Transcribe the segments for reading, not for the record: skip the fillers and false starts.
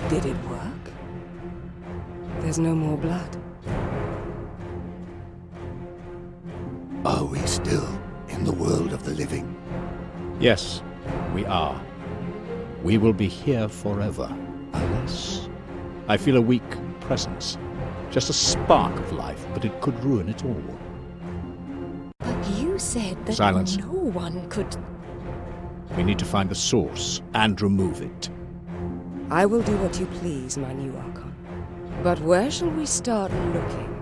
Did it work? There's no more blood. Are we still in the world of the living? Yes, we are. We will be here forever, unless... I feel a weak presence. Just a spark of life, but it could ruin it all. But you said that Silence. no one could... We need to find the source and remove it. I will do what you please, my new Archon. But where shall we start looking?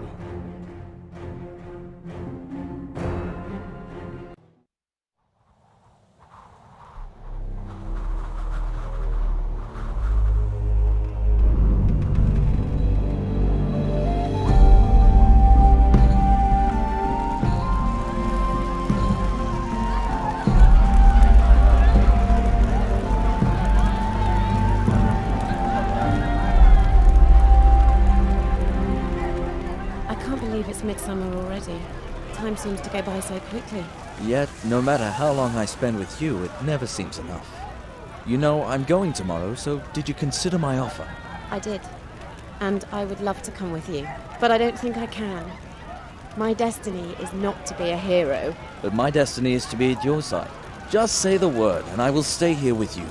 Midsummer already. Time seems to go by so quickly. Yet, no matter how long I spend with you, it never seems enough. You know, I'm going tomorrow, so did you consider my offer? I did. And I would love to come with you. But I don't think I can. My destiny is not to be a hero. But my destiny is to be at your side. Just say the word, and I will stay here with you.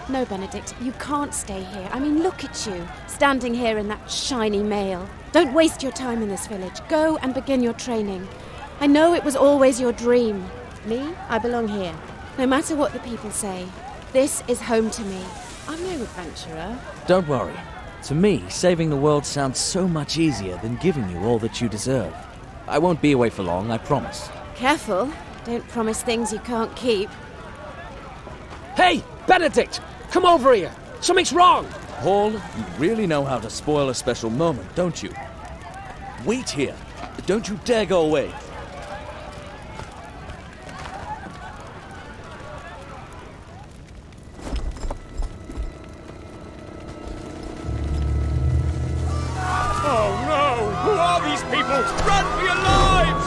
No, Benedict, you can't stay here. I mean, look at you, standing here in that shiny mail. Don't waste your time in this village. Go and begin your training. I know it was always your dream. Me, I belong here. No matter what the people say, this is home to me. I'm no adventurer. Don't worry. To me, saving the world sounds so much easier than giving you all that you deserve. I won't be away for long, I promise. Careful. Don't promise things you can't keep. Hey, Benedict! Come over here! Something's wrong! Paul, you really know how to spoil a special moment, don't you? Wait here. Don't you dare go away. Oh no! Who are these people? Run for your lives!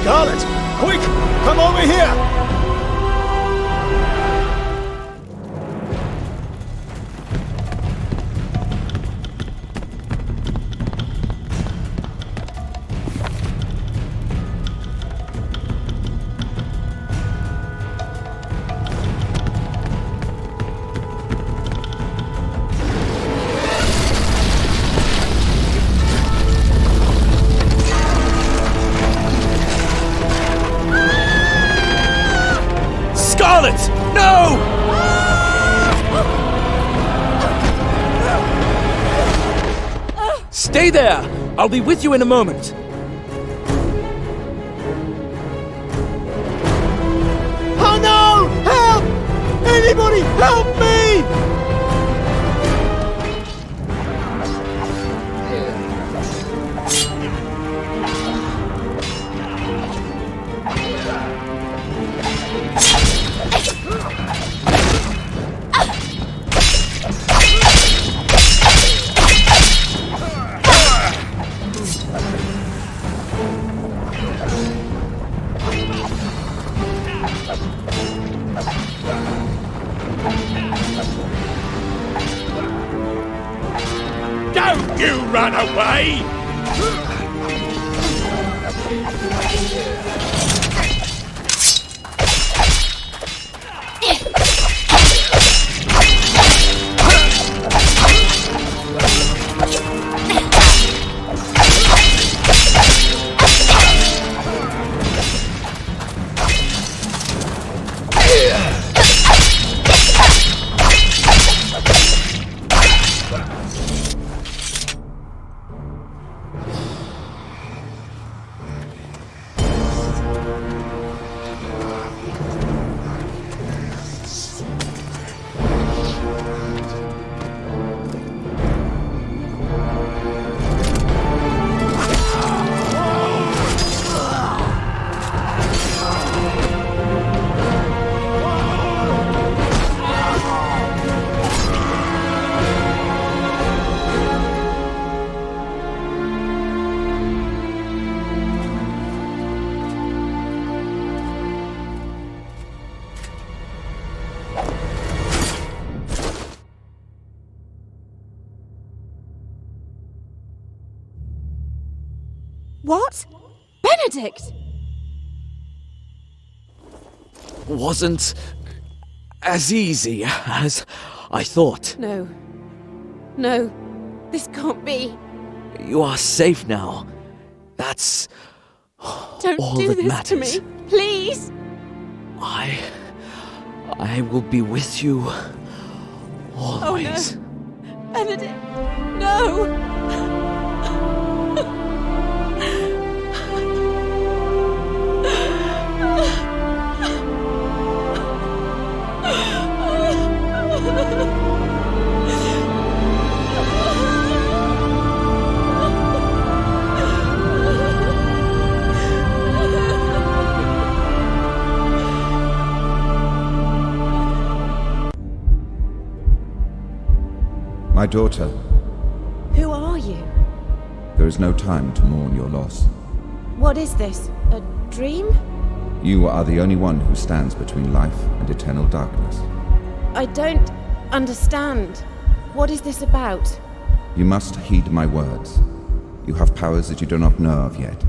Scarlett! Quick! Come over here! Scarlett! No! Stay there! I'll be with you in a moment. Oh no! Help! Anybody help me! Don't you run away! What? Benedict! Wasn't as easy as I thought. No. No. This can't be. You are safe now. That's Don't all do that this matters. to me. Please! I will be with you always. Oh no. Benedict! No! My daughter, Who are you? there is no time to mourn your loss. What is this? A dream? You are the only one who stands between life and eternal darkness. I don't understand. What is this about? You must heed my words. You have powers that you do not know of yet.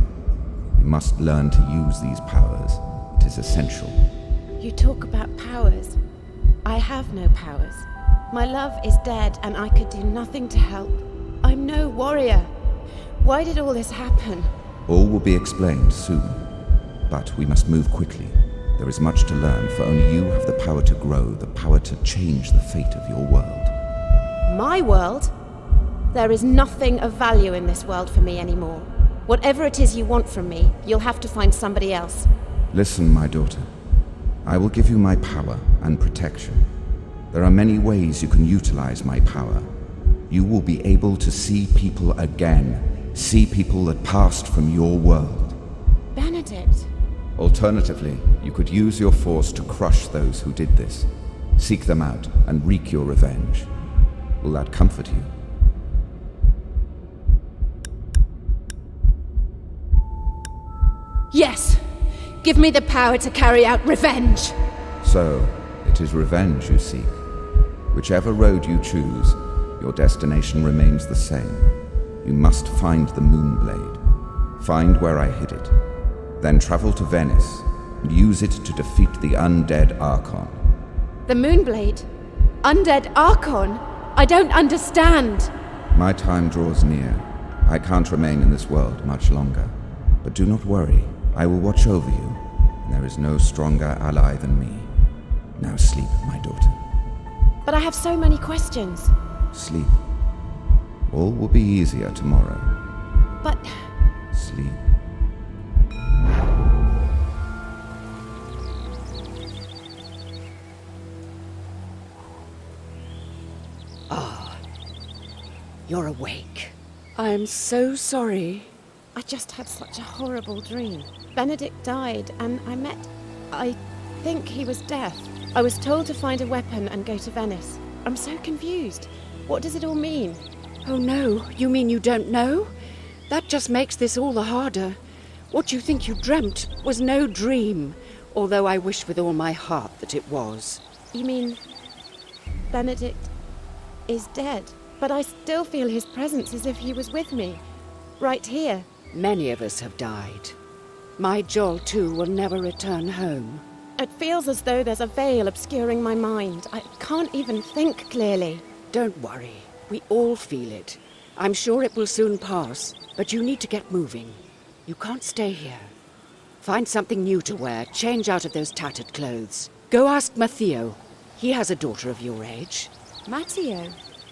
You must learn to use these powers. It is essential. You talk about powers. I have no powers. My love is dead and I could do nothing to help. I'm no warrior. Why did all this happen? All will be explained soon. But we must move quickly. There is much to learn, for only you have the power to grow, the power to change the fate of your world. My world? There is nothing of value in this world for me anymore. Whatever it is you want from me, you'll have to find somebody else. Listen, my daughter. I will give you my power and protection. There are many ways you can utilize my power. You will be able to see people again, see people that passed from your world. Benedict. Alternatively, you could use your force to crush those who did this. Seek them out and wreak your revenge. Will that comfort you? Yes. Give me the power to carry out revenge. So, it is revenge you seek. Whichever road you choose, your destination remains the same. You must find the moonblade. Find where I hid it. Then travel to Venice and use it to defeat the undead Archon. The moonblade? Undead Archon? I don't understand. My time draws near. I can't remain in this world much longer. But do not worry. I will watch over you. There is no stronger ally than me. Now sleep, my daughter. But I have so many questions. Sleep. All will be easier tomorrow. But Sleep. You're awake. I'm so sorry. I just had such a horrible dream. Benedict died, and I think he was deaf. I was told to find a weapon and go to Venice. I'm so confused. What does it all mean? Oh no, you mean you don't know? That just makes this all the harder. What you think you dreamt was no dream, although I wish with all my heart that it was. You mean Benedict is dead? But I still feel his presence as if he was with me, right here. Many of us have died. My Joel, too, will never return home. It feels as though there's a veil obscuring my mind. I can't even think clearly. Don't worry. We all feel it. I'm sure it will soon pass, but you need to get moving. You can't stay here. Find something new to wear. Change out of those tattered clothes. Go ask Matteo. He has a daughter of your age. Matteo?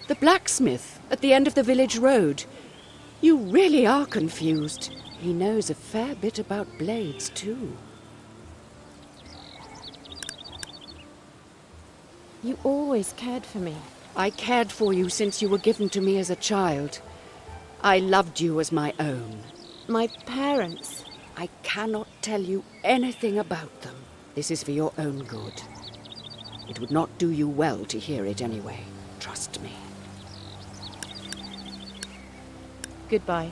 The blacksmith at the end of the village road. You really are confused. He knows a fair bit about blades, too. You always cared for me. I cared for you since you were given to me as a child. I loved you as my own. My parents. I cannot tell you anything about them. This is for your own good. It would not do you well to hear it anyway. Trust me. Goodbye.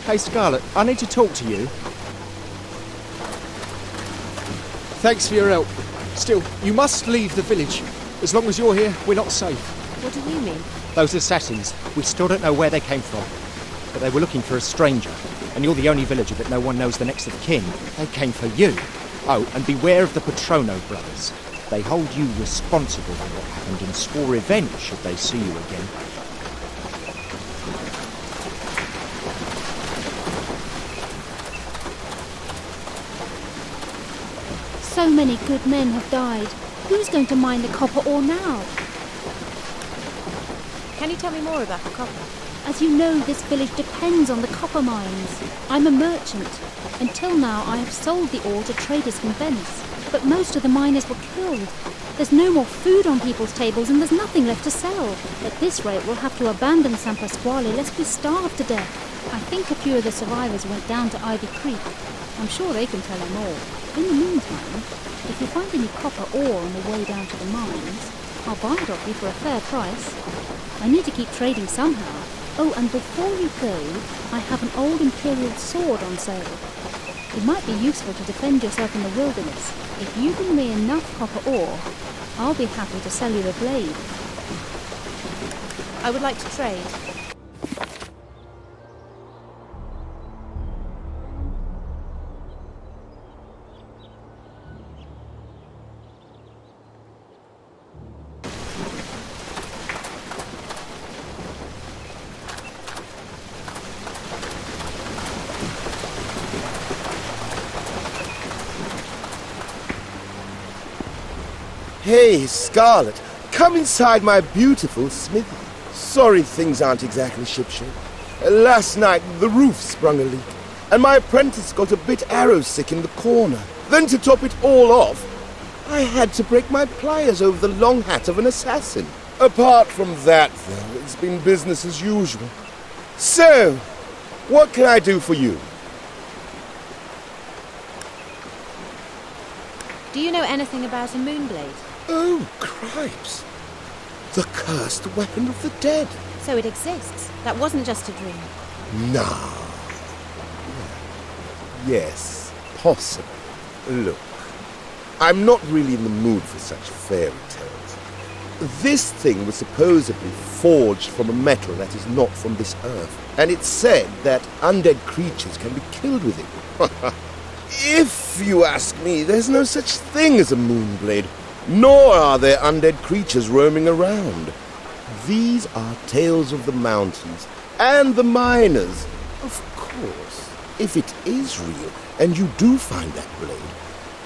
Hey, Scarlett, I need to talk to you. Thanks for your help. Still, you must leave the village. As long as you're here, we're not safe. What do you mean? Those assassins, we still don't know where they came from. But they were looking for a stranger, and you're the only villager that no one knows the next of kin. They came for you. Oh, and beware of the Patrono brothers. They hold you responsible for what happened and swore revenge should they see you again. So many good men have died. Who's going to mine the copper ore now? Can you tell me more about the copper? As you know, this village depends on the copper mines. I'm a merchant. Until now, I have sold the ore to traders from Venice. But most of the miners were killed. There's no more food on people's tables and there's nothing left to sell. At this rate, we'll have to abandon San Pasquale lest we starve to death. I think a few of the survivors went down to Ivy Creek. I'm sure they can tell you more. In the meantime, if you find any copper ore on the way down to the mines, I'll buy it off you for a fair price. I need to keep trading somehow. Oh, and before you go, I have an old Imperial sword on sale. It might be useful to defend yourself in the wilderness. If you bring me enough copper ore, I'll be happy to sell you the blade. I would like to trade. Hey, Scarlett, come inside my beautiful smithy. Sorry things aren't exactly shipshape. Last night, the roof sprung a leak, and my apprentice got a bit arrow-sick in the corner. Then to top it all off, I had to break my pliers over the long hat of an assassin. Apart from that, though, it's been business as usual. So, what can I do for you? Do you know anything about a moonblade? Oh, cripes. The cursed weapon of the dead. So it exists. That wasn't just a dream. Nah. Yes, possible. Look, I'm not really in the mood for such fairy tales. This thing was supposedly forged from a metal that is not from this earth, and it's said that undead creatures can be killed with it. If you ask me, there's no such thing as a moonblade, nor are there undead creatures roaming around. These are tales of the mountains and the miners. Of course, if it is real and you do find that blade,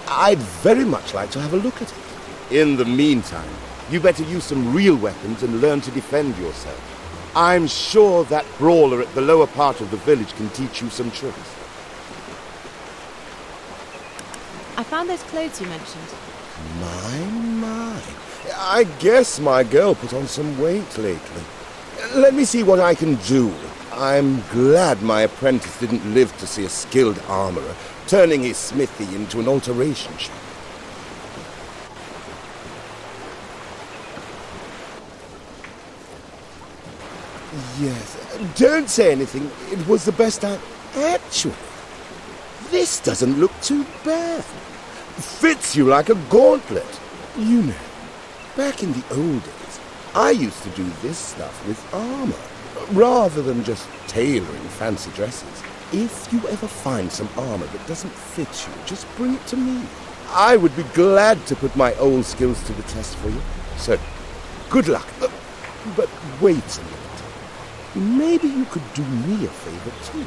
I'd very much like to have a look at it. In the meantime, you better use some real weapons and learn to defend yourself. I'm sure that brawler at the lower part of the village can teach you some tricks. I found those clothes you mentioned. My. I guess my girl put on some weight lately. Let me see what I can do. I'm glad my apprentice didn't live to see a skilled armorer turning his smithy into an alteration shop. Yes, don't say anything. It was the best I... Actually, this doesn't look too bad. Fits you like a gauntlet. You know, back in the old days, I used to do this stuff with armor, rather than just tailoring fancy dresses. If you ever find some armor that doesn't fit you, just bring it to me. I would be glad to put my old skills to the test for you. So, good luck. But wait a minute. Maybe you could do me a favor too.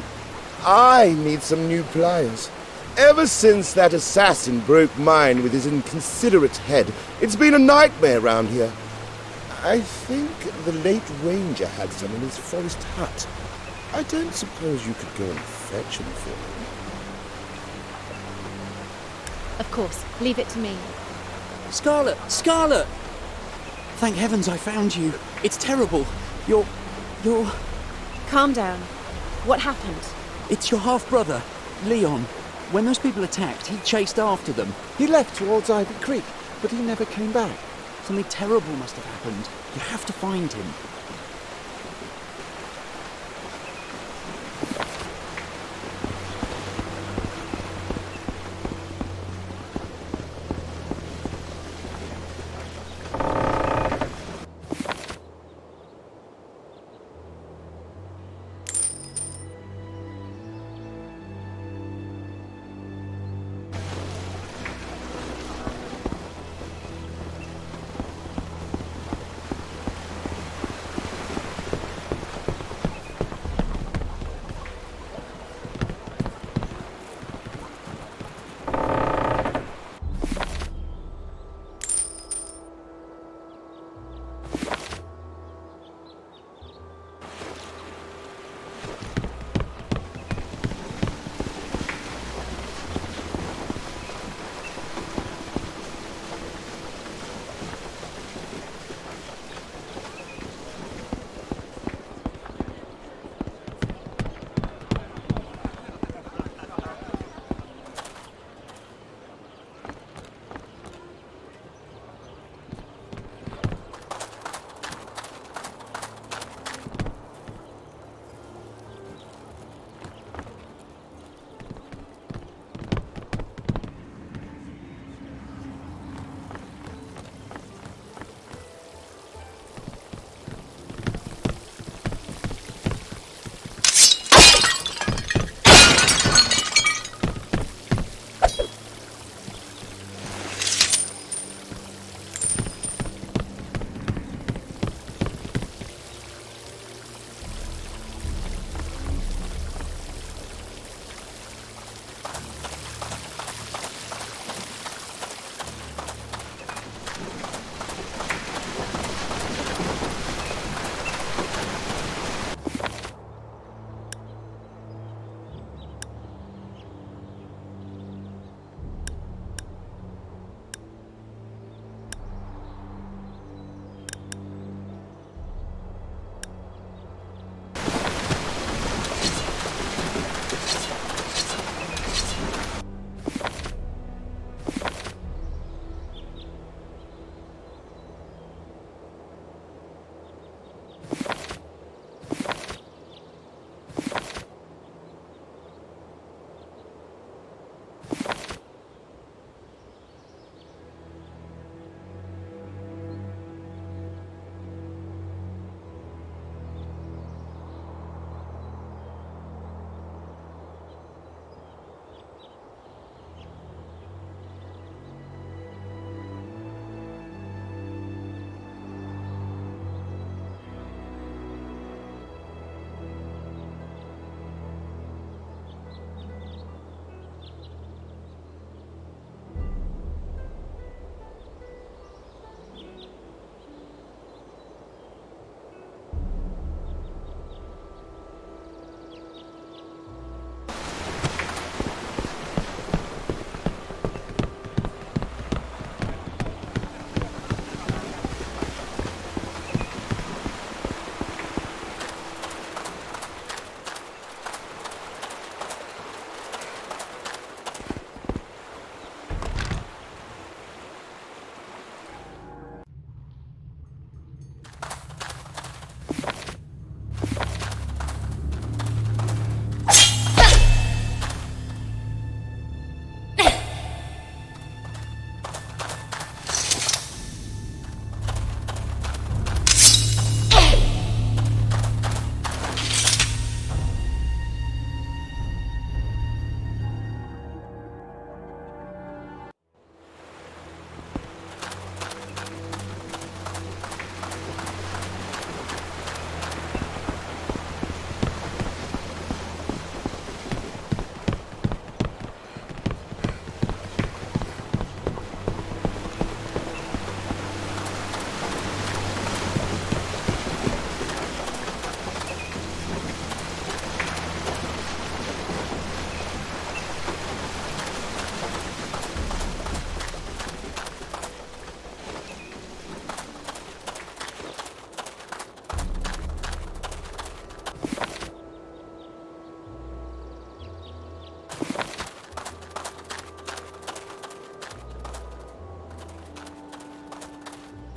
I need some new pliers. Ever since that assassin broke mine with his inconsiderate head, it's been a nightmare round here. I think the late ranger had some in his forest hut. I don't suppose you could go and fetch him for me. Of course. Leave it to me. Scarlett! Scarlett! Thank heavens I found you. It's terrible. You're... Calm down. What happened? It's your half-brother, Leon. When those people attacked, he chased after them. He left towards Ivy Creek, but he never came back. Something terrible must have happened. You have to find him.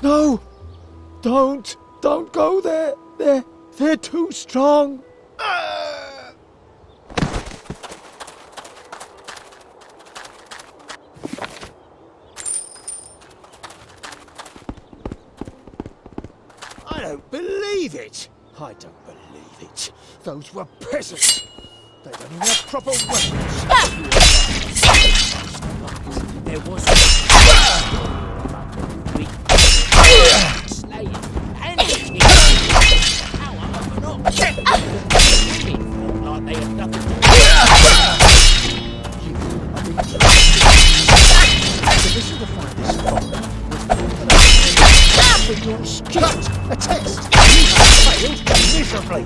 No! Don't go there! They're too strong! I don't believe it! I don't believe it. Those were peasants. They don't even have proper weapons. There was slaying and power of an ox. Like they had nothing to do. The mission to find this phone was your skirt, a test. You failed miserably.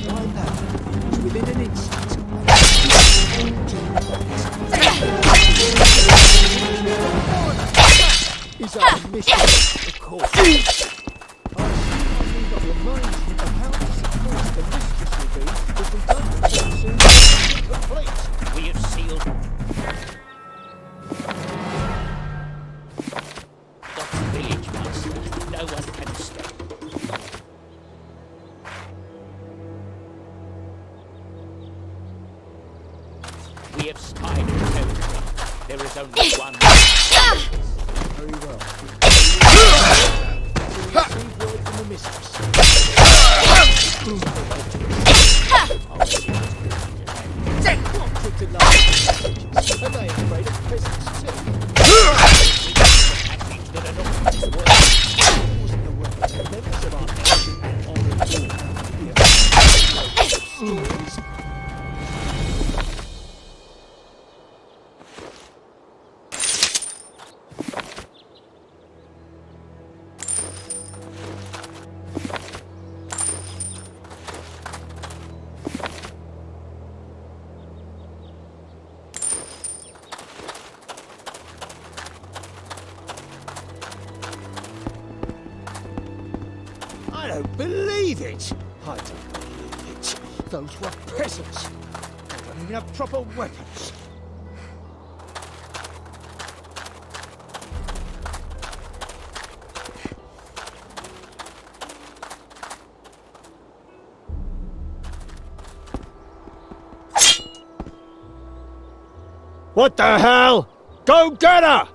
Why that was within an instant. Is our mission, of course. I've got your mind with the how to support the mistress will be if we don't soon complete. We have sealed Dot's village, Master. No one can stay. We have spied the territory. There is only one. Very well. Receive word from the mistress. Wanted to love. And they afraid of peasants too. Wasn't aware that members of our nation and stories. I don't believe it! I don't believe it. Those were peasants. They don't even have proper weapons. What the hell? Go get her!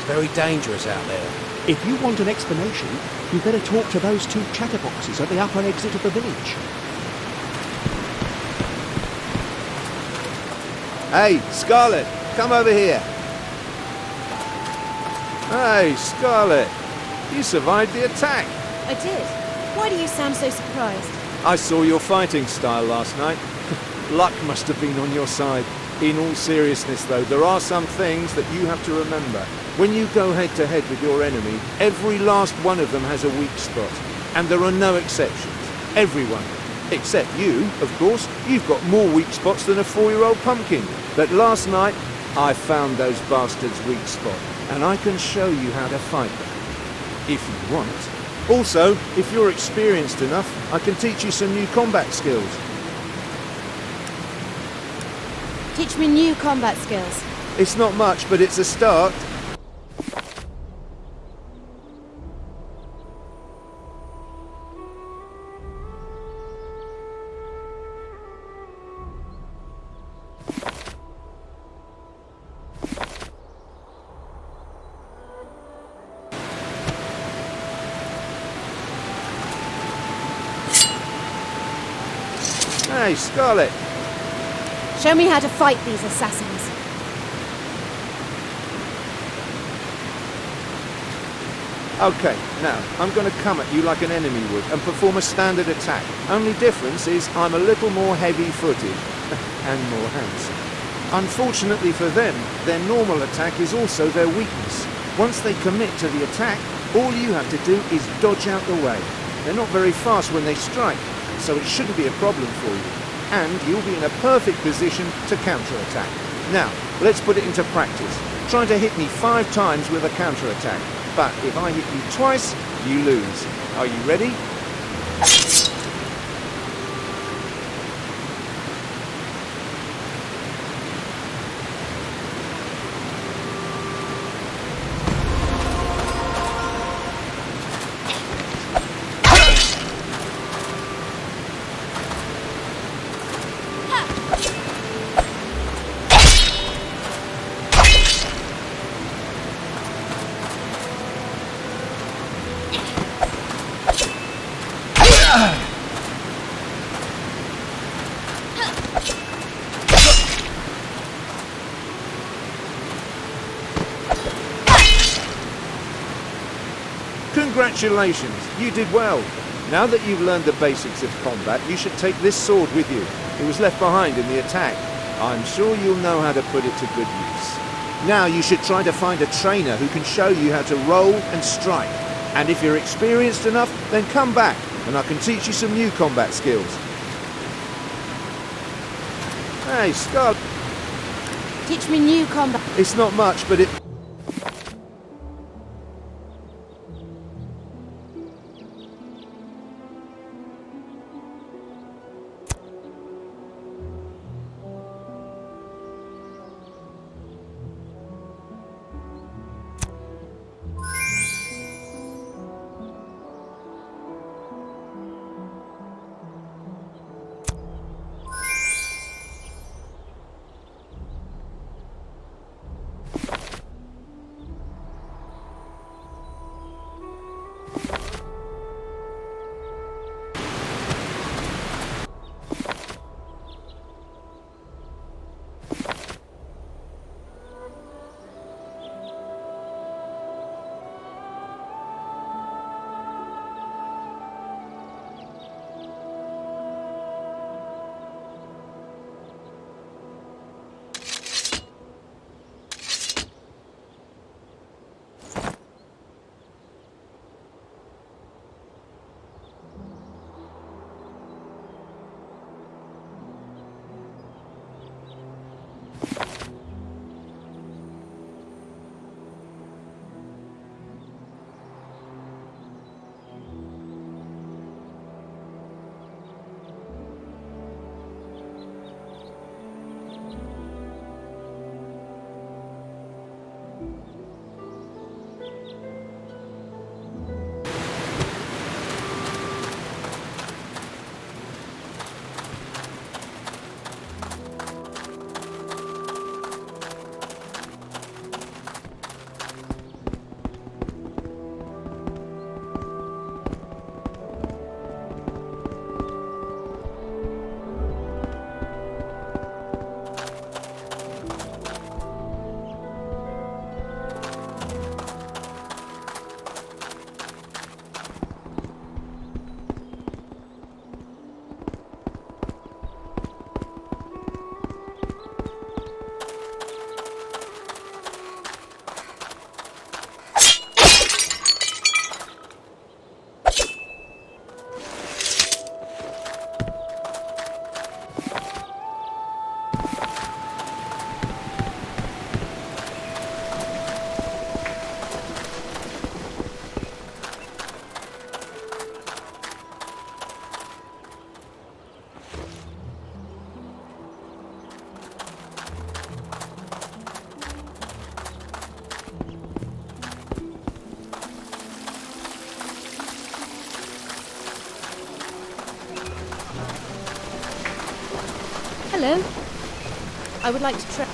very dangerous out there. If you want an explanation, you better talk to those two chatterboxes at the upper exit of the village. Hey, Scarlett, come over here. Hey, Scarlett, you survived the attack. I did. Why do you sound so surprised? I saw your fighting style last night. Luck must have been on your side. In all seriousness, though, there are some things that you have to remember. When you go head-to-head with your enemy, every last one of them has a weak spot. And there are no exceptions. Everyone. Except you, of course. You've got more weak spots than a 4-year-old pumpkin. But last night, I found those bastards' weak spot. And I can show you how to fight them. If you want. Also, if you're experienced enough, I can teach you some new combat skills. Teach me new combat skills. It's not much, but it's a start. Hey, Scarlett. Show me how to fight these assassins. Okay, now, I'm going to come at you like an enemy would and perform a standard attack. Only difference is I'm a little more heavy-footed and more handsome. Unfortunately for them, their normal attack is also their weakness. Once they commit to the attack, all you have to do is dodge out the way. They're not very fast when they strike, so it shouldn't be a problem for you. And you'll be in a perfect position to counter-attack. Now, let's put it into practice. Try to hit me 5 times with a counter-attack. But if I hit you twice, you lose. Are you ready? Congratulations, you did well. Now that you've learned the basics of combat, you should take this sword with you. It was left behind in the attack. I'm sure you'll know how to put it to good use. Now you should try to find a trainer who can show you how to roll and strike. And if you're experienced enough, then come back and I can teach you some new combat skills. Hey, Scarlett. Teach me new combat. It's not much, but it... Hello. I would like to try.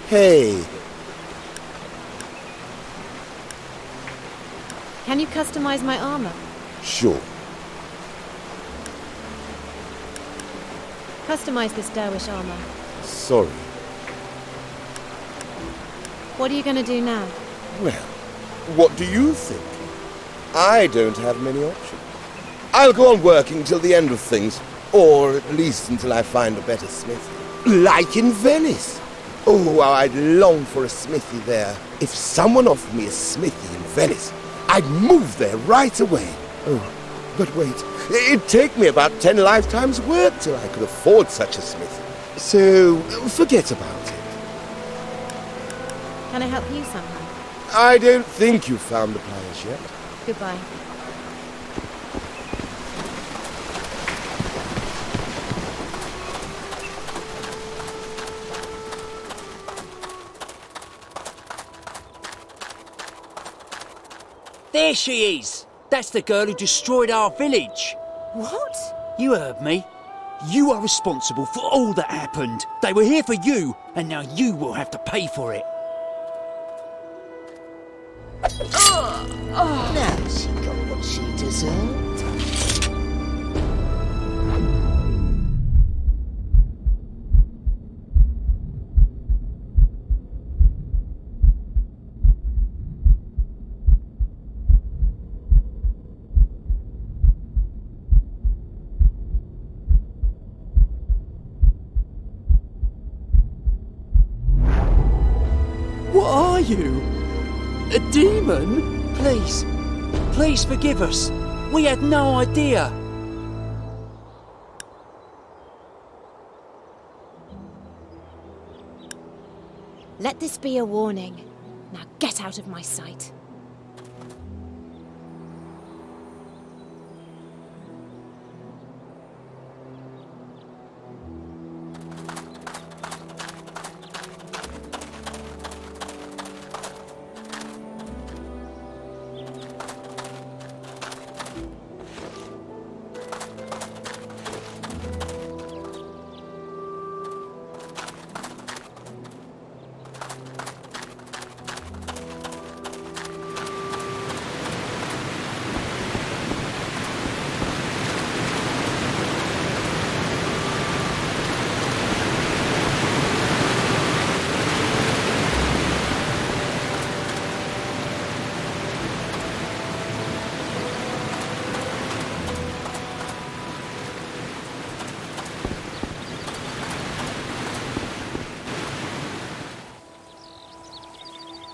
Hey, Can you customize my armor? sure. Customize this dervish armor. Sorry. What are you going to do now? Well, what do you think? I don't have many options. I'll go on working till the end of things, or at least until I find a better smithy. Like in Venice. Oh, how I'd long for a smithy there. If someone offered me a smithy in Venice, I'd move there right away. Oh, but wait, it'd take me about 10 lifetimes' work till I could afford such a smithy. So, forget about it. Can I help you somehow? I don't think you've found the pliers yet. Goodbye. There she is! That's the girl who destroyed our village. What? You heard me. You are responsible for all that happened. They were here for you, and now you will have to pay for it. Now she got what she deserved. What are you? A demon? Please. Please forgive us. We had no idea. Let this be a warning. Now get out of my sight.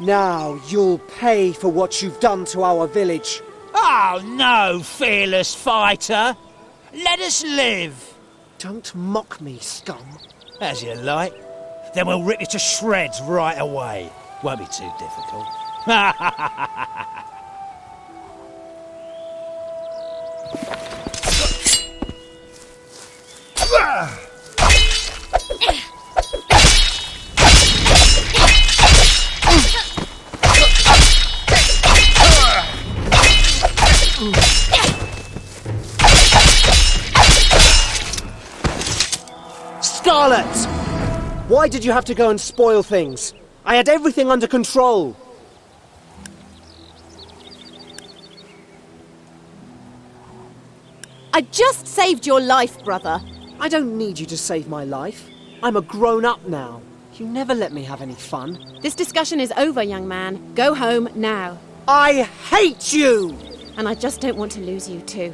Now you'll pay for what you've done to our village. Oh no, fearless fighter! Let us live! Don't mock me, scum. As you like. Then we'll rip you to shreds right away. Won't be too difficult. Scarlett! Why did you have to go and spoil things? I had everything under control. I just saved your life, brother. I don't need you to save my life. I'm a grown-up now. You never let me have any fun. This discussion is over, young man. Go home now. I hate you! And I just don't want to lose you too.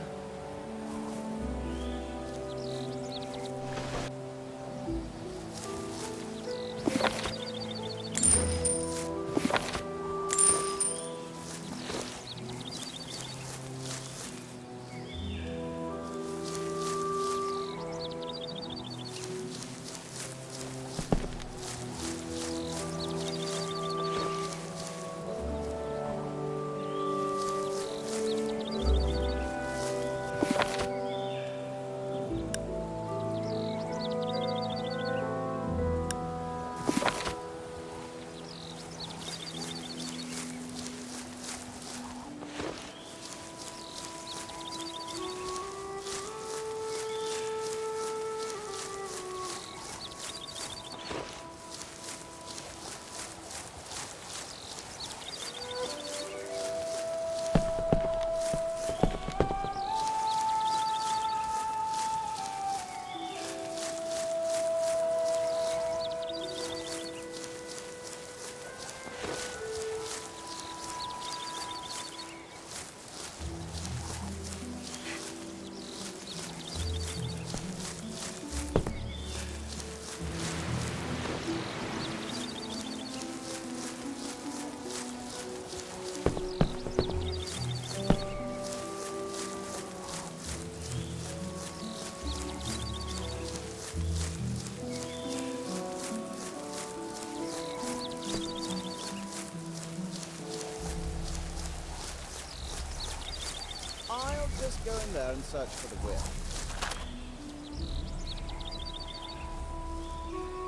I'll just go in there and search for the will.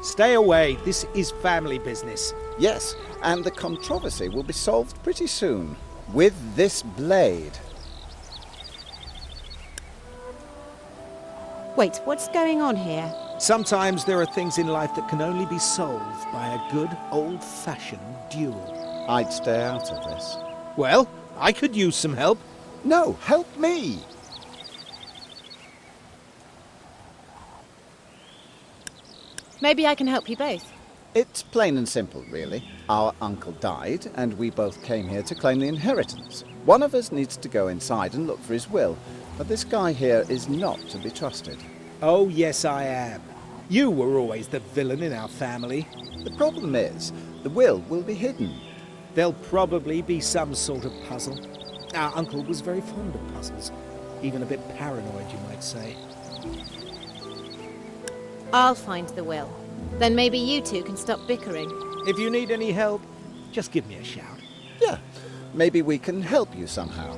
Stay away. This is family business. Yes, and the controversy will be solved pretty soon. With this blade. Wait, what's going on here? Sometimes there are things in life that can only be solved by a good old-fashioned duel. I'd stay out of this. Well, I could use some help. No, help me! Maybe I can help you both. It's plain and simple, really. Our uncle died, and we both came here to claim the inheritance. One of us needs to go inside and look for his will, but this guy here is not to be trusted. Oh, yes, I am. You were always the villain in our family. The problem is, the will be hidden. There'll probably be some sort of puzzle. Our uncle was very fond of puzzles. Even a bit paranoid, you might say. I'll find the will. Then maybe you two can stop bickering. If you need any help, just give me a shout. Yeah, maybe we can help you somehow.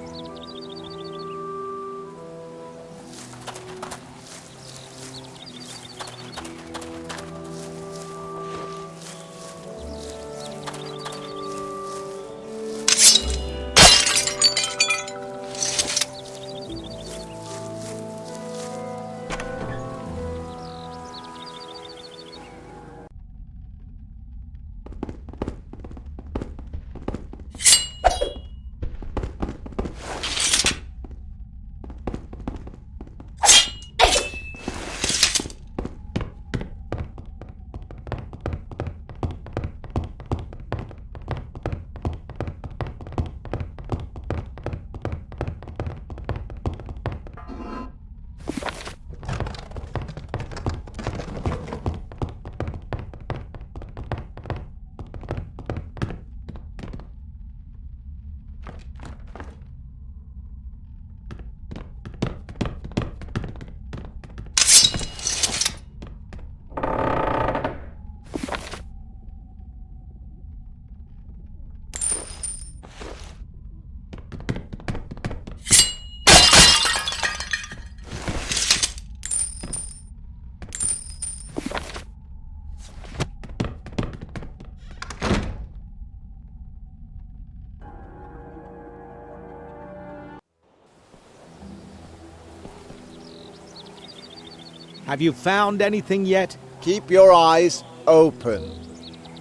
Have you found anything yet? Keep your eyes open.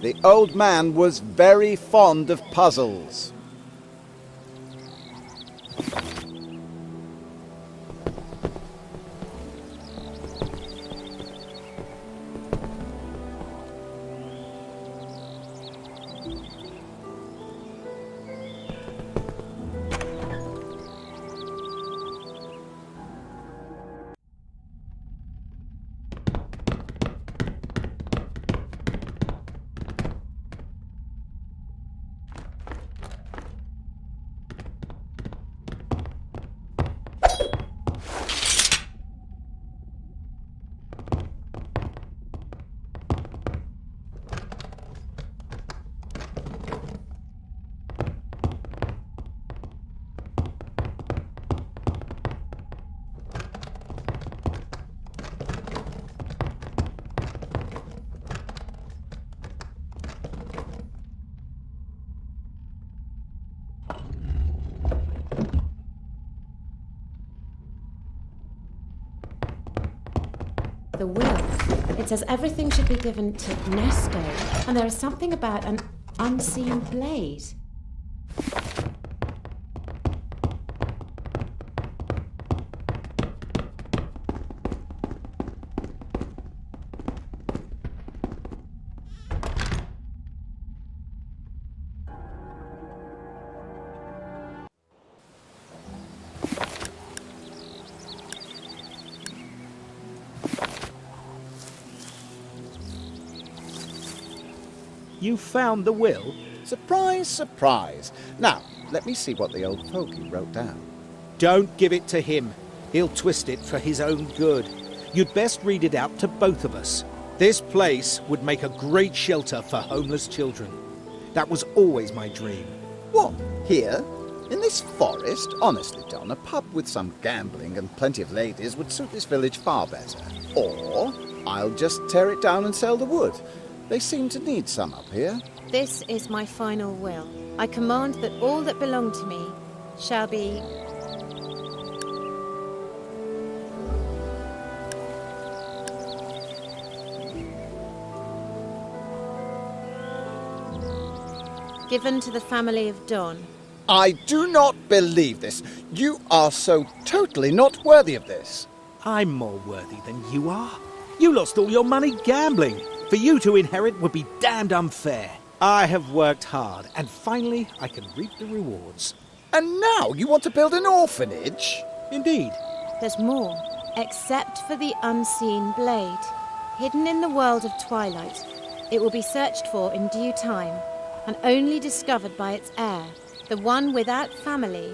The old man was very fond of puzzles. The will. It says everything should be given to Nesto, and there is something about an unseen blade. You found the will? Surprise, surprise. Now, let me see what the old fogey wrote down. Don't give it to him. He'll twist it for his own good. You'd best read it out to both of us. This place would make a great shelter for homeless children. That was always my dream. What? Here? In this forest? Honestly, John, a pub with some gambling and plenty of ladies would suit this village far better. Or I'll just tear it down and sell the wood. They seem to need some up here. This is my final will. I command that all that belong to me shall be... given to the family of Don. I do not believe this. You are so totally not worthy of this. I'm more worthy than you are. You lost all your money gambling. For you to inherit would be damned unfair. I have worked hard, and finally I can reap the rewards. And now you want to build an orphanage? Indeed. There's more, except for the unseen blade. Hidden in the world of twilight, it will be searched for in due time, and only discovered by its heir, the one without family,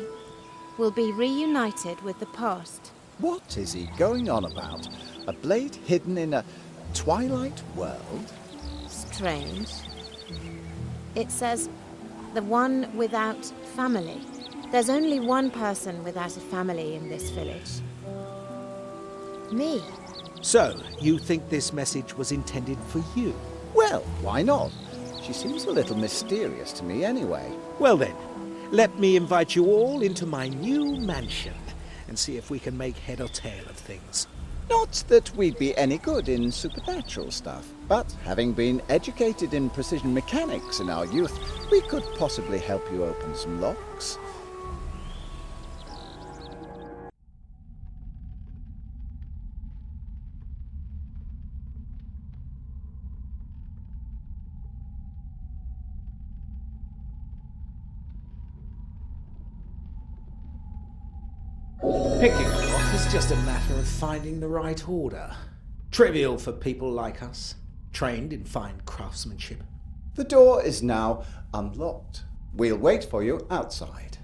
will be reunited with the past. What is he going on about? A blade hidden in a twilight world? Strange. It says, the one without family. There's only one person without a family in this village. Me. So, you think this message was intended for you? Well, why not? She seems a little mysterious to me anyway. Well then, let me invite you all into my new mansion and see if we can make head or tail of things. Not that we'd be any good in supernatural stuff, but having been educated in precision mechanics in our youth, we could possibly help you open some locks. Picking a lock is just a matter of finding the right order. Trivial for people like us, trained in fine craftsmanship. The door is now unlocked. We'll wait for you outside.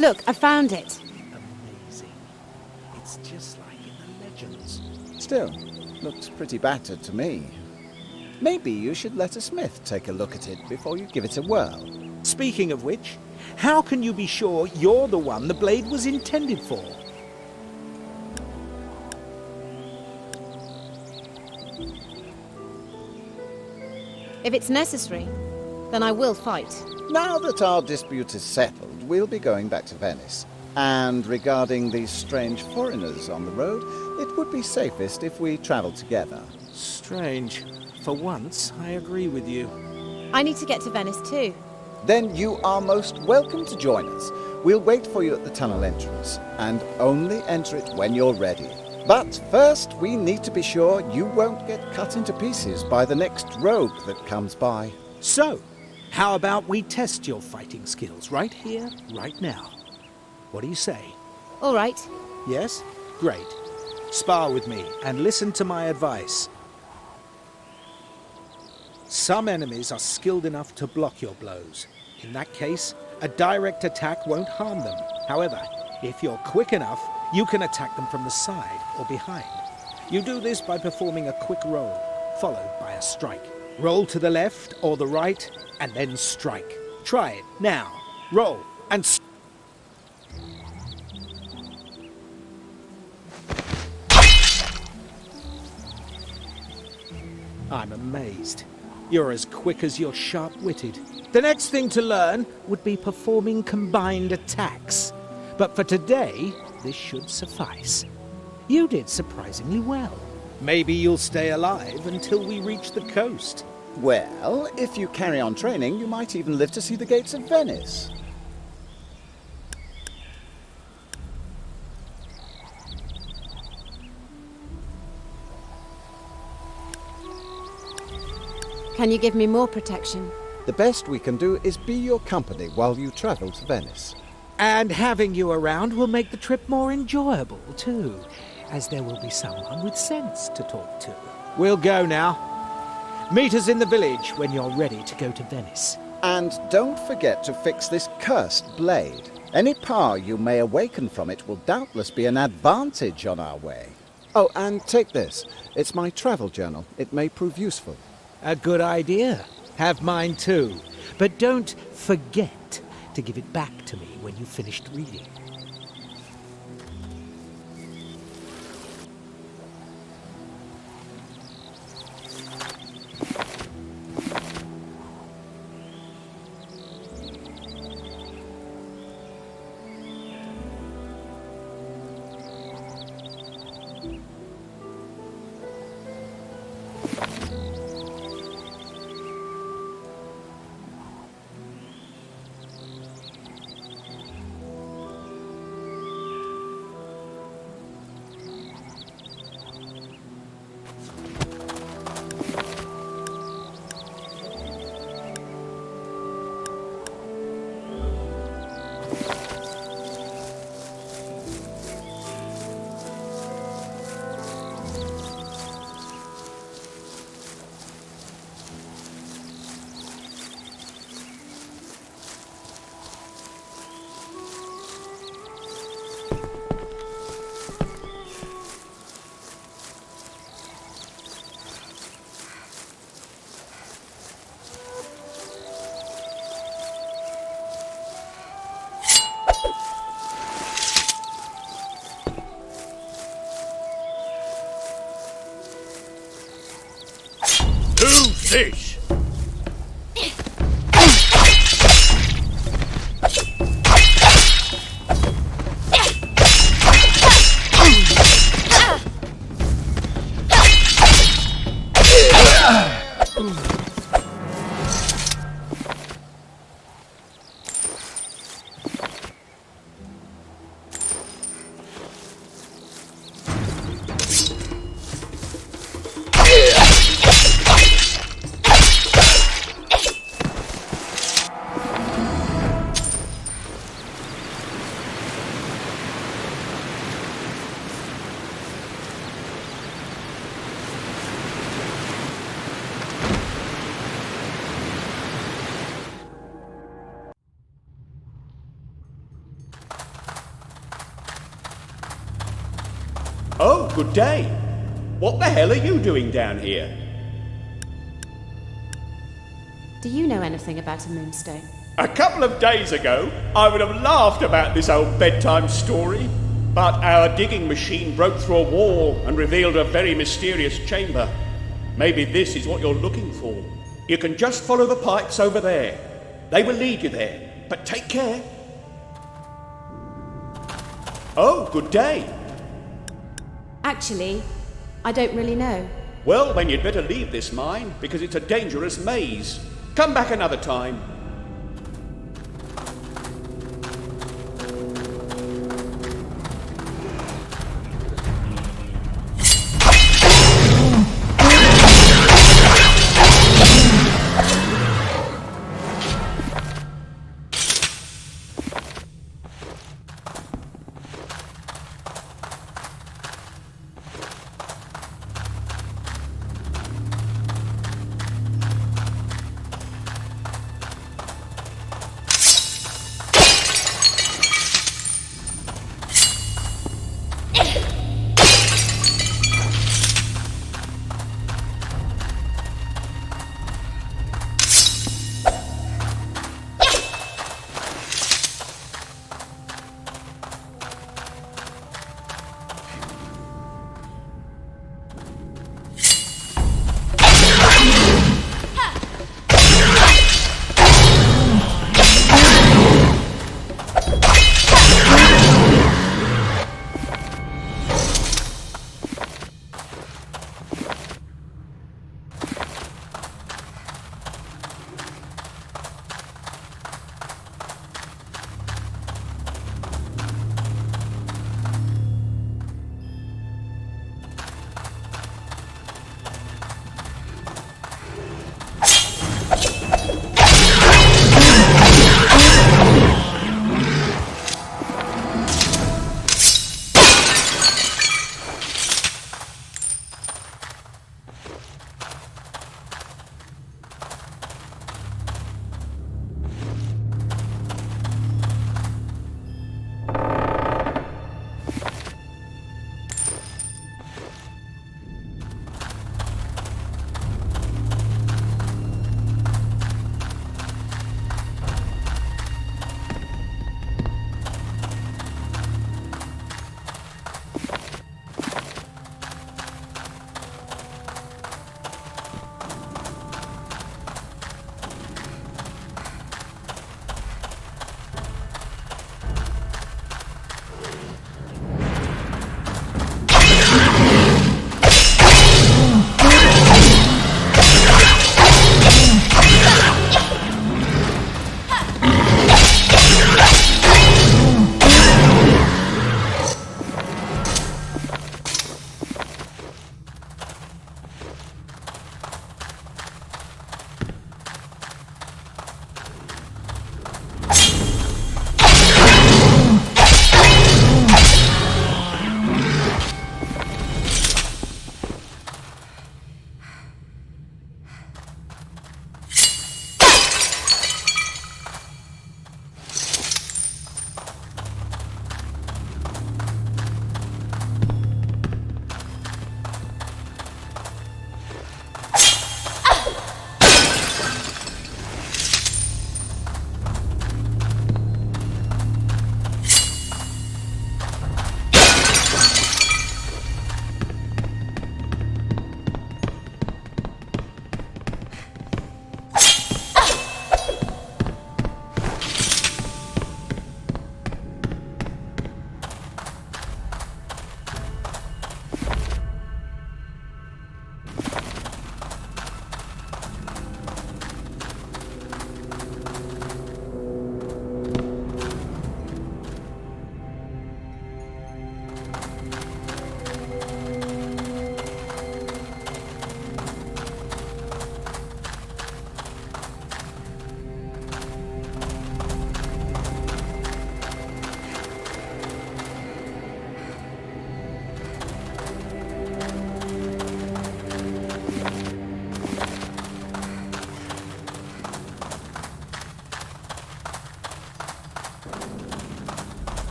Look, I found it. Amazing. It's just like in the legends. Still, looks pretty battered to me. Maybe you should let a smith take a look at it before you give it a whirl. Speaking of which, how can you be sure you're the one the blade was intended for? If it's necessary, then I will fight. Now that our dispute is settled, we'll be going back to Venice. And regarding these strange foreigners on the road, it would be safest if we travel together. Strange. For once, I agree with you. I need to get to Venice too. Then you are most welcome to join us. We'll wait for you at the tunnel entrance, and only enter it when you're ready. But first, we need to be sure you won't get cut into pieces by the next rogue that comes by. So, how about we test your fighting skills right here, right now? What do you say? All right. Yes? Great. Spar with me and listen to my advice. Some enemies are skilled enough to block your blows. In that case, a direct attack won't harm them. However, if you're quick enough, you can attack them from the side or behind. You do this by performing a quick roll, followed by a strike. Roll to the left or the right, and then strike. Try it now. Roll and I'm amazed. You're as quick as you're sharp-witted. The next thing to learn would be performing combined attacks. But for today, this should suffice. You did surprisingly well. Maybe you'll stay alive until we reach the coast. Well, if you carry on training, you might even live to see the gates of Venice. Can you give me more protection? The best we can do is be your company while you travel to Venice. And having you around will make the trip more enjoyable, too, as there will be someone with sense to talk to. We'll go now. Meet us in the village when you're ready to go to Venice. And don't forget to fix this cursed blade. Any power you may awaken from it will doubtless be an advantage on our way. Oh, and take this. It's my travel journal. It may prove useful. A good idea. Have mine too. But don't forget to give it back to me when you've finished reading. Fish! good day. What the hell are you doing down here? Do you know anything about a moonstone? A couple of days ago, I would have laughed about this old bedtime story, but our digging machine broke through a wall and revealed a very mysterious chamber. Maybe this is what you're looking for. You can just follow the pipes over there. They will lead you there, but take care. Oh, good day. Actually, I don't really know. Well, then you'd better leave this mine, because it's a dangerous maze. Come back another time.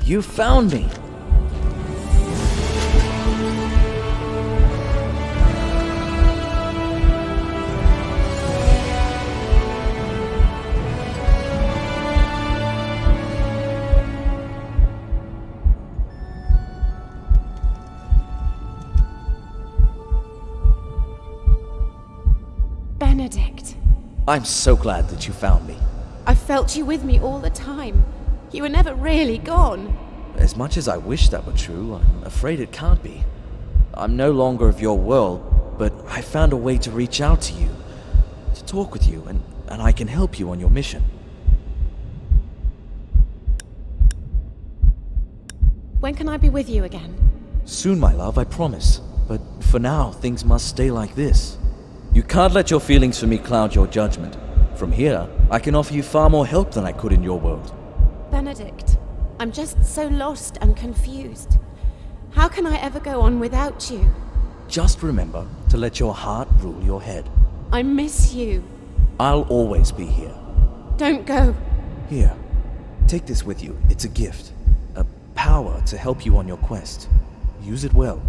You found me! Benedict. I'm so glad that you found me. I felt you with me all the time. You were never really gone. As much as I wish that were true, I'm afraid it can't be. I'm no longer of your world, but I found a way to reach out to you, to talk with you, and I can help you on your mission. When can I be with you again? Soon, my love, I promise. But for now, things must stay like this. You can't let your feelings for me cloud your judgment. From here, I can offer you far more help than I could in your world. Benedict, I'm just so lost and confused. How can I ever go on without you? Just remember to let your heart rule your head. I miss you. I'll always be here. Don't go. Here, take this with you. It's a gift. A power to help you on your quest. Use it well.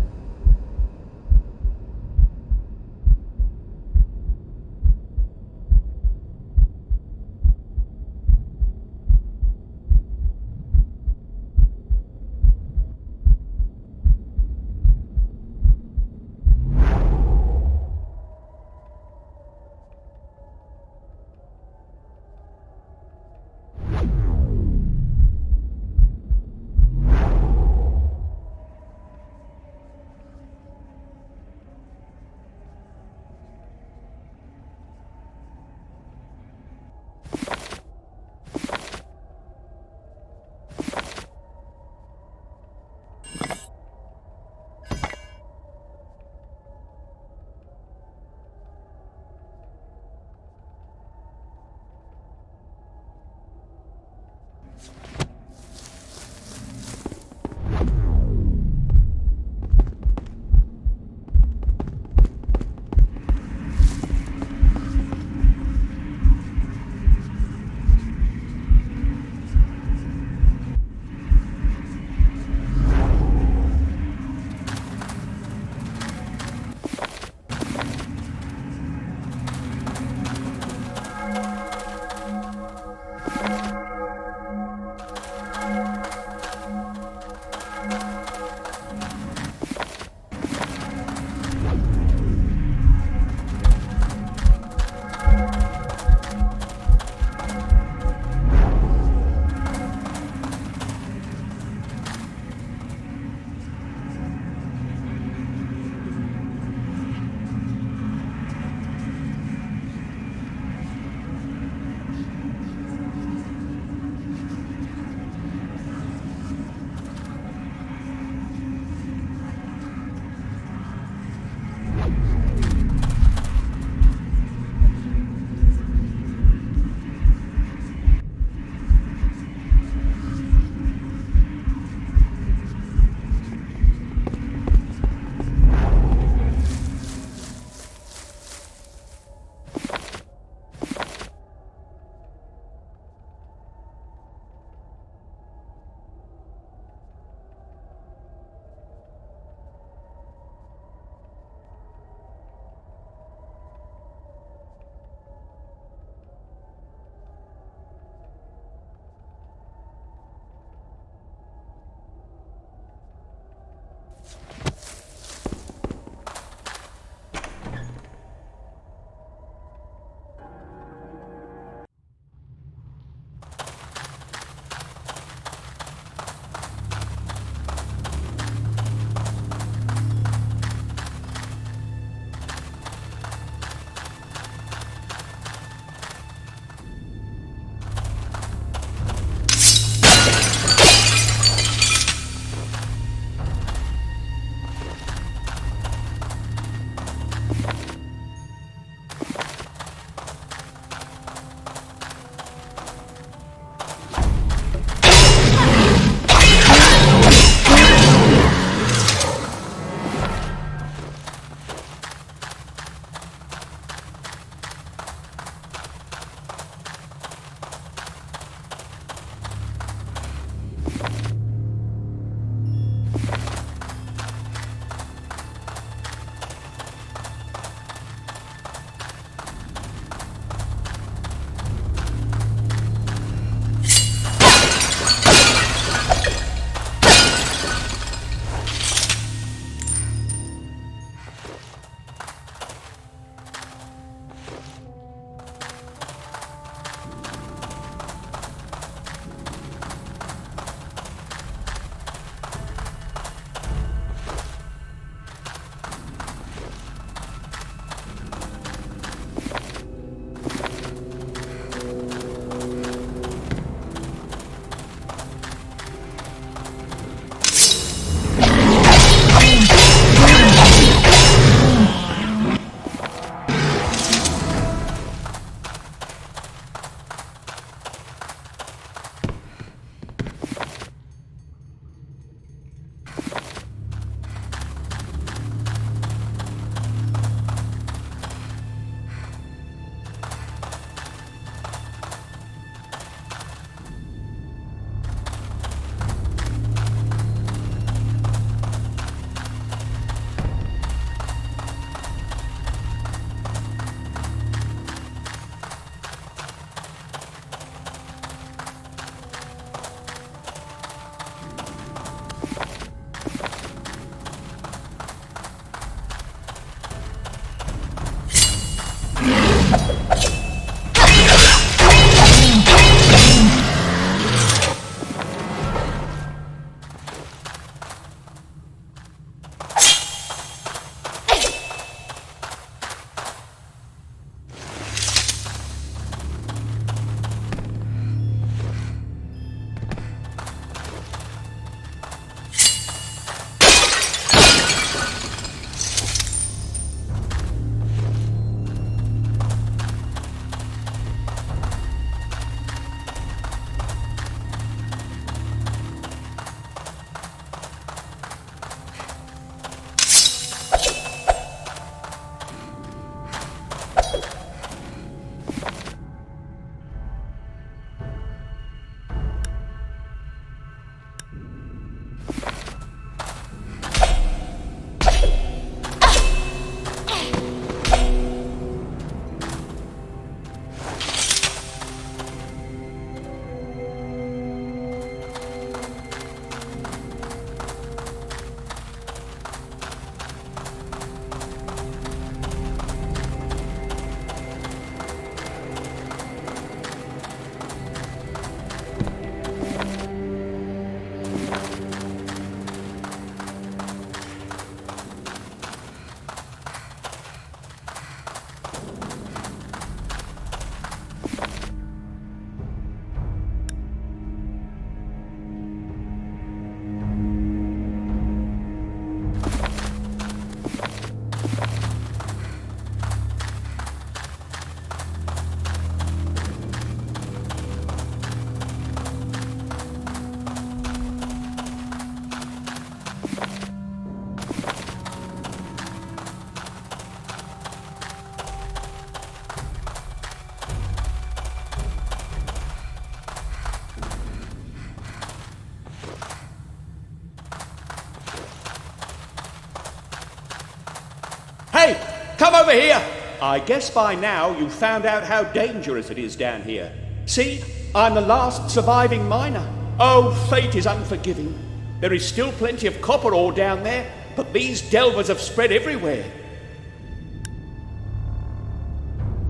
Come over here! I guess by now you've found out how dangerous it is down here. See, I'm the last surviving miner. Oh, fate is unforgiving. There is still plenty of copper ore down there, but these delvers have spread everywhere.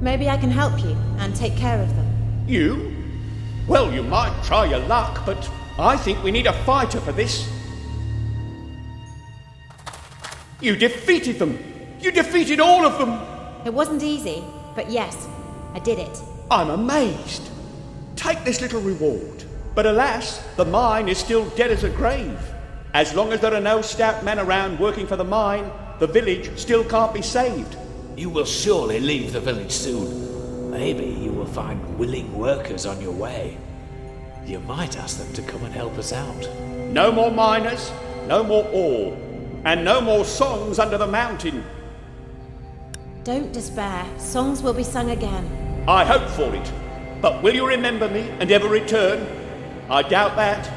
Maybe I can help you and take care of them. You? Well, you might try your luck, but I think we need a fighter for this. You defeated them! You defeated all of them! It wasn't easy, but yes, I did it. I'm amazed. Take this little reward. But alas, the mine is still dead as a grave. As long as there are no stout men around working for the mine, the village still can't be saved. You will surely leave the village soon. Maybe you will find willing workers on your way. You might ask them to come and help us out. No more miners, no more ore, and no more songs under the mountain. Don't despair. Songs will be sung again. I hope for it. But will you remember me and ever return? I doubt that.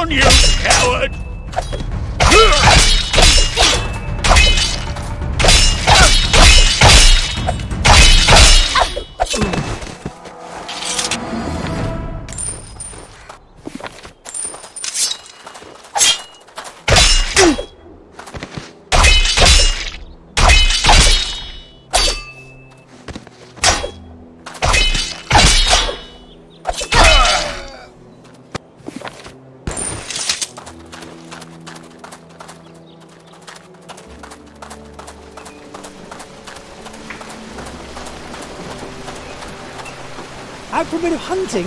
You coward! Out for a bit of hunting?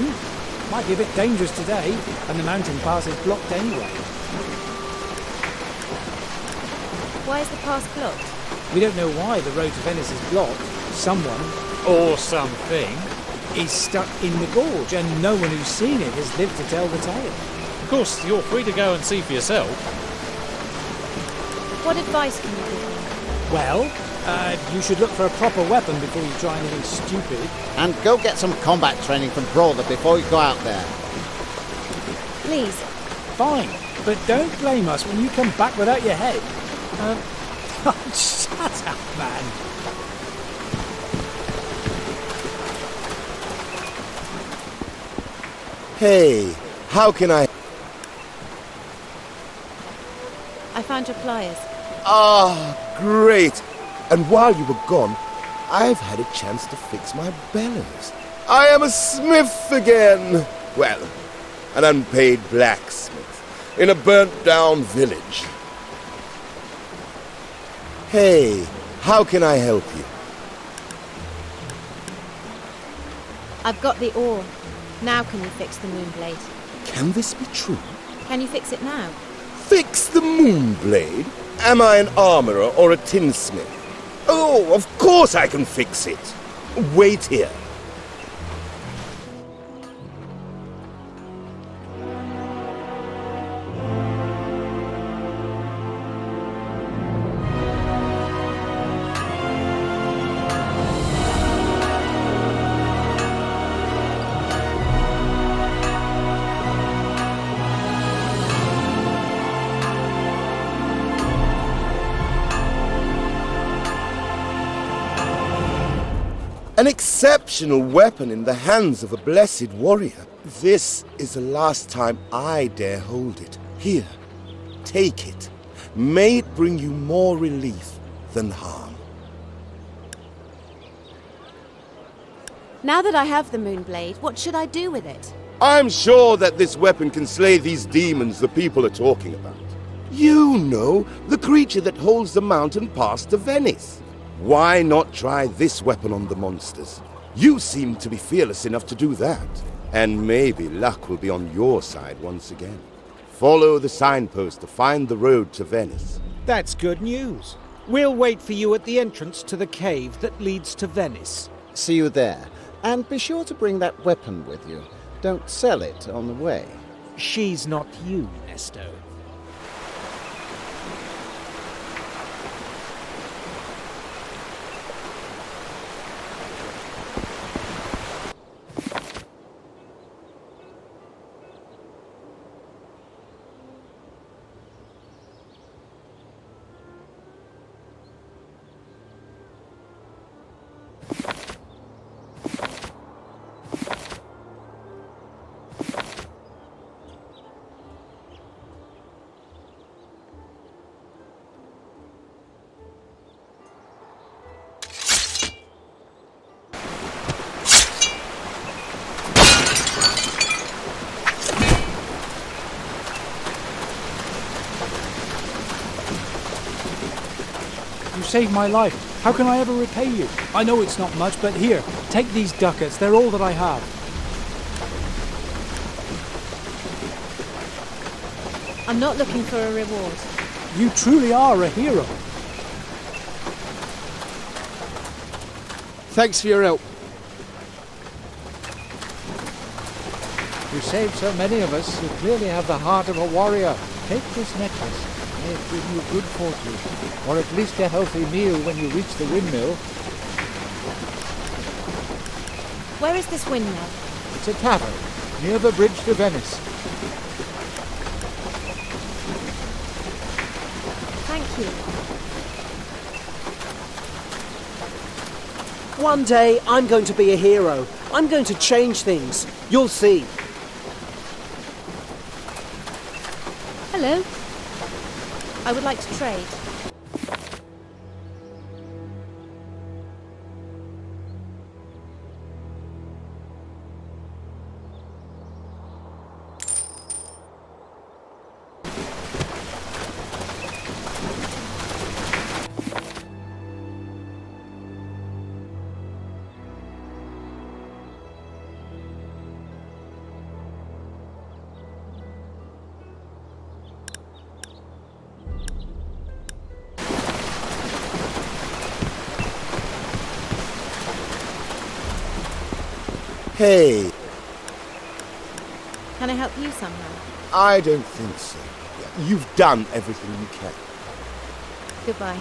Might be a bit dangerous today, and the mountain pass is blocked anyway. Why is the pass blocked? We don't know why the road to Venice is blocked. Someone, or something, is stuck in the gorge, and no one who's seen it has lived to tell the tale. Of course, you're free to go and see for yourself. What advice can you give me? Well, you should look for a proper weapon before you try anything stupid. And go get some combat training from Brawler before you go out there. Please. Fine, but don't blame us when you come back without your head. Shut up, man. Hey, how can I... I found your pliers. Ah, great. And while you were gone, I've had a chance to fix my bellows. I am a smith again. Well, an unpaid blacksmith in a burnt-down village. Hey, how can I help you? I've got the ore. Now can you fix the moonblade? Can this be true? Can you fix it now? Fix the moonblade? Am I an armorer or a tinsmith? Oh, of course I can fix it. Wait here. An exceptional weapon in the hands of a blessed warrior. This is the last time I dare hold it. Here, take it. May it bring you more relief than harm. Now that I have the moonblade, what should I do with it? I'm sure that this weapon can slay these demons the people are talking about. You know, the creature that holds the mountain pass to Venice. Why not try this weapon on the monsters? You seem to be fearless enough to do that. And maybe luck will be on your side once again. Follow the signpost to find the road to Venice. That's good news. We'll wait for you at the entrance to the cave that leads to Venice. See you there. And be sure to bring that weapon with you. Don't sell it on the way. She's not you, Nesto. You saved my life. How can I ever repay you? I know it's not much, but here, take these ducats. They're all that I have. I'm not looking for a reward. You truly are a hero. Thanks for your help. You saved so many of us. You clearly have the heart of a warrior. Take this necklace. May it bring you good fortune, or at least a healthy meal when you reach the windmill. Where is this windmill? It's a tavern, near the bridge to Venice. Thank you. One day, I'm going to be a hero. I'm going to change things. You'll see. Hello. I would like to trade. Hey. Can I help you somehow? I don't think so. You've done everything you can. Goodbye.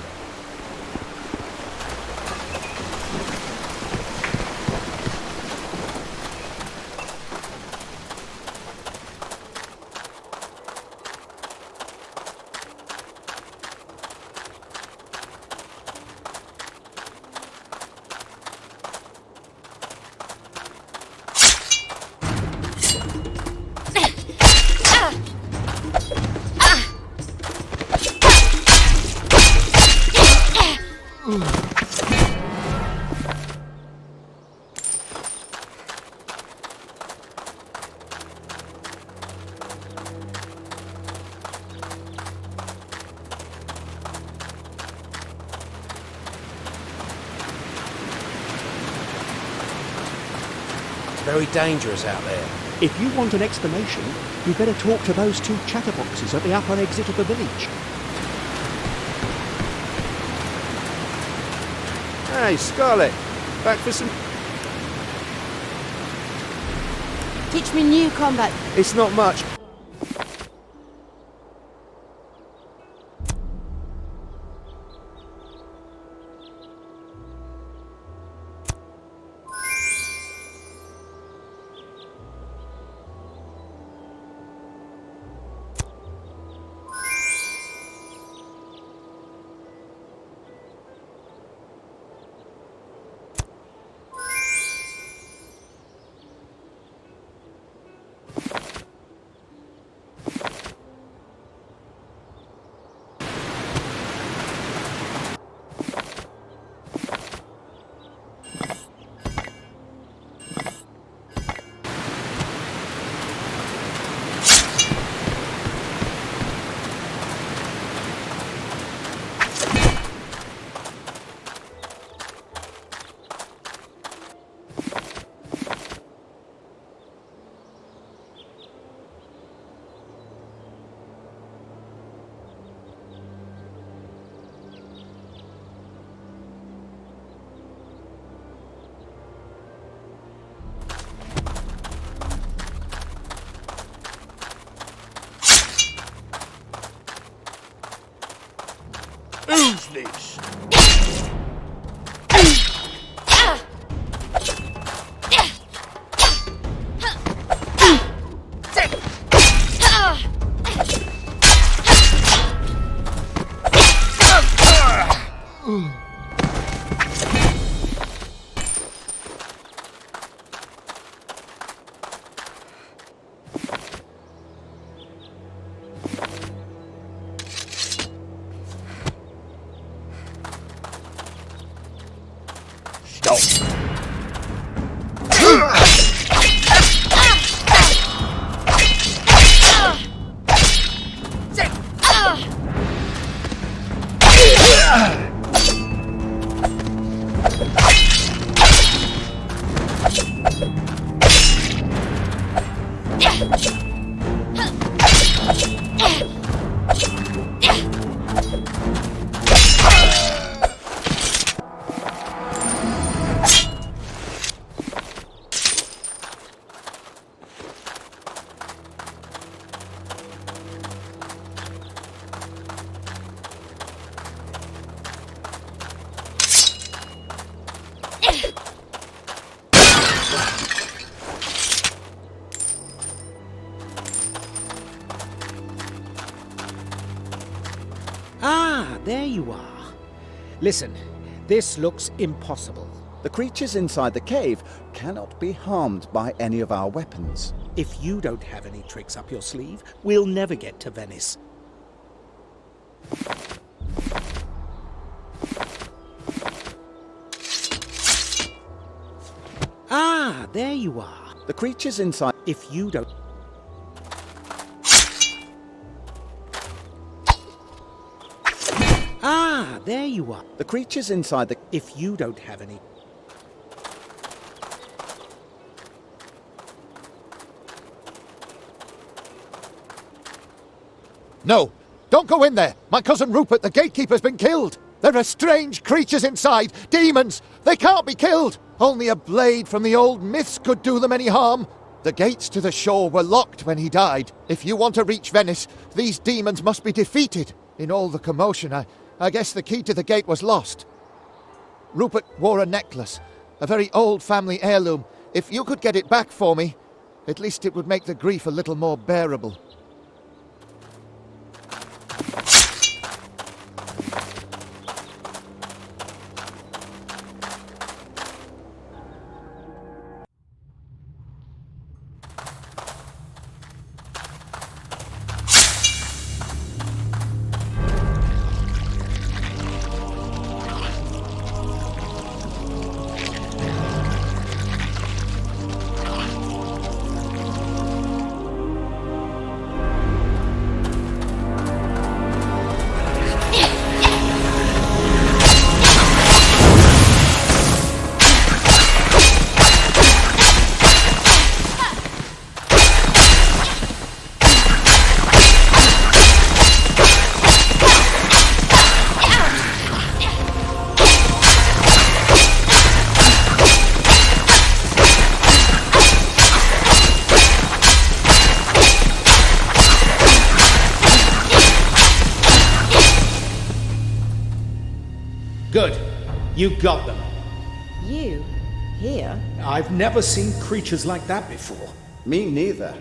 Very dangerous out there. If you want an explanation, you better talk to those two chatterboxes at the upper exit of the village. Hey, Scarlett. Back for some... Teach me new combat. It's not much. Who's this? Ah, there you are. Listen, this looks impossible. The creatures inside the cave cannot be harmed by any of our weapons. If you don't have any tricks up your sleeve, we'll never get to Venice. Ah, there you are. The creatures inside... If you don't... Ah, there you are. The creatures inside the... If you don't have any... No! Don't go in there! My cousin Rupert, the gatekeeper's been killed! There are strange creatures inside! Demons! They can't be killed! Only a blade from the old myths could do them any harm! The gates to the shore were locked when he died. If you want to reach Venice, these demons must be defeated. In all the commotion, I guess the key to the gate was lost. Rupert wore a necklace, a very old family heirloom. If you could get it back for me, at least it would make the grief a little more bearable. Good. You got them. You? Here? I've never seen creatures like that before. Me neither.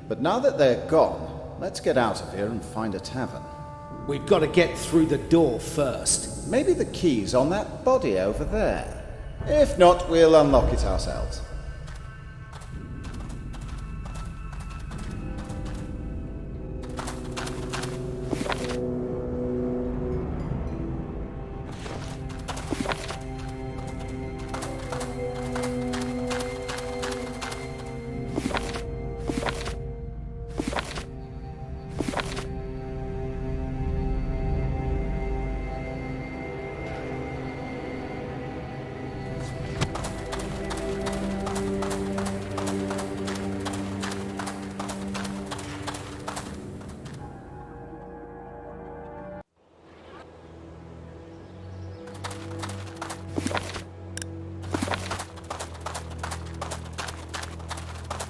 But now that they're gone, let's get out of here and find a tavern. We've got to get through the door first. Maybe the key's on that body over there. If not, we'll unlock it ourselves.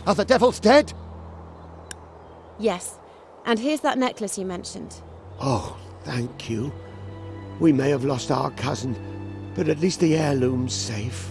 Are the devils dead? Yes. And here's that necklace you mentioned. Oh, thank you. We may have lost our cousin, but at least the heirloom's safe.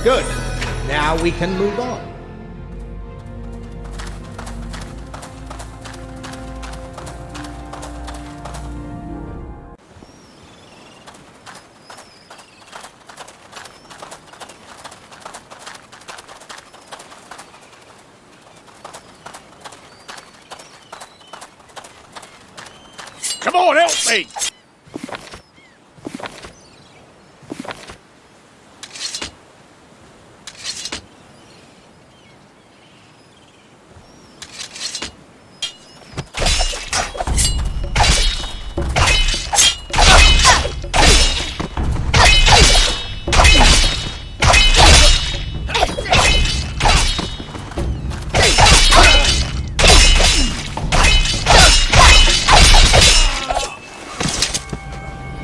Good. Now we can move on. Come on, help me!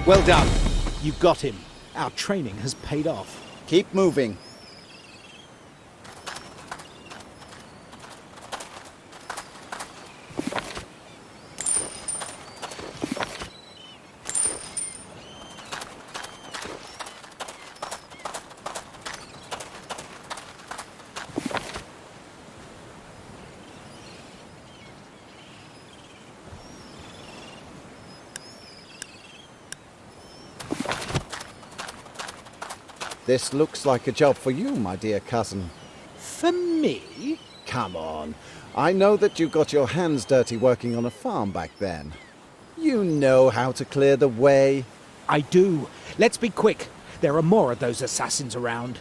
Well done. You got him. Our training has paid off. Keep moving. This looks like a job for you, my dear cousin. For me? Come on. I know that you got your hands dirty working on a farm back then. You know how to clear the way. I do. Let's be quick. There are more of those assassins around.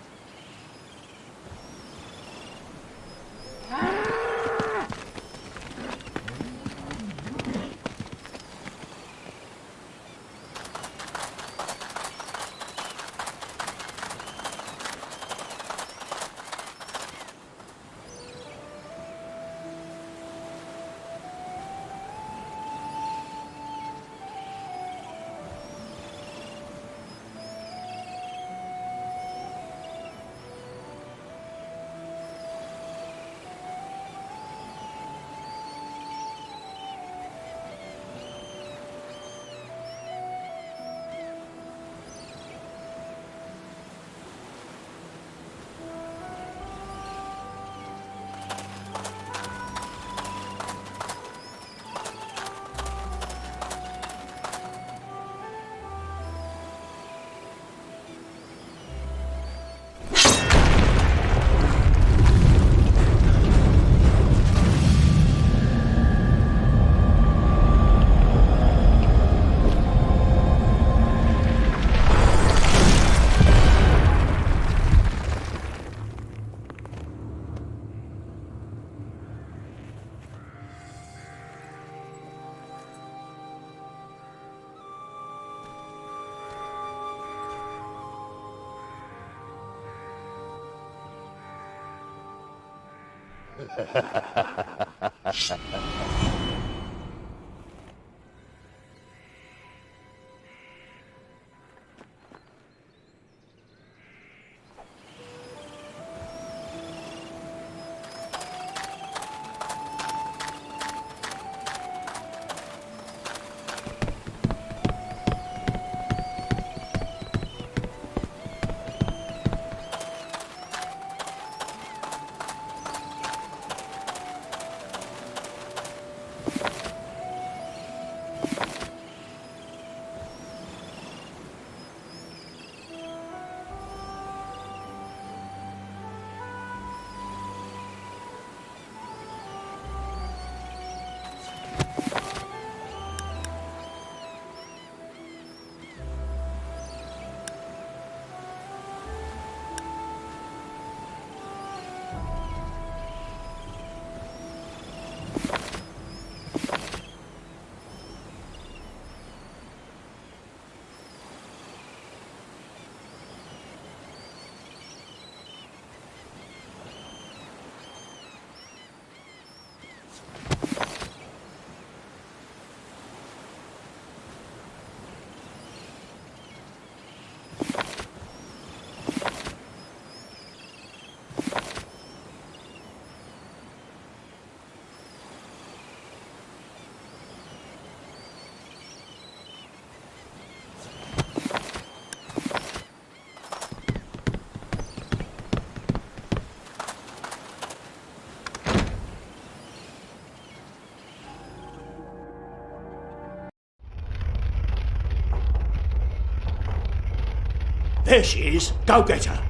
There she is. Go get her.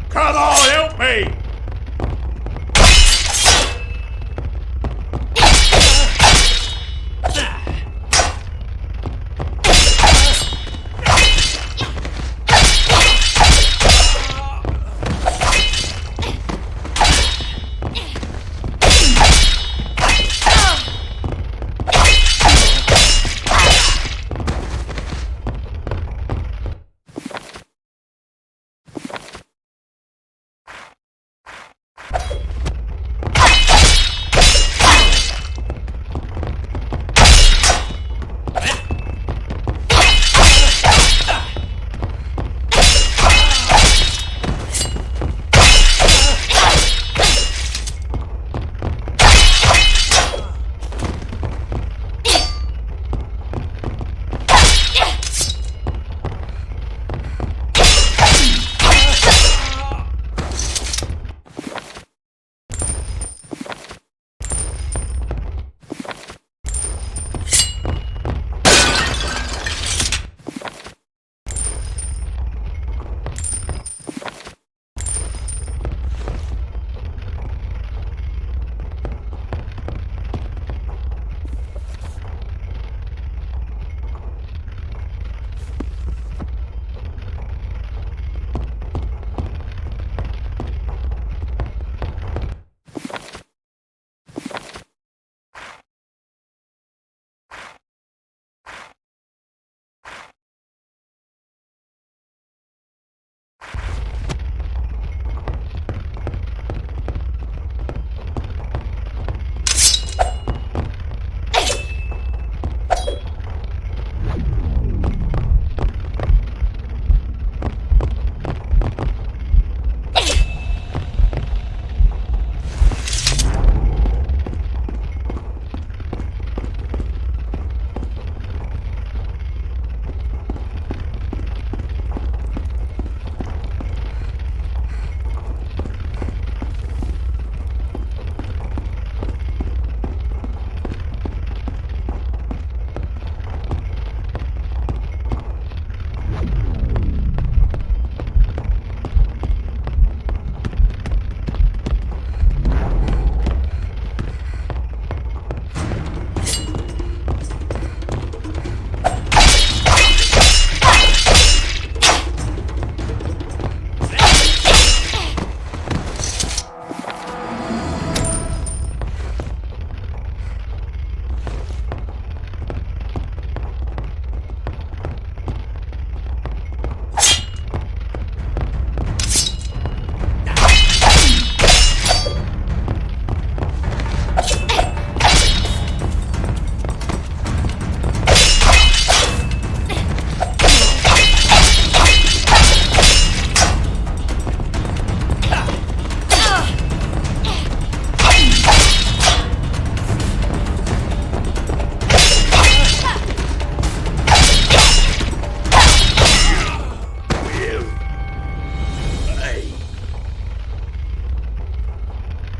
Come on, help me!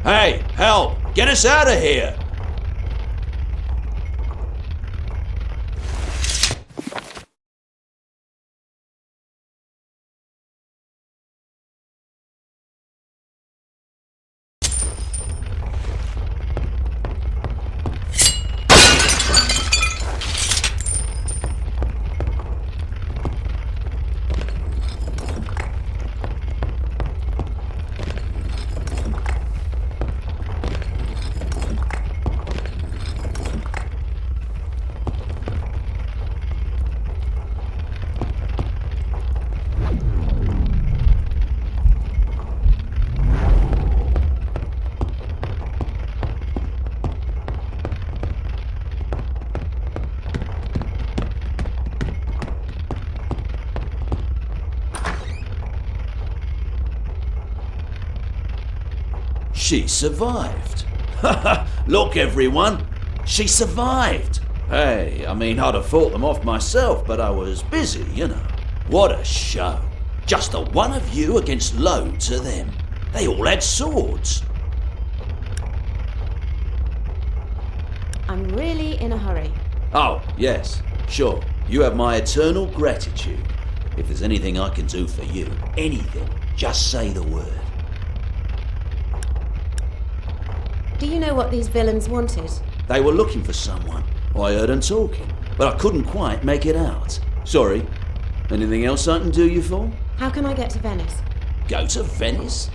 Hey, help! Get us out of here! She survived. Look, everyone, she survived. Hey, I mean, I'd have fought them off myself, but I was busy, you know. What a show. Just the one of you against loads of them. They all had swords. I'm really in a hurry. Oh, yes, sure. You have my eternal gratitude. If there's anything I can do for you, anything, just say the word. Do you know what these villains wanted? They were looking for someone. I heard them talking, but I couldn't quite make it out. Sorry. Anything else I can do you for? How can I get to Venice? Go to Venice?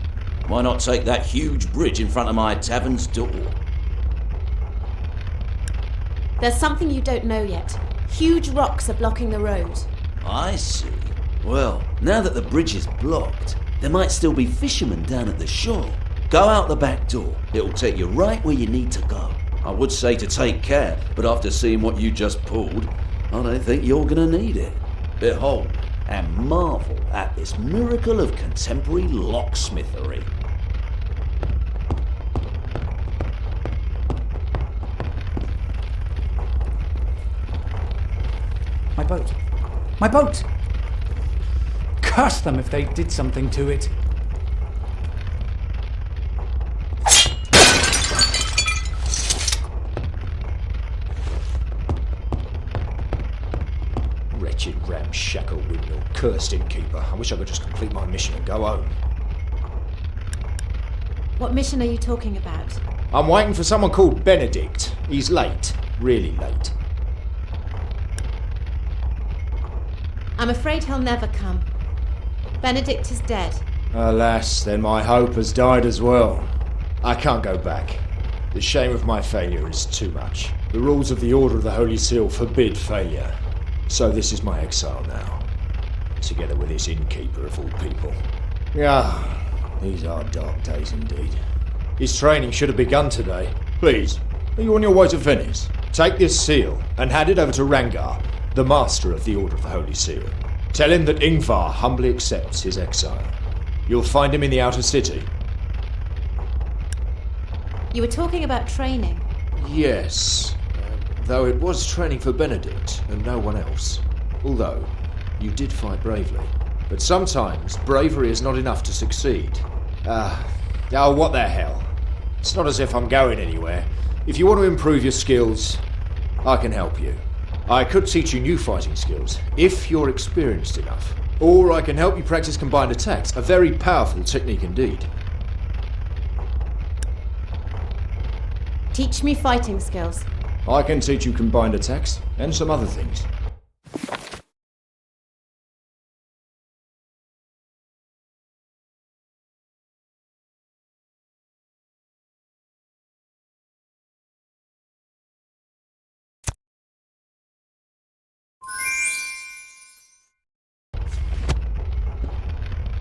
Why not take that huge bridge in front of my tavern's door? There's something you don't know yet. Huge rocks are blocking the road. I see. Well, now that the bridge is blocked, there might still be fishermen down at the shore. Go out the back door. It'll take you right where you need to go. I would say to take care, but after seeing what you just pulled, I don't think you're gonna need it. Behold and marvel at this miracle of contemporary locksmithery. My boat! My boat! Curse them if they did something to it. Wretched ramshackle windmill, cursed innkeeper. I wish I could just complete my mission and go home. What mission are you talking about? I'm waiting for someone called Benedict. He's late. Really late. I'm afraid he'll never come. Benedict is dead. Alas, then my hope has died as well. I can't go back. The shame of my failure is too much. The rules of the Order of the Holy Seal forbid failure. So this is my exile now. Together with this innkeeper of all people. These are dark days indeed. His training should have begun today. Please, are you on your way to Venice? Take this seal and hand it over to Rangar, the master of the Order of the Holy Seal. Tell him that Ingvar humbly accepts his exile. You'll find him in the outer city. You were talking about training. Yes, though it was training for Benedict and no one else. Although, you did fight bravely. But sometimes, bravery is not enough to succeed. What the hell? It's not as if I'm going anywhere. If you want to improve your skills, I can help you. I could teach you new fighting skills, if you're experienced enough. Or I can help you practice combined attacks, a very powerful technique indeed. Teach me fighting skills. I can teach you combined attacks, and some other things.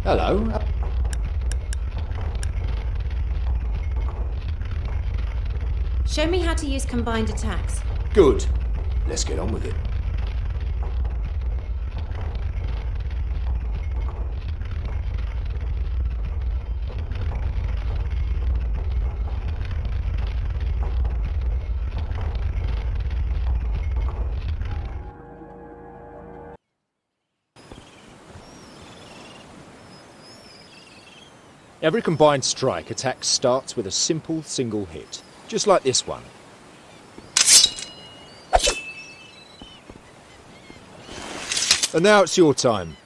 Hello. Show me how to use combined attacks. Good. Let's get on with it. Every combined strike attack starts with a simple single hit, just like this one. And now it's your time.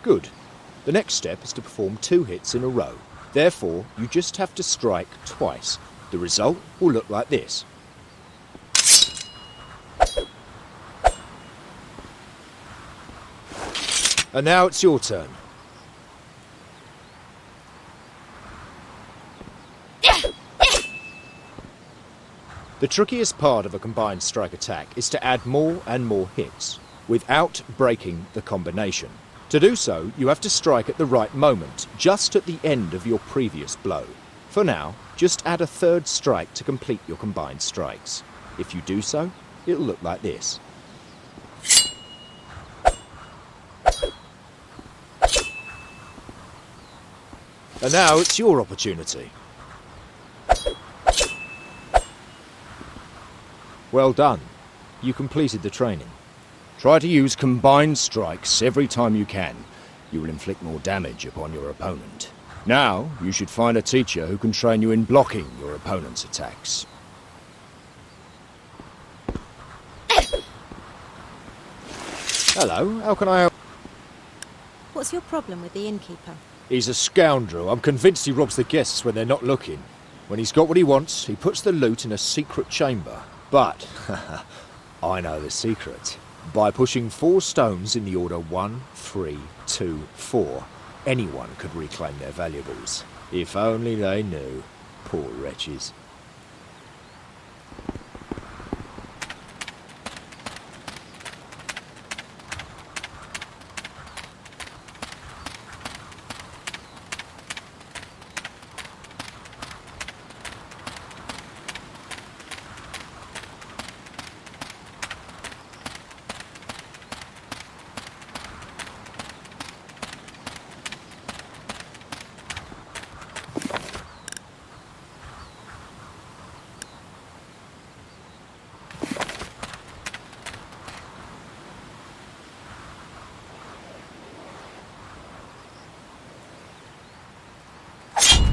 Good. The next step is to perform 2 hits in a row. Therefore, you just have to strike twice. The result will look like this. And now it's your turn. The trickiest part of a combined strike attack is to add more and more hits, without breaking the combination. To do so, you have to strike at the right moment, just at the end of your previous blow. For now, just add a 3rd strike to complete your combined strikes. If you do so, it'll look like this. And now it's your opportunity. Well done. You completed the training. Try to use combined strikes every time you can. you will inflict more damage upon your opponent. Now, you should find a teacher who can train you in blocking your opponent's attacks. Hello, how can I help? What's your problem with the innkeeper? He's a scoundrel. I'm convinced he robs the guests when they're not looking. When he's got what he wants, he puts the loot in a secret chamber. But, I know the secret. By pushing 4 stones in the order 1, 3, 2, 4, anyone could reclaim their valuables. If only they knew. Poor wretches.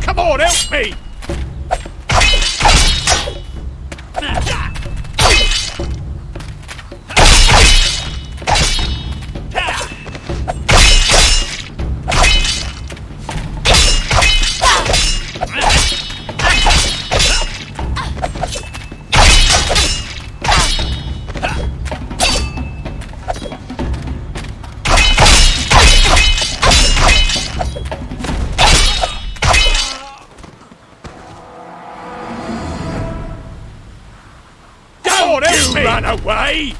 Come on, help me! Run away!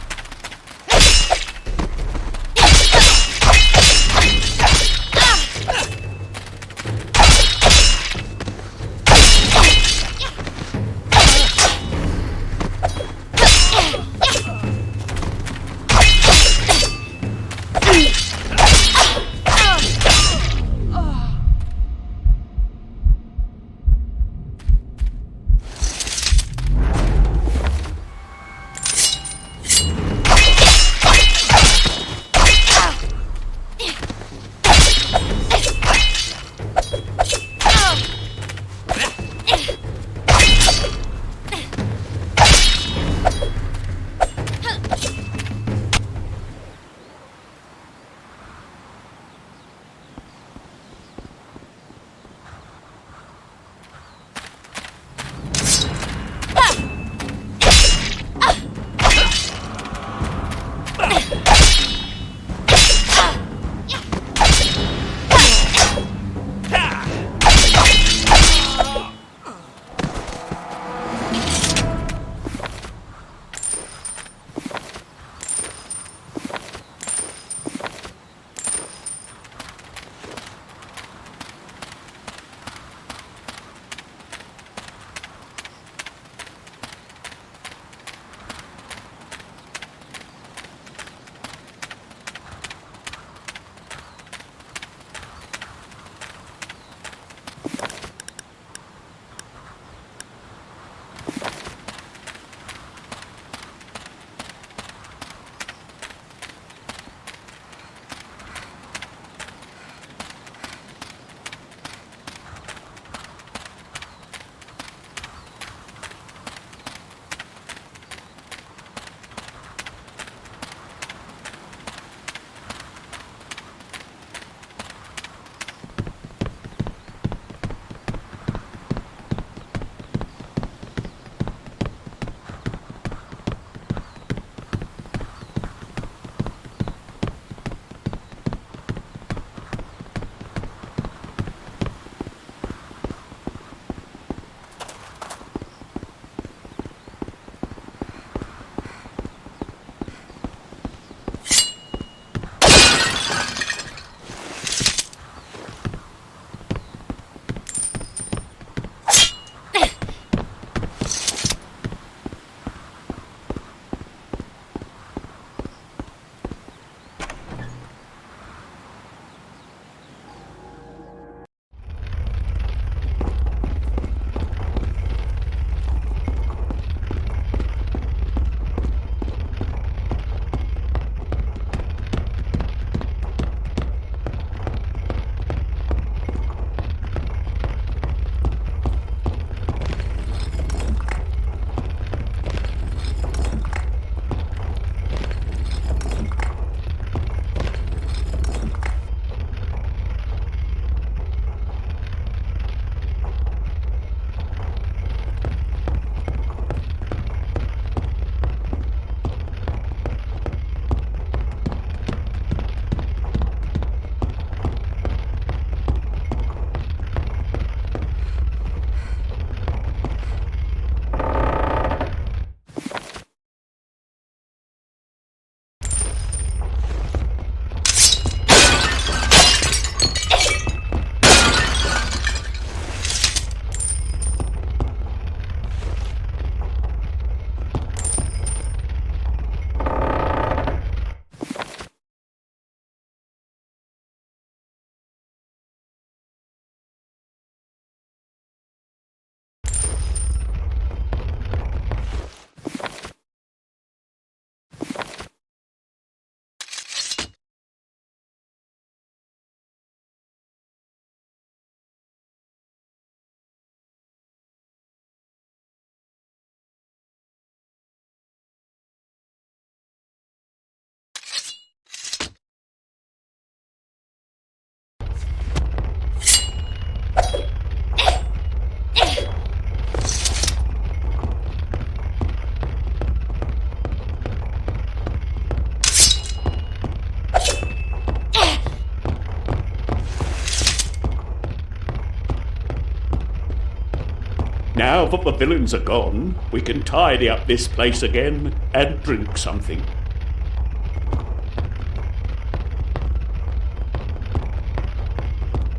that the villains are gone, we can tidy up this place again and drink something.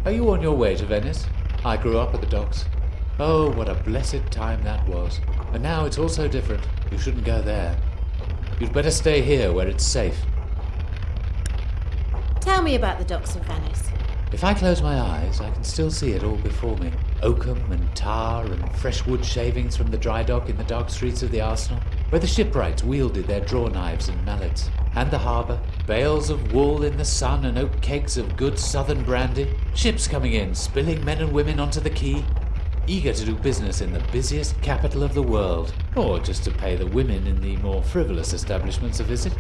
Are you on your way to Venice? I grew up at the docks. Oh, what a blessed time that was. And now it's all so different. You shouldn't go there. You'd better stay here where it's safe. Tell me about the docks of Venice. If I close my eyes, I can still see it all before me. Oakum and tar and fresh wood shavings from the dry dock in the dark streets of the arsenal, where the shipwrights wielded their draw knives and mallets. And the harbour, bales of wool in the sun and oak kegs of good southern brandy. Ships coming in, spilling men and women onto the quay, eager to do business in the busiest capital of the world, or just to pay the women in the more frivolous establishments a visit,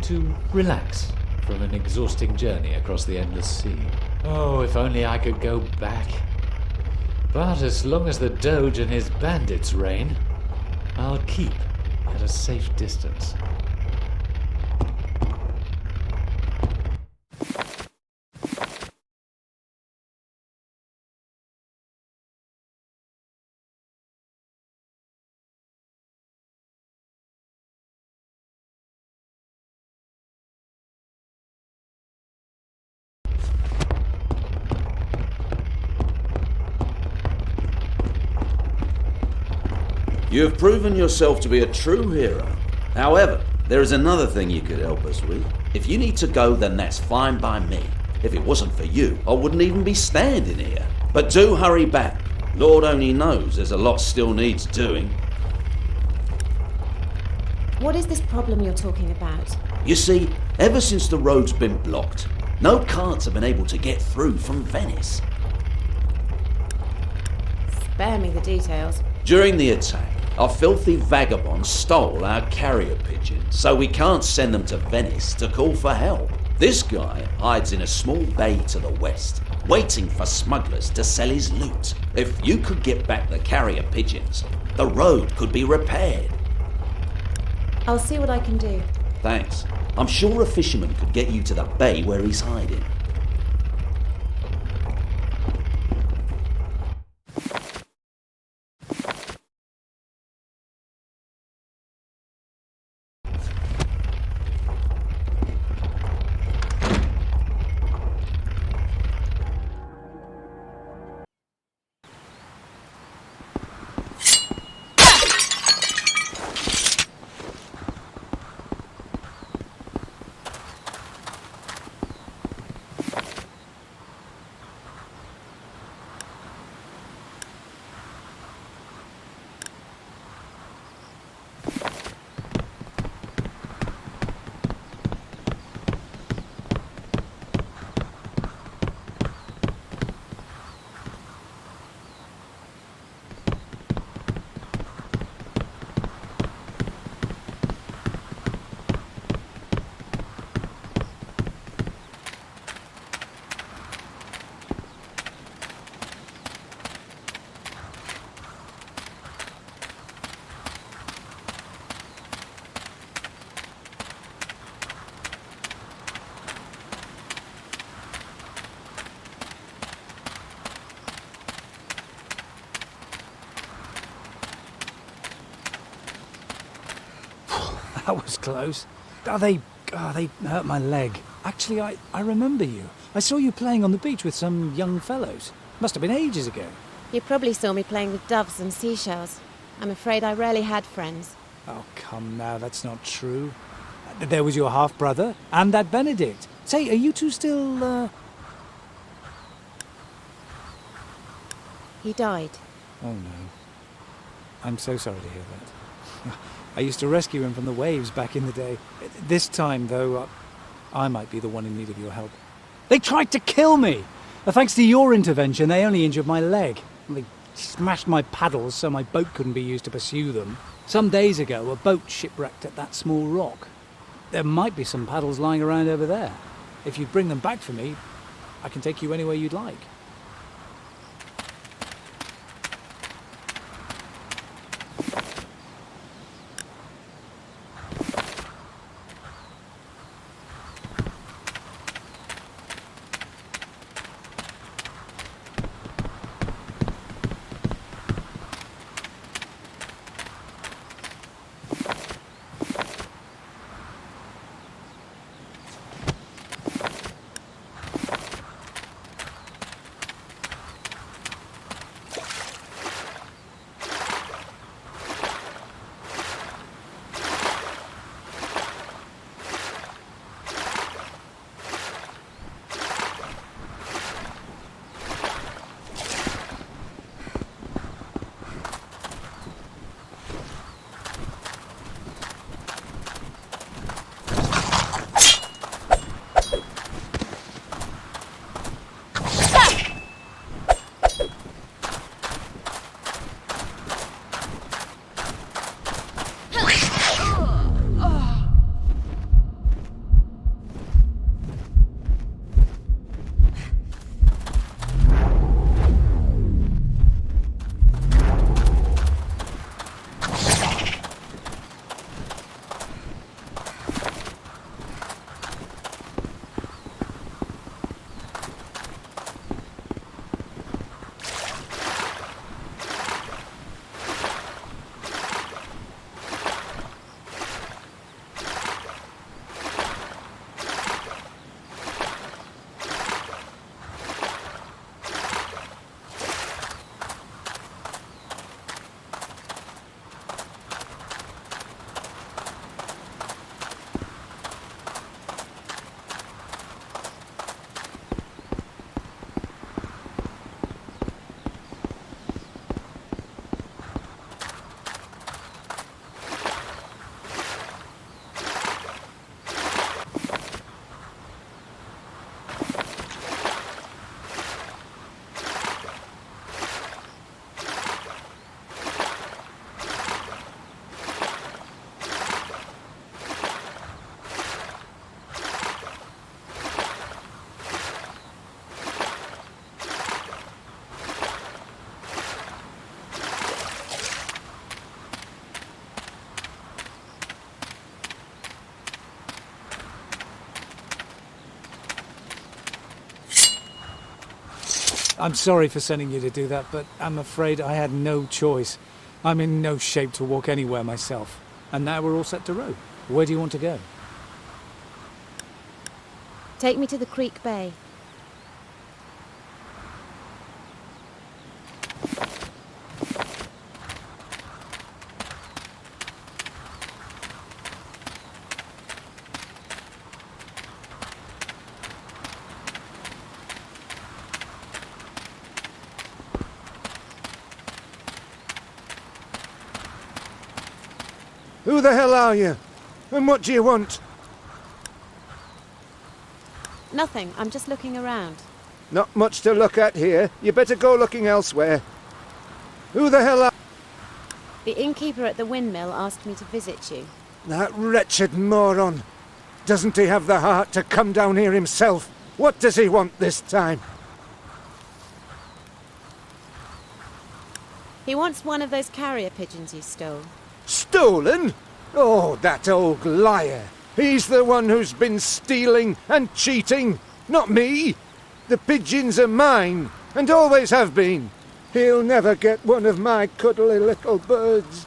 to relax from an exhausting journey across the endless sea. Oh, if only I could go back. But as long as the Doge and his bandits reign, I'll keep at a safe distance. You have proven yourself to be a true hero. However, there is another thing you could help us with. If you need to go, then that's fine by me. If it wasn't for you, I wouldn't even be standing here. But do hurry back. Lord only knows there's a lot still needs doing. What is this problem you're talking about? You see, ever since the road's been blocked, no carts have been able to get through from Venice. Spare me the details. During the attack, our filthy vagabonds stole our carrier pigeons, so we can't send them to Venice to call for help. This guy hides in a small bay to the west, waiting for smugglers to sell his loot. If you could get back the carrier pigeons, the road could be repaired. I'll see what I can do. Thanks. I'm sure a fisherman could get you to the bay where he's hiding. That was close. They hurt my leg. Actually, I remember you. I saw you playing on the beach with some young fellows. Must have been ages ago. You probably saw me playing with doves and seashells. I'm afraid I rarely had friends. Oh, come now, that's not true. There was your half-brother and that Benedict. Say, are you two still, He died. Oh, no. I'm so sorry to hear that. I used to rescue him from the waves back in the day. This time, though, I might be the one in need of your help. They tried to kill me! Thanks to your intervention, they only injured my leg. They smashed my paddles so my boat couldn't be used to pursue them. Some days ago, a boat shipwrecked at that small rock. There might be some paddles lying around over there. If you'd bring them back for me, I can take you anywhere you'd like. I'm sorry for sending you to do that, but I'm afraid I had no choice. I'm in no shape to walk anywhere myself. And now we're all set to row. Where do you want to go? Take me to the Creek Bay. Who the hell are you? And what do you want? Nothing, I'm just looking around. Not much to look at here. You better go looking elsewhere. Who the hell are... The innkeeper at the windmill asked me to visit you. That wretched moron. Doesn't he have the heart to come down here himself? What does he want this time? He wants one of those carrier pigeons you stole. Stolen? Oh, that old liar. He's the one who's been stealing and cheating, not me. The pigeons are mine, and always have been. He'll never get one of my cuddly little birds.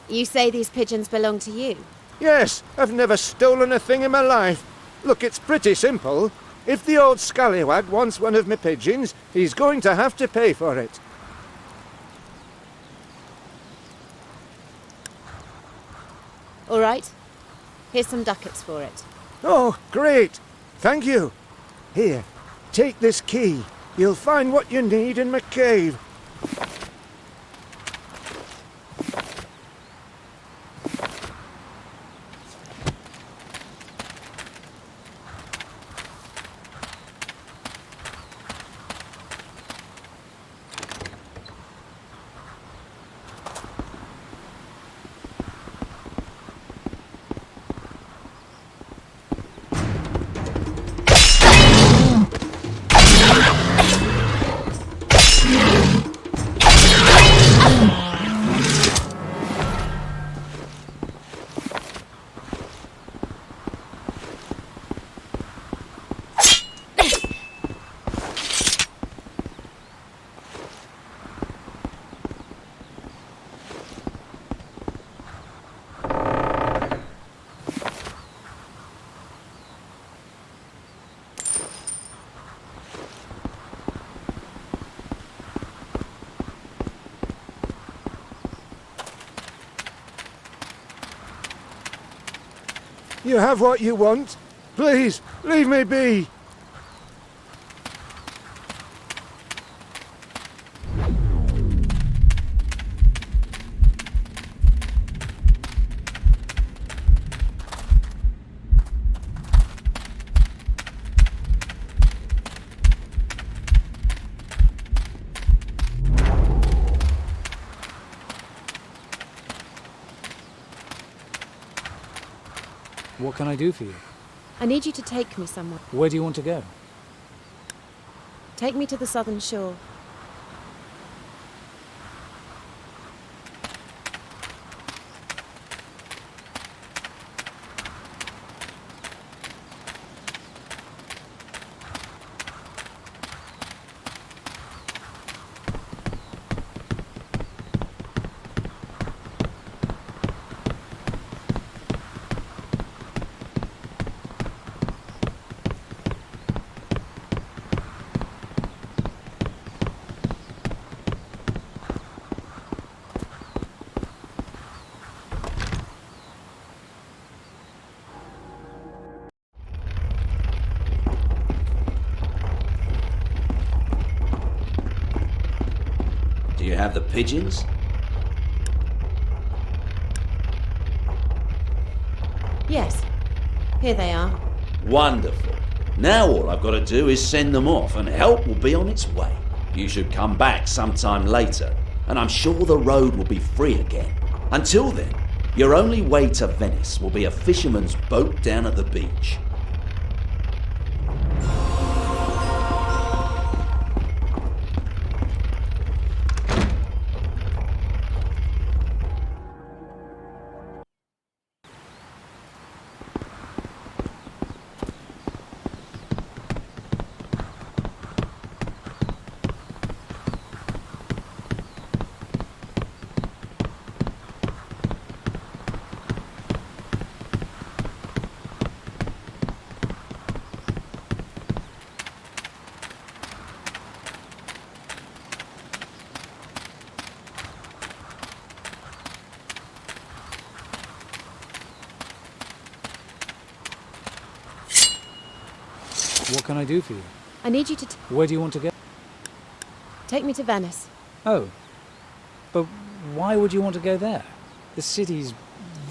You say these pigeons belong to you? Yes, I've never stolen a thing in my life. Look, it's pretty simple. If the old scallywag wants one of my pigeons, he's going to have to pay for it. All right. Here's some ducats for it. Oh, great. Thank you. Here, take this key. You'll find what you need in my cave. You have what you want. Please, leave me be. What can I do for you? I need you to take me somewhere. Where do you want to go? Take me to the southern shore. Do you have the pigeons? Yes. Here they are. Wonderful. Now all I've got to do is send them off and help will be on its way. You should come back sometime later, and I'm sure the road will be free again. Until then, your only way to Venice will be a fisherman's boat down at the beach. What can I do for you? I need you to Where do you want to go? take me to Venice. Oh. But why would you want to go there? The city's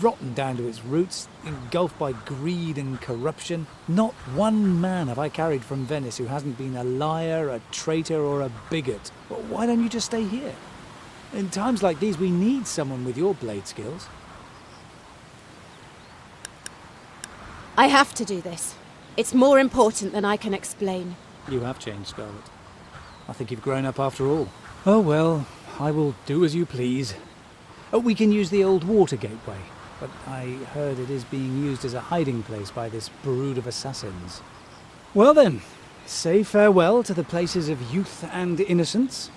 rotten down to its roots, engulfed by greed and corruption. Not one man have I carried from Venice who hasn't been a liar, a traitor, or a bigot. Well, why don't you just stay here? In times like these, we need someone with your blade skills. I have to do this. It's more important than I can explain. You have changed, Scarlett. I think you've grown up after all. Oh well, I will do as you please. Oh, we can use the old water gateway, but I heard it is being used as a hiding place by this brood of assassins. Well then, say farewell to the places of youth and innocence.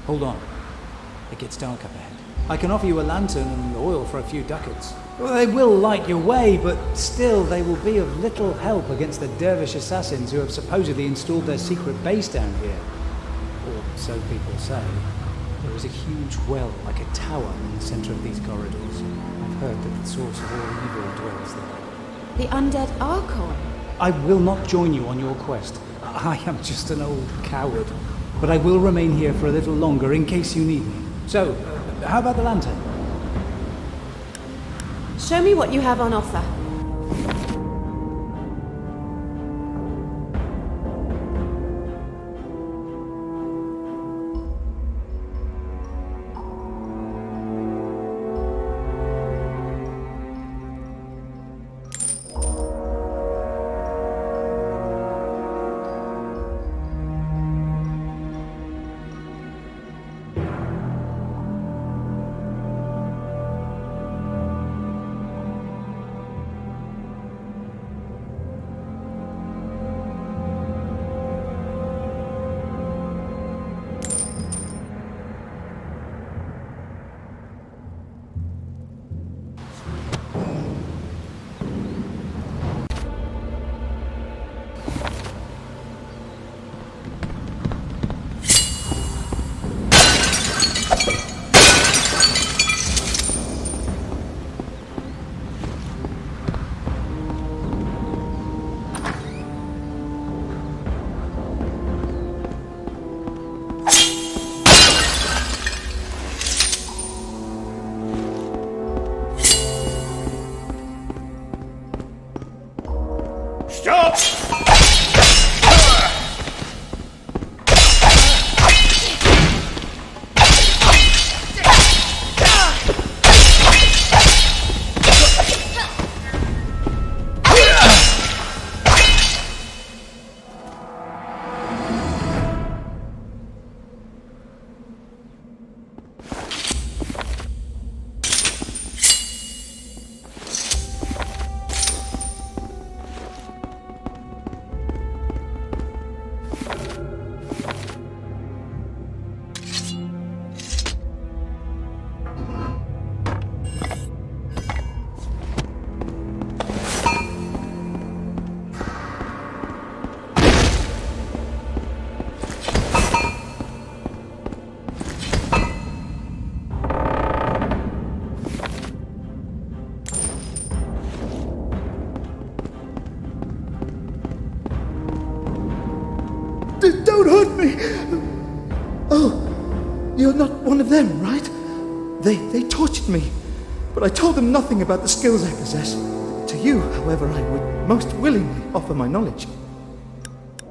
Hold on. It gets dark up ahead. I can offer you a lantern and oil for a few ducats. Well, they will light your way, but still they will be of little help against the dervish assassins who have supposedly installed their secret base down here. Or so people say. There is a huge well, like a tower, in the centre of these corridors. I've heard that the source of all evil dwells there. The undead Archon. I will not join you on your quest. I am just an old coward. But I will remain here for a little longer in case you need me. So, how about the lantern? Show me what you have on offer. Don't hurt me! Oh, you're not one of them, right? They tortured me, but I told them nothing about the skills I possess. To you, however, I would most willingly offer my knowledge.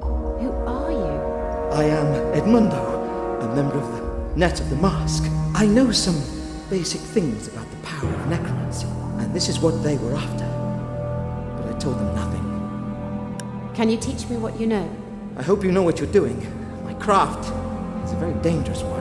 Who are you? I am Edmundo, a member of the Net of the Mask. I know some basic things about the power of necromancy, and this is what they were after. But I told them nothing. Can you teach me what you know? I hope you know what you're doing. My craft is a very dangerous one.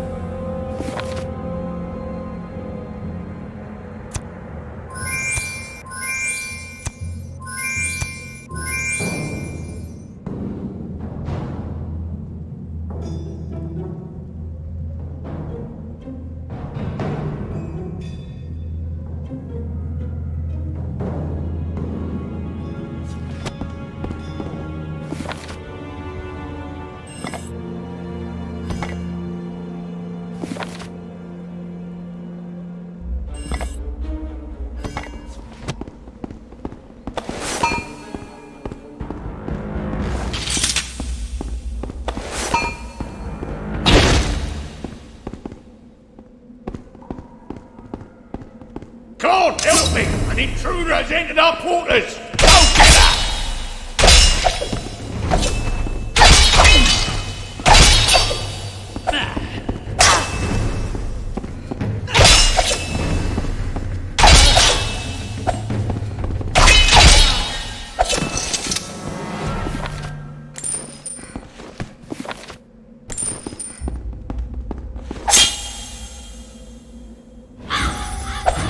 God, help me! An intruder has entered our quarters! Go get her!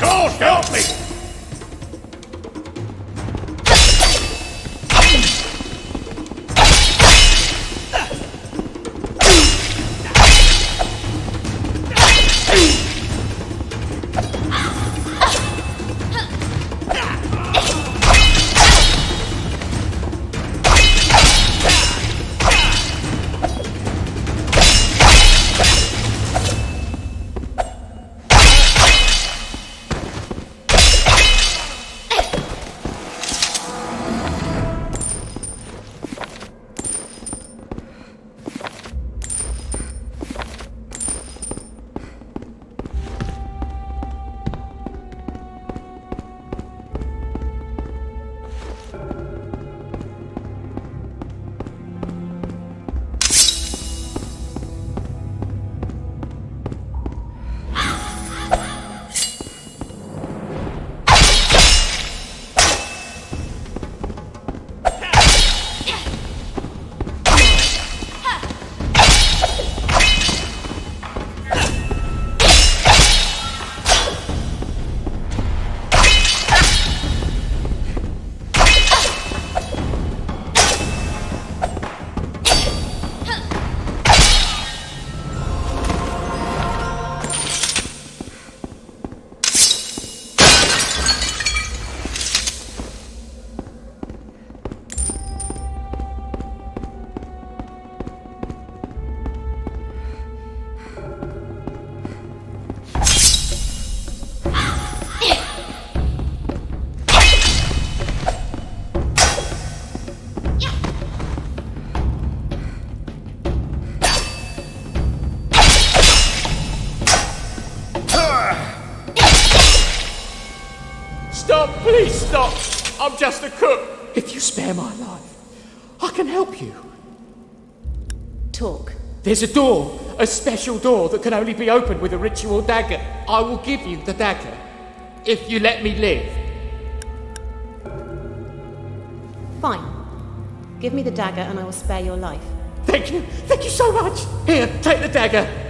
God, help me! Stop! Please stop! I'm just a cook! If you spare my life, I can help you. Talk. There's a door, a special door that can only be opened with a ritual dagger. I will give you the dagger, if you let me live. Fine. Give me the dagger and I will spare your life. Thank you so much! Here, take the dagger.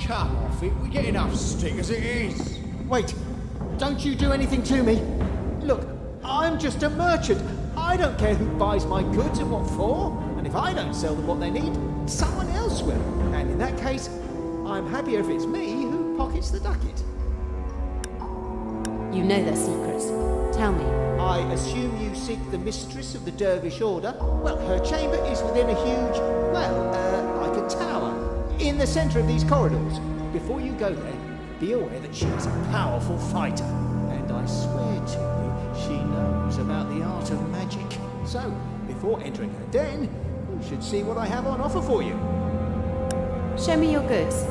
come off it. We get enough stick as it is. Wait, don't you do anything to me. Look, I'm just a merchant. I don't care who buys my goods and what for. And if I don't sell them what they need, someone else will. And in that case, I'm happier if it's me who pockets the ducat. You know their secrets. Tell me. I assume you seek the mistress of the Dervish Order. Well, her chamber is within a huge, like a tower, in the centre of these corridors. Before you go there, be aware that she is a powerful fighter. And I swear to you, she knows about the art of magic. So, before entering her den, you should see what I have on offer for you. Show me your goods.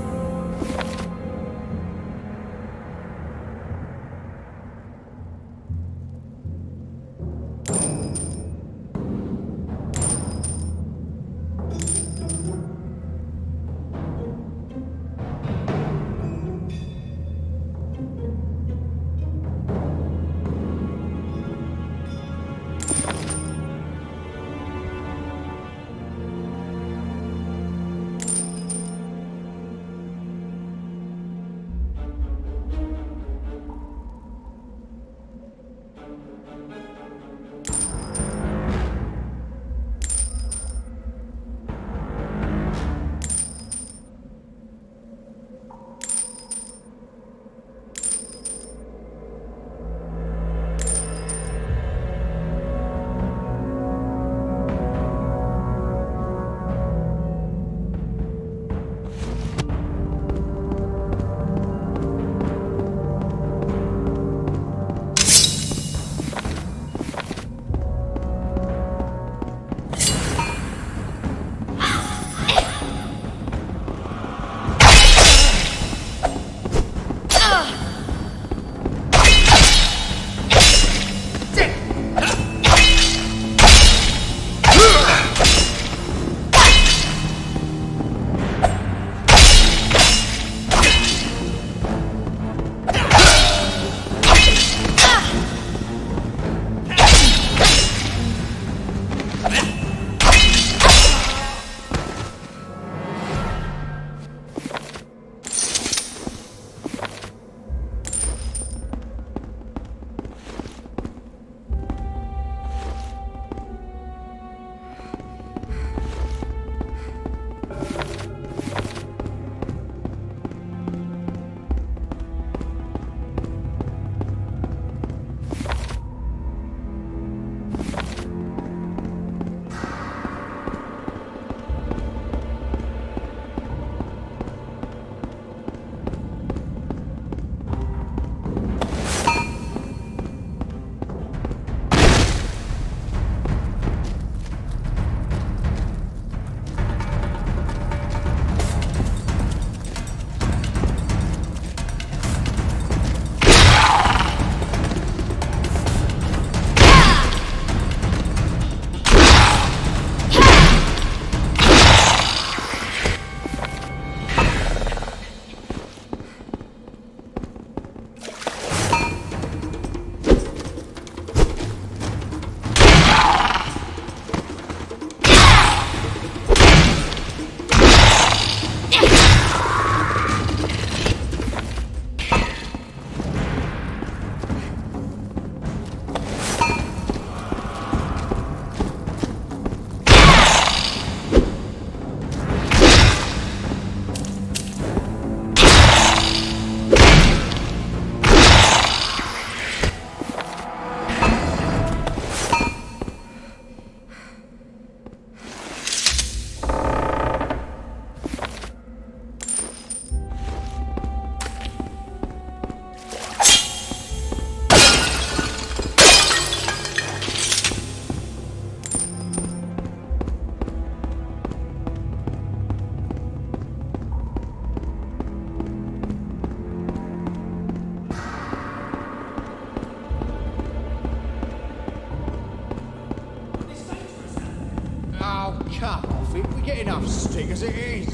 Come off it. We get enough stick as it is.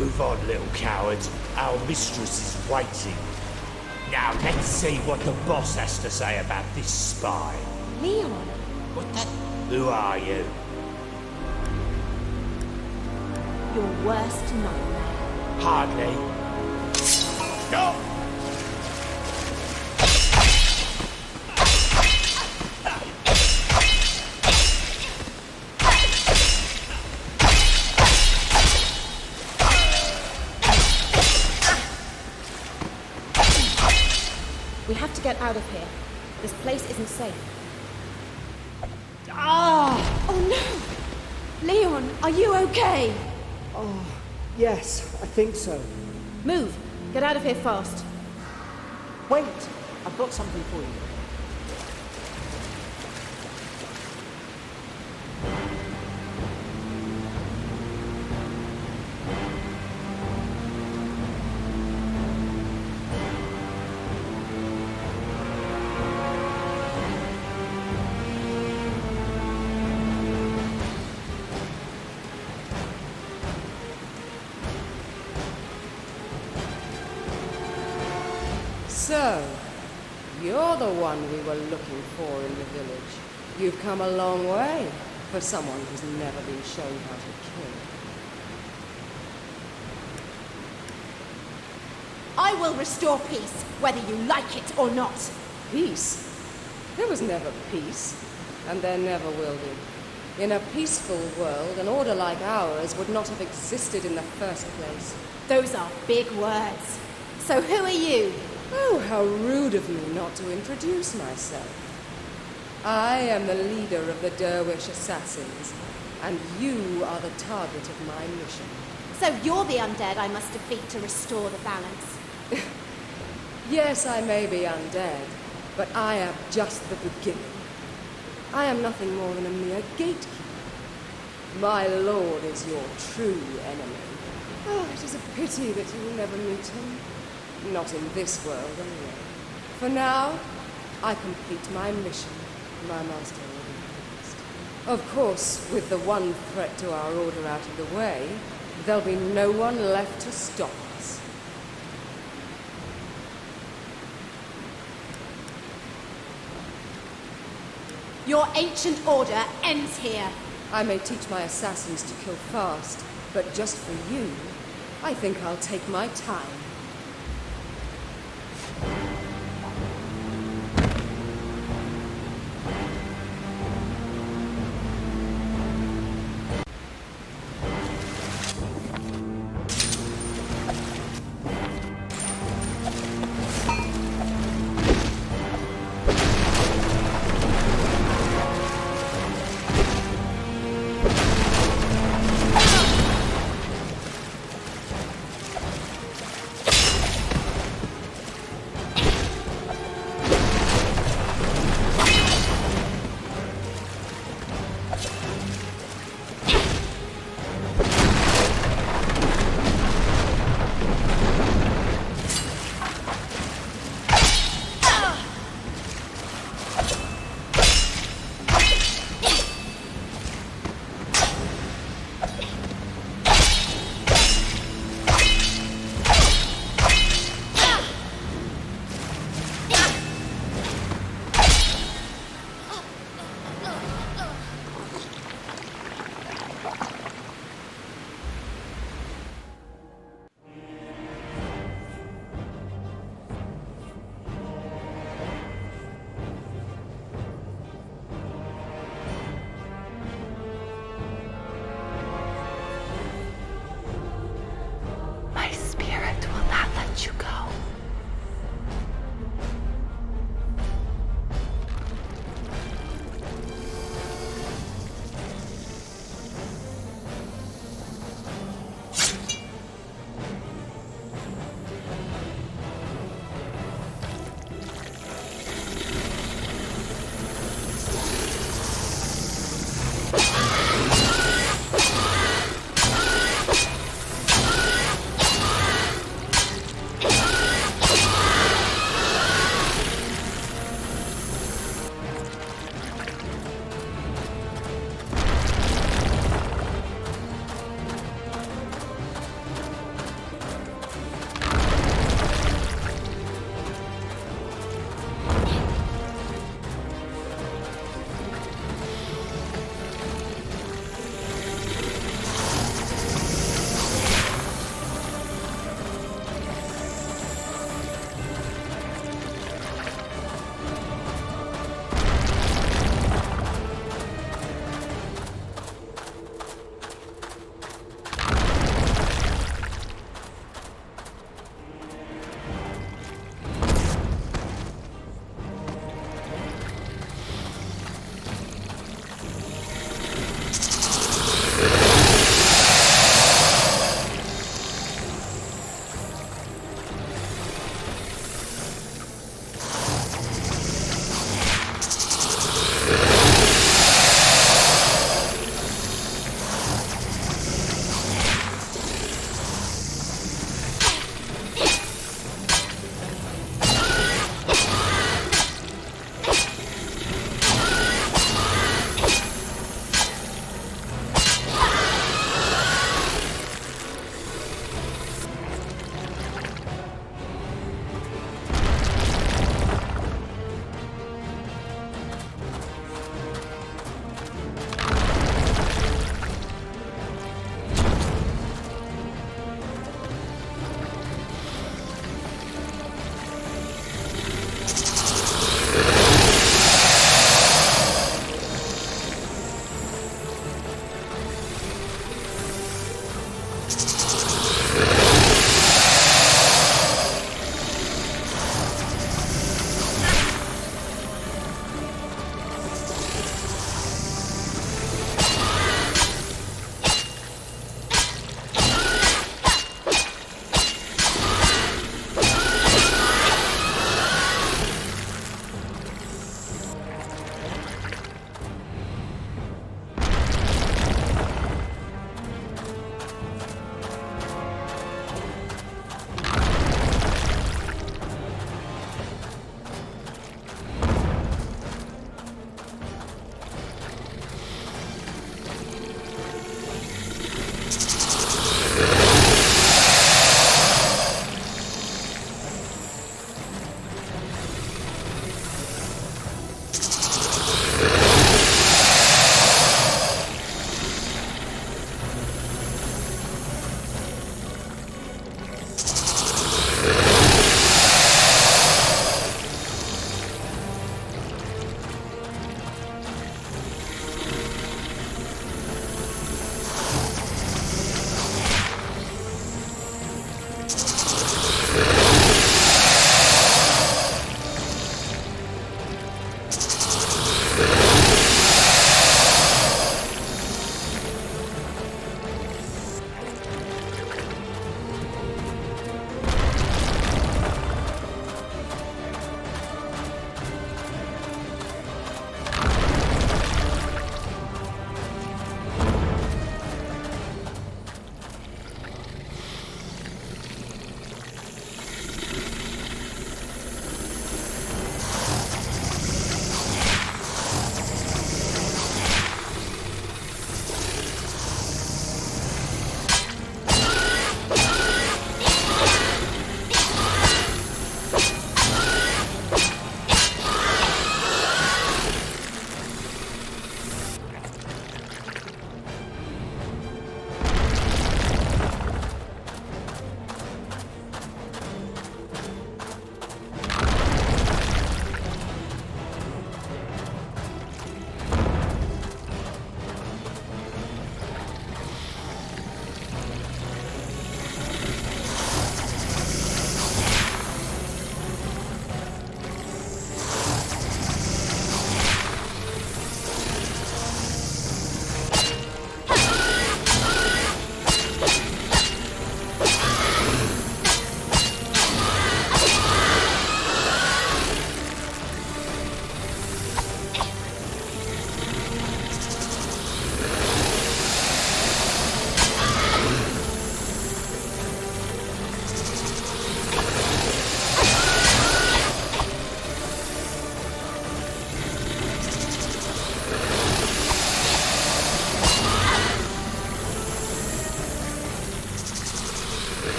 Move on, little cowards. Our mistress is waiting. Now let's see what the boss has to say about this spy. Leon! What the? Who are you? Your worst nightmare. Hardly. No! We have to get out of here. This place isn't safe. Ah! Oh no! Leon, are you okay? Oh, yes, I think so. Move! Get out of here fast. Wait, I've got something for you. So, you're the one we were looking for in the village. You've come a long way for someone who's never been shown how to kill. I will restore peace, whether you like it or not. Peace? There was never peace, and there never will be. In a peaceful world, an order like ours would not have existed in the first place. Those are big words. So who are you? Oh, how rude of me not to introduce myself. I am the leader of the Dervish assassins, and you are the target of my mission. So you're the undead I must defeat to restore the balance. Yes, I may be undead, but I am just the beginning. I am nothing more than a mere gatekeeper. My lord is your true enemy. Oh, it is a pity that you will never meet him. Not in this world, anyway. For now, I complete my mission. My master will be pleased. Of course, with the one threat to our order out of the way, there'll be no one left to stop us. Your ancient order ends here. I may teach my assassins to kill fast, but just for you, I think I'll take my time.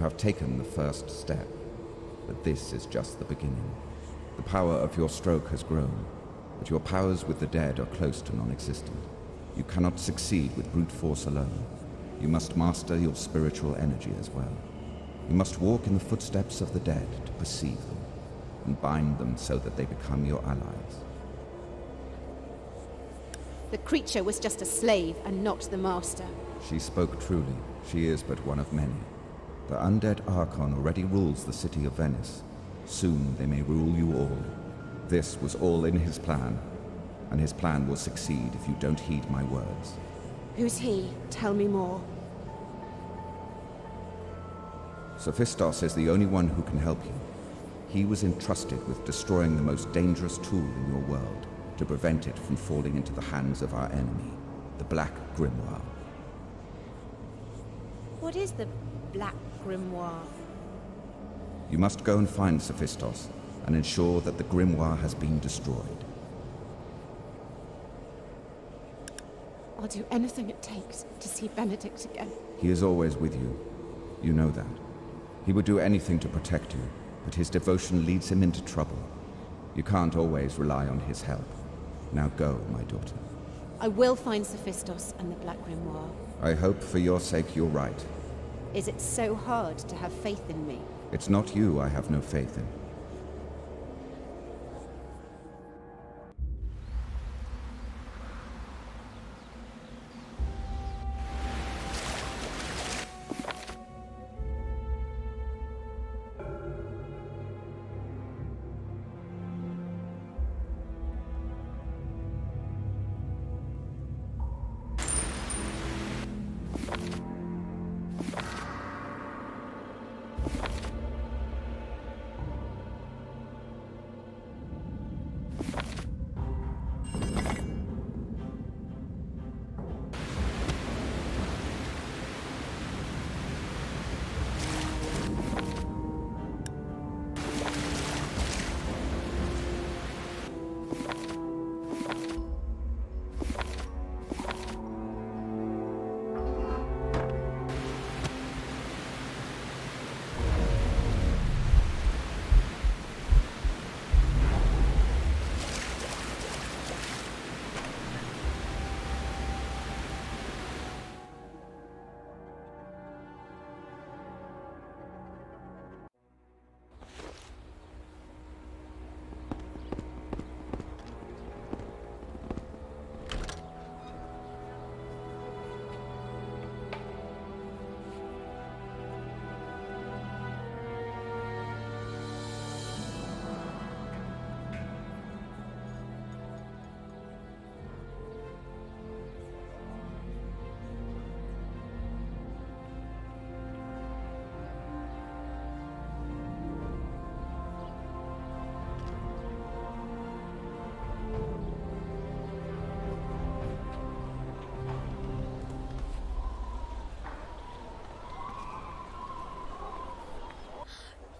have taken the first step, but this is just the beginning. The power of your stroke has grown, but your powers with the dead are close to non-existent. You cannot succeed with brute force alone. You must master your spiritual energy as well. You must walk in the footsteps of the dead to perceive them, and bind them so that they become your allies. The creature was just a slave and not the master. She spoke truly. She is but one of many. The undead Archon already rules the city of Venice. Soon they may rule you all. This was all in his plan, and his plan will succeed if you don't heed my words. Who's he? Tell me more. Sophistos is the only one who can help you. He was entrusted with destroying the most dangerous tool in your world, to prevent it from falling into the hands of our enemy, the Black Grimoire. What is the Black Grimoire? You must go and find Sophistos, and ensure that the Grimoire has been destroyed. I'll do anything it takes to see Benedict again. He is always with you. You know that. He would do anything to protect you, but his devotion leads him into trouble. You can't always rely on his help. Now go, my daughter. I will find Sophistos and the Black Grimoire. I hope for your sake you're right. Is it so hard to have faith in me? It's not you I have no faith in.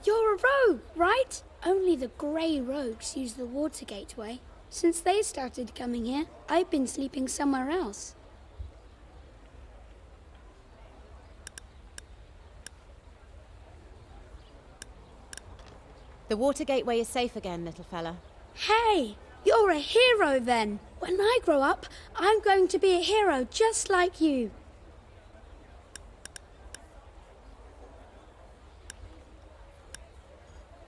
You're a rogue, right? Only the grey rogues use the water gateway. Since they started coming here, I've been sleeping somewhere else. The water gateway is safe again, little fella. Hey, you're a hero then. When I grow up, I'm going to be a hero just like you.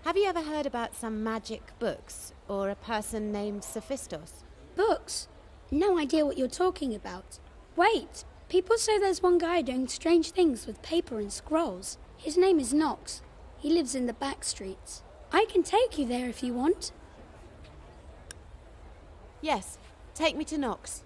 Have you ever heard about some magic books or a person named Sophistos? Books? No idea what you're talking about. Wait, people say there's one guy doing strange things with paper and scrolls. His name is Nox. He lives in the back streets. I can take you there if you want. Yes, take me to Nox.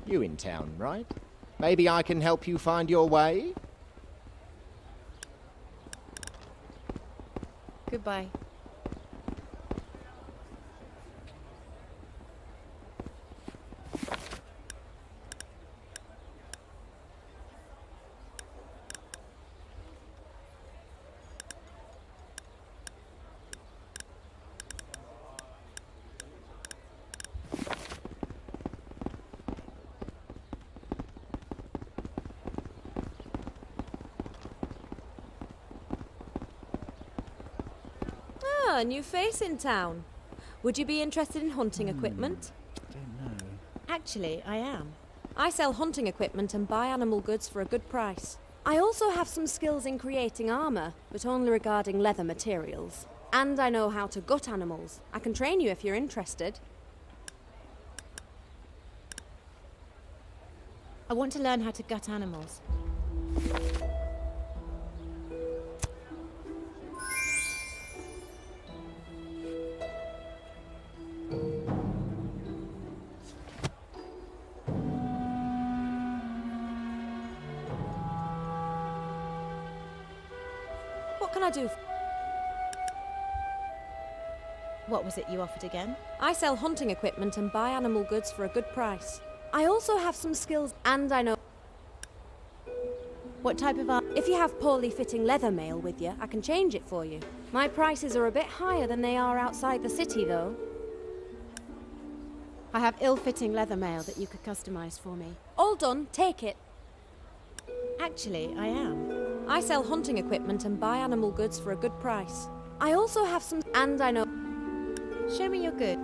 You in town, right? Maybe I can help you find your way? Goodbye. Ah, a new face in town. Would you be interested in hunting equipment? I don't know. Actually, I am. I sell hunting equipment and buy animal goods for a good price. I also have some skills in creating armour, but only regarding leather materials. And I know how to gut animals. I can train you if you're interested. I want to learn how to gut animals. What can I do? What was it you offered again? I sell hunting equipment and buy animal goods for a good price. I also have some skills and I know... What type of If you have poorly fitting leather mail with you, I can change it for you. My prices are a bit higher than they are outside the city, though. I have ill-fitting leather mail that you could customize for me. All done, take it. Actually, I am. I sell hunting equipment and buy animal goods for a good price. I also have some... and I know... Show me your good.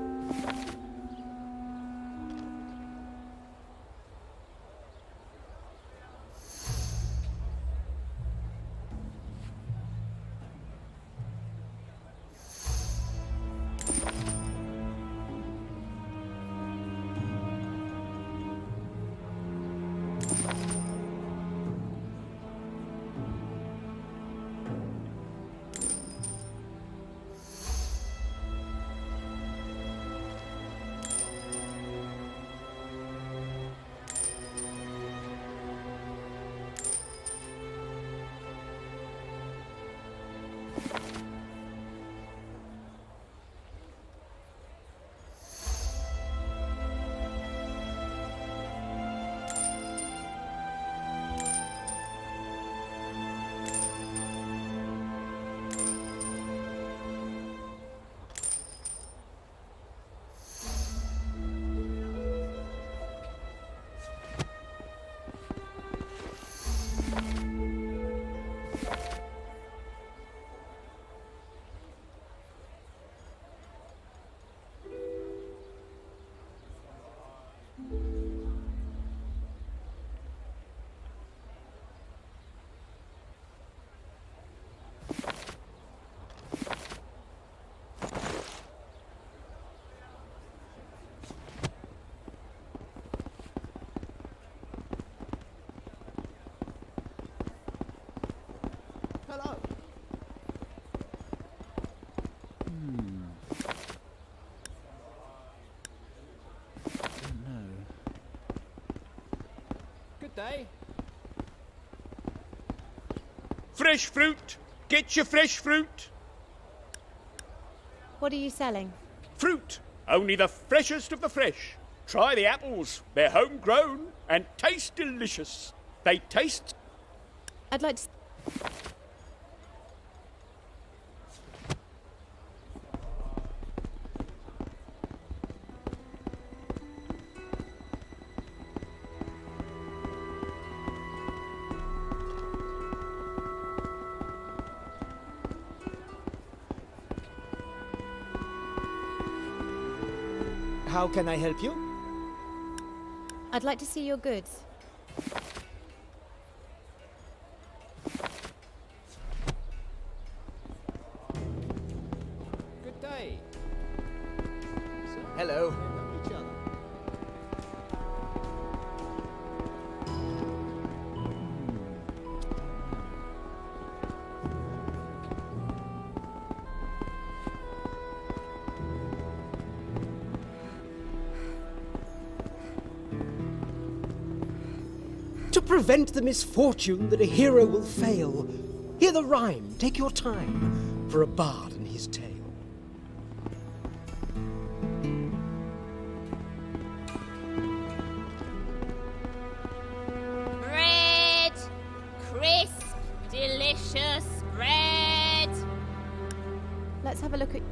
Hello. No. Good day. Fresh fruit! Get your fresh fruit! What are you selling? Fruit! Only the freshest of the fresh. Try the apples. They're homegrown and taste delicious. They taste... I'd like to... How can I help you? I'd like to see your goods. Good day. Hello. Love each other. To prevent the misfortune that a hero will fail, hear the rhyme, take your time, for a bard and his tale. Bread! Crisp, delicious bread! Let's have a look at...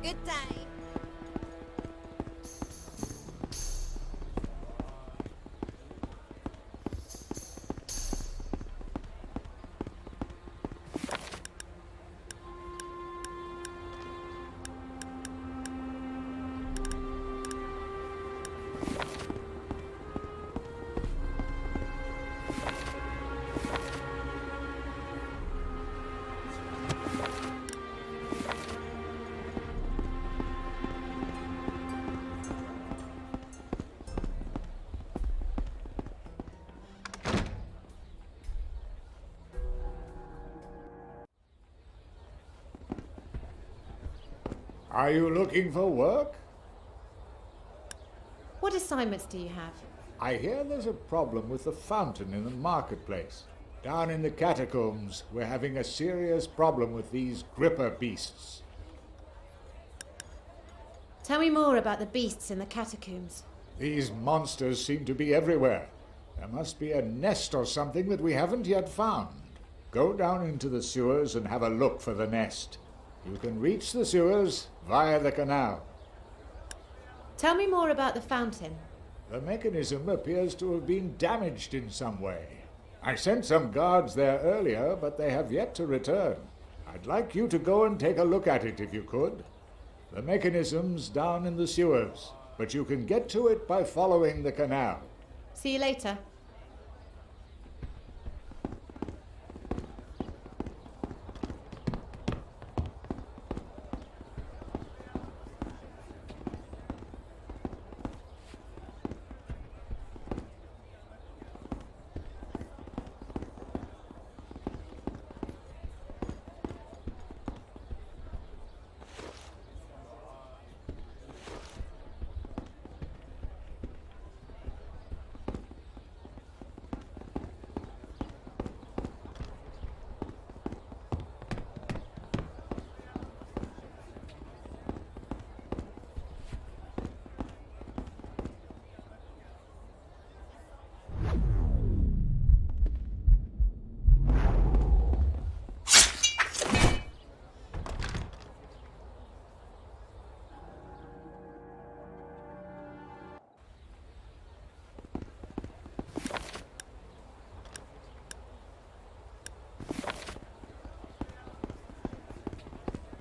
Good day. Are you looking for work? What assignments do you have? I hear there's a problem with the fountain in the marketplace. Down in the catacombs, we're having a serious problem with these gripper beasts. Tell me more about the beasts in the catacombs. These monsters seem to be everywhere. There must be a nest or something that we haven't yet found. Go down into the sewers and have a look for the nest. You can reach the sewers via the canal. Tell me more about the fountain. The mechanism appears to have been damaged in some way. I sent some guards there earlier, but they have yet to return. I'd like you to go and take a look at it if you could. The mechanism's down in the sewers, but you can get to it by following the canal. See you later.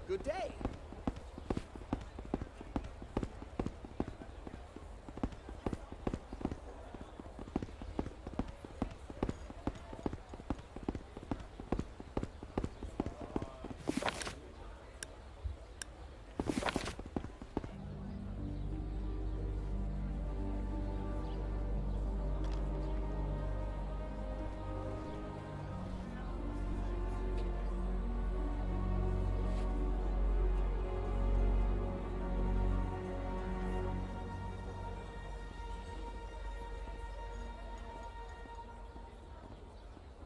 Good day.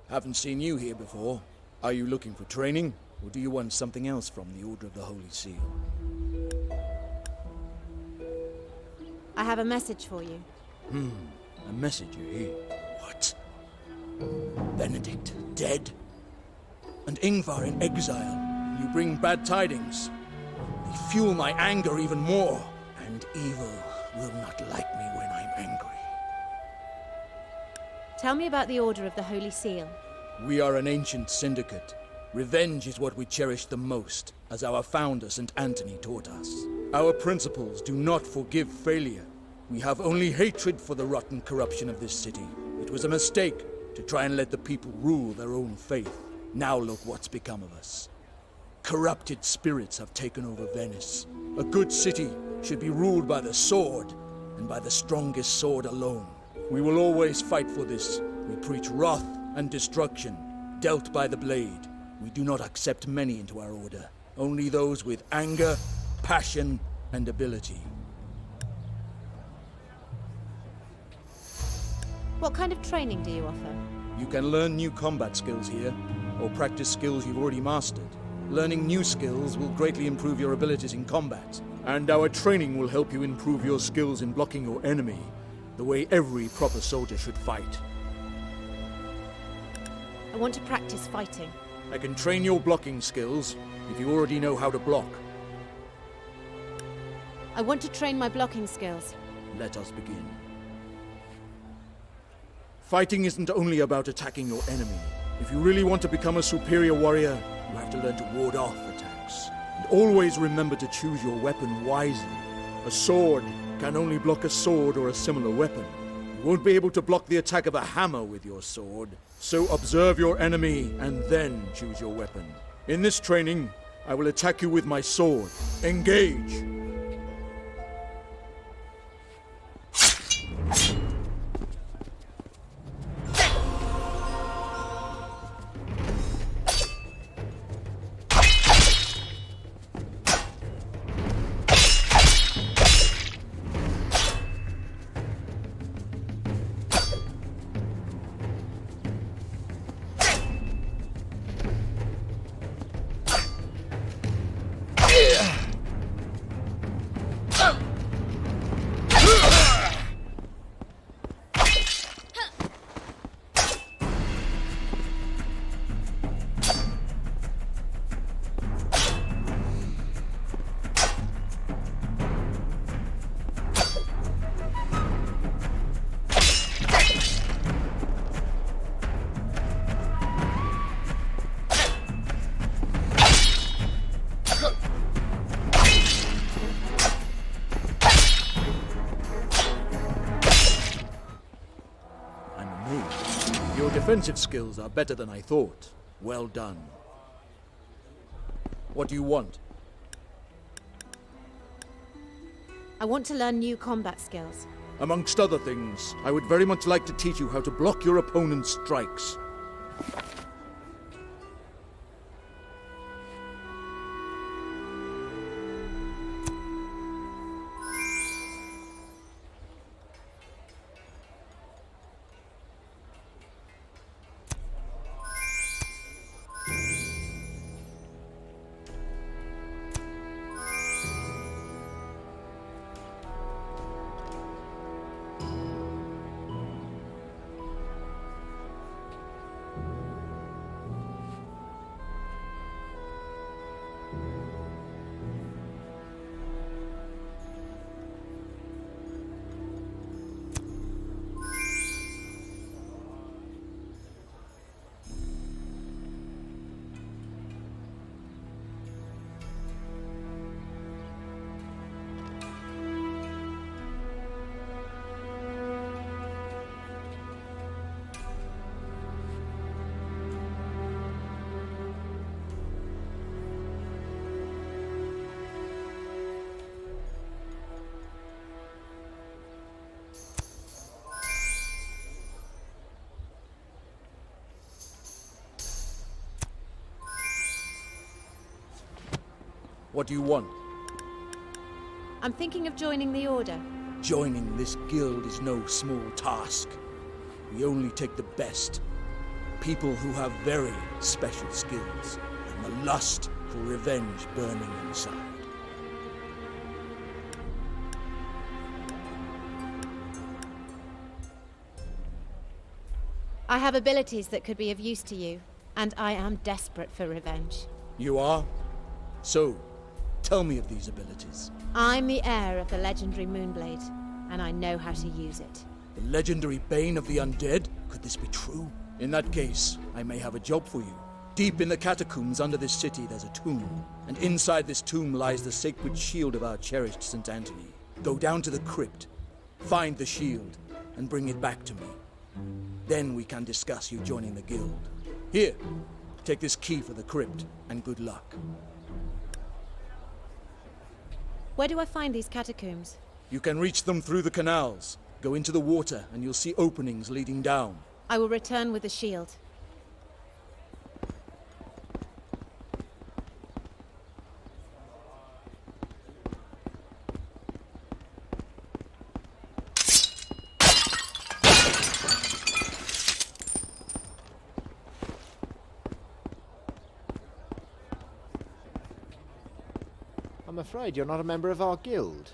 Haven't seen you here before. Are you looking for training, or do you want something else from the Order of the Holy Seal? I have a message for you. A message you hear. What? Benedict dead? And Ingvar in exile. You bring bad tidings. They fuel my anger even more. And evil will not like me when I'm angry. Tell me about the Order of the Holy Seal. We are an ancient syndicate. Revenge is what we cherish the most, as our founder St. Anthony taught us. Our principles do not forgive failure. We have only hatred for the rotten corruption of this city. It was a mistake to try and let the people rule their own faith. Now look what's become of us. Corrupted spirits have taken over Venice. A good city should be ruled by the sword, and by the strongest sword alone. We will always fight for this. We preach wrath and destruction, dealt by the blade. We do not accept many into our order, only those with anger, passion, and ability. What kind of training do you offer? You can learn new combat skills here, or practice skills you've already mastered. Learning new skills will greatly improve your abilities in combat, and our training will help you improve your skills in blocking your enemy, the way every proper soldier should fight. I want to practice fighting. I can train your blocking skills if you already know how to block. I want to train my blocking skills. Let us begin. Fighting isn't only about attacking your enemy. If you really want to become a superior warrior, you have to learn to ward off attacks. And always remember to choose your weapon wisely. A sword can only block a sword or a similar weapon. You won't be able to block the attack of a hammer with your sword. So observe your enemy and then choose your weapon. In this training, I will attack you with my sword. Engage! Your defensive skills are better than I thought. Well done. What do you want? I want to learn new combat skills. Amongst other things, I would very much like to teach you how to block your opponent's strikes. What do you want? I'm thinking of joining the Order. Joining this guild is no small task. We only take the best. People who have very special skills and the lust for revenge burning inside. I have abilities that could be of use to you, and I am desperate for revenge. You are? So, tell me of these abilities. I'm the heir of the legendary moonblade, and I know how to use it. The legendary bane of the undead? Could this be true? In that case, I may have a job for you. Deep in the catacombs under this city, there's a tomb. And inside this tomb lies the sacred shield of our cherished St. Anthony. Go down to the crypt, find the shield, and bring it back to me. Then we can discuss you joining the guild. Here, take this key for the crypt, and good luck. Where do I find these catacombs? You can reach them through the canals. Go into the water, and you'll see openings leading down. I will return with the shield. I'm afraid you're not a member of our guild.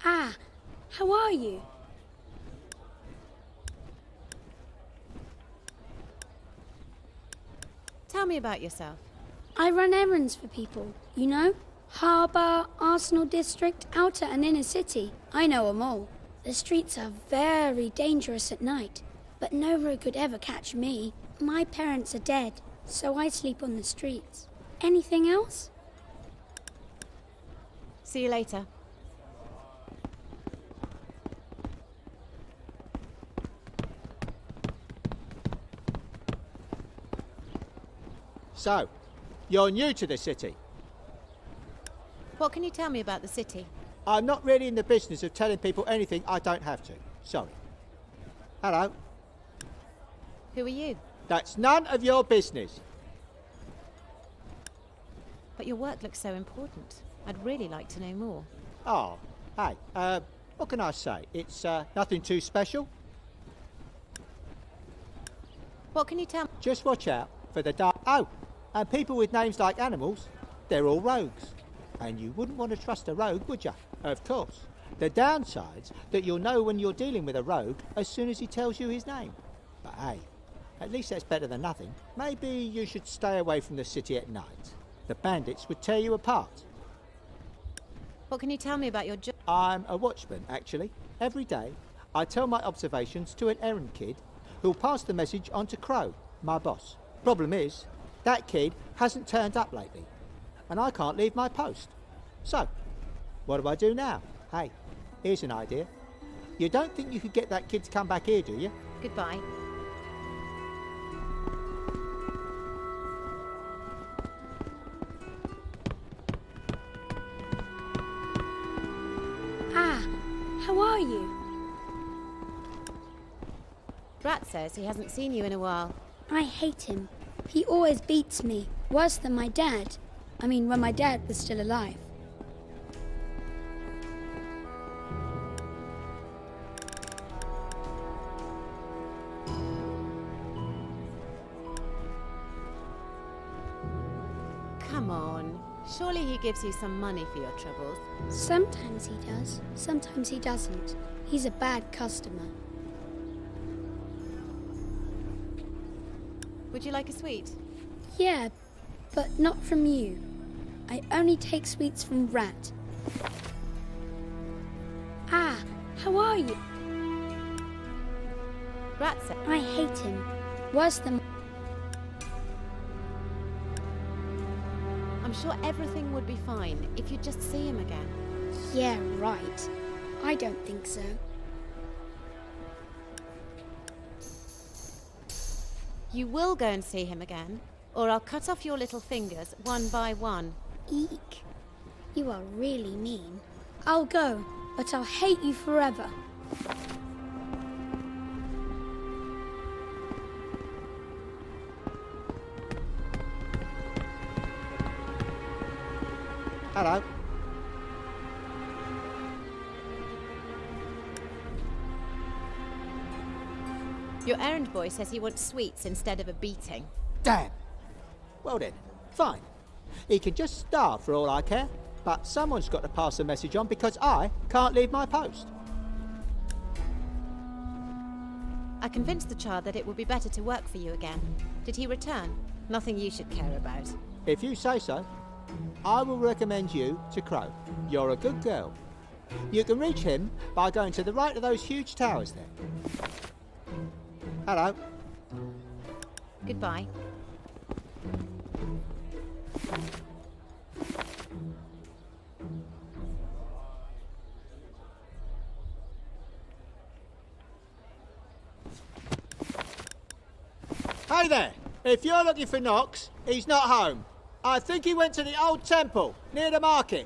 Ah, how are you? Tell me about yourself. I run errands for people, you know? Harbour, Arsenal District, Outer and Inner City. I know them all. The streets are very dangerous at night, but no road could ever catch me. My parents are dead, so I sleep on the streets. Anything else? See you later. So, you're new to the city. What can you tell me about the city? I'm not really in the business of telling people anything I don't have to. Sorry. Hello. Who are you? That's none of your business. But your work looks so important. I'd really like to know more. Oh, hey, what can I say? It's nothing too special. What can you tell me? Just watch out for the dark. Oh, and people with names like animals, they're all rogues. And you wouldn't want to trust a rogue, would you? Of course. The downside's that you'll know when you're dealing with a rogue as soon as he tells you his name. But hey, at least that's better than nothing. Maybe you should stay away from the city at night. The bandits would tear you apart. What can you tell me about your job? I'm a watchman, actually. Every day, I tell my observations to an errand kid who'll pass the message on to Crow, my boss. Problem is, that kid hasn't turned up lately, and I can't leave my post. So, what do I do now? Hey, here's an idea. You don't think you could get that kid to come back here, do you? Goodbye. Ah, how are you? Rat says he hasn't seen you in a while. I hate him. He always beats me, worse than my dad. I mean, when my dad was still alive. Come on. Surely he gives you some money for your troubles. Sometimes he does, sometimes he doesn't. He's a bad customer. Would you like a sweet? Yeah, but not from you. I only take sweets from Rat. Ah, how are you? Rat said... I hate him. Worse than... I'm sure everything would be fine if you'd just see him again. Yeah, right. I don't think so. You will go and see him again, or I'll cut off your little fingers one by one. Eek. You are really mean. I'll go, but I'll hate you forever. Hello. Your errand boy says he wants sweets instead of a beating. Damn. Well then, fine. He can just starve for all I care, but someone's got to pass the message on because I can't leave my post. I convinced the child that it would be better to work for you again. Did he return? Nothing you should care about. If you say so, I will recommend you to Crow. You're a good girl. You can reach him by going to the right of those huge towers there. Hello. Goodbye. Hey there! If you're looking for Knox, he's not home. I think he went to the old temple, near the market.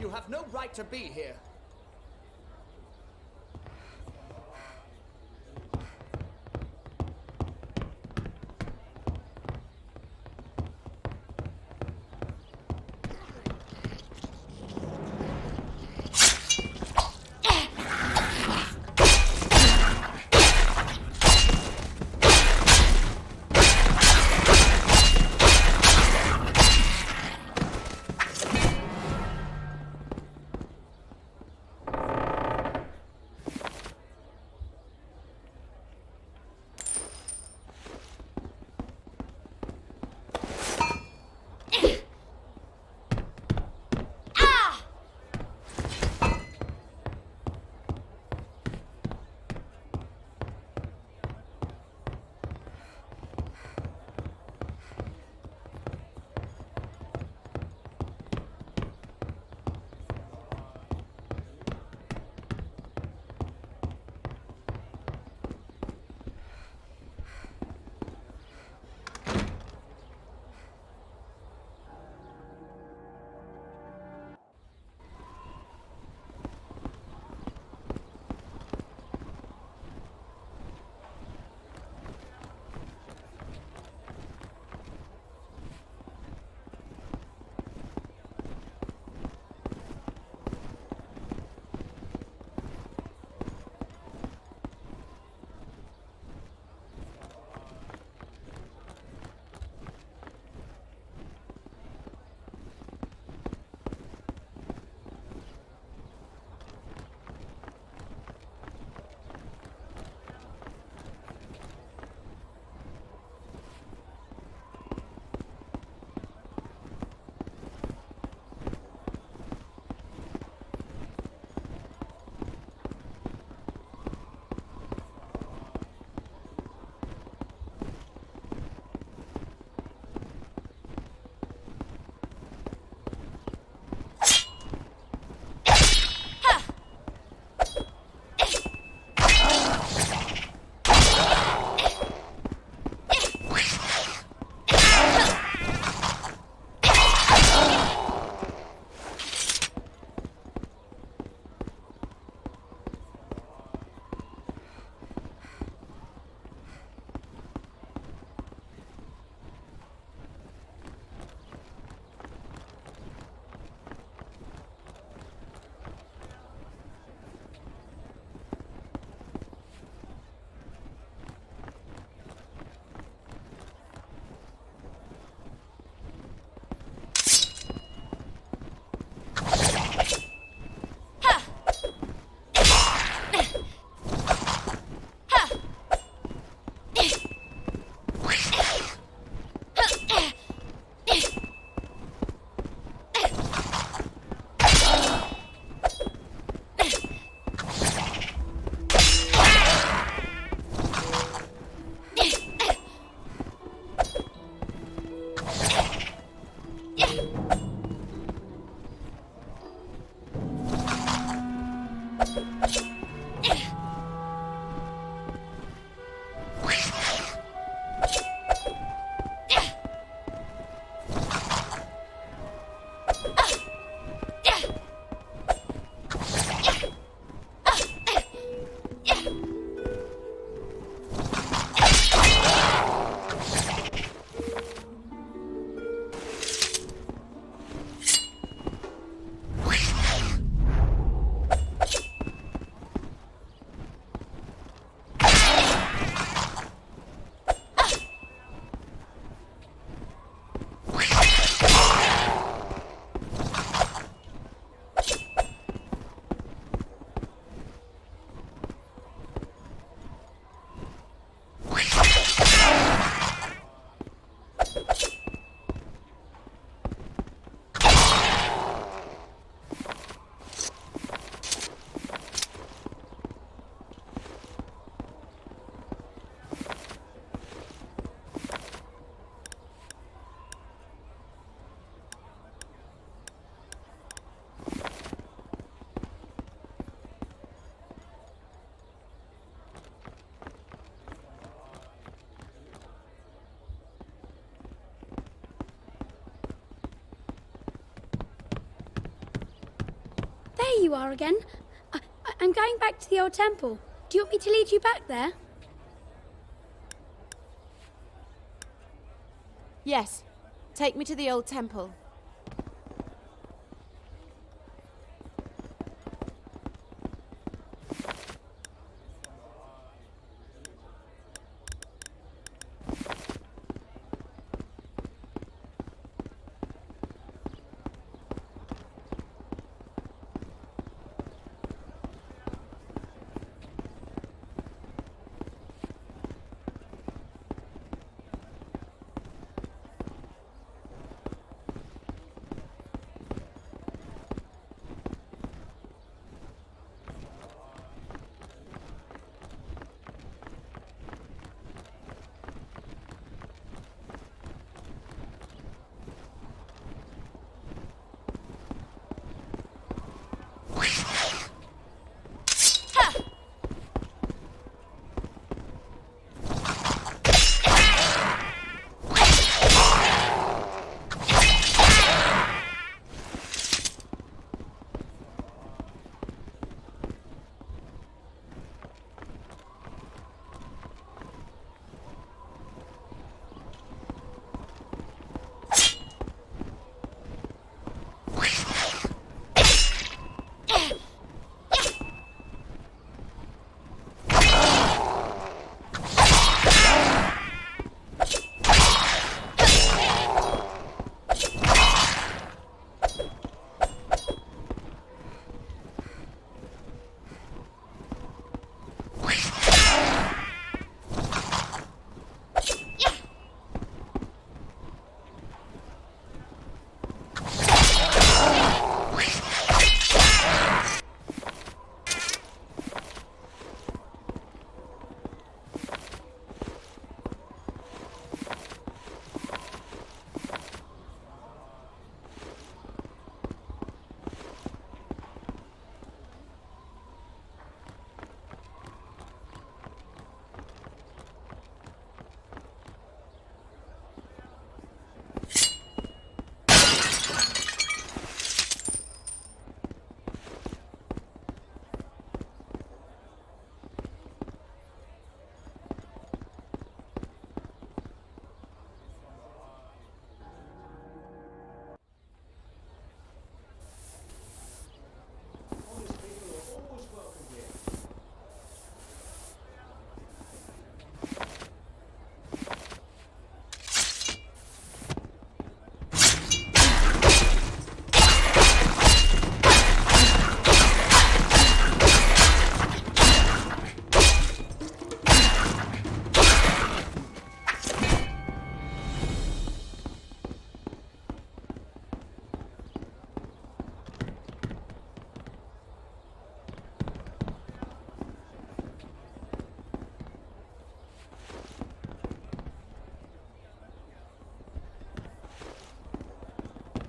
You have no right to be here. you are again. I'm going back to the old temple. Do you want me to lead you back there? Yes. Take me to the old temple.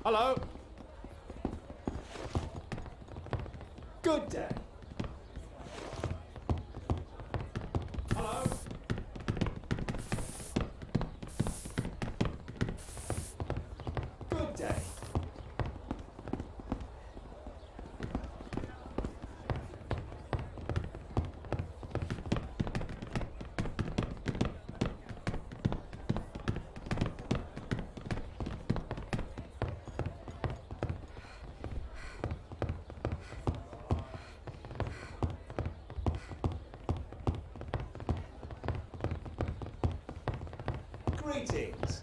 Hello? Good day. Hello? Good day. Greetings.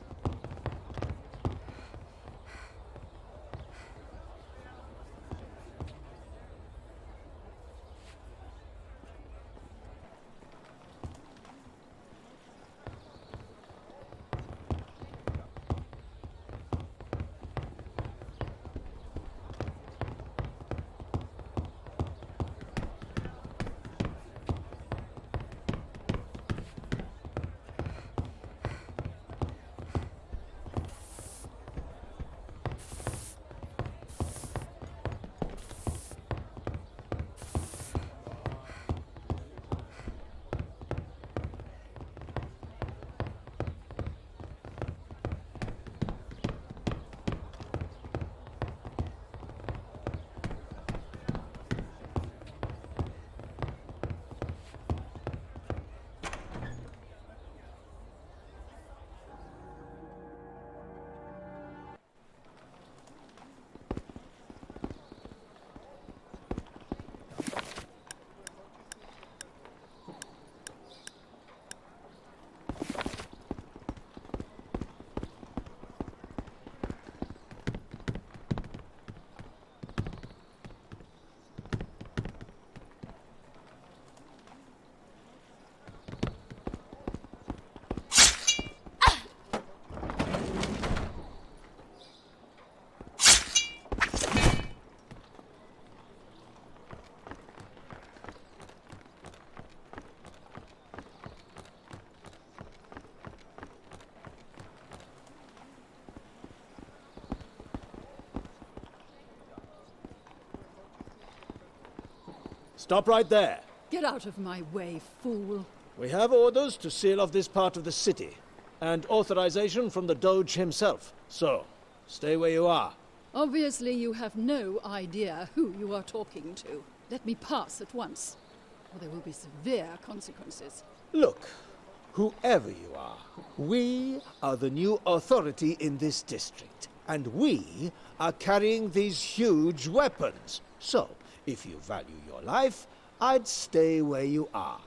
Stop right there. Get out of my way, fool. We have orders to seal off this part of the city, and authorization from the Doge himself. So, stay where you are. Obviously, you have no idea who you are talking to. Let me pass at once, or there will be severe consequences. Look, whoever you are, we are the new authority in this district, and we are carrying these huge weapons. So, if you value your life, I'd stay where you are.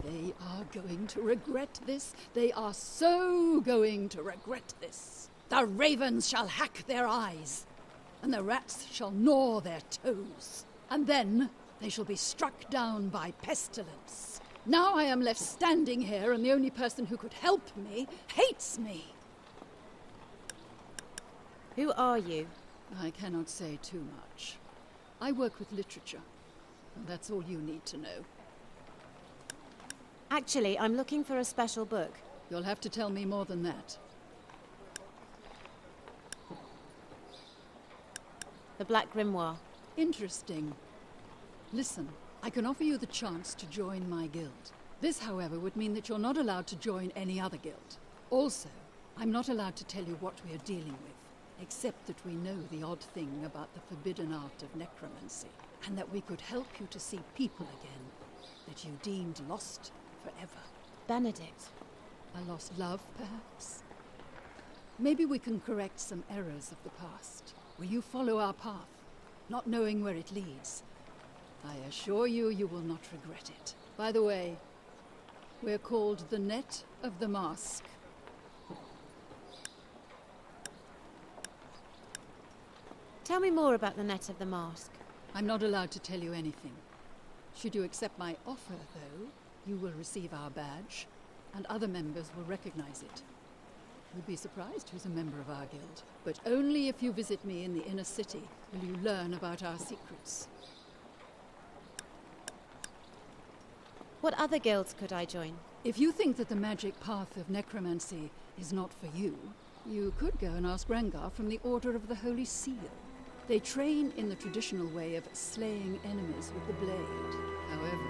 They are going to regret this. They are so going to regret this. The ravens shall hack their eyes, and the rats shall gnaw their toes, and then they shall be struck down by pestilence. Now I am left standing here, and the only person who could help me hates me. Who are you? I cannot say too much. I work with literature, and that's all you need to know. Actually, I'm looking for a special book. You'll have to tell me more than that. The Black Grimoire. Interesting. Listen, I can offer you the chance to join my guild. This, however, would mean that you're not allowed to join any other guild. Also, I'm not allowed to tell you what we are dealing with, except that we know the odd thing about the forbidden art of necromancy, and that we could help you to see people again that you deemed lost forever. Benedict. A lost love, perhaps? Maybe we can correct some errors of the past. Will you follow our path, not knowing where it leads? I assure you, you will not regret it. By the way, we're called the Net of the Mask. Tell me more about the Net of the Mask. I'm not allowed to tell you anything. Should you accept my offer, though, you will receive our badge, and other members will recognize it. You'd be surprised who's a member of our guild. But only if you visit me in the inner city will you learn about our secrets. What other guilds could I join? If you think that the magic path of necromancy is not for you, you could go and ask Rengar from the Order of the Holy Seal. They train in the traditional way of slaying enemies with the blade. However,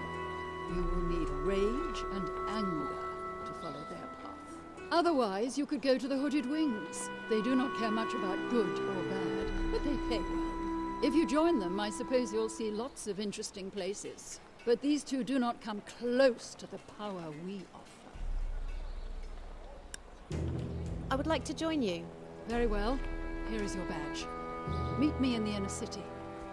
you will need rage and anger to follow their path. Otherwise, you could go to the Hooded Wings. They do not care much about good or bad, but they pay well. If you join them, I suppose you'll see lots of interesting places. But these two do not come close to the power we offer. I would like to join you. Very well. Here is your badge. Meet me in the inner city,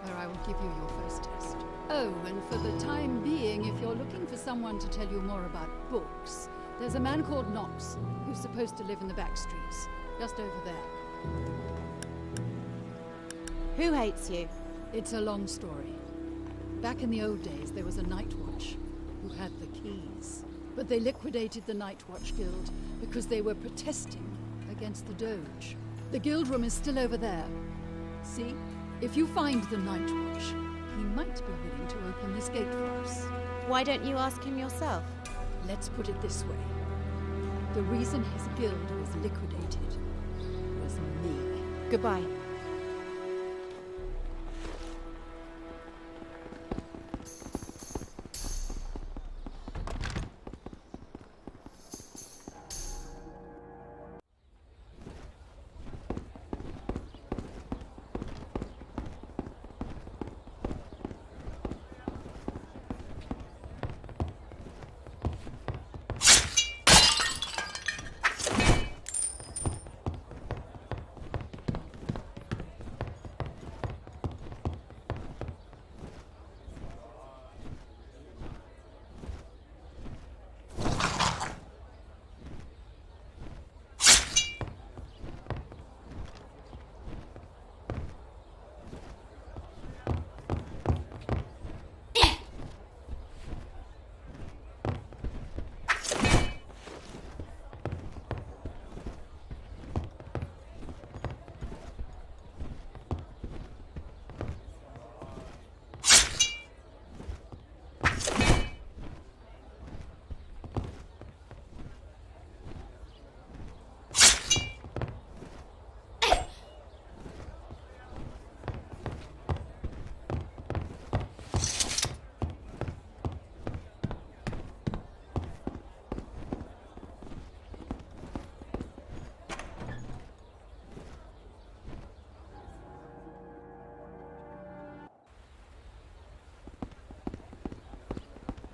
where I will give you your first test. Oh, and for the time being, if you're looking for someone to tell you more about books, there's a man called Nox, who's supposed to live in the back streets, just over there. Who hates you? It's a long story. Back in the old days, there was a Night Watch who had the keys. But they liquidated the Night Watch Guild because they were protesting against the Doge. The guild room is still over there. See? If you find the Night Watch, he might be willing to open this gate for us. Why don't you ask him yourself? Let's put it this way. The reason his guild was liquidated was me. Goodbye.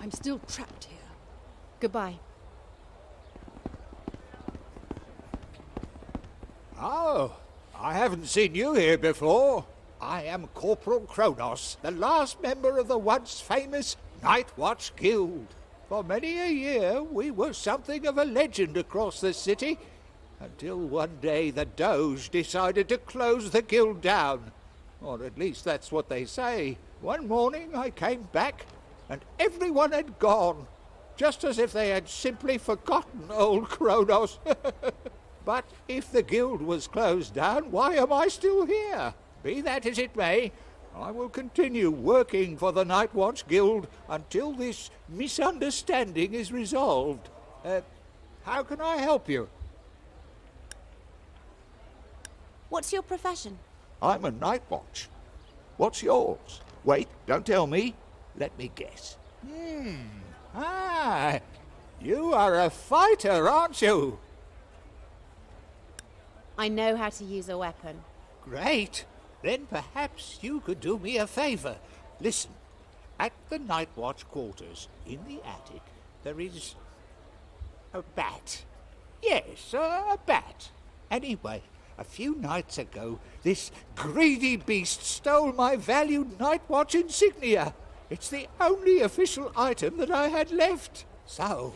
I'm still trapped here. Goodbye. Oh, I haven't seen you here before. I am Corporal Kronos, the last member of the once famous Night Watch Guild. For many a year, we were something of a legend across the city, until one day the Doge decided to close the guild down. Or at least that's what they say. One morning I came back, and everyone had gone, just as if they had simply forgotten old Kronos. But if the guild was closed down, why am I still here? Be that as it may, I will continue working for the Night Watch Guild until this misunderstanding is resolved. How can I help you? What's your profession? I'm a Night Watch. What's yours? Wait, don't tell me. Let me guess. You are a fighter, aren't you? I know how to use a weapon. Great. Then perhaps you could do me a favor. Listen, at the Night Watch quarters, in the attic, there is a bat. Yes, a bat. Anyway, a few nights ago, this greedy beast stole my valued Night Watch insignia. It's the only official item that I had left. So,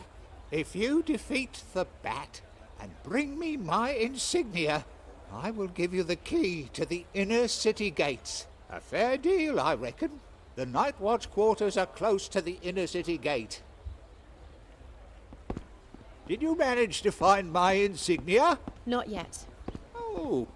if you defeat the bat and bring me my insignia, I will give you the key to the inner city gates. A fair deal, I reckon. The Night Watch quarters are close to the inner city gate. Did you manage to find my insignia? Not yet. Oh.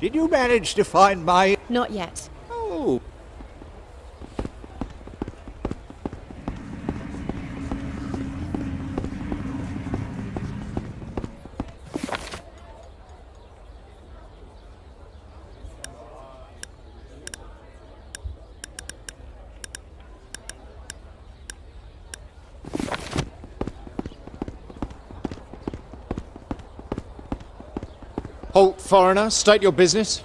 Did you manage to find my... Not yet. Oh. Halt, foreigner. State your business.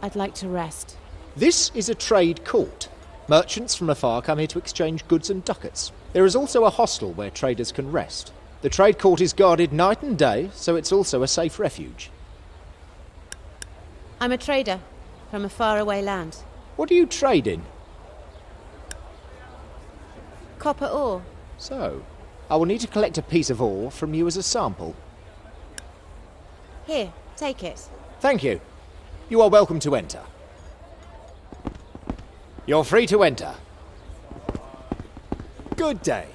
I'd like to rest. This is a trade court. Merchants from afar come here to exchange goods and ducats. There is also a hostel where traders can rest. The trade court is guarded night and day, so it's also a safe refuge. I'm a trader from a faraway land. What do you trade in? Copper ore. So, I will need to collect a piece of ore from you as a sample. Here, take it. Thank you. You are welcome to enter. You're free to enter. Good day.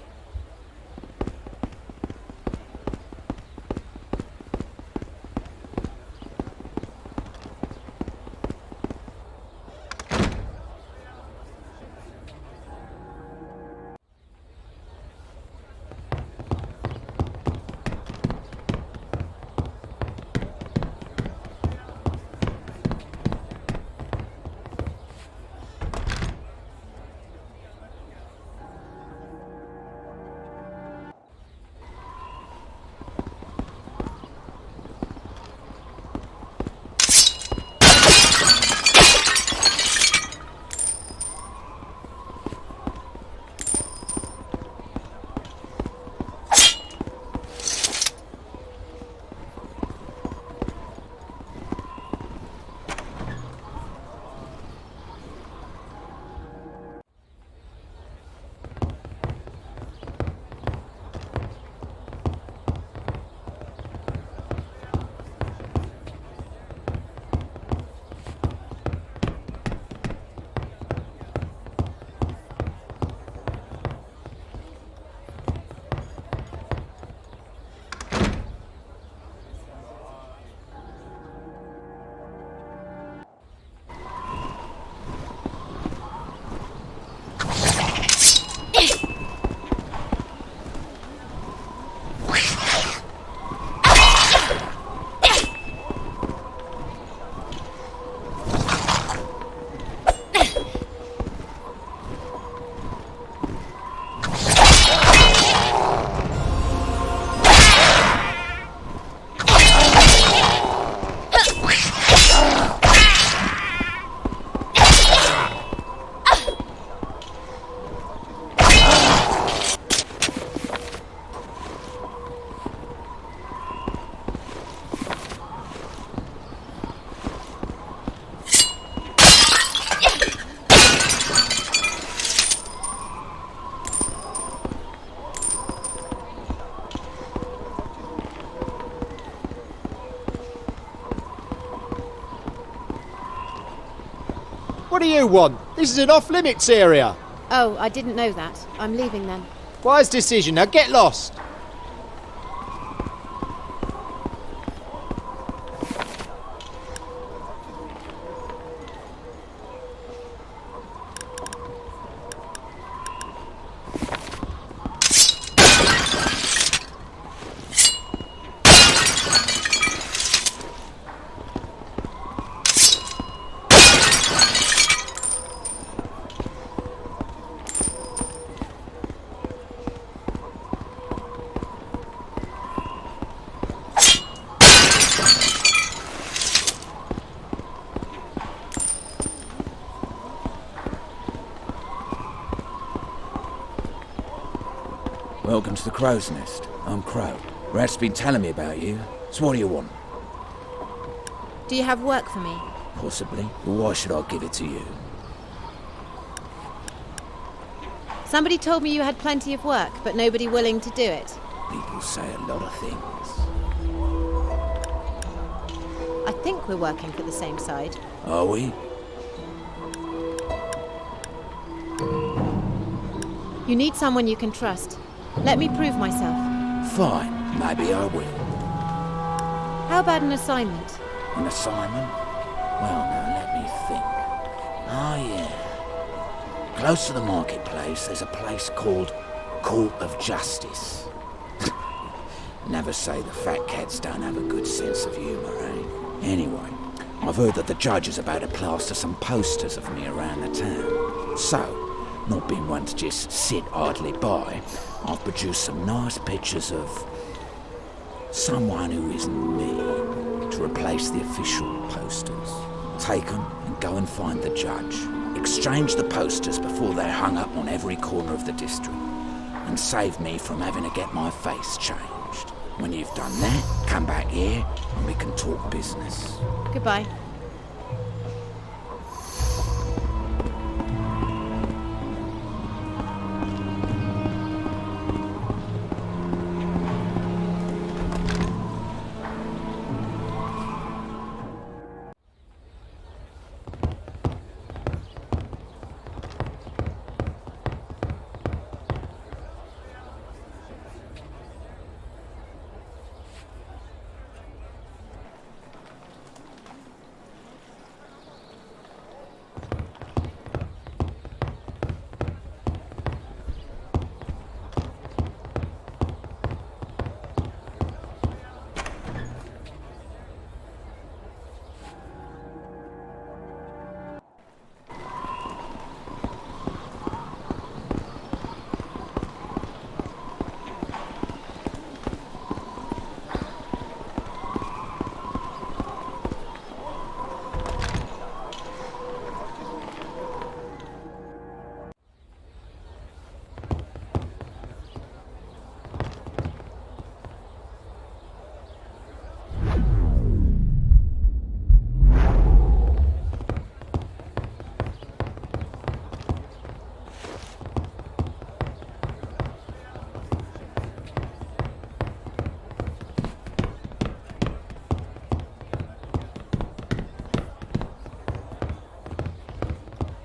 What do you want? This is an off-limits area. Oh, I didn't know that. I'm leaving then. Wise decision. Now get lost. Welcome to the Crow's Nest. I'm Crow. Rat's been telling me about you. So what do you want? Do you have work for me? Possibly. But why should I give it to you? Somebody told me you had plenty of work, but nobody willing to do it. People say a lot of things. I think we're working for the same side. Are we? You need someone you can trust. Let me prove myself. Fine. Maybe I will. How about an assignment? An assignment? Well, now let me think. Oh, yeah. Close to the marketplace, there's a place called Court of Justice. Never say the fat cats don't have a good sense of humour, eh? Anyway, I've heard that the judge is about to plaster some posters of me around the town. So, not being one to just sit idly by, I've produced some nice pictures of someone who isn't me to replace the official posters. Take them and go and find the judge. Exchange the posters before they're hung up on every corner of the district. And save me from having to get my face changed. When you've done that, come back here and we can talk business. Goodbye.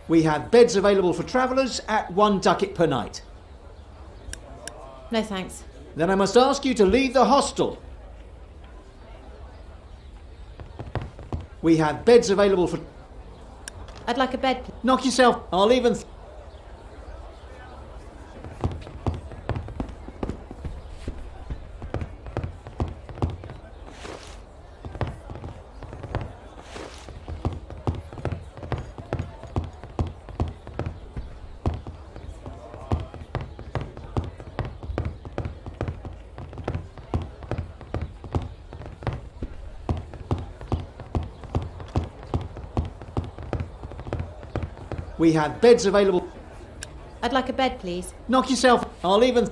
We have beds available for travellers at 1 ducat per night. No thanks. Then I must ask you to leave the hostel. We have beds available for... I'd like a bed. Knock yourself. I'll even... We have beds available. I'd like a bed, please. Knock yourself. I'll even...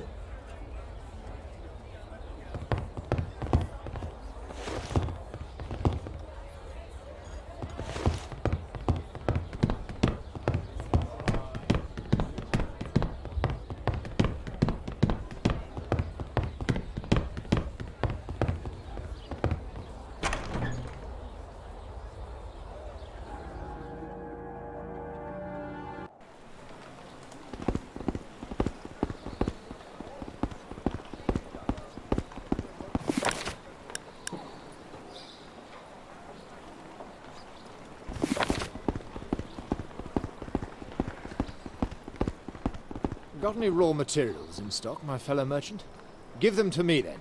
Got any raw materials in stock, my fellow merchant? Give them to me, then.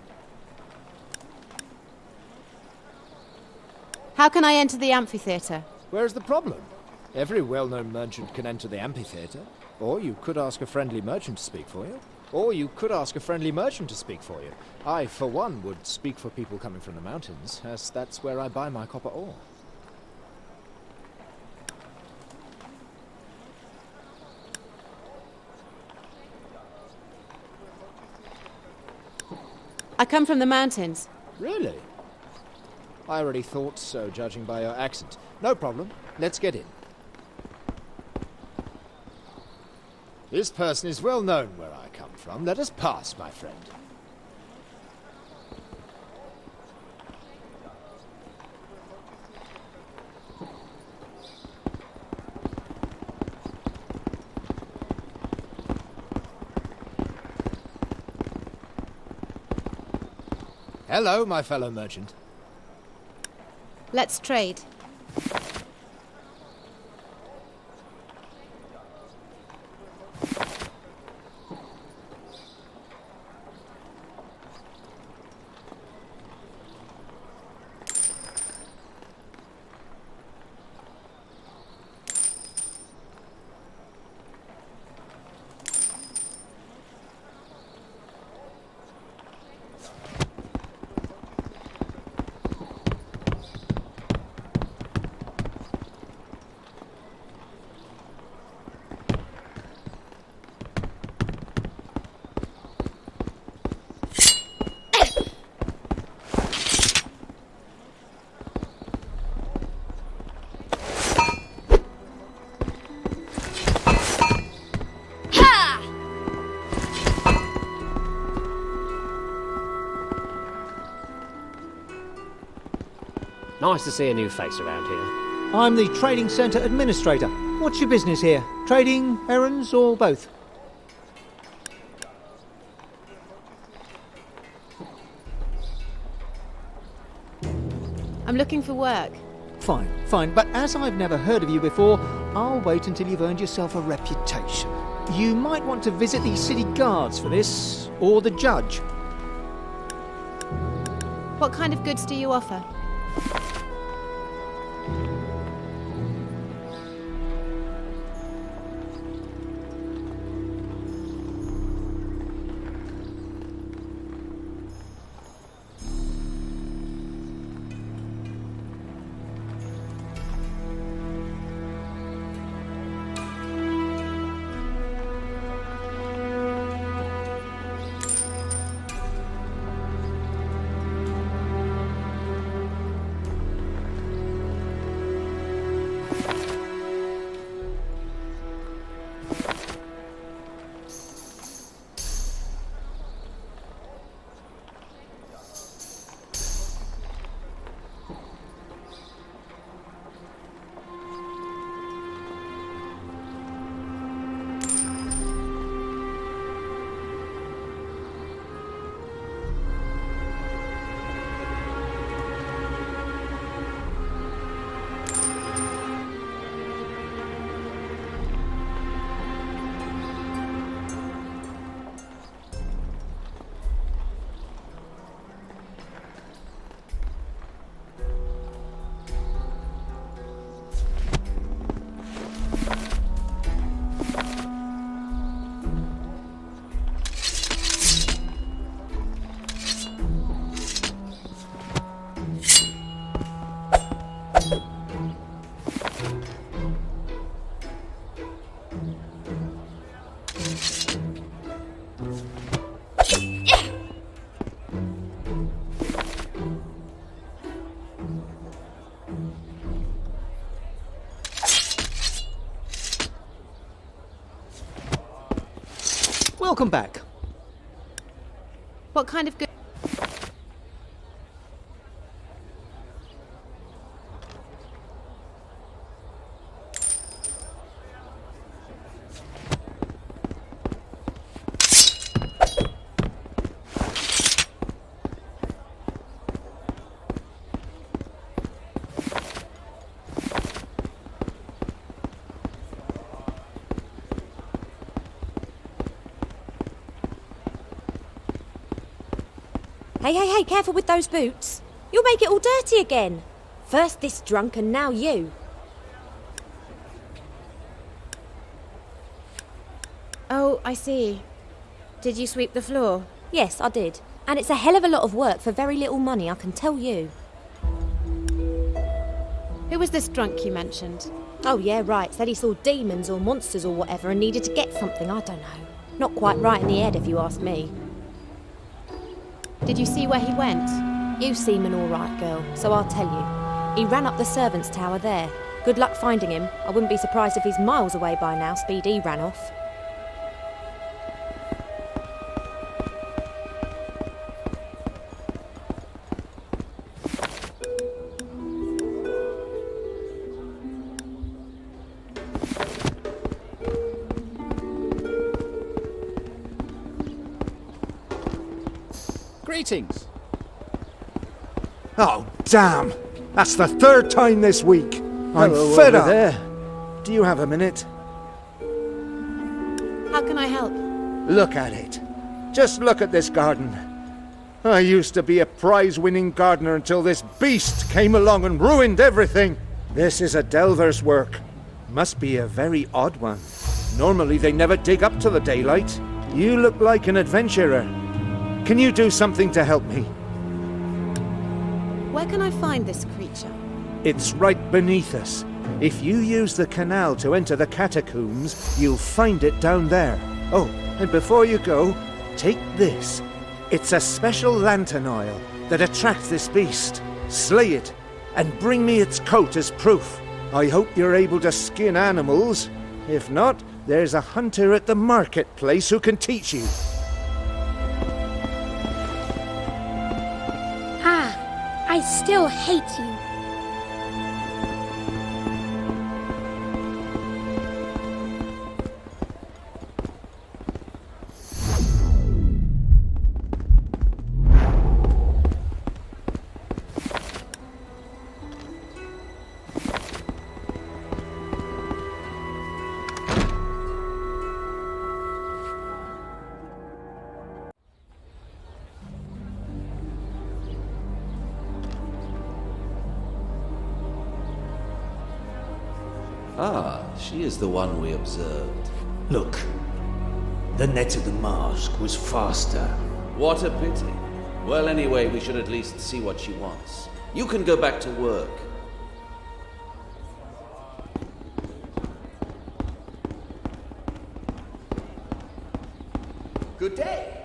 How can I enter the amphitheatre? Where's the problem? Every well-known merchant can enter the amphitheatre. Or you could ask a friendly merchant to speak for you. Or you could ask a friendly merchant to speak for you. I, for one, would speak for people coming from the mountains, as that's where I buy my copper ore. I come from the mountains. Really? I already thought so, judging by your accent. No problem. Let's get in. This person is well known where I come from. Let us pass, my friend. Hello, my fellow merchant. Let's trade. Nice to see a new face around here. I'm the trading centre administrator. What's your business here? Trading, errands, or both? I'm looking for work. Fine, fine. But as I've never heard of you before, I'll wait until you've earned yourself a reputation. You might want to visit the city guards for this, or the judge. What kind of goods do you offer? Welcome back. What kind of goods? Hey, careful with those boots. You'll make it all dirty again. First this drunk and now you. Oh, I see. Did you sweep the floor? Yes, I did. And it's a hell of a lot of work for very little money, I can tell you. Who was this drunk you mentioned? Oh yeah, right. Said he saw demons or monsters or whatever and needed to get something, I don't know. Not quite right in the head if you ask me. Did you see where he went? You seem an alright girl, so I'll tell you. He ran up the servants' tower there. Good luck finding him. I wouldn't be surprised if he's miles away by now, speed he ran off. Greetings. Oh, damn! That's the third time this week! I'm Hello, fed over up! there. Do you have a minute? How can I help? Look at it. Just look at this garden. I used to be a prize-winning gardener until this beast came along and ruined everything. This is a delver's work. Must be a very odd one. Normally they never dig up to the daylight. You look like an adventurer. Can you do something to help me? Where can I find this creature? It's right beneath us. If you use the canal to enter the catacombs, you'll find it down there. Oh, and before you go, take this. It's a special lantern oil that attracts this beast. Slay it, and bring me its coat as proof. I hope you're able to skin animals. If not, there's a hunter at the marketplace who can teach you. I still hate you. Ah, she is the one we observed. Look, the net of the mask was faster. What a pity. Well, anyway, we should at least see what she wants. You can go back to work. Good day.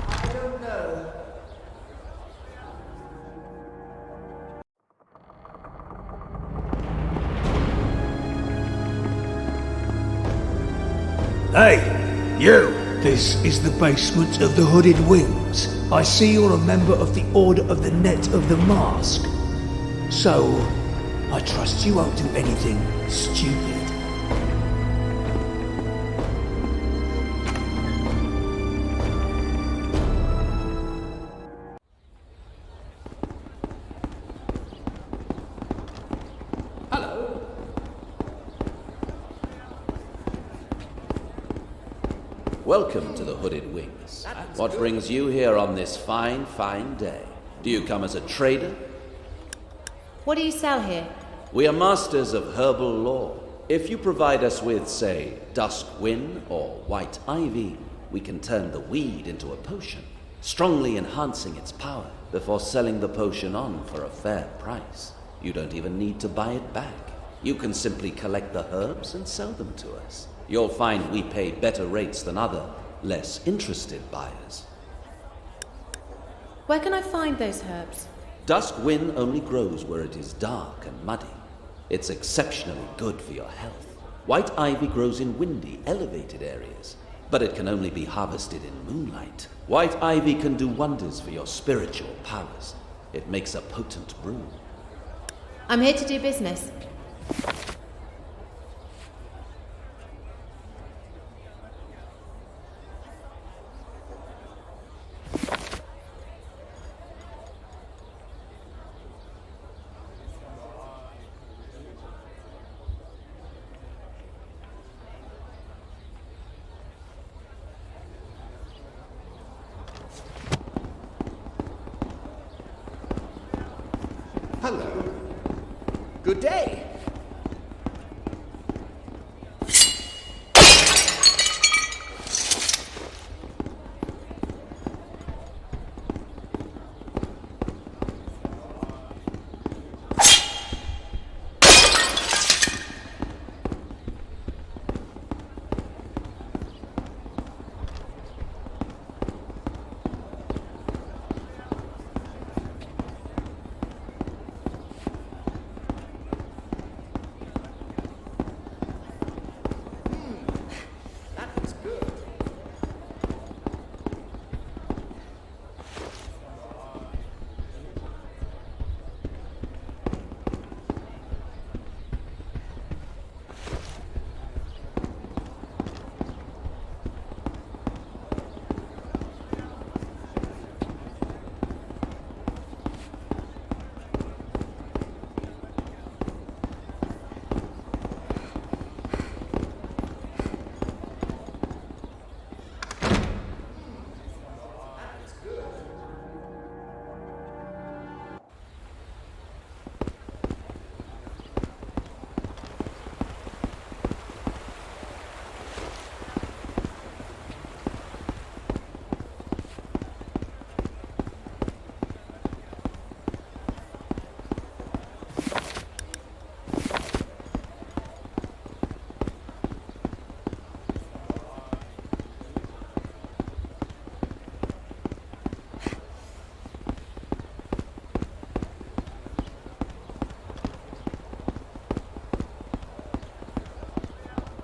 I don't know. Hey, you! This is the basement of the Hooded Wings. I see you're a member of the Order of the Net of the Mask. So, I trust you won't do anything stupid. Welcome to the Hooded Wings. What brings you here on this fine, fine day? Do you come as a trader? What do you sell here? We are masters of herbal lore. If you provide us with, say, dusk wind or white ivy, we can turn the weed into a potion, strongly enhancing its power before selling the potion on for a fair price. You don't even need to buy it back. You can simply collect the herbs and sell them to us. You'll find we pay better rates than other, less interested buyers. Where can I find those herbs? Dusk wind only grows where it is dark and muddy. It's exceptionally good for your health. White ivy grows in windy, elevated areas, but it can only be harvested in moonlight. White ivy can do wonders for your spiritual powers. It makes a potent brew. I'm here to do business. Hello. Good day.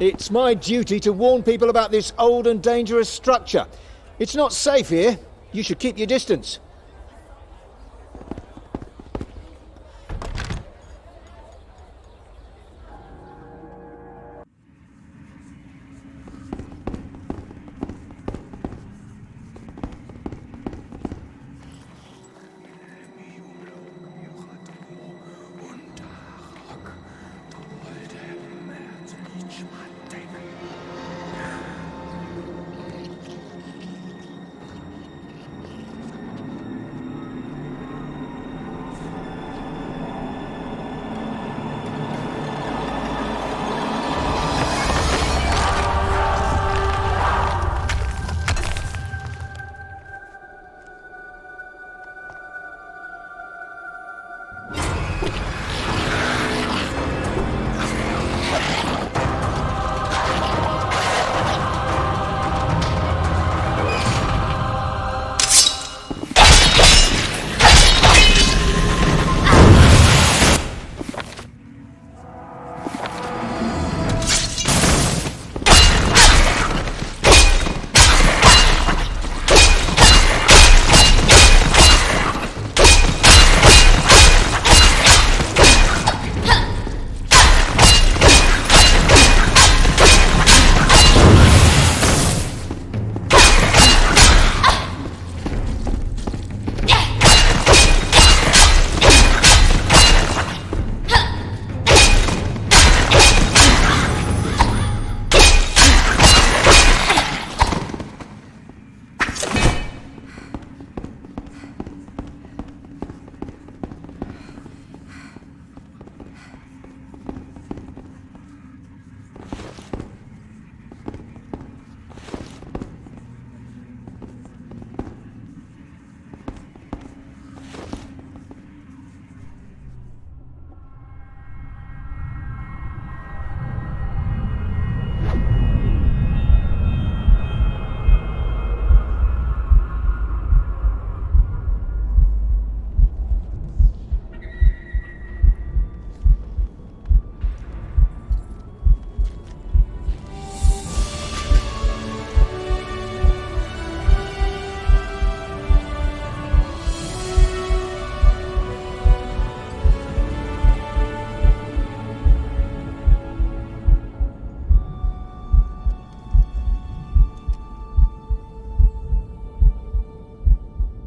It's my duty to warn people about this old and dangerous structure. It's not safe here. You should keep your distance.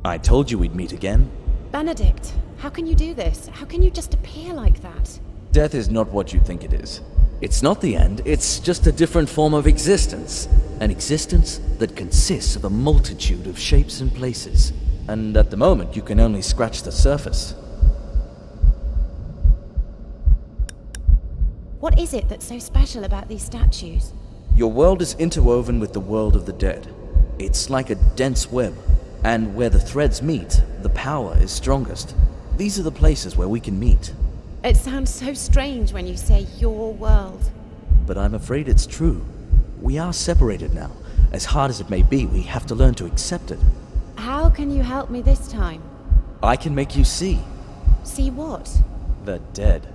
I told you we'd meet again. Benedict, how can you do this? How can you just appear like that? Death is not what you think it is. It's not the end, it's just a different form of existence. An existence that consists of a multitude of shapes and places. And at the moment, you can only scratch the surface. What is it that's so special about these statues? Your world is interwoven with the world of the dead. It's like a dense web, and where the threads meet, the power is strongest. These are the places where we can meet. It sounds so strange when you say your world. But I'm afraid it's true. We are separated now. As hard as it may be, we have to learn to accept it. How can you help me this time? I can make you see. See what? The dead.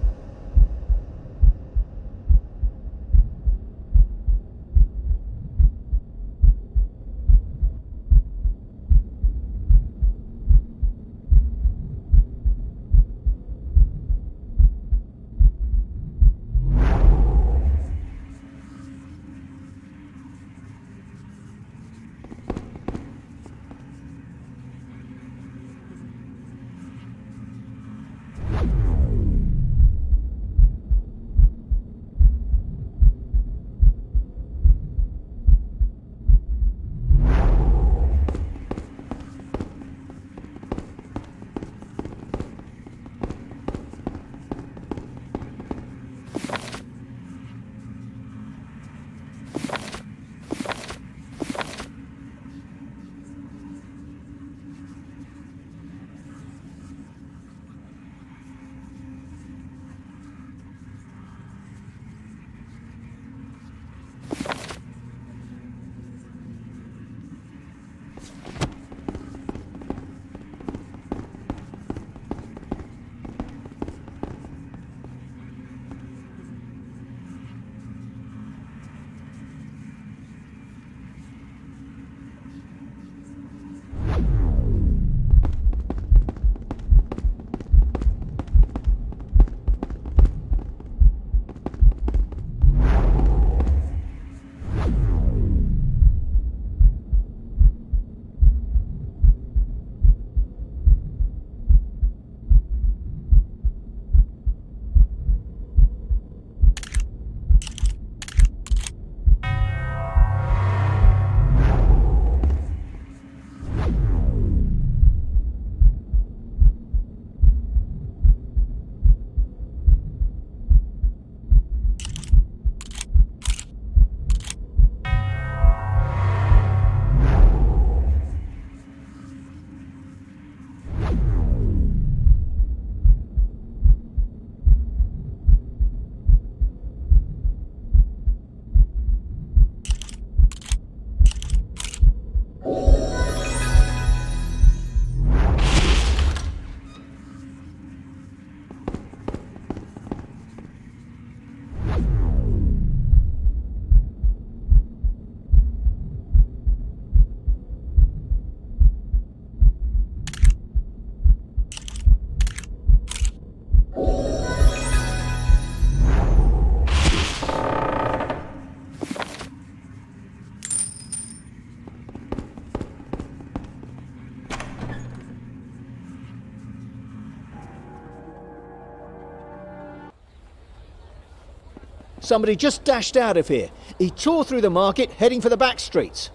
Somebody just dashed out of here. He tore through the market, heading for the back streets.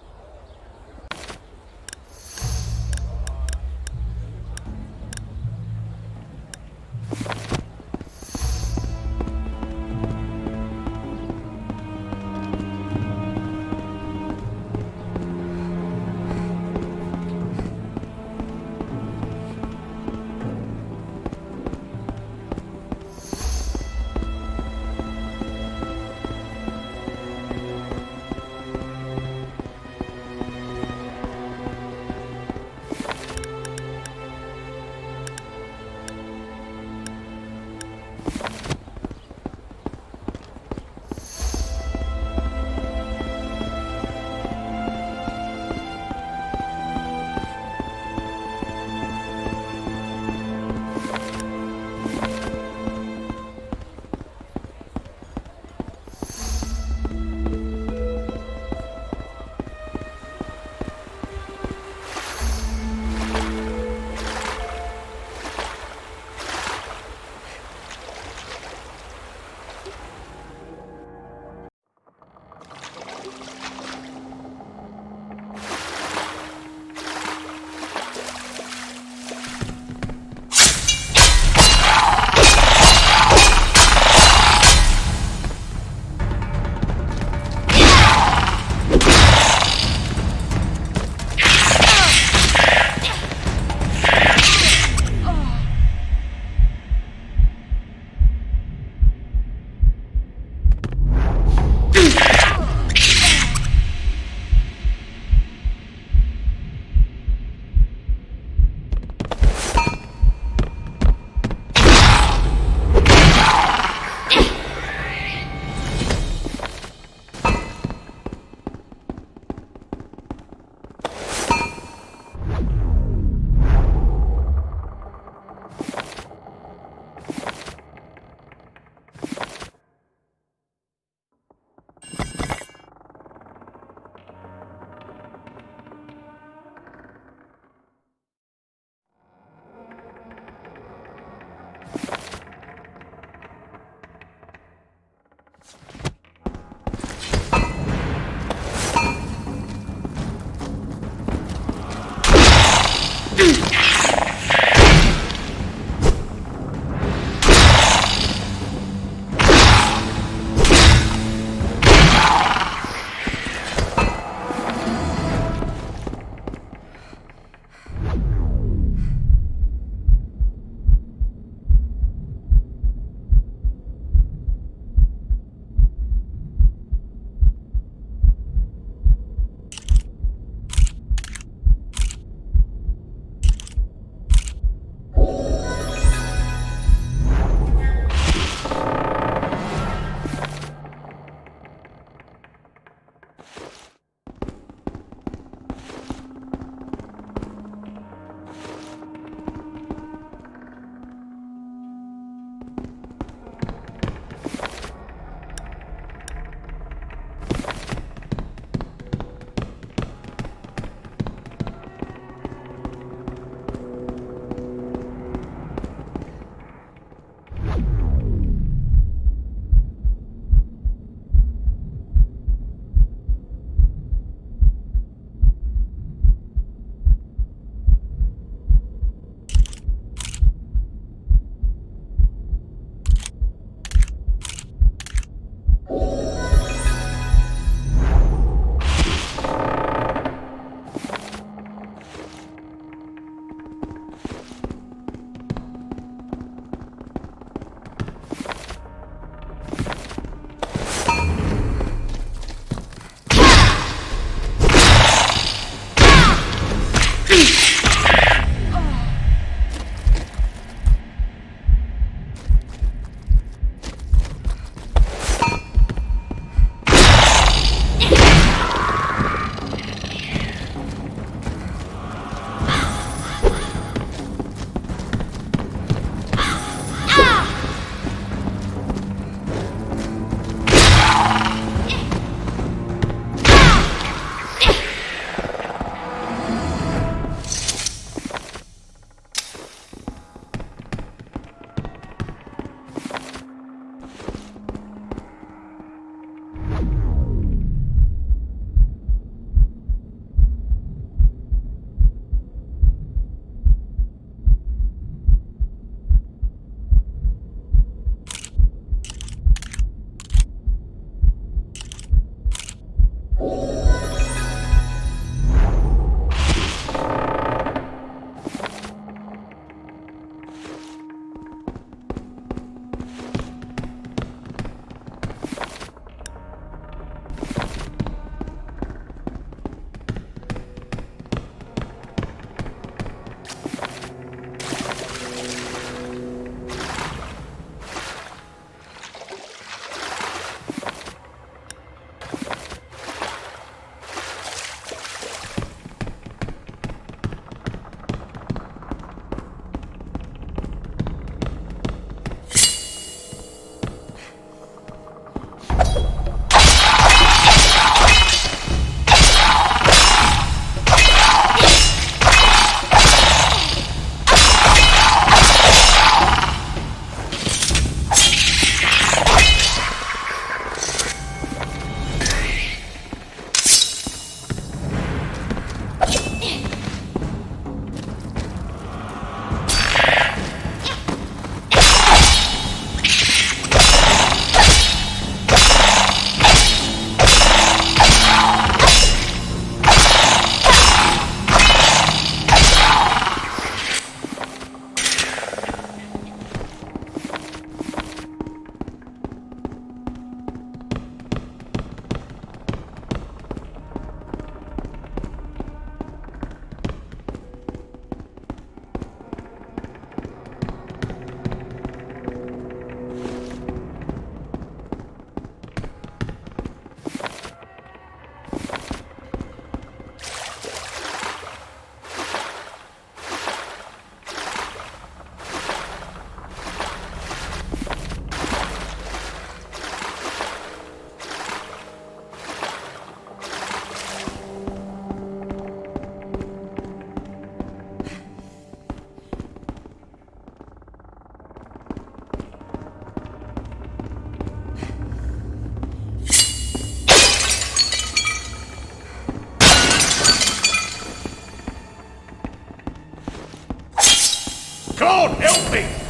God, help me!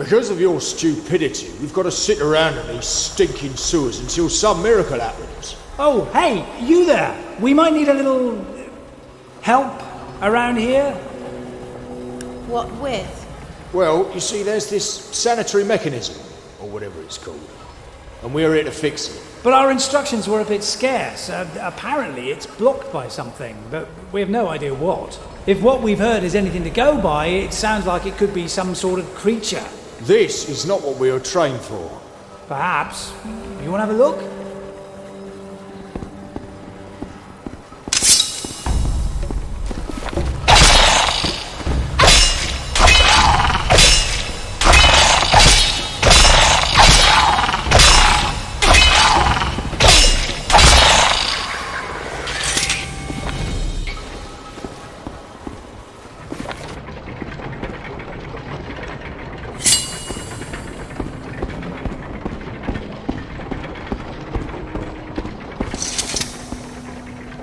Because of your stupidity, we've got to sit around in these stinking sewers until some miracle happens. Oh, hey, you there! We might need a little help around here. What with? Well, you see, there's this sanitary mechanism, or whatever it's called, and we're here to fix it. But our instructions were a bit scarce. Apparently it's blocked by something, but we have no idea what. If what we've heard is anything to go by, it sounds like it could be some sort of creature. This is not what we were trained for. Perhaps. You want to have a look?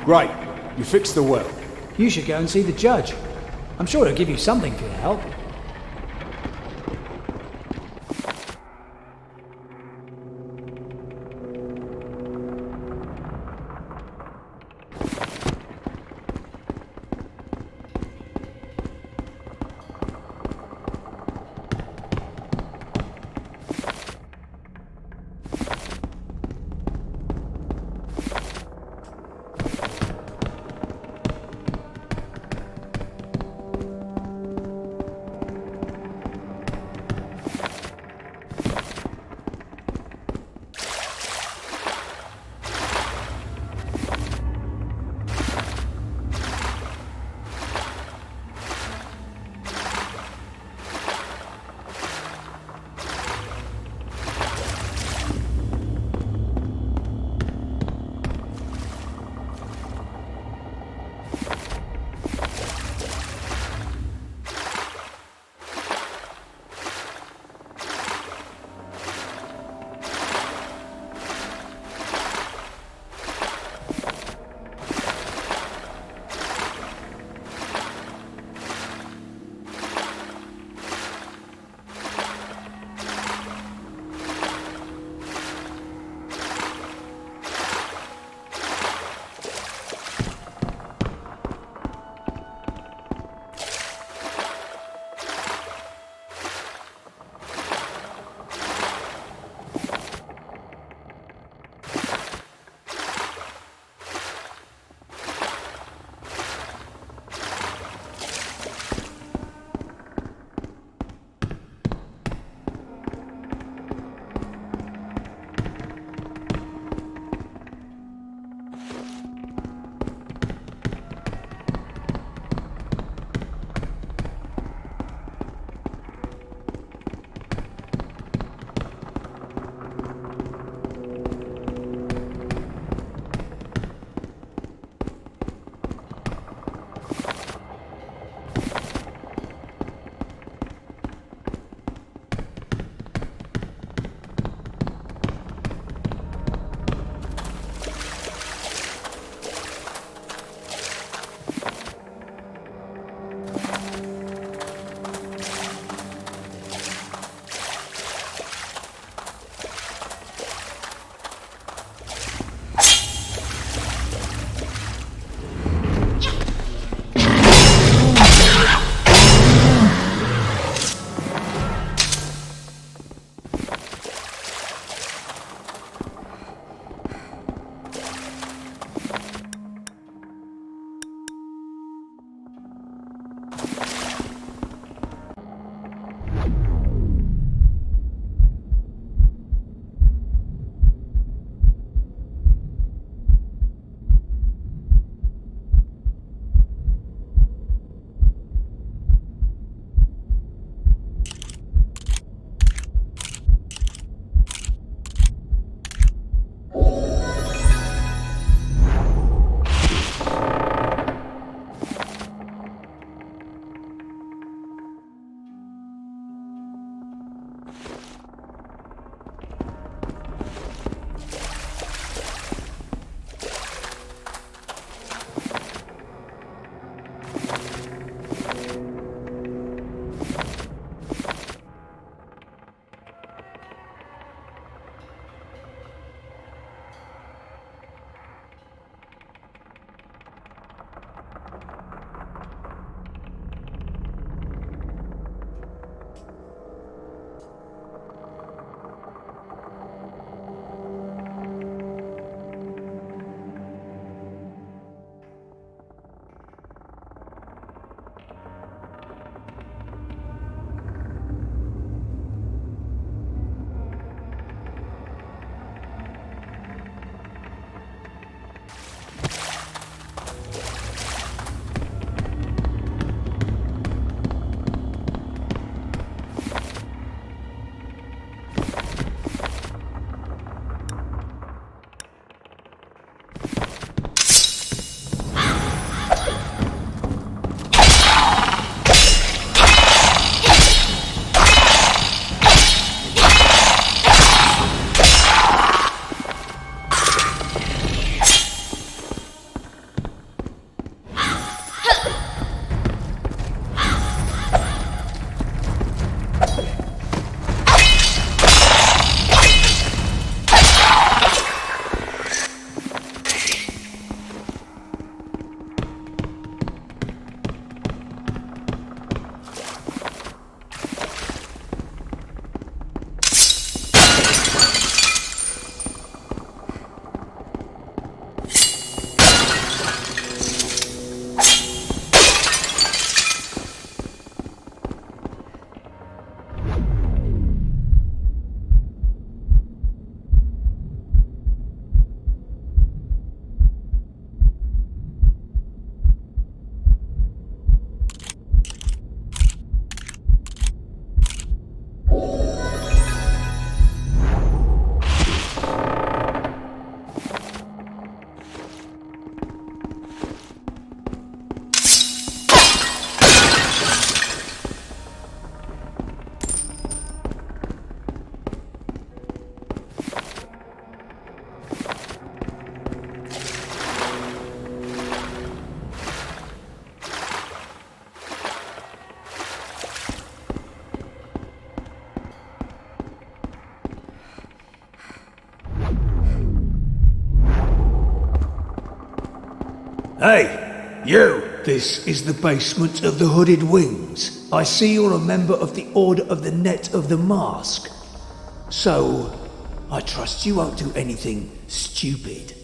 Great. You fixed the well. You should go and see the judge. I'm sure he'll give you something for your help. Hey, you! This is the basement of the Hooded Wings. I see you're a member of the Order of the Net of the Mask. So, I trust you won't do anything stupid.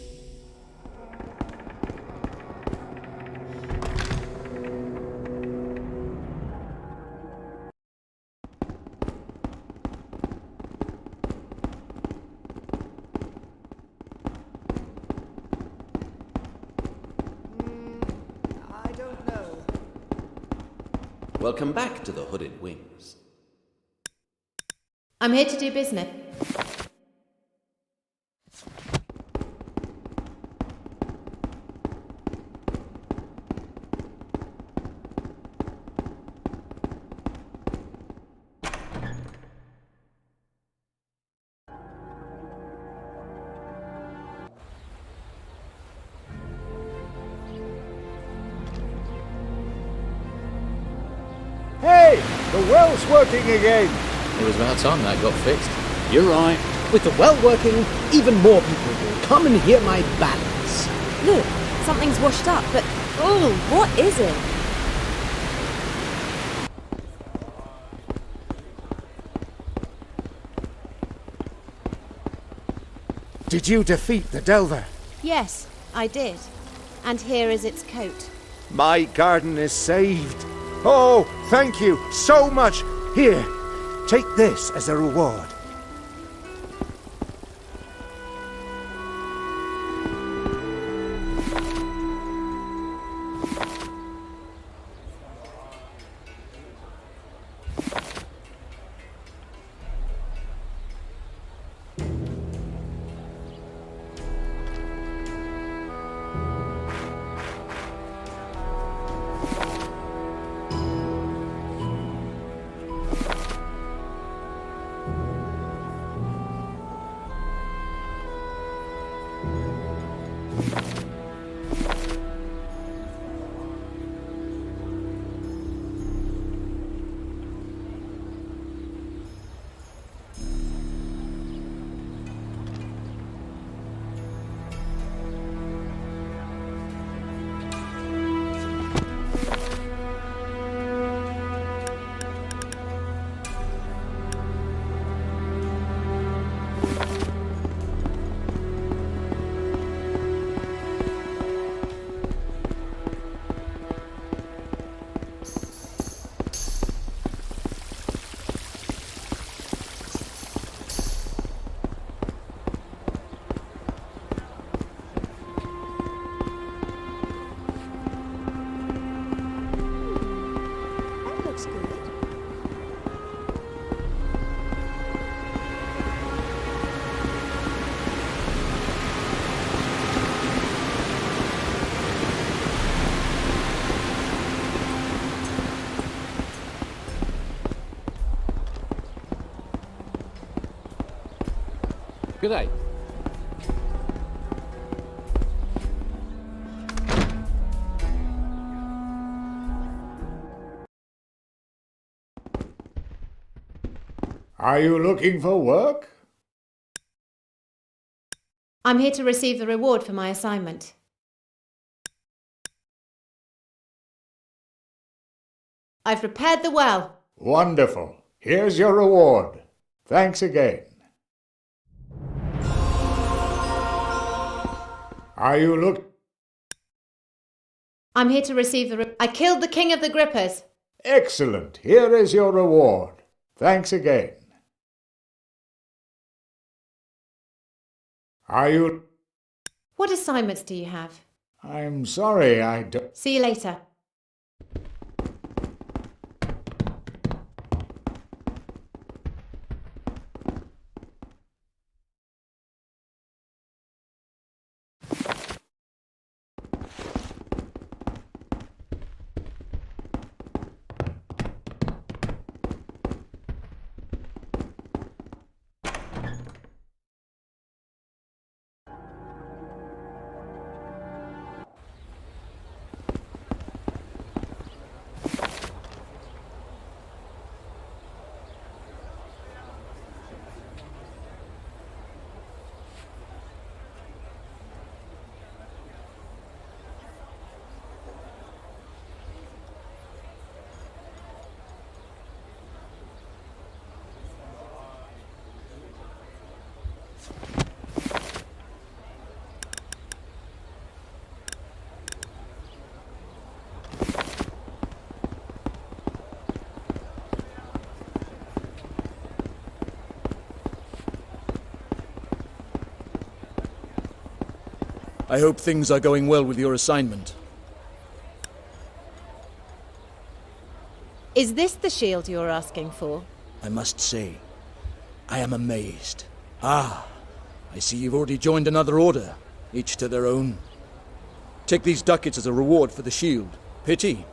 Welcome back to the Hooded Wings. I'm here to do business. Hey! The well's working again! It was about time that got fixed. You're right. With the well working, even more people will come and hear my ballads. Look, something's washed up, but oh, what is it? Did you defeat the Delver? Yes, I did. And here is its coat. My garden is saved. Oh, thank you so much. Here, take this as a reward. Good day. Are you looking for work? I'm here to receive the reward for my assignment. I've repaired the well. Wonderful. Here's your reward. Thanks again. Are you I'm here to receive the I killed the king of the grippers. Excellent. Here is your reward. Thanks again. Are you... What assignments do you have? I'm sorry, I don't... See you later. I hope things are going well with your assignment. Is this the shield you're asking for? I must say, I am amazed. Ah, I see you've already joined another order, each to their own. Take these ducats as a reward for the shield. Pity.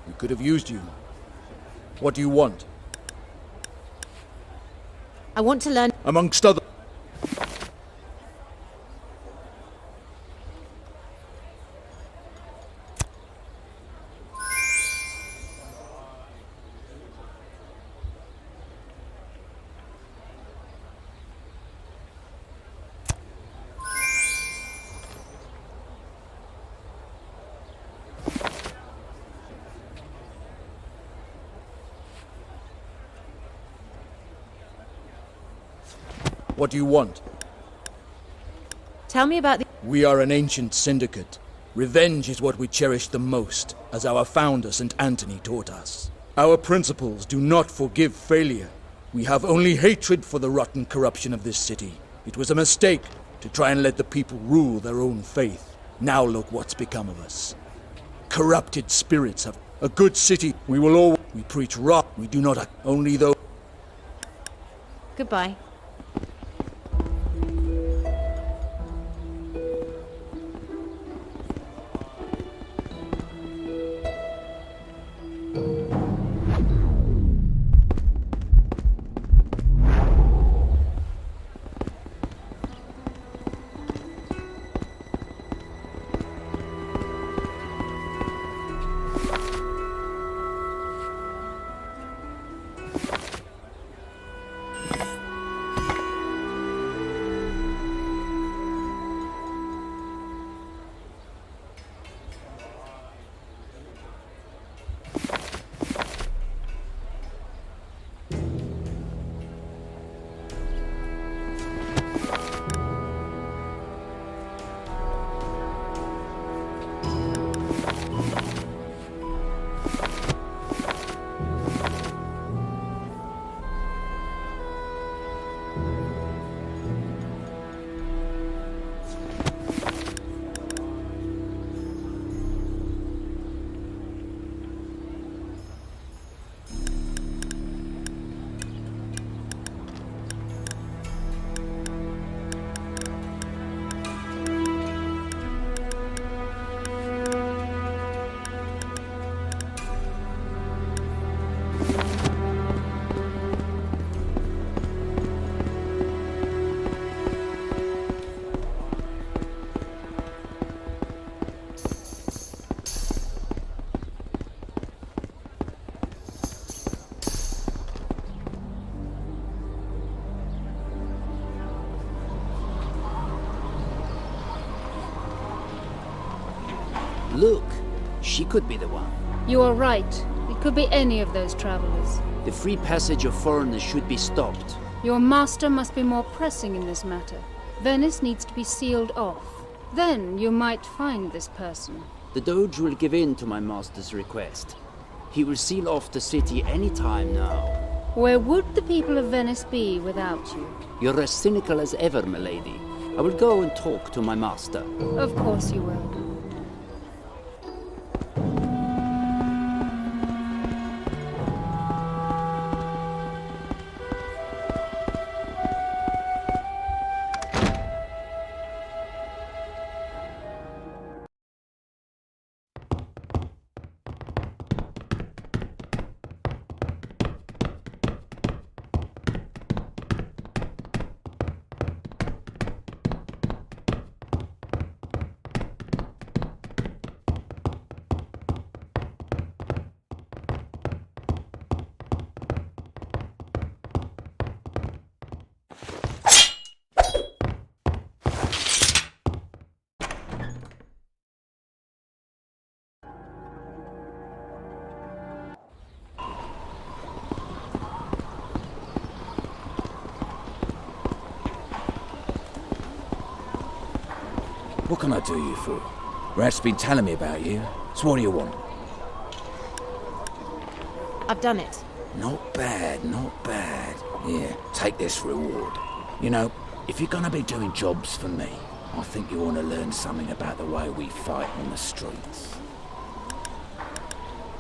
We could have used you. What do you want? I want to learn... Amongst other... What do you want? Tell me about the... We are an ancient syndicate. Revenge is what we cherish the most, as our founder St. Anthony taught us. Our principles do not forgive failure. We have only hatred for the rotten corruption of this city. It was a mistake to try and let the people rule their own faith. Now look what's become of us. Corrupted spirits have a good city. We will all... We preach rock. We do not... Only though... Goodbye. Look, she could be the one. You are right. It could be any of those travelers. The free passage of foreigners should be stopped. Your master must be more pressing in this matter. Venice needs to be sealed off. Then you might find this person. The Doge will give in to my master's request. He will seal off the city any time now. Where would the people of Venice be without you? You're as cynical as ever, milady. I will go and talk to my master. Of course you will. What can I do you for? Rat's been telling me about you. So what do you want? I've done it. Not bad, not bad. Here, take this reward. You know, if you're gonna be doing jobs for me, I think you want to learn something about the way we fight on the streets.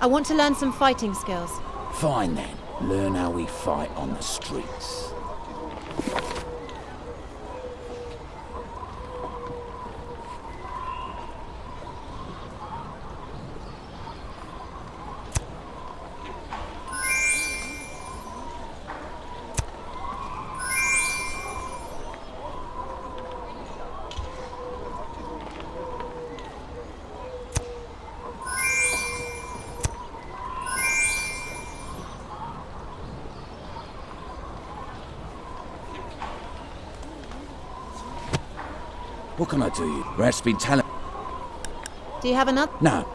I want to learn some fighting skills. Fine then. Learn how we fight on the streets. What can I do you? Rat's been telling... Do you have another? No.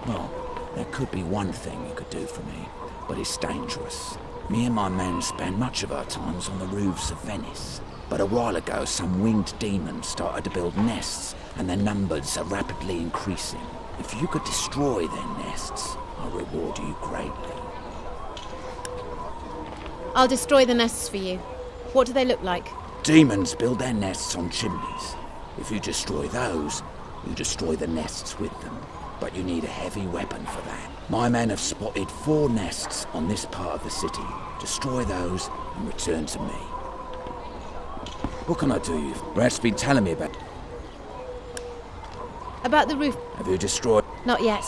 Well, there could be one thing you could do for me, but it's dangerous. Me and my men spend much of our times on the roofs of Venice. But a while ago, some winged demons started to build nests, and their numbers are rapidly increasing. If you could destroy their nests, I'll reward you greatly. I'll destroy the nests for you. What do they look like? Demons build their nests on chimneys. If you destroy those, you destroy the nests with them. But you need a heavy weapon for that. My men have spotted 4 nests on this part of the city. Destroy those and return to me. What can I do you? Rat's been telling me about... About the roof. Have you destroyed... Not yet.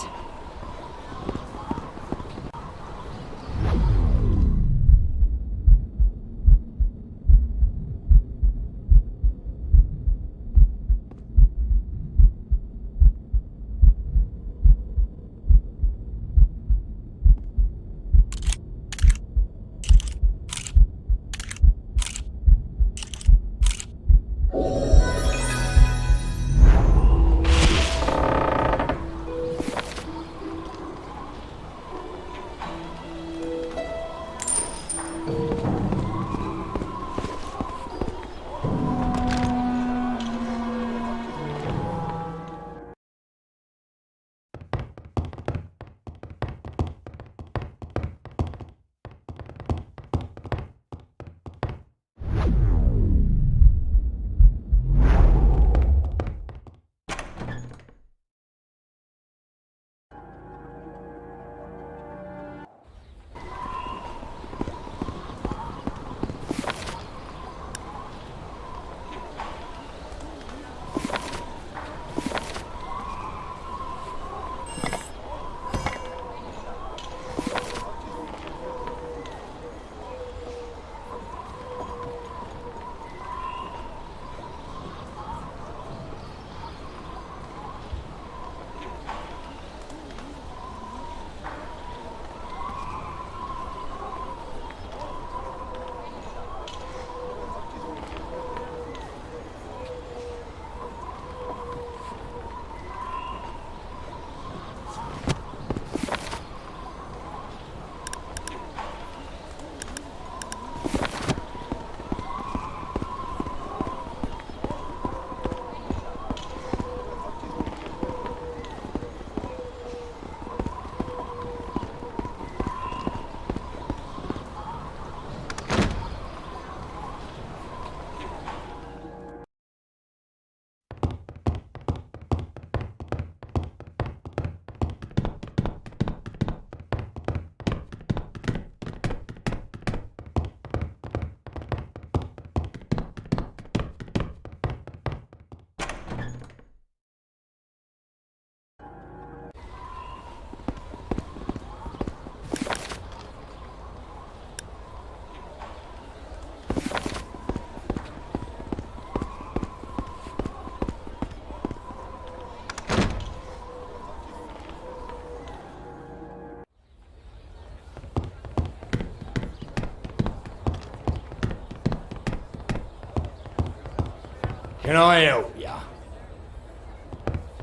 Can I help ya?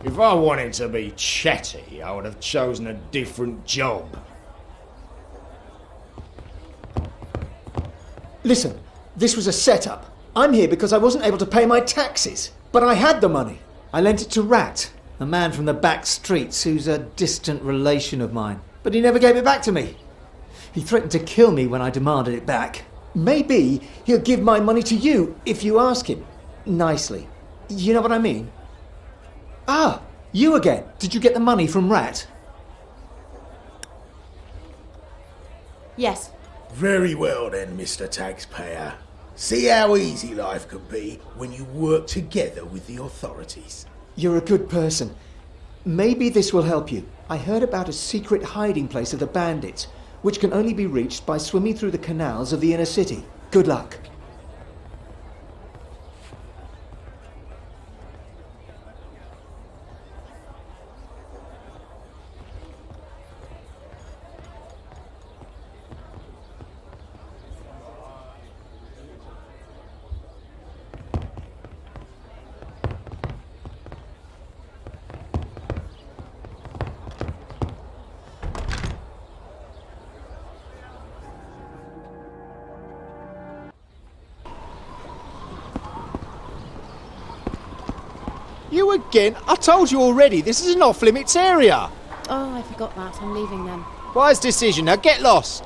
If I wanted to be chatty, I would have chosen a different job. Listen, this was a setup. I'm here because I wasn't able to pay my taxes. But I had the money. I lent it to Rat, a man from the back streets who's a distant relation of mine. But he never gave it back to me. He threatened to kill me when I demanded it back. Maybe he'll give my money to you if you ask him. nicely. You know what I mean? Ah, you again. Did you get the money from Rat? Yes. Very well then, Mr. Taxpayer. See how easy life can be when you work together with the authorities. You're a good person. Maybe this will help you. I heard about a secret hiding place of the bandits, which can only be reached by swimming through the canals of the inner city. Good luck. You again? I told you already, this is an off-limits area. Oh, I forgot that. I'm leaving then. Wise decision, now get lost.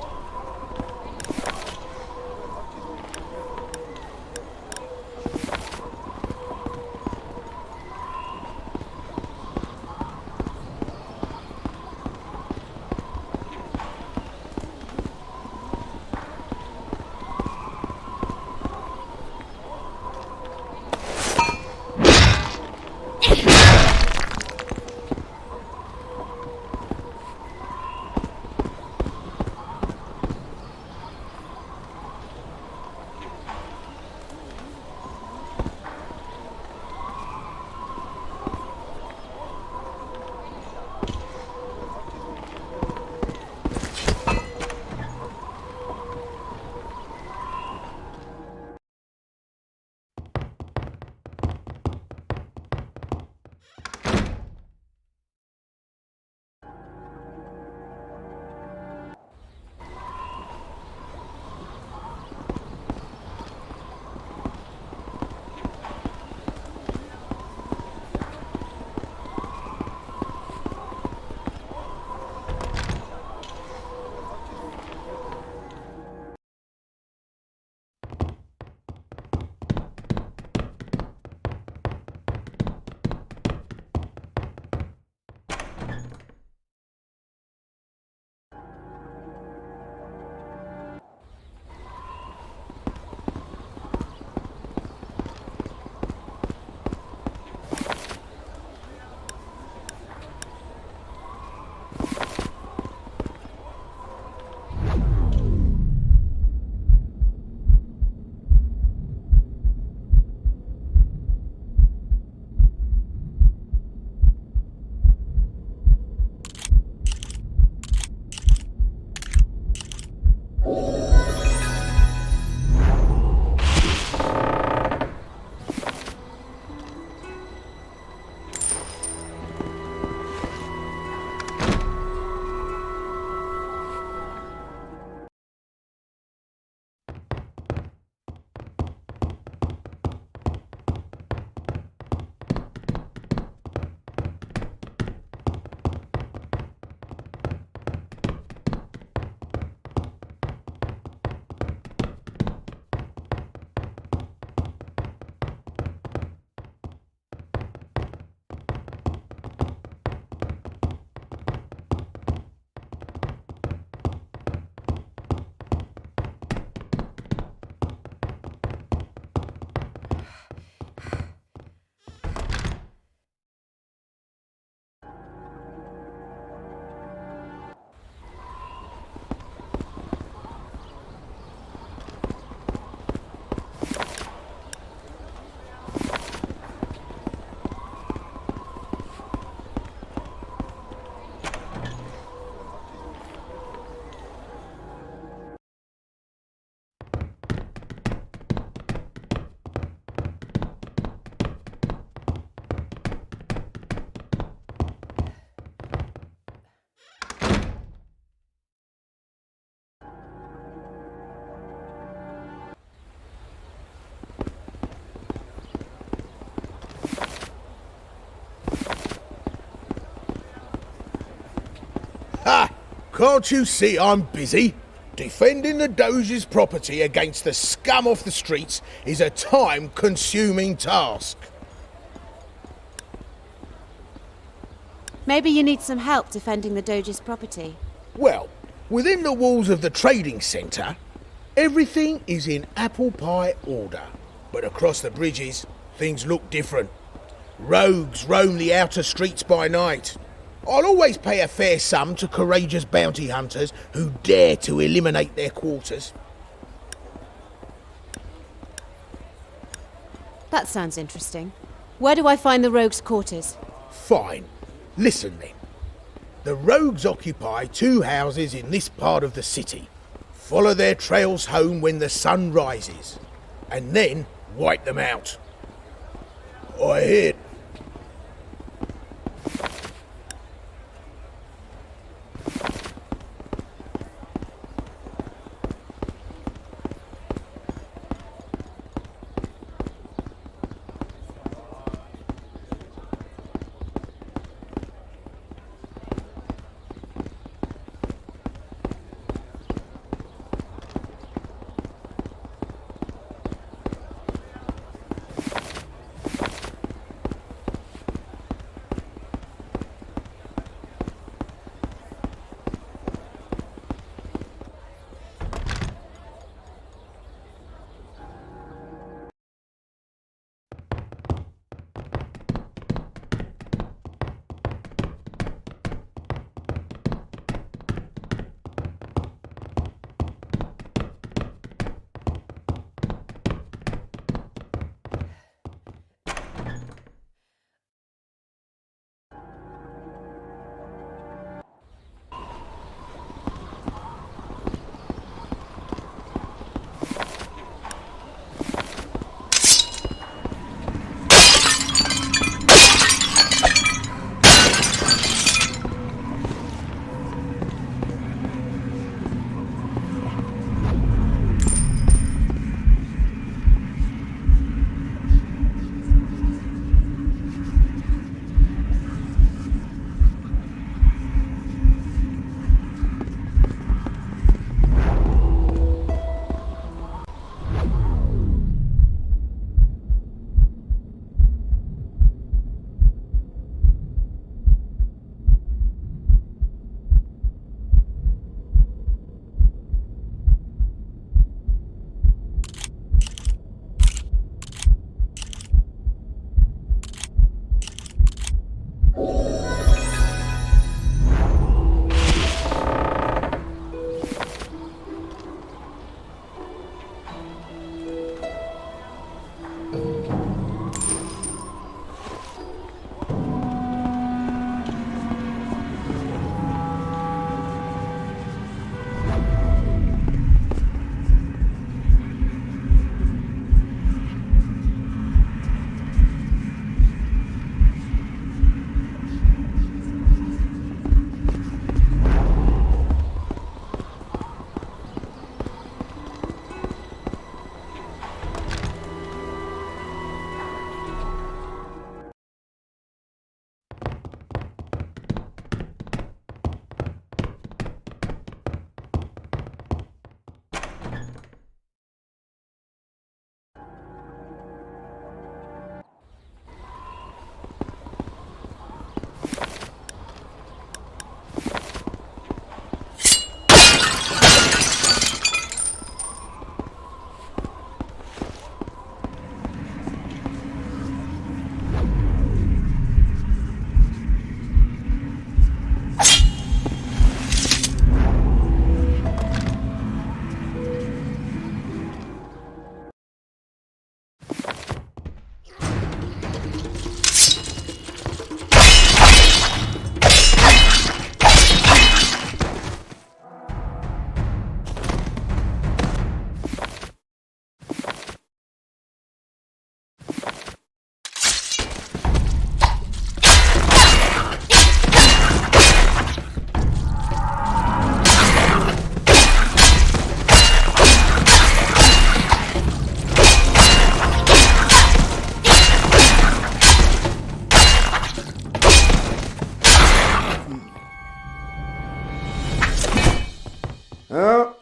Ha! Can't you see I'm busy? Defending the Doge's property against the scum off the streets is a time-consuming task. Maybe you need some help defending the Doge's property. Well, within the walls of the trading centre, everything is in apple pie order. But across the bridges, things look different. Rogues roam the outer streets by night. I'll always pay a fair sum to courageous bounty hunters who dare to eliminate their quarters. That sounds interesting. Where do I find the rogues' quarters? Fine. Listen then. The rogues occupy 2 houses in this part of the city. Follow their trails home when the sun rises, and then wipe them out. I hear.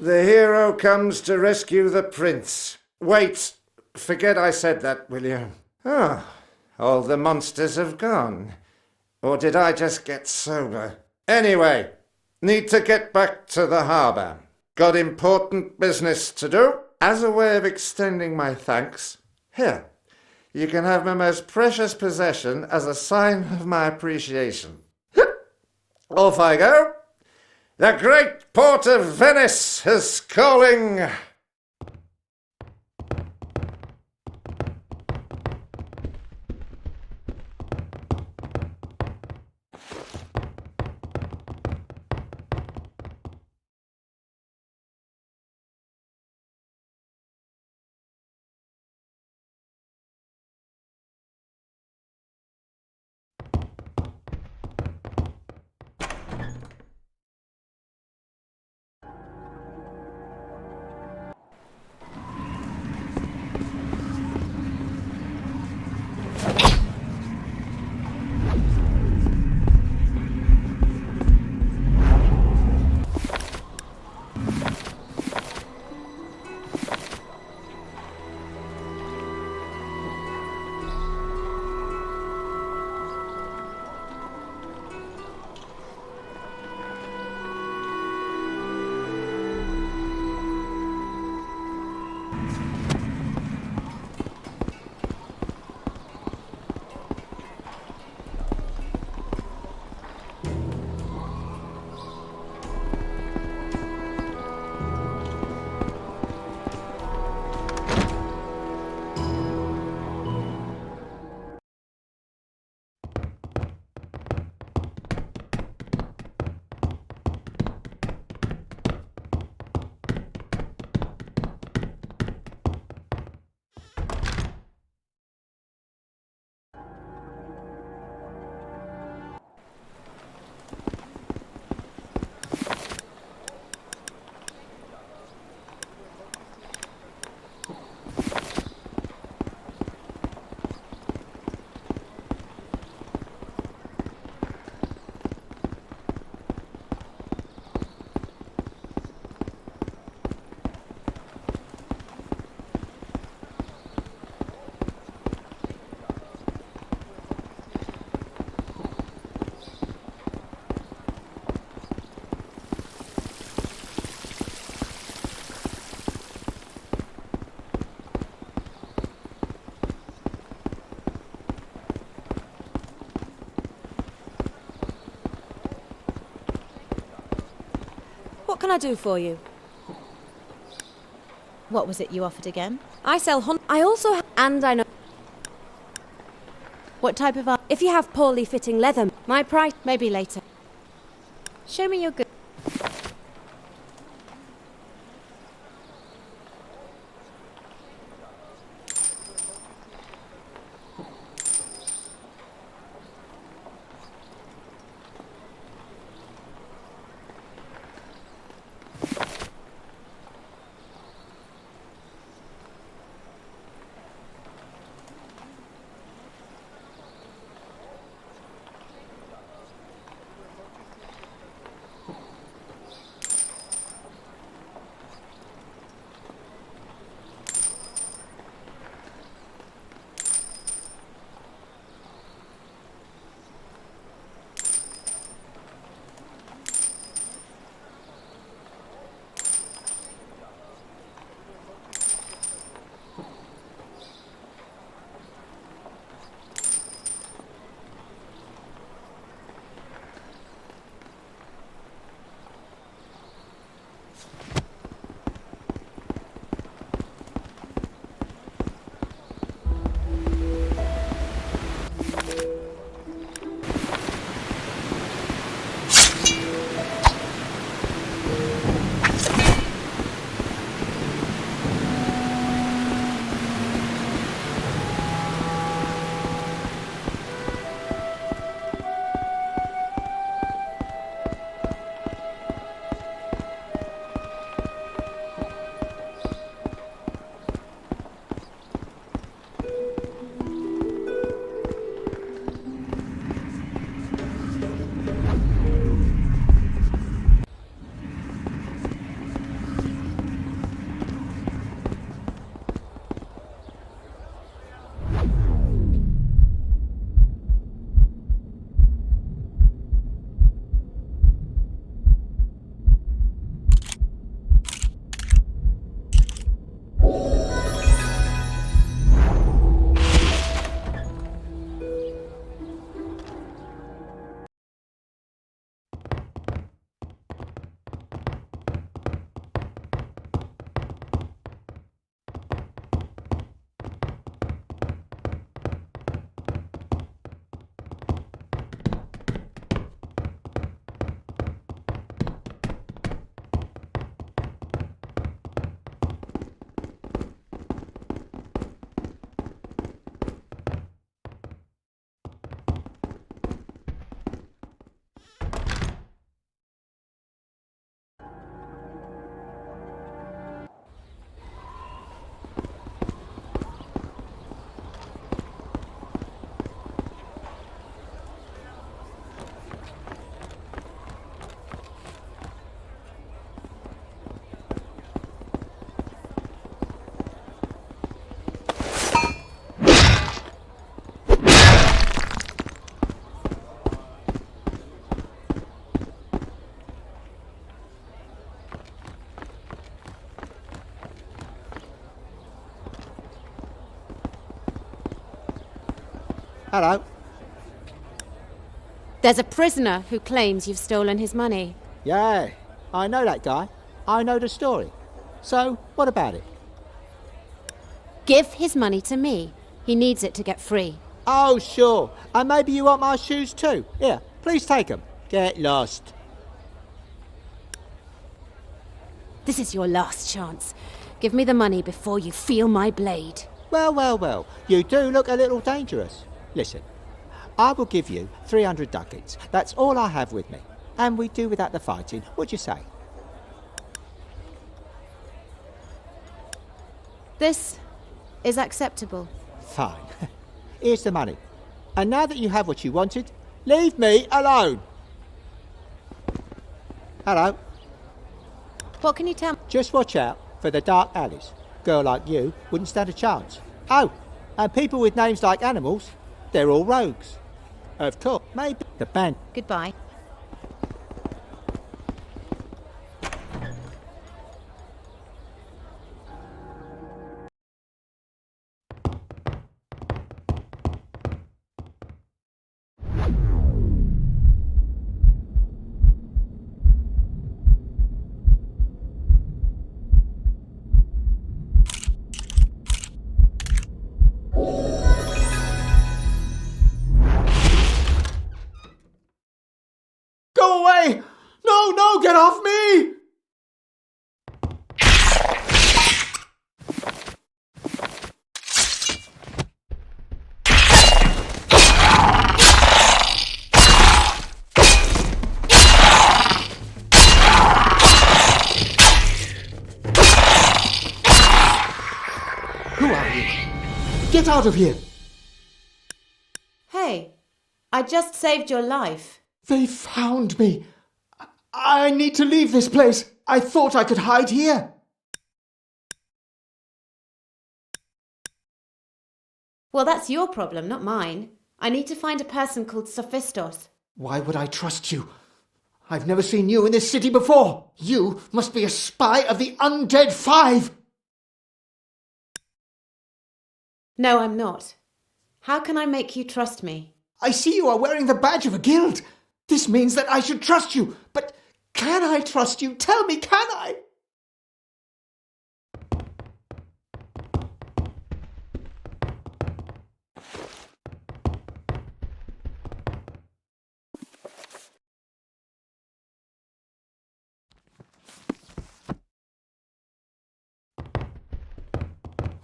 The hero comes to rescue the prince. Wait, forget I said that, will you? Oh, all the monsters have gone. Or did I just get sober? Anyway, need to get back to the harbour. Got important business to do. As a way of extending my thanks, here, you can have my most precious possession as a sign of my appreciation. Off I go. The great port of Venice is calling. What can I do for you? What was it you offered again? I sell I also and I know. What type of art? If you have poorly fitting leather, my price. Maybe later. Show me your goods. Hello. There's a prisoner who claims you've stolen his money. Yeah, I know that guy. I know the story. So, what about it? Give his money to me. He needs it to get free. Oh, sure. And maybe you want my shoes too. Here, please take them. Get lost. This is your last chance. Give me the money before you feel my blade. Well, well, well. You do look a little dangerous. Listen, I will give you 300 ducats. That's all I have with me. And we do without the fighting. What'd you say? This is acceptable. Fine. Here's the money. And now that you have what you wanted, leave me alone. Hello. What can you tell me? Just watch out for the dark alleys. Girl like you wouldn't stand a chance. Oh, and people with names like animals, they're all rogues. Of course, maybe the band. Goodbye. Go away! No, get off me! Who are you? Get out of here! Hey, I just saved your life. They found me. I need to leave this place. I thought I could hide here. Well, that's your problem, not mine. I need to find a person called Sophistos. Why would I trust you? I've never seen you in this city before. You must be a spy of the Undead Five. No, I'm not. How can I make you trust me? I see you are wearing the badge of a guild. This means that I should trust you. But can I trust you? Tell me, can I?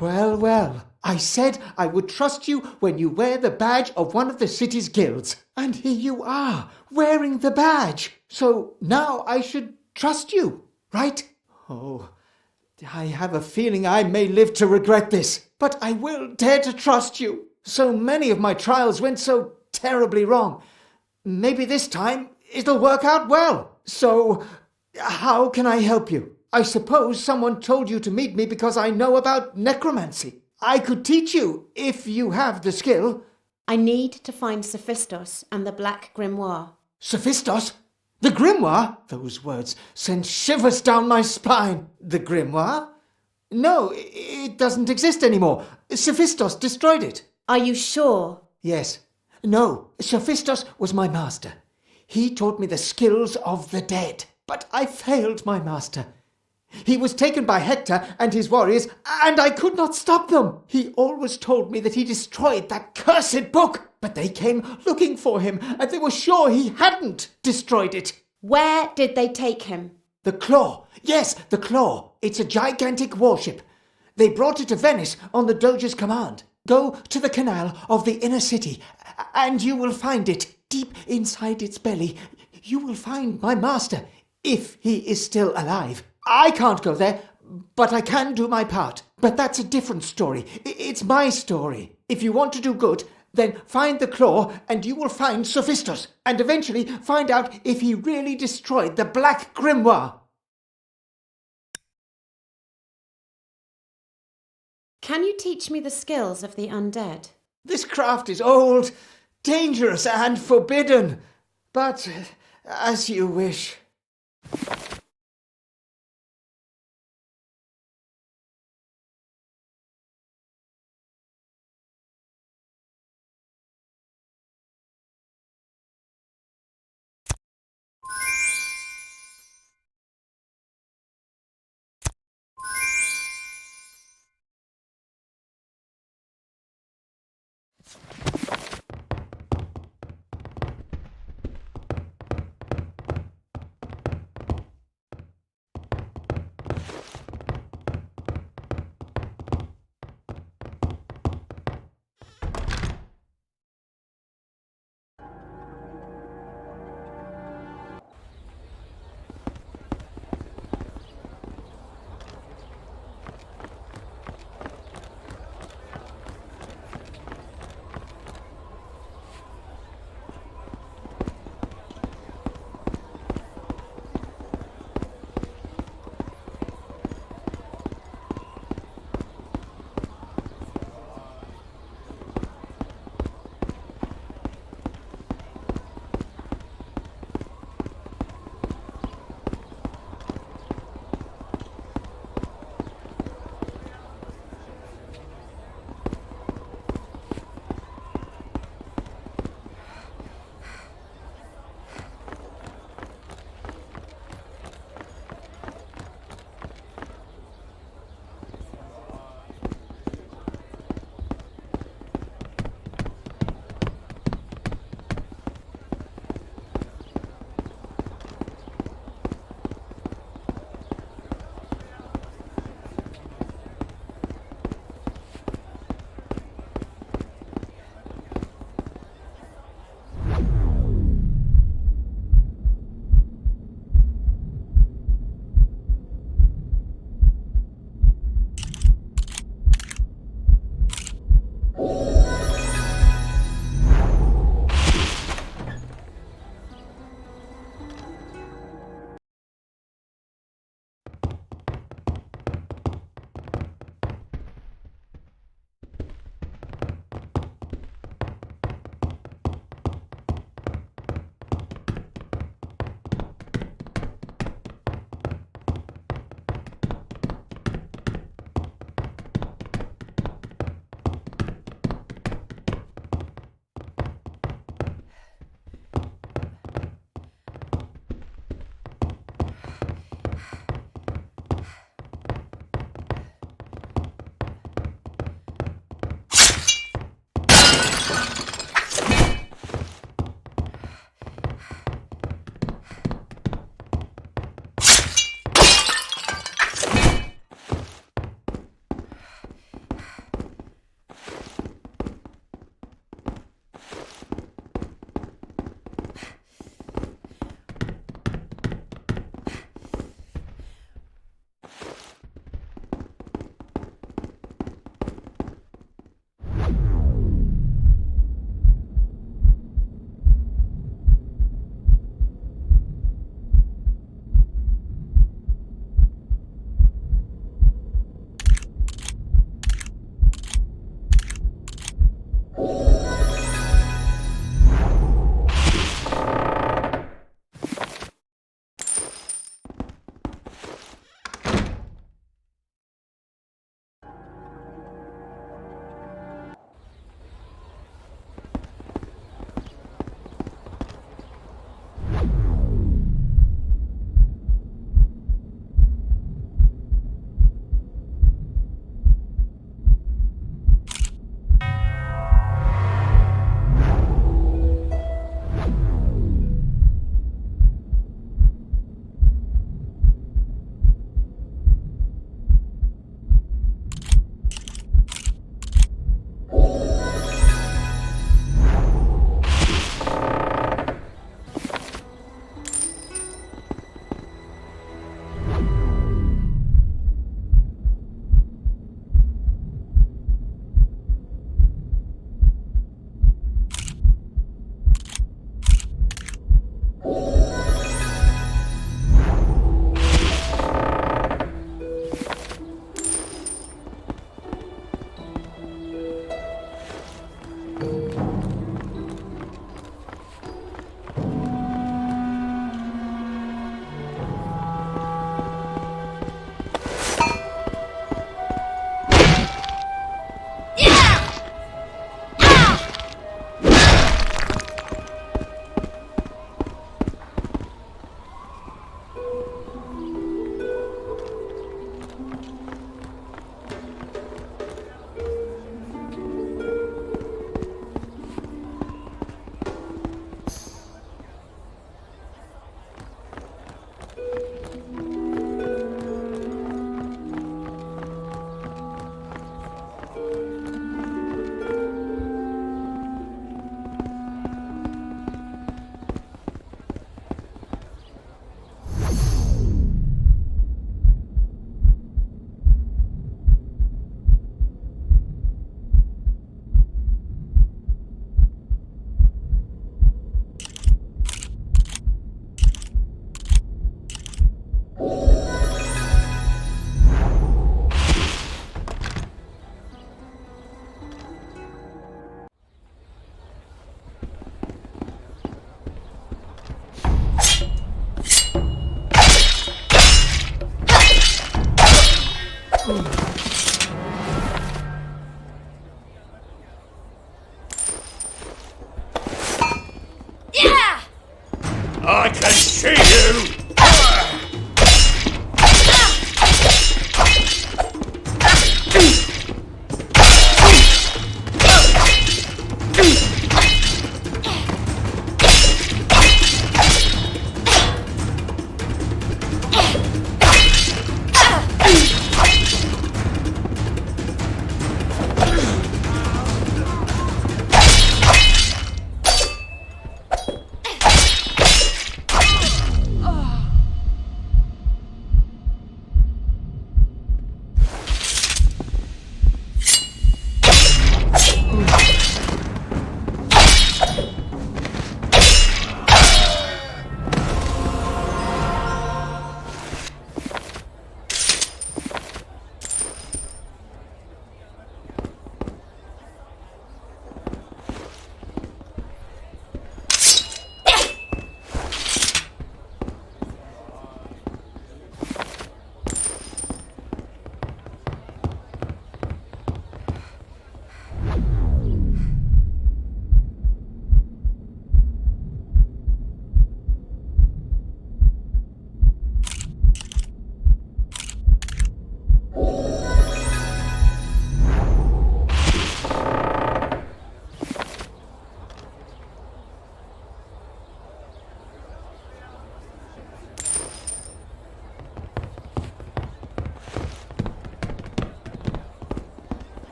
Well, well, I said I would trust you when you wear the badge of one of the city's guilds. And here you are, wearing the badge. So now I should trust you, right? Oh, I have a feeling I may live to regret this. But I will dare to trust you. So many of my trials went so terribly wrong. Maybe this time it'll work out well. So, how can I help you? I suppose someone told you to meet me because I know about necromancy. I could teach you if you have the skill. I need to find Sophistos and the Black Grimoire. Sophistos? The grimoire? Those words send shivers down my spine. The grimoire? No, it doesn't exist anymore. Sophistos destroyed it. Are you sure? Yes. No, Sophistos was my master. He taught me the skills of the dead. But I failed my master. He was taken by Hector and his warriors, and I could not stop them. He always told me that he destroyed that cursed book, but they came looking for him, and they were sure he hadn't destroyed it. Where did they take him? The Claw. Yes, the Claw. It's a gigantic warship. They brought it to Venice on the Doge's command. Go to the canal of the inner city, and you will find it. Deep inside its belly, you will find my master, if he is still alive. I can't go there, but I can do my part. But that's a different story. It's my story. If you want to do good, then find the Claw and you will find Sophistos, and eventually find out if he really destroyed the Black Grimoire. Can you teach me the skills of the undead? This craft is old, dangerous and forbidden, but as you wish.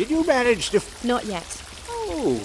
Did you manage to... Not yet. Oh.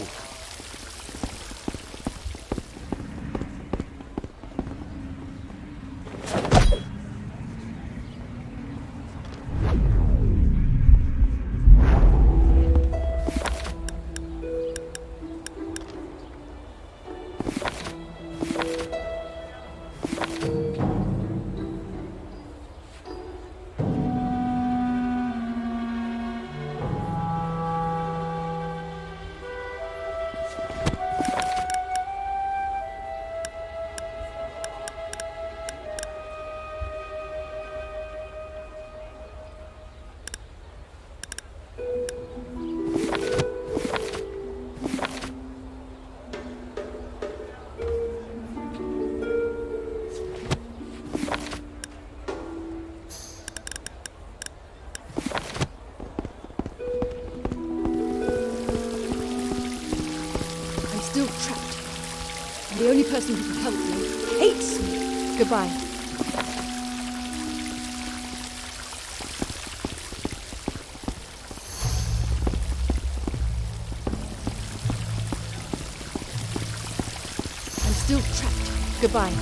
Still trapped. And the only person who can help me hates me. Goodbye. I'm still trapped. Goodbye.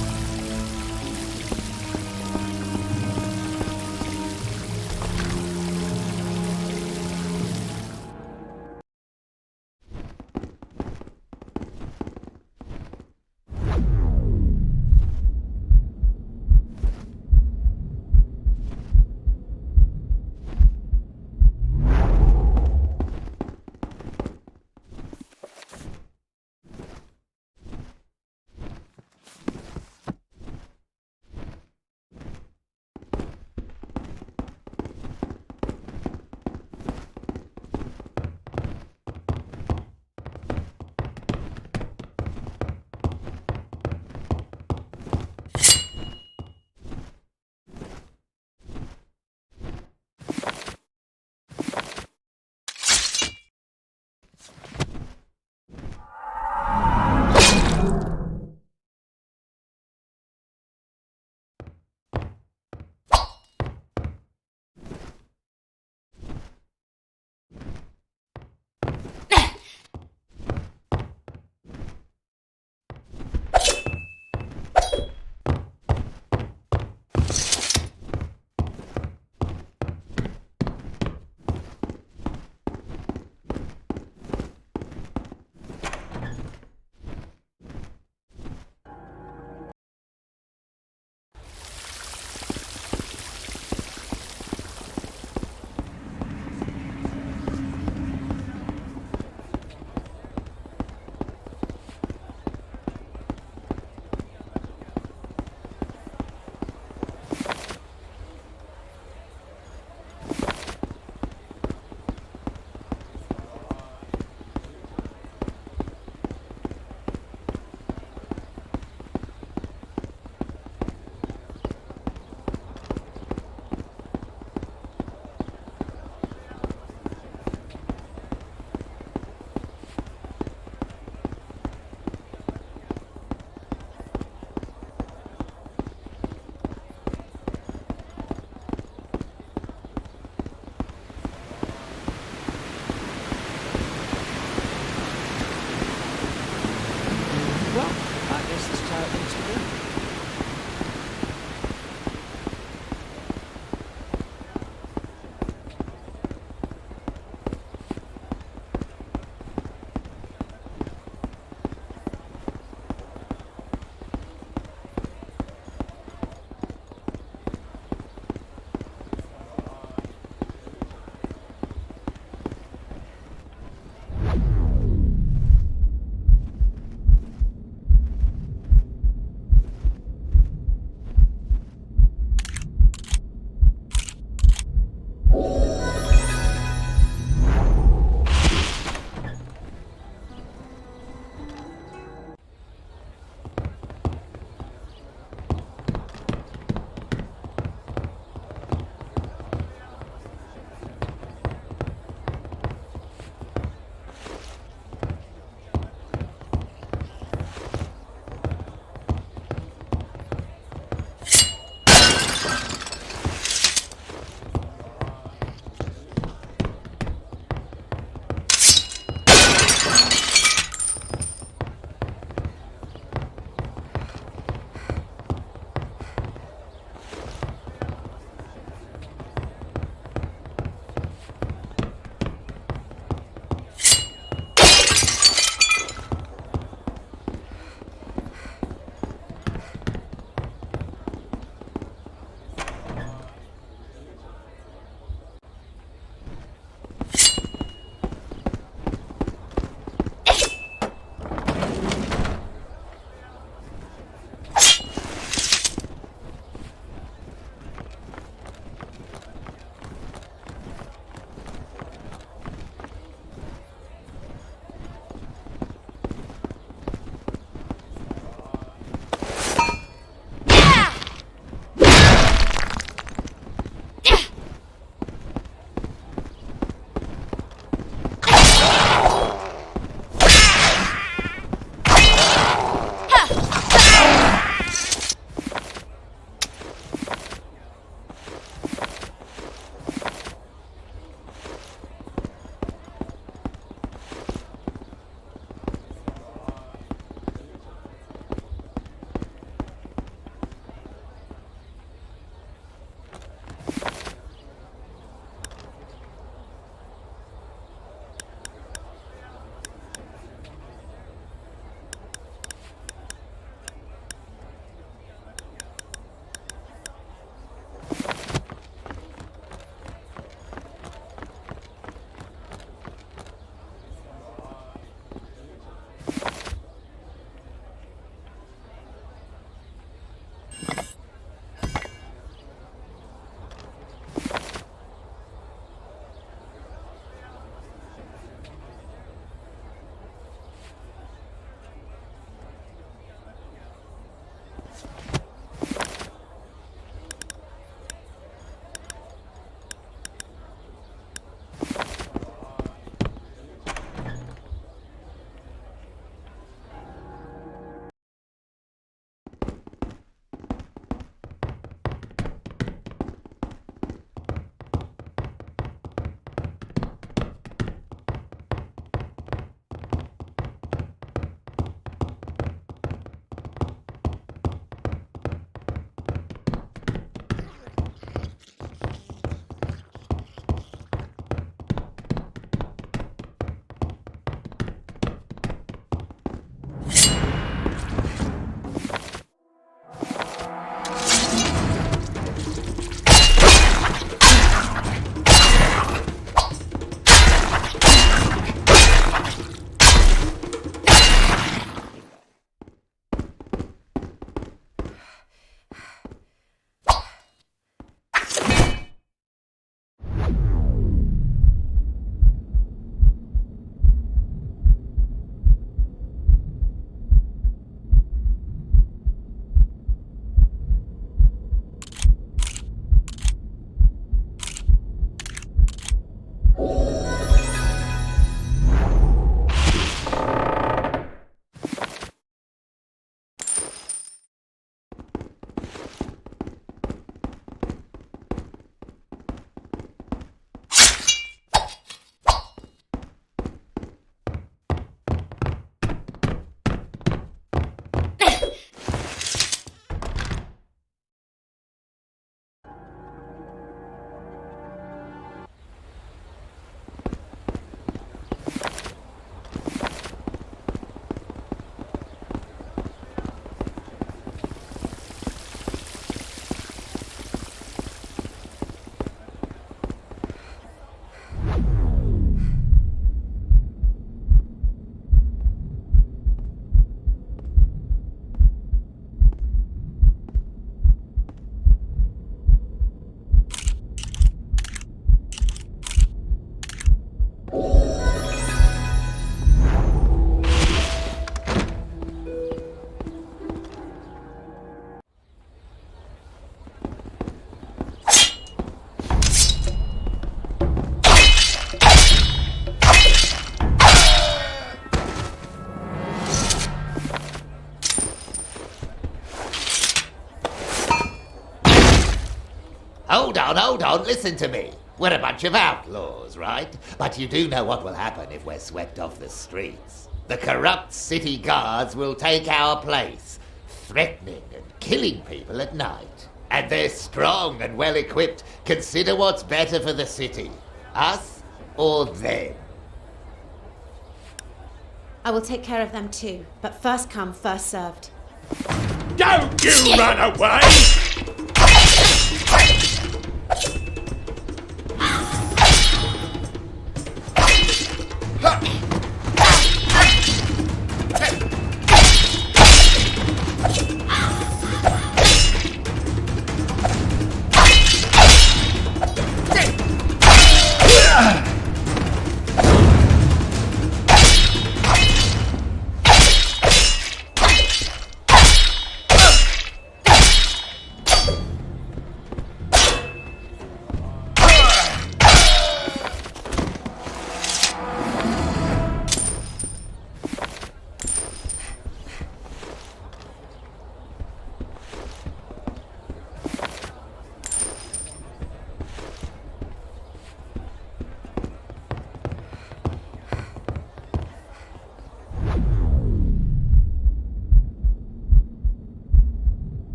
hold on, listen to me. We're a bunch of outlaws, right? But you do know what will happen if we're swept off the streets. The corrupt city guards will take our place, threatening and killing people at night. And they're strong and well-equipped. Consider what's better for the city. Us or them? I will take care of them too, but first come, first served. Don't you run away!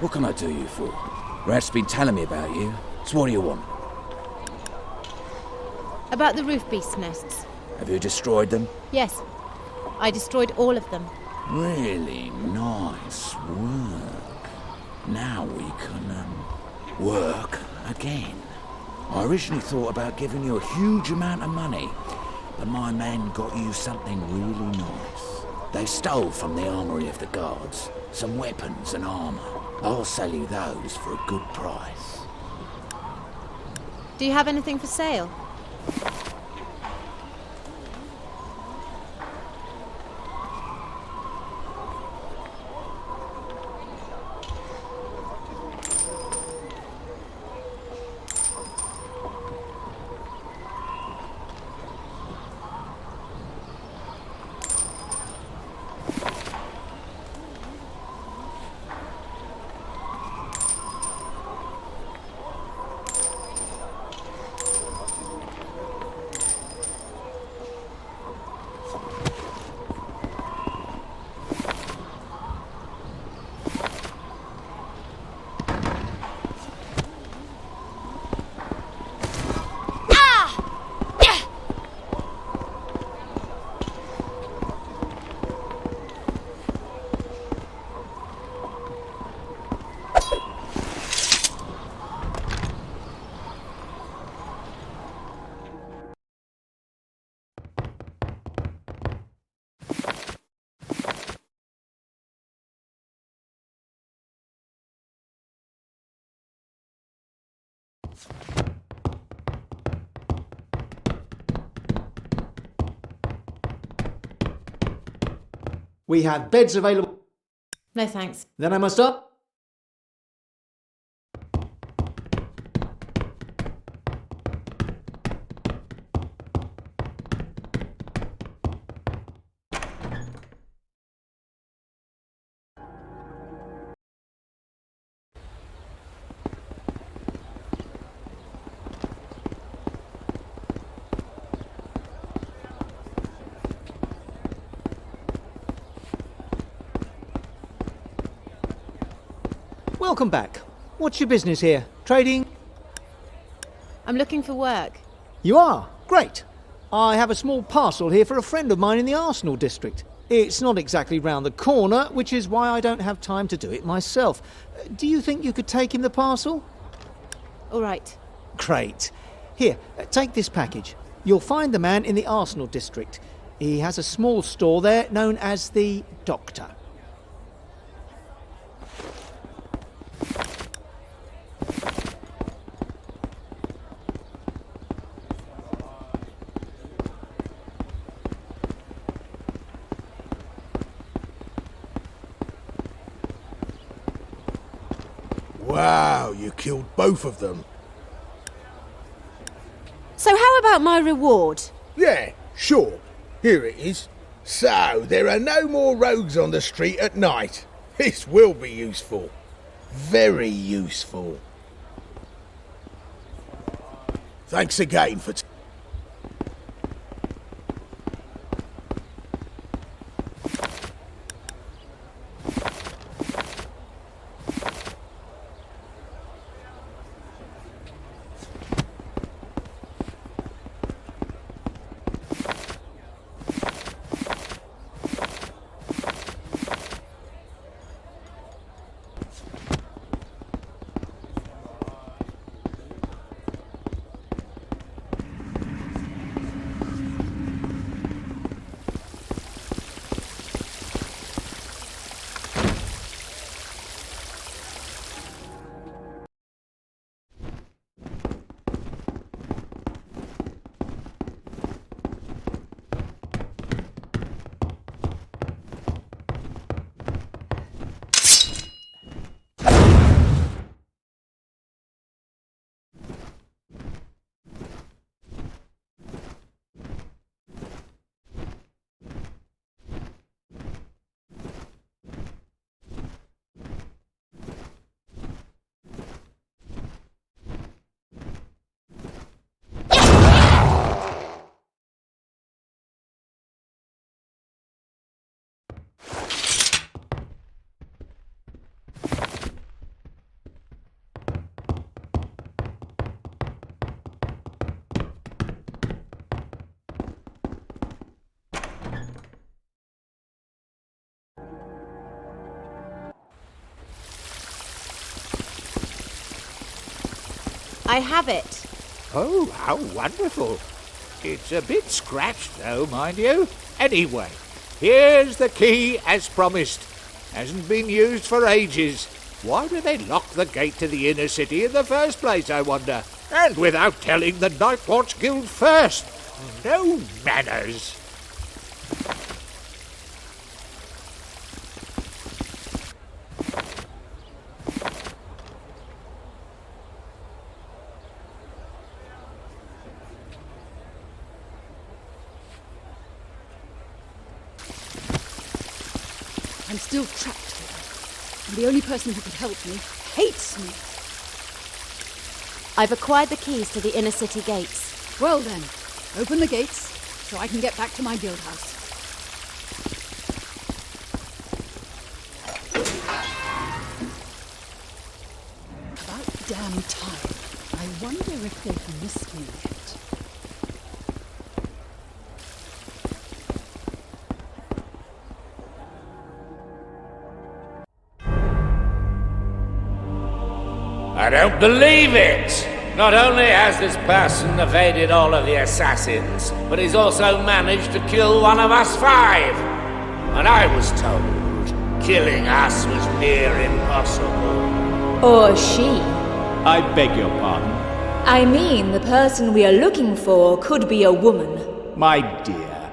What can I do you for? Rat's been telling me about you. So what do you want? About the roof beast nests. Have you destroyed them? Yes. I destroyed all of them. Really nice work. Now we can, work again. I originally thought about giving you a huge amount of money, but my men got you something really nice. They stole from the armory of the guards some weapons and armor. I'll sell you those for a good price. Do you have anything for sale? We have beds available. No thanks. Then I must up. Welcome back. What's your business here? Trading? I'm looking for work. You are? Great. I have a small parcel here for a friend of mine in the Arsenal district. It's not exactly round the corner, which is why I don't have time to do it myself. Do you think you could take him the parcel? All right. Great. Here, take this package. You'll find the man in the Arsenal district. He has a small store there known as the Doctor. Wow, you killed both of them. So how about my reward? Yeah, sure. Here it is. So, there are no more rogues on the street at night. This will be useful. Very useful. Thanks again for... I have it. Oh, how wonderful. It's a bit scratched, though, mind you. Anyway, here's the key as promised. Hasn't been used for ages. Why do they lock the gate to the inner city in the first place, I wonder? And without telling the Night Watch Guild first. No manners. I'm still trapped here, and the only person who could help me hates me. I've acquired the keys to the inner city gates. Well then, open the gates so I can get back to my guild house. About damn time. I wonder if they've missed me yet. I don't believe it! Not only has this person evaded all of the assassins, but he's also managed to kill one of us 5! And I was told killing us was near impossible. Or she. I beg your pardon. I mean, the person we are looking for could be a woman. My dear,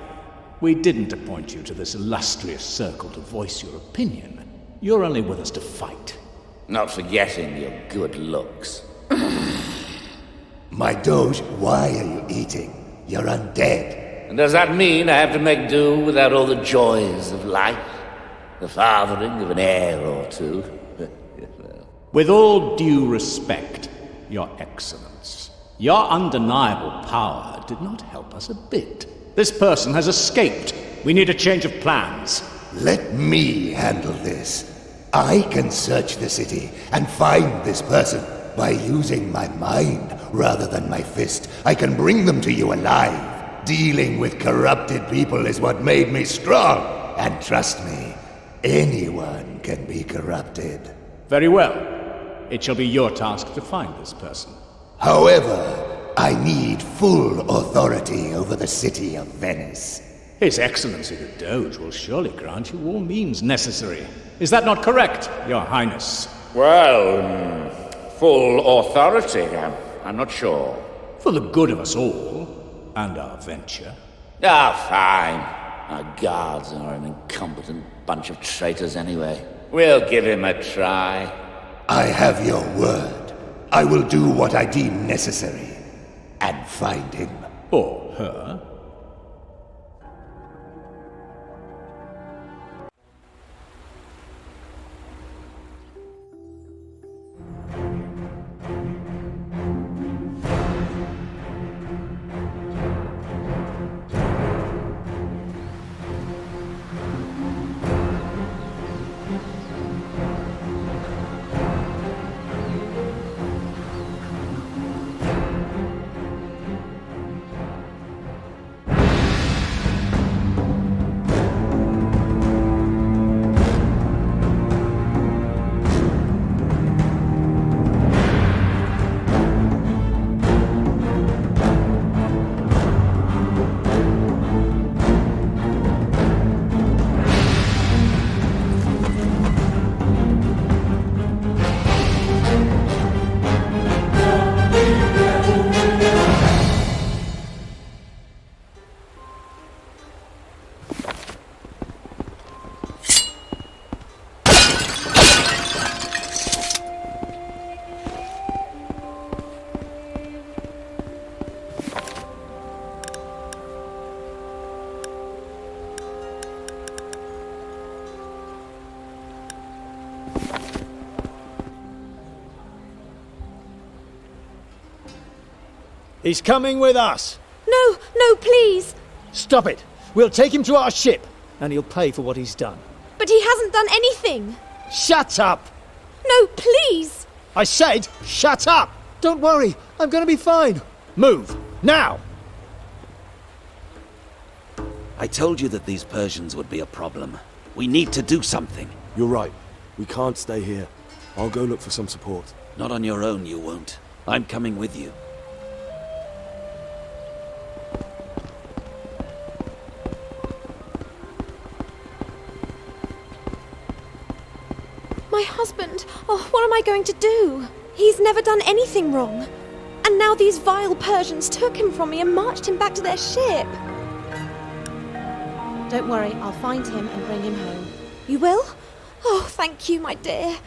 we didn't appoint you to this illustrious circle to voice your opinion. You're only with us to fight. Not forgetting your good looks. My Doge, why are you eating? You're undead. And does that mean I have to make do without all the joys of life? The fathering of an heir or two? With all due respect, Your Excellence, your undeniable power did not help us a bit. This person has escaped. We need a change of plans. Let me handle this. I can search the city and find this person by using my mind rather than my fist. I can bring them to you alive. Dealing with corrupted people is what made me strong. And trust me, anyone can be corrupted. Very well. It shall be your task to find this person. However, I need full authority over the city of Venice. His Excellency the Doge will surely grant you all means necessary. Is that not correct, Your Highness? Well, full authority, I'm not sure. For the good of us all, and our venture. Ah, fine. Our guards are an incompetent bunch of traitors anyway. We'll give him a try. I have your word. I will do what I deem necessary. And find him. Or her. He's coming with us. No, no, please. Stop it. We'll take him to our ship, and he'll pay for what he's done. But he hasn't done anything. Shut up. No, please. I said, shut up. Don't worry. I'm going to be fine. Move. Now. I told you that these Persians would be a problem. We need to do something. You're right. We can't stay here. I'll go look for some support. Not on your own, you won't. I'm coming with you. My husband. Oh, what am I going to do? He's never done anything wrong. And now these vile Persians took him from me and marched him back to their ship. Don't worry, I'll find him and bring him home. You will? Oh, thank you, my dear.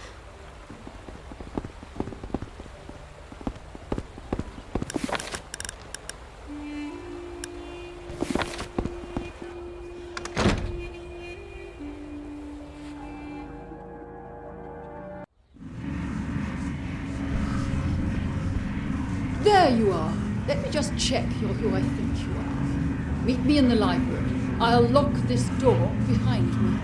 There you are. Let me just check you're who I think you are. Meet me in the library. I'll lock this door behind me.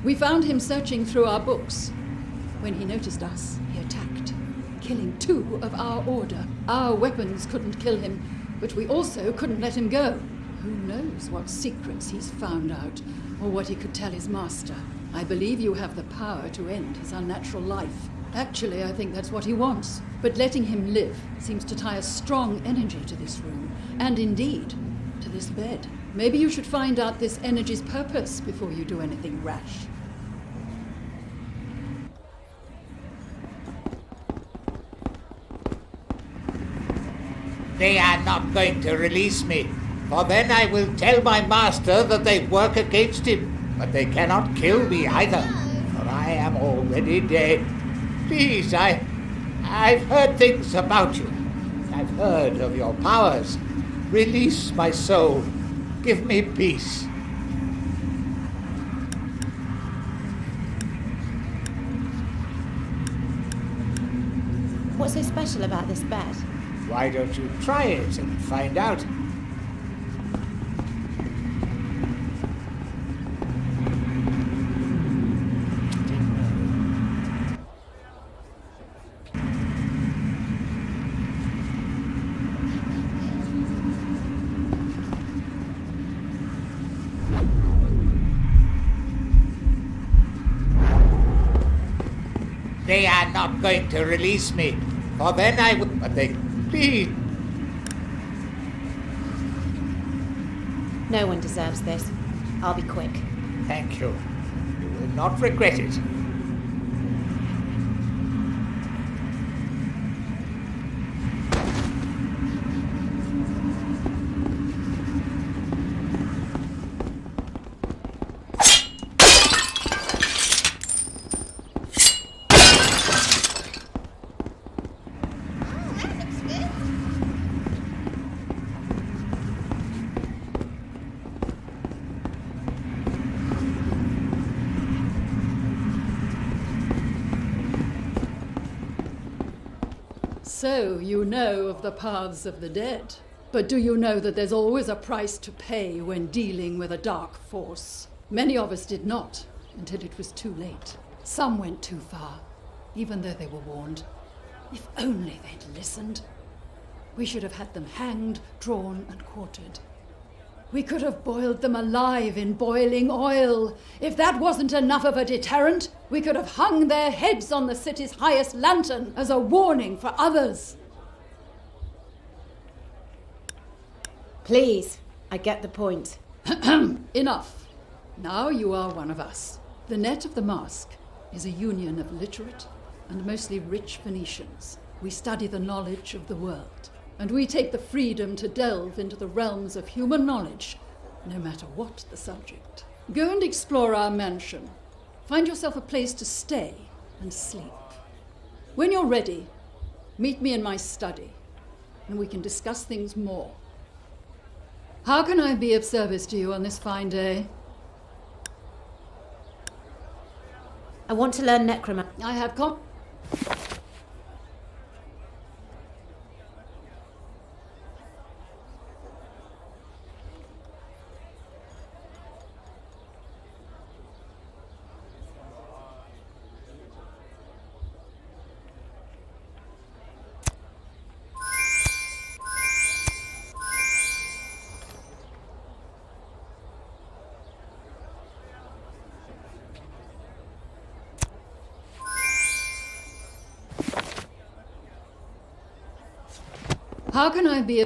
We found him searching through our books. When he noticed us, he attacked, killing 2 of our order. Our weapons couldn't kill him, but we also couldn't let him go. Who knows what secrets he's found out, or what he could tell his master. I believe you have the power to end his unnatural life. Actually, I think that's what he wants. But letting him live seems to tie a strong energy to this room, and indeed, to this bed. Maybe you should find out this energy's purpose before you do anything rash. They are not going to release me, for then I will tell my master that they work against him. But they cannot kill me either, for I am already dead. Please, I've heard things about you. I've heard of your powers. Release my soul. Give me peace. What's so special about this bed? Why don't you try it and find out? They are not going to release me, for then I would... But they... Please... No one deserves this. I'll be quick. Thank you. You will not regret it. So, you know of the paths of the dead. But do you know that there's always a price to pay when dealing with a dark force? Many of us did not, until it was too late. Some went too far, even though they were warned. If only they'd listened. We should have had them hanged, drawn, and quartered. We could have boiled them alive in boiling oil. If that wasn't enough of a deterrent, we could have hung their heads on the city's highest lantern as a warning for others. Please, I get the point. Enough. Now you are one of us. The net of the mask is a union of literate and mostly rich Venetians. We study the knowledge of the world. And we take the freedom to delve into the realms of human knowledge, no matter what the subject. Go and explore our mansion. Find yourself a place to stay and sleep. When you're ready, meet me in my study, and we can discuss things more. How can I be of service to you on this fine day? I want to learn necromancy. I have How can I be...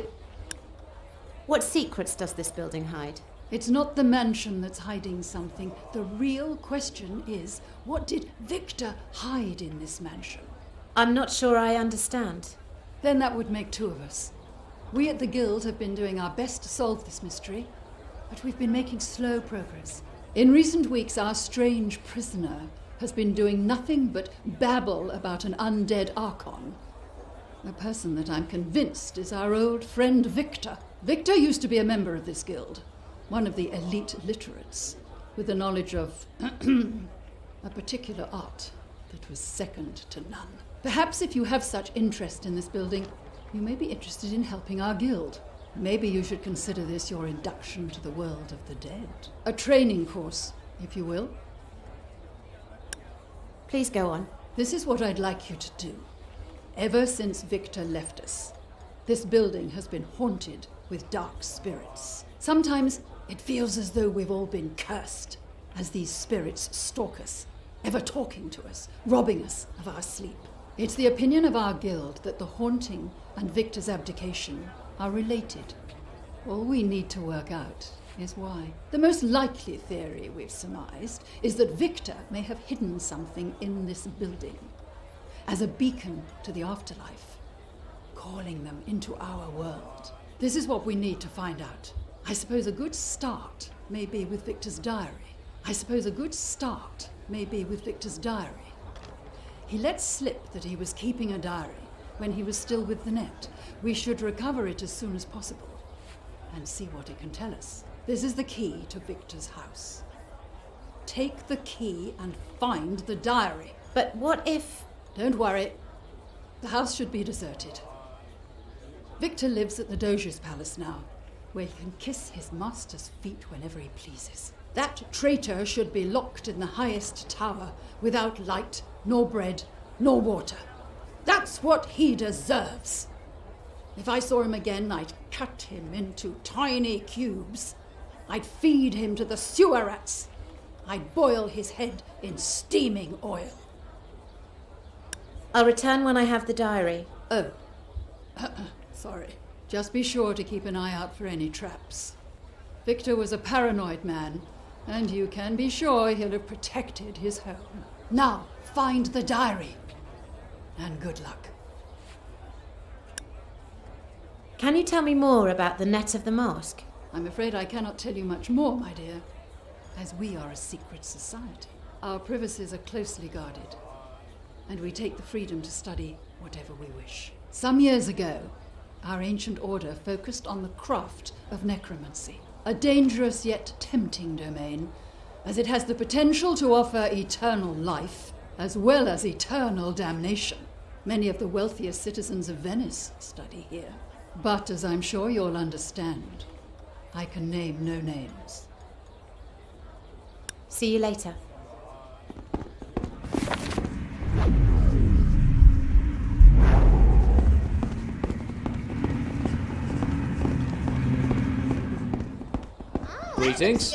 What secrets does this building hide? It's not the mansion that's hiding something. The real question is, what did Victor hide in this mansion? I'm not sure I understand. Then that would make 2 of us. We at the Guild have been doing our best to solve this mystery, but we've been making slow progress. In recent weeks, our strange prisoner has been doing nothing but babble about an undead archon. A person that I'm convinced is our old friend Victor. Victor used to be a member of this guild, one of the elite literates, with the knowledge of a particular art that was second to none. Perhaps if you have such interest in this building, you may be interested in helping our guild. Maybe you should consider this your induction to the world of the dead. A training course, if you will. Please go on. This is what I'd like you to do. Ever since Victor left us, this building has been haunted with dark spirits. Sometimes it feels as though we've all been cursed, as these spirits stalk us, ever talking to us, robbing us of our sleep. It's the opinion of our guild that the haunting and Victor's abdication are related. All we need to work out is why. The most likely theory we've surmised is that Victor may have hidden something in this building as a beacon to the afterlife, calling them into our world. This is what we need to find out. I suppose a good start may be with Victor's diary. He let slip that he was keeping a diary when he was still with the net. We should recover it as soon as possible and see what it can tell us. This is the key to Victor's house. Take the key and find the diary. But what if... Don't worry. The house should be deserted. Victor lives at the Doge's palace now, where he can kiss his master's feet whenever he pleases. That traitor should be locked in the highest tower without light, nor bread, nor water. That's what he deserves. If I saw him again, I'd cut him into tiny cubes. I'd feed him to the sewer rats. I'd boil his head in steaming oil. I'll return when I have the diary. Oh. Sorry. Just be sure to keep an eye out for any traps. Victor was a paranoid man, and you can be sure he'll have protected his home. Now, find the diary. And good luck. Can you tell me more about the net of the mosque? I'm afraid I cannot tell you much more, my dear, as we are a secret society. Our privacies are closely guarded, and we take the freedom to study whatever we wish. Some years ago, our ancient order focused on the craft of necromancy, a dangerous yet tempting domain, as it has the potential to offer eternal life as well as eternal damnation. Many of the wealthiest citizens of Venice study here. But as I'm sure you'll understand, I can name no names. See you later. Greetings.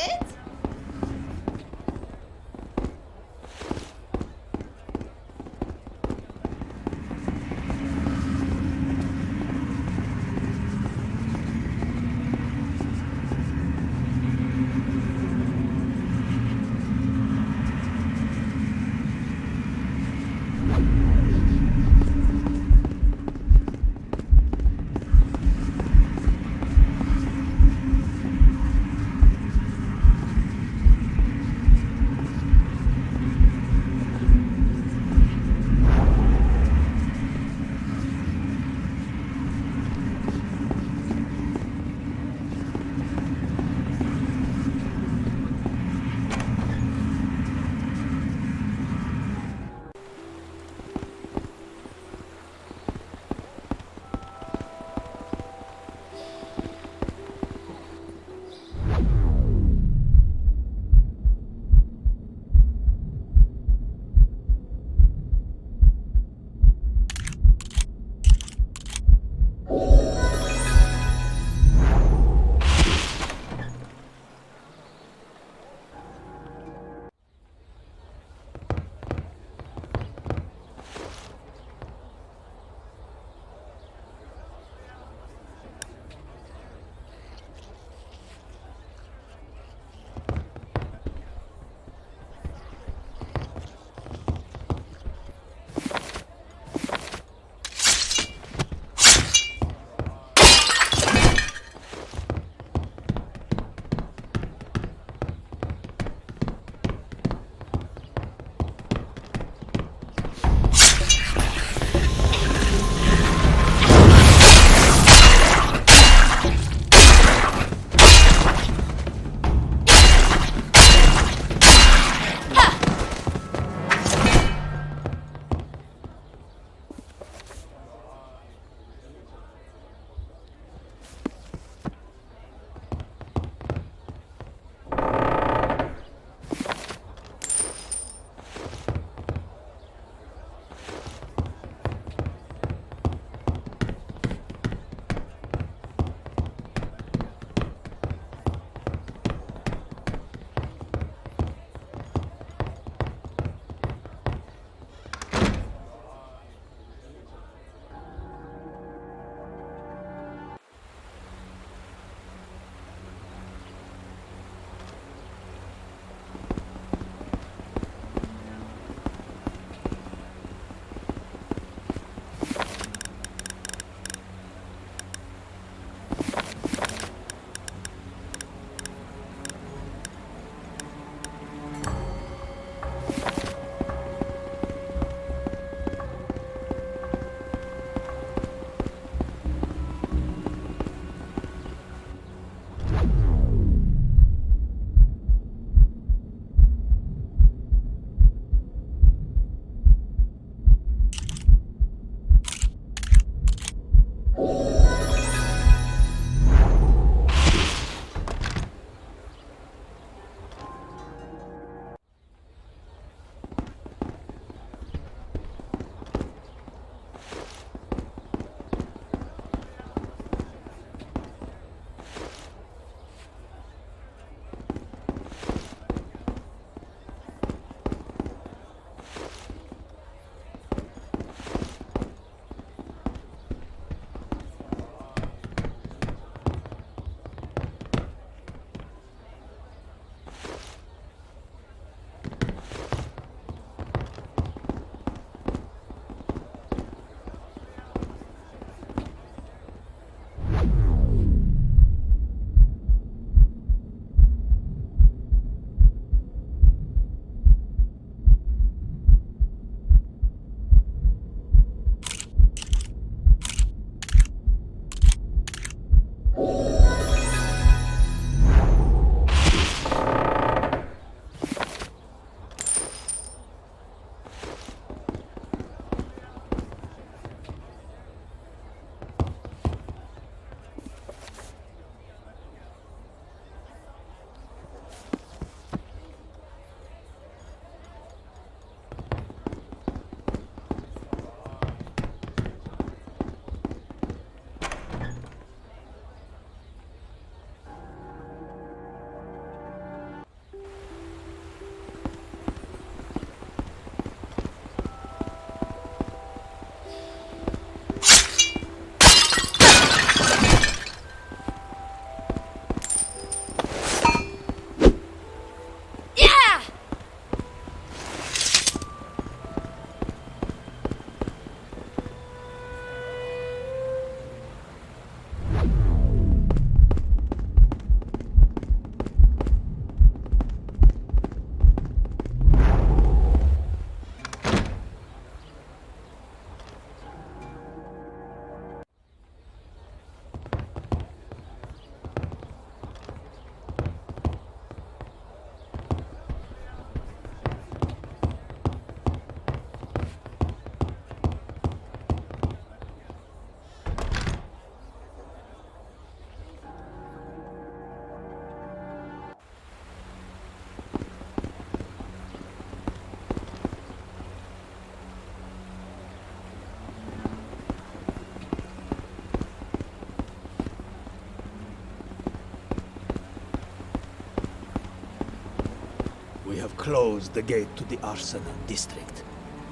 We have closed the gate to the Arsenal district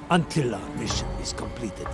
until our mission is completed.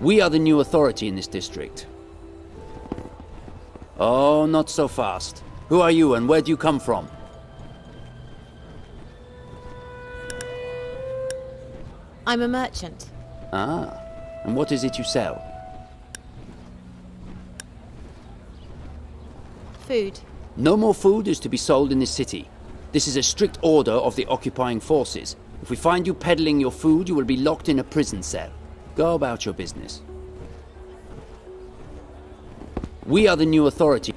We are the new authority in this district. Oh, not so fast. Who are you and where do you come from? I'm a merchant. Ah, and what is it you sell? Food. No more food is to be sold in this city. This is a strict order of the occupying forces. If we find you peddling your food, you will be locked in a prison cell. Go about your business. We are the new authority.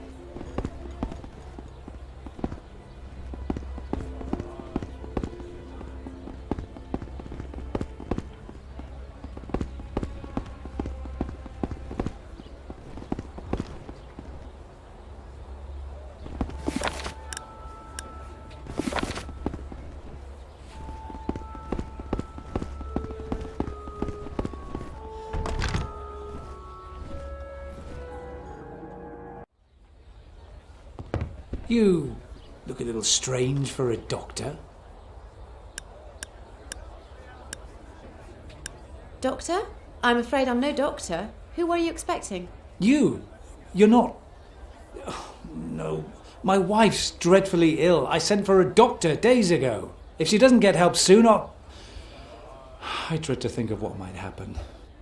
You look a little strange for a doctor. Doctor? I'm afraid I'm no doctor. Who were you expecting? You're not... Oh, no, my wife's dreadfully ill. I sent for a doctor days ago. If she doesn't get help soon, I dread to think of what might happen.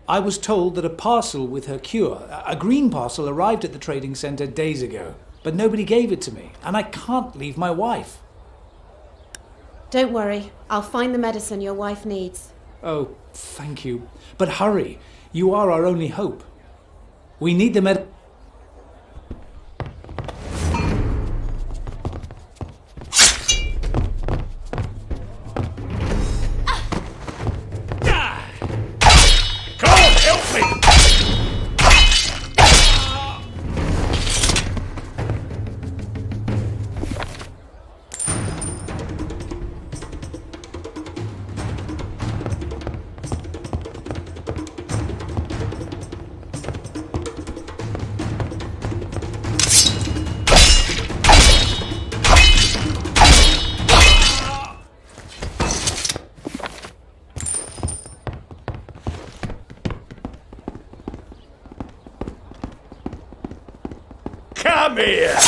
I was told that a parcel with her cure, a green parcel, arrived at the trading centre days ago. But nobody gave it to me, and I can't leave my wife. Don't worry. I'll find the medicine your wife needs. Oh, thank you. But hurry. You are our only hope. We need the med... Come on, help me! Come here!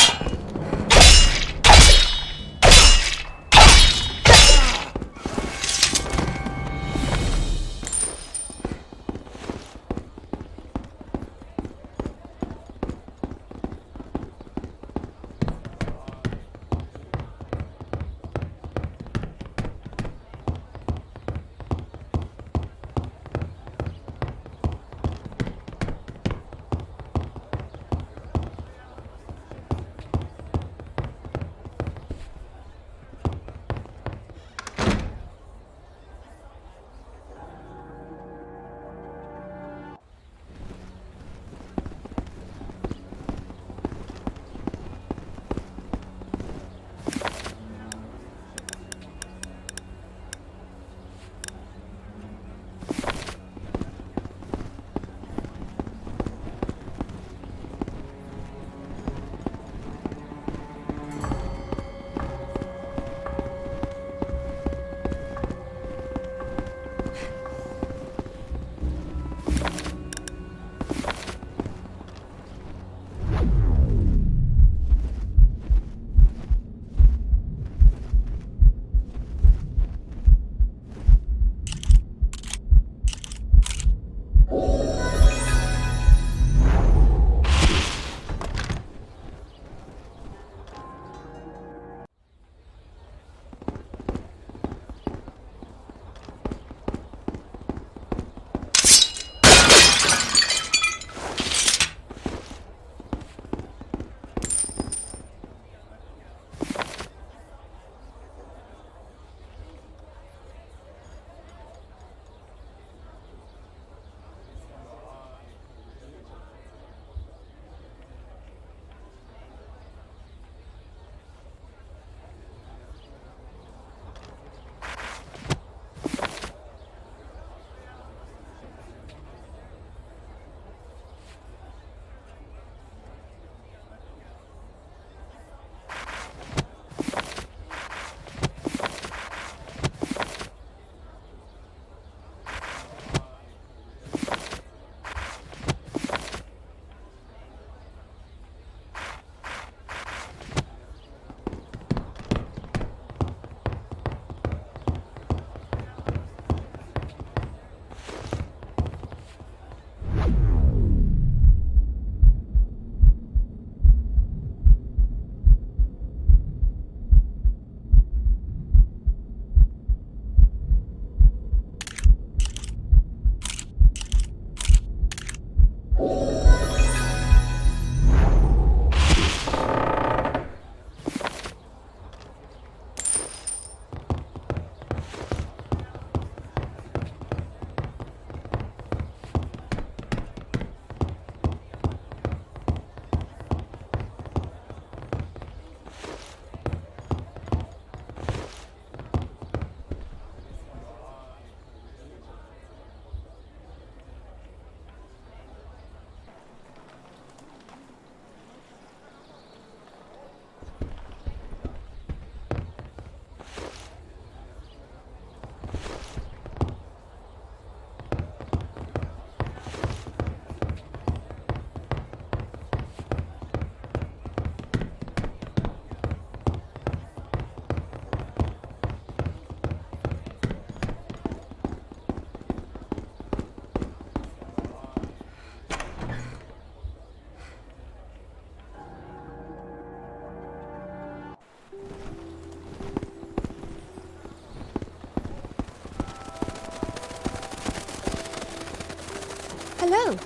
hello.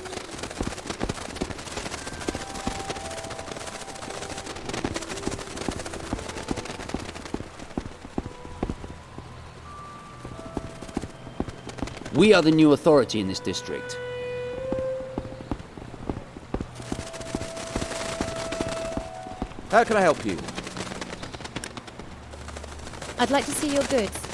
We are the new authority in this district. How can I help you? I'd like to see your goods.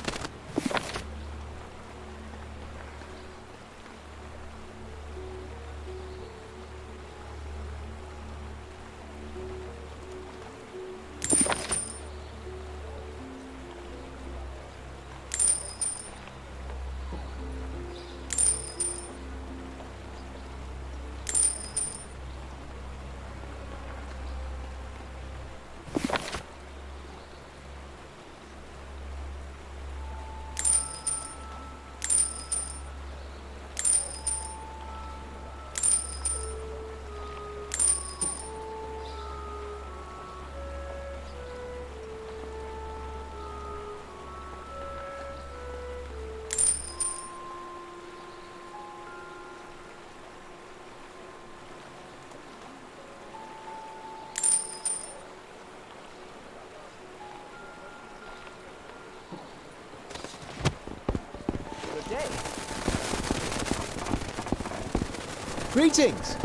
Greetings!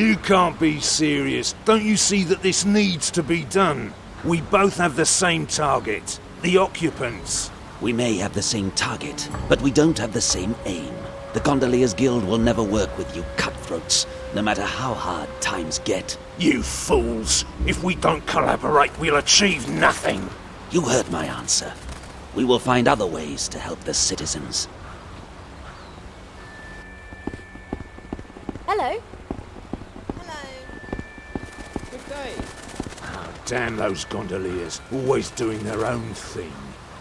You can't be serious. Don't you see that this needs to be done? We both have the same target, the occupants. We may have the same target, but we don't have the same aim. The Gondoliers Guild will never work with you cutthroats, no matter how hard times get. You fools! If we don't collaborate, we'll achieve nothing. You heard my answer. We will find other ways to help the citizens. Hello. Good day. Oh, damn those gondoliers, always doing their own thing.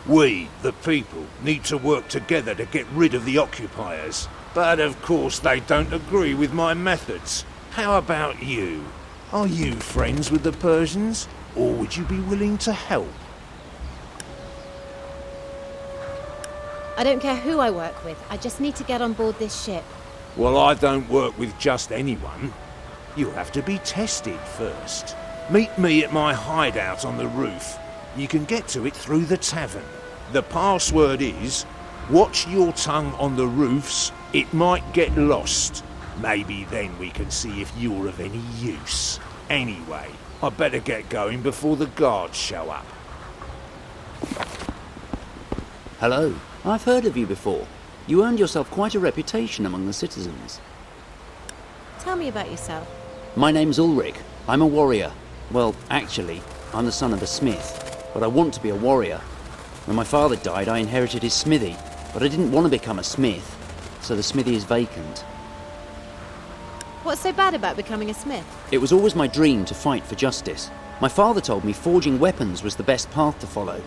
We, the people, need to work together to get rid of the occupiers. But of course they don't agree with my methods. How about you? Are you friends with the Persians? Or would you be willing to help? I don't care who I work with. I just need to get on board this ship. Well, I don't work with just anyone. You'll have to be tested first. Meet me at my hideout on the roof. You can get to it through the tavern. The password is, watch your tongue on the roofs, it might get lost. Maybe then we can see if you're of any use. Anyway, I better get going before the guards show up. Hello. I've heard of you before. You earned yourself quite a reputation among the citizens. Tell me about yourself. My name's Ulrich. I'm a warrior. Well, actually, I'm the son of a smith, but I want to be a warrior. When my father died, I inherited his smithy, but I didn't want to become a smith, so the smithy is vacant. What's so bad about becoming a smith? It was always my dream to fight for justice. My father told me forging weapons was the best path to follow,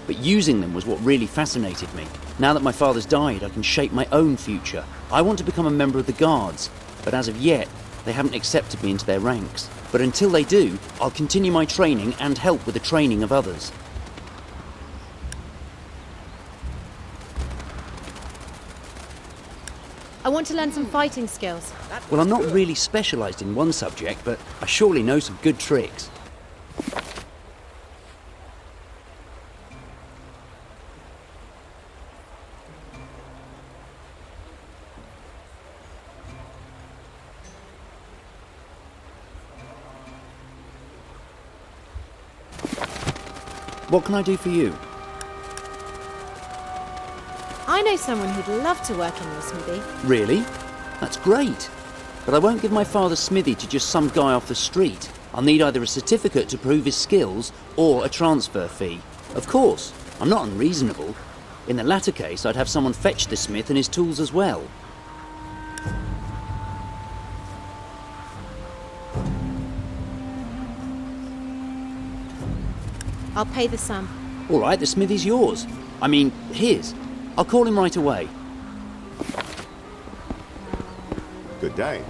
but using them was what really fascinated me. Now that my father's died, I can shape my own future. I want to become a member of the Guards, but as of yet, they haven't accepted me into their ranks. But until they do, I'll continue my training and help with the training of others. I want to learn some fighting skills. Well, I'm not really specialised in one subject, but I surely know some good tricks. What can I do for you? I know someone who'd love to work in your smithy. Really? That's great. But I won't give my father's smithy to just some guy off the street. I'll need either a certificate to prove his skills or a transfer fee. Of course, I'm not unreasonable. In the latter case, I'd have someone fetch the smith and his tools as well. I'll pay the sum. All right, the smithy's yours. I mean, his. I'll call him right away. Good day.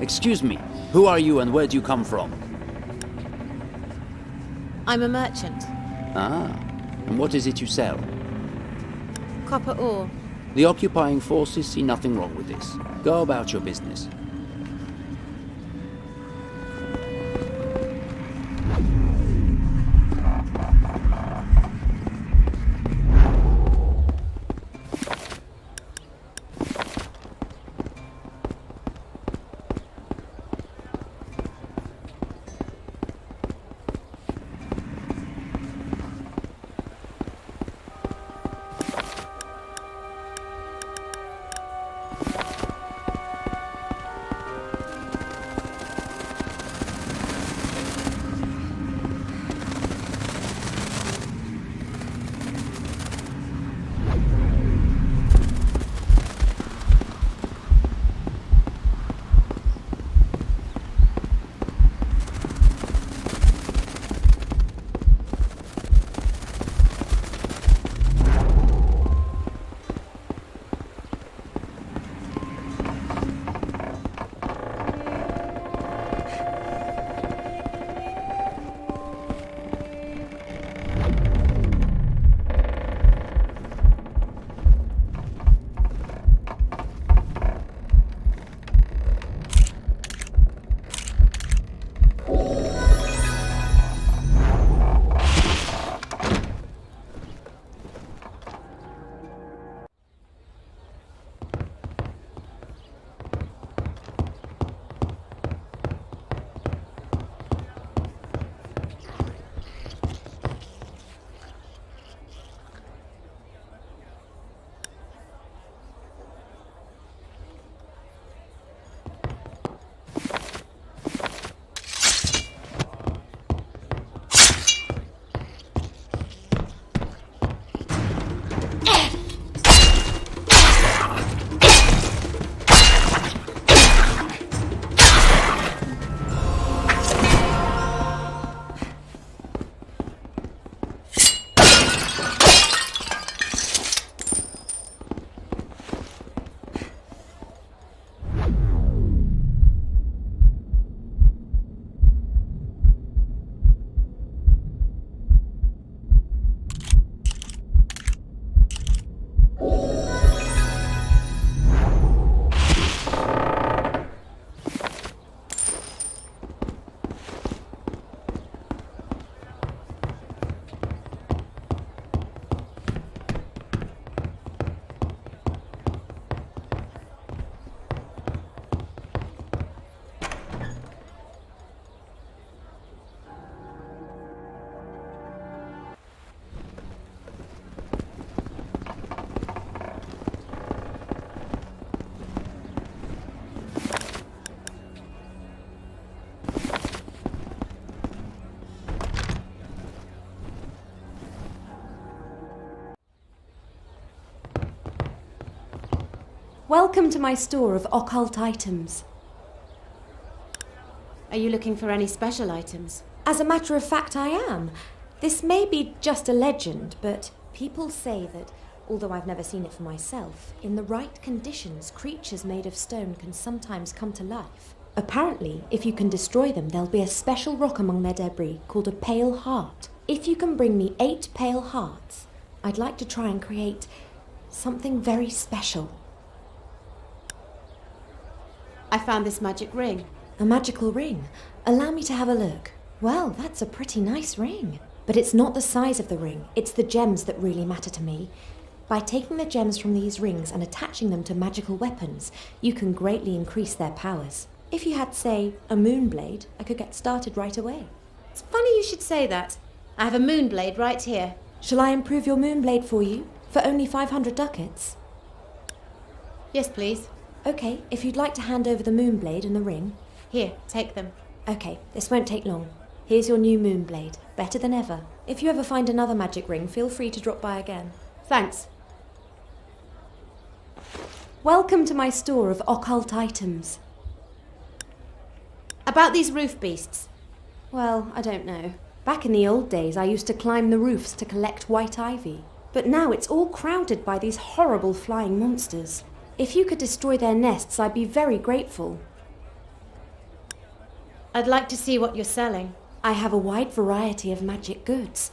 Excuse me, who are you and where do you come from? I'm a merchant. Ah, and what is it you sell? Copper ore. The occupying forces see nothing wrong with this. Go about your business. Welcome to my store of occult items. Are you looking for any special items? As a matter of fact, I am. This may be just a legend, but people say that, although I've never seen it for myself, in the right conditions, creatures made of stone can sometimes come to life. Apparently, if you can destroy them, there'll be a special rock among their debris called a pale heart. If you can bring me 8 pale hearts, I'd like to try and create something very special. I found this magic ring. A magical ring? Allow me to have a look. Well, that's a pretty nice ring. But it's not the size of the ring, it's the gems that really matter to me. By taking the gems from these rings and attaching them to magical weapons, you can greatly increase their powers. If you had, say, a moonblade, I could get started right away. It's funny you should say that. I have a moonblade right here. Shall I improve your moonblade for you? For only 500 ducats? Yes, please. Okay, if you'd like to hand over the moonblade and the ring. Here, take them. Okay, this won't take long. Here's your new moonblade. Better than ever. If you ever find another magic ring, feel free to drop by again. Thanks. Welcome to my store of occult items. About these roof beasts. Well, I don't know. Back in the old days, I used to climb the roofs to collect white ivy. But now it's all crowded by these horrible flying monsters. If you could destroy their nests, I'd be very grateful. I'd like to see what you're selling. I have a wide variety of magic goods.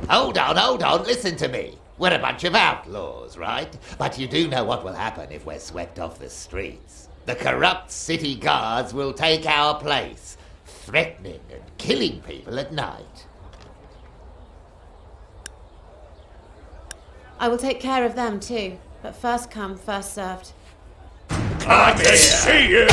Hold on, listen to me. We're a bunch of outlaws, right? But you do know what will happen if we're swept off the streets. The corrupt city guards will take our place, threatening and killing people at night. I will take care of them too, but first come, first served. I can see you!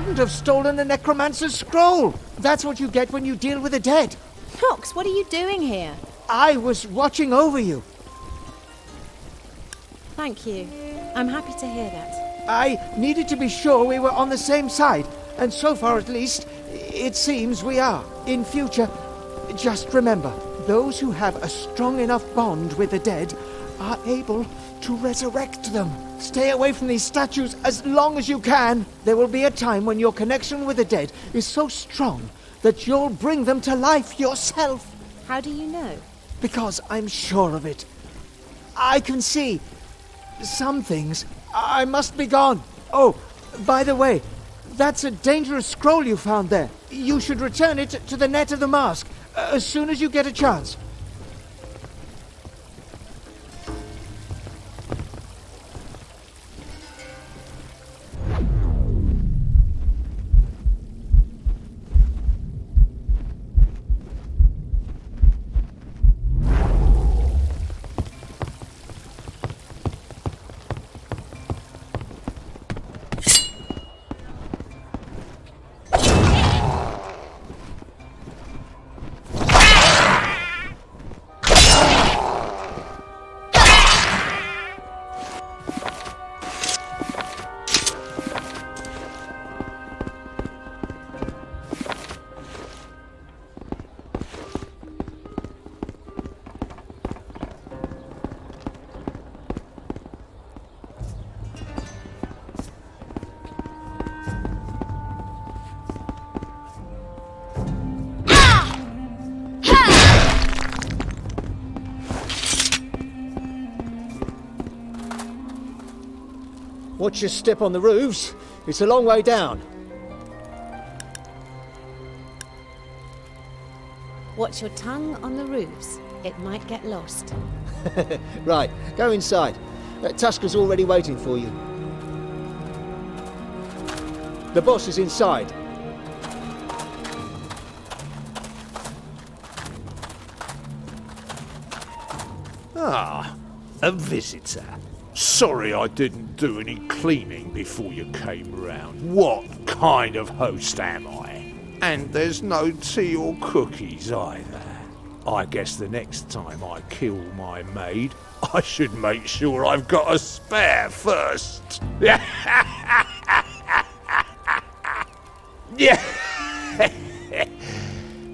shouldn't have stolen a necromancer's scroll. That's what you get when you deal with the dead. Knox, what are you doing here? I was watching over you. Thank you. I'm happy to hear that. I needed to be sure we were on the same side, and so far at least, it seems we are. In future, just remember, those who have a strong enough bond with the dead are able to resurrect them. Stay away from these statues as long as you can. There will be a time when your connection with the dead is so strong that you'll bring them to life yourself. How do you know? Because I'm sure of it. I can see some things. I must be gone. Oh, by the way, that's a dangerous scroll you found there. You should return it to the net of the mask as soon as you get a chance. Watch your step on the roofs. It's a long way down. Watch your tongue on the roofs. It might get lost. Right, go inside. Tuska's already waiting for you. The boss is inside. Ah, a visitor. Sorry I didn't do any cleaning before you came round. What kind of host am I? And there's no tea or cookies either. I guess the next time I kill my maid, I should make sure I've got a spare first. Yeah.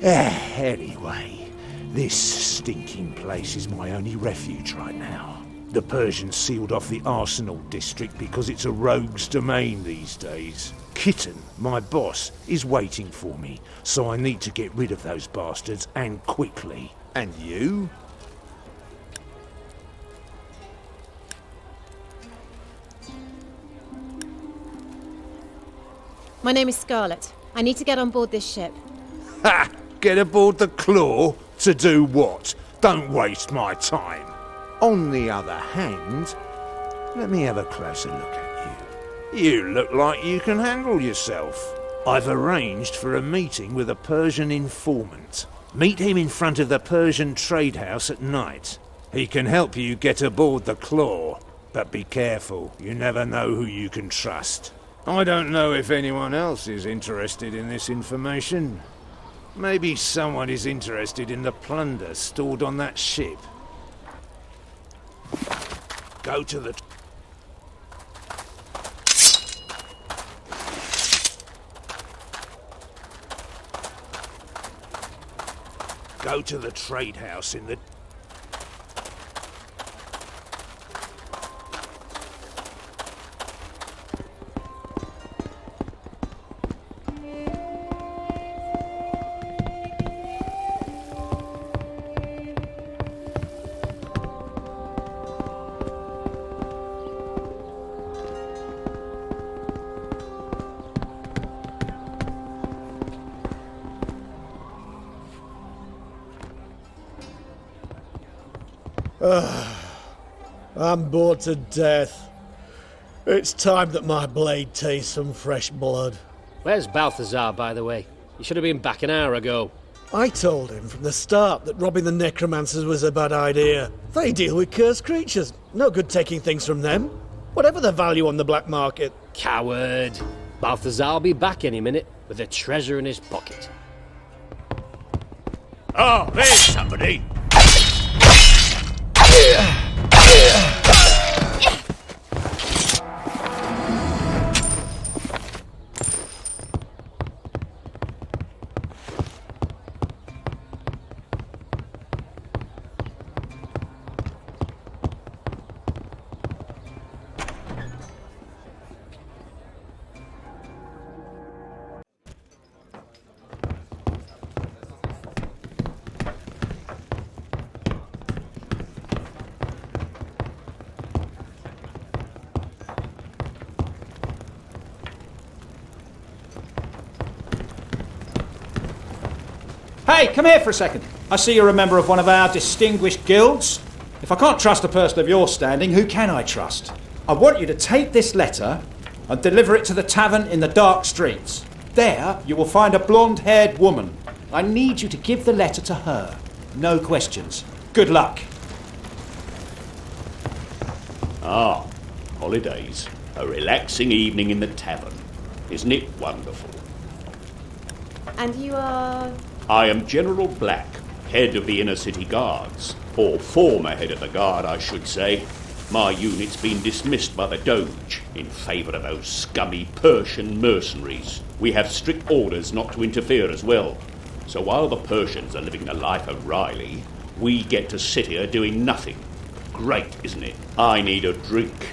Anyway, this stinking place is my only refuge right now. The Persians sealed off the arsenal district because it's a rogue's domain these days. Kitten, my boss, is waiting for me, so I need to get rid of those bastards, and quickly. And you? My name is Scarlett. I need to get on board this ship. Ha! Get aboard the Claw? To do what? Don't waste my time. On the other hand, let me have a closer look at you. You look like you can handle yourself. I've arranged for a meeting with a Persian informant. Meet him in front of the Persian trade house at night. He can help you get aboard the Claw. But be careful, you never know who you can trust. I don't know if anyone else is interested in this information. Maybe someone is interested in the plunder stored on that ship. Go to the... Go to the trade house in the... I'm bored to death. It's time that my blade tastes some fresh blood. Where's Balthazar, by the way? He should have been back an hour ago. I told him from the start that robbing the necromancers was a bad idea. They deal with cursed creatures. No good taking things from them. Whatever the value on the black market. Coward. Balthazar will be back any minute with the treasure in his pocket. Oh, there's somebody. Hey, come here for a second. I see you're a member of one of our distinguished guilds. If I can't trust a person of your standing, who can I trust? I want you to take this letter and deliver it to the tavern in the dark streets. There, you will find a blonde-haired woman. I need you to give the letter to her. No questions. Good luck. Ah, holidays. A relaxing evening in the tavern. Isn't it wonderful? And you are... I am General Black, head of the Inner City Guards. Or former head of the guard, I should say. My unit's been dismissed by the Doge in favour of those scummy Persian mercenaries. We have strict orders not to interfere as well. So while the Persians are living the life of Riley, we get to sit here doing nothing. Great, isn't it? I need a drink.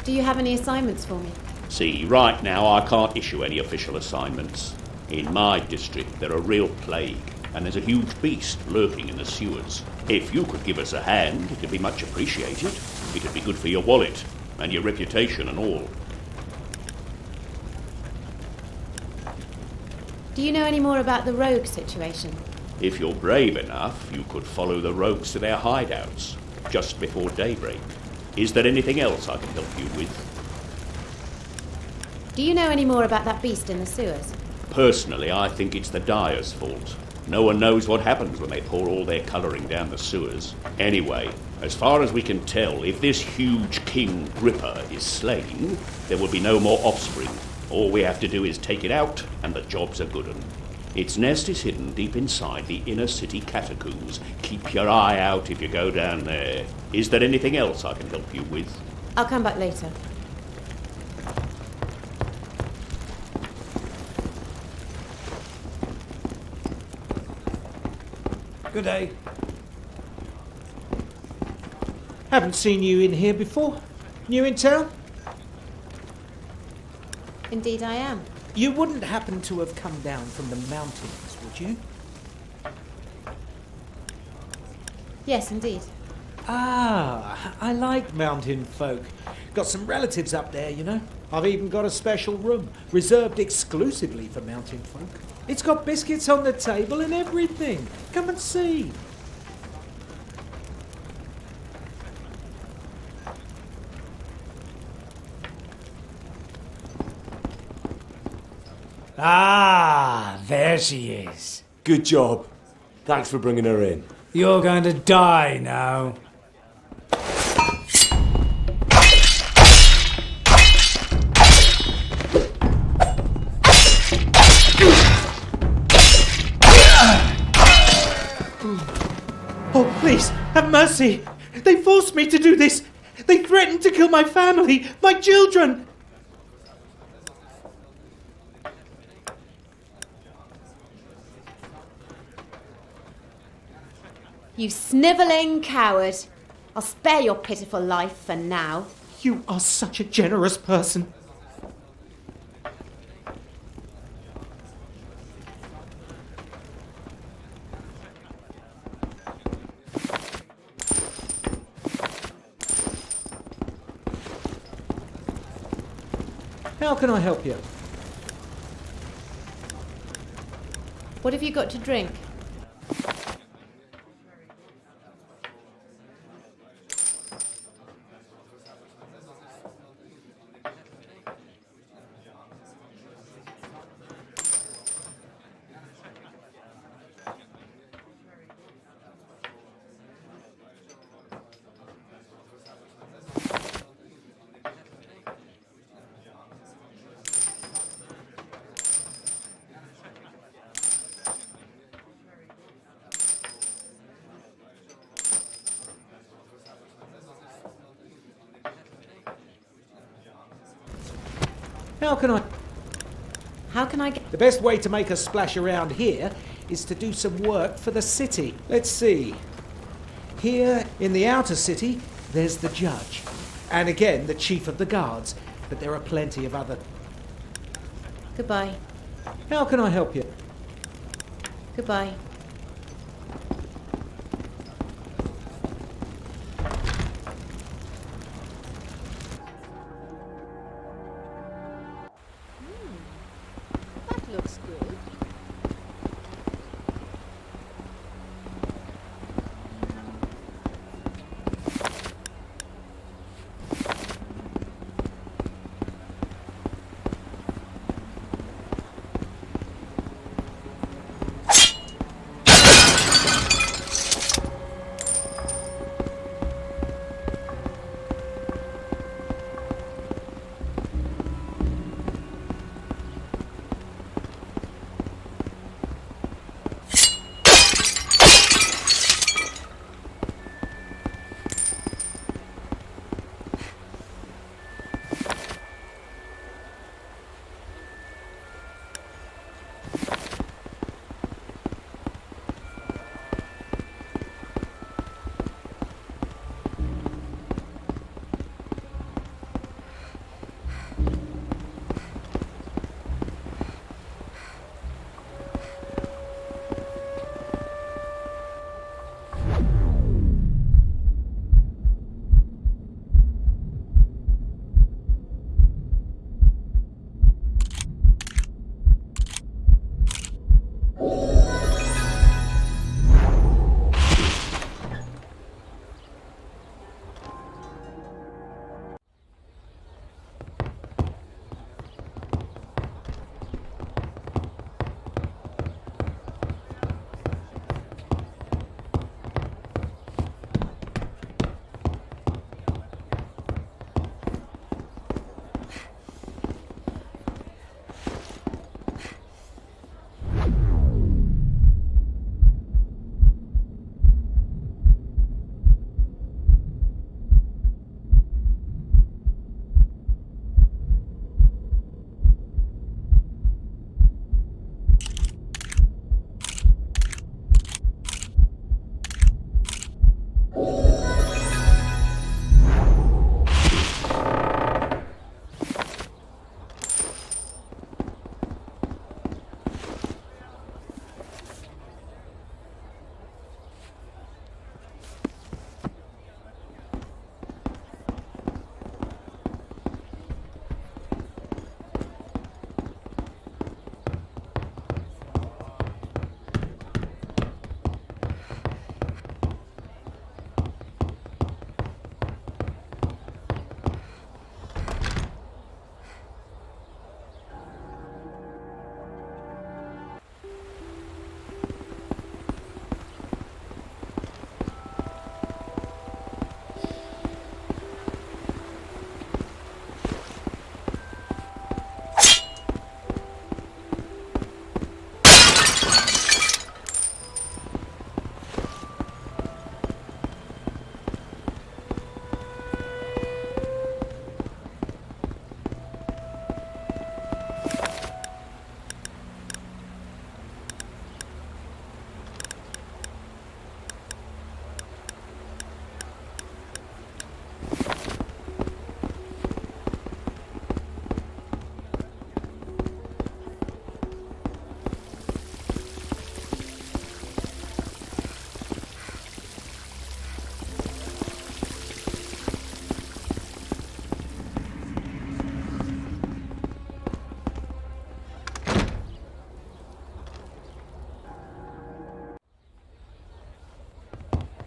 Do you have any assignments for me? See, right now I can't issue any official assignments. In my district there are real plague, and there's a huge beast lurking in the sewers. If you could give us a hand, it'd be much appreciated. It'd be good for your wallet, and your reputation and all. Do you know any more about the rogue situation? If you're brave enough, you could follow the rogues to their hideouts, just before daybreak. Is there anything else I can help you with? Do you know any more about that beast in the sewers? Personally, I think it's the dyer's fault. No one knows what happens when they pour all their colouring down the sewers. Anyway, as far as we can tell, if this huge King Gripper is slain, there will be no more offspring. All we have to do is take it out, and the job's a good un. Its nest is hidden deep inside the inner city catacombs. Keep your eye out if you go down there. Is there anything else I can help you with? I'll come back later. Good day. Haven't seen you in here before. New in town? Indeed I am. You wouldn't happen to have come down from the mountains, would you? Yes, indeed. Ah, I like mountain folk. Got some relatives up there, you know. I've even got a special room, reserved exclusively for mountain folk. It's got biscuits on the table and everything. Come and see. Ah, there she is. Good job. Thanks for bringing her in. You're going to die now. Oh, please, have mercy. They forced me to do this. They threatened to kill my family, my children. You snivelling coward. I'll spare your pitiful life for now. You are such a generous person. How can I help you? What have you got to drink? How can I... How can I get... The best way to make a splash around here is to do some work for the city. Let's see. Here, in the outer city, there's the judge. And again, the chief of the guards. But there are plenty of other... Goodbye. How can I help you? Goodbye. That looks good.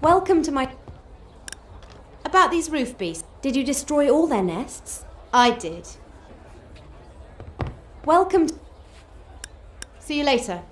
Welcome to my... About these roof beasts. Did you destroy all their nests? I did. Welcome to... See you later.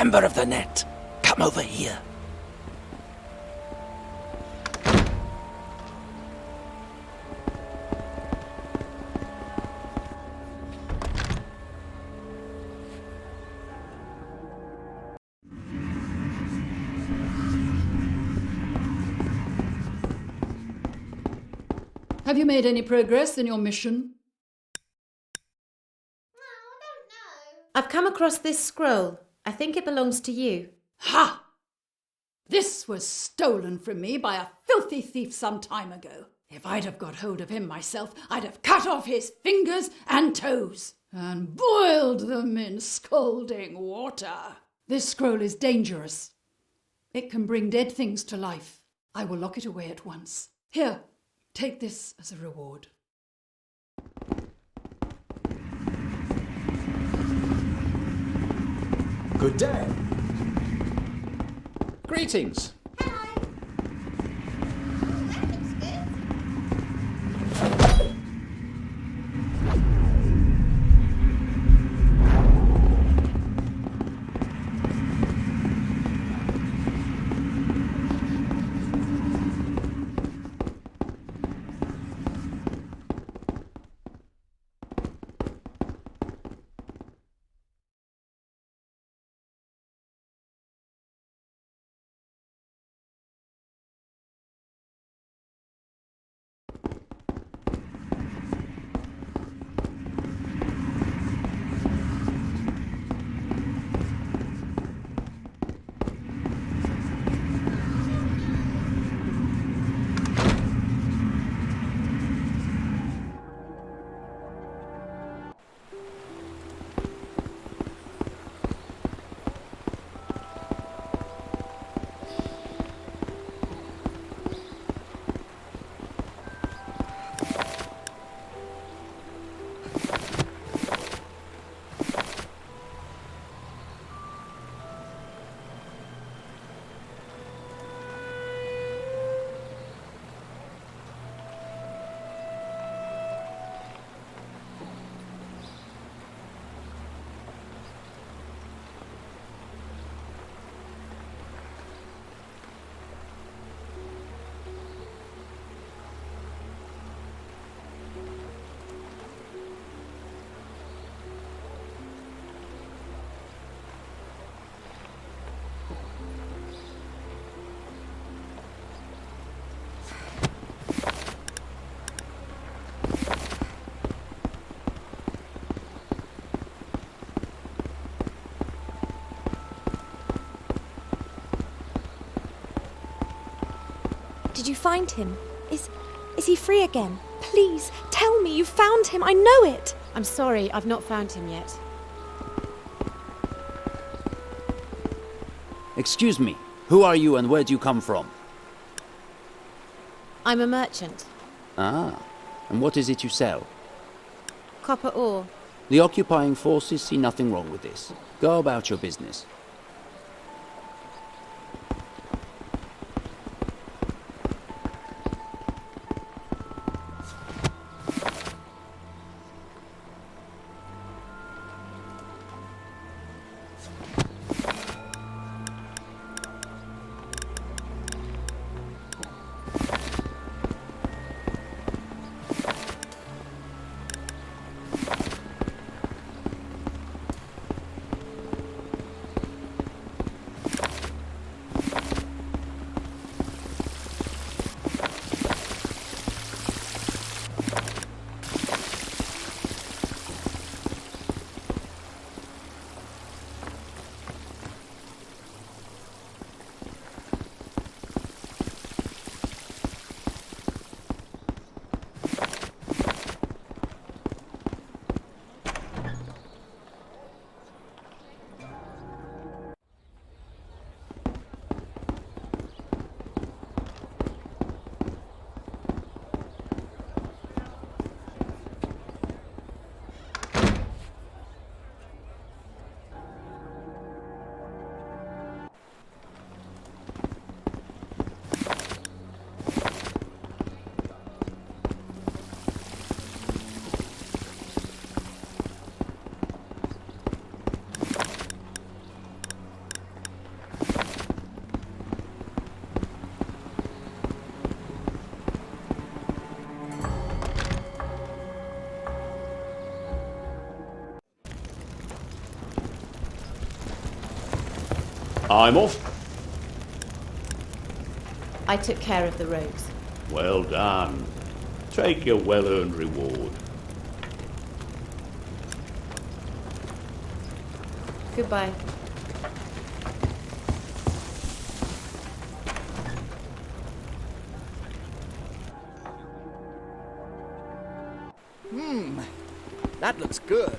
member of the net. Come over here. Have you made any progress in your mission? I've come across this scroll. I think it belongs to you. Ha! This was stolen from me by a filthy thief some time ago. If I'd have got hold of him myself, I'd have cut off his fingers and toes and boiled them in scalding water. This scroll is dangerous. It can bring dead things to life. I will lock it away at once. Here, take this as a reward. Good day. Greetings. Did you find him? Is he free again? Please, tell me you found him. I know it. I'm sorry, I've not found him yet. Excuse me, who are you and where do you come from? I'm a merchant. Ah, and what is it you sell? Copper ore. The occupying forces see nothing wrong with this. Go about your business. I'm off. I took care of the rogues. Well done. Take your well-earned reward. Goodbye. That looks good.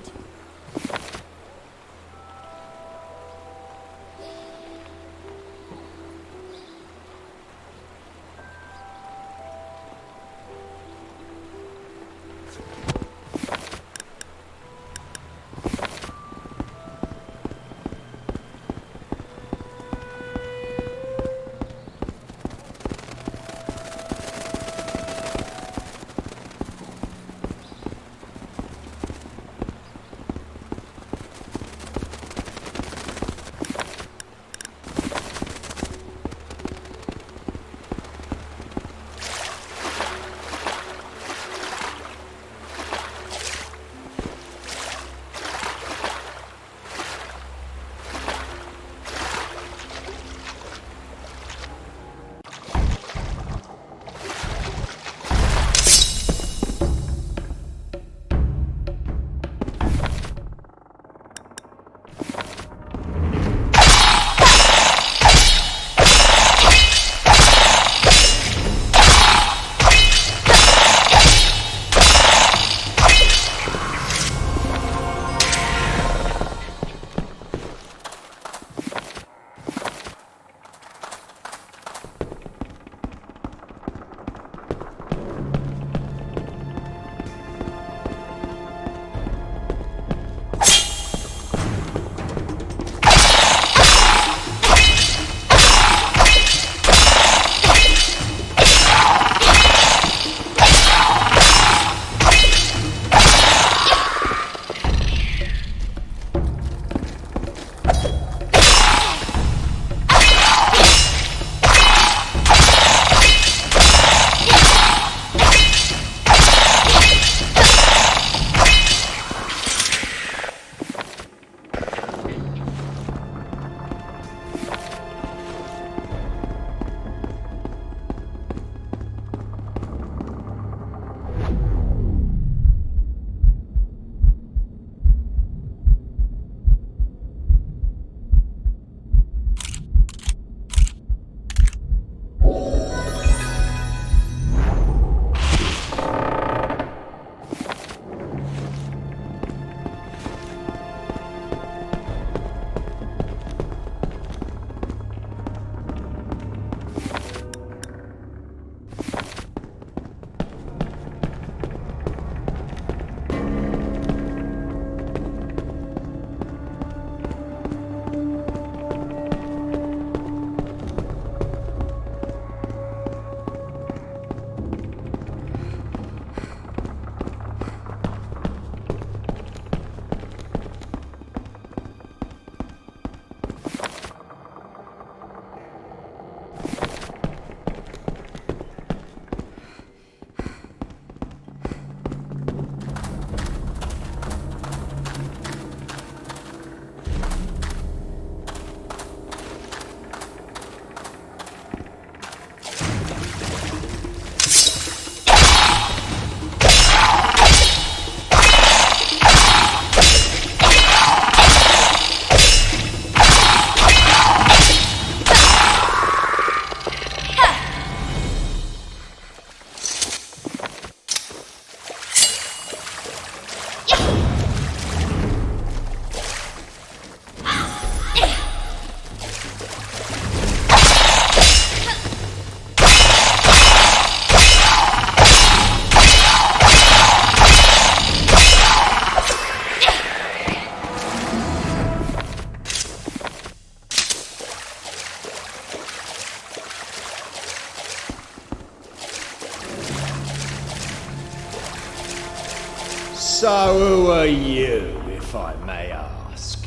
So who are you, if I may ask?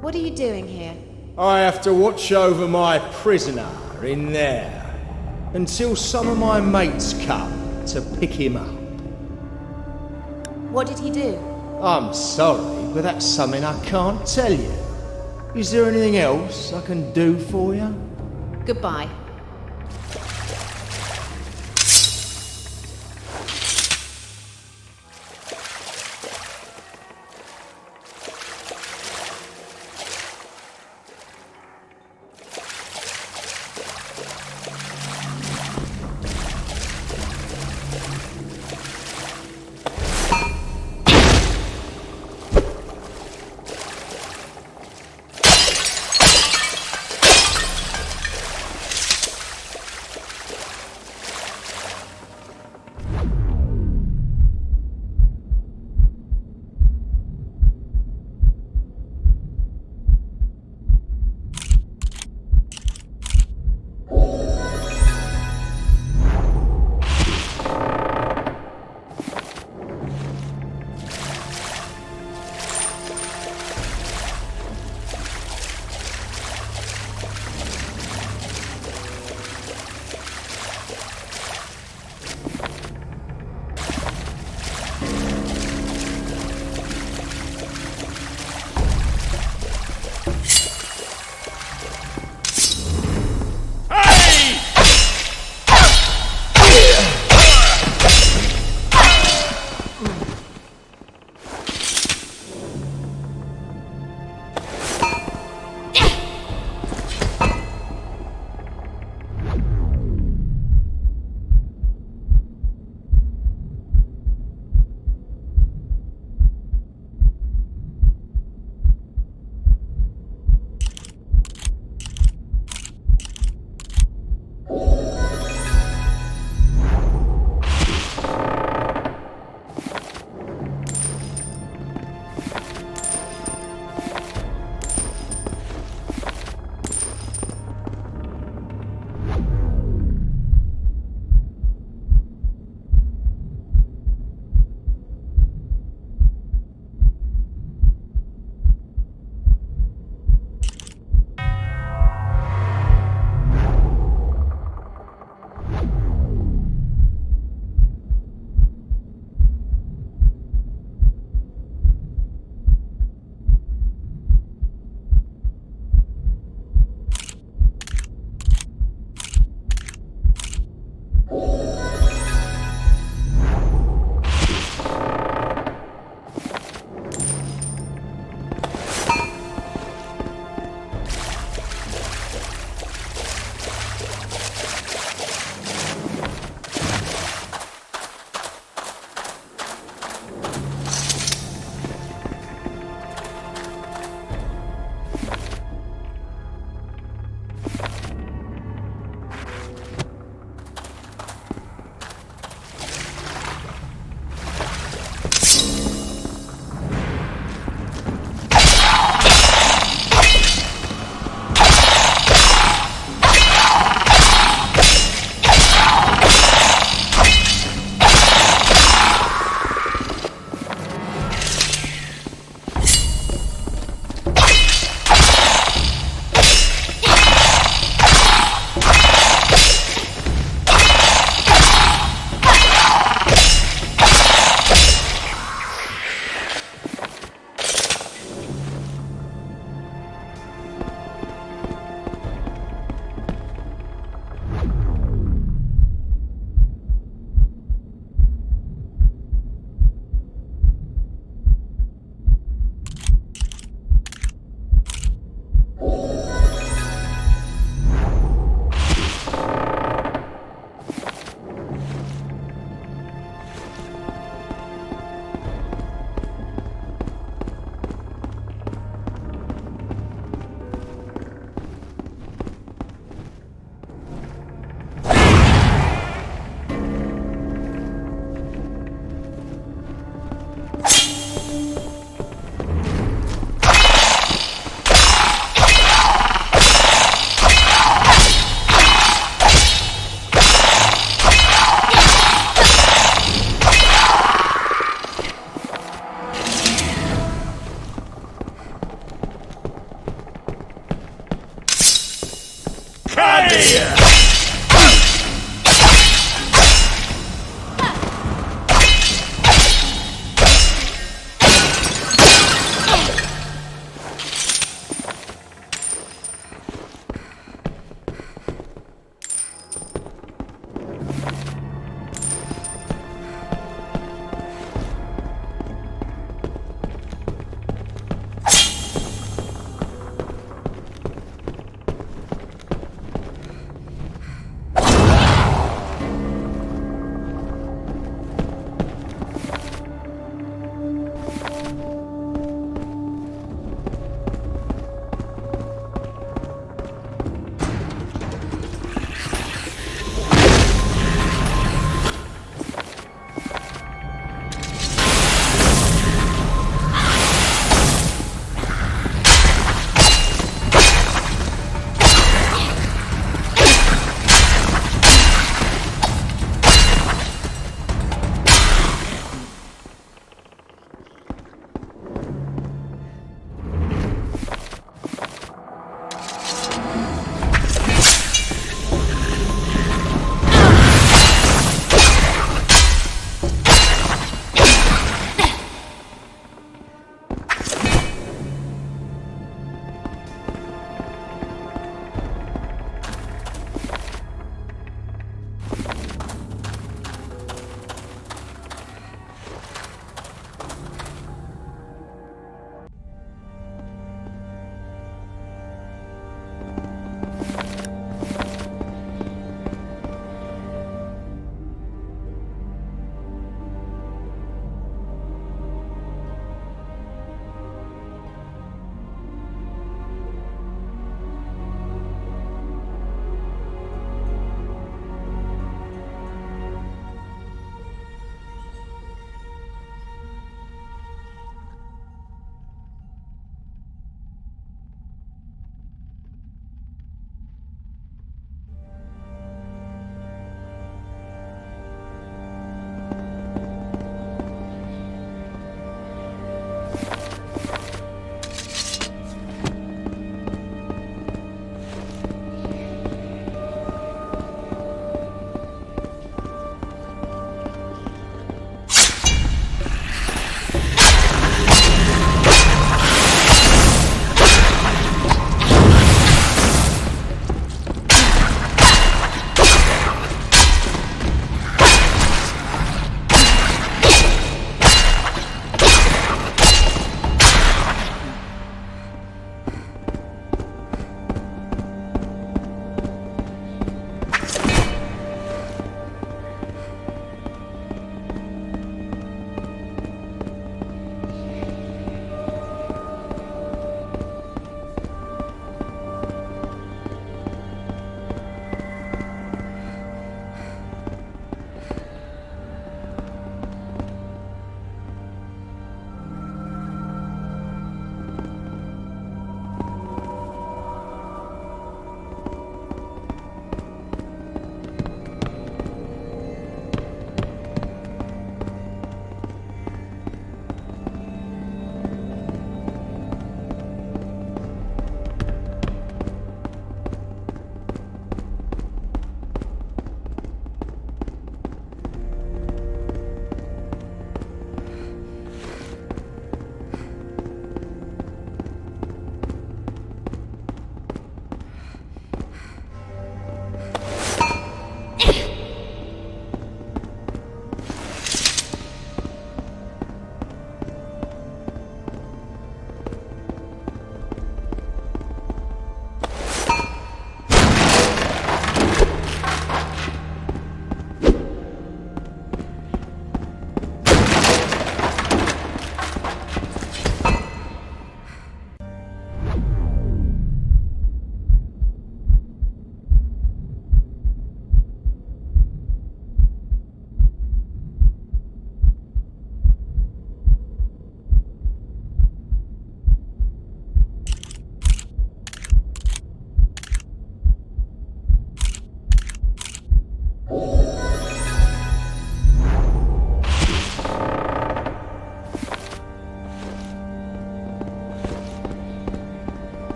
What are you doing here? I have to watch over my prisoner in there until some of my mates come to pick him up. What did he do? I'm sorry, but that's something I can't tell you. Is there anything else I can do for you? Goodbye.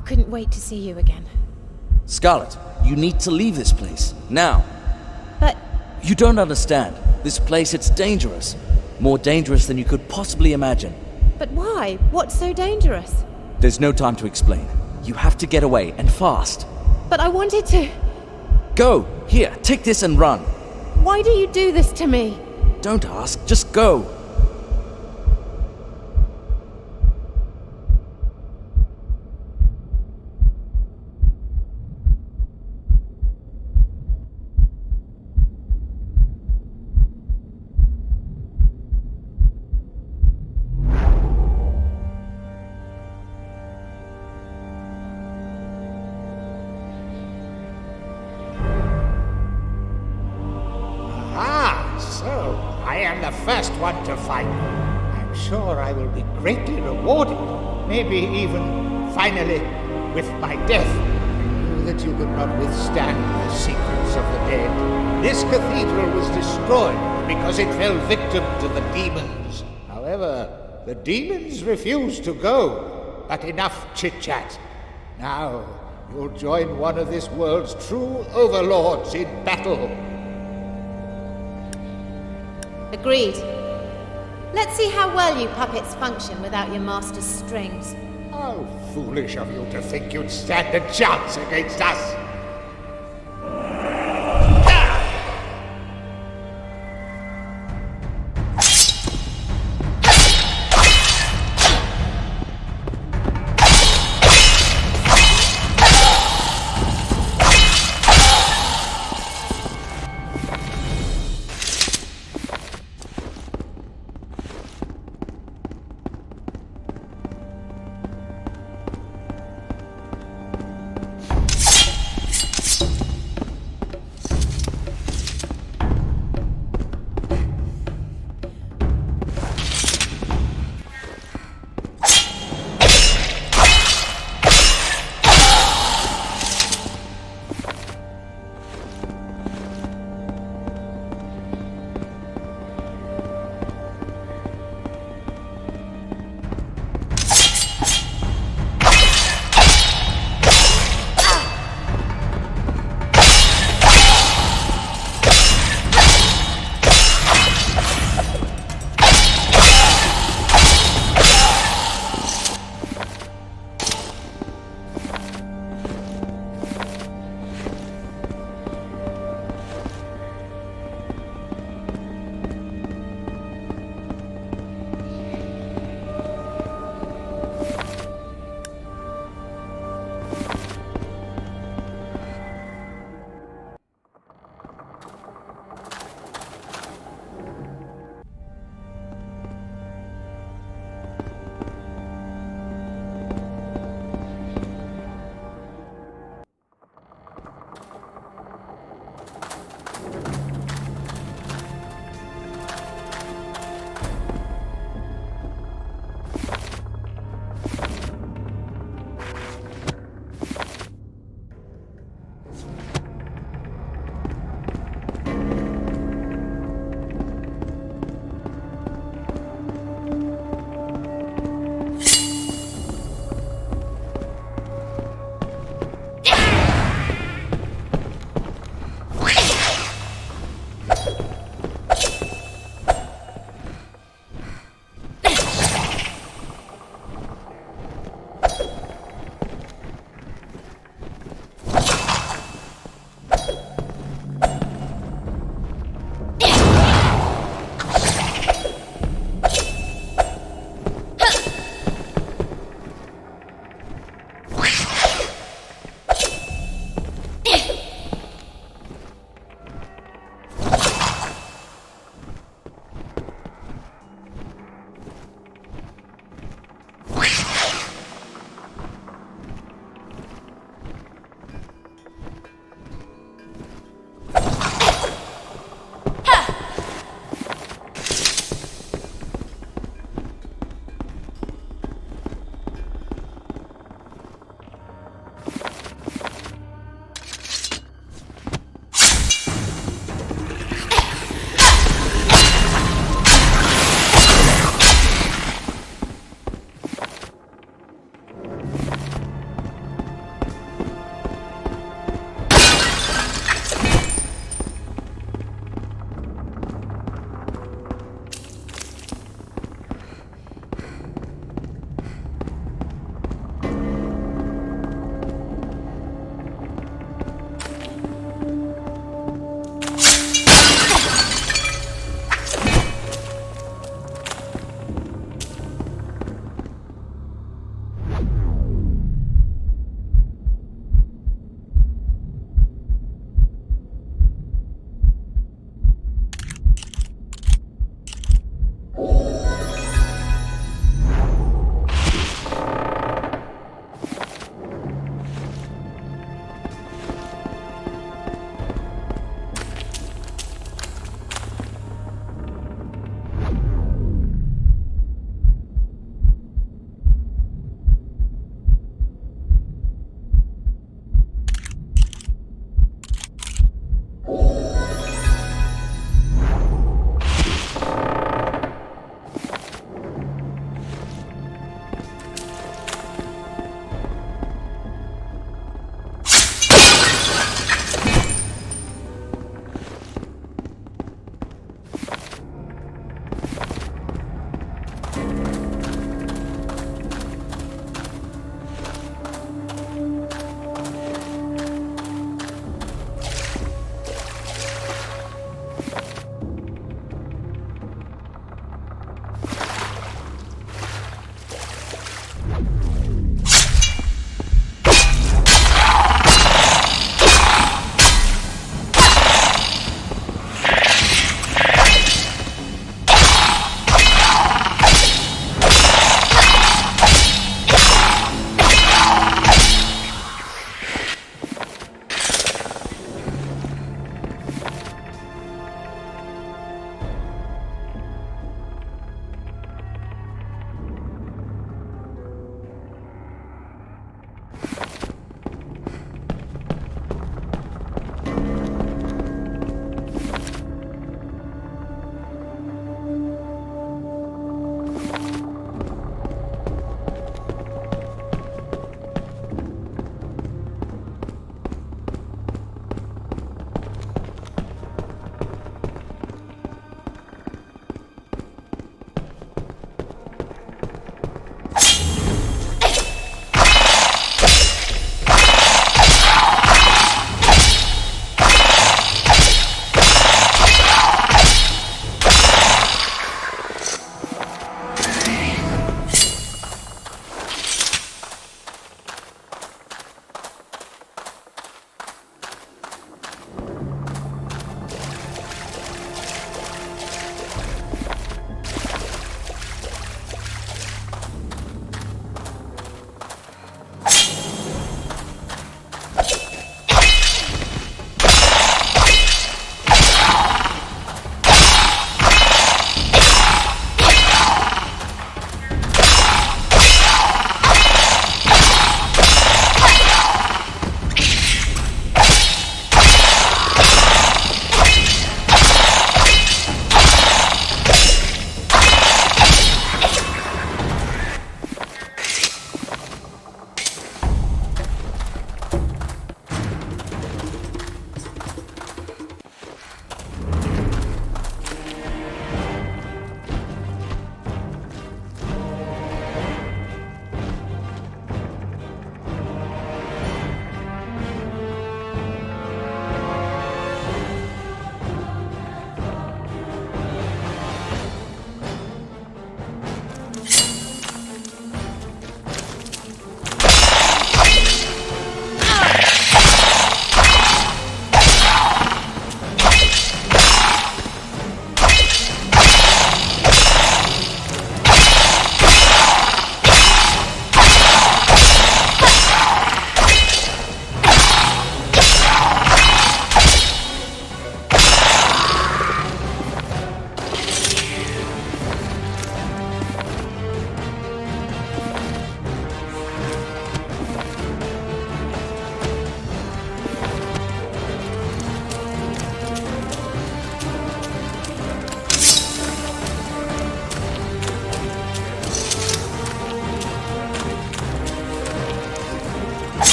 couldn't wait to see you again. Scarlett, you need to leave this place, now. But... You don't understand. This place, it's dangerous. More dangerous than you could possibly imagine. But why? What's so dangerous? There's no time to explain. You have to get away, and fast. But I wanted to... Go! Here, take this and run. Why do you do this to me? Don't ask, just go. First one to find you. I'm sure I will be greatly rewarded, maybe even, finally, with my death. I knew that you could not withstand the secrets of the dead. This cathedral was destroyed because it fell victim to the demons. However, the demons refused to go. But enough chit-chat. Now, you'll join one of this world's true overlords in battle. Agreed. Let's see how well you puppets function without your master's strings. How foolish of you to think you'd stand a chance against us!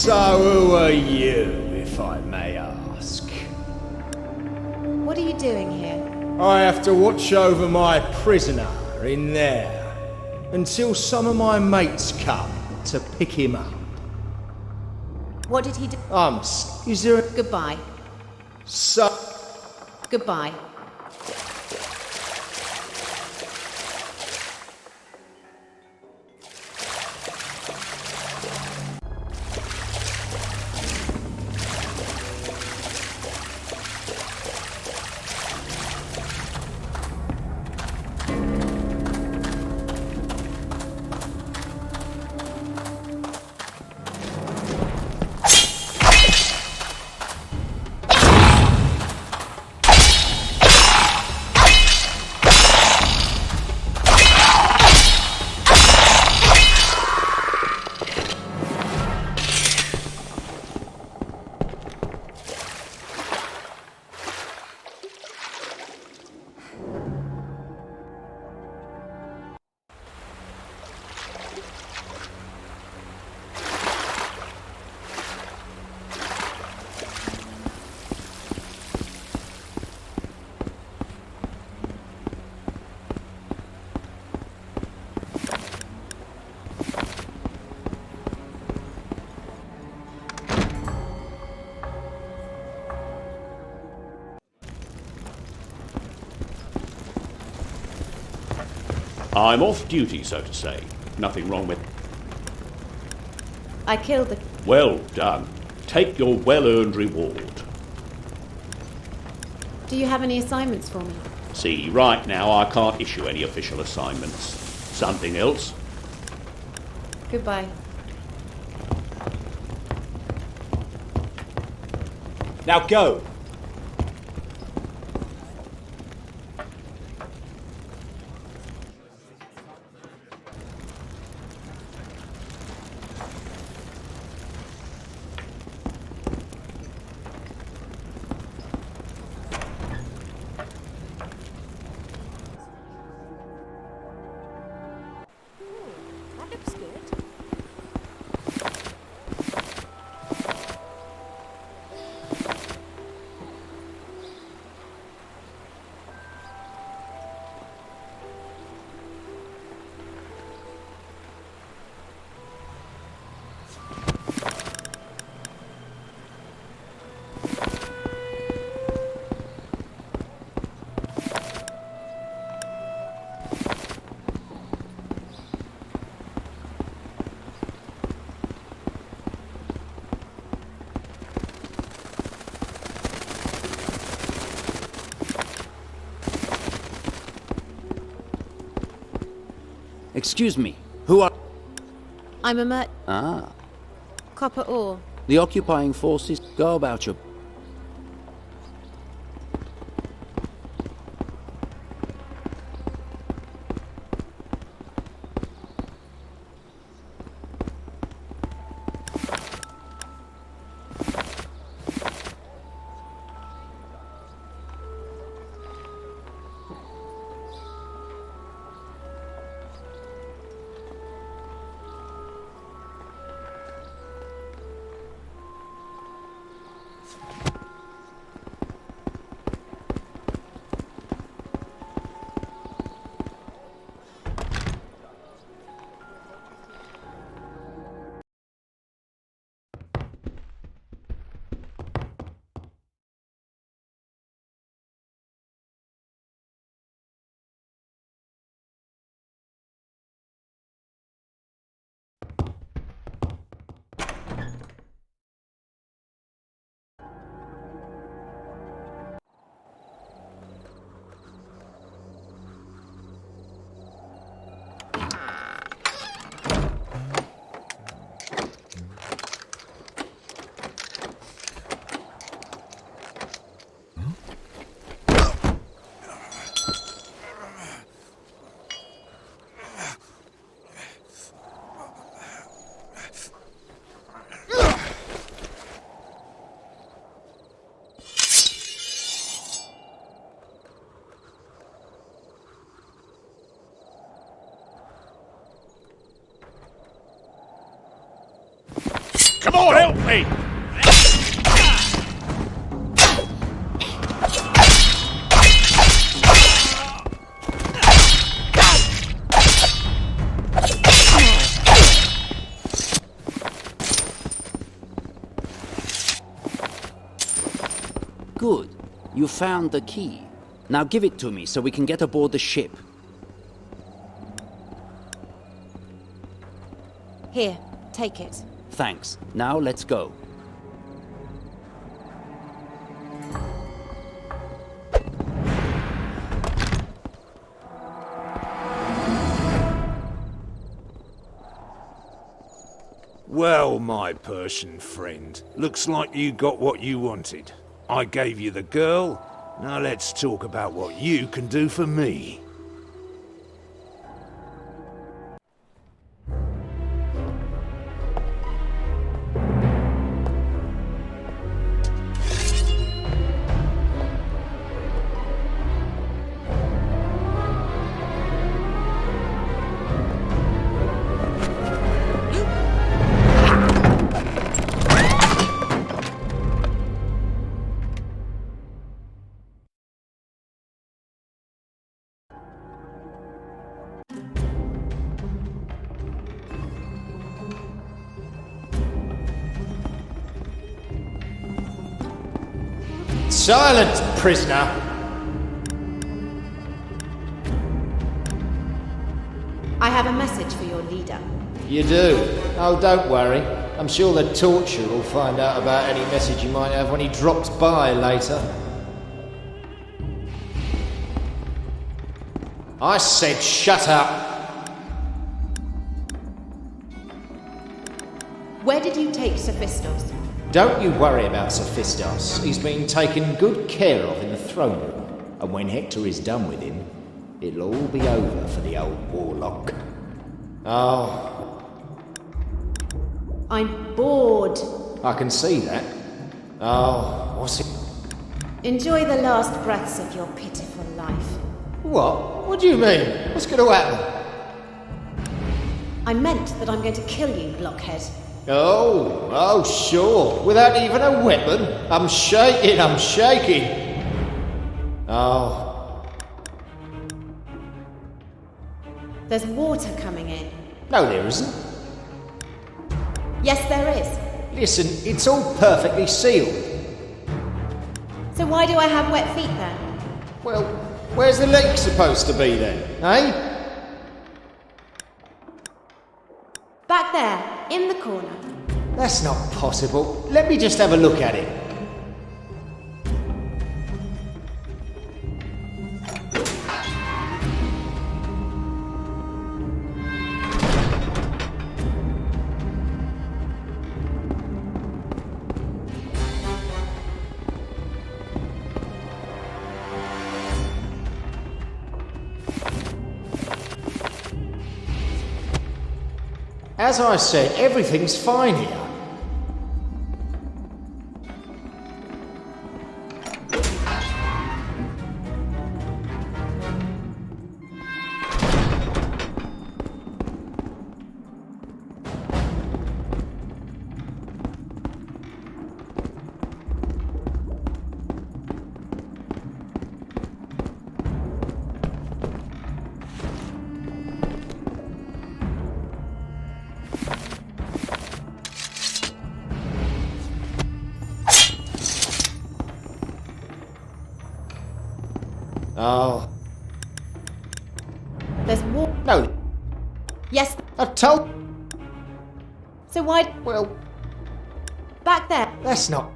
So who are you, if I may ask? What are you doing here? I have to watch over my prisoner in there until some of my mates come to pick him up. What did he do? Is there a... Goodbye. So... Goodbye. I'm off duty, so to say. Nothing wrong with... I killed the... Well done. Take your well-earned reward. Do you have any assignments for me? See, right now I can't issue any official assignments. Something else? Goodbye. Now go! That looks good. Excuse me, who are... I'm a Ah, copper ore. the occupying forces. Go about your... Come on, help me! Good. You found the key. Now give it to me so we can get aboard the ship. Here, take it. Thanks. Now let's go. Well, my Persian friend, looks like you got what you wanted. I gave you the girl, now let's talk about what you can do for me. Silence, prisoner! I have a message for your leader. You do? Oh, don't worry. I'm sure the torturer will find out about any message you might have when he drops by later. I said shut up! Where did you take Sophistos? Don't you worry about Sophistos. He's been taken good care of in the throne room. And when Hector is done with him, it'll all be over for the old warlock. Oh. I'm bored. I can see that. Oh, what's it? Enjoy the last breaths of your pitiful life. What? What do you mean? What's going to happen? I meant that I'm going to kill you, blockhead. Oh, sure. Without even a weapon. I'm shaking. Oh. There's water coming in. No, there isn't. Yes, there is. Listen, it's all perfectly sealed. So why do I have wet feet then? Well, where's the leak supposed to be then, eh? Back there, in the corner. That's not possible. Let me just have a look at it. As I said, everything's fine here. Oh. There's water. No. Yes. I told. So why? Well. Back there. That's not.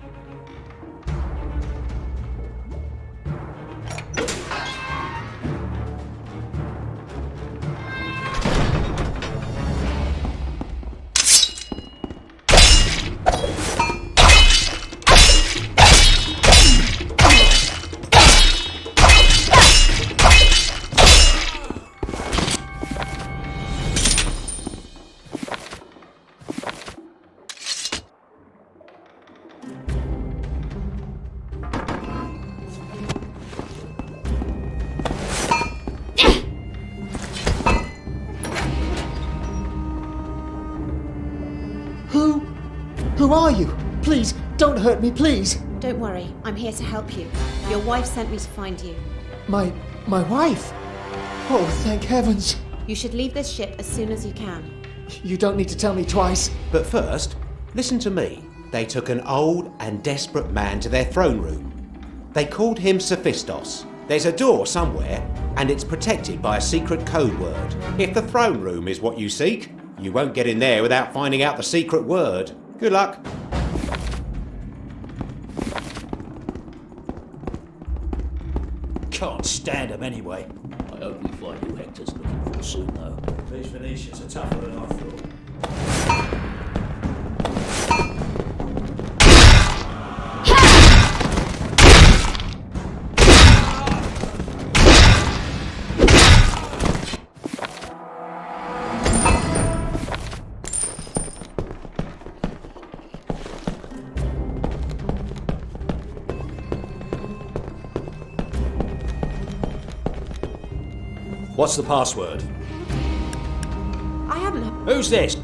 Who are you? Please, don't hurt me, please. Don't worry, I'm here to help you. Your wife sent me to find you. My wife? Oh, thank heavens. You should leave this ship as soon as you can. You don't need to tell me twice. But first, listen to me. They took an old and desperate man to their throne room. They called him Sophistos. There's a door somewhere, and it's protected by a secret code word. If the throne room is what you seek, you won't get in there without finding out the secret word. Good luck. Can't stand him anyway. I hope we find who Hector's looking for soon, though. These Venetians are tougher than I thought. What's the password? I haven't... Who's this?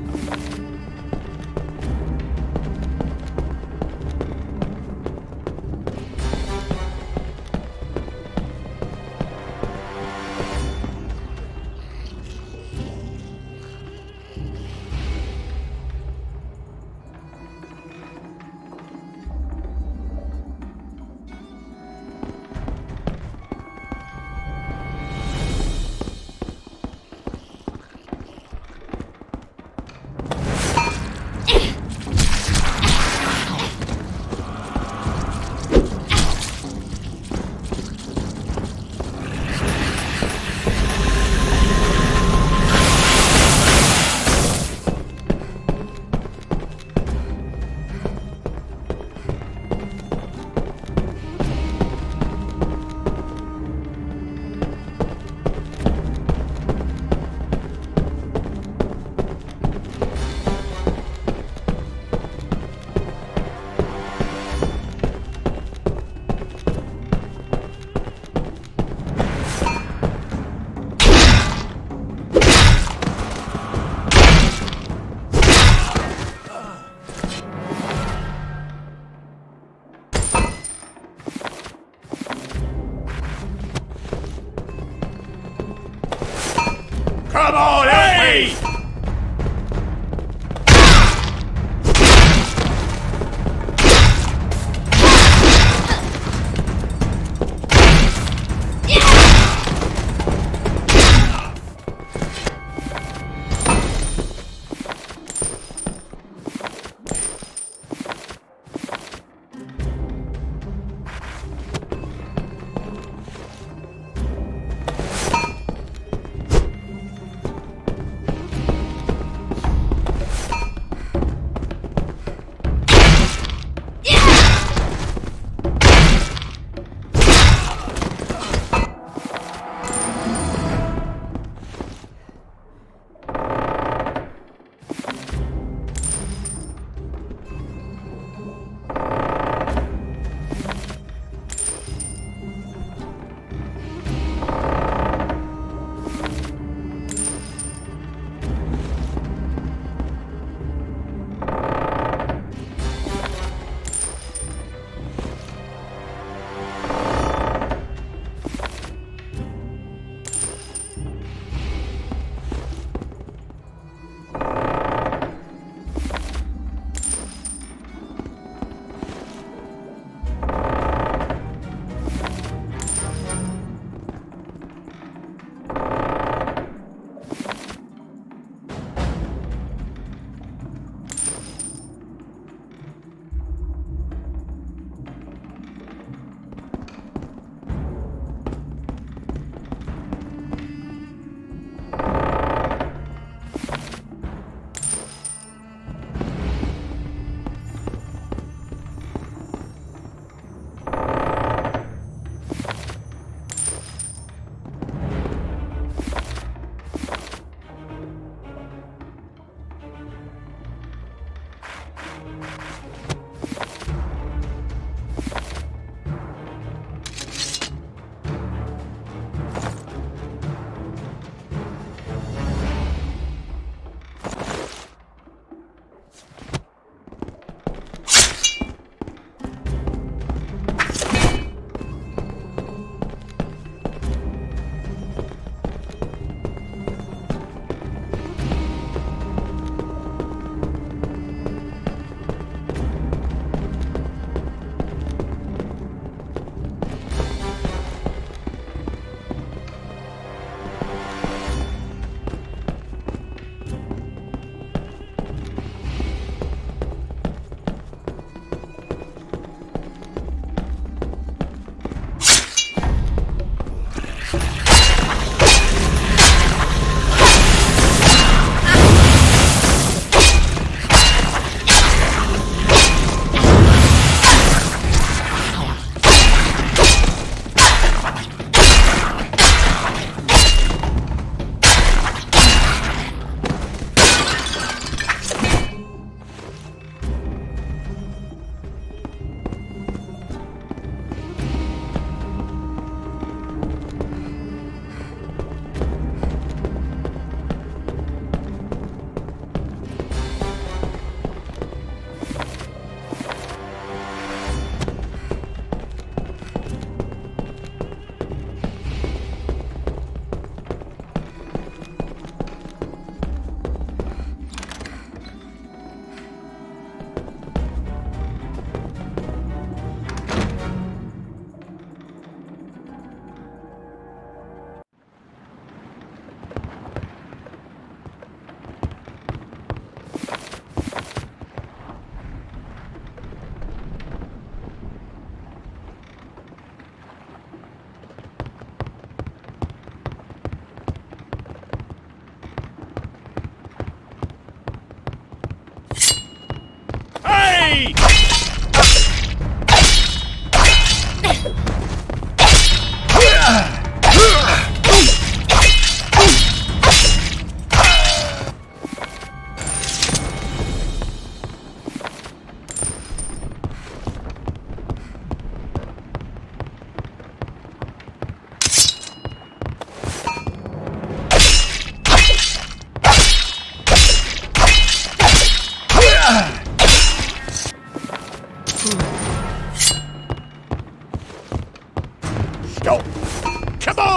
Come on, help me!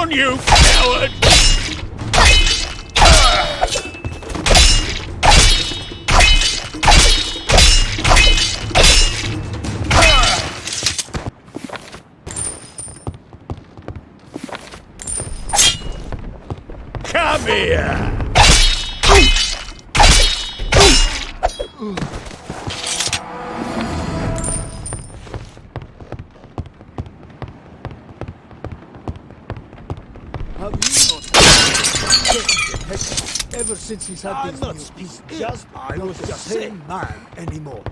on, you coward! Come here! Have you not ever since he's had these news, he's just not the same man anymore.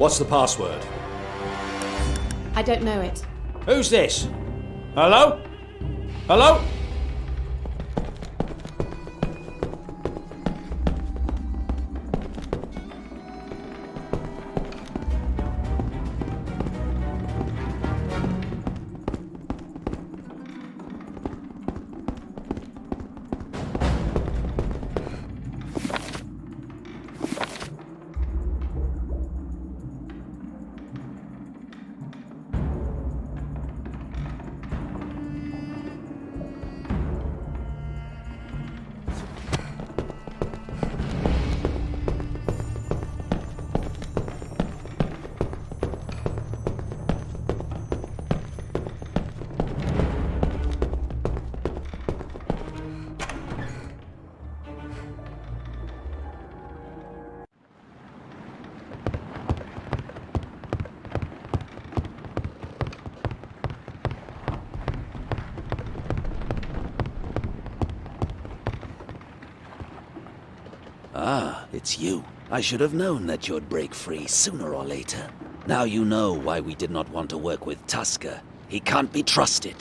What's the password? I don't know it. Who's this? Hello? Hello? Ah, it's you. I should have known that you'd break free sooner or later. Now you know why we did not want to work with Tusker. He can't be trusted.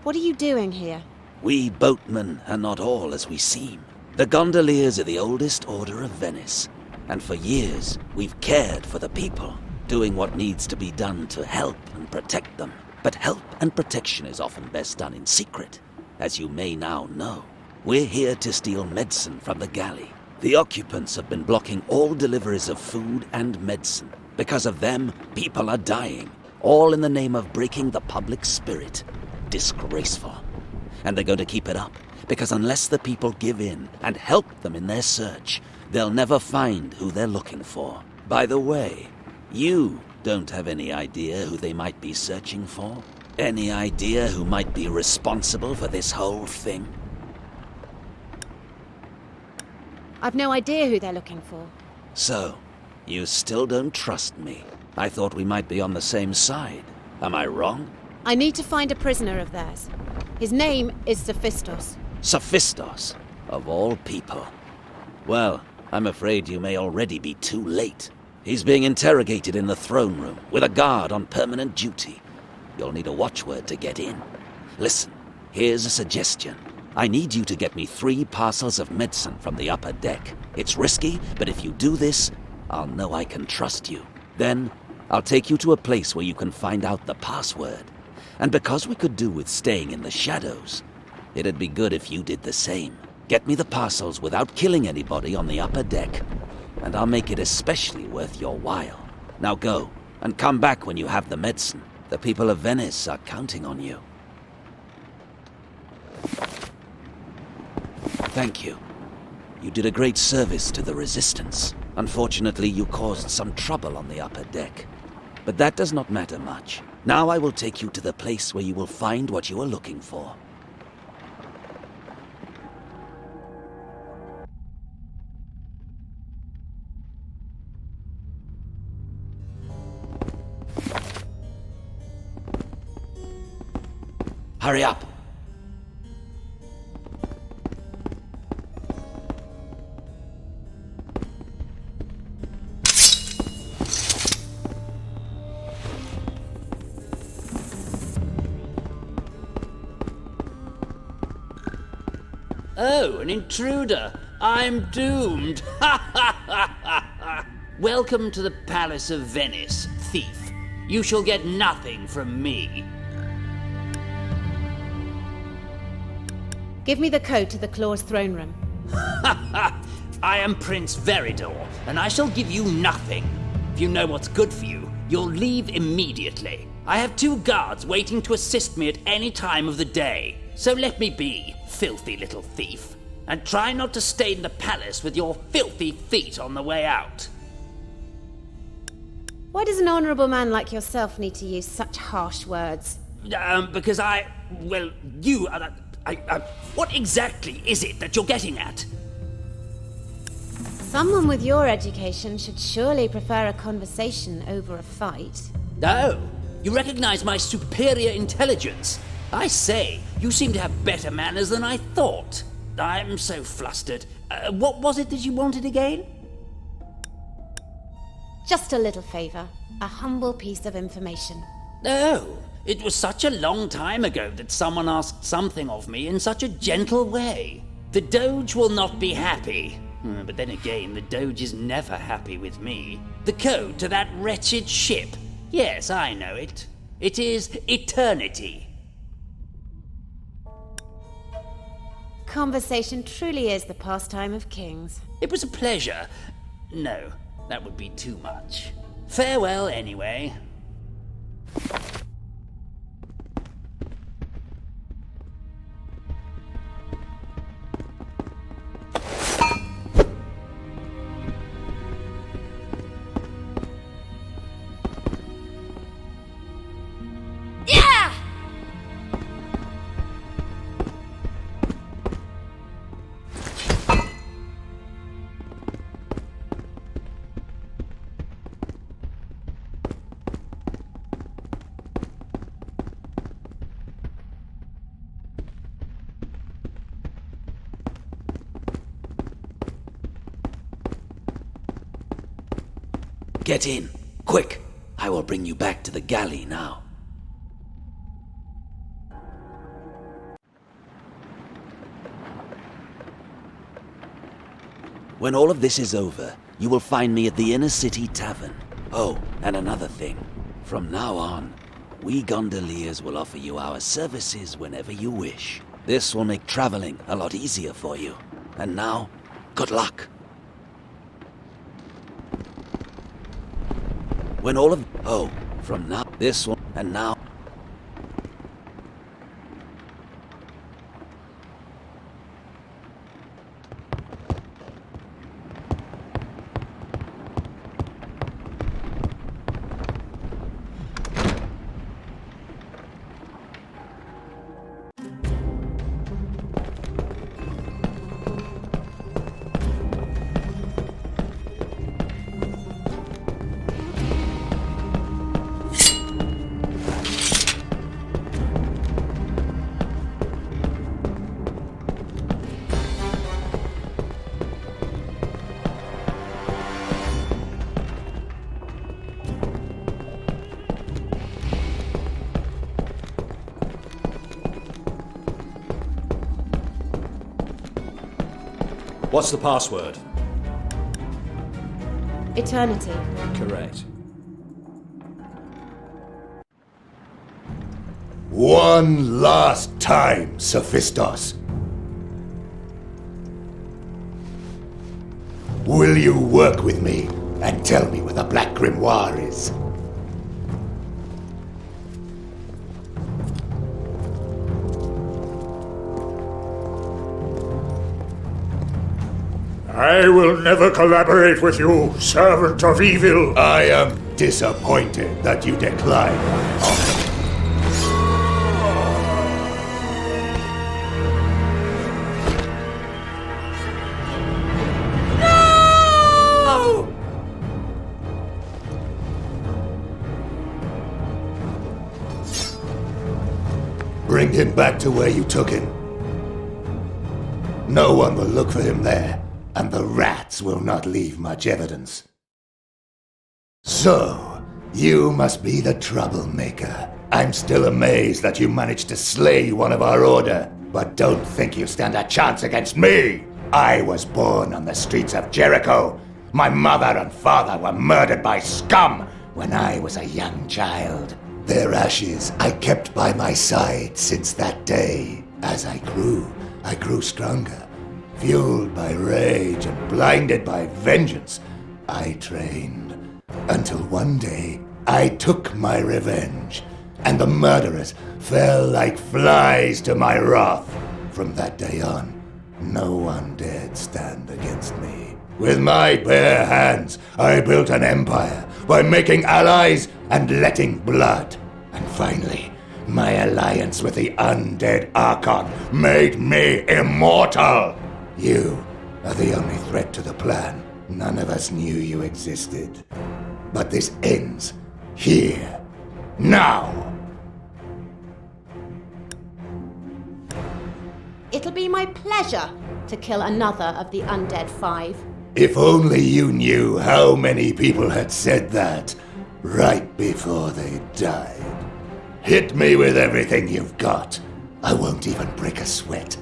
What are you doing here? We boatmen are not all as we seem. The gondoliers are the oldest order of Venice. And for years, we've cared for the people, doing what needs to be done to help and protect them. But help and protection is often best done in secret. As you may now know, we're here to steal medicine from the galley. The occupants have been blocking all deliveries of food and medicine. Because of them, people are dying, all in the name of breaking the public spirit. Disgraceful. And they're going to keep it up, because unless the people give in and help them in their search, they'll never find who they're looking for. By the way, you don't have any idea who they might be searching for? Any idea who might be responsible for this whole thing? I've no idea who they're looking for. So, you still don't trust me? I thought we might be on the same side. Am I wrong? I need to find a prisoner of theirs. His name is Sophistos. Sophistos, of all people. Well, I'm afraid you may already be too late. He's being interrogated in the throne room, with a guard on permanent duty. You'll need a watchword to get in. Listen, here's a suggestion. I need you to get me 3 parcels of medicine from the upper deck. It's risky, but if you do this, I'll know I can trust you. Then, I'll take you to a place where you can find out the password. And because we could do with staying in the shadows, it'd be good if you did the same. Get me the parcels without killing anybody on the upper deck, and I'll make it especially worth your while. Now go, and come back when you have the medicine. The people of Venice are counting on you. Thank you. You did a great service to the Resistance. Unfortunately, you caused some trouble on the upper deck. But that does not matter much. Now I will take you to the place where you will find what you are looking for. Hurry up! Oh, an intruder! I'm doomed! Ha ha ha ha ha! Welcome to the Palace of Venice, thief. You shall get nothing from me. Give me the code to the Claw's throne room. Ha ha! I am Prince Veridor, and I shall give you nothing. If you know what's good for you, you'll leave immediately. I have 2 guards waiting to assist me at any time of the day. So let me be, filthy little thief. And try not to stay in the palace with your filthy feet on the way out. Why does an honourable man like yourself need to use such harsh words? Because you are... what exactly is it that you're getting at? Someone with your education should surely prefer a conversation over a fight. Oh, you recognize my superior intelligence. I say, you seem to have better manners than I thought. I'm so flustered. What was it that you wanted again? Just a little favour. A humble piece of information. Oh, it was such a long time ago that someone asked something of me in such a gentle way. The Doge will not be happy. But then again, the Doge is never happy with me. The code to that wretched ship. Yes, I know it. It is eternity. Conversation truly is the pastime of kings. It was a pleasure. No, that would be too much. Farewell, anyway. Get in, quick! I will bring you back to the galley now. When all of this is over, you will find me at the Inner City Tavern. Oh, and another thing. From now on, we gondoliers will offer you our services whenever you wish. This will make traveling a lot easier for you. And now, good luck! When all of... Oh, from now... This one... And now... What's the password? Eternity. Correct. One last time, Sophistos. Will you work with me and tell me where the Black Grimoire is? I will never collaborate with you, servant of evil. I am disappointed that you decline my offer. Bring him back to where you took him. No one will look for him there, and the rats will not leave much evidence. So, you must be the troublemaker. I'm still amazed that you managed to slay one of our order, but don't think you stand a chance against me! I was born on the streets of Jericho. My mother and father were murdered by scum when I was a young child. Their ashes I kept by my side since that day. As I grew stronger. Fueled by rage and blinded by vengeance, I trained. Until one day, I took my revenge, and the murderers fell like flies to my wrath. From that day on, no one dared stand against me. With my bare hands, I built an empire by making allies and letting blood. And finally, my alliance with the undead Archon made me immortal! You are the only threat to the plan. None of us knew you existed. But this ends here. Now! it'll be my pleasure to kill another of the undead 5. If only you knew how many people had said that right before they died. Hit me with everything you've got. I won't even break a sweat.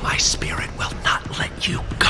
My spirit will not let you go.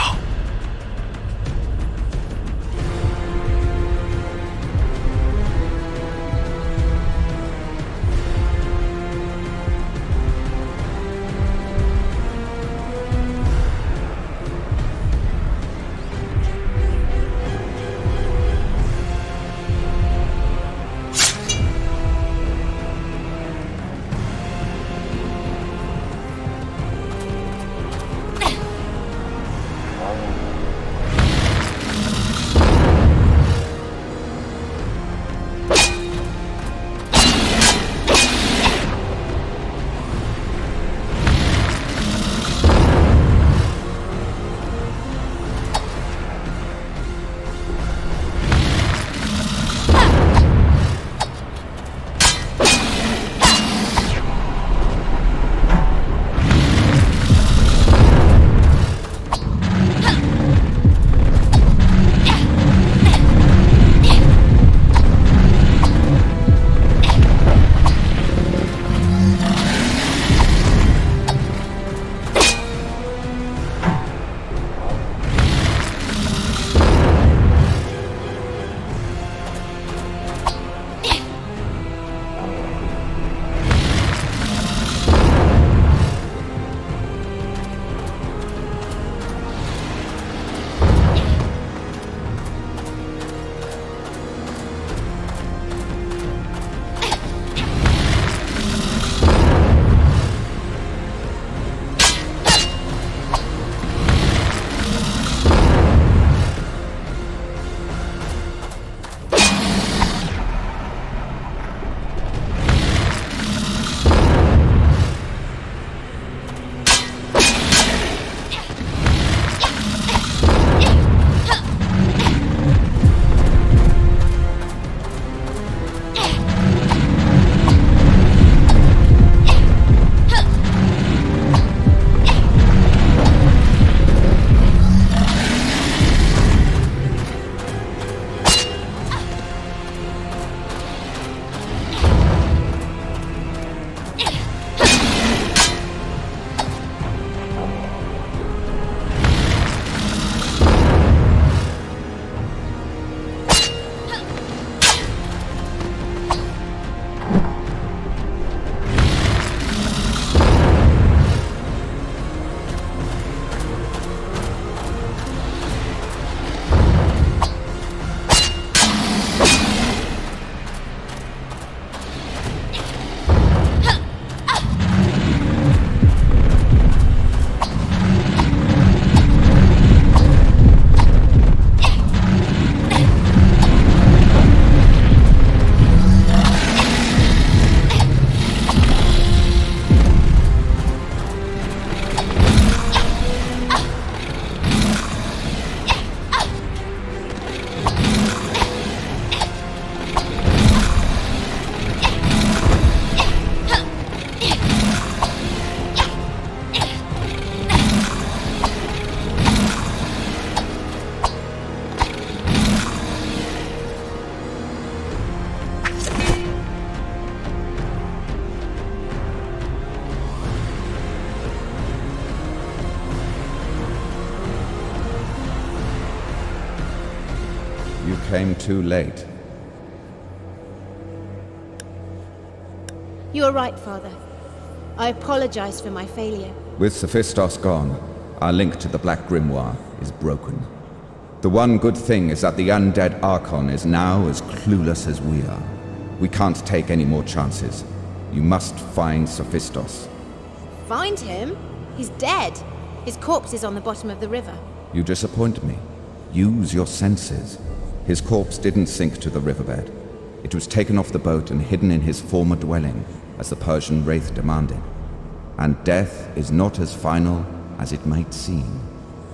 came too late. You are right, Father. I apologize for my failure. With Sophistos gone, our link to the Black Grimoire is broken. The one good thing is that the undead Archon is now as clueless as we are. We can't take any more chances. You must find Sophistos. Find him? He's dead. His corpse is on the bottom of the river. You disappoint me. Use your senses. His corpse didn't sink to the riverbed. It was taken off the boat and hidden in his former dwelling, as the Persian wraith demanded. And death is not as final as it might seem.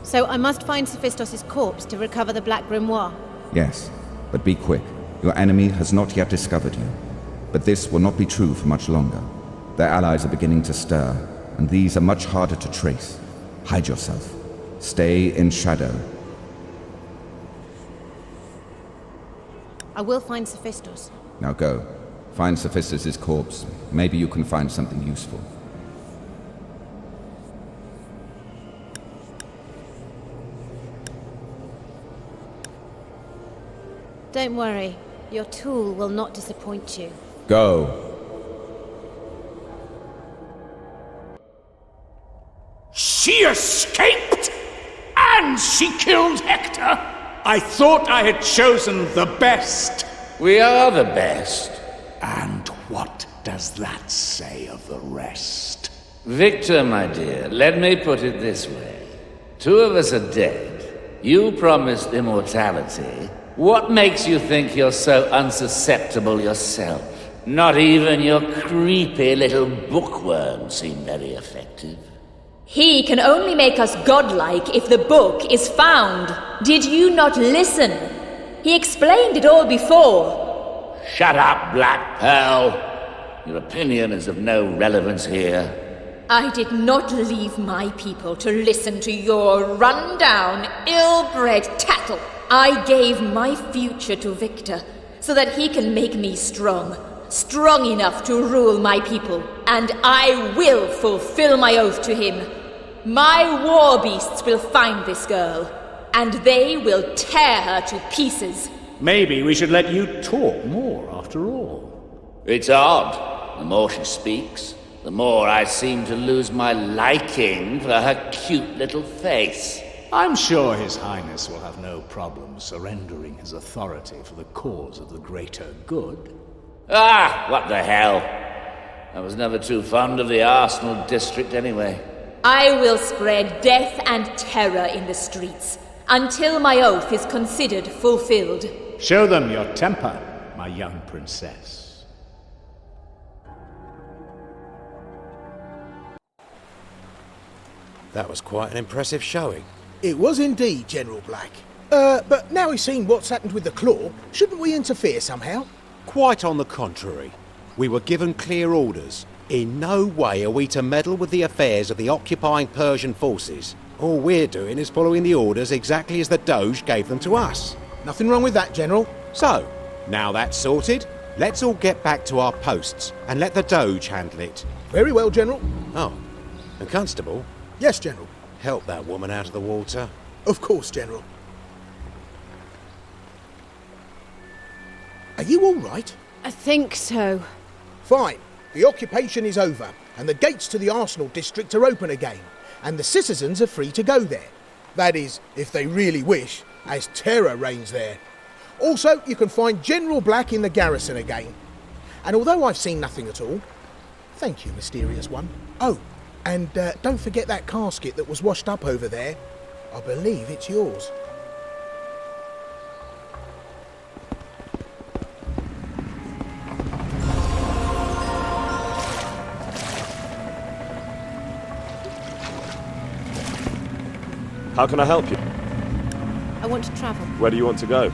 So I must find Sophistos' corpse to recover the Black Grimoire. Yes, but be quick. Your enemy has not yet discovered you. But this will not be true for much longer. Their allies are beginning to stir, and these are much harder to trace. Hide yourself. Stay in shadow. I will find Sophistos. Now go. Find Sophistos' corpse. Maybe you can find something useful. Don't worry. Your tool will not disappoint you. Go. She escaped! And she killed Hector! I thought I had chosen the best. We are the best. And what does that say of the rest? Victor, my dear, let me put it this way. Two of us are dead. You promised immortality. What makes you think you're so unsusceptible yourself? Not even your creepy little bookworm seemed very effective. He can only make us godlike if the book is found. Did you not listen? He explained it all before. Shut up, Black Pearl. Your opinion is of no relevance here. I did not leave my people to listen to your run-down, ill-bred tattle. I gave my future to Victor so that he can make me strong. Strong enough to rule my people, and I will fulfill my oath to him. My war beasts will find this girl, and they will tear her to pieces. Maybe we should let you talk more, after all. It's odd. The more she speaks, the more I seem to lose my liking for her cute little face. I'm sure His Highness will have no problem surrendering his authority for the cause of the greater good. Ah, what the hell. I was never too fond of the Arsenal district anyway. I will spread death and terror in the streets until my oath is considered fulfilled. Show them your temper, my young princess. That was quite an impressive showing. It was indeed, General Black. But now we've seen what's happened with the claw, shouldn't we interfere somehow? Quite on the contrary. We were given clear orders. In no way are we to meddle with the affairs of the occupying Persian forces. All we're doing is following the orders exactly as the Doge gave them to us. Nothing wrong with that, General. So, now that's sorted, let's all get back to our posts and let the Doge handle it. Very well, General. Oh, and Constable? Yes, General. Help that woman out of the water. Of course, General. Are you all right? I think so. Fine. The occupation is over, and the gates to the Arsenal district are open again, and the citizens are free to go there. That is, if they really wish, as terror reigns there. Also, you can find General Black in the garrison again. And although I've seen nothing at all, thank you, mysterious one. Oh, and don't forget that casket that was washed up over there. I believe it's yours. How can I help you? I want to travel. Where do you want to go?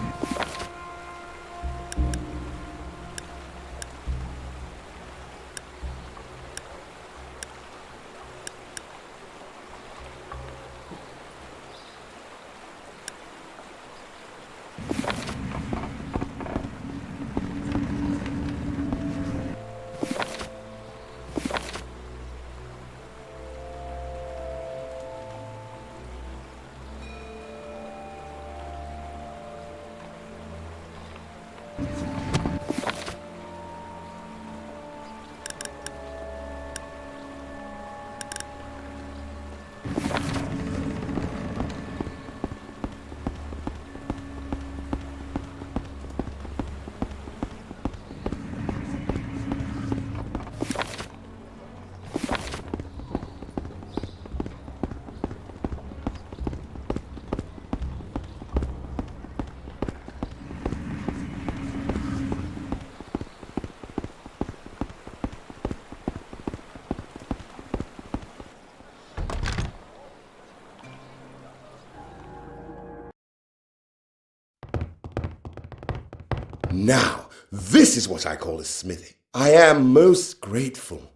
Now, this is what I call a smithy. I am most grateful.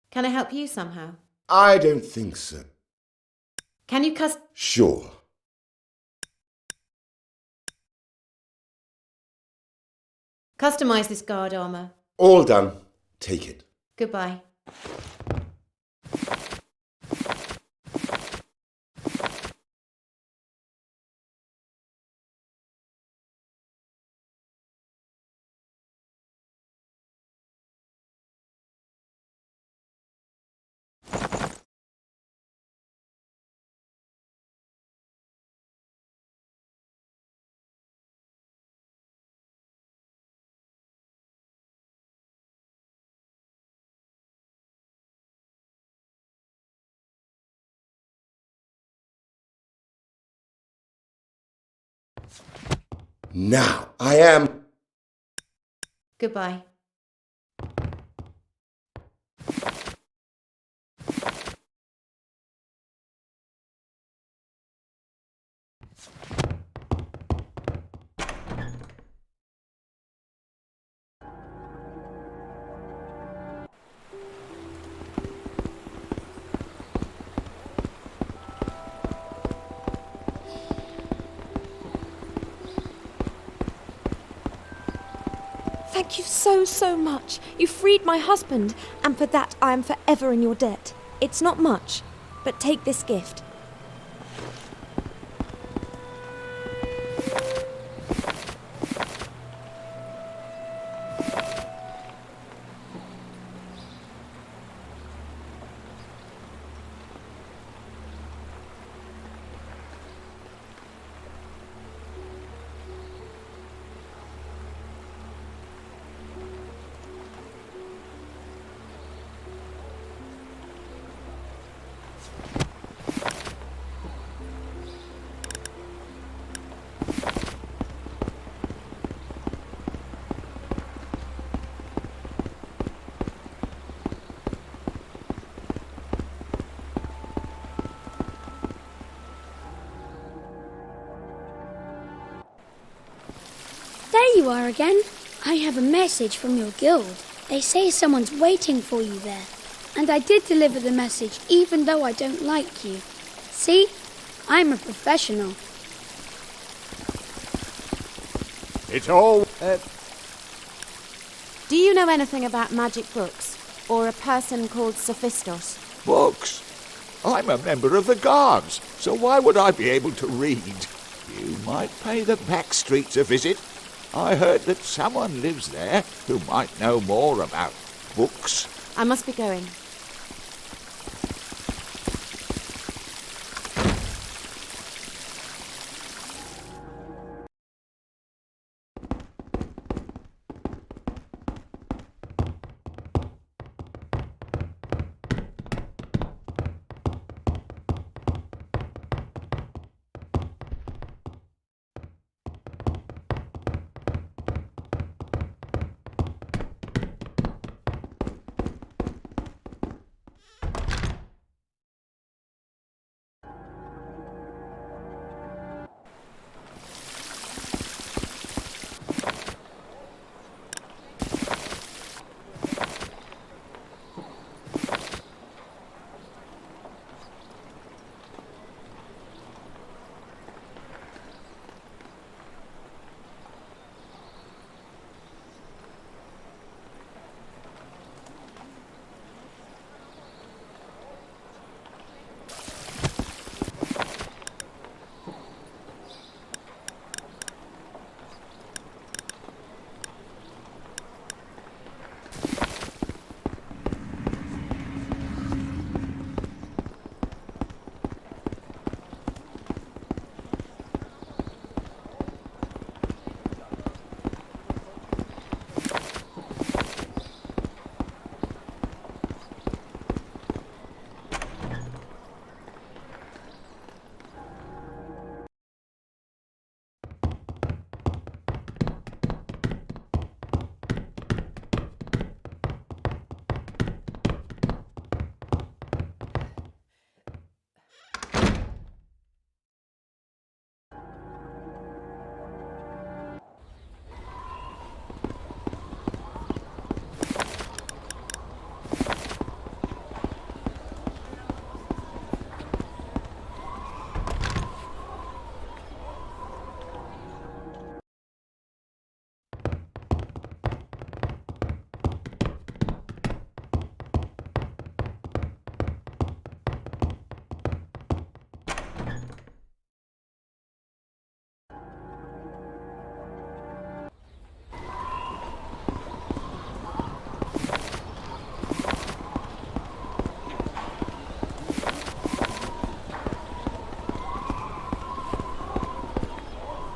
Can I help you somehow? I don't think so. Can you Sure. customize this guard armor? All done. Take it. Goodbye. Now, I am... Goodbye. Thank you so much. You freed my husband, and for that I am forever in your debt. It's not much, but take this gift. There you are again. I have a message from your guild. They say someone's waiting for you there. And I did deliver the message even though I don't like you. See? I'm a professional. It's all... Do you know anything about magic books? Or a person called Sophistos? Books? I'm a member of the guards, so why would I be able to read? You might pay the back streets a visit. I heard that someone lives there who might know more about books. I must be going.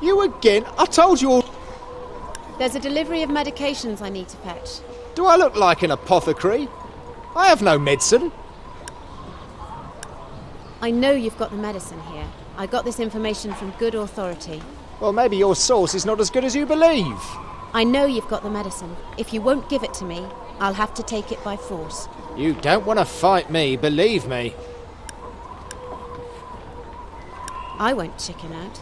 You again? I told you all... There's a delivery of medications I need to fetch. Do I look like an apothecary? I have no medicine. I know you've got the medicine here. I got this information from good authority. Well, maybe your source is not as good as you believe. I know you've got the medicine. If you won't give it to me, I'll have to take it by force. You don't want to fight me, believe me. I won't chicken out.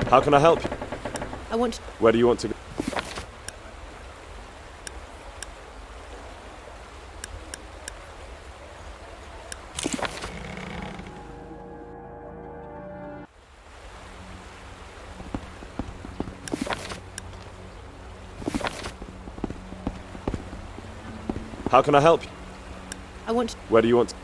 How can I help you? I want... Where do you want to go? How can I help you? I want... Where do you want to...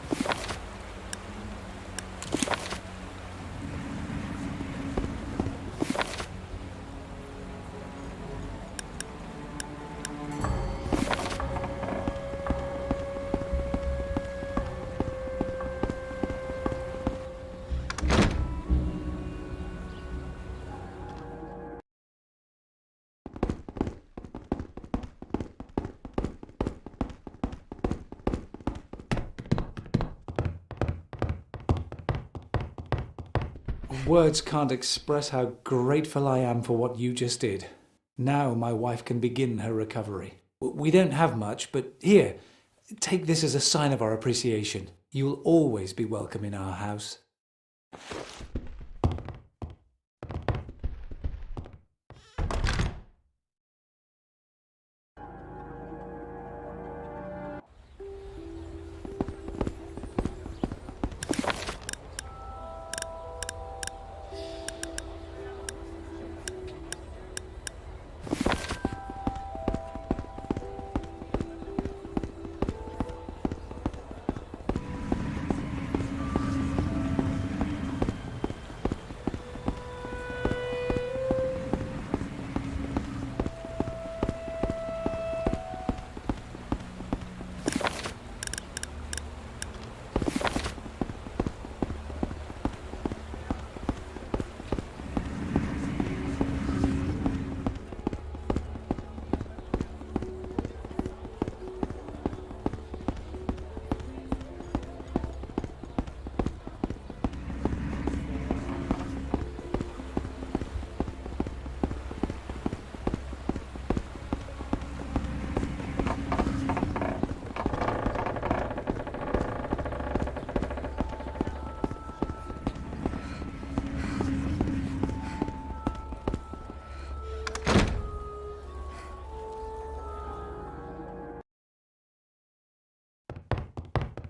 Words can't express how grateful I am for what you just did. Now my wife can begin her recovery. We don't have much, but here, take this as a sign of our appreciation. You will always be welcome in our house.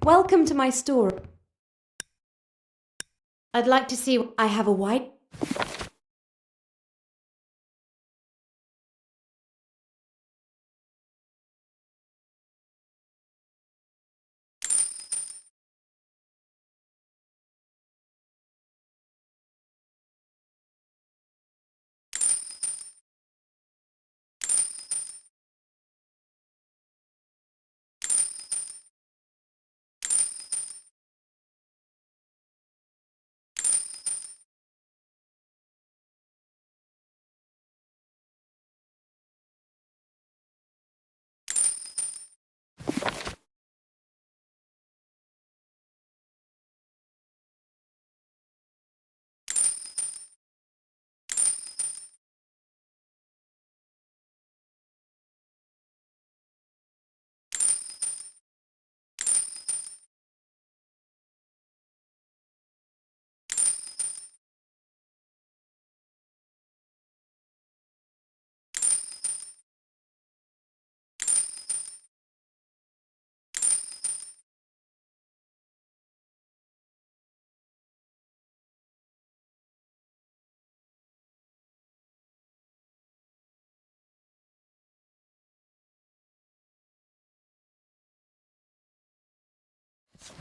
Welcome to my store. I'd like to see. I have a white.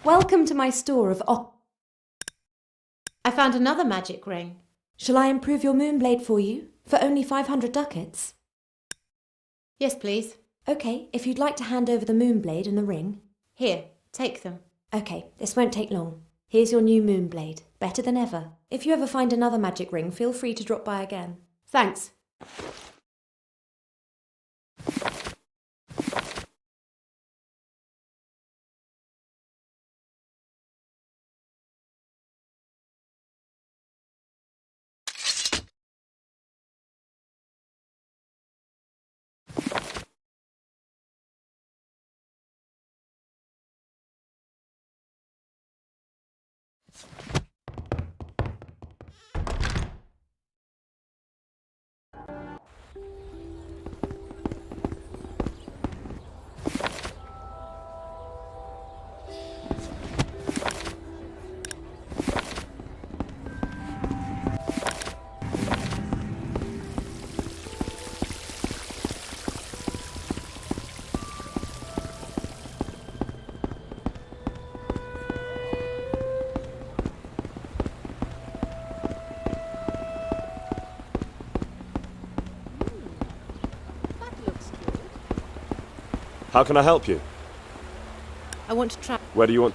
Welcome to my store of I found another magic ring. Shall I improve your moonblade for you? For only 500 ducats? Yes, please. Okay, if you'd like to hand over the moonblade and the ring. Here, take them. Okay, this won't take long. Here's your new moonblade. Better than ever. If you ever find another magic ring, feel free to drop by again. Thanks. How can I help you? I want to try. Where do you want...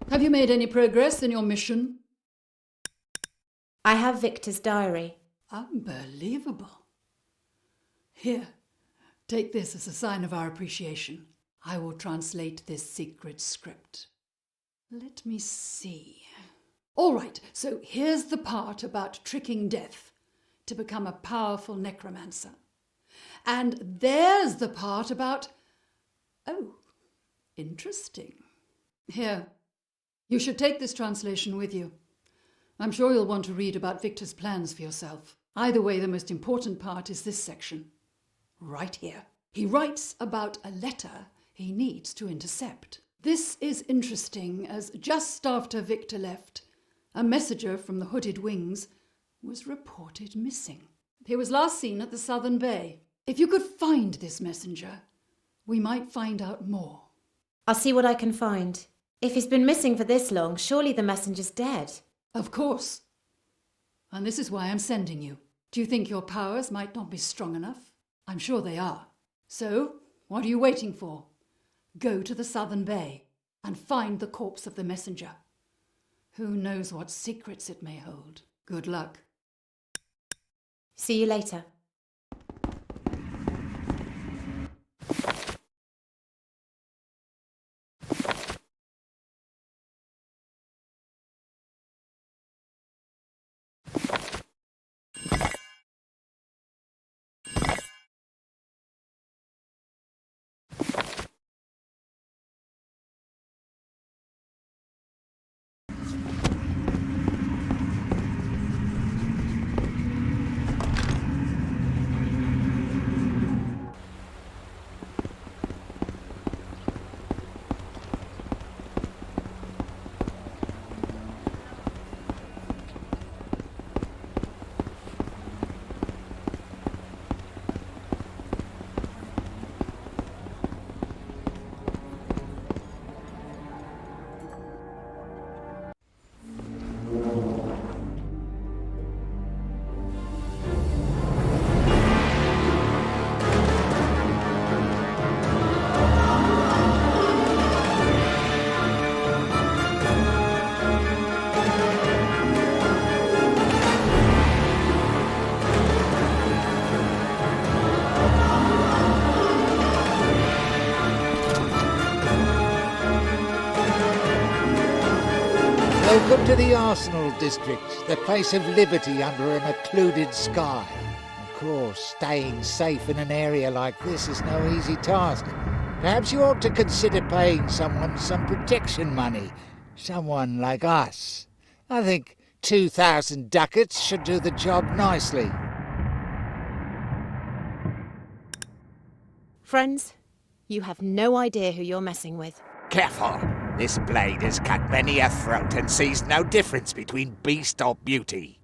Have you made any progress in your mission? I have Victor's diary. Unbelievable. Here, take this as a sign of our appreciation. I will translate this secret script. Let me see. All right, so here's the part about tricking death to become a powerful necromancer. And there's the part about... Oh, interesting. Here, you should take this translation with you. I'm sure you'll want to read about Victor's plans for yourself. Either way, the most important part is this section. Right here. He writes about a letter he needs to intercept. This is interesting, as just after Victor left, a messenger from the Hooded Wings was reported missing. He was last seen at the Southern Bay. If you could find this messenger, we might find out more. I'll see what I can find. If he's been missing for this long, surely the messenger's dead. Of course. And this is why I'm sending you. Do you think your powers might not be strong enough? I'm sure they are. So, what are you waiting for? Go to the Southern Bay and find the corpse of the messenger. Who knows what secrets it may hold? Good luck. See you later. Welcome to the Arsenal District, the place of liberty under an occluded sky. Of course, staying safe in an area like this is no easy task. Perhaps you ought to consider paying someone some protection money. Someone like us. I think 2,000 ducats should do the job nicely. Friends, you have no idea who you're messing with. Careful! This blade has cut many a throat and sees no difference between beast or beauty.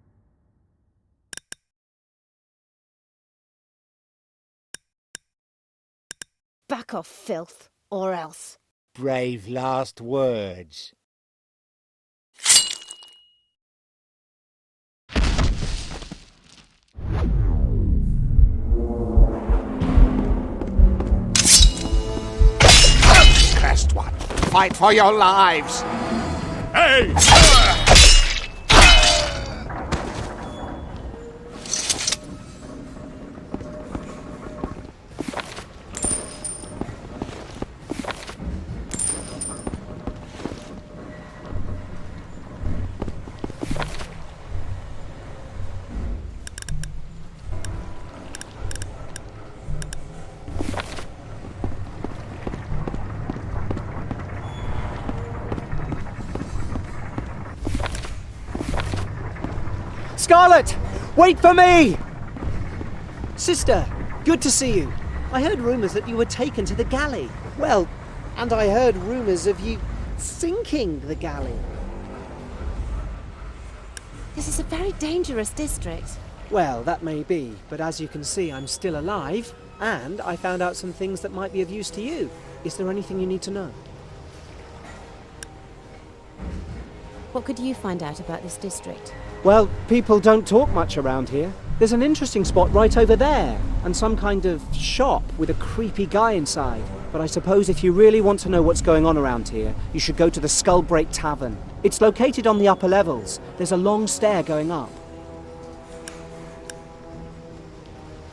Back off, filth, or else. Brave last words. Cursed one, fight for your lives! Hey! Scarlett! Wait for me! Sister, good to see you. I heard rumours that you were taken to the galley. Well, and I heard rumours of you sinking the galley. This is a very dangerous district. Well, that may be, but as you can see, I'm still alive, and I found out some things that might be of use to you. Is there anything you need to know? What could you find out about this district? Well, people don't talk much around here. There's an interesting spot right over there, and some kind of shop with a creepy guy inside. but I suppose if you really want to know what's going on around here, you should go to the Skullbreak Tavern. It's located on the upper levels. There's a long stair going up.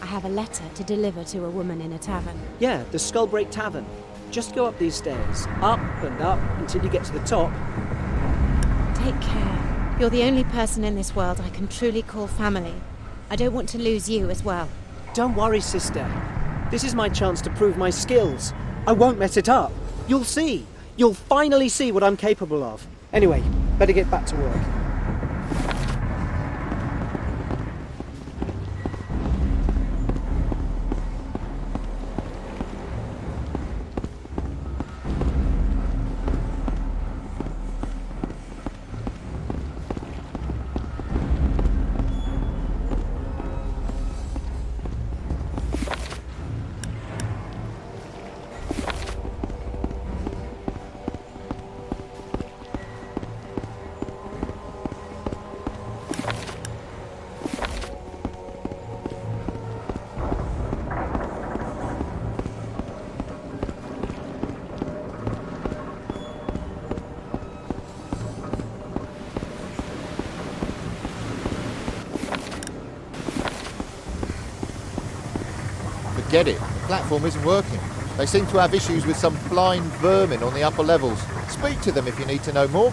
I have a letter to deliver to a woman in a tavern. Yeah, the Skullbreak Tavern. Just go up these stairs, up and up, until you get to the top. Take care. You're the only person in this world I can truly call family. I don't want to lose you as well. Don't worry, sister. This is my chance to prove my skills. I won't mess it up. You'll see. You'll finally see what I'm capable of. Anyway, better get back to work. Get it. The platform isn't working. They seem to have issues with some blind vermin on the upper levels. Speak to them if you need to know more.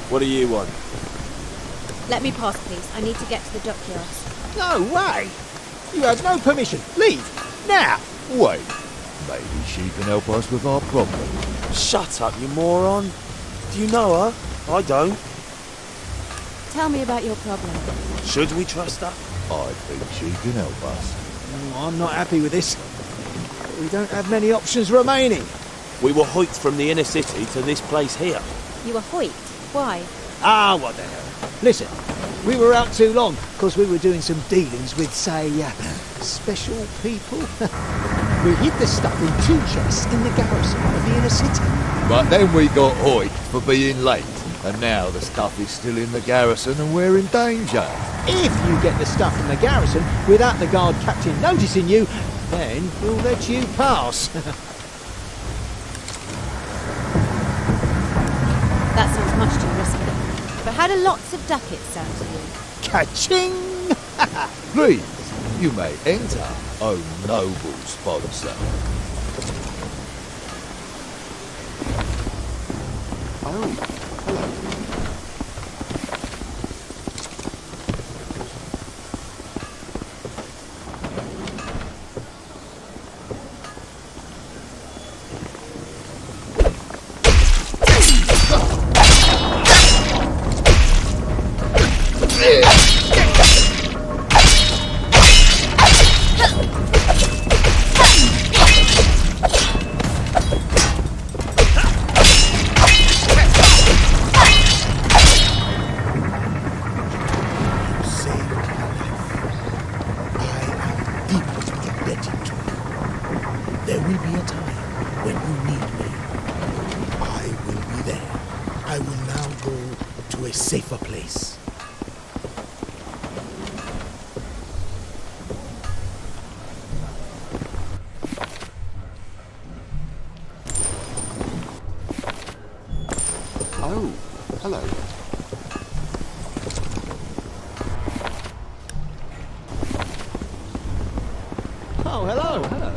What do you want? Let me pass, please. I need to get to the dockyards. No way! You have no permission. Leave! Now! Wait. Maybe she can help us with our problem. Shut up, you moron. Do you know her? I don't. Tell me about your problem. Should we trust her? I think she can help us. I'm not happy with this. We don't have many options remaining. We were hoiked from the inner city to this place here. You were hoiked? Why? Ah, what the hell. Listen, we were out too long because we were doing some dealings with, say, special people. We hid the stuff in 2 chests in the garrison of the inner city. But then we got hoiked for being late. And now the stuff is still in the garrison and we're in danger. If you get the stuff from the garrison without the guard captain noticing you, then we'll let you pass. That sounds much too risky. But how do lots of ducats sound to you? Ka-ching! Please, you may enter, oh noble sponsor. Oh, hello. Safer place. Oh, hello. Oh, hello. Hello.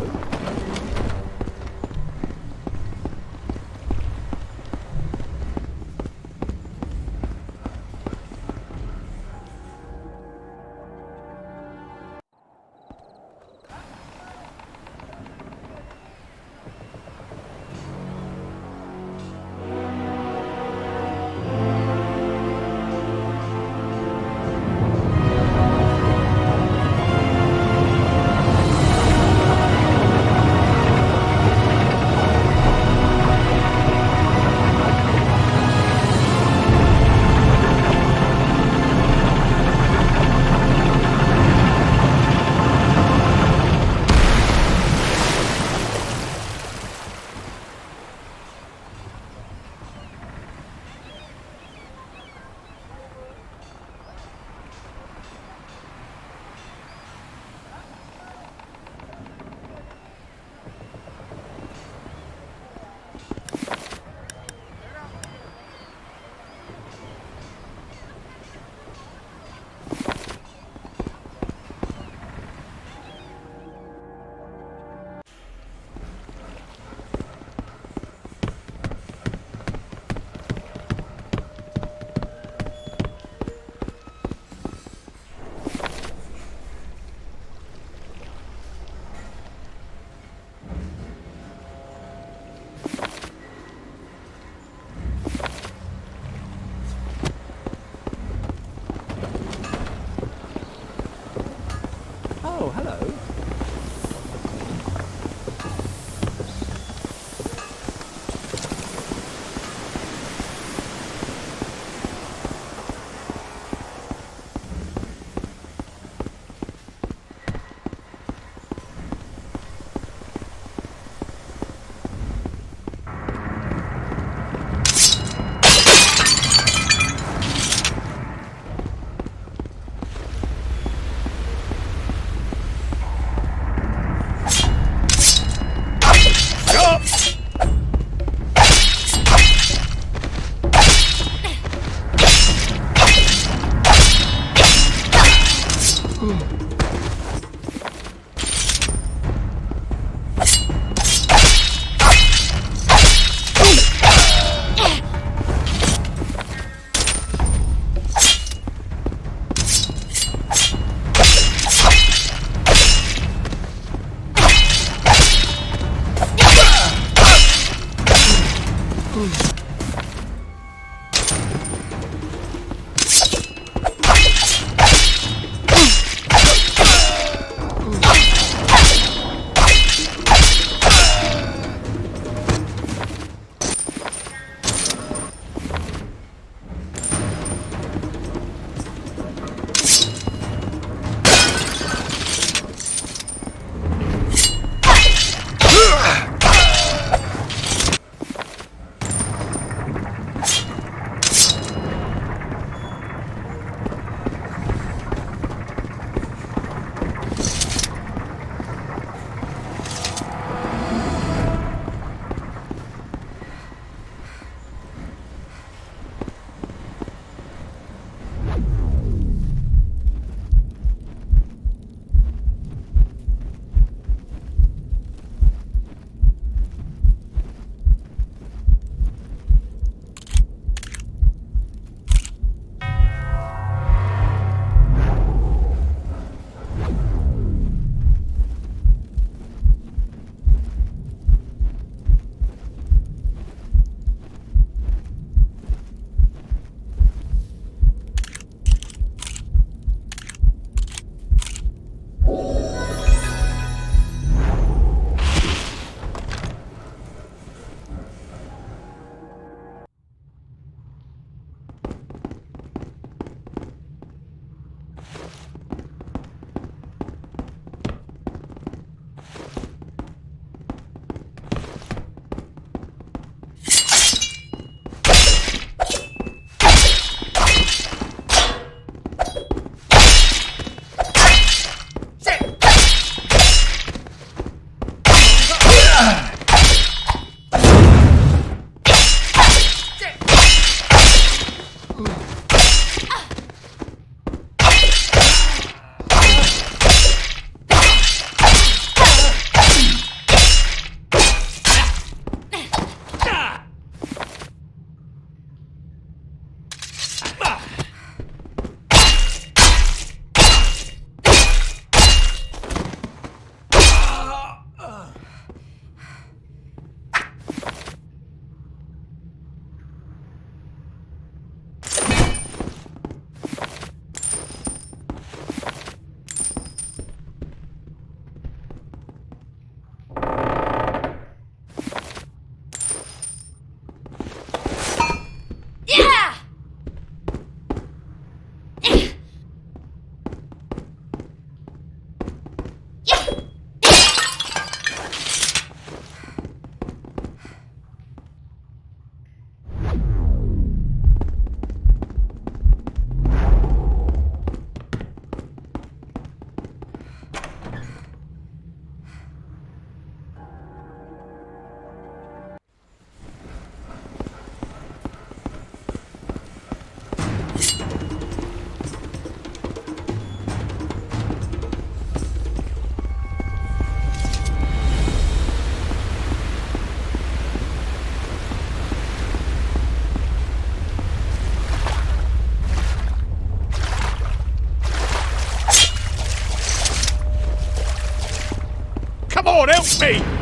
on, help me!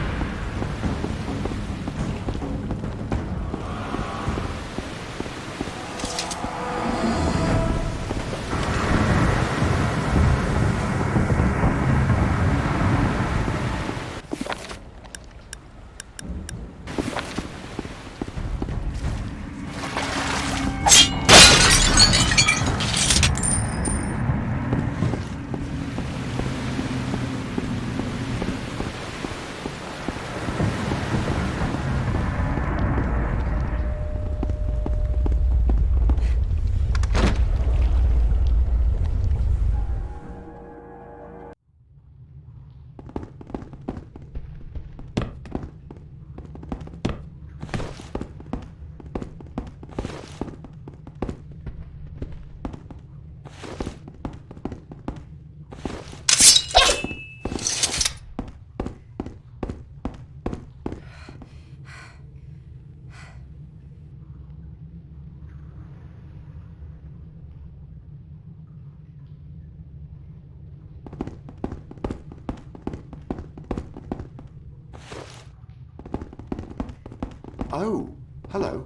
Oh, Hello.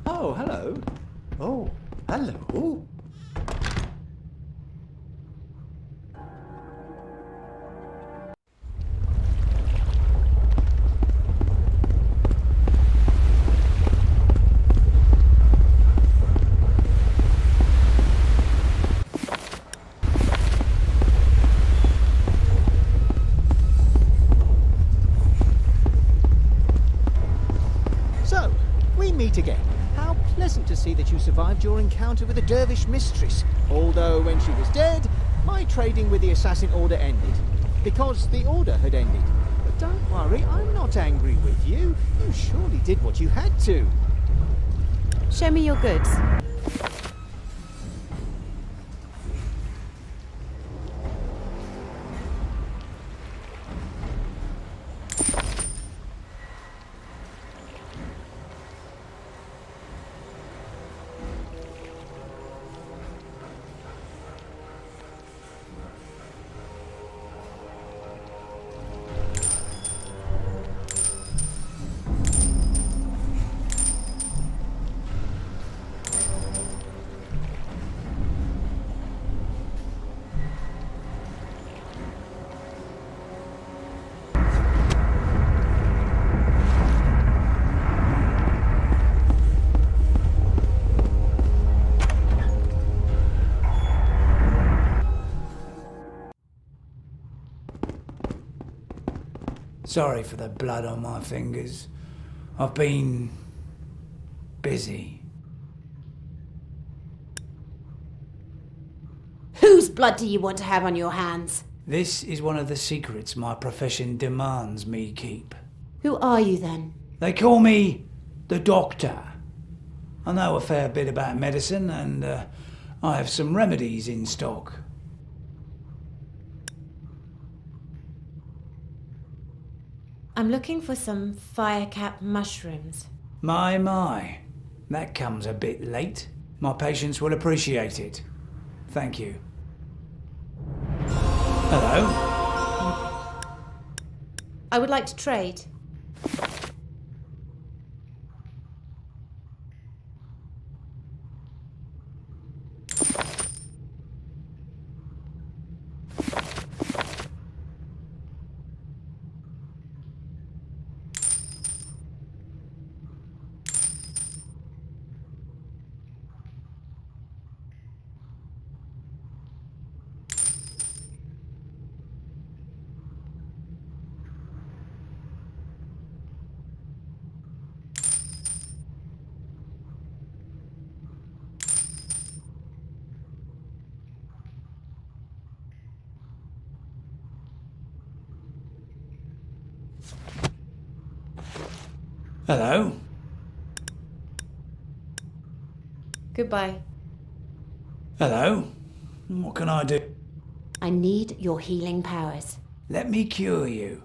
Oh, hello. Oh, hello. So, we meet again. How pleasant to see that you survived your encounter with the dervish mistress. Although when she was dead, my trading with the assassin order ended. Because the order had ended. But don't worry, I'm not angry with you. You surely did what you had to. Show me your goods. Sorry for the blood on my fingers. I've been busy. Whose blood do you want to have on your hands? This is one of the secrets my profession demands me keep. Who are you then? They call me the Doctor. I know a fair bit about medicine and I have some remedies in stock. I'm looking for some fire-cap mushrooms. My. That comes a bit late. My patients will appreciate it. Thank you. Hello? I would like to trade. Hello? Goodbye. Hello? What can I do? I need your healing powers. Let me cure you.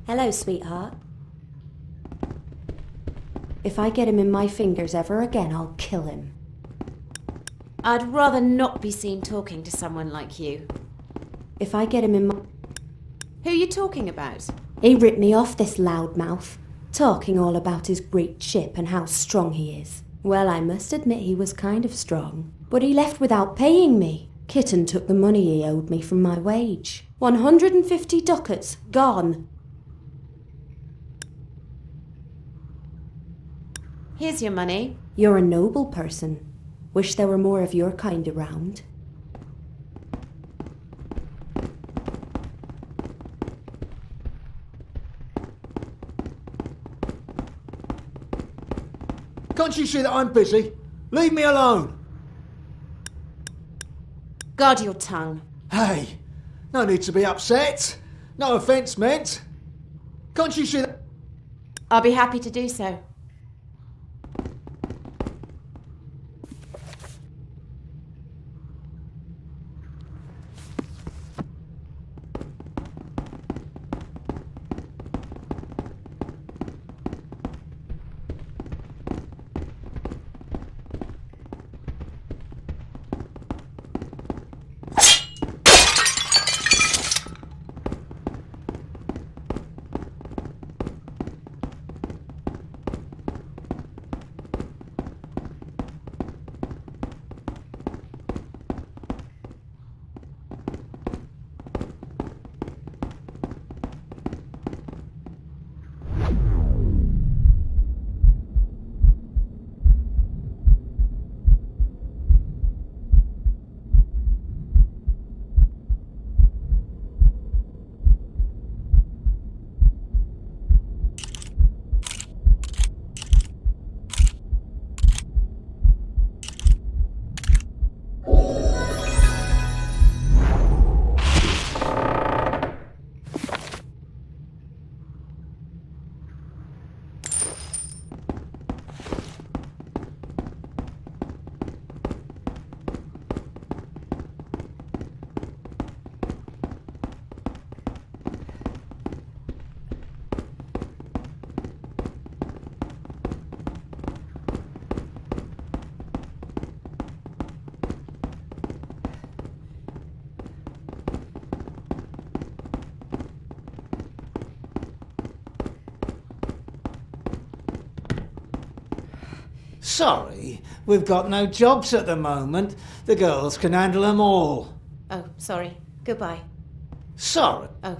Hello, sweetheart. If I get him in my fingers ever again, I'll kill him. I'd rather not be seen talking to someone like you. If I get him in my... Who are you talking about? He ripped me off, this loudmouth, talking all about his great ship and how strong he is. Well, I must admit he was kind of strong, but he left without paying me. Kitten took the money he owed me from my wage. 150 ducats, gone. Here's your money. You're a noble person. Wish there were more of your kind around. Can't you see that I'm busy? Leave me alone. Guard your tongue. Hey, no need to be upset. No offence meant. Can't you see that? I'll be happy to do so. Sorry, we've got no jobs at the moment. The girls can handle them all. Oh, sorry. Goodbye. Sorry. Oh.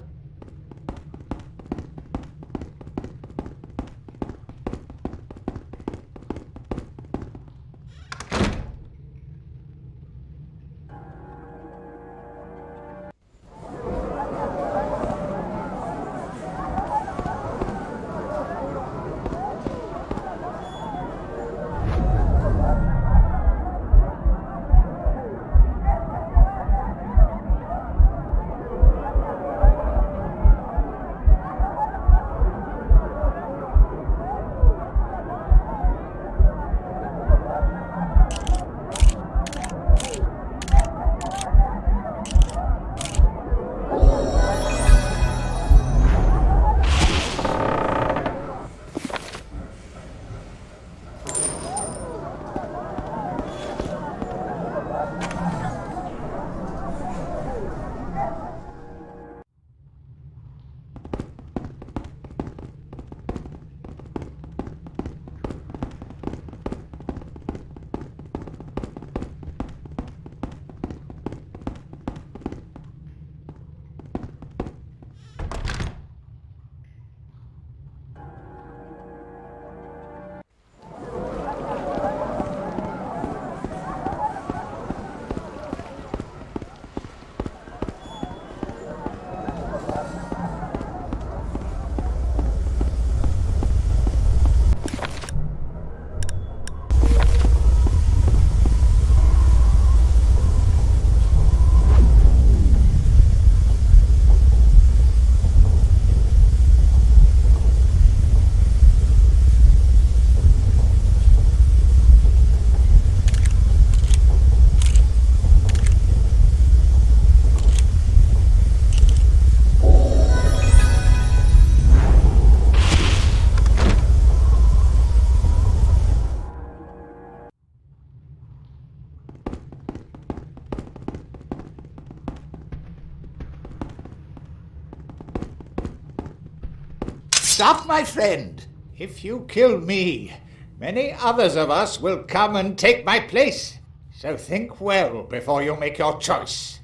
up, my friend. If you kill me, many others of us will come and take my place. So think well before you make your choice.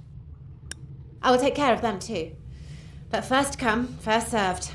I will take care of them too. But first come, first served.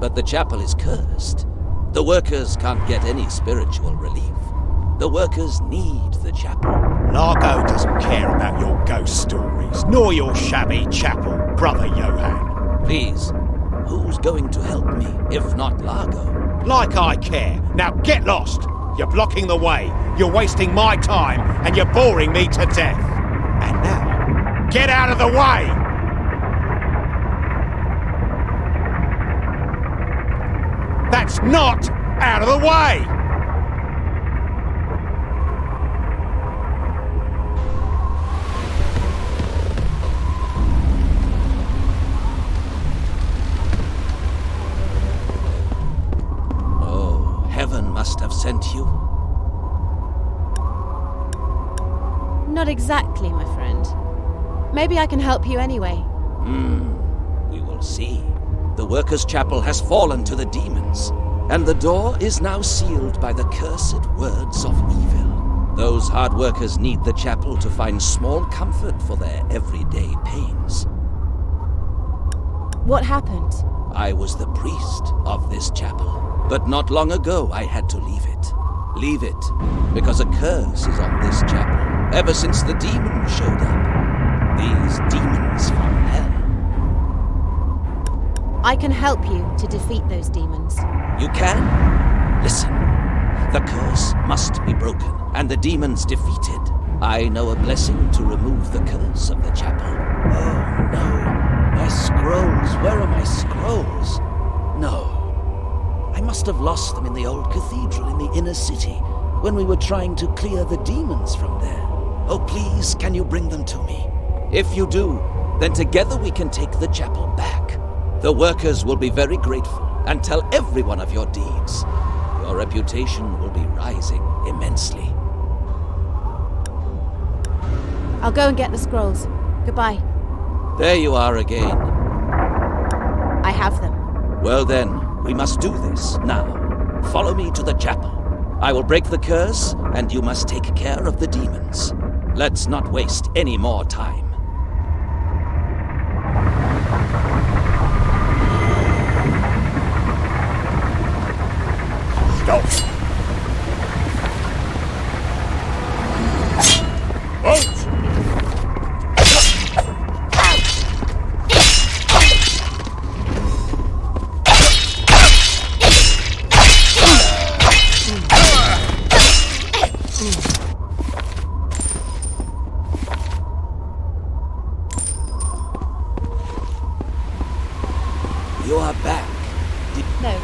but the chapel is cursed. The workers can't get any spiritual relief. The workers need the chapel. Largo doesn't care about your ghost stories, nor your shabby chapel, Brother Johann. Please, who's going to help me, if not Largo? Like I care. Now get lost. You're blocking the way. You're wasting my time, and you're boring me to death. And now, get out of the way! That's not out of the way! Oh, heaven must have sent you. Not exactly, my friend. Maybe I can help you anyway. We will see. The workers' chapel has fallen to the demons, and the door is now sealed by the cursed words of evil. Those hard workers need the chapel to find small comfort for their everyday pains. What happened? I was the priest of this chapel, but not long ago I had to leave it. Leave it, because a curse is on this chapel, ever since the demons showed up. These demons from hell. I can help you to defeat those demons. You can? Listen. The curse must be broken, and the demons defeated. I know a blessing to remove the curse of the chapel. Oh, no. My scrolls. Where are my scrolls? No. I must have lost them in the old cathedral in the inner city, when we were trying to clear the demons from there. Oh, please, can you bring them to me? If you do, then together we can take the chapel back. The workers will be very grateful and tell everyone of your deeds. Your reputation will be rising immensely. I'll go and get the scrolls. Goodbye. There you are again. I have them. Well then, we must do this now. Follow me to the chapel. I will break the curse, and you must take care of the demons. Let's not waste any more time. Stop! Halt! You are back. No.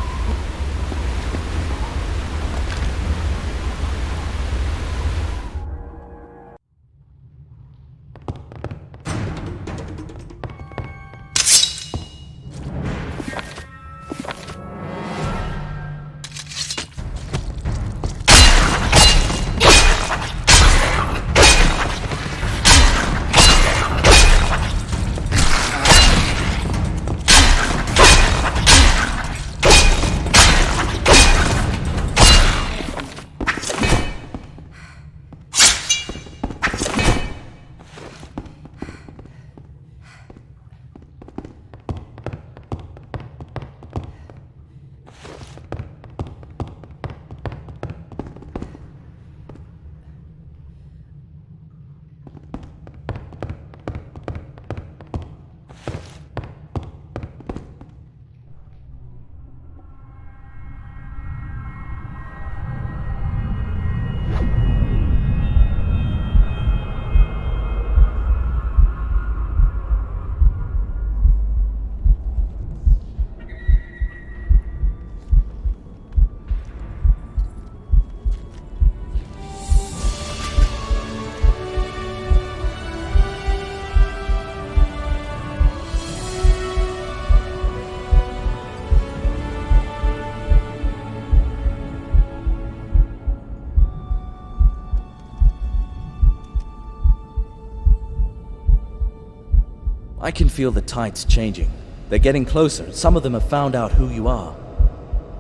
I can feel the tides changing. They're getting closer, and some of them have found out who you are.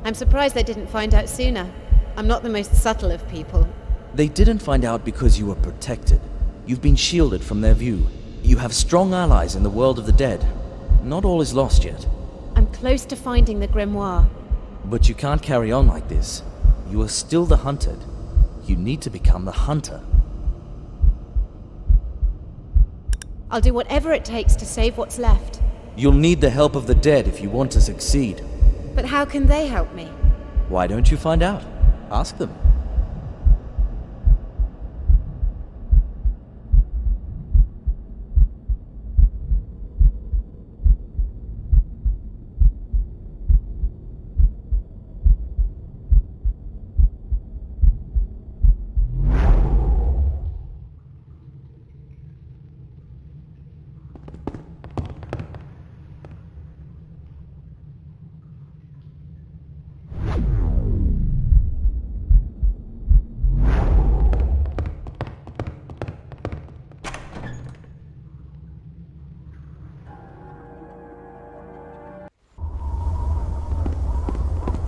I'm surprised they didn't find out sooner. I'm not the most subtle of people. They didn't find out because you were protected. You've been shielded from their view. You have strong allies in the world of the dead. Not all is lost yet. I'm I'm close to finding the grimoire. But you can't carry on like this. You are still the hunted. You need to become the hunter. I'll do whatever it takes to save what's left. You'll need the help of the dead if you want to succeed. But how can they help me? Why don't you find out? Ask them.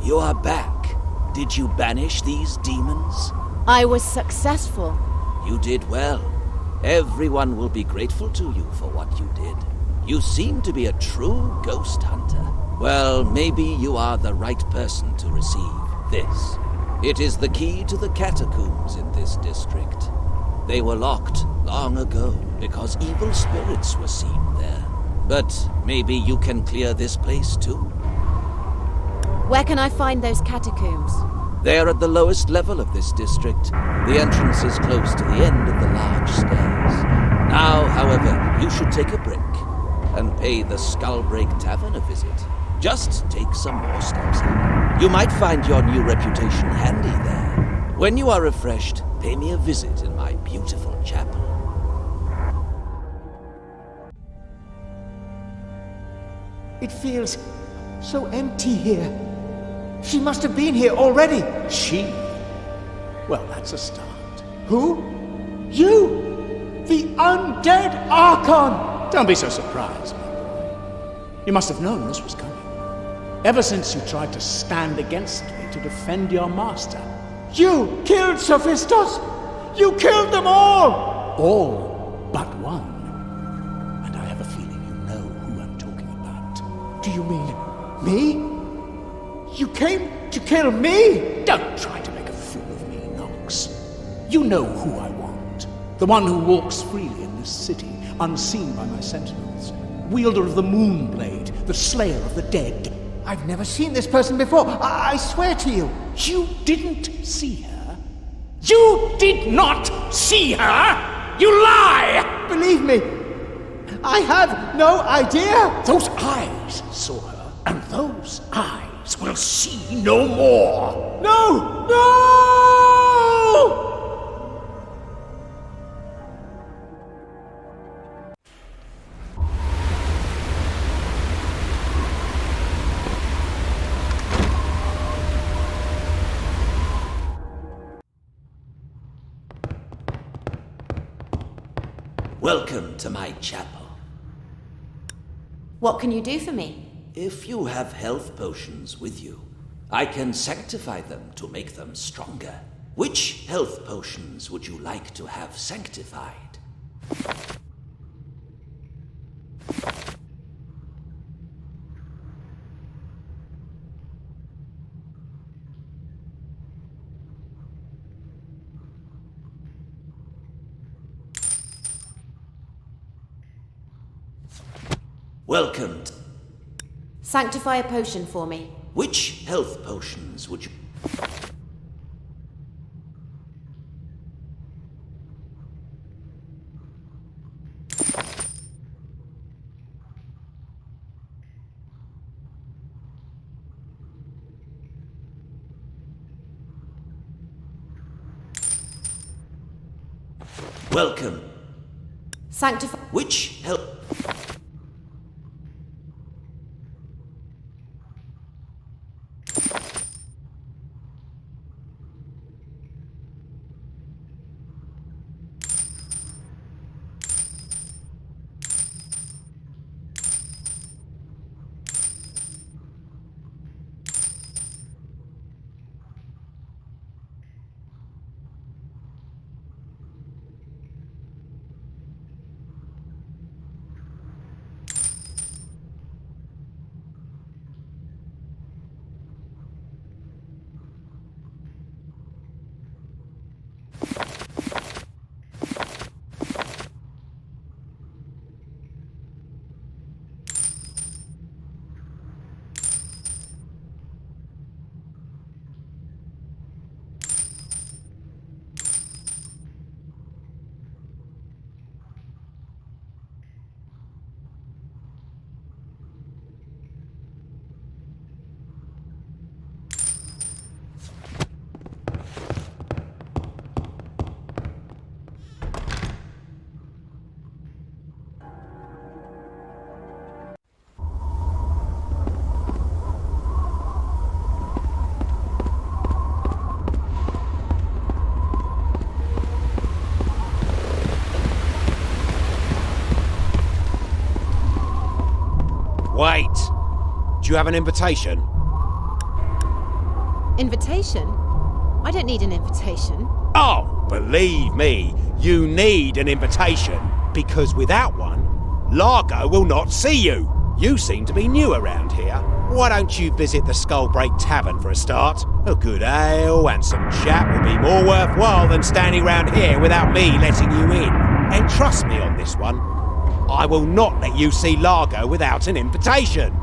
You are back. Did you banish these demons? I was successful. You did well. Everyone will be grateful to you for what you did. You seem to be a true ghost hunter. Well, maybe you are the right person to receive this. It is the key to the catacombs in this district. They were locked long ago because evil spirits were seen there. But maybe you can clear this place too. Where can I find those catacombs? They are at the lowest level of this district. The entrance is close to the end of the large stairs. Now, however, you should take a break and pay the Skullbreak Tavern a visit. Just take some more steps in. You might find your new reputation handy there. When you are refreshed, pay me a visit in my beautiful chapel. It feels so empty here. She must have been here already. She? Well, that's a start. Who? You! The undead Archon! Don't be so surprised, my boy. You must have known this was coming. Ever since you tried to stand against me to defend your master. You killed Sophistos! You killed them all! All but one. And I have a feeling you know who I'm talking about. Do you mean me? You came to kill me? Don't try to make a fool of me, Nox. You know who I want. The one who walks freely in this city, unseen by my sentinels. Wielder of the moonblade, the slayer of the dead. I've never seen this person before. I swear to you. You didn't see her? You did not see her? You lie! Believe me, I have no idea. Those eyes saw her, and those eyes will see no more. No! No! Welcome to my chapel. What can you do for me? If you have health potions with you, I can sanctify them to make them stronger. Which health potions would you like to have sanctified? Welcome. Sanctify a potion for me. Which health potions would you... Welcome. Sanctify... Which health... Wait. Do you have an invitation? Invitation? I don't need an invitation. Oh, believe me, you need an invitation. Because without one, Largo will not see you. You seem to be new around here. Why don't you visit the Skullbreak Tavern for a start? A good ale and some chat will be more worthwhile than standing round here without me letting you in. And trust me on this one, I will not let you see Largo without an invitation.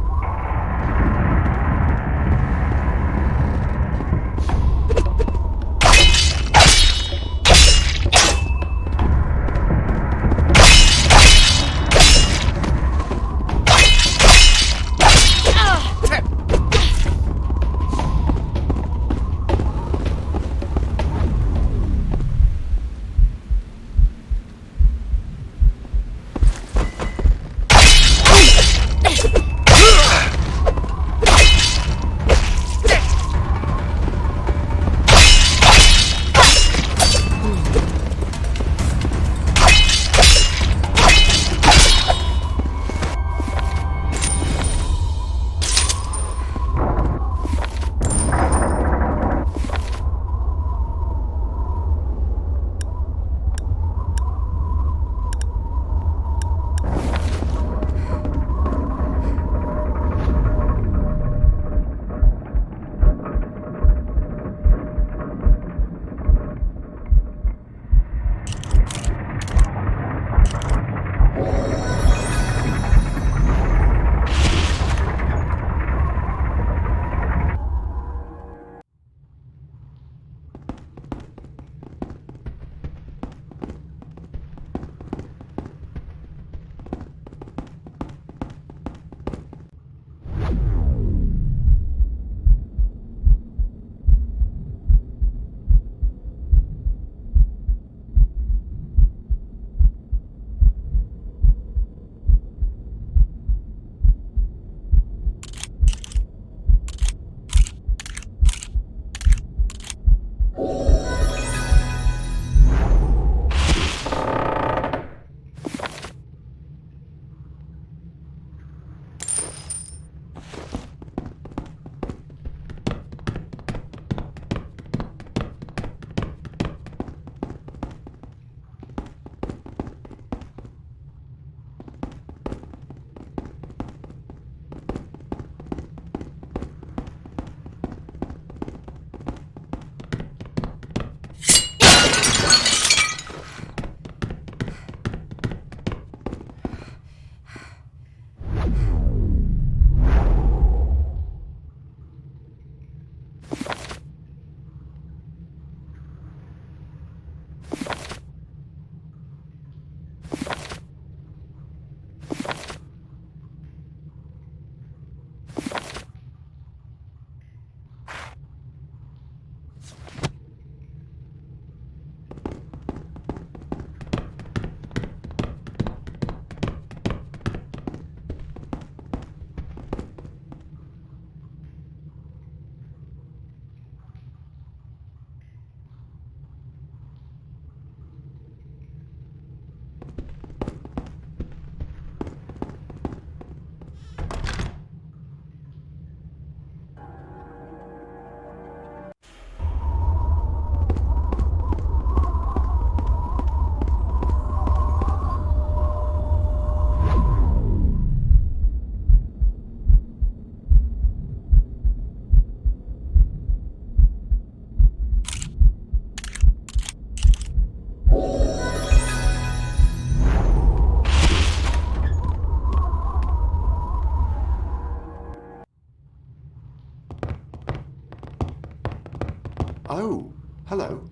Oh, hello.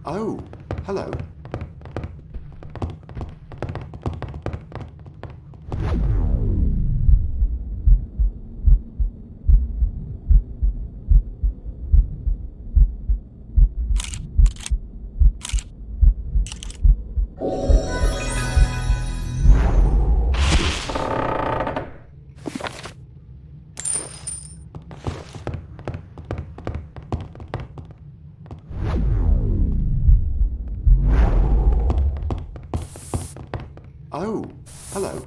Oh, hello. Oh, hello.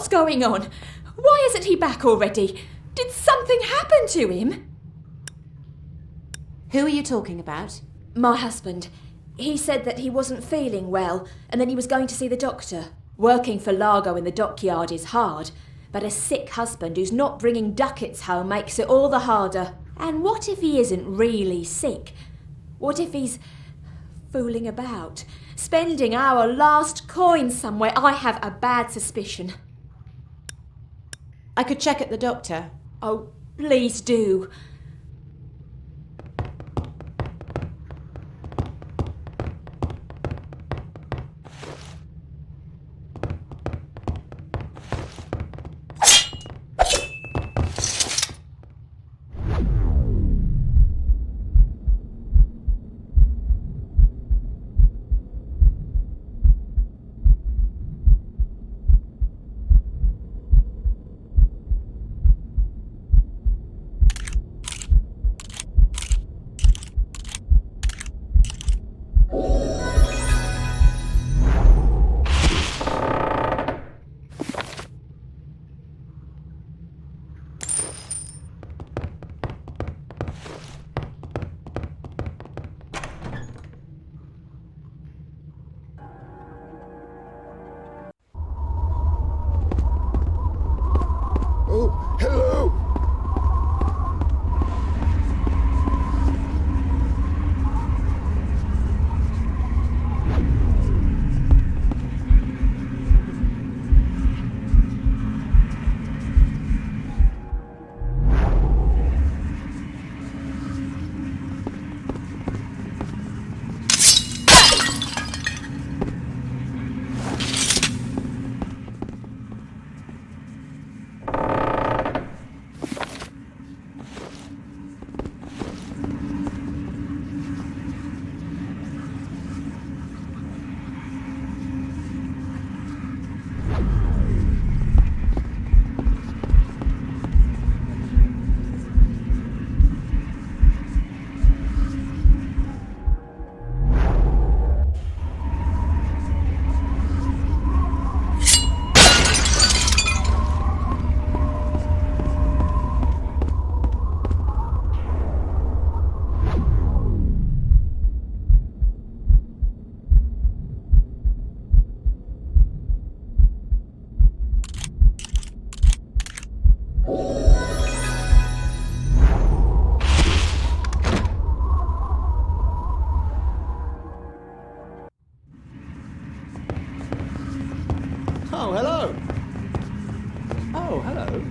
What's going on? Why isn't he back already? Did something happen to him? Who are you talking about? My husband. He said that he wasn't feeling well, and then he was going to see the doctor. Working for Largo in the dockyard is hard, but a sick husband who's not bringing ducats home makes it all the harder. And what if he isn't really sick? What if he's fooling about, spending our last coin somewhere? I have a bad suspicion. I could check at the doctor. Oh, please do. Oh, hello. Oh, hello.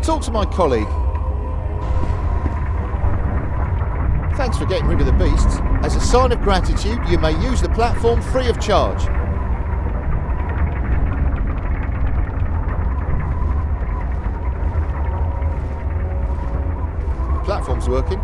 talk to my colleague. Thanks for getting rid of the beasts. As a sign of gratitude, you may use the platform free of charge. The platform's working.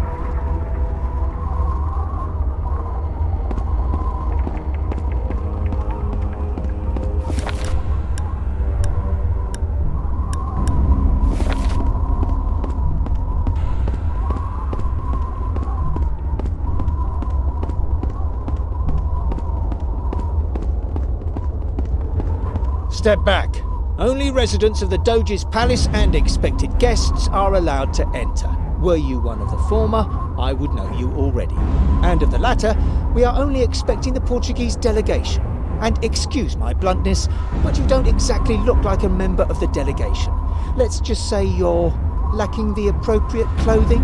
Step back. Only residents of the Doge's palace and expected guests are allowed to enter. Were you one of the former, I would know you already. And of the latter, we are only expecting the Portuguese delegation. And excuse my bluntness, but you don't exactly look like a member of the delegation. Let's just say you're lacking the appropriate clothing.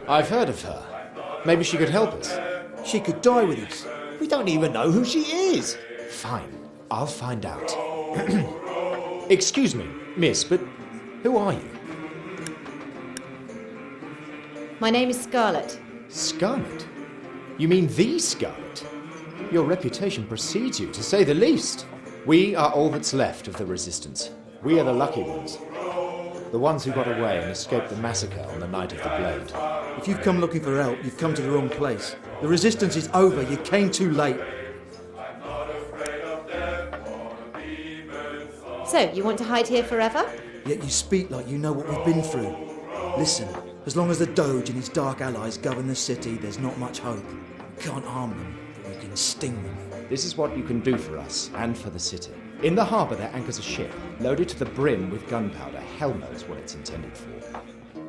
I've heard of her. Maybe she could help us. She could die with us. We don't even know who she is. Fine, I'll find out. Excuse me, miss, but who are you? My name is Scarlett. Scarlett? You mean the Scarlett? Your reputation precedes you, to say the least. We are all that's left of the Resistance. We are the lucky ones. The ones who got away and escaped the massacre on the night of the Blade. If you've come looking for help, you've come to the wrong place. The Resistance is over. You came too late. So, you want to hide here forever? Yet you speak like you know what we've been through. Listen, as long as the Doge and his dark allies govern the city, there's not much hope. We can't harm them, but we can sting them. This is what you can do for us, and for the city. In the harbour there anchors a ship, loaded to the brim with gunpowder. Hell knows what it's intended for.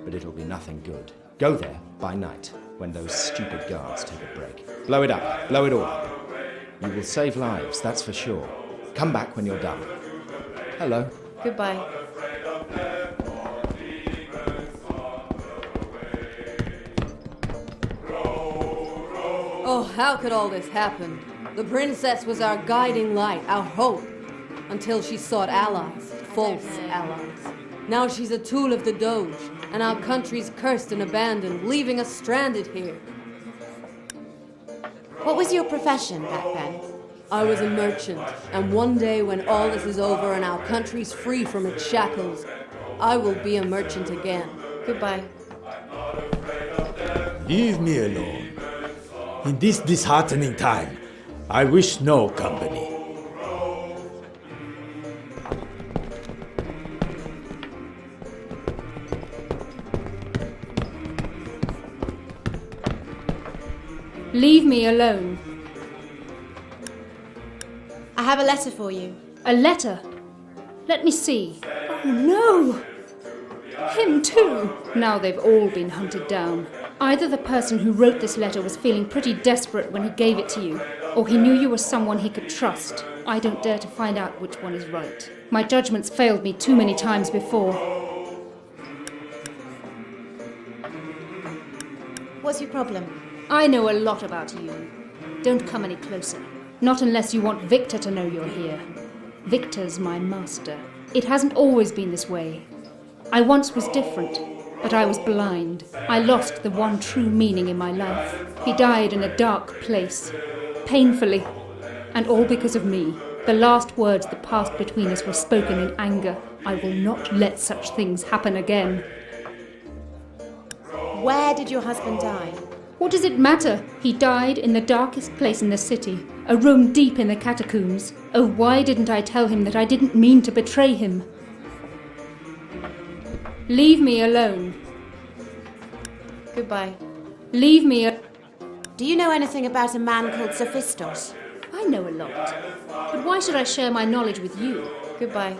But it'll be nothing good. Go there, by night, when those stupid guards take a break. Blow it up, blow it all up. You will save lives, that's for sure. Come back when you're done. Hello. Goodbye. Oh, how could all this happen? The princess was our guiding light, our hope, until she sought allies, false allies. Now she's a tool of the Doge, and our country's cursed and abandoned, leaving us stranded here. What was your profession back then? I was a merchant, and one day when all this is over and our country's free from its shackles, I will be a merchant again. Goodbye. Leave me alone. In this disheartening time, I wish no company. Leave me alone. I have a letter for you. A letter? Let me see. Oh no! Him too! Now they've all been hunted down. Either the person who wrote this letter was feeling pretty desperate when he gave it to you, or he knew you were someone he could trust. I don't dare to find out which one is right. My judgment's failed me too many times before. What's your problem? I know a lot about you. Don't come any closer. Not unless you want Victor to know you're here. Victor's my master. It hasn't always been this way. I once was different, but I was blind. I lost the one true meaning in my life. He died in a dark place, painfully, and all because of me. The last words that passed between us were spoken in anger. I will not let such things happen again. Where did your husband die? What does it matter? He died in the darkest place in the city, a room deep in the catacombs. Oh, why didn't I tell him that I didn't mean to betray him? Leave me alone. Goodbye. Leave me Do you know anything about a man called Sophistos? I know a lot. But why should I share my knowledge with you? Goodbye.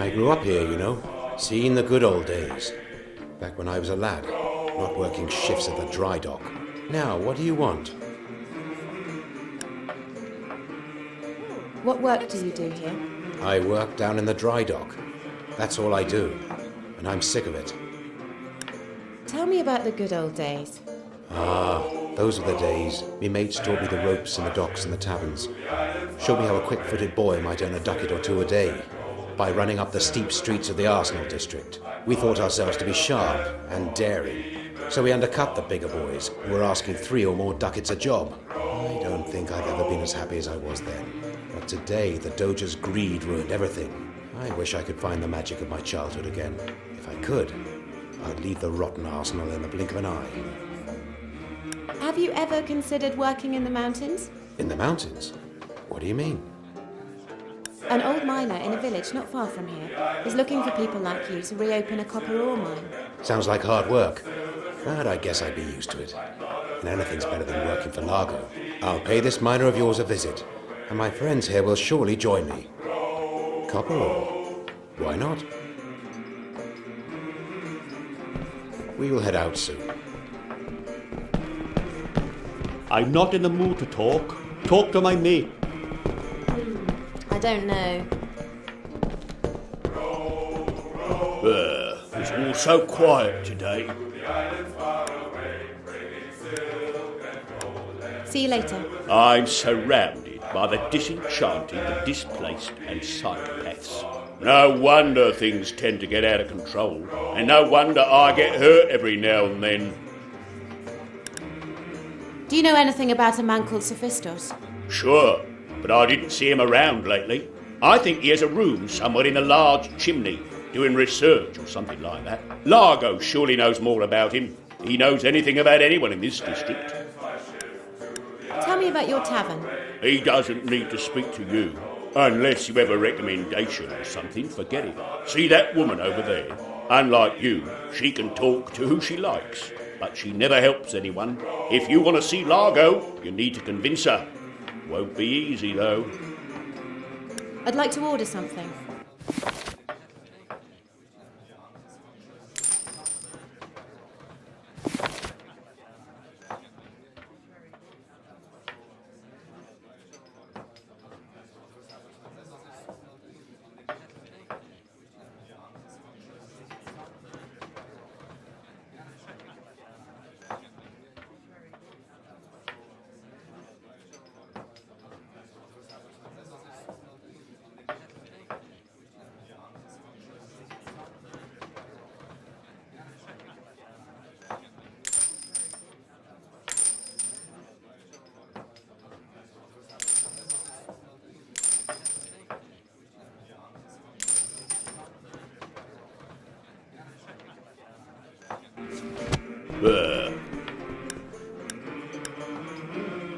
I grew up here, you know, seeing the good old days. Back when I was a lad, not working shifts at the dry dock. Now, what do you want? What work do you do here? I work down in the dry dock. That's all I do, and I'm sick of it. Tell me about the good old days. Ah, those were the days. Me mates taught me the ropes in the docks and the taverns. Showed me how a quick-footed boy might earn a ducat or two a day by running up the steep streets of the Arsenal district. We thought ourselves to be sharp and daring, so we undercut the bigger boys who were asking 3 or more ducats a job. I don't think I've ever been as happy as I was then. But today, the Doge's greed ruined everything. I wish I could find the magic of my childhood again. If I could, I'd leave the rotten Arsenal in the blink of an eye. Have you ever considered working in the mountains? In the mountains? What do you mean? An old miner in a village not far from here is looking for people like you to reopen a copper ore mine. Sounds like hard work, but I guess I'd be used to it. And anything's better than working for Largo. I'll pay this miner of yours a visit, and my friends here will surely join me. Copper ore? Why not? We will head out soon. I'm not in the mood to talk. Talk to my mate. I don't know. It's all so quiet today. See you later. I'm surrounded by the disenchanted, the displaced, and psychopaths. No wonder things tend to get out of control, and no wonder I get hurt every now and then. Do you know anything about a man called Sophistos? Sure, but I didn't see him around lately. I think he has a room somewhere in a large chimney, doing research or something like that. Largo surely knows more about him. He knows anything about anyone in this district. Tell me about your tavern. He doesn't need to speak to you. Unless you have a recommendation or something, forget it. See that woman over there? Unlike you, she can talk to who she likes, but she never helps anyone. If you want to see Largo, you need to convince her. Won't be easy, though. I'd like to order something.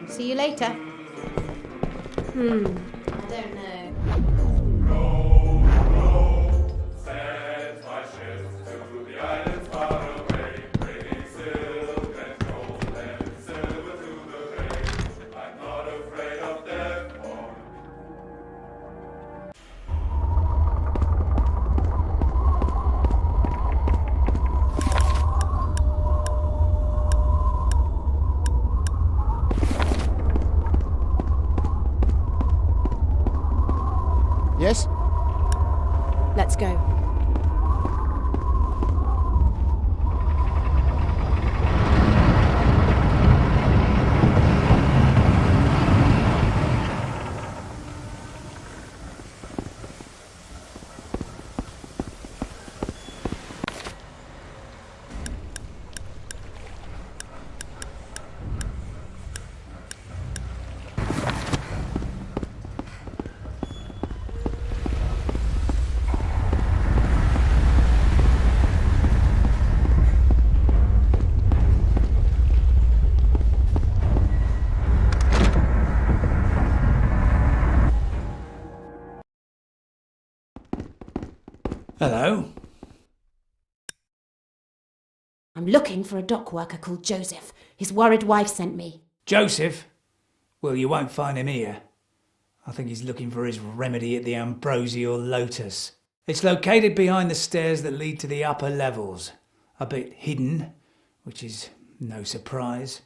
See you later. I don't know. Yes? Let's go. Hello? I'm looking for a dock worker called Joseph. His worried wife sent me. Joseph? Well, you won't find him here. I think he's looking for his remedy at the ambrosial lotus. It's located behind the stairs that lead to the upper levels. A bit hidden, which is no surprise.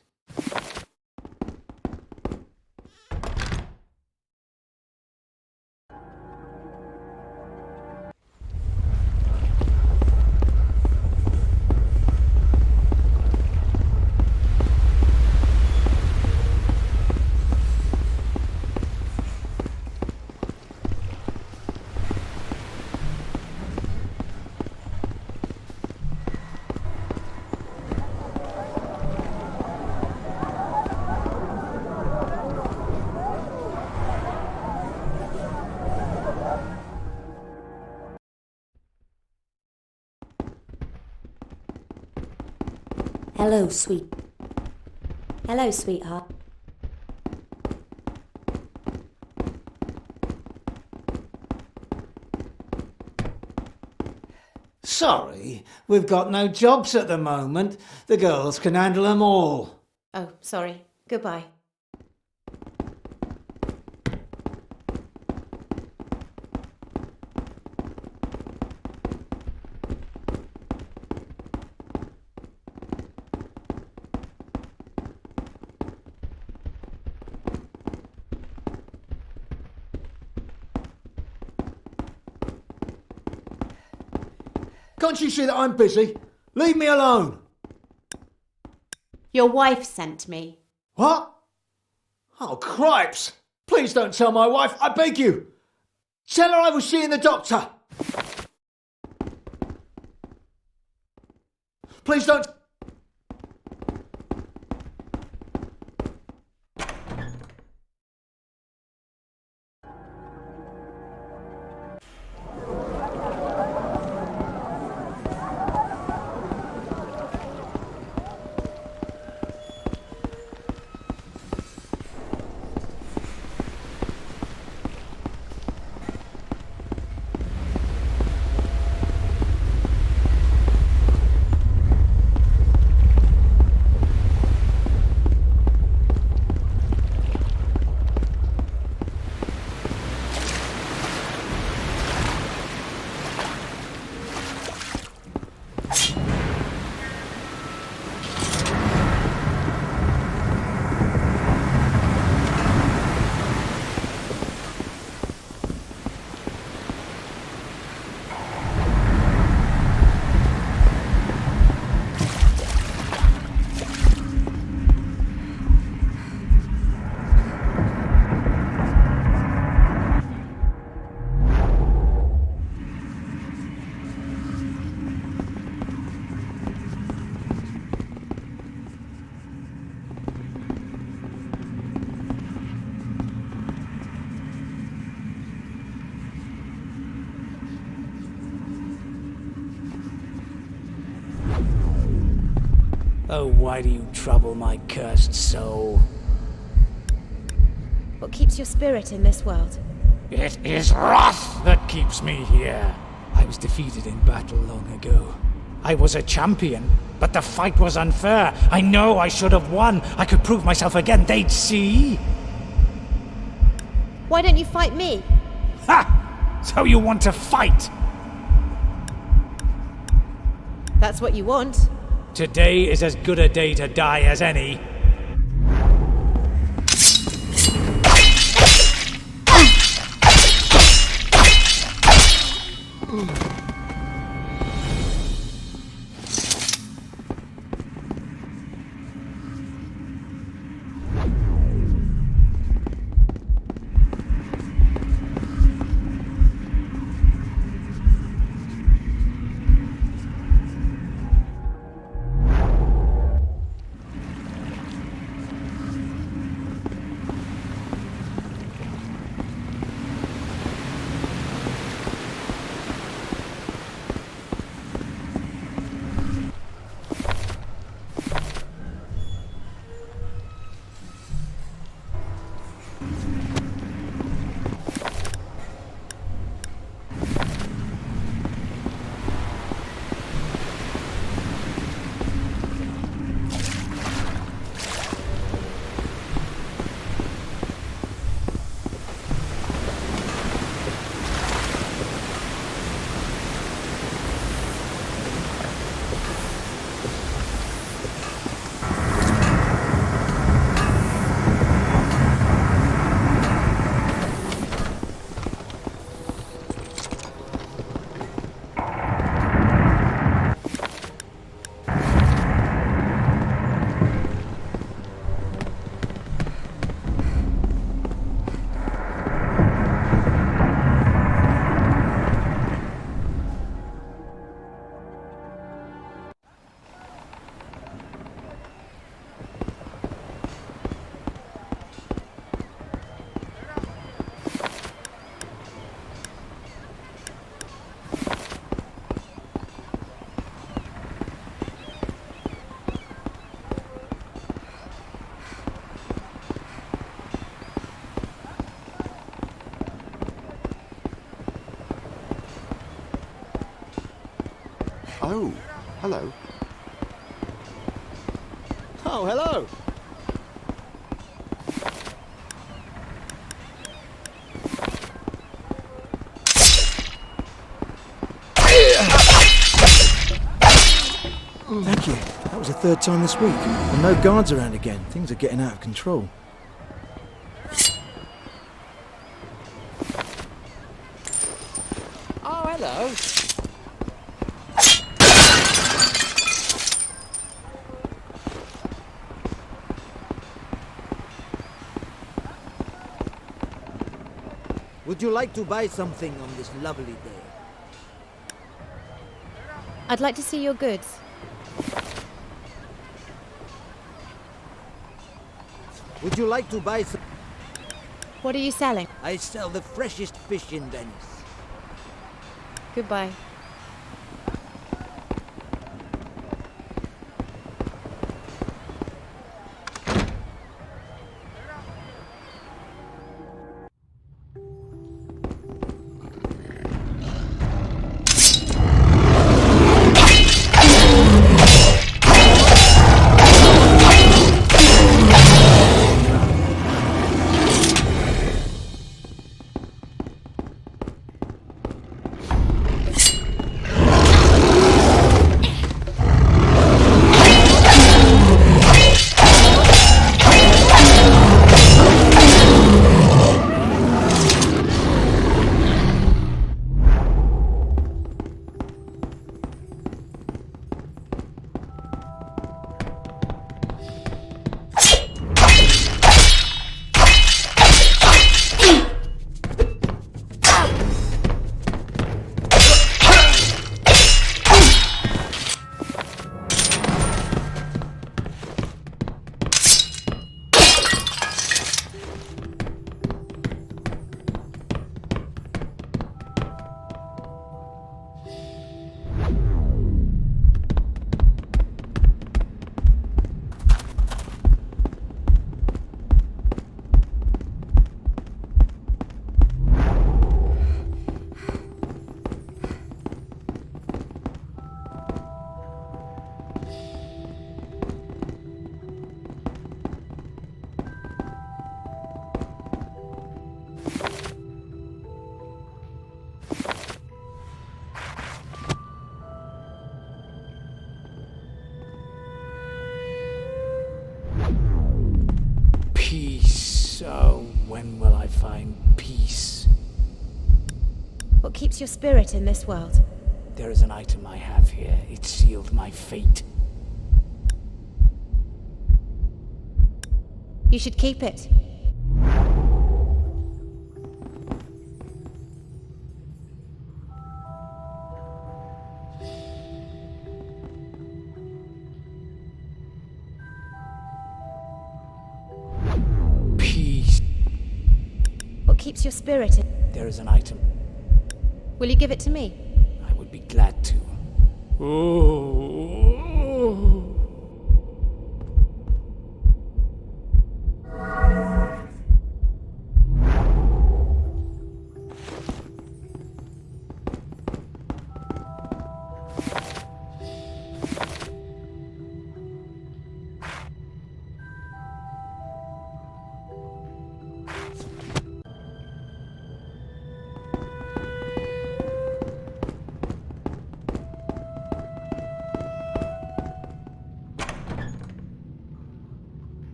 Hello, sweetheart. Sorry, we've got no jobs at the moment. The girls can handle them all. Oh, sorry. Goodbye. Can't you see that I'm busy? Leave me alone. Your wife sent me. What? Oh, cripes! Please don't tell my wife, I beg you. Tell her I was seeing the doctor. Please don't... Oh, why do you trouble my cursed soul? What keeps your spirit in this world? It is wrath that keeps me here. I was defeated in battle long ago. I was a champion, but the fight was unfair. I know I should have won. I could prove myself again. They'd see. Why don't you fight me? Ha! So you want to fight? That's what you want. Today is as good a day to die as any. Oh, hello. Oh, hello. Thank you. That was the third time this week. And no guards around again. Things are getting out of control. Oh, hello. Would you like to buy something on this lovely day? I'd like to see your goods. Would you like to buy some? What are you selling? I sell the freshest fish in Venice. Goodbye. So, when will I find peace? What keeps your spirit in this world? There is an item I have here. It sealed my fate. You should keep it. Keeps your spirit in. There is an item. Will you give it to me? I would be glad to. Oh.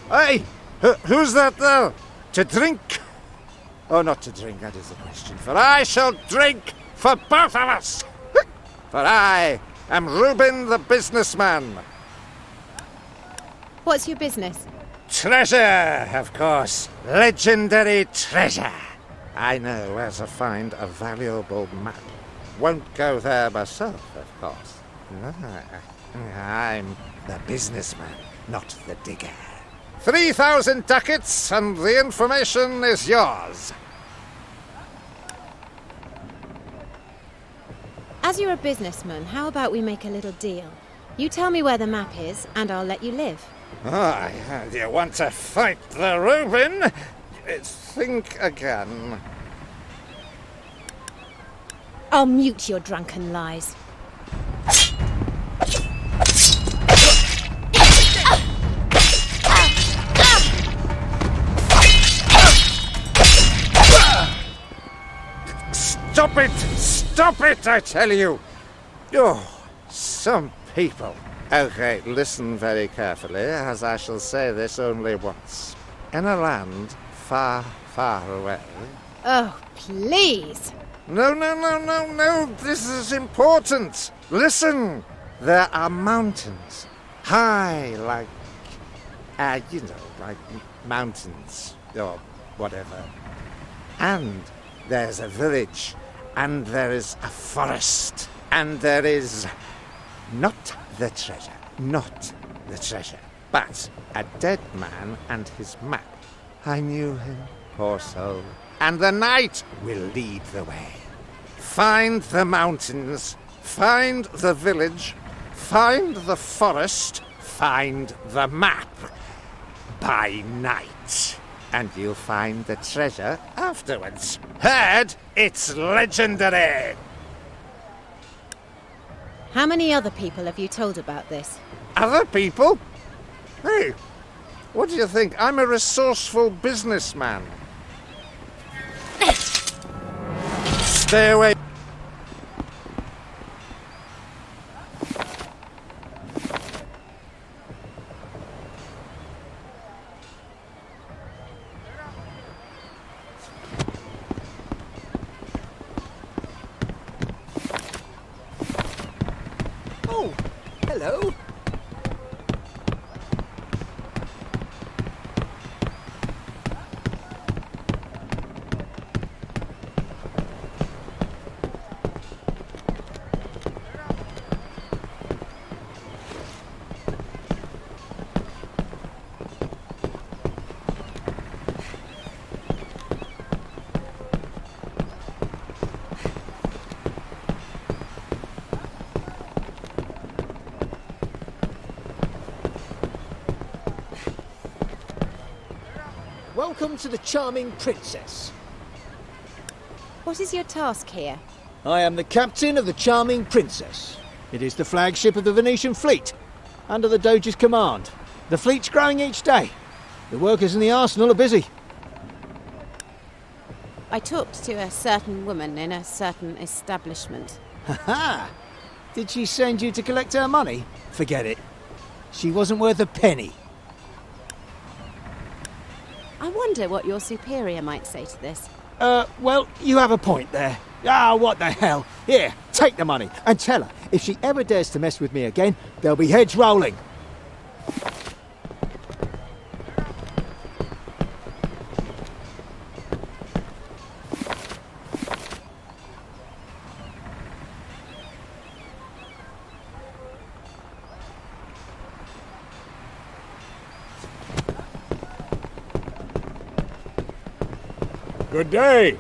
Hey, who's that there? To drink? Oh, not to drink, that is the question. For I shall drink for both of us! for I am Reuben the businessman. What's your business? Treasure, of course. Legendary treasure. I know where to find a valuable map. Won't go there myself, of course. No, I'm the businessman, not the digger. 3,000 ducats and the information is yours. As you're a businessman, how about we make a little deal? You tell me where the map is, and I'll let you live. Do you want to fight the Reuben? Think again. I'll mute your drunken lies. Stop it! Stop it, I tell you! Oh, some people. Okay, listen very carefully, as I shall say this only once. In a land far, far away... Oh, please! No, this is important! Listen! There are mountains, high like... like mountains, or whatever. And there's a village, and there is a forest, and there is... not the treasure, but a dead man and his map. I knew him, poor soul. And the night will lead the way. Find the mountains, find the village, find the forest, find the map. By night. And you'll find the treasure afterwards. Heard? It's legendary! How many other people have you told about this? Other people? Hey, what do you think? I'm a resourceful businessman. Stay away. Oh, hello. Welcome to the Charming Princess. What is your task here? I am the captain of the Charming Princess. It is the flagship of the Venetian fleet, under the Doge's command. The fleet's growing each day. The workers in the arsenal are busy. I talked to a certain woman in a certain establishment. Ha! Did she send you to collect her money? Forget it. She wasn't worth a penny. I wonder what your superior might say to this. Well, you have a point there. Ah, what the hell? Here, take the money and tell her if she ever dares to mess with me again, there'll be heads rolling. Good day.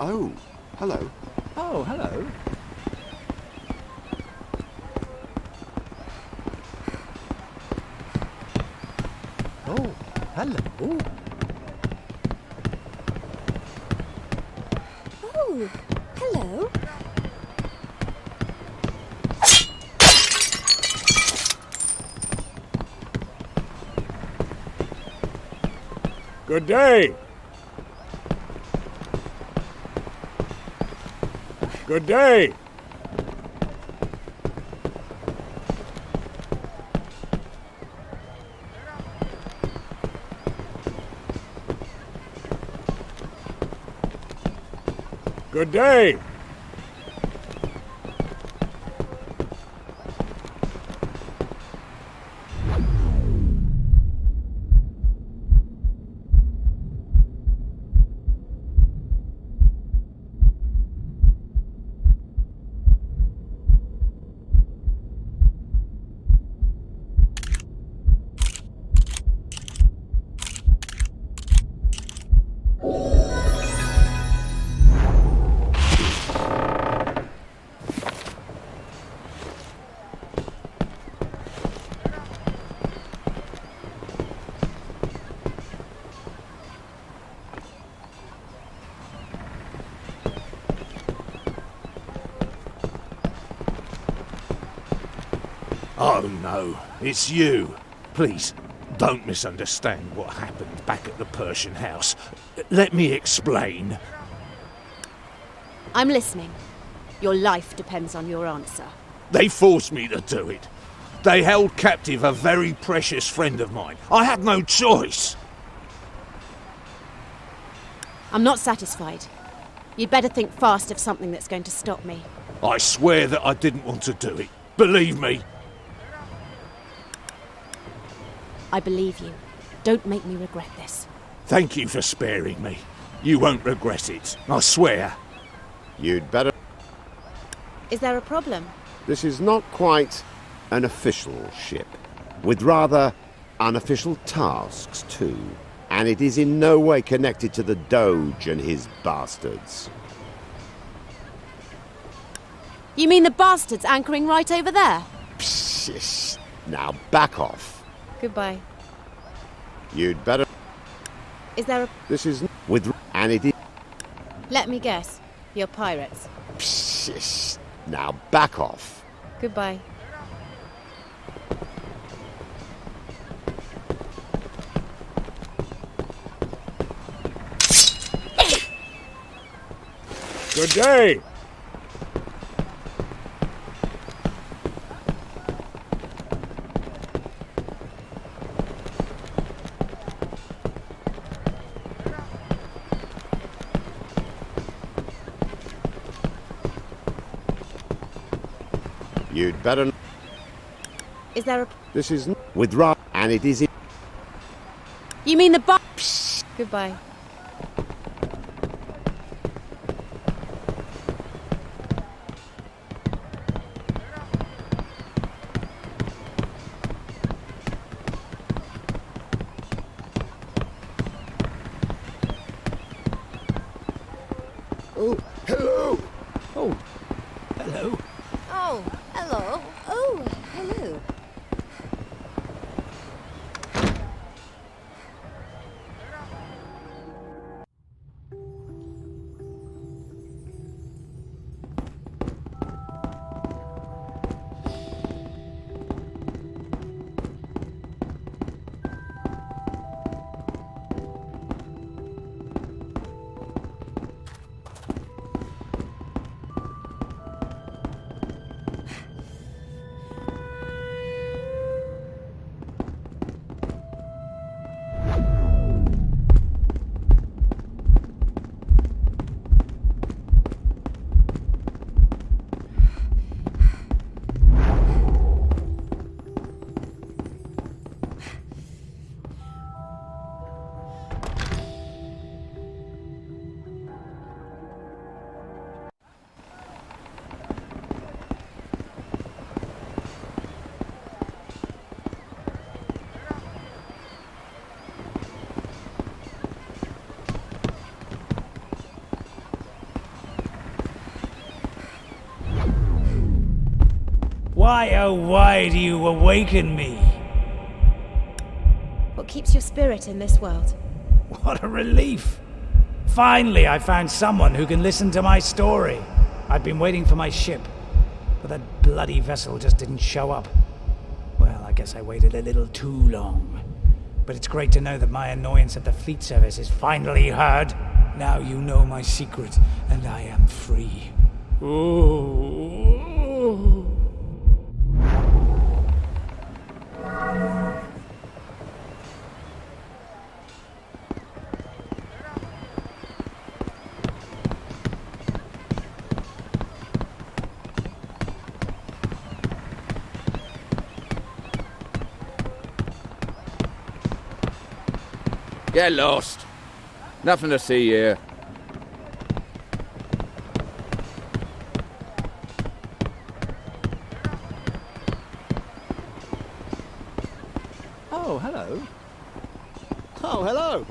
Oh, hello. Oh, hello. Oh, hello. Oh, hello. Good day. Good day. Good day. Oh no, it's you. Please, don't misunderstand what happened back at the Persian house. Let me explain. I'm listening. Your life depends on your answer. They forced me to do it. They held captive a very precious friend of mine. I had no choice. I'm not satisfied. You'd better think fast of something that's going to stop me. I swear that I didn't want to do it. Believe me. I believe you. Don't make me regret this. Thank you for sparing me. You won't regret it, I swear. You'd better... Is there a problem? This is not quite an official ship, with rather unofficial tasks too. And it is in no way connected to the Doge and his bastards. You mean the bastards anchoring right over there? Psst. Now back off. Goodbye. You'd better... Is there a... This is with... And it is... Let me guess. You're pirates. Psst. Now back off. Goodbye. Good day. You'd better... Is there a... This is with Ra... And it is... You mean the Psst. Goodbye. Oh, hello! Oh, hello. Oh, hello. Oh, hello. Why, oh why do you awaken me? What keeps your spirit in this world? What a relief! Finally, I found someone who can listen to my story. I've been waiting for my ship, but that bloody vessel just didn't show up. Well, I guess I waited a little too long. But it's great to know that my annoyance at the fleet service is finally heard. Now you know my secret, and I am free. Ooh. Get lost. Nothing to see here. Oh, hello. Oh, hello.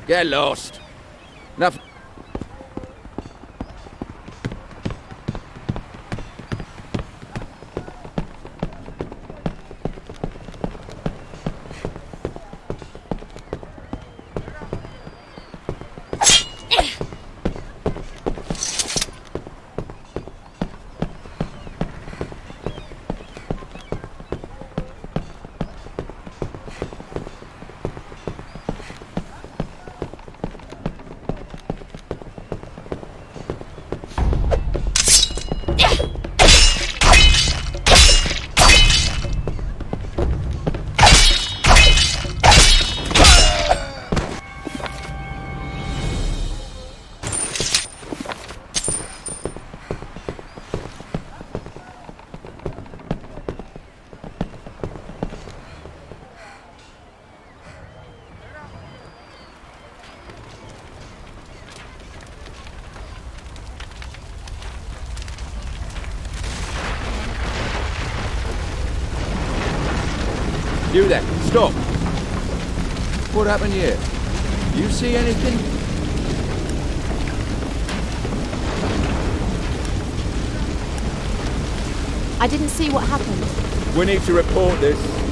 Get lost. Nothing. You there, stop! What happened here? You see anything? I didn't see what happened. We need to report this.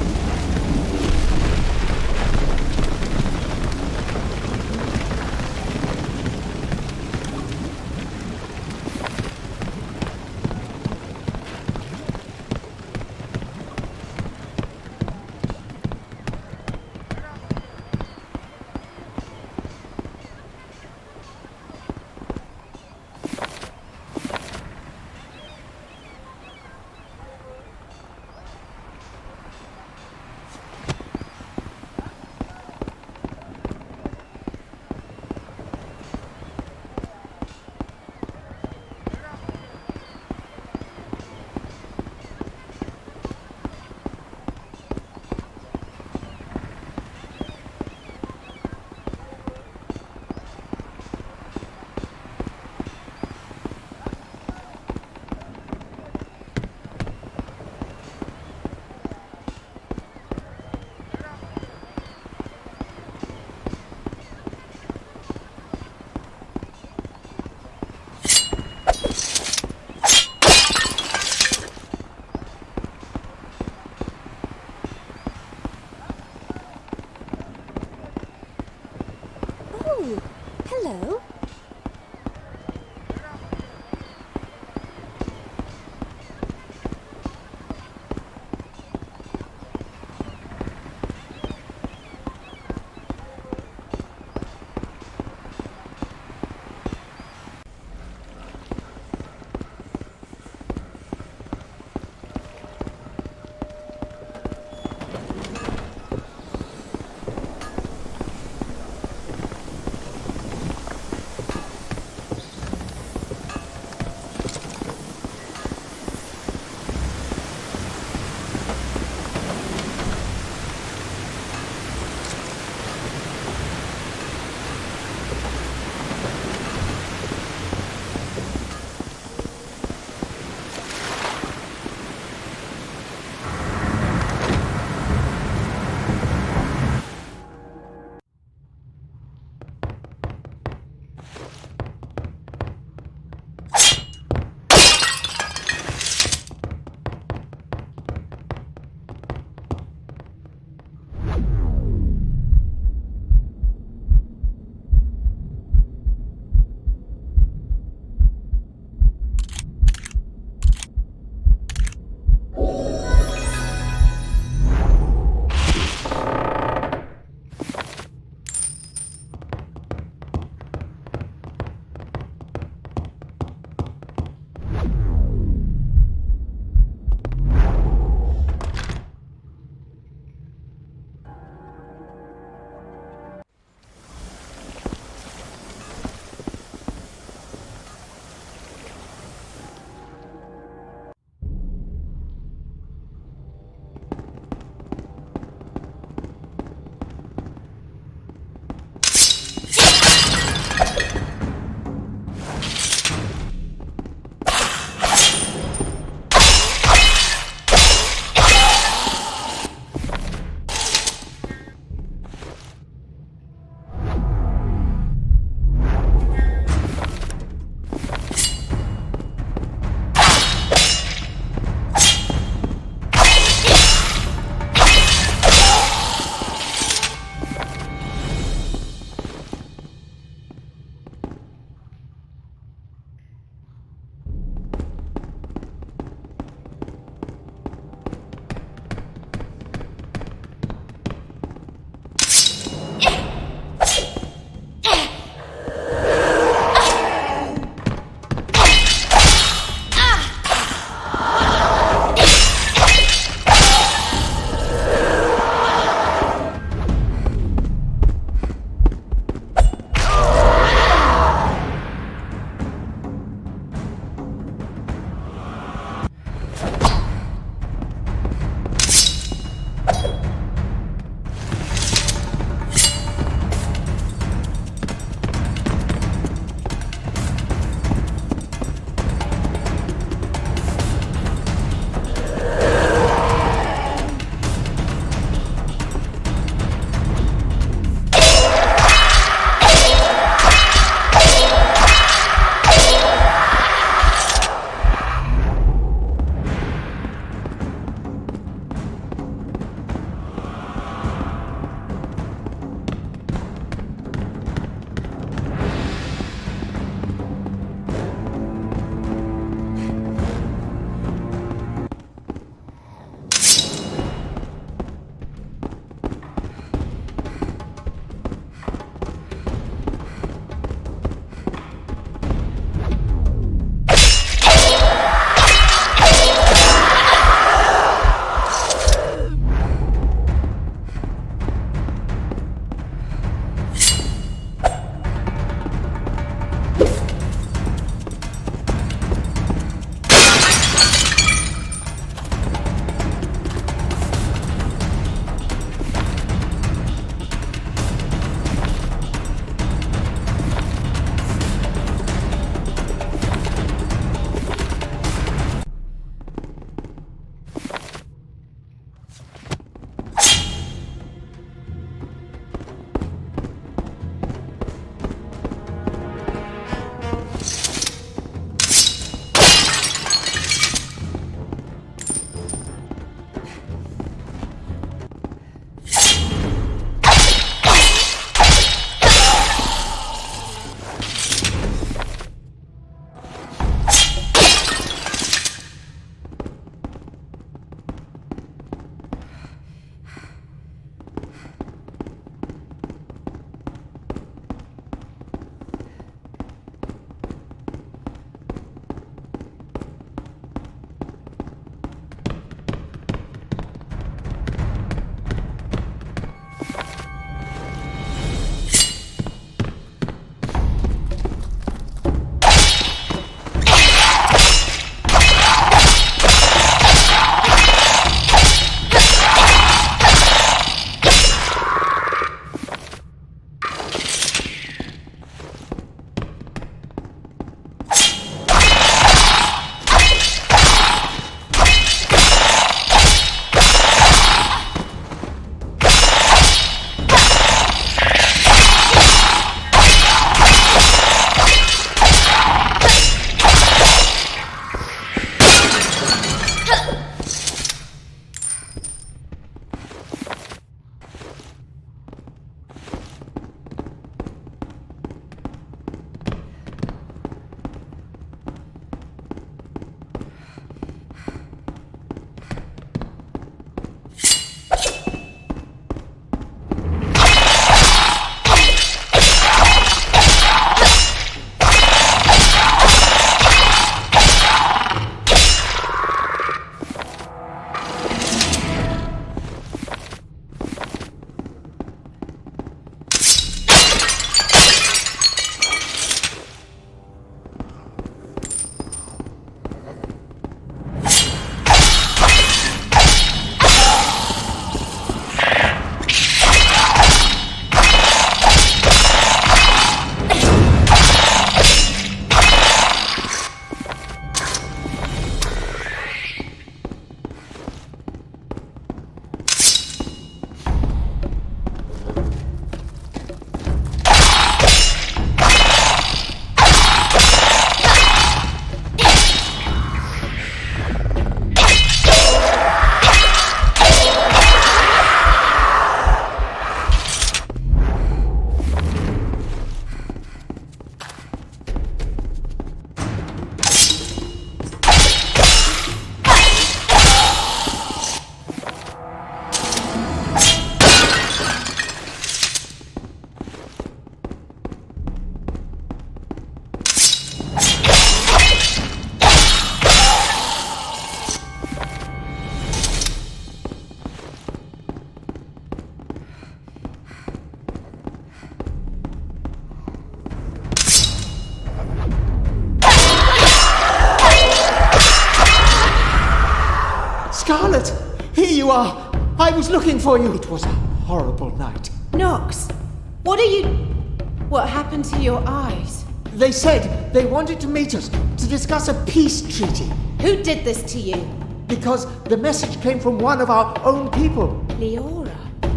Scarlett! Here you are! I was looking for you! It was a horrible night. Nox, what are you... What happened to your eyes? They said they wanted to meet us to discuss a peace treaty. Who did this to you? Because the message came from one of our own people. Leora.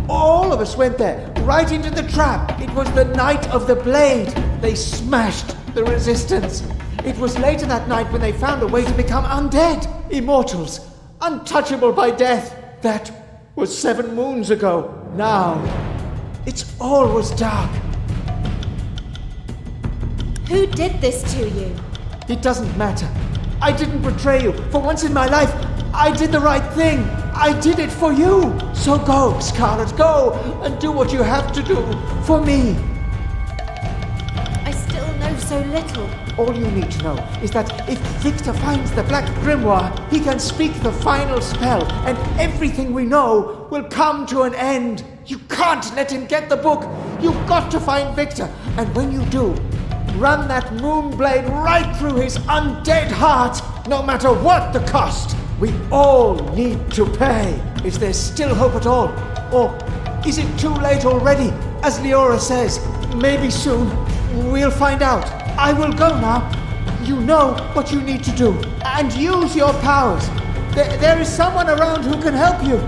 All of us went there, right into the trap. It was the night of the blade. They smashed the resistance. It was later that night when they found a way to become undead. Immortals. Untouchable by death. That was 7 moons ago. Now, it's always dark. Who did this to you? It doesn't matter. I didn't betray you. For once in my life, I did the right thing. I did it for you. So go, Scarlett, go and do what you have to do for me. I still know so little. All you need to know is that if Victor finds the Black Grimoire, he can speak the final spell, and everything we know will come to an end. You can't let him get the book. You've got to find Victor, and when you do, Run that moonblade right through his undead heart, no matter what the cost. We all need to pay. If there's still hope at all. Or is it too late already? As Leora says, maybe soon. We'll find out. I will go now. You know what you need to do. And use your powers. There is someone around who can help you.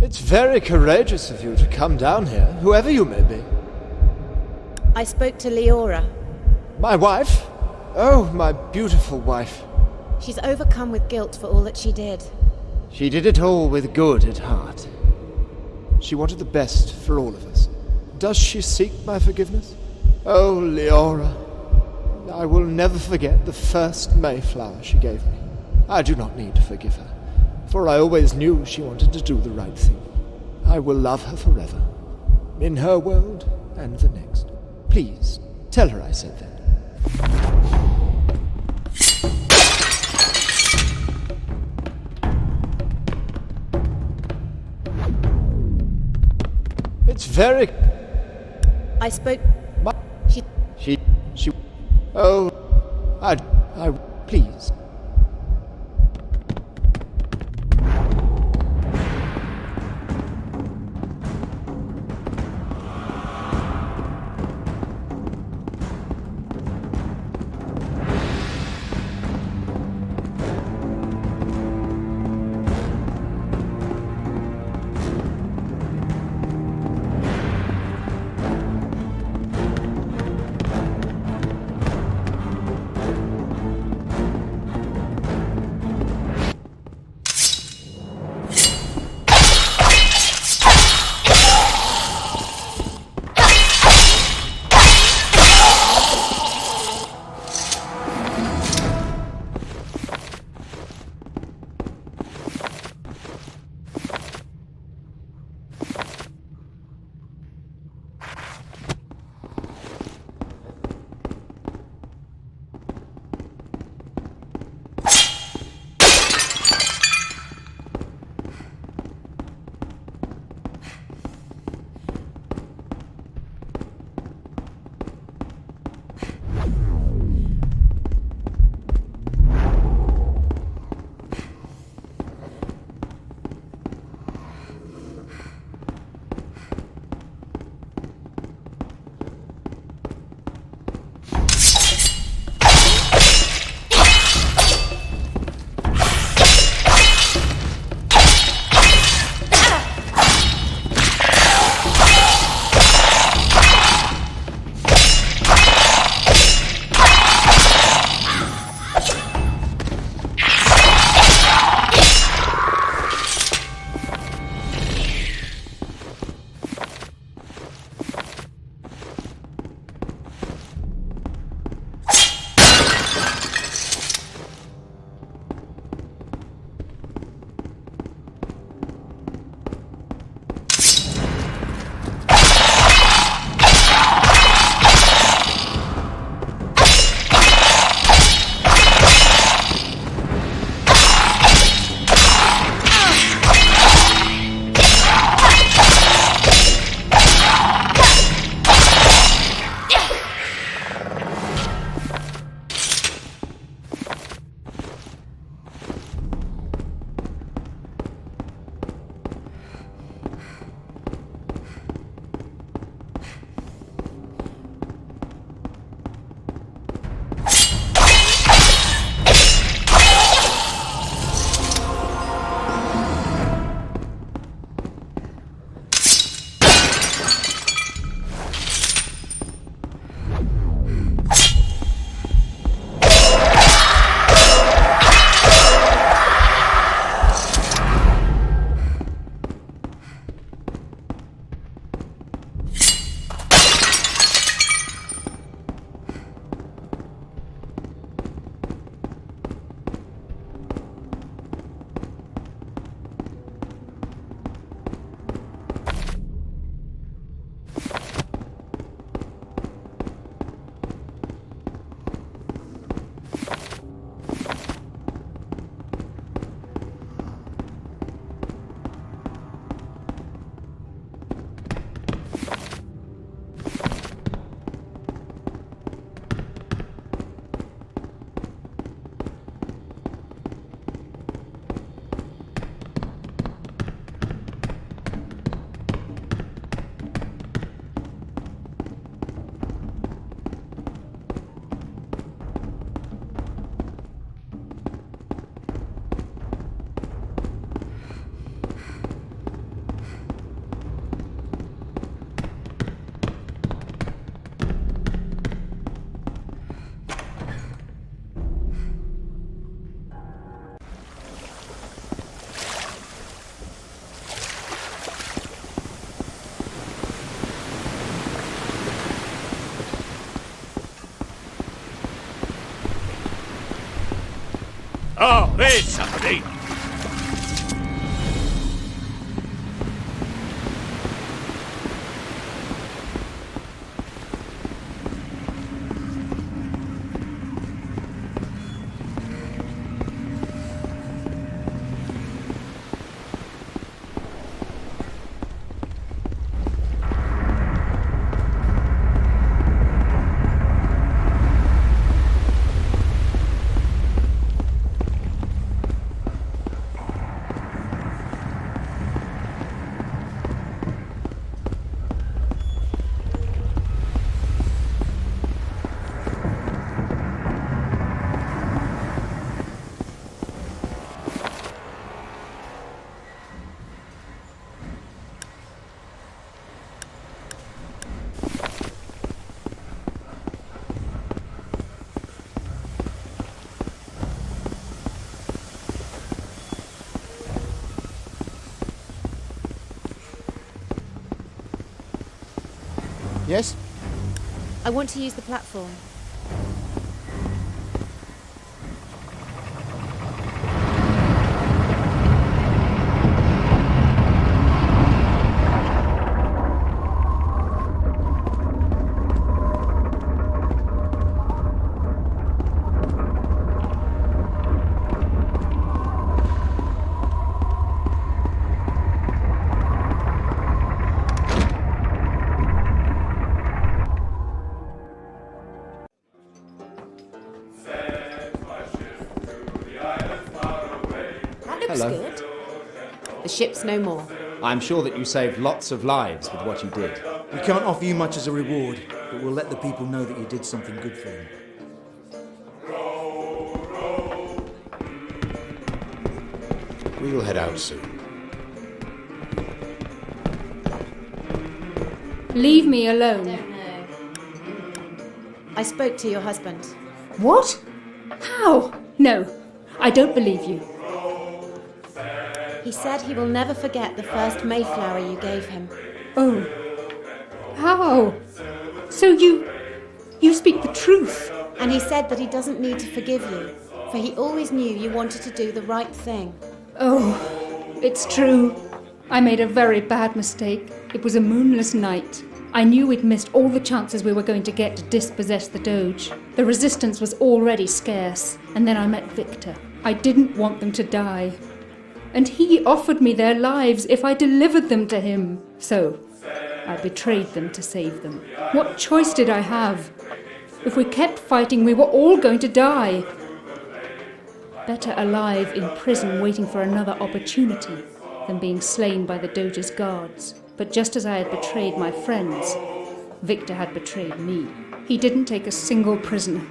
It's very courageous of you to come down here, whoever you may be. I spoke to Leora. My wife? Oh, my beautiful wife. She's overcome with guilt for all that she did. She did it all with good at heart. She wanted the best for all of us. Does she seek my forgiveness? Oh, Leora, I will never forget the first Mayflower she gave me. I do not need to forgive her, for I always knew she wanted to do the right thing. I will love her forever, in her world and the next. Please, tell her I said that. It's very... I spoke... She... Oh... I... Please. Oh, there's somebody. Yes? I want to use the platform. Looks good. The ship's no more. I'm sure that you saved lots of lives with what you did. We can't offer you much as a reward, but we'll let the people know that you did something good for them. We'll head out soon. Leave me alone. I spoke to your husband. What? How? No, I don't believe you. He said he will never forget the first Mayflower you gave him. Oh. How? So you speak the truth. And he said that he doesn't need to forgive you, for he always knew you wanted to do the right thing. Oh, it's true. I made a very bad mistake. It was a moonless night. I knew we'd missed all the chances we were going to get to dispossess the Doge. The resistance was already scarce, and then I met Victor. I didn't want them to die. And he offered me their lives if I delivered them to him. So, I betrayed them to save them. What choice did I have? If we kept fighting, we were all going to die. Better alive in prison waiting for another opportunity than being slain by the Doge's guards. But just as I had betrayed my friends, Victor had betrayed me. He didn't take a single prisoner.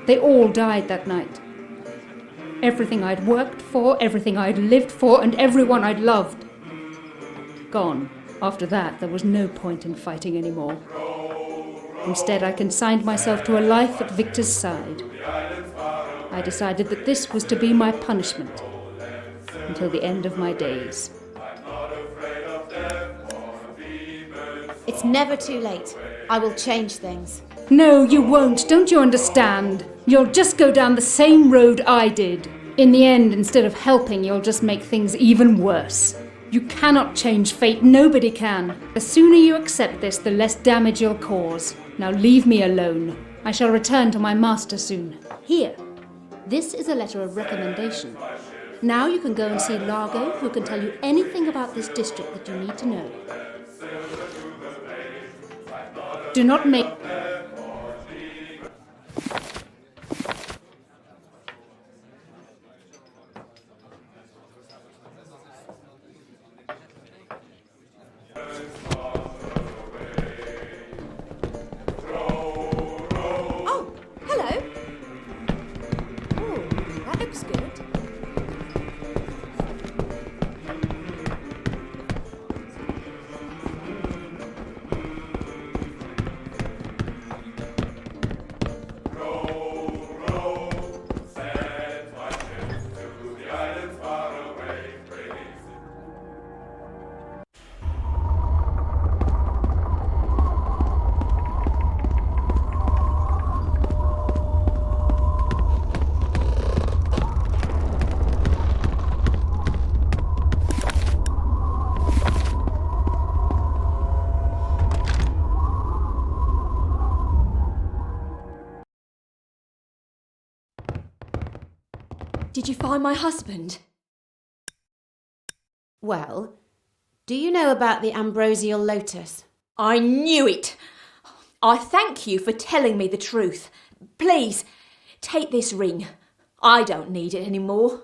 They all died that night. Everything I'd worked for, everything I'd lived for, and everyone I'd loved. Gone. After that, there was no point in fighting anymore. Instead, I consigned myself to a life at Victor's side. I decided that this was to be my punishment until the end of my days. It's never too late. I will change things. No, you won't. Don't you understand? You'll just go down the same road I did. In the end, instead of helping, you'll just make things even worse. You cannot change fate. Nobody can. The sooner you accept this, the less damage you'll cause. Now leave me alone. I shall return to my master soon. Here. This is a letter of recommendation. Now you can go and see Largo, who can tell you anything about this district that you need to know. Do not make... Oh, hello. Oh, that looks good. Did you find my husband? Well, do you know about the ambrosial lotus? I knew it! I thank you for telling me the truth. Please, take this ring. I don't need it anymore.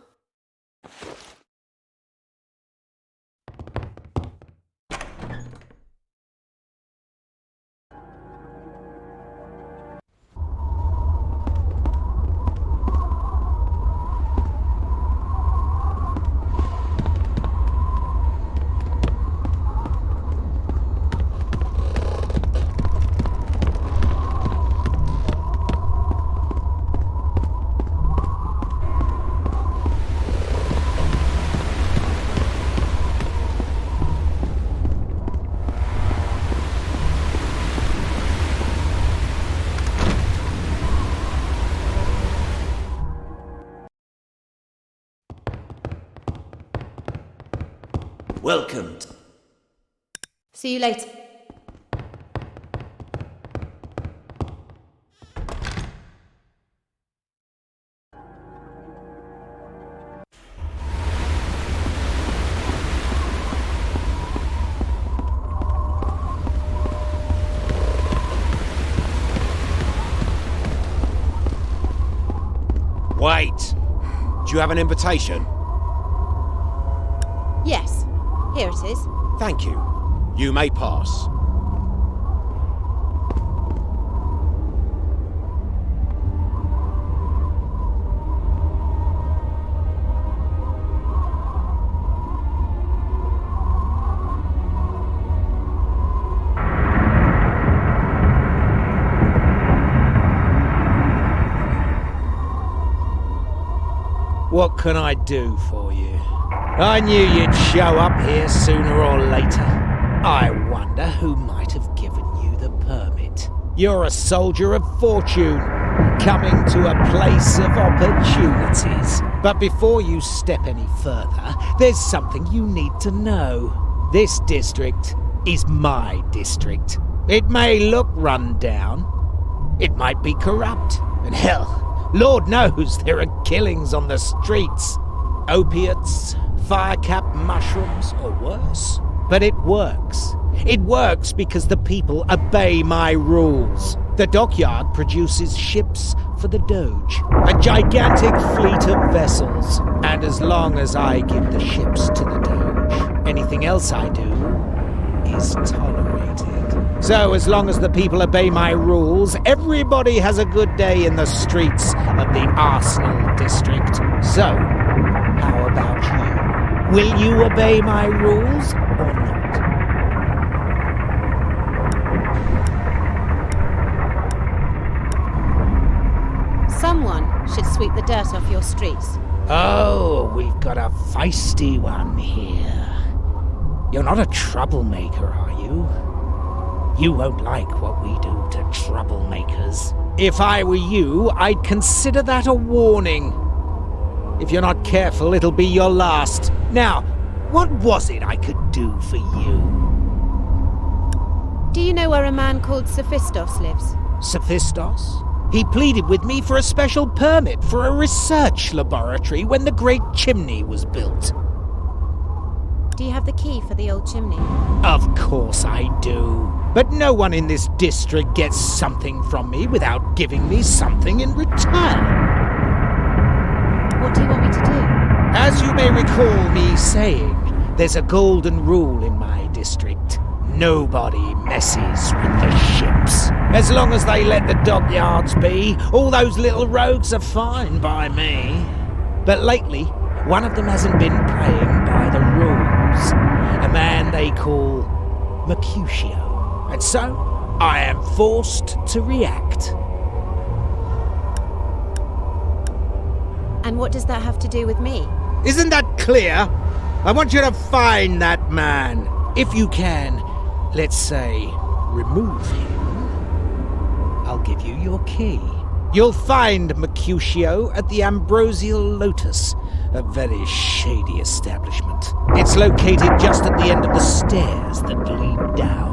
Welcome. See you later. Wait! Do you have an invitation? Yes, here it is. Thank you. You may pass. What can I do for you? I knew you'd show up here sooner or later. I wonder who might have given you the permit. You're a soldier of fortune, coming to a place of opportunities. But before you step any further, there's something you need to know. This district is my district. It may look run down. It might be corrupt. And hell, Lord knows there are killings on the streets. Opiates, fire-cap mushrooms, or worse. But it works. It works because the people obey my rules. The dockyard produces ships for the Doge, a gigantic fleet of vessels. And as long as I give the ships to the Doge, anything else I do is tolerated. So as long as the people obey my rules, everybody has a good day in the streets of the Arsenal district. So, how about you? Will you obey my rules or not? Someone should sweep the dirt off your streets. Oh, we've got a feisty one here. You're not a troublemaker, are you? You won't like what we do to troublemakers. If I were you, I'd consider that a warning. If you're not careful, it'll be your last. Now, what was it I could do for you? Do you know where a man called Sophistos lives? Sophistos? He pleaded with me for a special permit for a research laboratory when the Great Chimney was built. Do you have the key for the old chimney? Of course I do. But no one in this district gets something from me without giving me something in return. What do you want me to do? As you may recall me saying, there's a golden rule in my district. Nobody messes with the ships. As long as they let the dockyards be, all those little rogues are fine by me. But lately, one of them hasn't been playing by the rules. A man they call Mercutio. And so, I am forced to react. And what does that have to do with me? Isn't that clear? I want you to find that man. If you can, let's say, remove him, I'll give you your key. You'll find Mercutio at the Ambrosial Lotus, a very shady establishment. It's located just at the end of the stairs that lead down.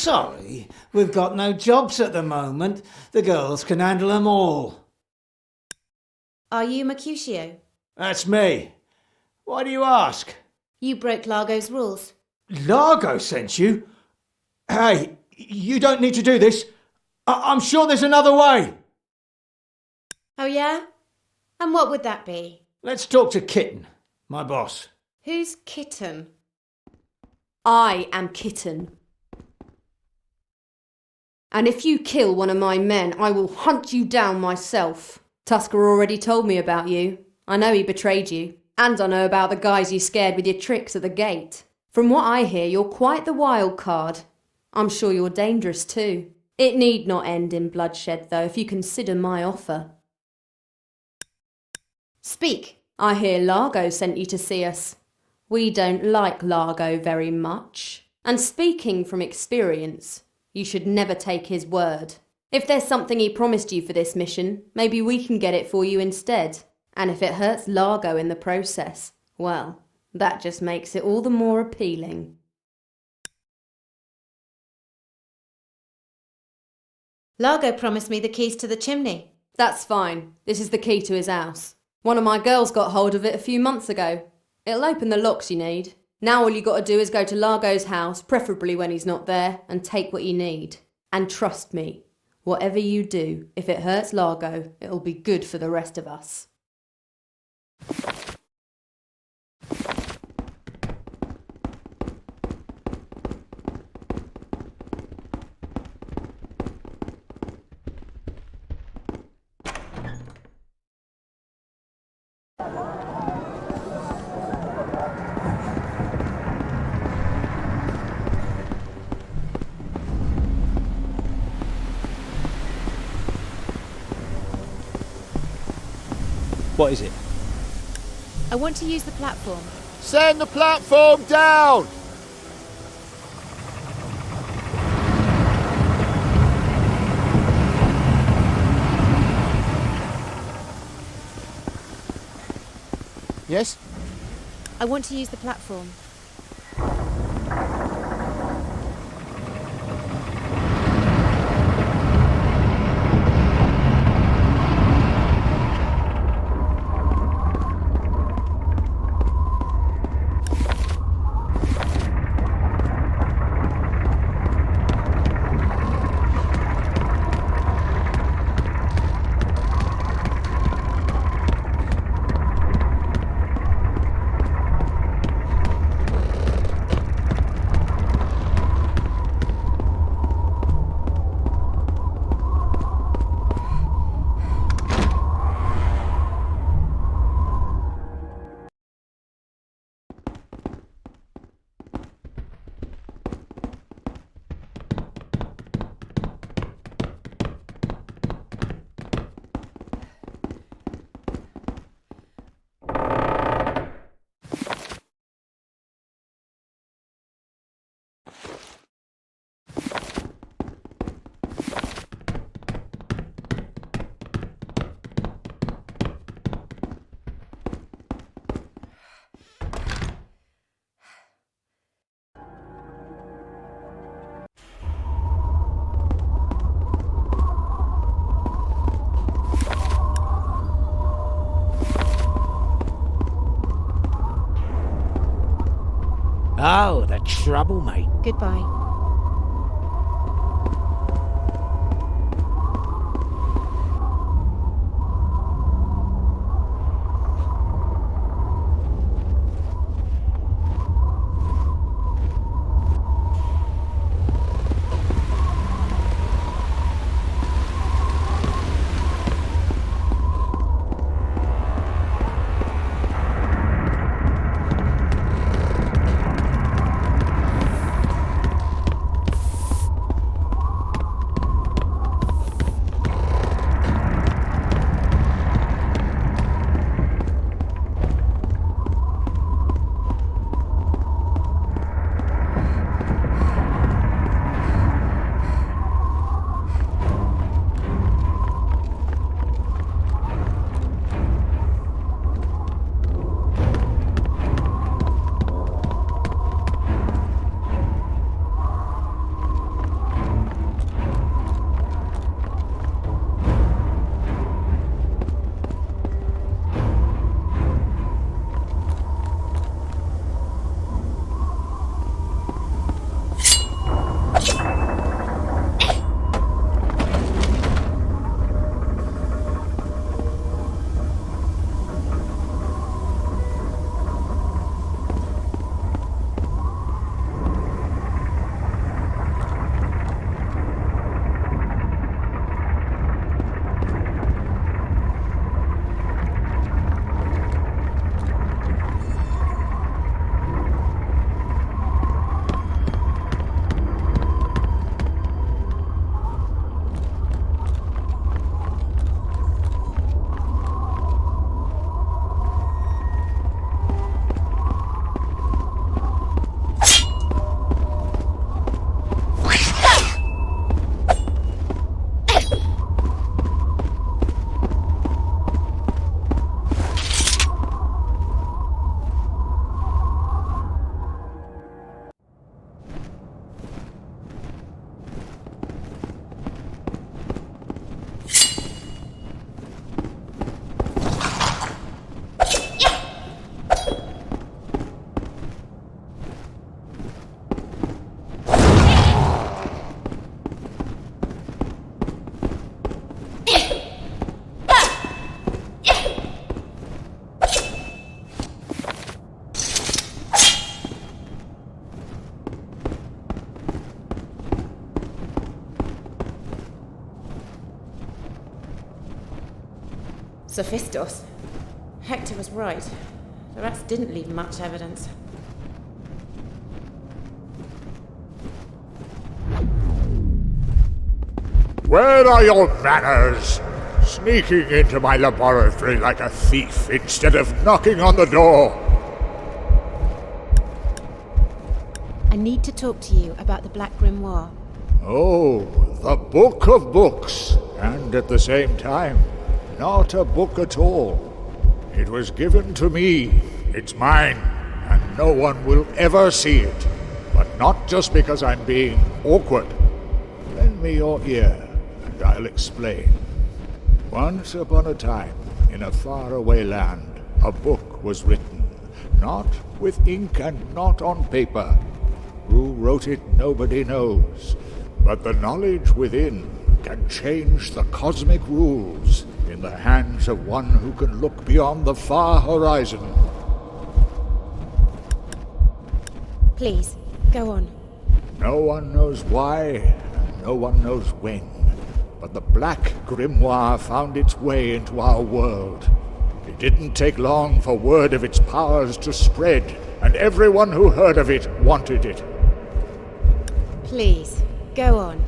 sorry. We've got no jobs at the moment. The girls can handle them all. Are you Mercutio? That's me. Why do you ask? You broke Largo's rules. Largo sent you? Hey, you don't need to do this. I'm sure there's another way. Oh, yeah? And what would that be? Let's talk to Kitten, my boss. Who's Kitten? I am Kitten. And if you kill one of my men, I will hunt you down myself. Tusker already told me about you. I know he betrayed you. And I know about the guys you scared with your tricks at the gate. From what I hear, you're quite the wild card. I'm sure you're dangerous too. It need not end in bloodshed, though, if you consider my offer. Speak. I hear Largo sent you to see us. We don't like Largo very much. And speaking from experience, you should never take his word. If there's something he promised you for this mission, maybe we can get it for you instead. And if it hurts Largo in the process, well, that just makes it all the more appealing. Largo promised me the keys to the chimney. That's fine. This is the key to his house. One of my girls got hold of it a few months ago. It'll open the locks you need. Now all you got to do is go to Largo's house, preferably when he's not there, and take what you need. And trust me, whatever you do, if it hurts Largo, it'll be good for the rest of us. What is it? I want to use the platform. Send the platform down! Yes? I want to use the platform. Oh, the trouble, mate. Goodbye. Sophistos. Hector was right. The rats didn't leave much evidence. Where are your manners? Sneaking into my laboratory like a thief instead of knocking on the door. I need to talk to you about the Black Grimoire. Oh, the Book of Books. And at the same time, not a book at all. It was given to me. It's mine. And no one will ever see it. But not just because I'm being awkward. Lend me your ear, and I'll explain. Once upon a time, in a faraway land, a book was written. Not with ink and not on paper. Who wrote it, nobody knows. But the knowledge within can change the cosmic rules in the hands of one who can look beyond the far horizon. Please, go on. No one knows why, and no one knows when. But the Black Grimoire found its way into our world. It didn't take long for word of its powers to spread, and everyone who heard of it wanted it. Please, go on.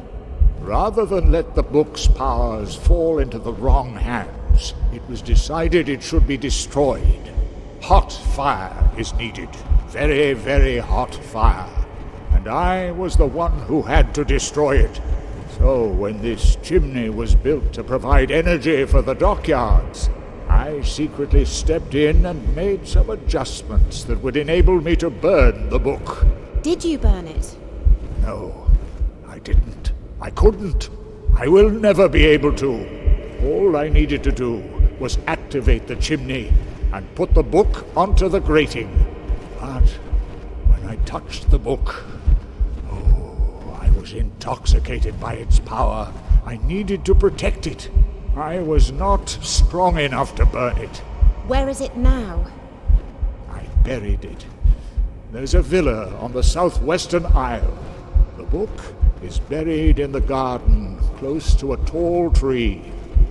Rather than let the book's powers fall into the wrong hands, it was decided it should be destroyed. Hot fire is needed. Very, very hot fire. And I was the one who had to destroy it. So when this chimney was built to provide energy for the dockyards, I secretly stepped in and made some adjustments that would enable me to burn the book. Did you burn it? No, I didn't. I couldn't. I will never be able to. All I needed to do was activate the chimney and put the book onto the grating. But when I touched the book, I was intoxicated by its power. I needed to protect it. I was not strong enough to burn it. Where is it now? I buried it. There's a villa on the southwestern isle. The book is buried in the garden, close to a tall tree.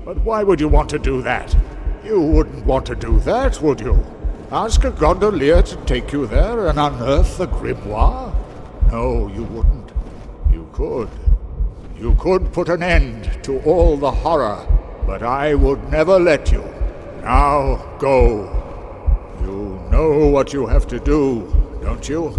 But why would you want to do that? You wouldn't want to do that, would you? Ask a gondolier to take you there and unearth the grimoire? No, you wouldn't. You could. You could put an end to all the horror, but I would never let you. Now, go. You know what you have to do, don't you?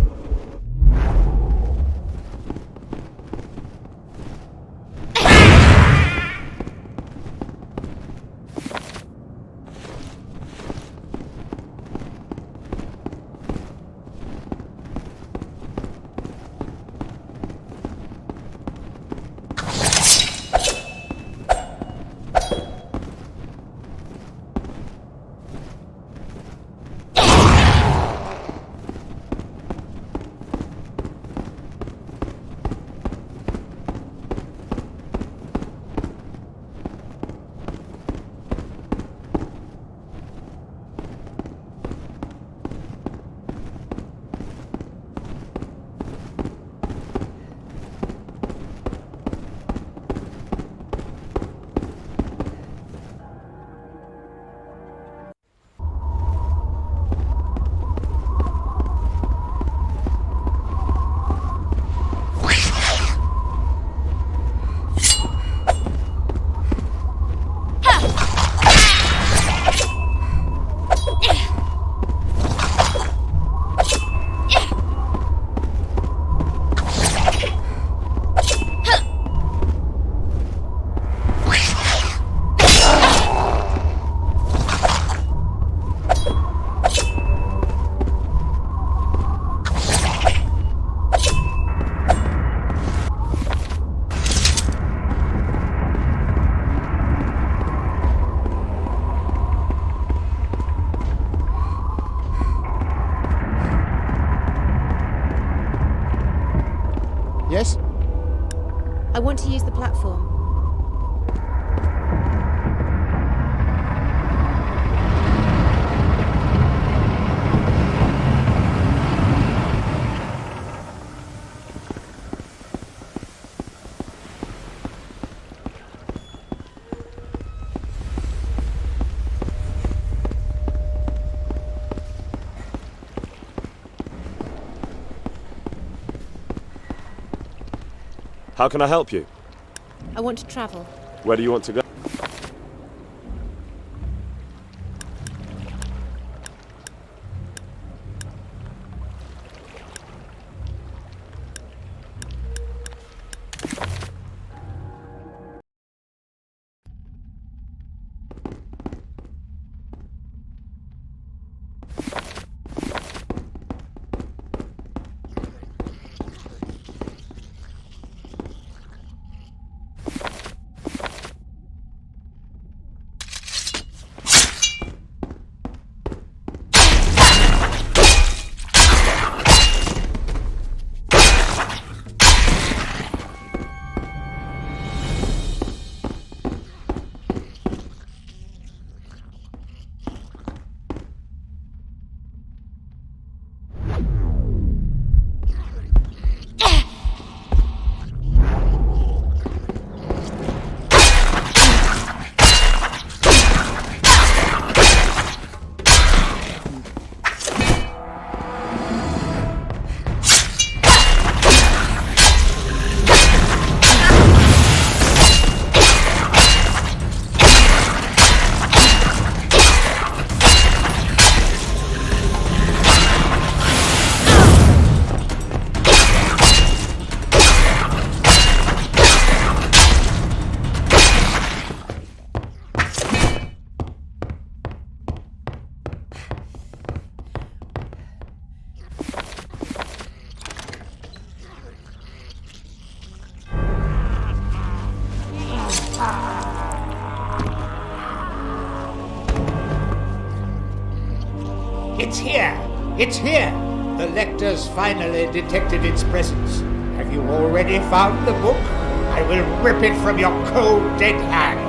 Yes? I want to use the platform. How can I help you? I want to travel. Where do you want to go? It's here! It's here! The lector's finally detected its presence. Have you already found the book? I will rip it from your cold, dead hands.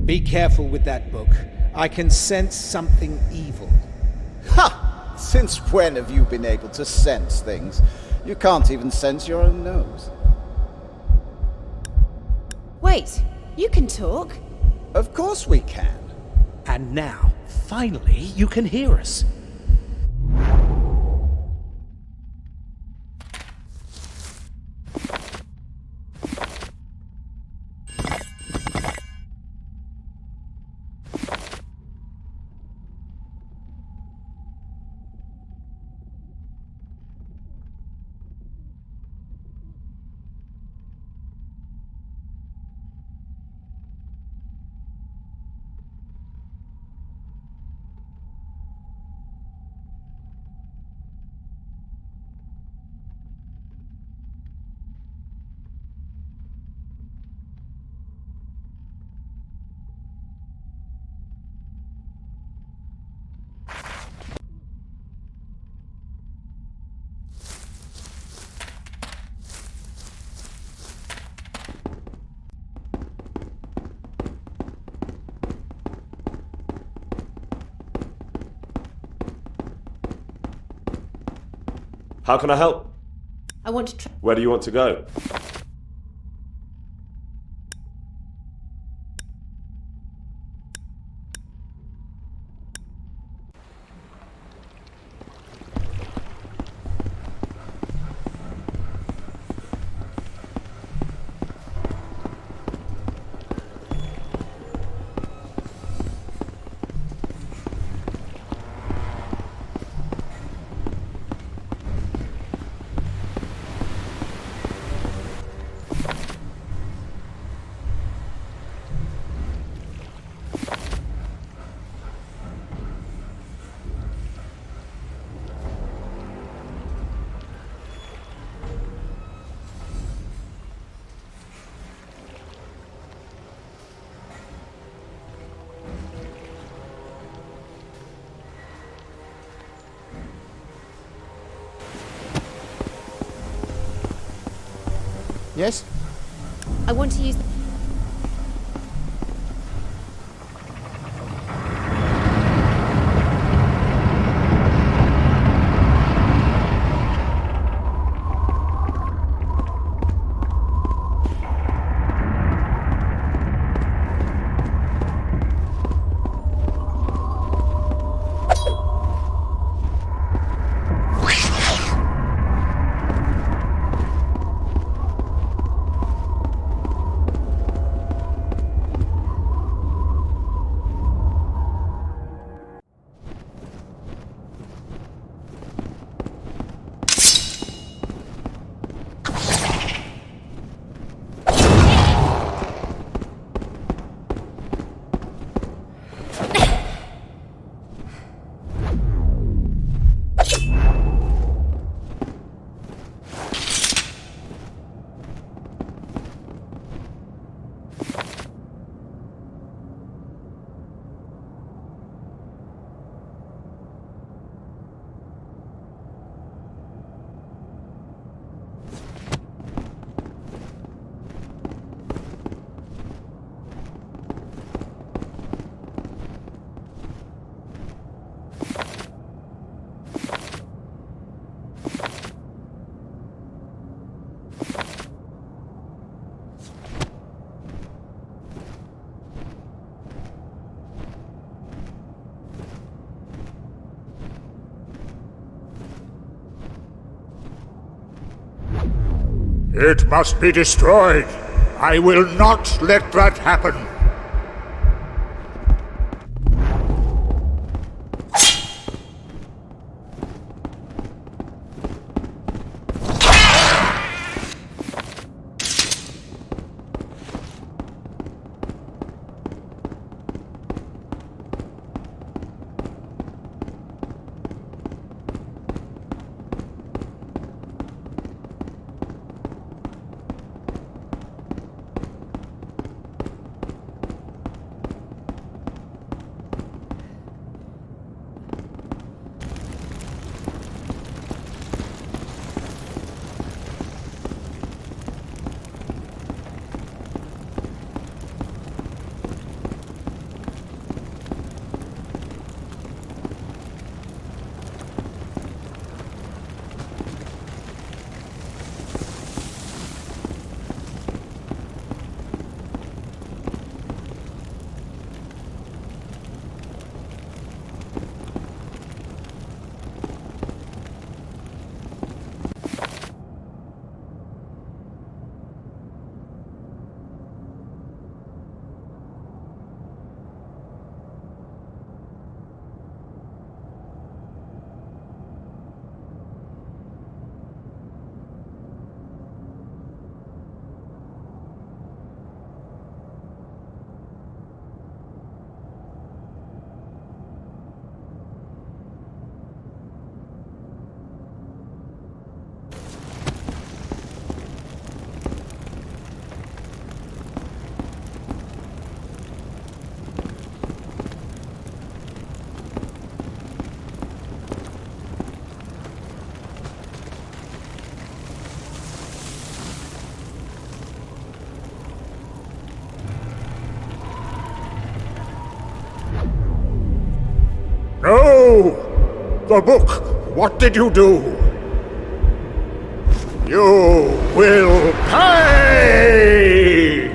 Be careful with that book. I can sense something evil. Ha! Since when have you been able to sense things? You can't even sense your own nose. Wait, you can talk? Of course we can. And now, finally, you can hear us. How can I help? I want to try. Where do you want to go? Yes? I want to use. It must be destroyed. I will not let that happen. You! The book! What did you do? You will pay!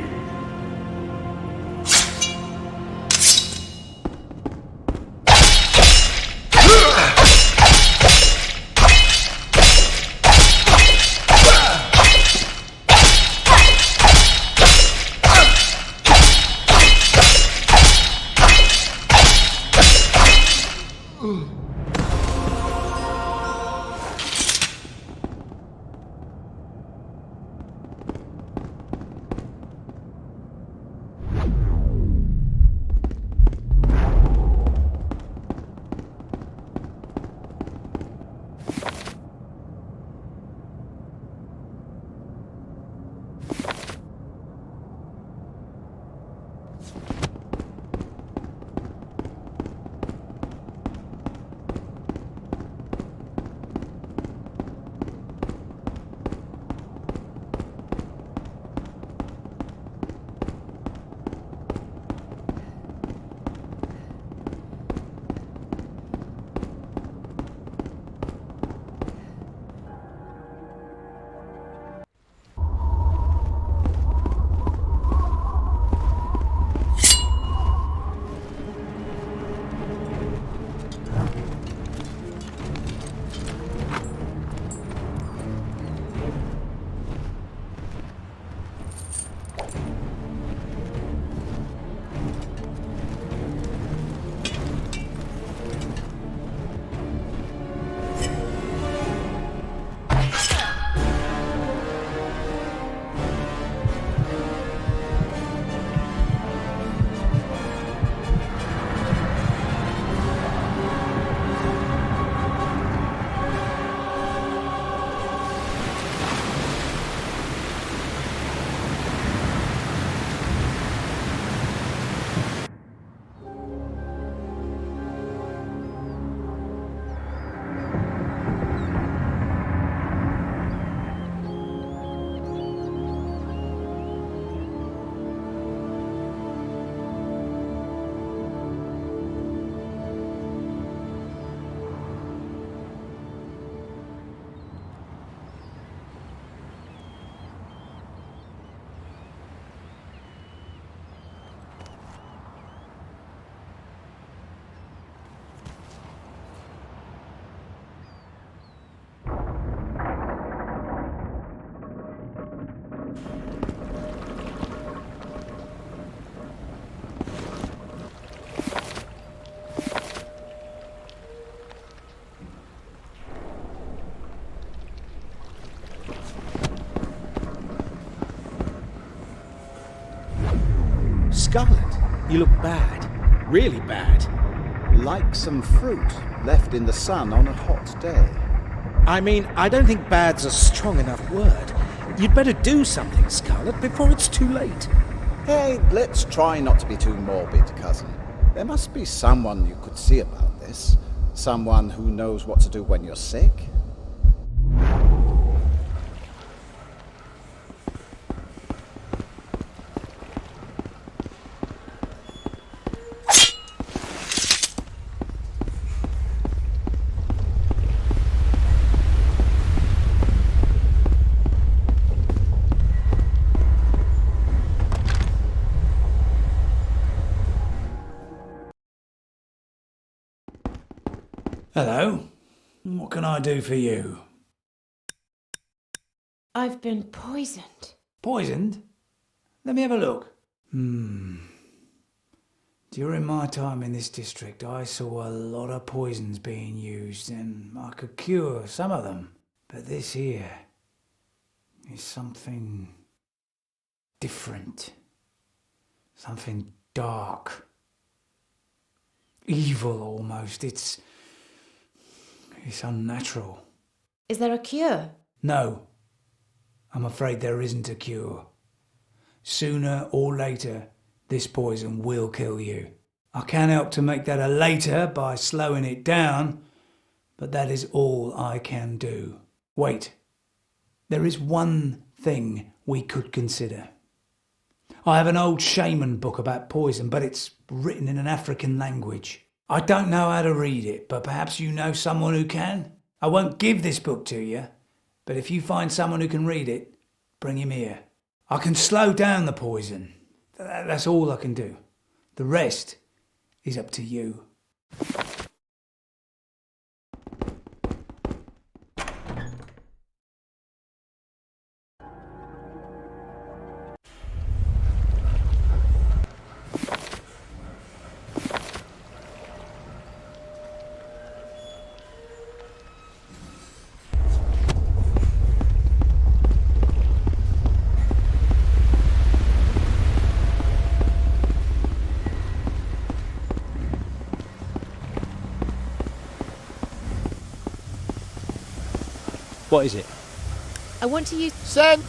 Scarlett, you look bad. Really bad. Like some fruit left in the sun on a hot day. I mean, I don't think bad's a strong enough word. You'd better do something, Scarlett, before it's too late. Hey, let's try not to be too morbid, cousin. There must be someone you could see about this. Someone who knows what to do when you're sick. Hello. What can I do for you? I've been poisoned. Poisoned? Let me have a look. During my time in this district, I saw a lot of poisons being used, and I could cure some of them. But this here is something different. Something dark. Evil, almost. It's unnatural. Is there a cure? No. I'm afraid there isn't a cure. Sooner or later, this poison will kill you. I can help to make that a later by slowing it down, but that is all I can do. Wait. There is one thing we could consider. I have an old shaman book about poison, but it's written in an African language. I don't know how to read it, but perhaps you know someone who can? I won't give this book to you, but if you find someone who can read it, bring him here. I can slow down the poison. That's all I can do. The rest is up to you. What is it? I want to use... Send!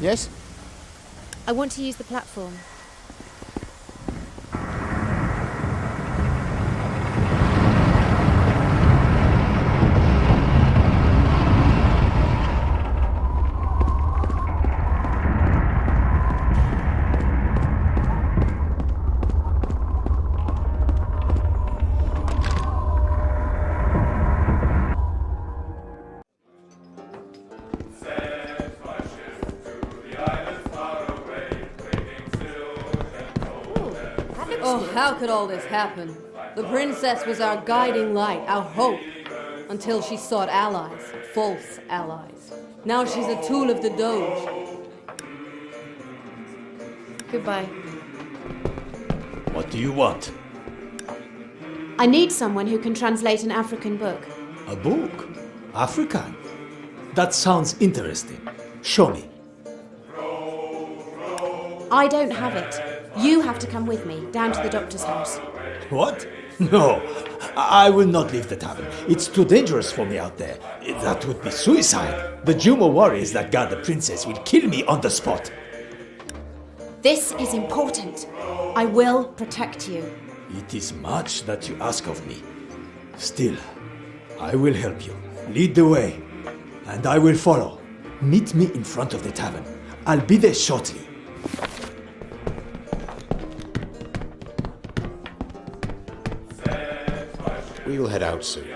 Yes? I want to use the platform. Oh, how could all this happen? The princess was our guiding light, our hope, until she sought allies, false allies. Now she's a tool of the Doge. Goodbye. What do you want? I need someone who can translate an African book. A book? African? That sounds interesting. Show me. I don't have it. You have to come with me, down to the doctor's house. What? No, I will not leave the tavern. It's too dangerous for me out there. That would be suicide. The Jumo warriors that guard the princess will kill me on the spot. This is important. I will protect you. It is much that you ask of me. Still, I will help you. Lead the way, and I will follow. Meet me in front of the tavern. I'll be there shortly. We will head out soon.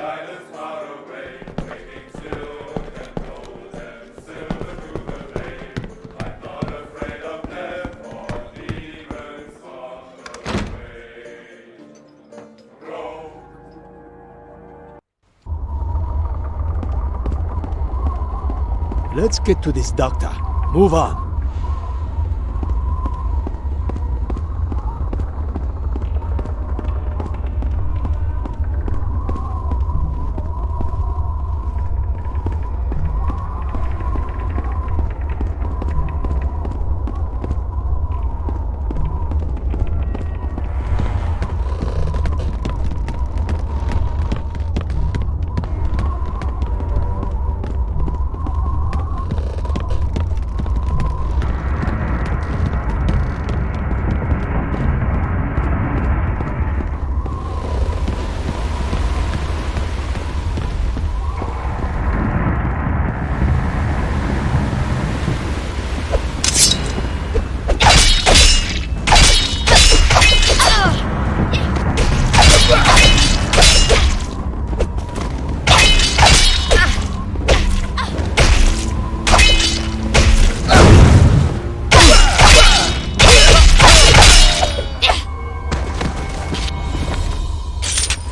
Let's get to this doctor. Move on.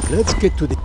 Let's get to the...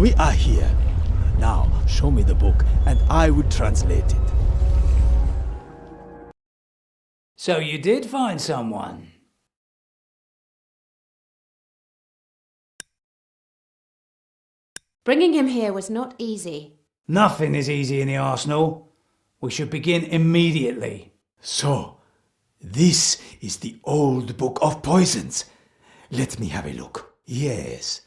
We are here. Now, show me the book, and I will translate it. So you did find someone? Bringing him here was not easy. Nothing is easy in the arsenal. We should begin immediately. So, this is the old book of poisons. Let me have a look. Yes,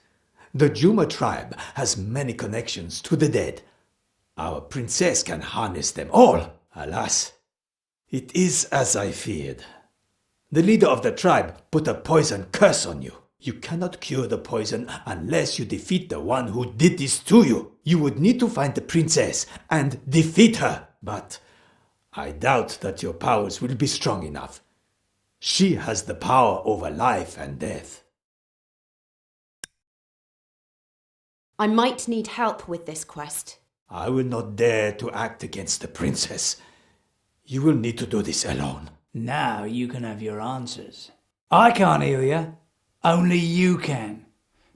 the Juma tribe has many connections to the dead. Our princess can harness them all. Alas, it is as I feared. The leader of the tribe put a poison curse on you. You cannot cure the poison unless you defeat the one who did this to you. You would need to find the princess and defeat her. But I doubt that your powers will be strong enough. She has the power over life and death. I might need help with this quest. I will not dare to act against the princess. You will need to do this alone. Now you can have your answers. I can't heal you. Only you can.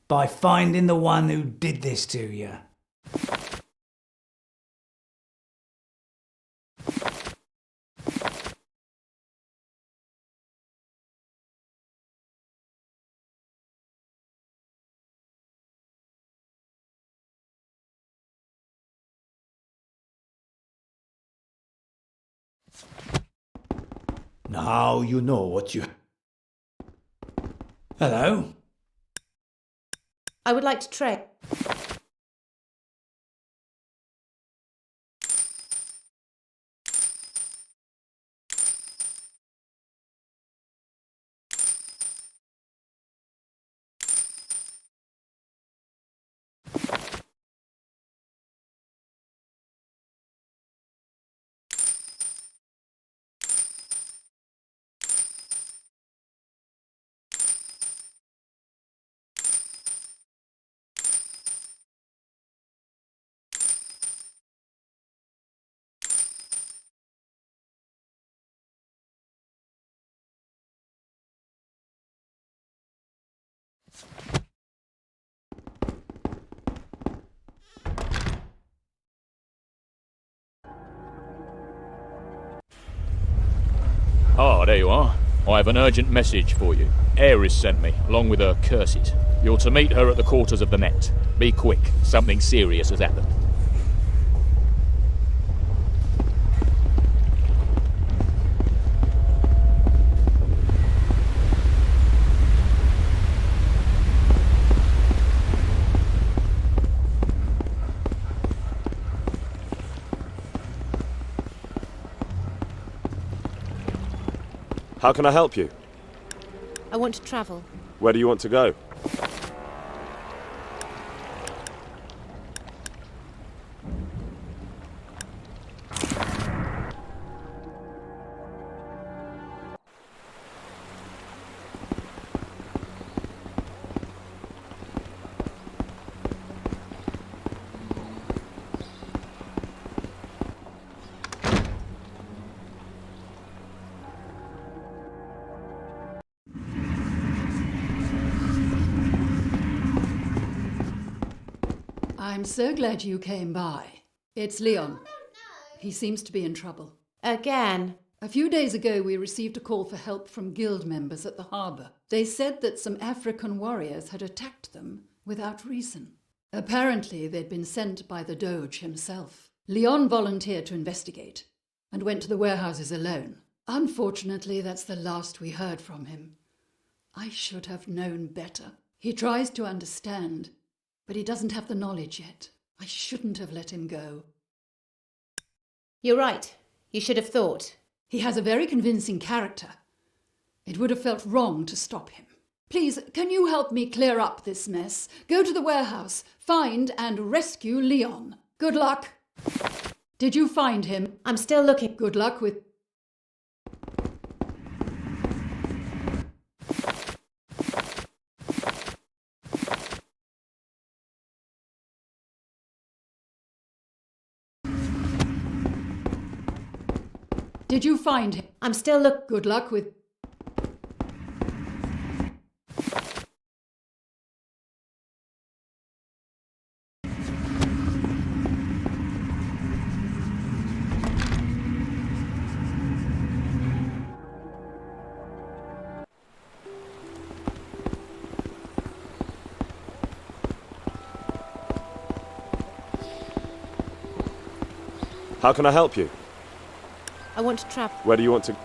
By finding the one who did this to you. Now you know what you... Hello? I would like to trade. Ah, there you are. I have an urgent message for you. Ares sent me, along with her curses. You're to meet her at the quarters of the Met. Be quick. Something serious has happened. How can I help you? I want to travel. Where do you want to go? I'm so glad you came by. It's Leon. He seems to be in trouble. Again? A few days ago we received a call for help from guild members at the harbour. They said that some African warriors had attacked them without reason. Apparently they'd been sent by the Doge himself. Leon volunteered to investigate and went to the warehouses alone. Unfortunately, that's the last we heard from him. I should have known better. He tries to understand, but he doesn't have the knowledge yet. I shouldn't have let him go. You're right. You should have thought. He has a very convincing character. It would have felt wrong to stop him. Please, can you help me clear up this mess? Go to the warehouse, find and rescue Leon. Good luck. Did you find him? I'm still looking. Good luck with... Did you find him? I'm still Good luck with... How can I help you? I want to travel. Where do you want to...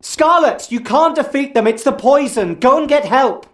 Scarlett, you can't defeat them. It's the poison. Go and get help.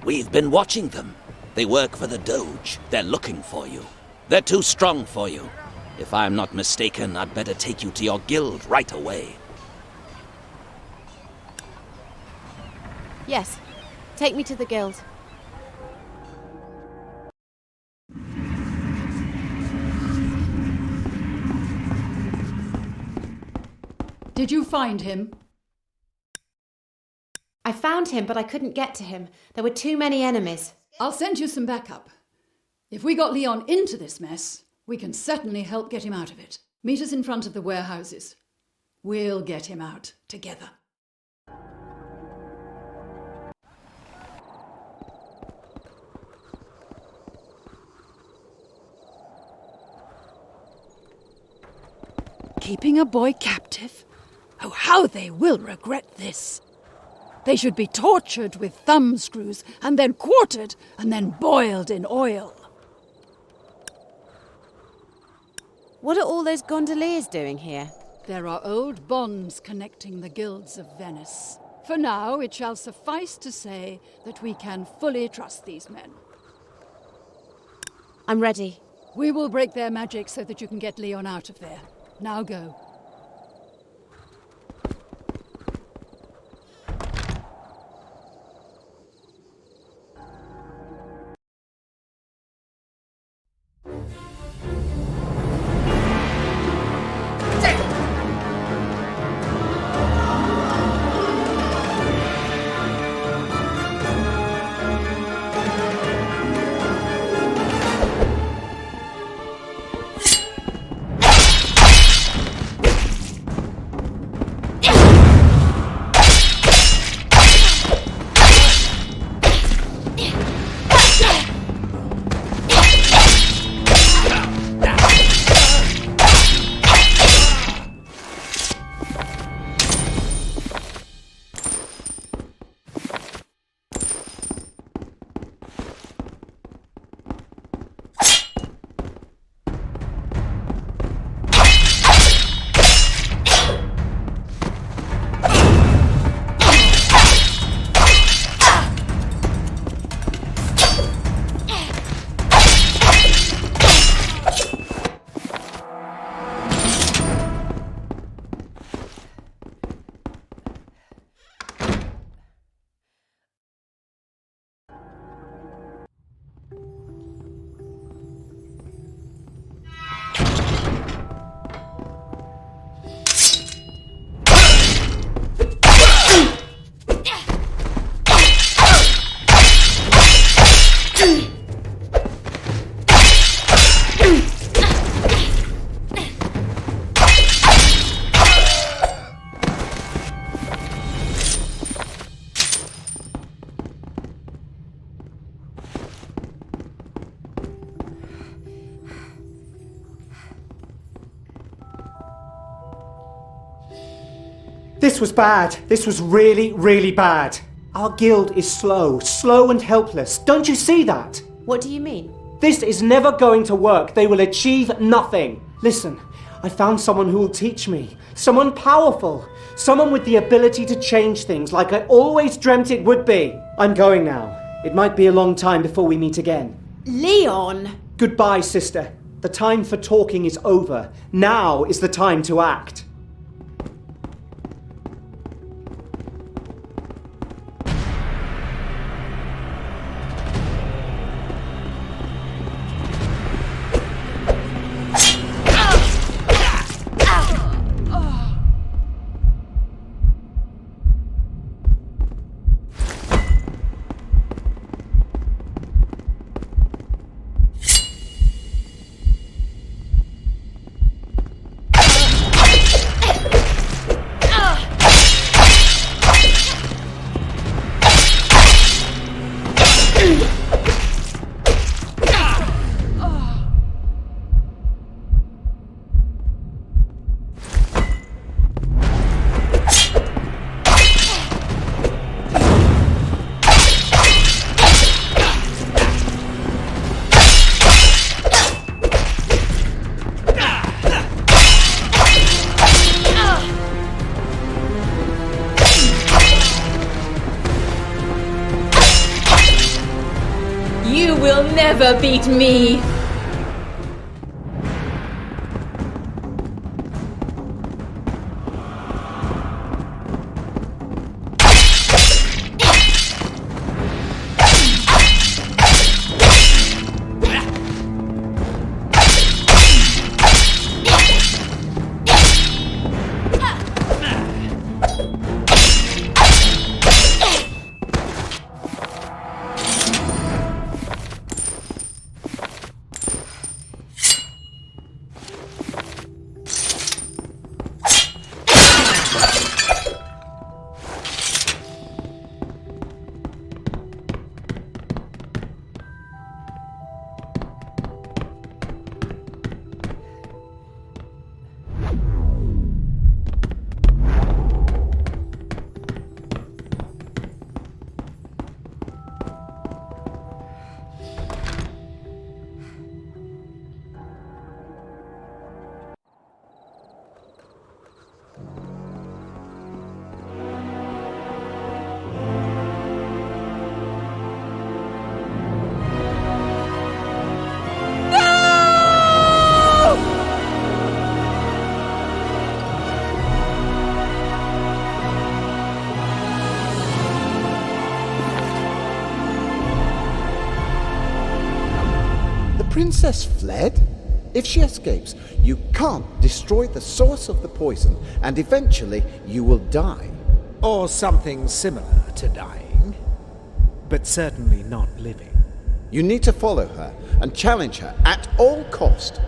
We've been watching them. They work for the Doge. They're looking for you. They're too strong for you. If I'm not mistaken, I'd better take you to your guild right away. Yes. Take me to the guild. Did you find him? I found him, but I couldn't get to him. There were too many enemies. I'll send you some backup. If we got Leon into this mess, we can certainly help get him out of it. Meet us in front of the warehouses. We'll get him out together. Keeping a boy captive? Oh, how they will regret this. They should be tortured with thumb screws, and then quartered, and then boiled in oil. What are all those gondoliers doing here? There are old bonds connecting the guilds of Venice. For now, it shall suffice to say that we can fully trust these men. I'm ready. We will break their magic so that you can get Leon out of there. Now go. This was bad. This was really, really bad. Our guild is slow and helpless. Don't you see that? What do you mean? This is never going to work. They will achieve nothing. Listen, I found someone who will teach me. Someone powerful. Someone with the ability to change things like I always dreamt it would be. I'm going now. It might be a long time before we meet again. Leon! Goodbye, sister. The time for talking is over. Now is the time to act. Never beat me! Princess fled? If she escapes, you can't destroy the source of the poison, and eventually you will die. Or something similar to dying, but certainly not living. You need to follow her and challenge her at all cost.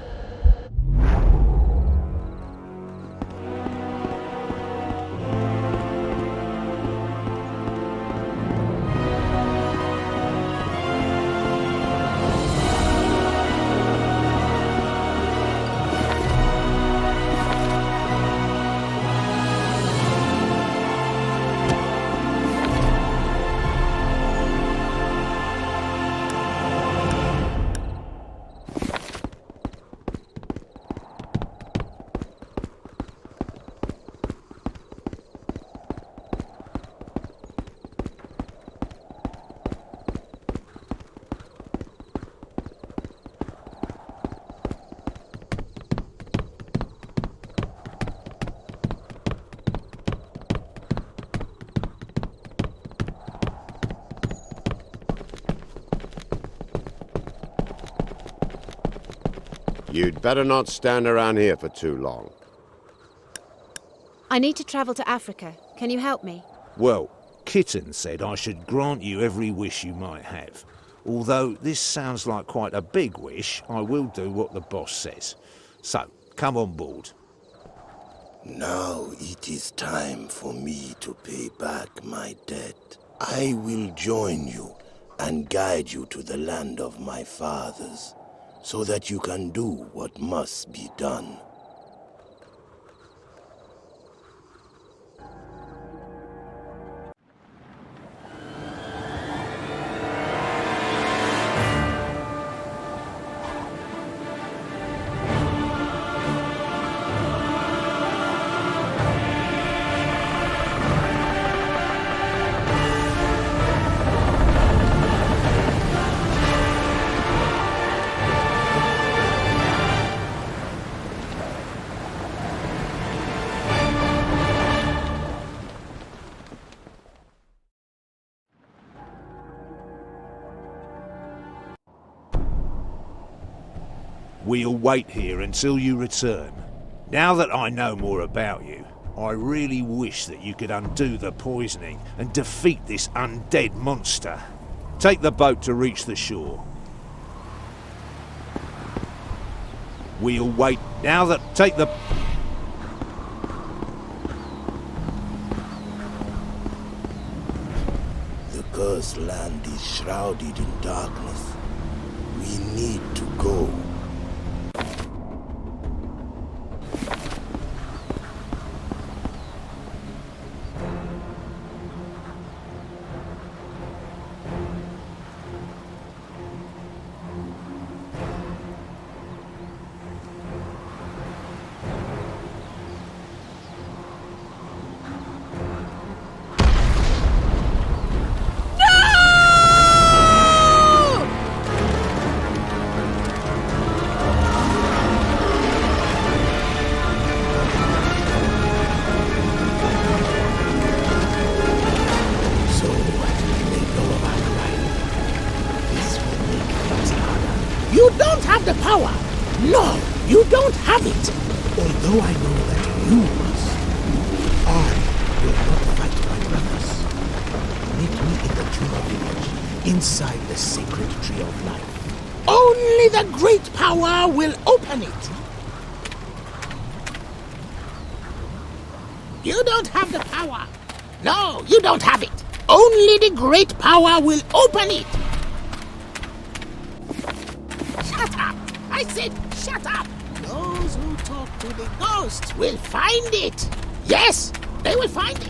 You'd better not stand around here for too long. I need to travel to Africa. Can you help me? Well, Kitten said I should grant you every wish you might have. Although this sounds like quite a big wish, I will do what the boss says. So, come on board. Now it is time for me to pay back my debt. I will join you and guide you to the land of my fathers, so that you can do what must be done. We'll wait here until you return. Now that I know more about you, I really wish that you could undo the poisoning and defeat this undead monster. Take the boat to reach the shore. We'll wait. Now that... Take the... The cursed land is shrouded in darkness. We need to go. You don't have the power! No, you don't have it! Although I know that you must, I will not fight my brothers. Meet me in the Tumor Village, inside the sacred tree of life. Only the great power will open it! You don't have the power! No, you don't have it! Only the great power will open it! Shut up! I said shut up! Those who talk to the ghosts will find it! Yes, they will find it!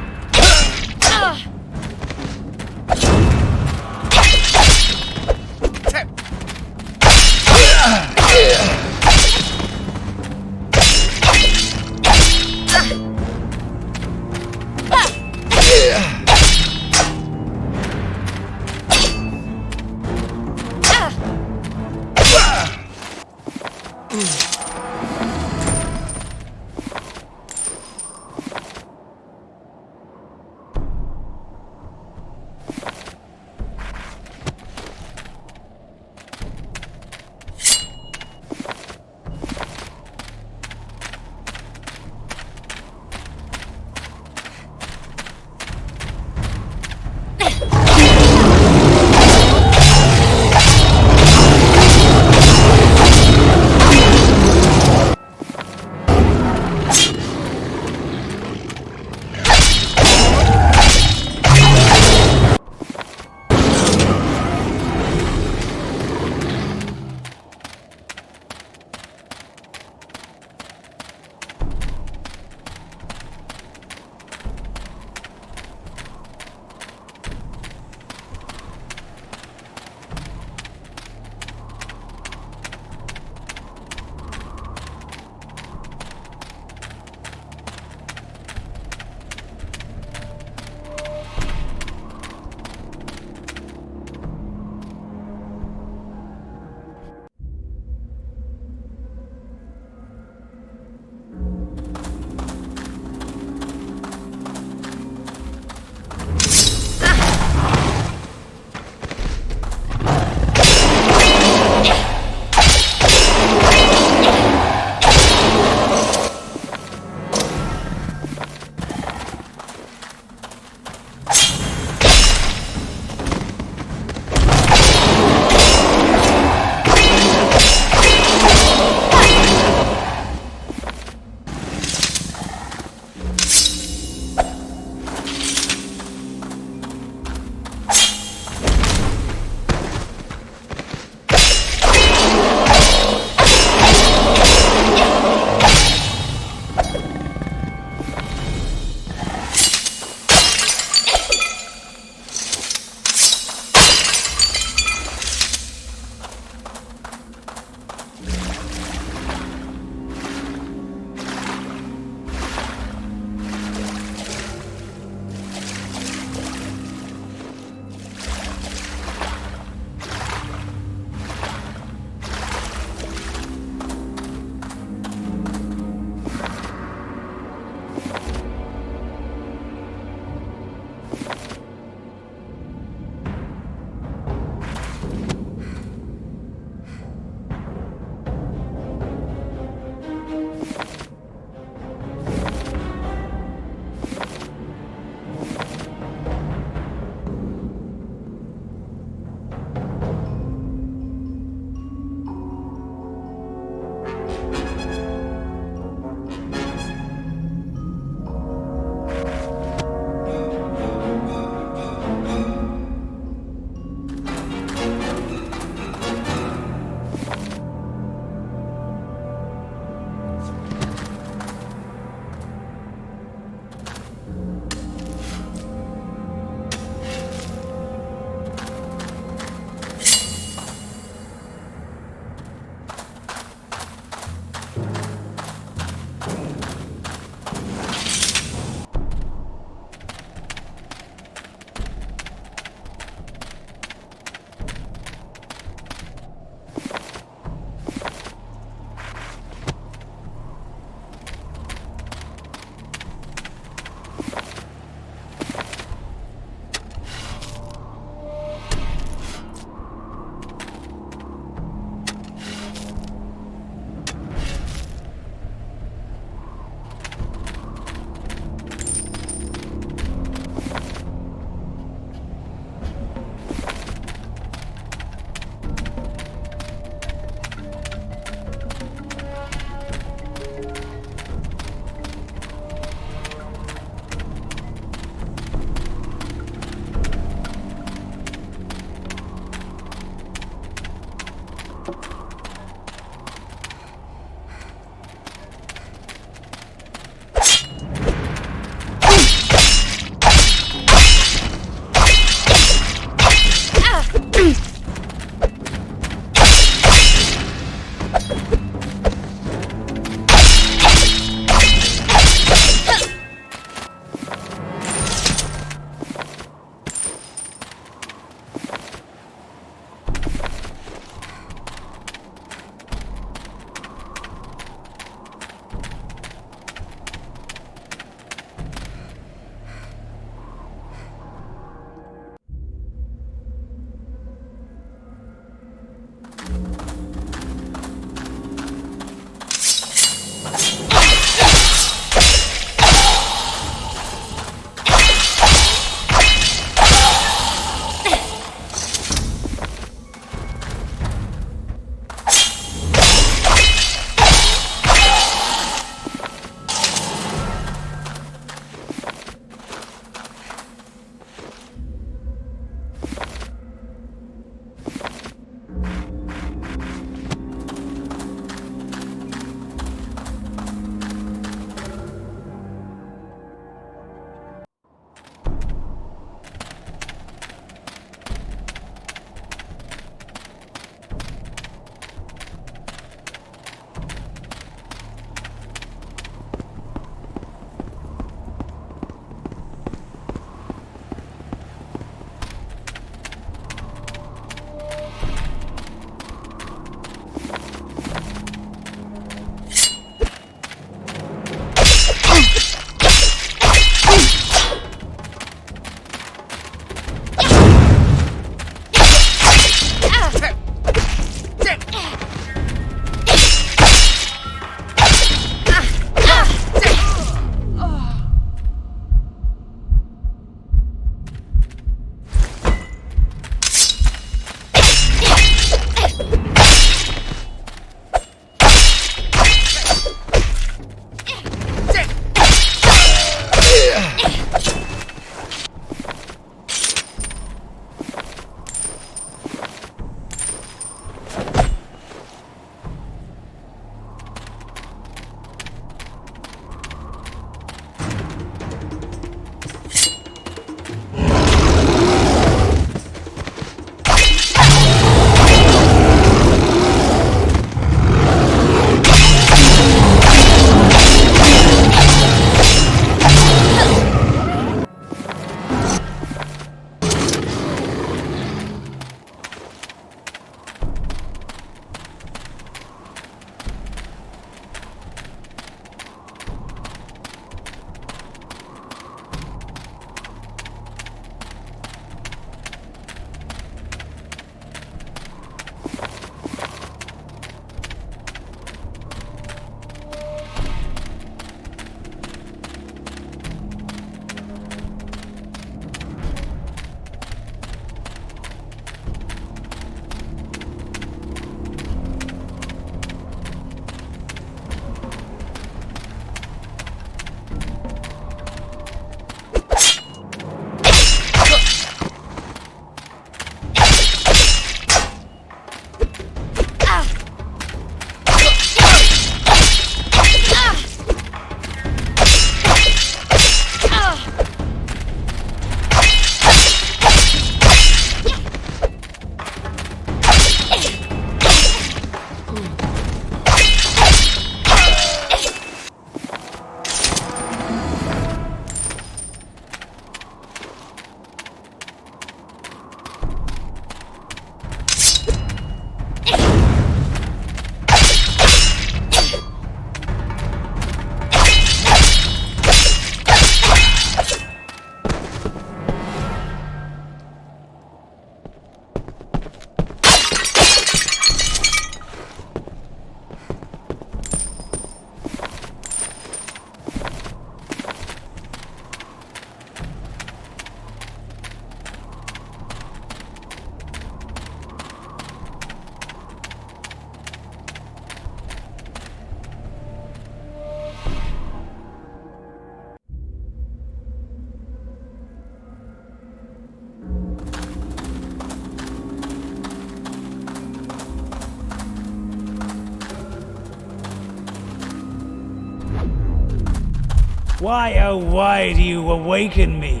Why, oh why do you awaken me?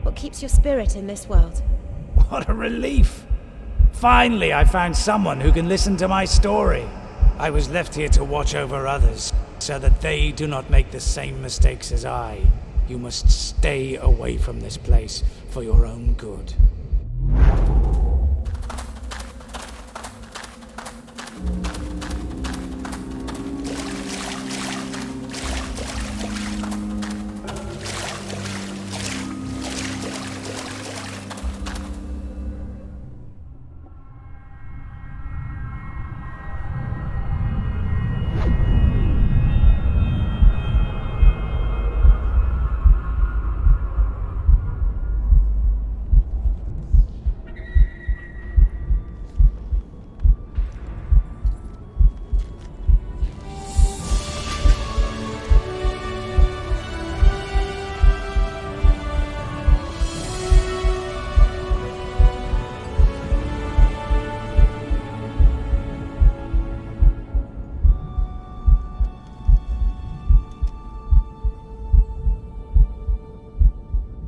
What keeps your spirit in this world? What a relief! Finally, I found someone who can listen to my story. I was left here to watch over others, so that they do not make the same mistakes as I. You must stay away from this place for your own good.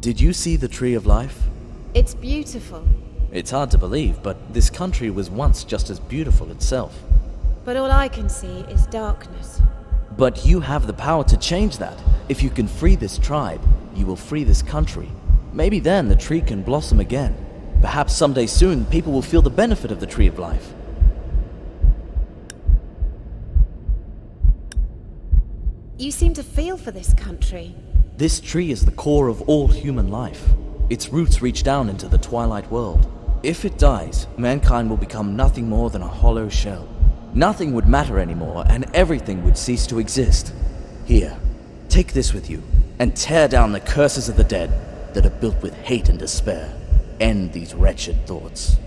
Did you see the Tree of Life? It's beautiful. It's hard to believe, but this country was once just as beautiful itself. But all I can see is darkness. But you have the power to change that. If you can free this tribe, you will free this country. Maybe then the tree can blossom again. Perhaps someday soon people will feel the benefit of the Tree of Life. You seem to feel for this country. This tree is the core of all human life. Its roots reach down into the twilight world. If it dies, mankind will become nothing more than a hollow shell. Nothing would matter anymore, and everything would cease to exist. Here, take this with you, and tear down the curses of the dead that are built with hate and despair. End these wretched thoughts.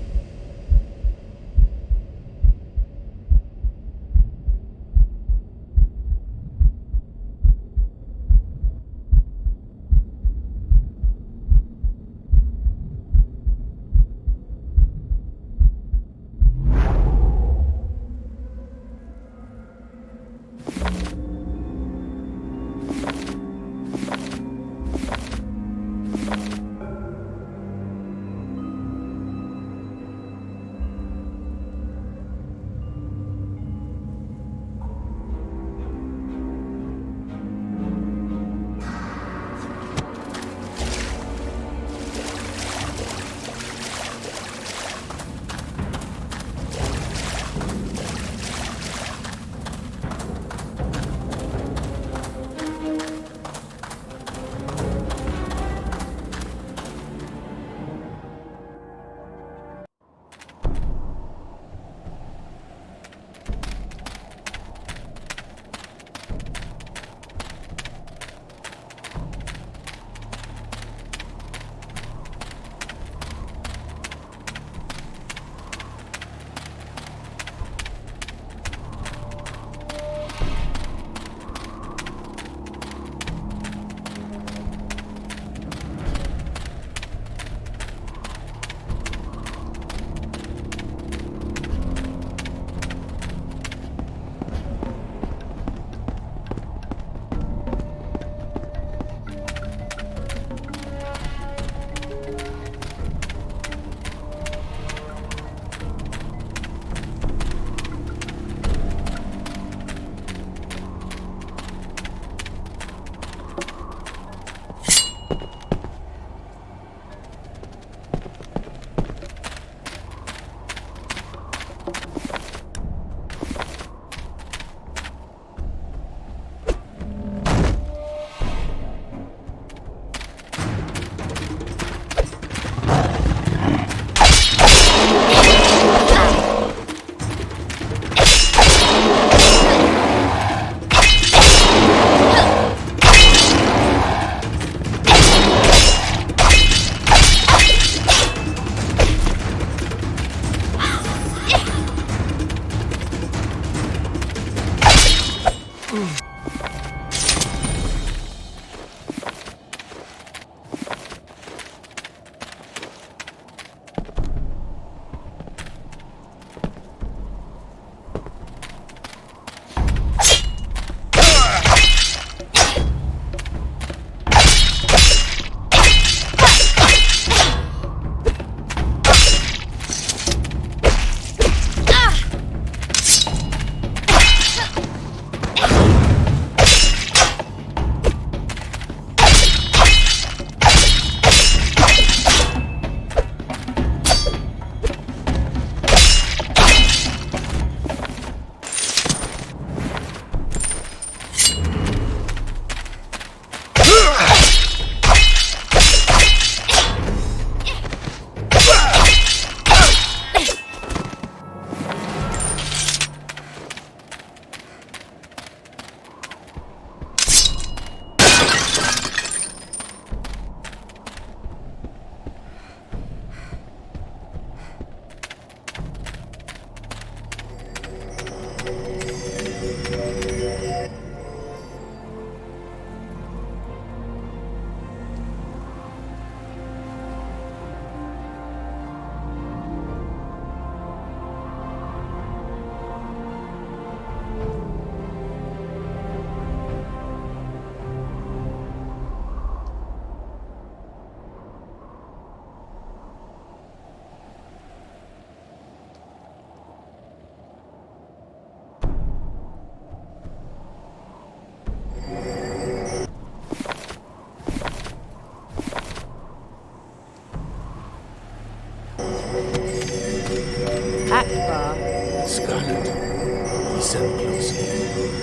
Listen closely.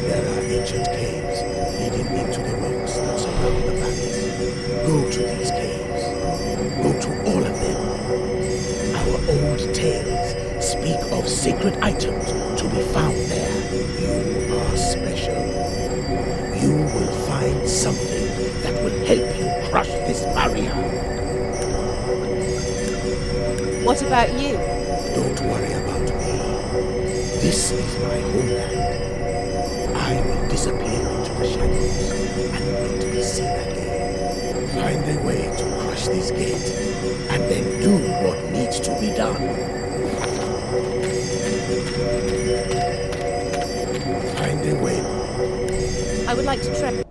There are ancient caves leading into the rocks that surround the valleys. Go to these caves. Go to all of them. Our old tales speak of sacred items to be found there. You are special. You will find something that will help you crush this barrier. What about you? Don't worry about me. This is my homeland. I will disappear into the shadows and not be seen again. Find a way to crush this gate, and then do what needs to be done. Find a way. I would like to try.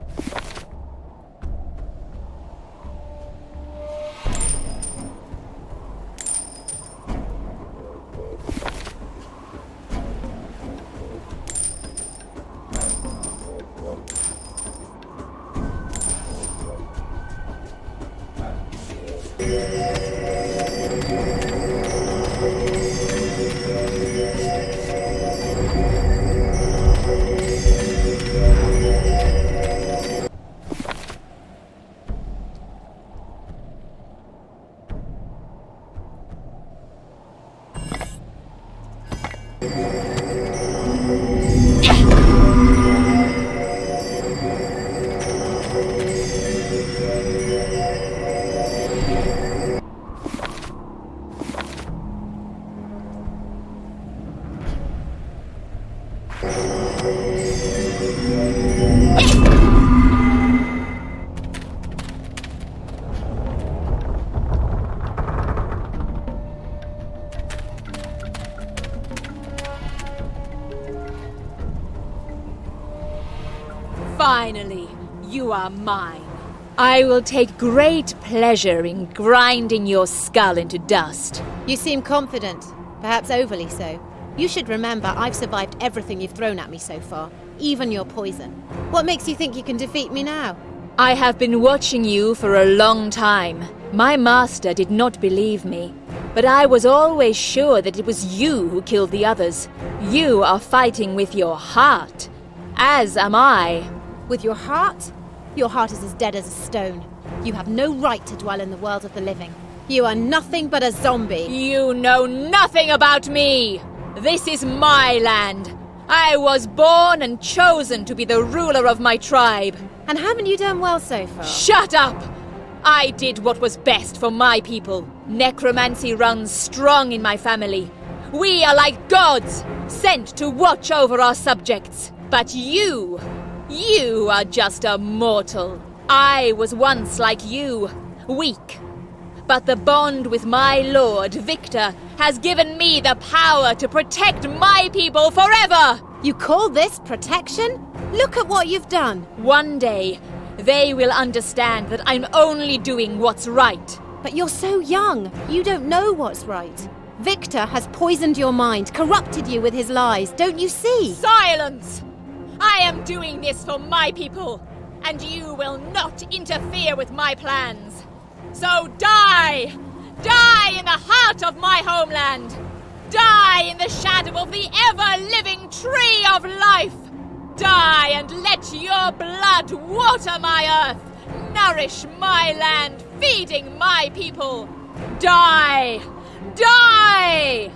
Finally, you are mine. I will take great pleasure in grinding your skull into dust. You seem confident, perhaps overly so. You should remember I've survived everything you've thrown at me so far, even your poison. What makes you think you can defeat me now? I have been watching you for a long time. My master did not believe me, but I was always sure that it was you who killed the others. You are fighting with your heart, as am I. With your heart? Your heart is as dead as a stone. You have no right to dwell in the world of the living. You are nothing but a zombie. You know nothing about me! This is my land. I was born and chosen to be the ruler of my tribe. And haven't you done well so far? Shut up! I did what was best for my people. Necromancy runs strong in my family. We are like gods, sent to watch over our subjects. But you are just a mortal. I was once like you, weak. But the bond with my lord, Victor, has given me the power to protect my people forever! You call this protection? Look at what you've done. One day, they will understand that I'm only doing what's right. But you're so young. You don't know what's right. Victor has poisoned your mind, corrupted you with his lies. Don't you see? Silence! I am doing this for my people, and you will not interfere with my plans. So die! Die in the heart of my homeland! Die in the shadow of the ever-living tree of life! Die and let your blood water my earth, nourish my land, feeding my people! Die! Die!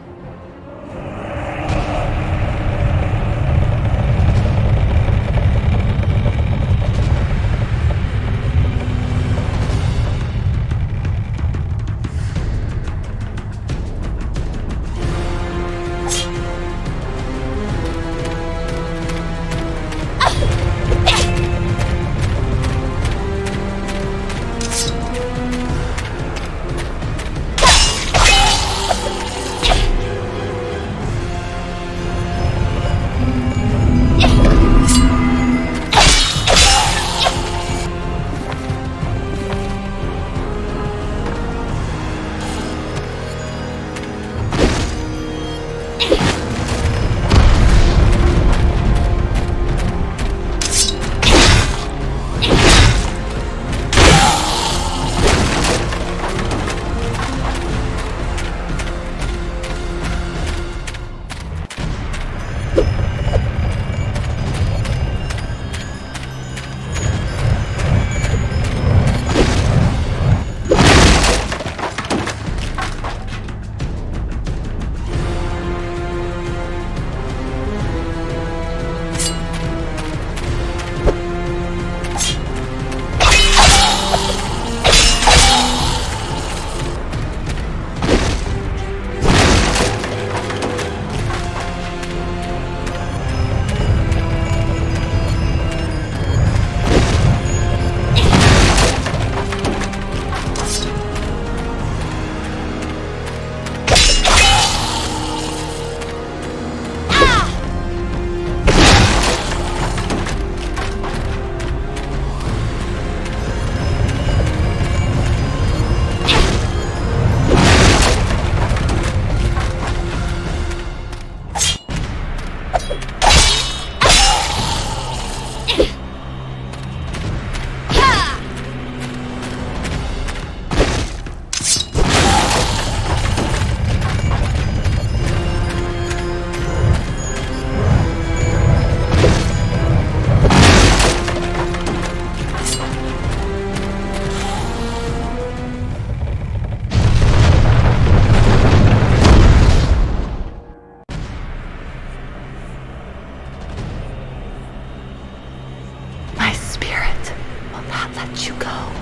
let you go.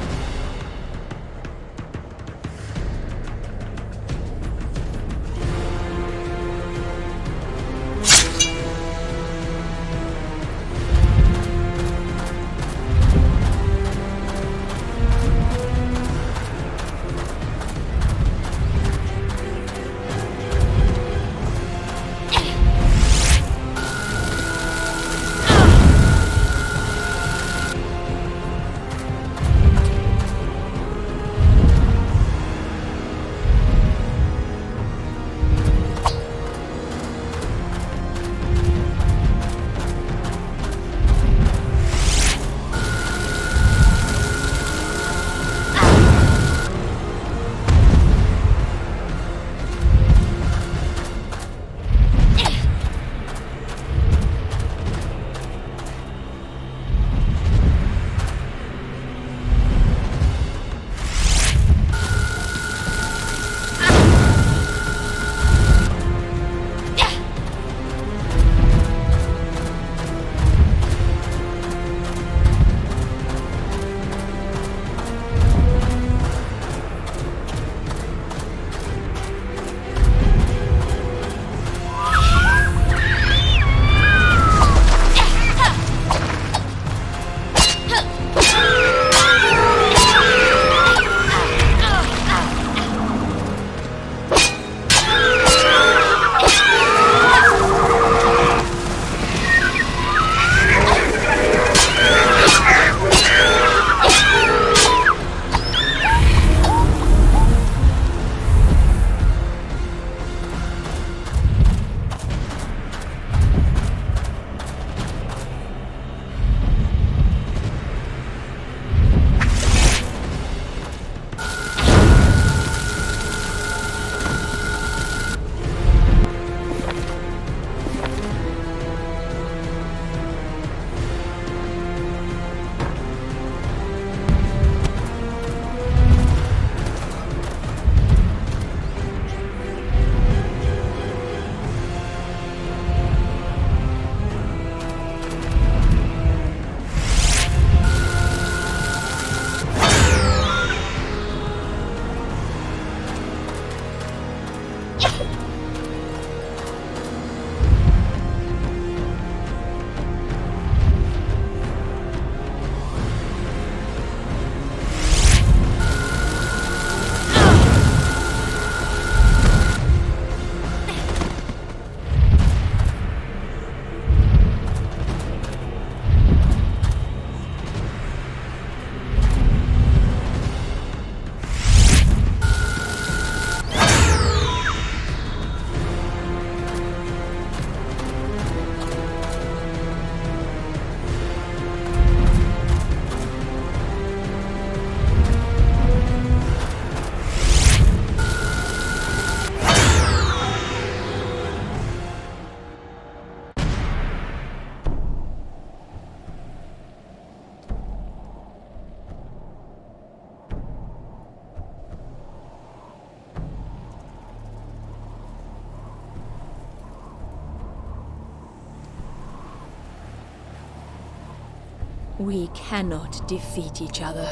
We cannot defeat each other.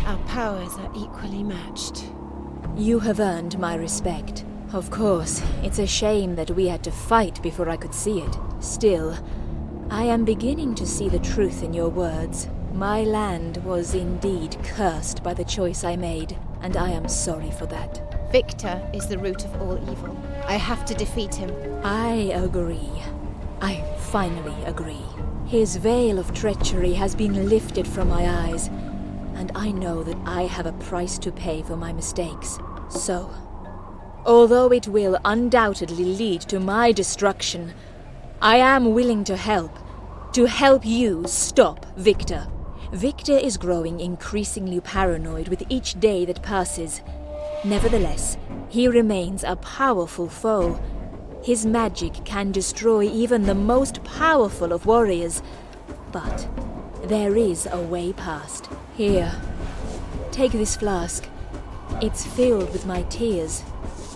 Our powers are equally matched. You have earned my respect. Of course, it's a shame that we had to fight before I could see it. Still, I am beginning to see the truth in your words. My land was indeed cursed by the choice I made, and I am sorry for that. Victor is the root of all evil. I have to defeat him. I agree. I finally agree. His veil of treachery has been lifted from my eyes, and I know that I have a price to pay for my mistakes. So, although it will undoubtedly lead to my destruction, I am willing to help you stop Victor. Victor is growing increasingly paranoid with each day that passes. Nevertheless, he remains a powerful foe. His magic can destroy even the most powerful of warriors, but there is a way past. Here, take this flask. It's filled with my tears,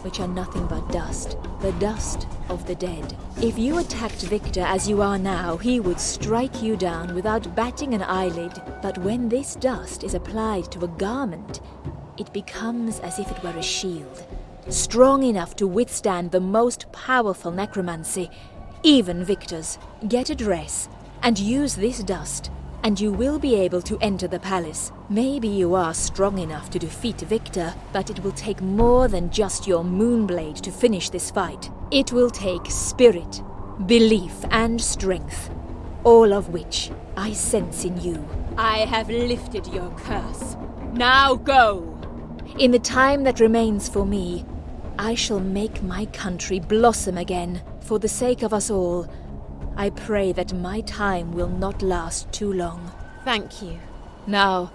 which are nothing but dust. The dust of the dead. If you attacked Victor as you are now, he would strike you down without batting an eyelid. But when this dust is applied to a garment, it becomes as if it were a shield, strong enough to withstand the most powerful necromancy, even Victor's. Get a dress and use this dust, and you will be able to enter the palace. Maybe you are strong enough to defeat Victor, but it will take more than just your moonblade to finish this fight. It will take spirit, belief, and strength, all of which I sense in you. I have lifted your curse. Now go! In the time that remains for me, I shall make my country blossom again, for the sake of us all. I pray that my time will not last too long. Thank you. Now,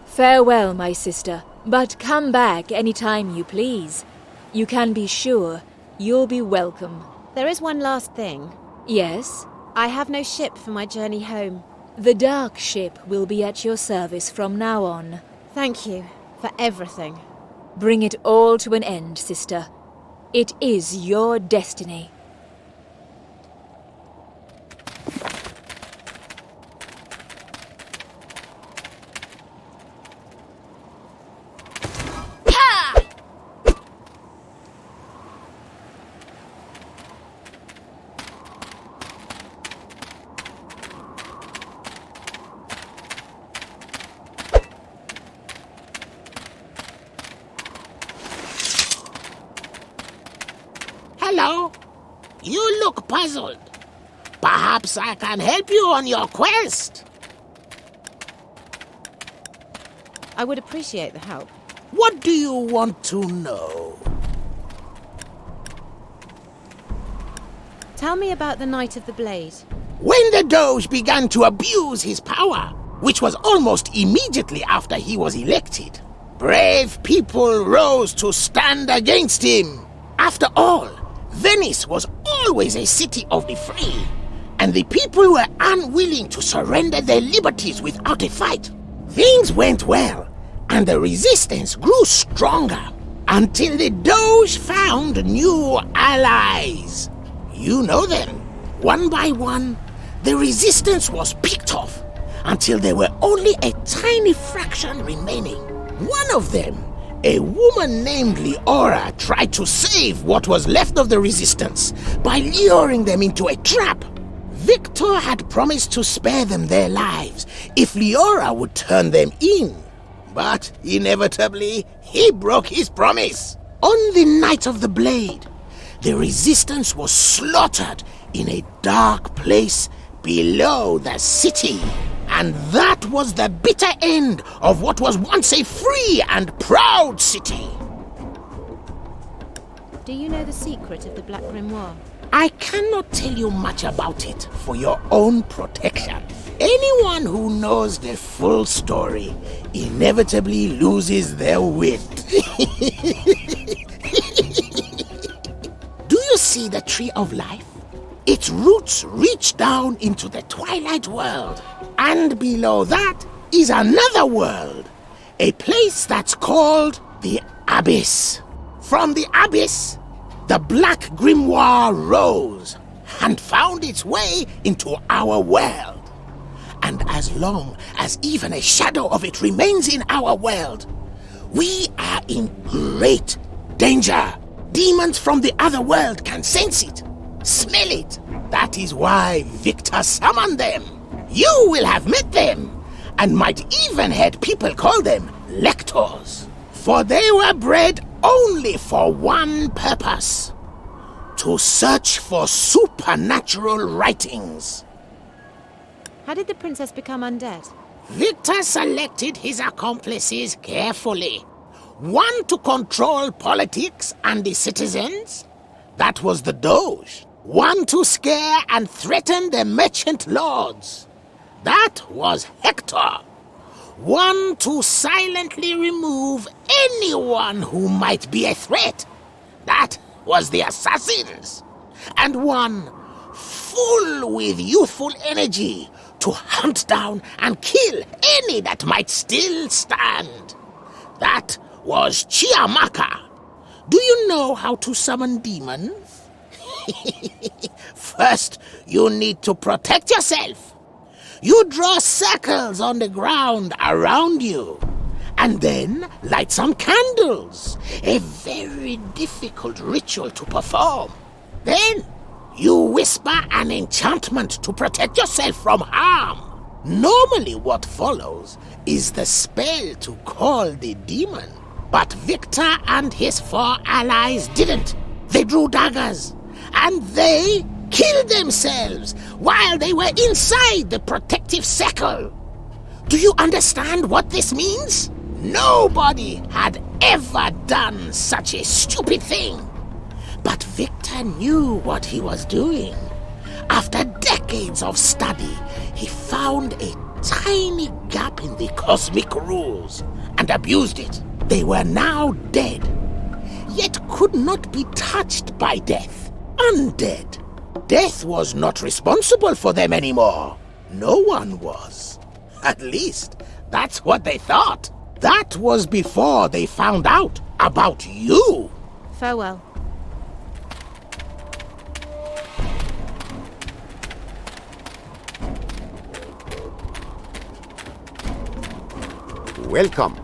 farewell, my sister, but come back any time you please. You can be sure you'll be welcome. There is one last thing. Yes? I have no ship for my journey home. The dark ship will be at your service from now on. Thank you for everything. Bring it all to an end, sister. It is your destiny. Hello. You look puzzled. Perhaps I can help you on your quest. I would appreciate the help. What do you want to know? Tell me about the Night of the Blade. When the Doge began to abuse his power, which was almost immediately after he was elected, brave people rose to stand against him. After all, Venice was always a city of the free, and the people were unwilling to surrender their liberties without a fight. Things went well, and the resistance grew stronger, until the Doge found new allies. You know them. One by one, the resistance was picked off, until there were only a tiny fraction remaining. One of them, a woman named Leora, tried to save what was left of the resistance by luring them into a trap. Victor had promised to spare them their lives if Leora would turn them in. But inevitably, he broke his promise. On the Night of the Blade, the resistance was slaughtered in a dark place below the city. And that was the bitter end of what was once a free and proud city. Do you know the secret of the Black Grimoire? I cannot tell you much about it for your own protection. Anyone who knows the full story inevitably loses their wit. Do you see the Tree of Life? Its roots reach down into the Twilight World. And below that is another world. A place that's called the Abyss. From the Abyss, the Black Grimoire rose and found its way into our world. And as long as even a shadow of it remains in our world, we are in great danger. Demons from the other world can sense it, smell it. That is why Victor summoned them. You will have met them, and might even heard people call them lectors. For they were bred only for one purpose: to search for supernatural writings. How did the princess become undead? Victor selected his accomplices carefully. One to control politics and the citizens. That was the Doge. One to scare and threaten the merchant lords. That was Hector. One to silently remove anyone who might be a threat. That was the assassins. And one full with youthful energy to hunt down and kill any that might still stand. That was Chiamaka. Do you know how to summon demons? First, you need to protect yourself. You draw circles on the ground around you, and then light some candles. A very difficult ritual to perform. Then, you whisper an enchantment to protect yourself from harm. Normally what follows is the spell to call the demon. But Victor and his 4 allies didn't. They drew daggers, and they killed themselves while they were inside the protective circle. Do you understand what this means? Nobody had ever done such a stupid thing. But Victor knew what he was doing. After decades of study, he found a tiny gap in the cosmic rules and abused it. They were now dead, yet could not be touched by death. Undead. Death was not responsible for them anymore. No one was. At least, that's what they thought. That was before they found out about you. Farewell. Welcome.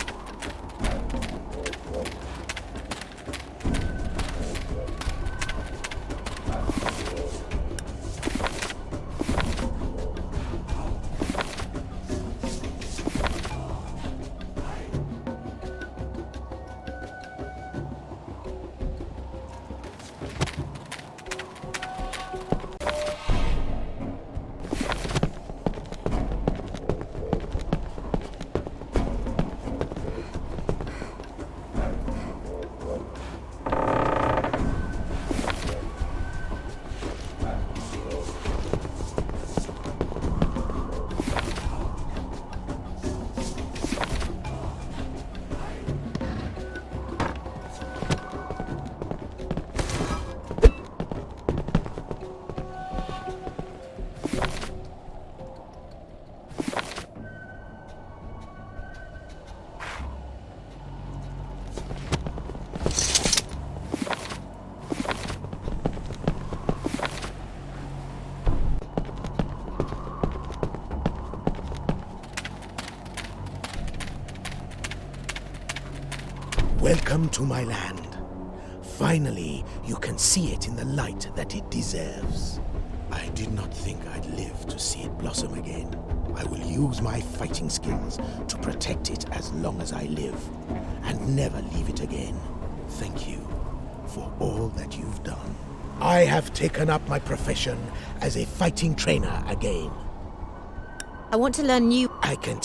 Welcome to my land. Finally, you can see it in the light that it deserves. I did not think I'd live to see it blossom again. I will use my fighting skills to protect it as long as I live, and never leave it again. Thank you for all that you've done. I have taken up my profession as a fighting trainer again. I want to learn new... I can...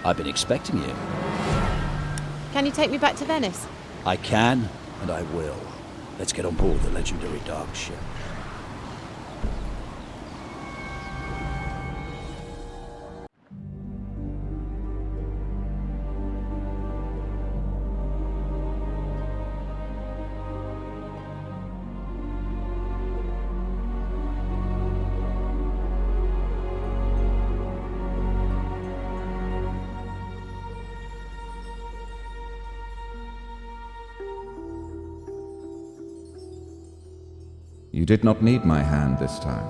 I've been expecting you. Can you take me back to Venice? I can, and I will. Let's get on board the legendary dark ship. You did not need my hand this time.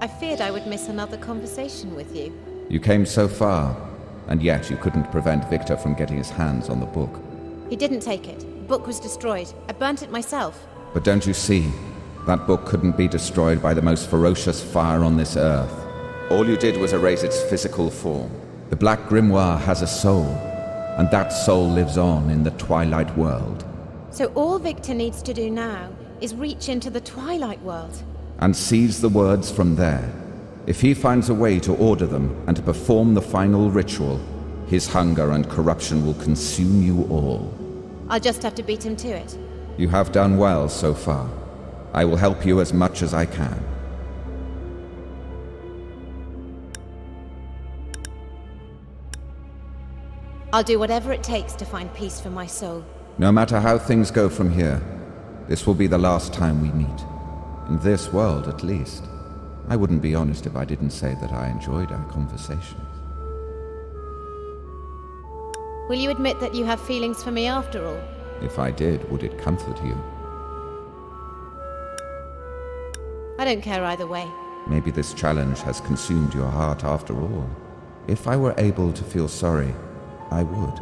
I feared I would miss another conversation with you. You came so far, and yet you couldn't prevent Victor from getting his hands on the book. He didn't take it. The book was destroyed. I burnt it myself. But don't you see? That book couldn't be destroyed by the most ferocious fire on this earth. All you did was erase its physical form. The Black Grimoire has a soul, and that soul lives on in the Twilight World. So all Victor needs to do now is reach into the Twilight World. And seize the words from there. If he finds a way to order them and to perform the final ritual, his hunger and corruption will consume you all. I'll just have to beat him to it. You have done well so far. I will help you as much as I can. I'll do whatever it takes to find peace for my soul. No matter how things go from here, this will be the last time we meet. In this world, at least. I wouldn't be honest if I didn't say that I enjoyed our conversations. Will you admit that you have feelings for me after all? If I did, would it comfort you? I don't care either way. Maybe this challenge has consumed your heart after all. If I were able to feel sorry, I would.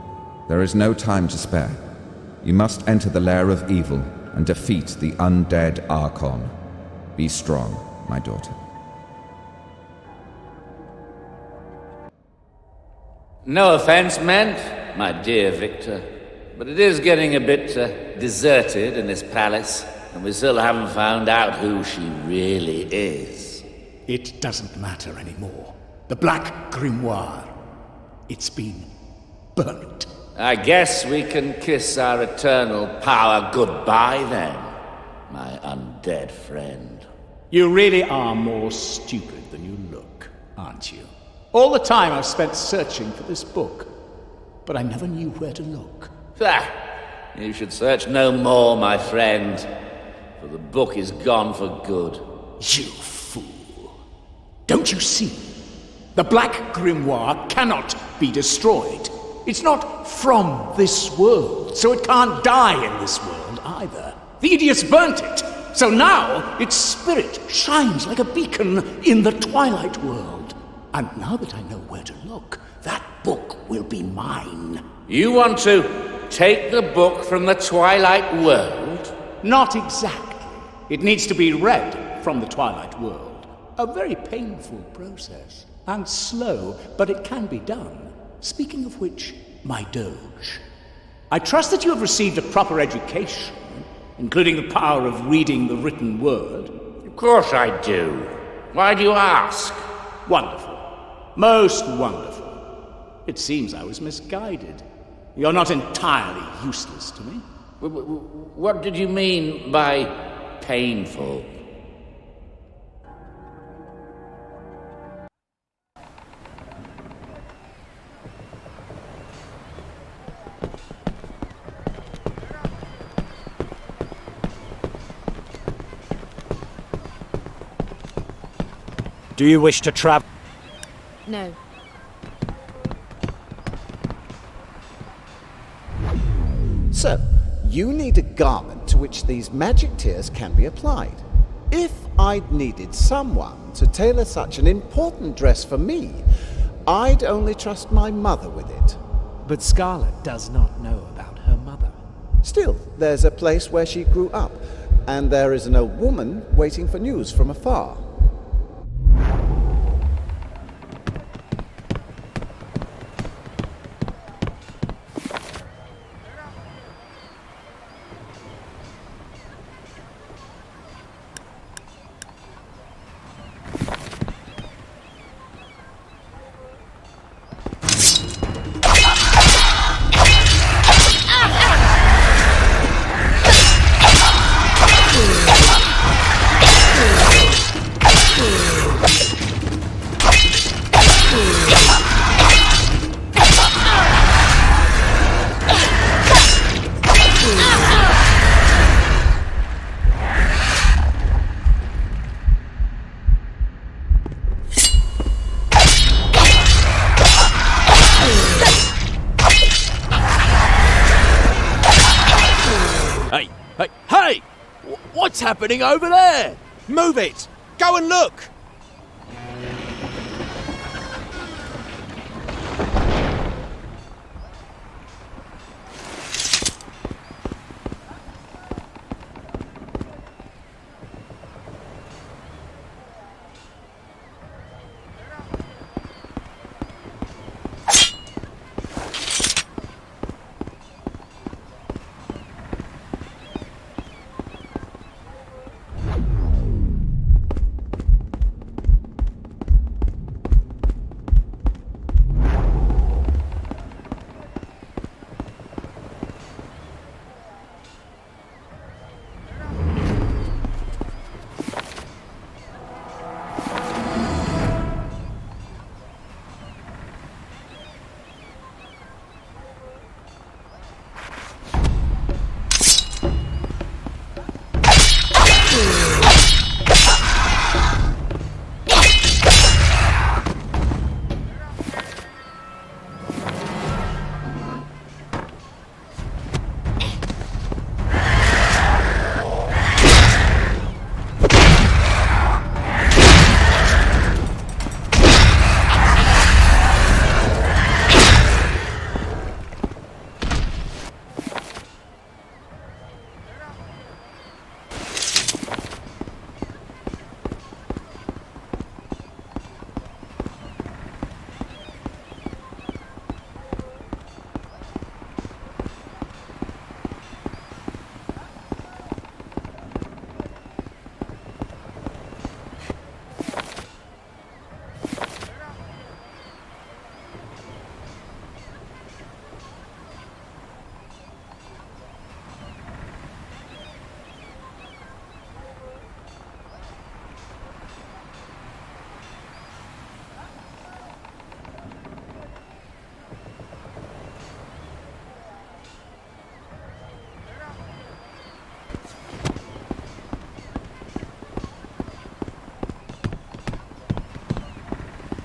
There is no time to spare. You must enter the lair of evil and defeat the undead Archon. Be strong, my daughter. No offense meant, my dear Victor, but it is getting a bit deserted in this palace, and we still haven't found out who she really is. It doesn't matter anymore. The Black Grimoire. It's been burnt. I guess we can kiss our eternal power goodbye then, my undead friend. You really are more stupid than you look, aren't you? All the time I've spent searching for this book, but I never knew where to look. You should search no more, my friend, for the book is gone for good. You fool. Don't you see? The Black Grimoire cannot be destroyed. It's not from this world, so it can't die in this world either. The idiots burnt it, so now its spirit shines like a beacon in the Twilight World. And now that I know where to look, that book will be mine. You want to take the book from the Twilight World? Not exactly. It needs to be read from the Twilight World. A very painful process, and slow, but it can be done. Speaking of which, my doge. I trust that you have received a proper education, including the power of reading the written word. Of course I do. Why do you ask? Wonderful. Most wonderful. It seems I was misguided. You're not entirely useless to me. What did you mean by painful? Do you wish to travel? No. So, you need a garment to which these magic tears can be applied. If I'd needed someone to tailor such an important dress for me, I'd only trust my mother with it. But Scarlett does not know about her mother. Still, there's a place where she grew up, and there is an old woman waiting for news from afar. Hey, hey, hey! What's happening over there? Move it! Go and look!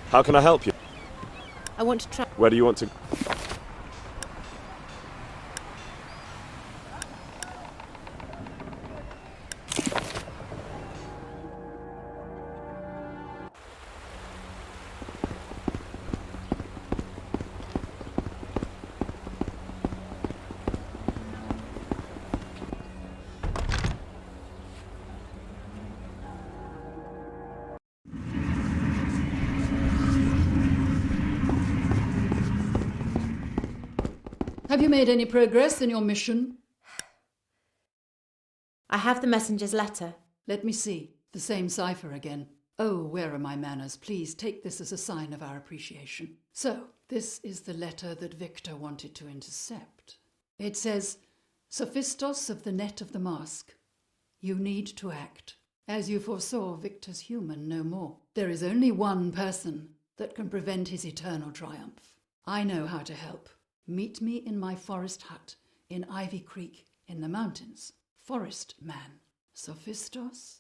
How can I help you? I want to try. Where do you want to... Have you made any progress in your mission? I have the messenger's letter. Let me see. The same cipher again. Oh, where are my manners? Please take this as a sign of our appreciation. So, this is the letter that Victor wanted to intercept. It says, Sophistos of the net of the mask. You need to act. As you foresaw, Victor's human no more. There is only one person that can prevent his eternal triumph. I know how to help. Meet me in my forest hut in Ivy Creek in the mountains. Forest man. Sophistos?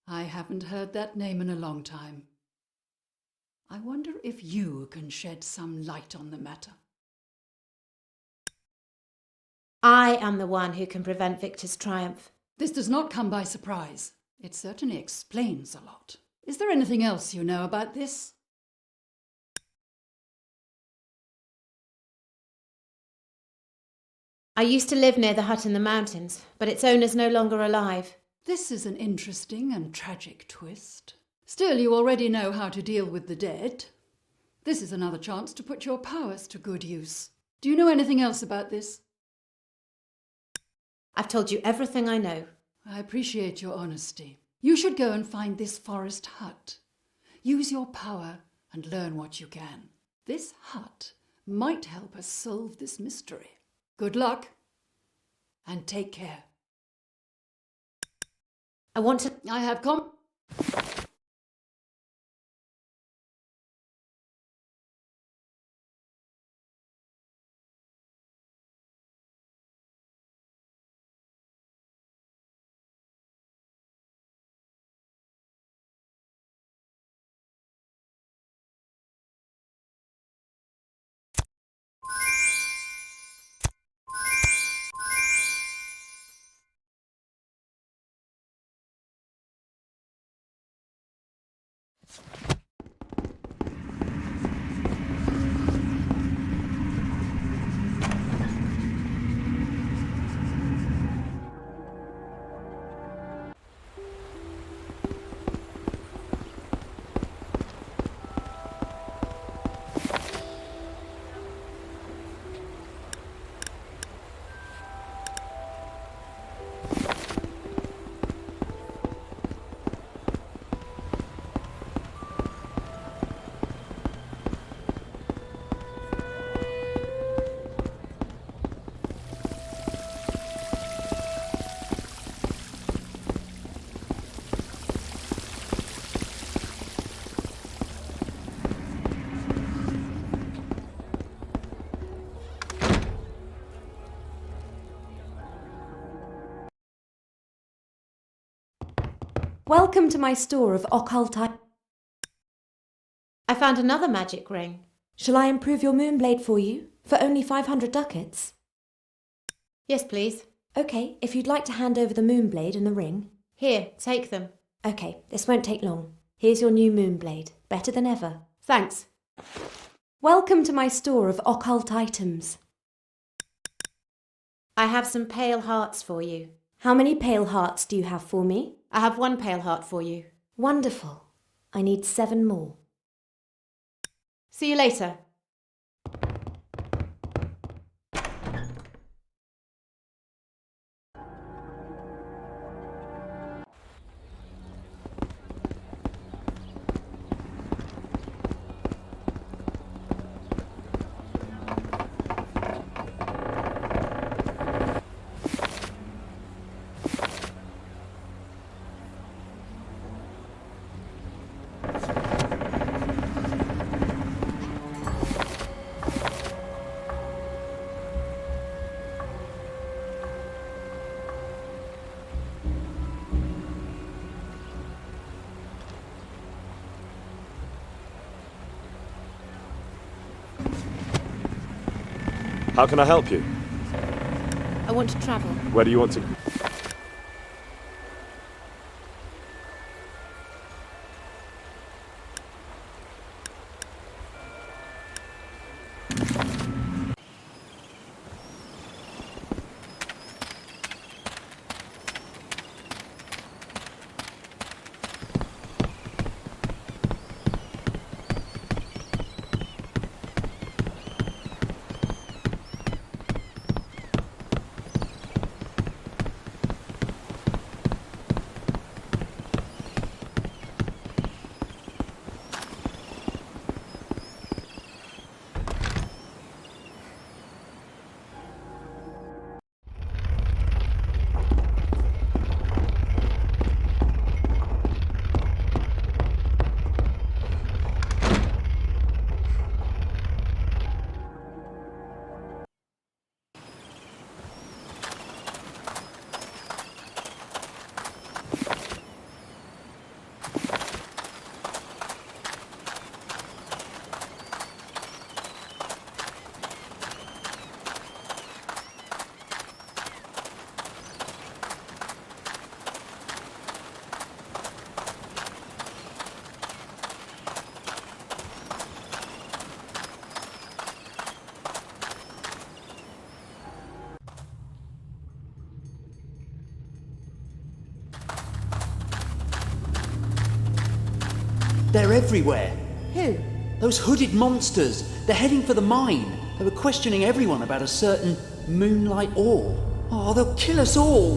I haven't heard that name in a long time. I wonder if you can shed some light on the matter. I am the one who can prevent Victor's triumph. This does not come by surprise. It certainly explains a lot. Is there anything else you know about this? I used to live near the hut in the mountains, but its owner's no longer alive. This is an interesting and tragic twist. Still, you already know how to deal with the dead. This is another chance to put your powers to good use. Do you know anything else about this? I've told you everything I know. I appreciate your honesty. You should go and find this forest hut. Use your power and learn what you can. This hut might help us solve this mystery. Good luck, and take care. I have Welcome to my store of occult items. I found another magic ring. Shall I improve your moonblade for you? For only 500 ducats? Yes, please. Okay, if you'd like to hand over the moonblade and the ring. Here, take them. Okay, this won't take long. Here's your new moonblade. Better than ever. Thanks. Welcome to my store of occult items. I have some pale hearts for you. How many pale hearts do you have for me? I have 1 pale heart for you. Wonderful. I need 7 more. See you later. How can I help you? I want to travel. Where do you want to... They're everywhere. Who? Those hooded monsters. They're heading for the mine. They were questioning everyone about a certain moonlight ore. Oh, they'll kill us all.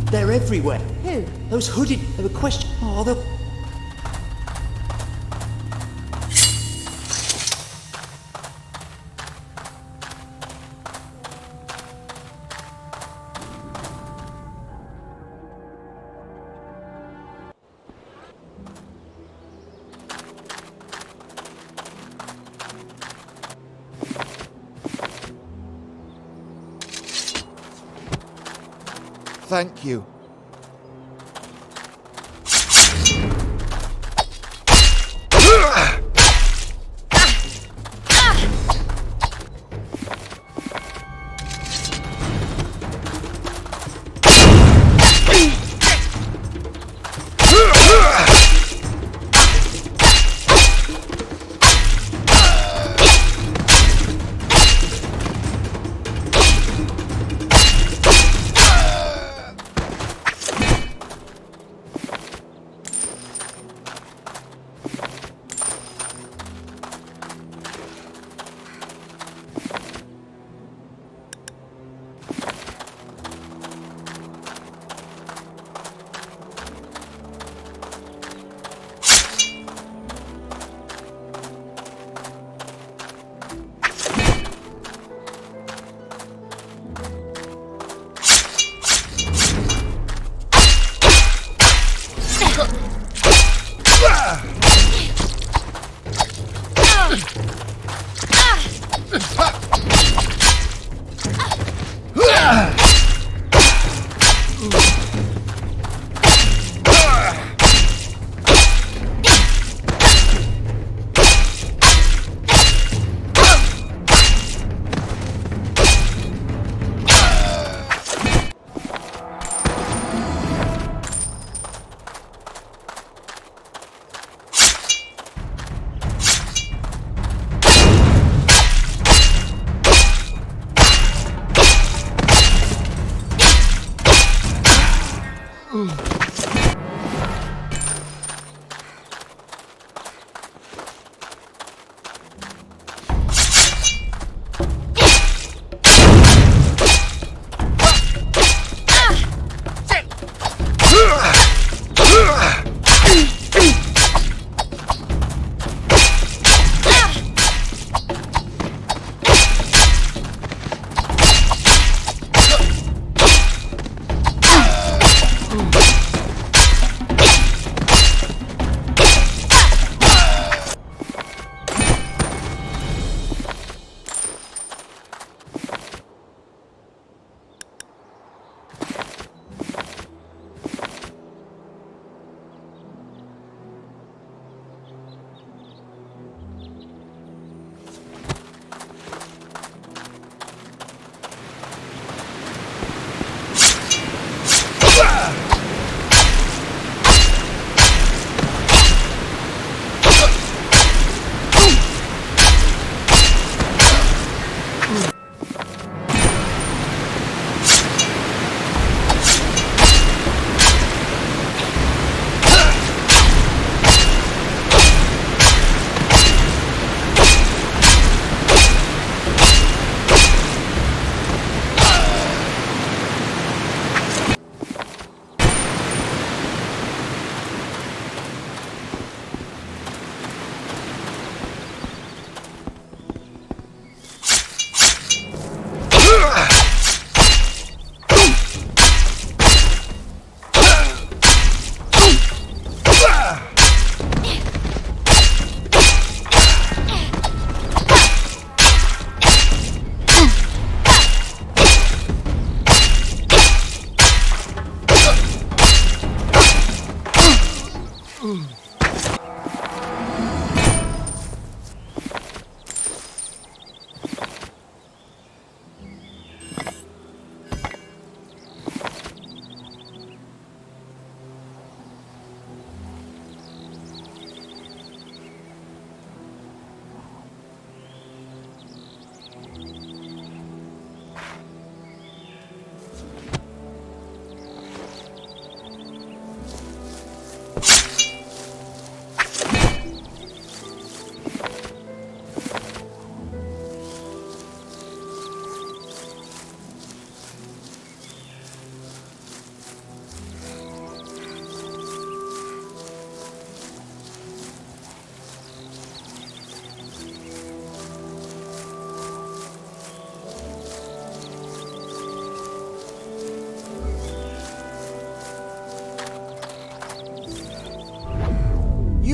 They're everywhere. Who? Those hooded... They were questioning... Oh, they'll... Thank you.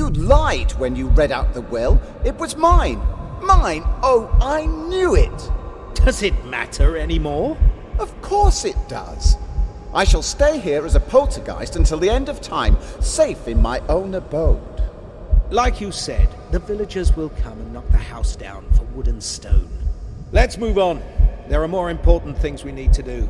You lied when you read out the will. It was mine. Mine. Oh, I knew it. Does it matter anymore? Of course it does. I shall stay here as a poltergeist until the end of time, safe in my own abode. Like you said, the villagers will come and knock the house down for wood and stone. Let's move on. There are more important things we need to do.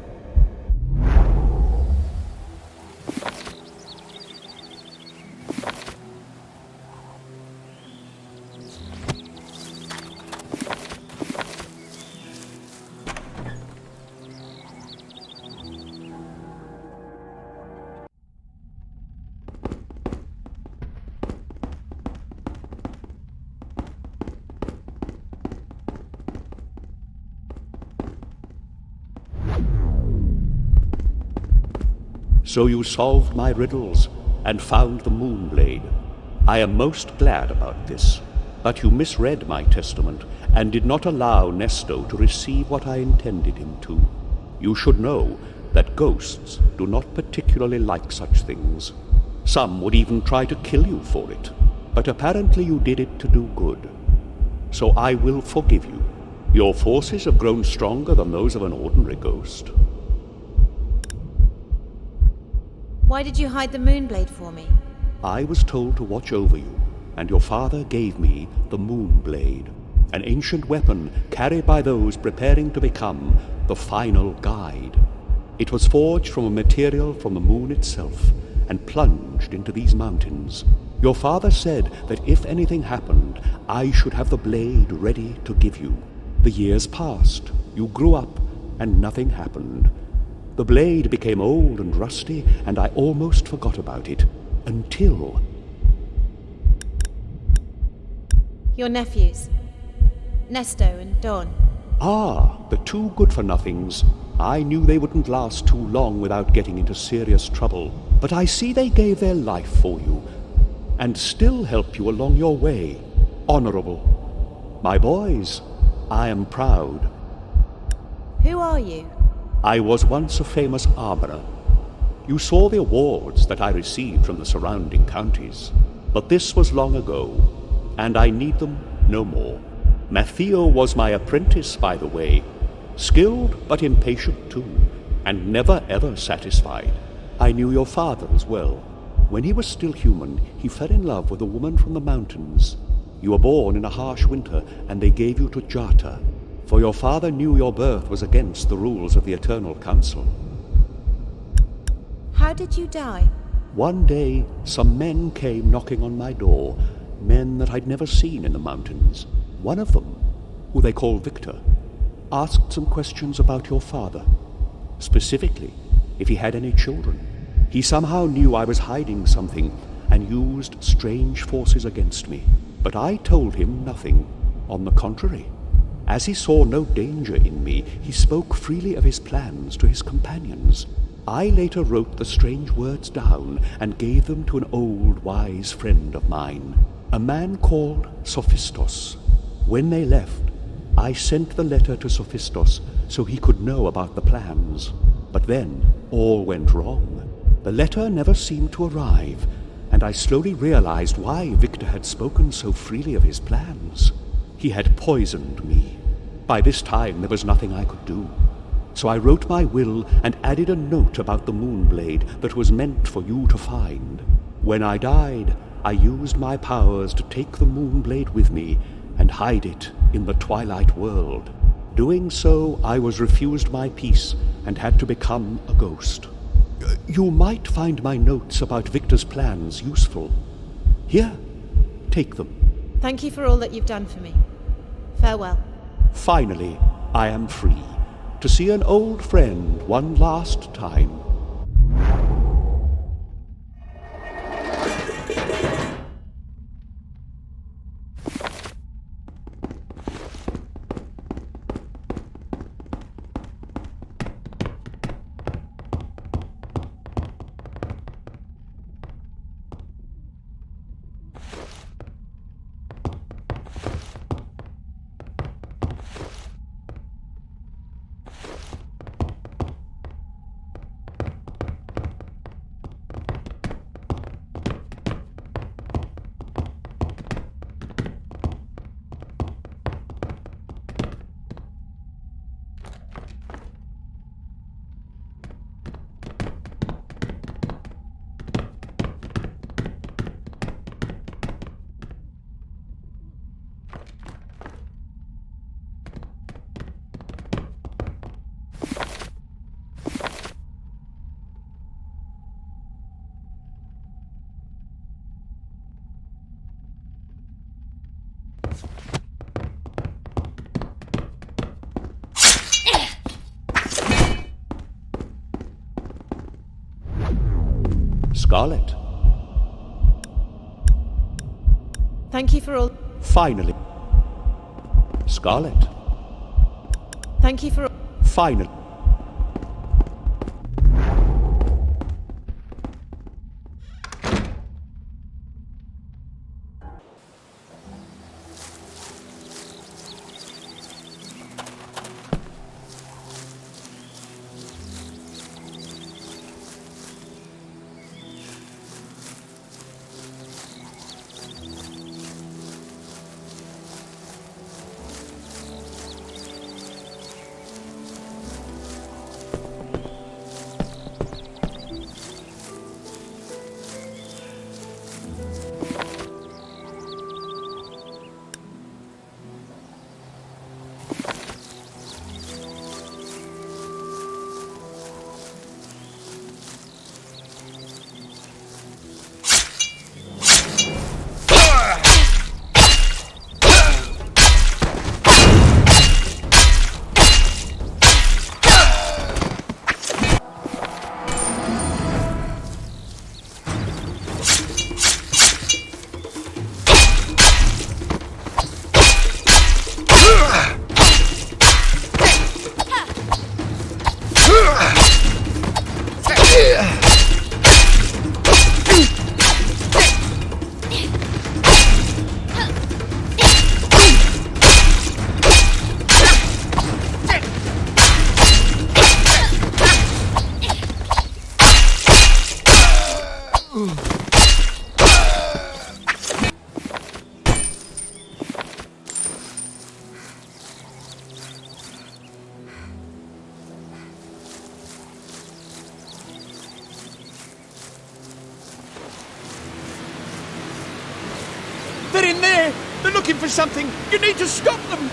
So you solved my riddles and found the moonblade. I am most glad about this, but you misread my testament and did not allow Nesto to receive what I intended him to. You should know that ghosts do not particularly like such things. Some would even try to kill you for it, but apparently you did it to do good. So I will forgive you. Your forces have grown stronger than those of an ordinary ghost. Why did you hide the moonblade for me? I was told to watch over you, and your father gave me the moonblade, an ancient weapon carried by those preparing to become the final guide. It was forged from a material from the moon itself and plunged into these mountains. Your father said that if anything happened, I should have the blade ready to give you. The years passed, you grew up, and nothing happened. The blade became old and rusty, and I almost forgot about it. Until... Your nephews, Nesto and Don. Ah, the two good-for-nothings. I knew they wouldn't last too long without getting into serious trouble. But I see they gave their life for you, and still help you along your way. Honorable. My boys, I am proud. Who are you? I was once a famous armorer. You saw the awards that I received from the surrounding counties. But this was long ago, and I need them no more. Matteo was my apprentice, by the way. Skilled, but impatient too, and never ever satisfied. I knew your father as well. When he was still human, he fell in love with a woman from the mountains. You were born in a harsh winter, and they gave you to Jata, for your father knew your birth was against the rules of the Eternal Council. How did you die? One day, some men came knocking on my door, men that I'd never seen in the mountains. One of them, who they called Victor, asked some questions about your father, specifically if he had any children. He somehow knew I was hiding something and used strange forces against me. But I told him nothing. On the contrary, as he saw no danger in me, he spoke freely of his plans to his companions. I later wrote the strange words down and gave them to an old, wise friend of mine, a man called Sophistos. When they left, I sent the letter to Sophistos so he could know about the plans. But then all went wrong. The letter never seemed to arrive, and I slowly realized why Victor had spoken so freely of his plans. He had poisoned me. By this time there was nothing I could do. So I wrote my will and added a note about the moonblade that was meant for you to find. When I died, I used my powers to take the moonblade with me and hide it in the twilight world. Doing so, I was refused my peace and had to become a ghost. You might find my notes about Victor's plans useful. Here, take them. Thank you for all that you've done for me. Farewell. Finally, I am free to see an old friend one last time. Scarlett. Thank you for all. Finally. Scarlett. Thank you for all. Finally. They're in there! They're looking for something! You need to stop them!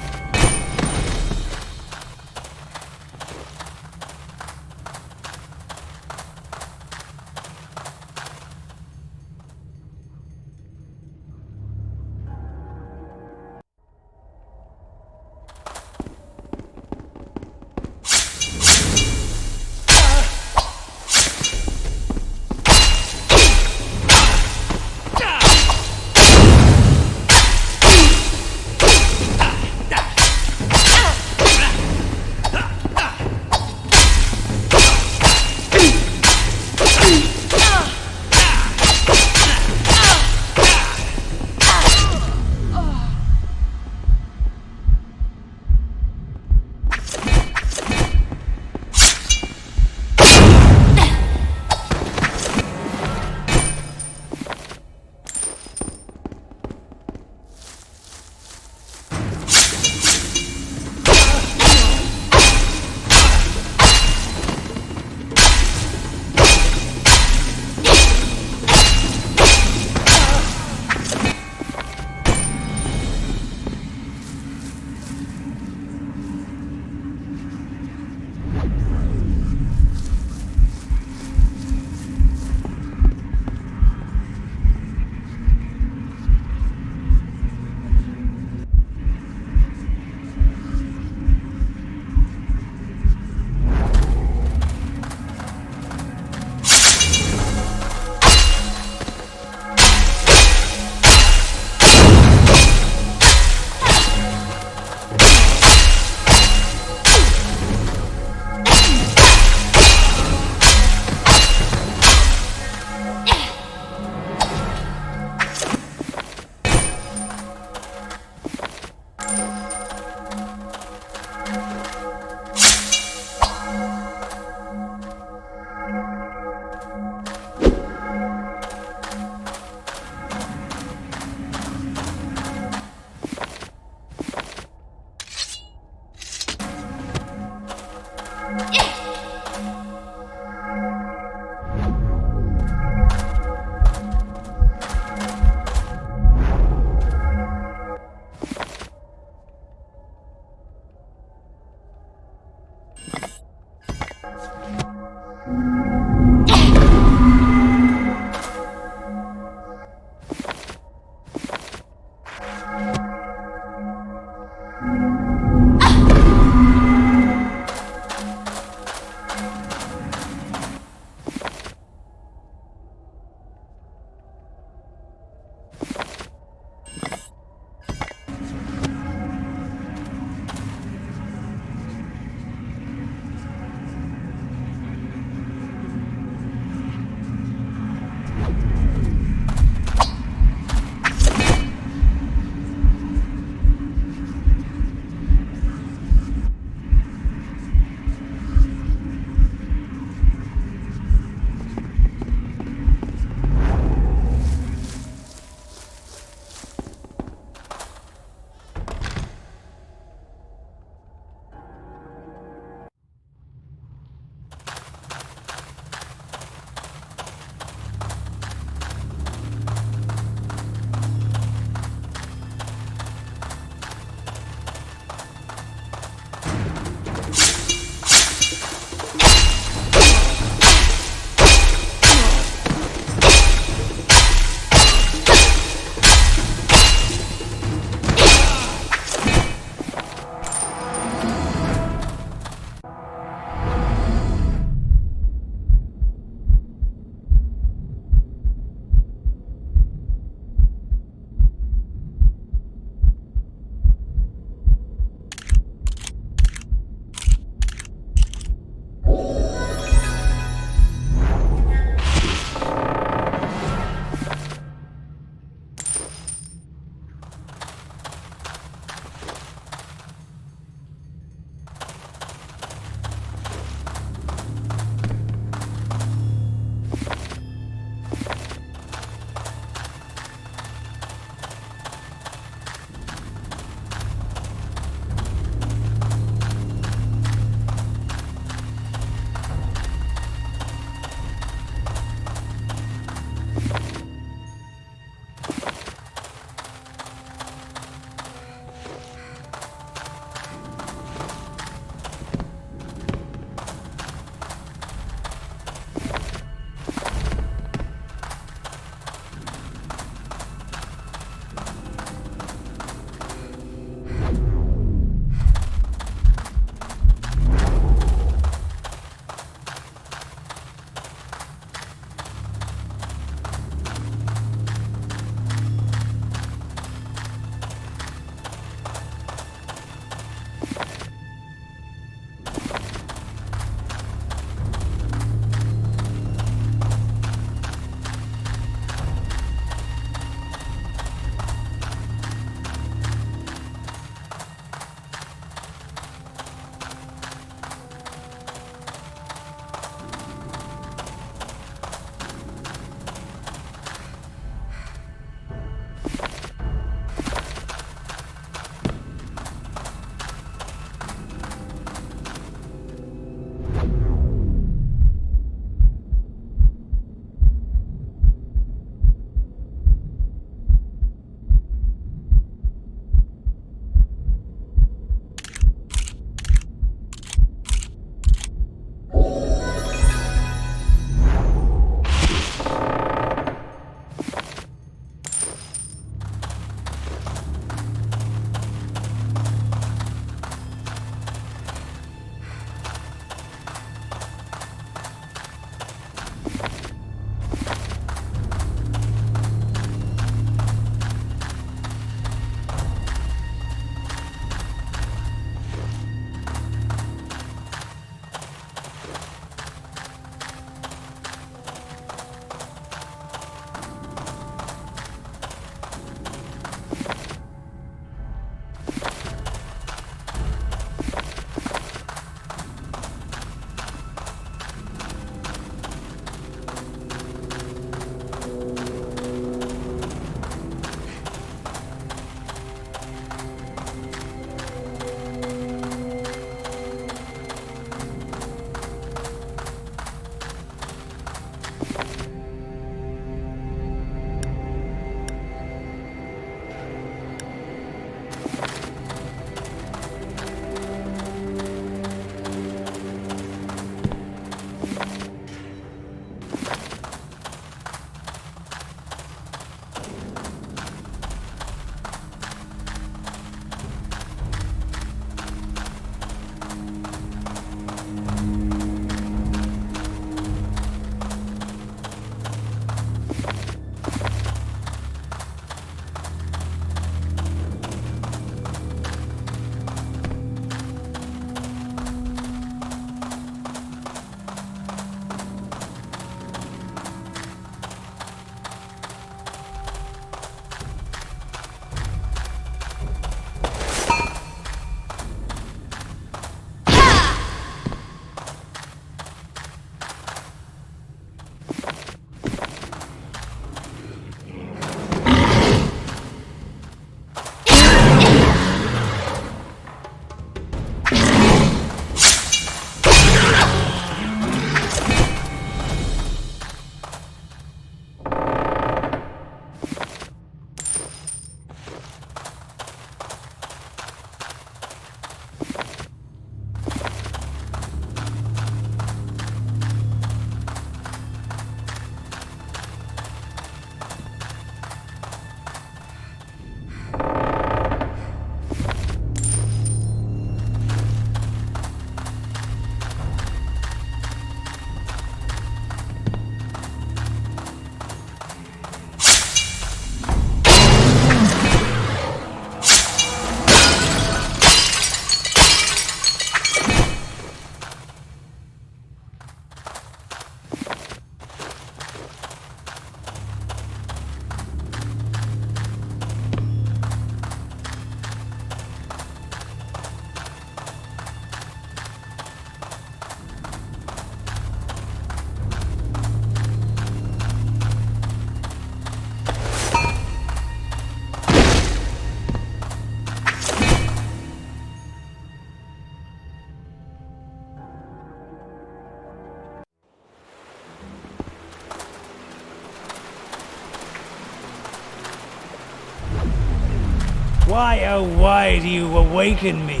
Why, oh why do you awaken me?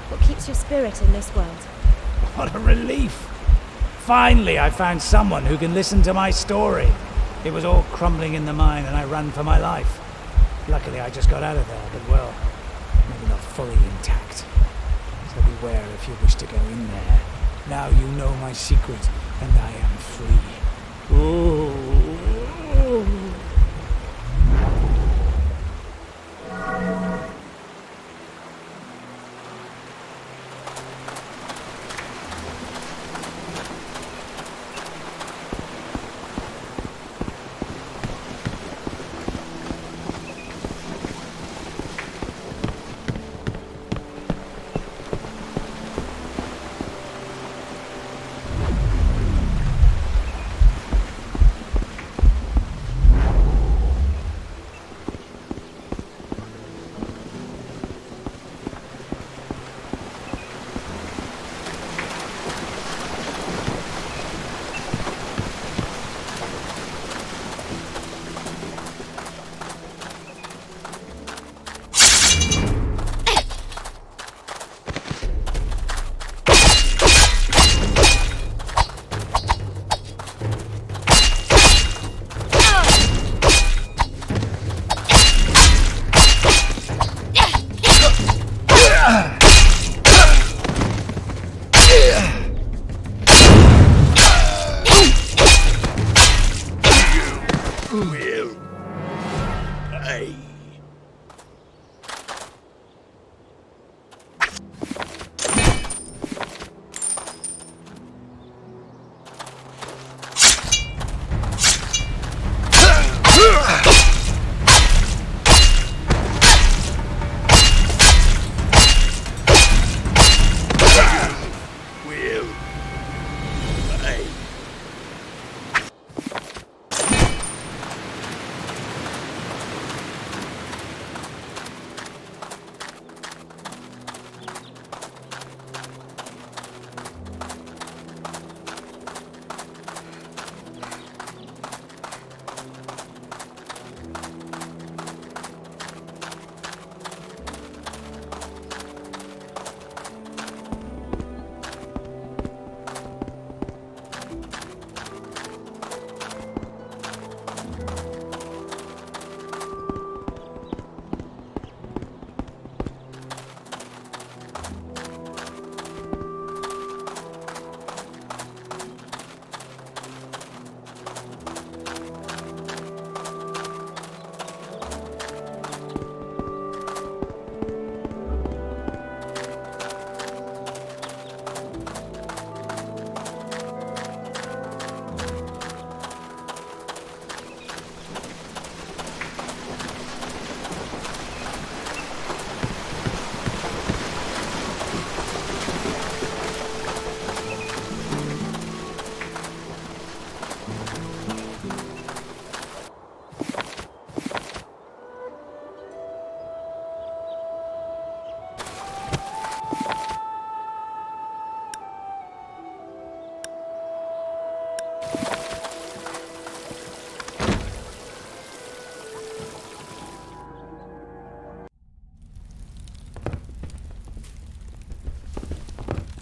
What keeps your spirit in this world? What a relief! Finally, I found someone who can listen to my story. It was all crumbling in the mine and I ran for my life. Luckily, I just got out of there, but well, maybe not fully intact. So beware if you wish to go in there. Now you know my secret, and I am free. Ooh.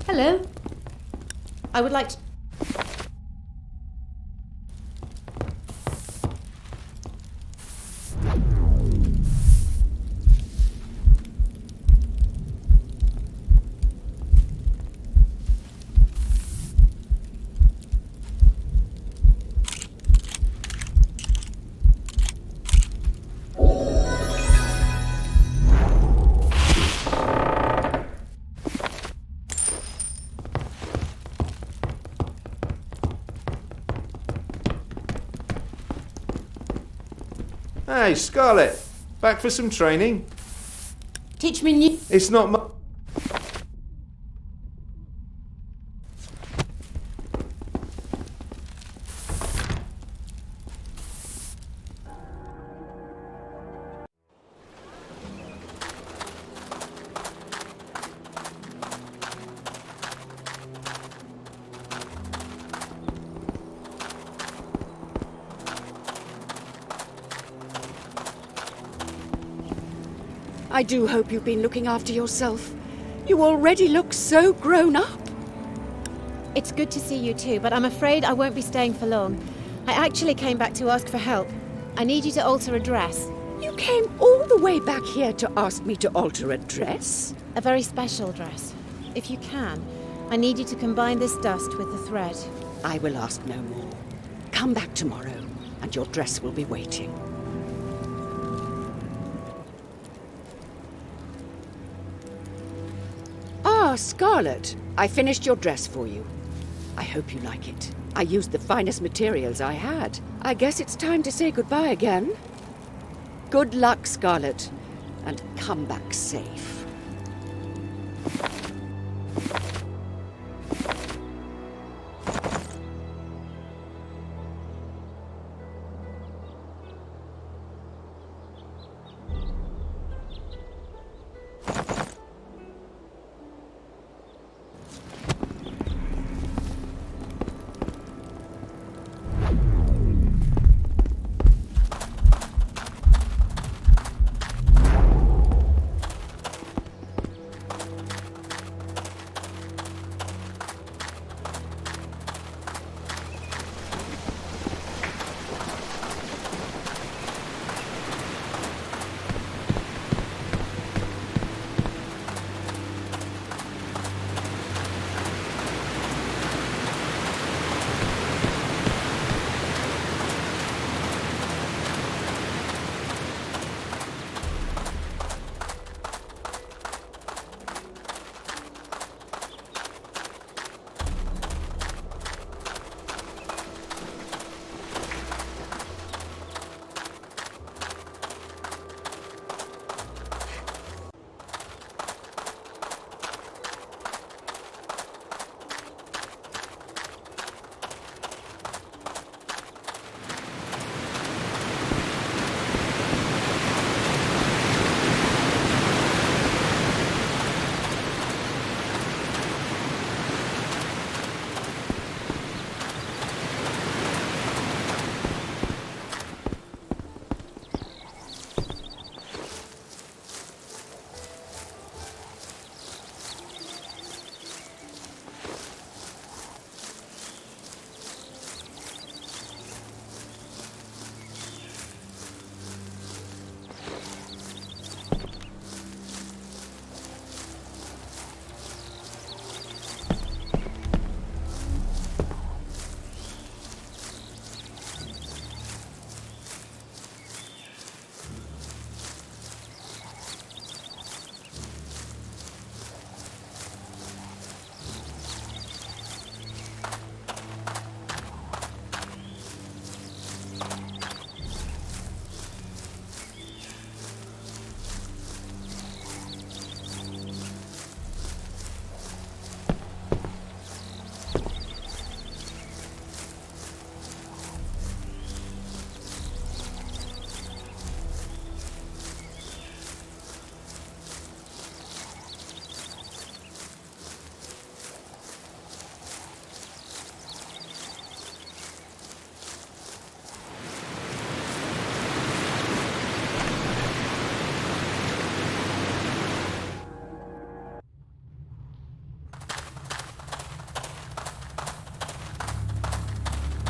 Hello. I would like to... Hey, Scarlett, back for some training? Teach me new... It's not my... I do hope you've been looking after yourself. You already look so grown up. It's good to see you too, but I'm afraid I won't be staying for long. I actually came back to ask for help. I need you to alter a dress. You came all the way back here to ask me to alter a dress? A very special dress. If you can, I need you to combine this dust with the thread. I will ask no more. Come back tomorrow, and your dress will be waiting. Ah, Scarlett, I finished your dress for you. I hope you like it. I used the finest materials I had. I guess it's time to say goodbye again. Good luck, Scarlett, and come back safe.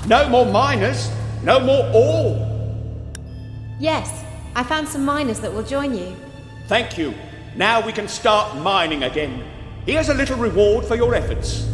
No more miners, no more ore. Yes, I found some miners that will join you. Thank you. Now we can start mining again. Here's a little reward for your efforts.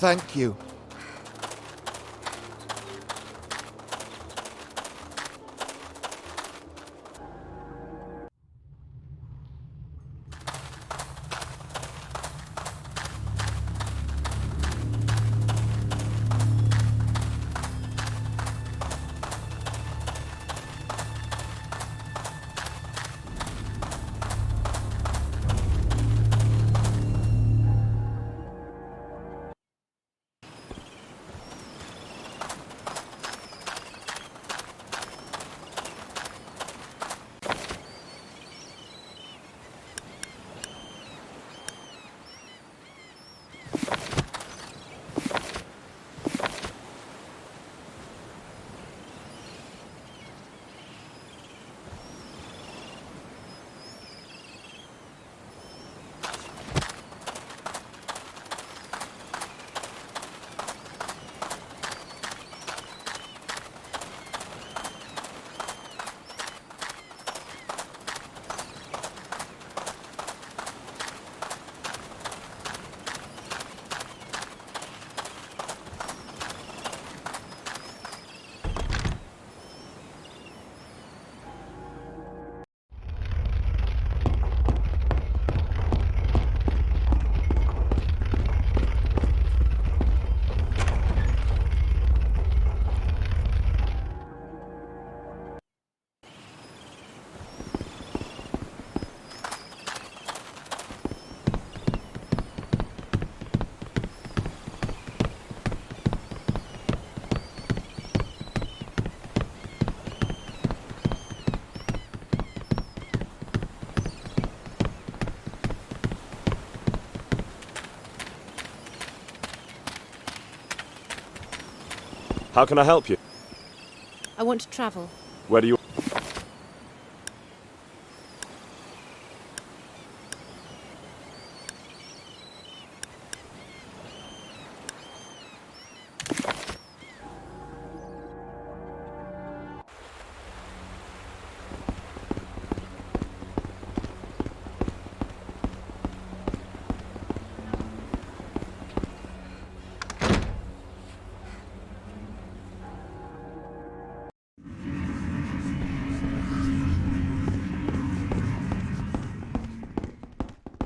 Thank you. How can I help you? I want to travel. Where do you...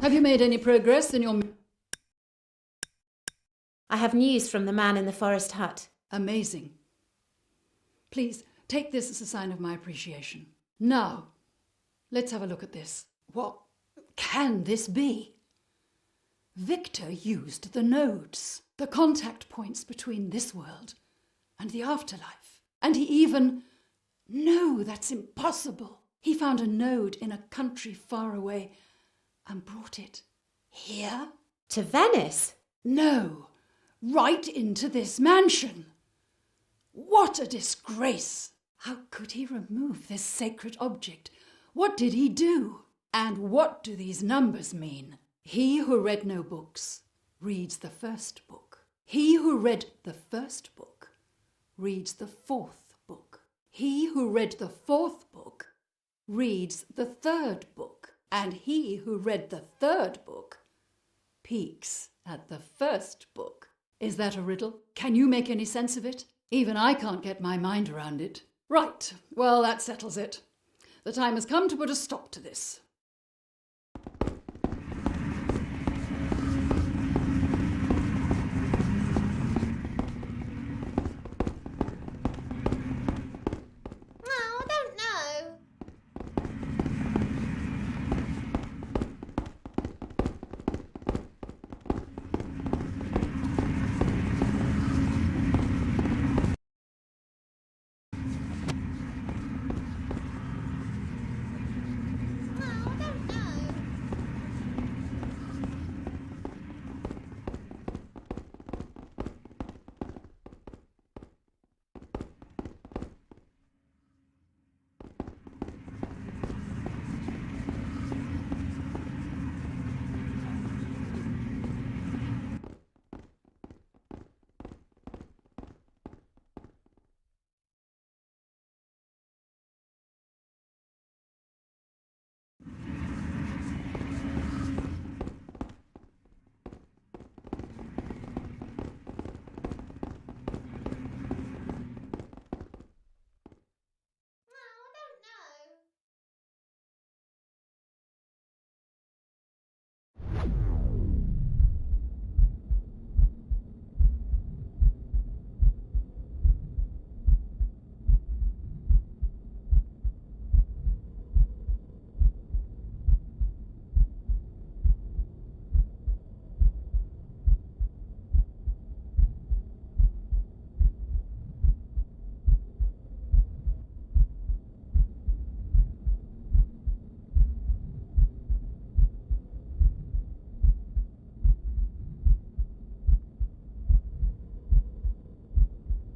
Have you made any progress in your... I have news from the man in the forest hut. Amazing. Please, take this as a sign of my appreciation. Now, let's have a look at this. What can this be? Victor used the nodes, the contact points between this world and the afterlife. And he even... No, that's impossible. He found a node in a country far away and brought it here? To Venice? No, right into this mansion. What a disgrace! How could he remove this sacred object? What did he do? And what do these numbers mean? He who read no books reads the first book. He who read the first book reads the fourth book. He who read the fourth book reads the third book. And he who read the third book peeks at the first book. Is that a riddle? Can you make any sense of it? Even I can't get my mind around it. Right, well, that settles it. The time has come to put a stop to this.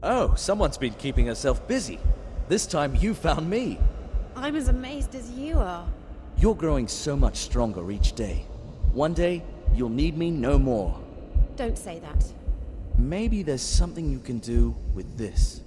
Oh, someone's been keeping herself busy. This time you found me. I'm as amazed as you are. You're growing so much stronger each day. One day, you'll need me no more. Don't say that. Maybe there's something you can do with this.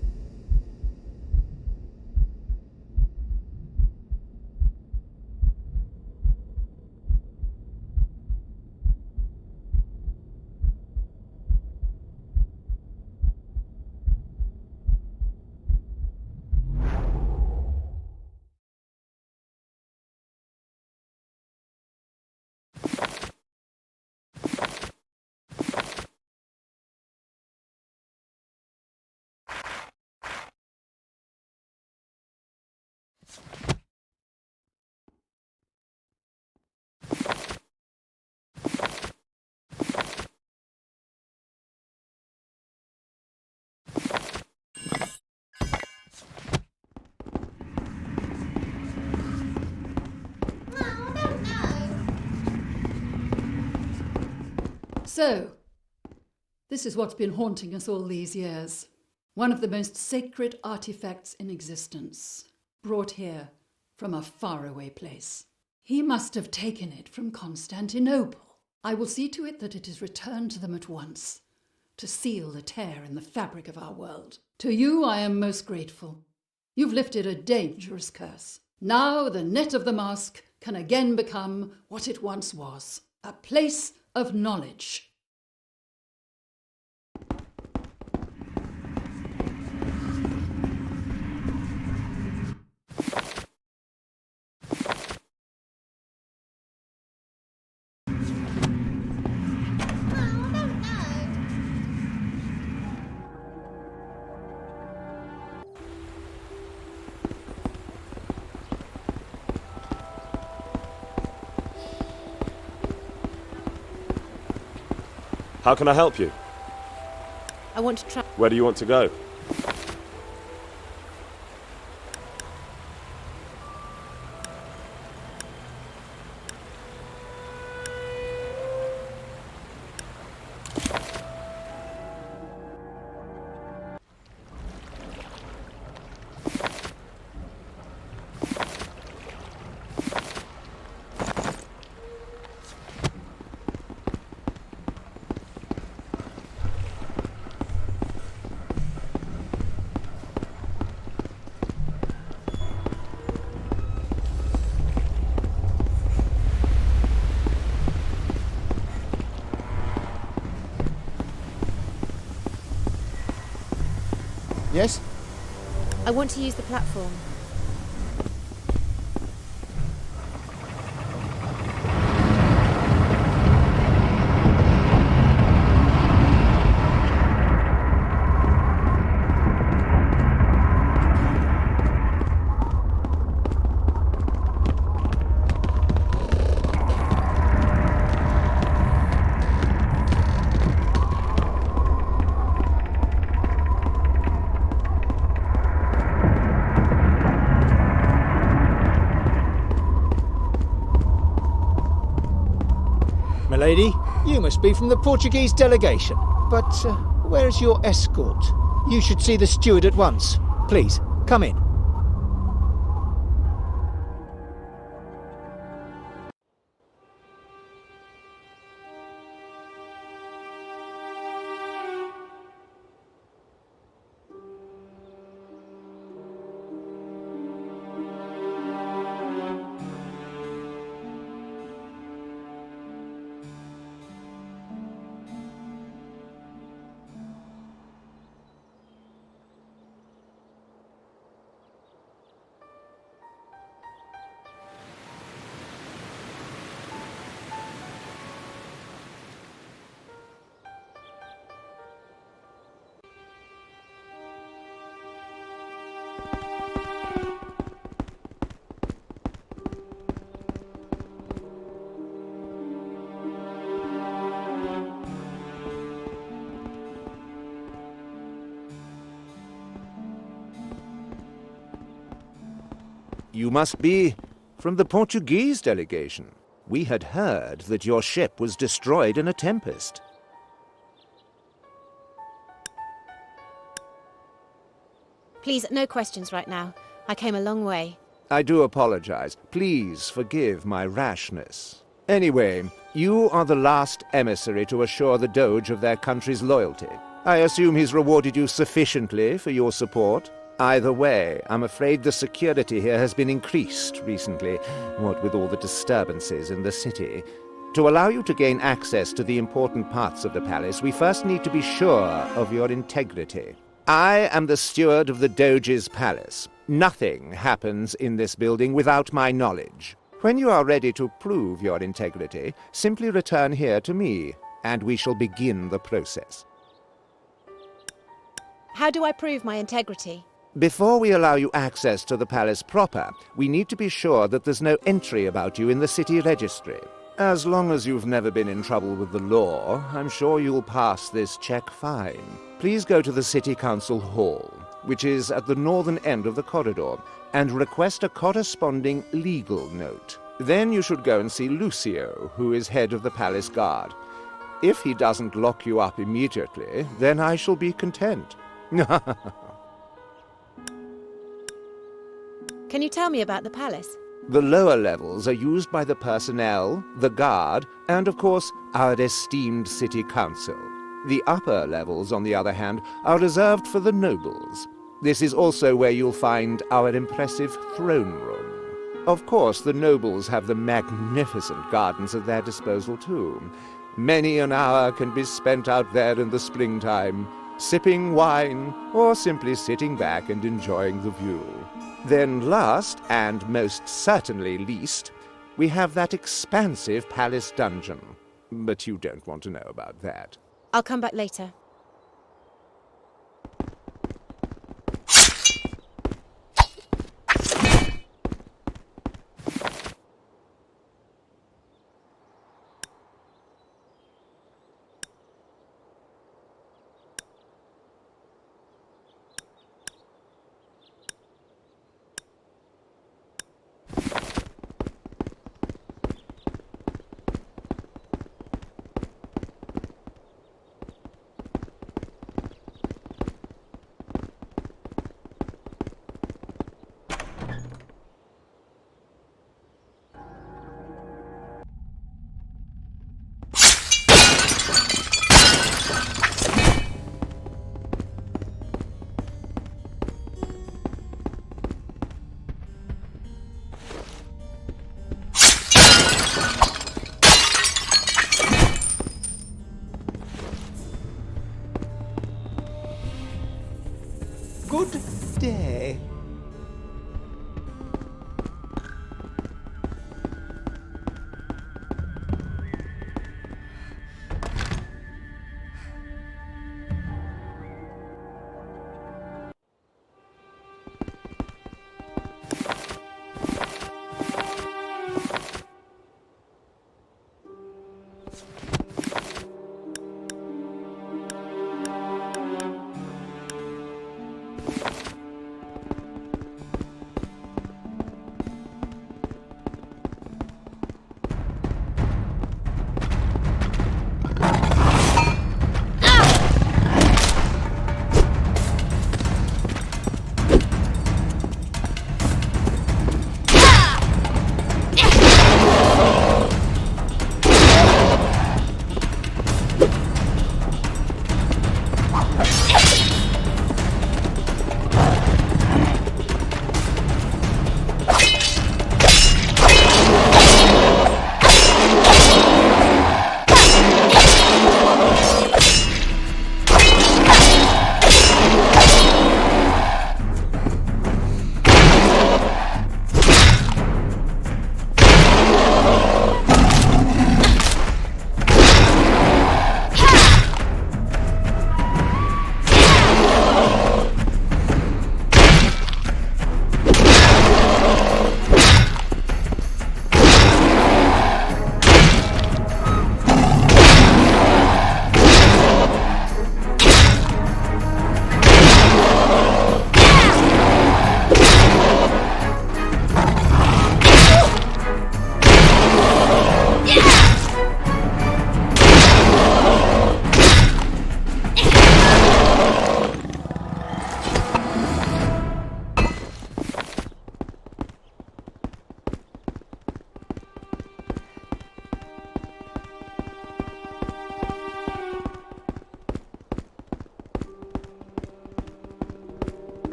So, this is what's been haunting us all these years. One of the most sacred artifacts in existence, brought here from a faraway place. He must have taken it from Constantinople. I will see to it that it is returned to them at once, to seal the tear in the fabric of our world. To you I am most grateful. You've lifted a dangerous curse. Now the net of the mask can again become what it once was, a place of knowledge. How can I help you? I want to try. Where do you want to go? Yes? I want to use the platform. Milady, you must be from the Portuguese delegation. But where is your escort? You should see the steward at once. Please, come in. You must be from the Portuguese delegation. We had heard that your ship was destroyed in a tempest. Please, no questions right now. I came a long way. I do apologize. Please forgive my rashness. Anyway, you are the last emissary to assure the Doge of their country's loyalty. I assume he's rewarded you sufficiently for your support? Either way, I'm afraid the security here has been increased recently, what with all the disturbances in the city. To allow you to gain access to the important parts of the palace, we first need to be sure of your integrity. I am the steward of the Doge's palace. Nothing happens in this building without my knowledge. When you are ready to prove your integrity, simply return here to me, and we shall begin the process. How do I prove my integrity? Before we allow you access to the palace proper, we need to be sure that there's no entry about you in the city registry. As long as you've never been in trouble with the law, I'm sure you'll pass this check fine. Please go to the City Council Hall, which is at the northern end of the corridor, and request a corresponding legal note. Then you should go and see Lucio, who is head of the palace guard. If he doesn't lock you up immediately, then I shall be content. Can you tell me about the palace? The lower levels are used by the personnel, the guard, and of course, our esteemed city council. The upper levels, on the other hand, are reserved for the nobles. This is also where you'll find our impressive throne room. Of course, the nobles have the magnificent gardens at their disposal too. Many an hour can be spent out there in the springtime, sipping wine, or simply sitting back and enjoying the view. Then last, and most certainly least, we have that expansive palace dungeon. But you don't want to know about that. I'll come back later. Good day.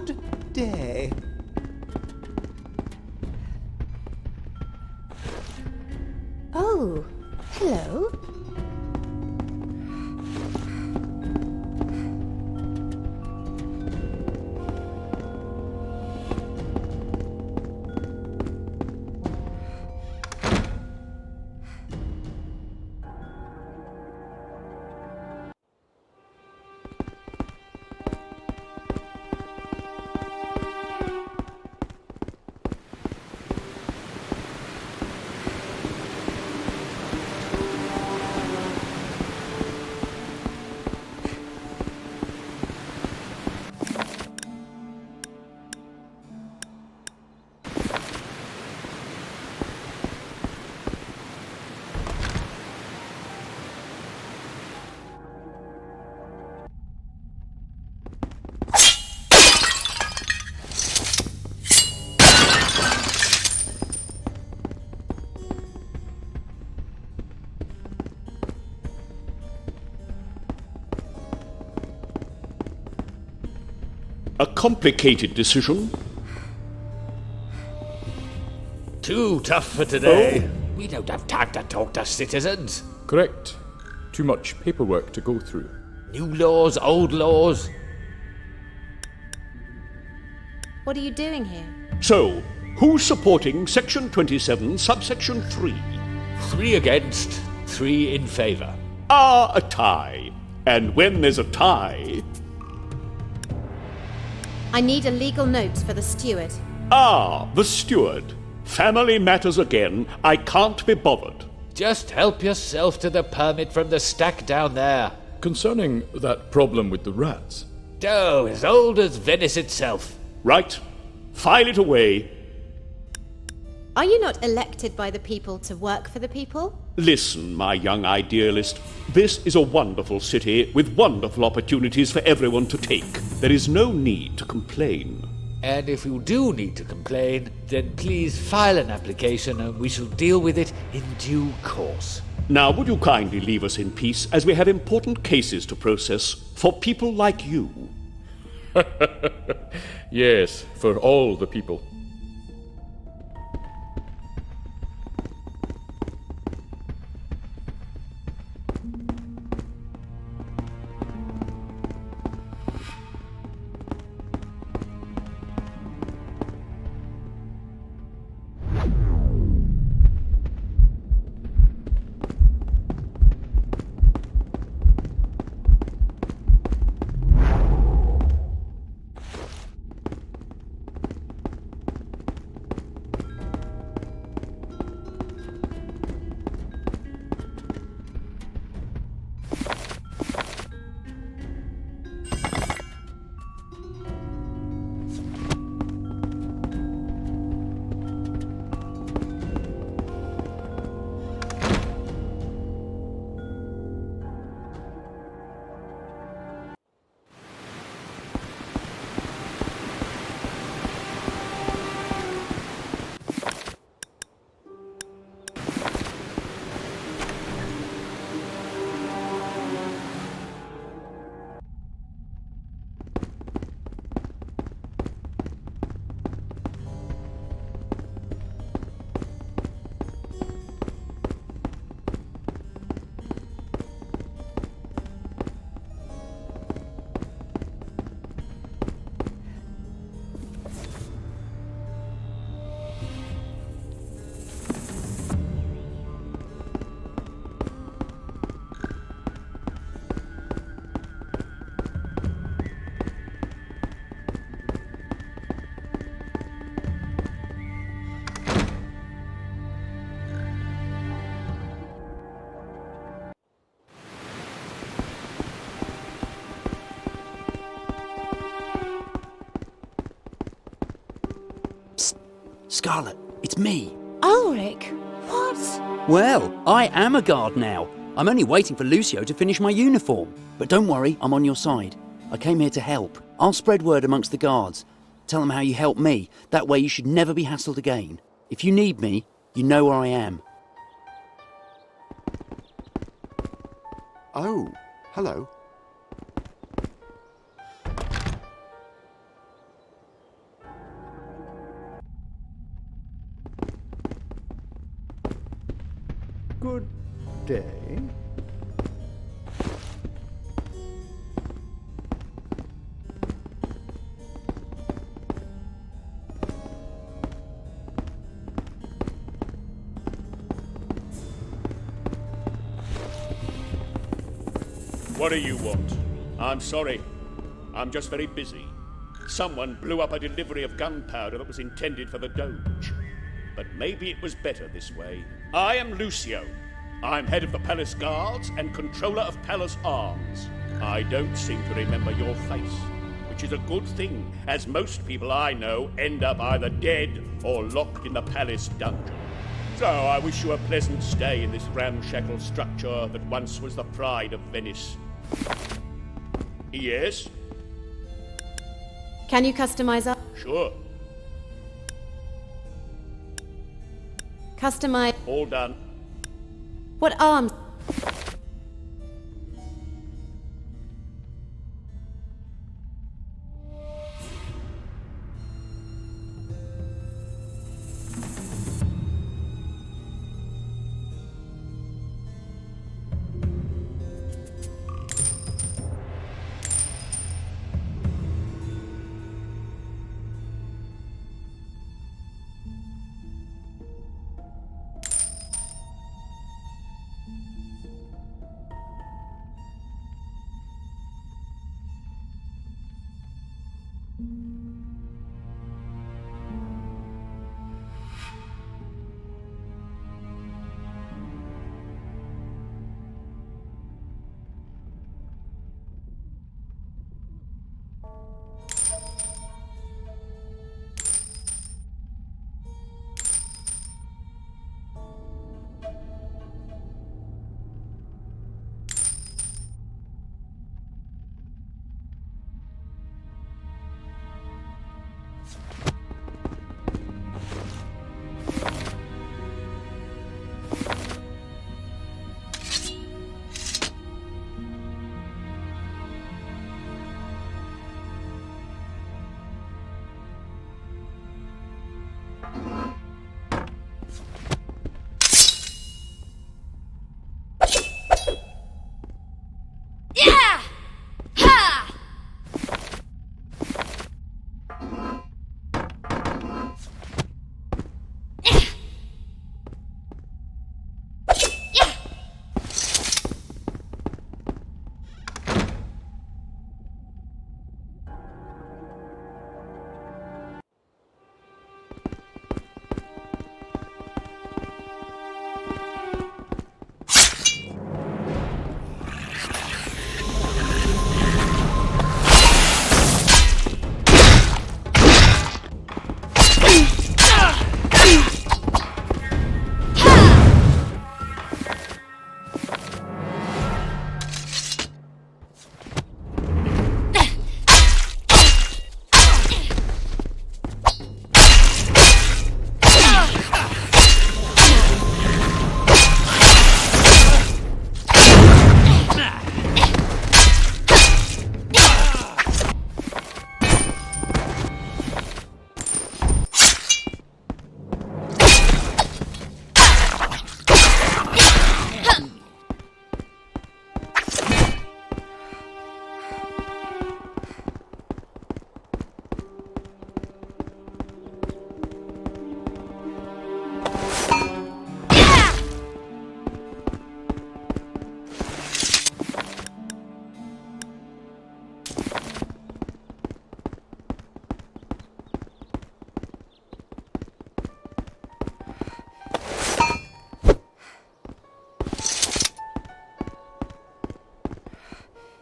Good day. Oh, hello. A complicated decision. Too tough for today. We don't have time to talk to citizens. Correct. Too much paperwork to go through. New laws, old laws. What are you doing here? So, who's supporting Section 27, Subsection 3? 3 against, 3 in favour. Ah, a tie. And when there's a tie... I need a legal note for the steward. Ah, the steward. Family matters again. I can't be bothered. Just help yourself to the permit from the stack down there. Concerning that problem with the rats. Oh, as old as Venice itself. Right. File it away. Are you not elected by the people to work for the people? Listen, my young idealist. This is a wonderful city with wonderful opportunities for everyone to take. There is no need to complain. And if you do need to complain, then please file an application and we shall deal with it in due course. Now, would you kindly leave us in peace as we have important cases to process for people like you? Yes, for all the people. Scarlett, it's me. Ulrich, what? Well, I am a guard now. I'm only waiting for Lucio to finish my uniform. But don't worry, I'm on your side. I came here to help. I'll spread word amongst the guards. Tell them how you helped me. That way you should never be hassled again. If you need me, you know where I am. Oh, hello. Good day. What do you want? I'm sorry. I'm just very busy. Someone blew up a delivery of gunpowder that was intended for the Doge. But maybe it was better this way. I am Lucio. I'm head of the palace guards and controller of palace arms. I don't seem to remember your face, which is a good thing, as most people I know end up either dead or locked in the palace dungeon. So I wish you a pleasant stay in this ramshackle structure that once was the pride of Venice. Yes? Can you customize our... Sure. Customize... All done. What arms...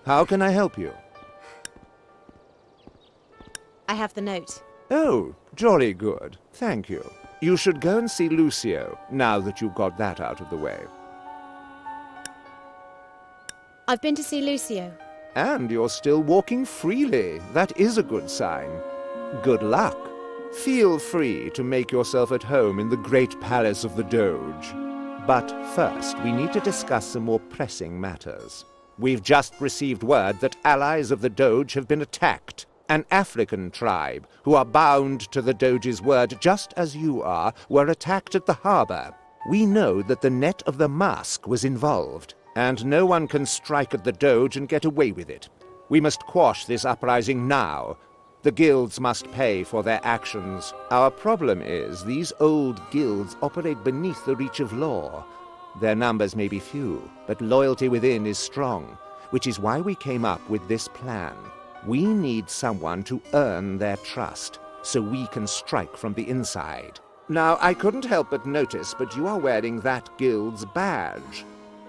How can I help you? I have the note. Oh, jolly good. Thank you. You should go and see Lucio, now that you've got that out of the way. I've been to see Lucio. And you're still walking freely. That is a good sign. Good luck. Feel free to make yourself at home in the great palace of the Doge. But first, we need to discuss some more pressing matters. We've just received word that allies of the Doge have been attacked. An African tribe, who are bound to the Doge's word just as you are, were attacked at the harbor. We know that the net of the mask was involved, and no one can strike at the Doge and get away with it. We must quash this uprising now. The guilds must pay for their actions. Our problem is these old guilds operate beneath the reach of law. Their numbers may be few, but loyalty within is strong, which is why we came up with this plan. We need someone to earn their trust, so we can strike from the inside. Now, I couldn't help but notice, but you are wearing that guild's badge.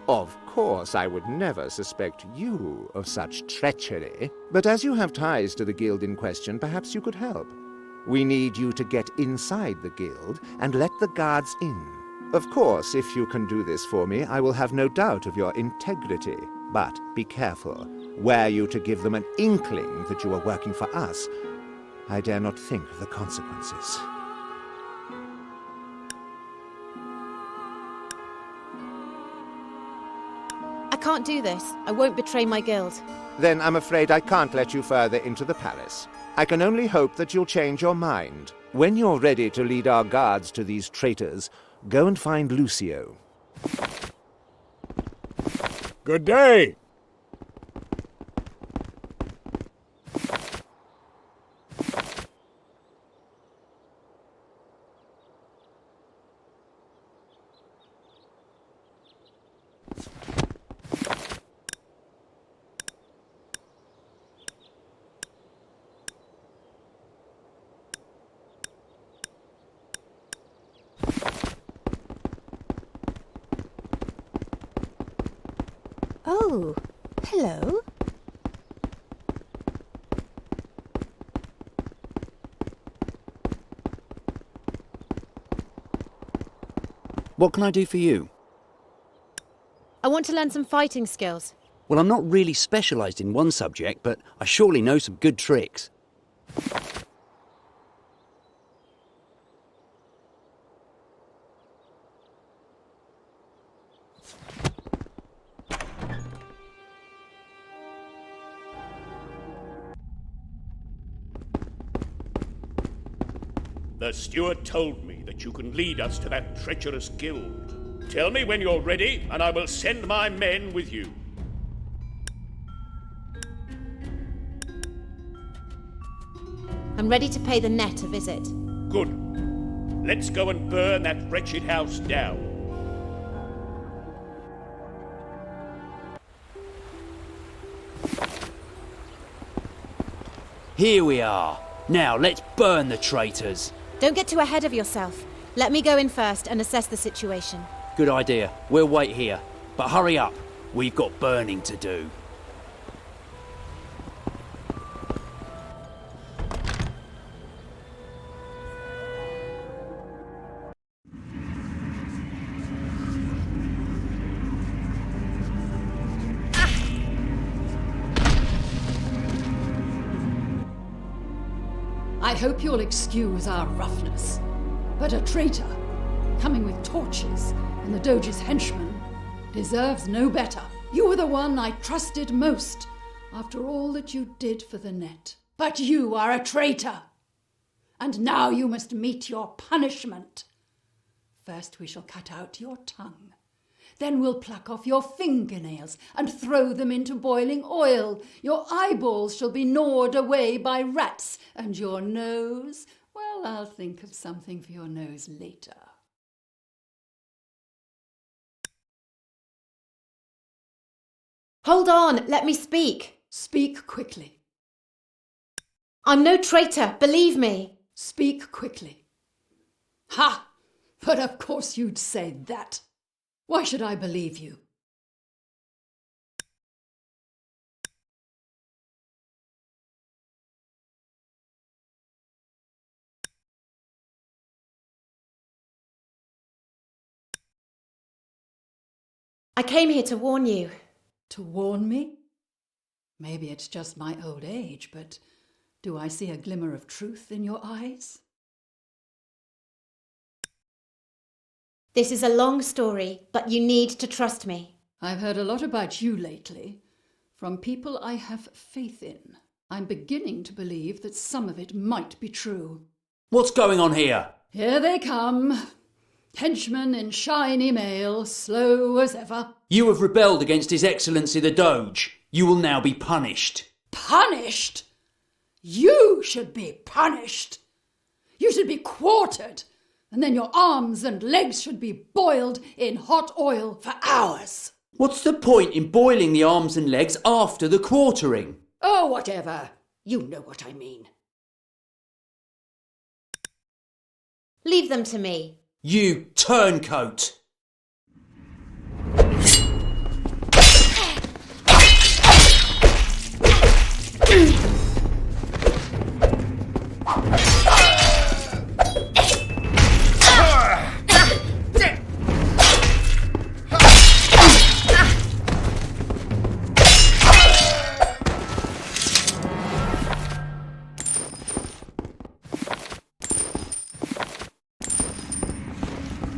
Of course, I would never suspect you of such treachery, but as you have ties to the guild in question, perhaps you could help. We need you to get inside the guild and let the guards in. Of course, if you can do this for me, I will have no doubt of your integrity. But be careful. Were you to give them an inkling that you are working for us, I dare not think of the consequences. I can't do this. I won't betray my guild. Then I'm afraid I can't let you further into the palace. I can only hope that you'll change your mind. When you're ready to lead our guards to these traitors, go and find Lucio. Good day! Oh, hello. What can I do for you? I want to learn some fighting skills. Well, I'm not really specialised in one subject, but I surely know some good tricks. The steward told me that you can lead us to that treacherous guild. Tell me when you're ready, and I will send my men with you. I'm ready to pay the net a visit. Good. Let's go and burn that wretched house down. Here we are. Now, let's burn the traitors. Don't get too ahead of yourself. Let me go in first and assess the situation. Good idea. We'll wait here. But hurry up. We've got burning to do. I hope you'll excuse our roughness, but a traitor, coming with torches and the Doge's henchmen, deserves no better. You were the one I trusted most, after all that you did for the net. But you are a traitor, and now you must meet your punishment. First we shall cut out your tongue. Then we'll pluck off your fingernails and throw them into boiling oil. Your eyeballs shall be gnawed away by rats. And your nose, well, I'll think of something for your nose later. Hold on, let me speak. Speak quickly. I'm no traitor, believe me. Speak quickly. Ha! But of course you'd say that. Why should I believe you? I came here to warn you. To warn me? Maybe it's just my old age, but do I see a glimmer of truth in your eyes? This is a long story, but you need to trust me. I've heard a lot about you lately, from people I have faith in. I'm beginning to believe that some of it might be true. What's going on here? Here they come. Henchman in shiny mail, slow as ever. You have rebelled against His Excellency the Doge. You will now be punished. Punished? You should be punished. You should be quartered, and then your arms and legs should be boiled in hot oil for hours. What's the point in boiling the arms and legs after the quartering? Oh, whatever. You know what I mean. Leave them to me. You turncoat!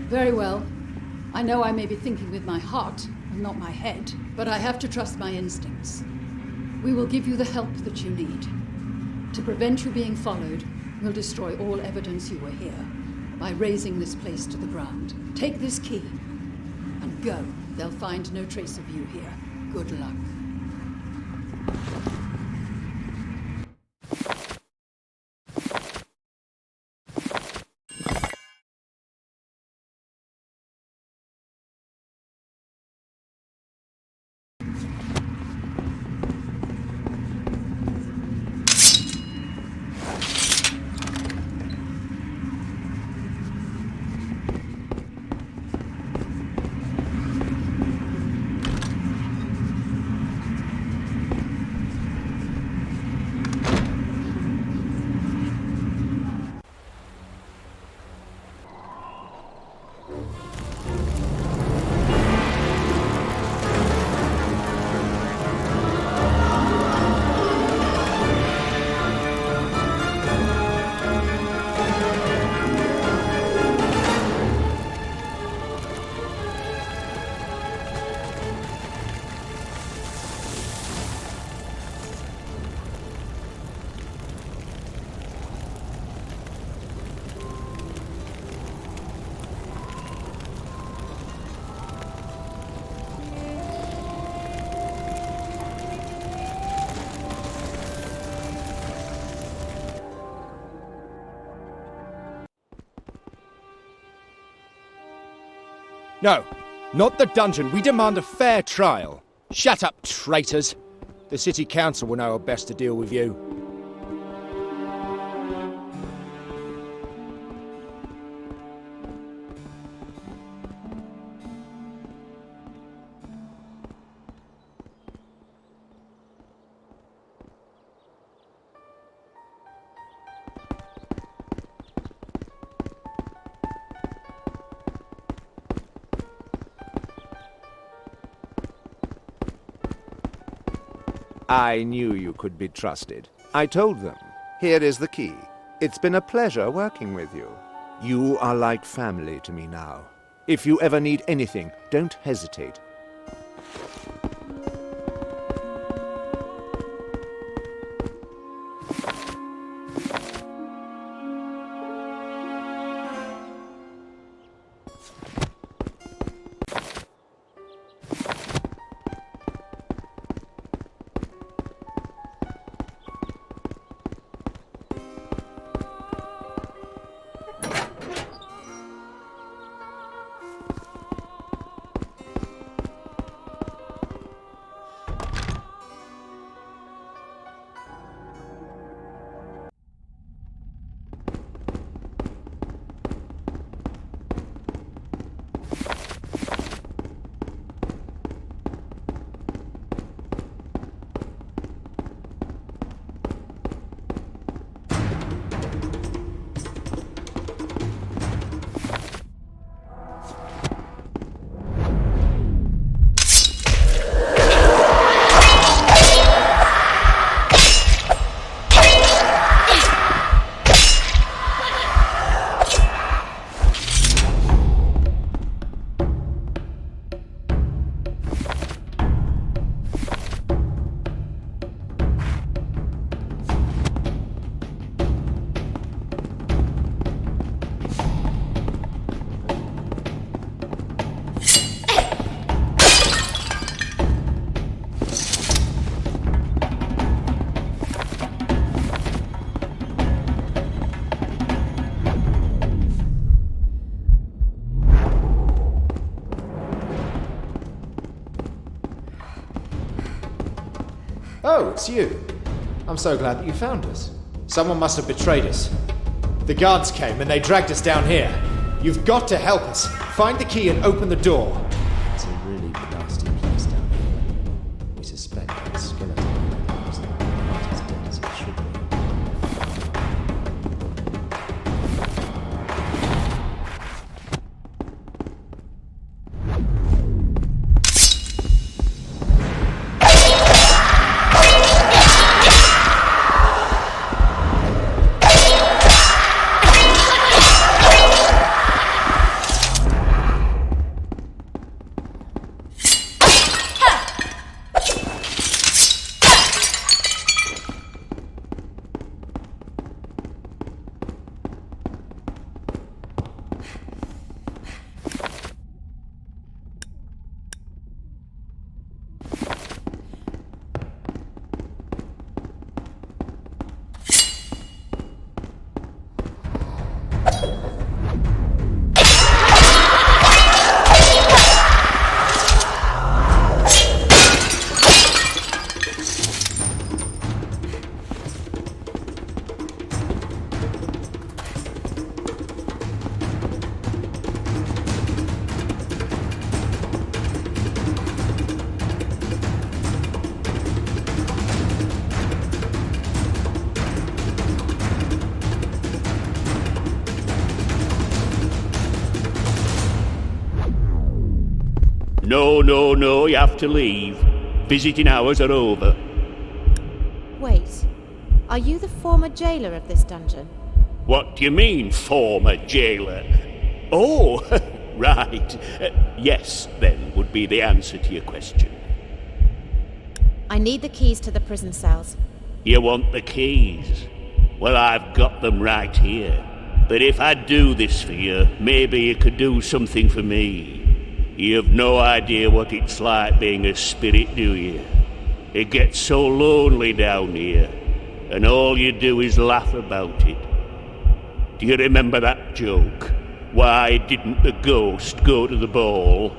Very well. I know I may be thinking with my heart and not my head, but I have to trust my instincts. We will give you the help that you need. To prevent you being followed, we'll destroy all evidence you were here by razing this place to the ground. Take this key and go. They'll find no trace of you here. Good luck. No, not the dungeon. We demand a fair trial. Shut up, traitors. The city council will know how best to deal with you. I knew you could be trusted. I told them. Here is the key. It's been a pleasure working with you. You are like family to me now. If you ever need anything, don't hesitate. Oh, it's you. I'm so glad that you found us. Someone must have betrayed us. The guards came and they dragged us down here. You've got to help us. Find the key and open the door. It's a really nasty place down here. We suspect that skeleton is not as dead as it should be. No, you have to leave. Visiting hours are over. Wait. Are you the former jailer of this dungeon? What do you mean, former jailer? Oh, right. Yes, then, would be the answer to your question. I need the keys to the prison cells. You want the keys? Well, I've got them right here. But if I do this for you, maybe you could do something for me. You have no idea what it's like being a spirit, do you? It gets so lonely down here, and all you do is laugh about it. Do you remember that joke? Why didn't the ghost go to the ball?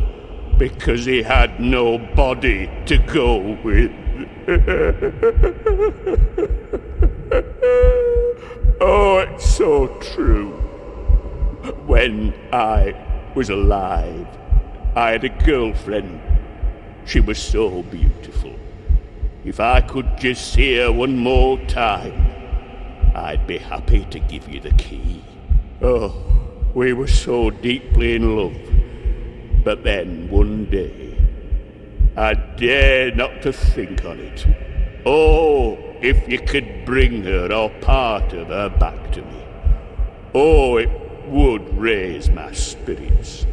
Because he had no body to go with. Oh, it's so true. When I was alive, I had a girlfriend. She was so beautiful. If I could just see her one more time, I'd be happy to give you the key. Oh, we were so deeply in love. But then, one day, I dare not to think on it. Oh, if you could bring her or part of her back to me. Oh, it would raise my spirits.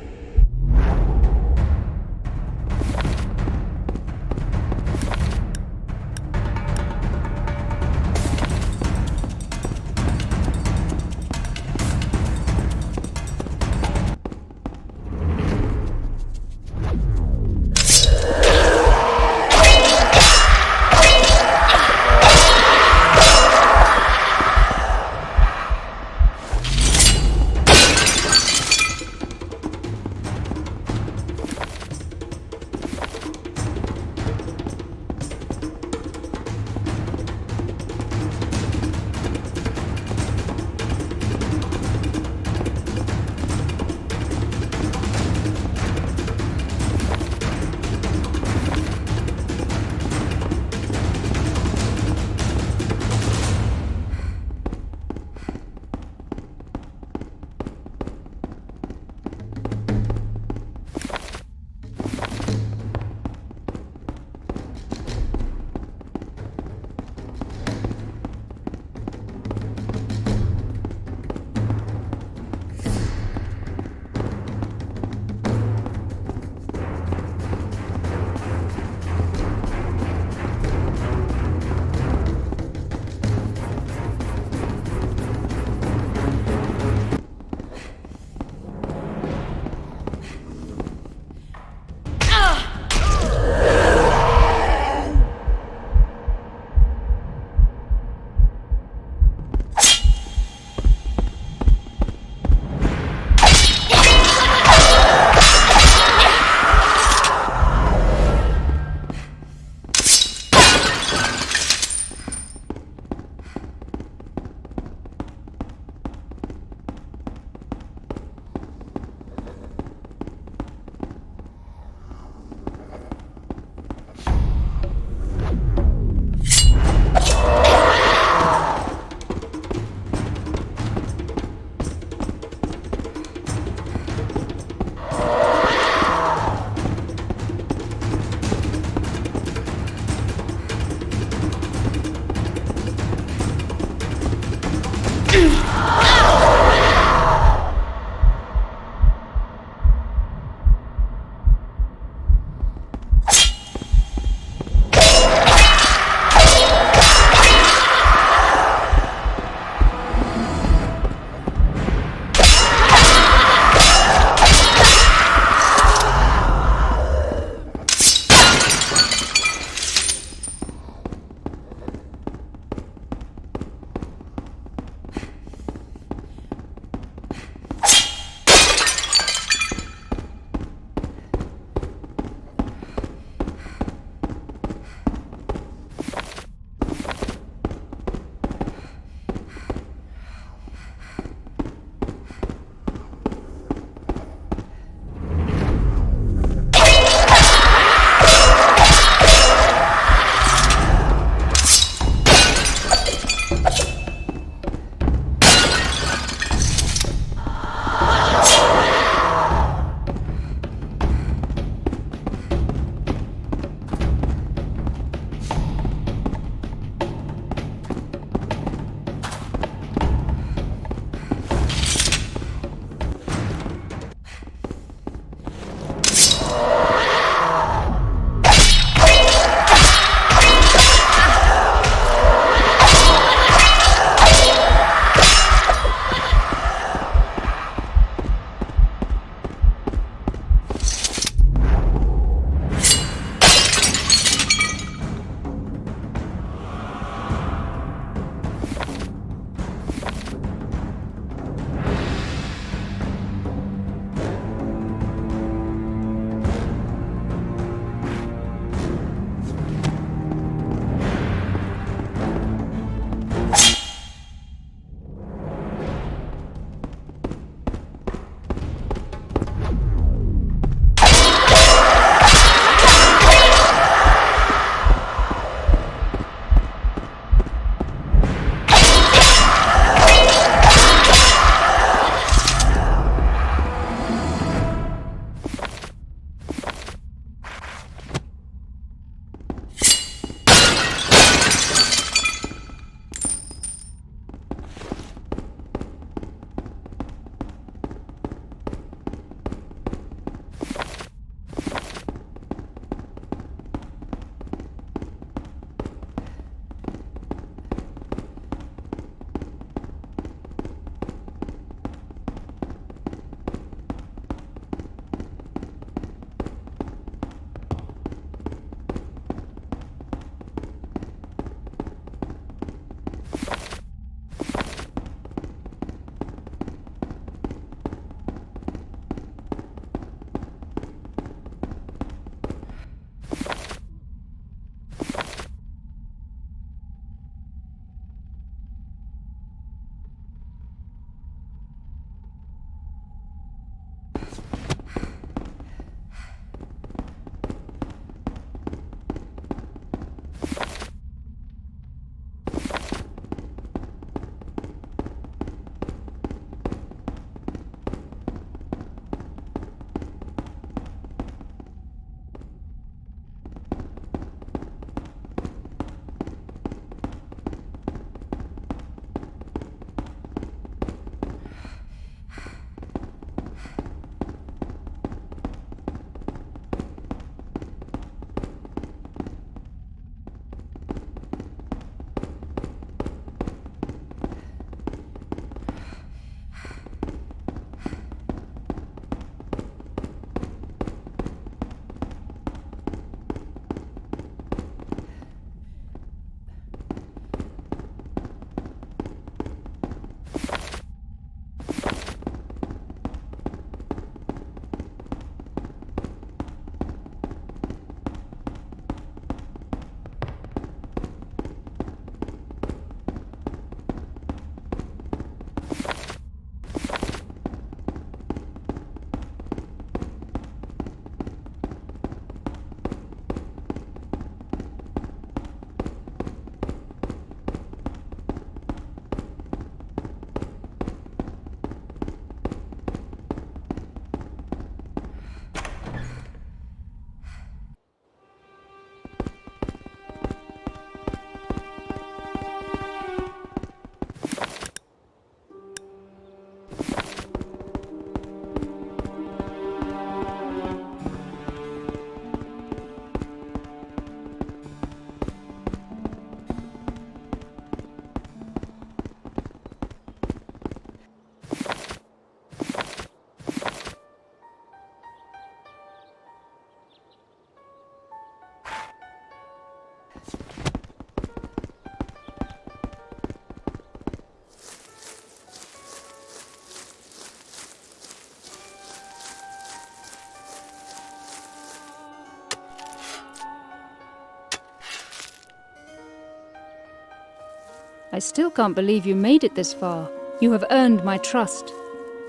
I still can't believe you made it this far. You have earned my trust.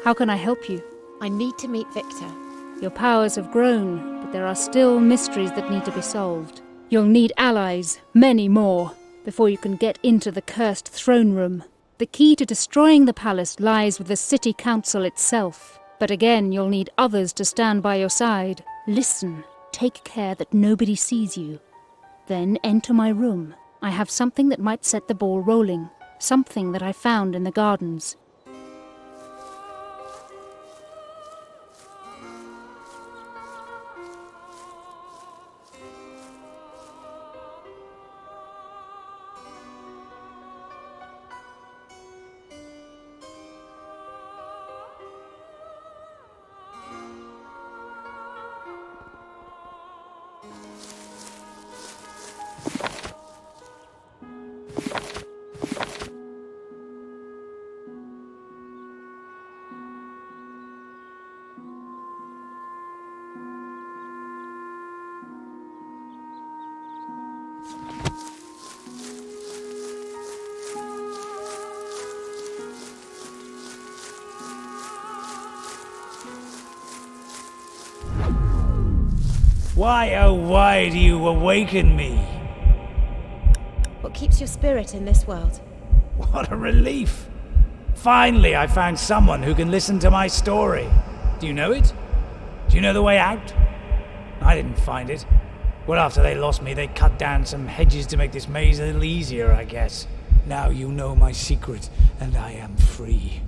How can I help you? I need to meet Victor. Your powers have grown, but there are still mysteries that need to be solved. You'll need allies, many more, before you can get into the cursed throne room. The key to destroying the palace lies with the city council itself. But again, you'll need others to stand by your side. Listen. Take care that nobody sees you. Then enter my room. I have something that might set the ball rolling. Something that I found in the gardens. Why, oh why do you awaken me? What keeps your spirit in this world? What a relief! Finally, I found someone who can listen to my story. Do you know it? Do you know the way out? I didn't find it. Well, after they lost me, they cut down some hedges to make this maze a little easier, I guess. Now you know my secret, and I am free.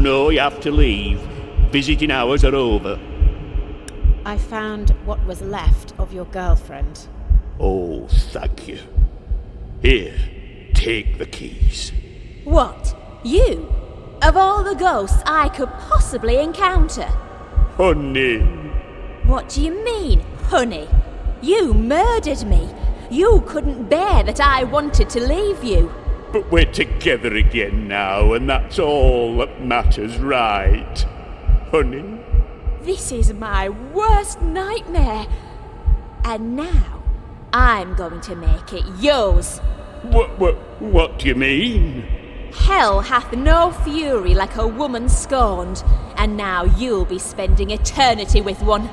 No, you have to leave. Visiting hours are over. I found what was left of your girlfriend. Oh, thank you. Here, take the keys. What? You? Of all the ghosts I could possibly encounter? Honey. What do you mean, honey? You murdered me. You couldn't bear that I wanted to leave you. But we're together again now, and that's all that matters, right? Honey? This is my worst nightmare. And now, I'm going to make it yours. What do you mean? Hell hath no fury like a woman scorned, and now you'll be spending eternity with one.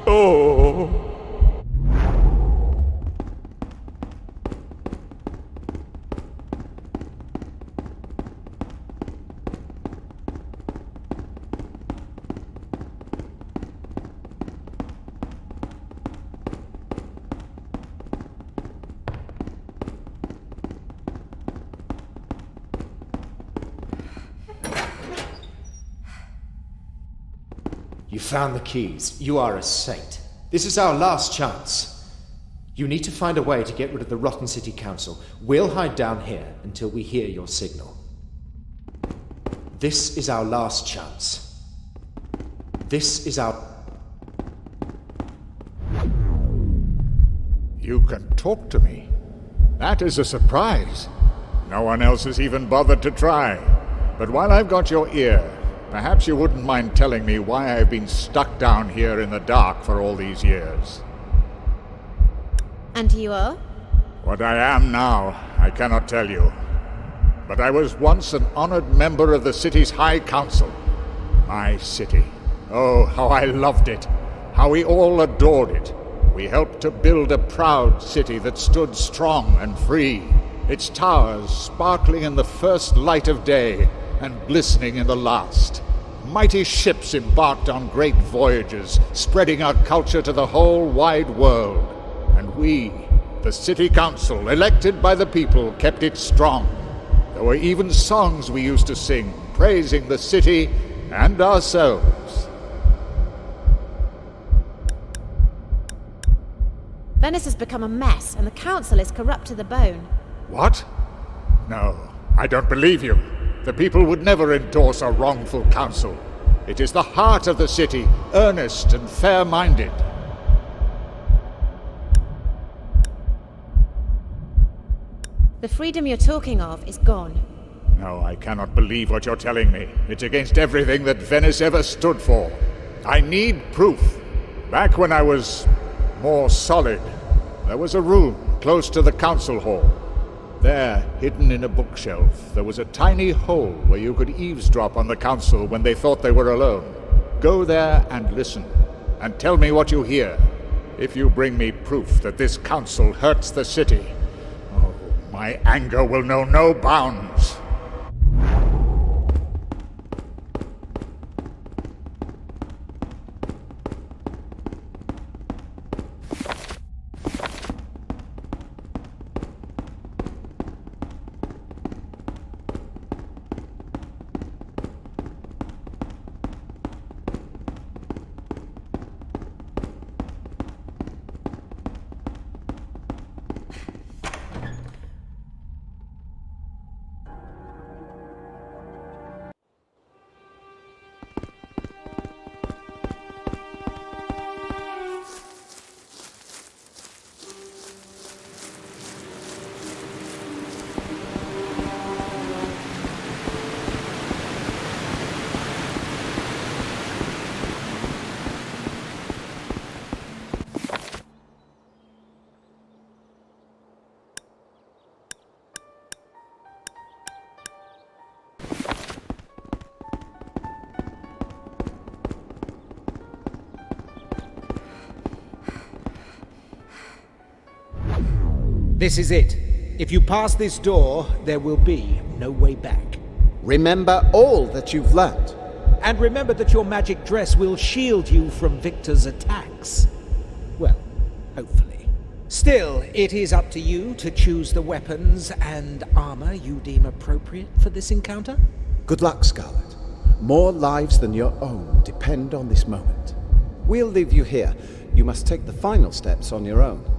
Oh. You found the keys. You are a saint. This is our last chance. You need to find a way to get rid of the rotten city council. We'll hide down here until we hear your signal. This is our last chance. This is our... You can talk to me. That is a surprise. No one else has even bothered to try. But while I've got your ear, Perhaps you wouldn't mind telling me why I've been stuck down here in the dark for all these years. And you are? What I am now, I cannot tell you. But I was once an honored member of the city's High Council. My city. Oh, how I loved it. How we all adored it. We helped to build a proud city that stood strong and free. Its towers sparkling in the first light of day and glistening in the last. Mighty ships embarked on great voyages, spreading our culture to the whole wide world. And we, the city council, elected by the people, kept it strong. There were even songs we used to sing, praising the city and ourselves. Venice has become a mess, and the council is corrupt to the bone. What? No, I don't believe you. The people would never endorse a wrongful council. It is the heart of the city, earnest and fair-minded. The freedom you're talking of is gone. No, I cannot believe what you're telling me. It's against everything that Venice ever stood for. I need proof. Back when I was more solid, there was a room close to the council hall. There, hidden in a bookshelf, there was a tiny hole where you could eavesdrop on the council when they thought they were alone. Go there and listen, and tell me what you hear. If you bring me proof that this council hurts the city, oh, my anger will know no bounds. This is it. If you pass this door, there will be no way back. Remember all that you've learned. And remember that your magic dress will shield you from Victor's attacks. Well, hopefully. Still, it is up to you to choose the weapons and armor you deem appropriate for this encounter. Good luck, Scarlett. More lives than your own depend on this moment. We'll leave you here. You must take the final steps on your own.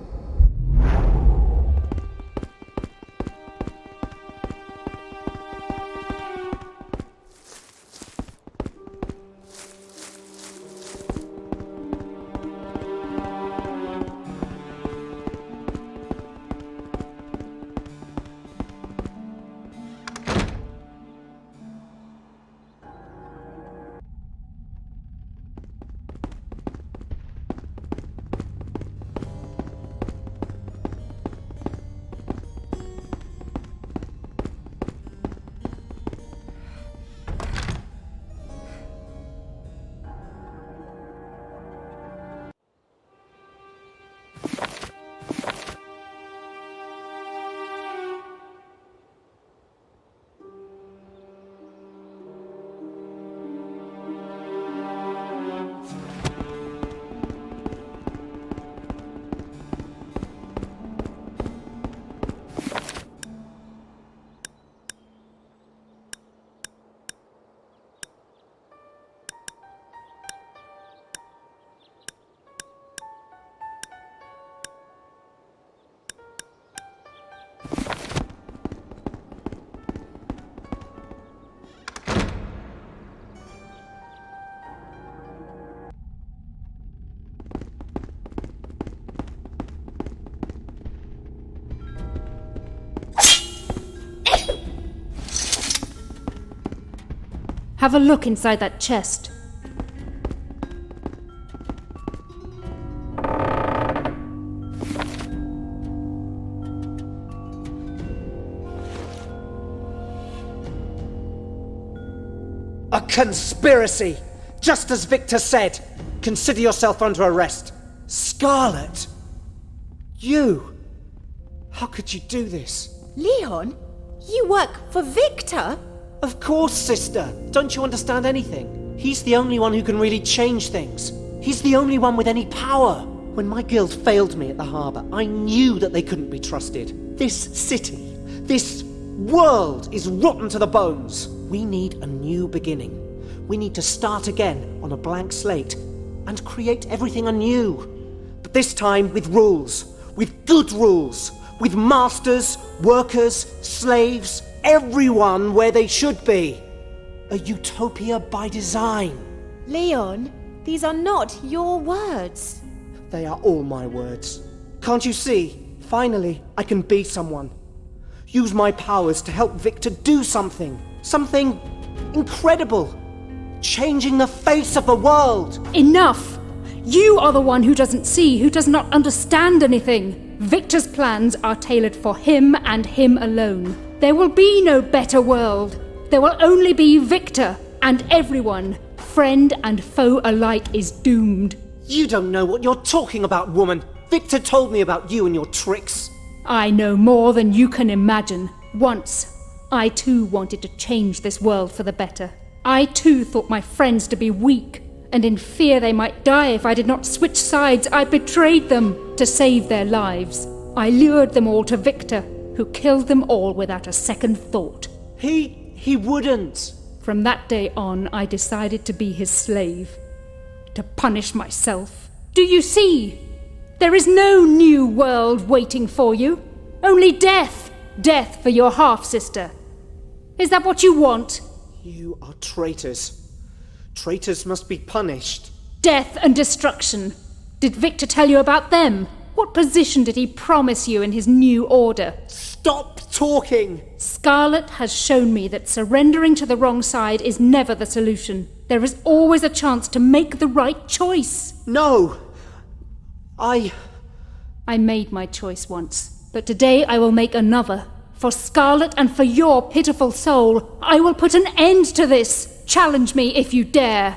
Have a look inside that chest. A conspiracy! Just as Victor said. Consider yourself under arrest. Scarlett! You! How could you do this? Leon, you work for Victor? Of course, sister. Don't you understand anything? He's the only one who can really change things. He's the only one with any power. When my guild failed me at the harbour, I knew that they couldn't be trusted. This city, this world is rotten to the bones. We need a new beginning. We need to start again on a blank slate and create everything anew. But this time with rules, with good rules, with masters, workers, slaves, everyone where they should be. A utopia by design. Leon, these are not your words. They are all my words. Can't you see? Finally, I can be someone. Use my powers to help Victor do something. Something incredible. Changing the face of the world. Enough! You are the one who doesn't see, who does not understand anything. Victor's plans are tailored for him and him alone. There will be no better world. There will only be Victor, and everyone, friend and foe alike, is doomed. You don't know what you're talking about, woman. Victor told me about you and your tricks. I know more than you can imagine. Once, I too wanted to change this world for the better. I too thought my friends to be weak, and in fear they might die if I did not switch sides, I betrayed them to save their lives. I lured them all to Victor, who killed them all without a second thought. He wouldn't. From that day on, I decided to be his slave. To punish myself. Do you see? There is no new world waiting for you. Only death. Death for your half-sister. Is that what you want? You are traitors. Traitors must be punished. Death and destruction. Did Victor tell you about them? What position did he promise you in his new order? Stop talking! Scarlett has shown me that surrendering to the wrong side is never the solution. There is always a chance to make the right choice. No! I made my choice once, but today I will make another. For Scarlett and for your pitiful soul, I will put an end to this. Challenge me if you dare.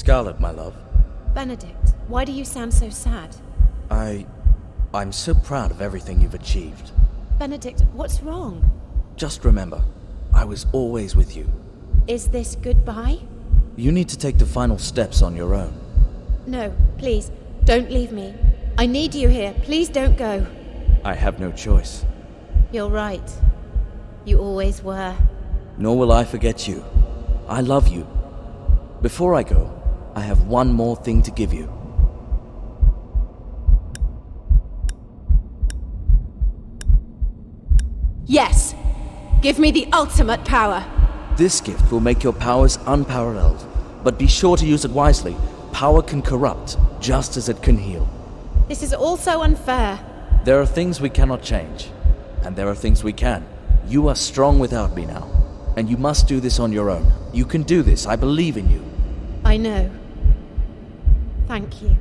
Scarlett, my love. Benedict, why do you sound so sad? I'm so proud of everything you've achieved. Benedict, what's wrong? Just remember, I was always with you. Is this goodbye? You need to take the final steps on your own. No, please, don't leave me. I need you here. Please don't go. I have no choice. You're right. You always were. Nor will I forget you. I love you. Before I go, I have one more thing to give you. Yes! Give me the ultimate power! This gift will make your powers unparalleled, but be sure to use it wisely. Power can corrupt, just as it can heal. This is all so unfair. There are things we cannot change, and there are things we can. You are strong without me now, and you must do this on your own. You can do this, I believe in you. I know. Thank you.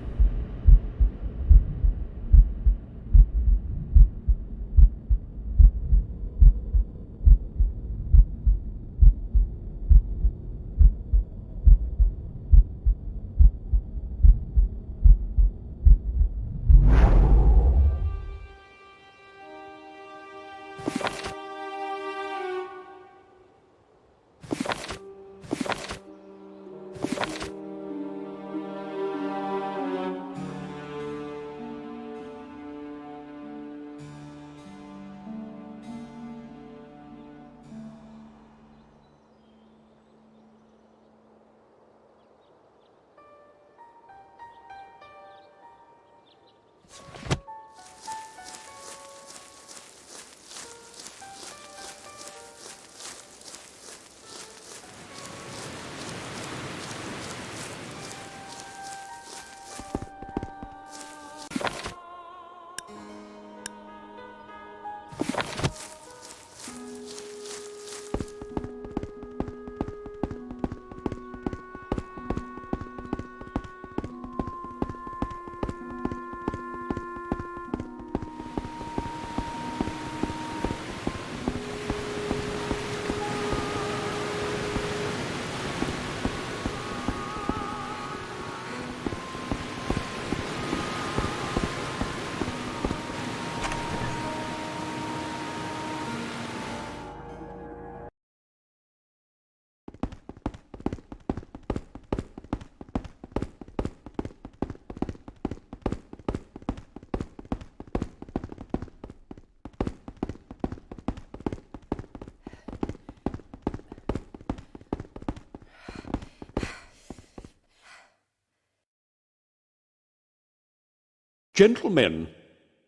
Gentlemen,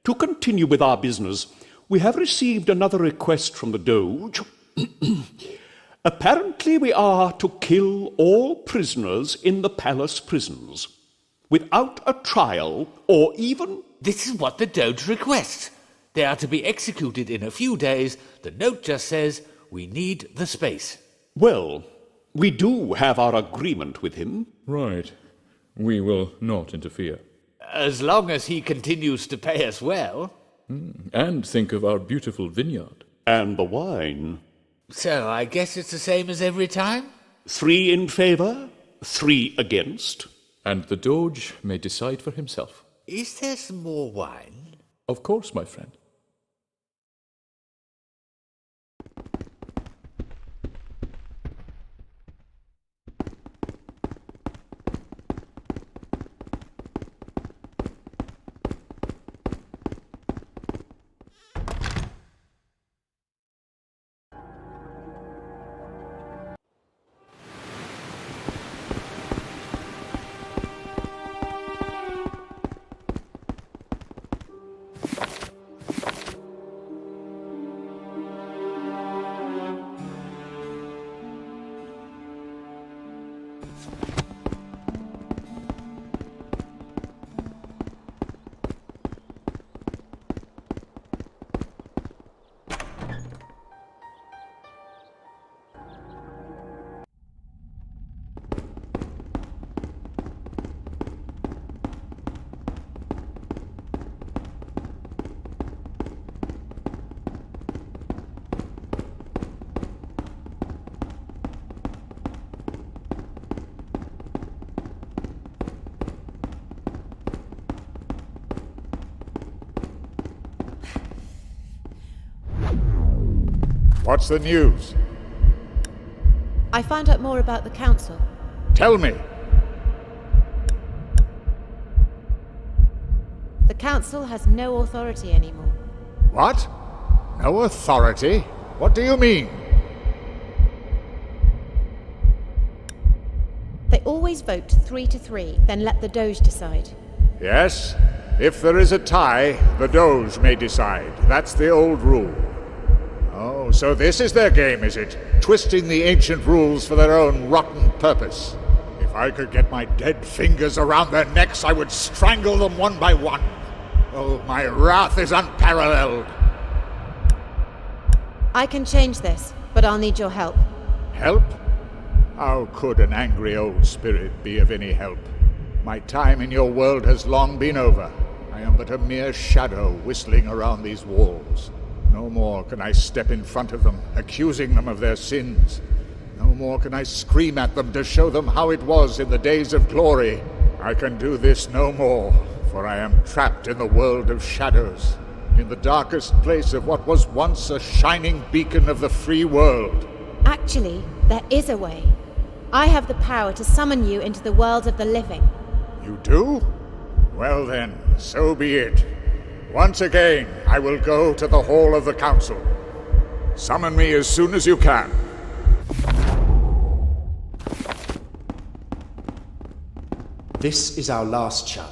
to continue with our business, we have received another request from the Doge. Apparently we are to kill all prisoners in the palace prisons, without a trial or even... This is what the Doge requests. They are to be executed in a few days. The note just says, we need the space. Well, we do have our agreement with him. Right. We will not interfere. As long as he continues to pay us well. And think of our beautiful vineyard. And the wine. So I guess it's the same as every time? 3 in favour, 3 against. And the Doge may decide for himself. Is there some more wine? Of course, my friend. What's the news? I found out more about the council. Tell me. The council has no authority anymore. What? No authority? What do you mean? They always vote 3 to 3, then let the Doge decide. Yes. If there is a tie, the Doge may decide. That's the old rule. Oh, so this is their game, is it? Twisting the ancient rules for their own rotten purpose. If I could get my dead fingers around their necks, I would strangle them one by one. Oh, my wrath is unparalleled. I can change this, but I'll need your help. Help? How could an angry old spirit be of any help? My time in your world has long been over. I am but a mere shadow whistling around these walls. No more can I step in front of them, accusing them of their sins. No more can I scream at them to show them how it was in the days of glory. I can do this no more, for I am trapped in the world of shadows, in the darkest place of what was once a shining beacon of the free world. Actually, there is a way. I have the power to summon you into the world of the living. You do? Well then, so be it. Once again, I will go to the hall of the council. Summon me as soon as you can. This is our last chance.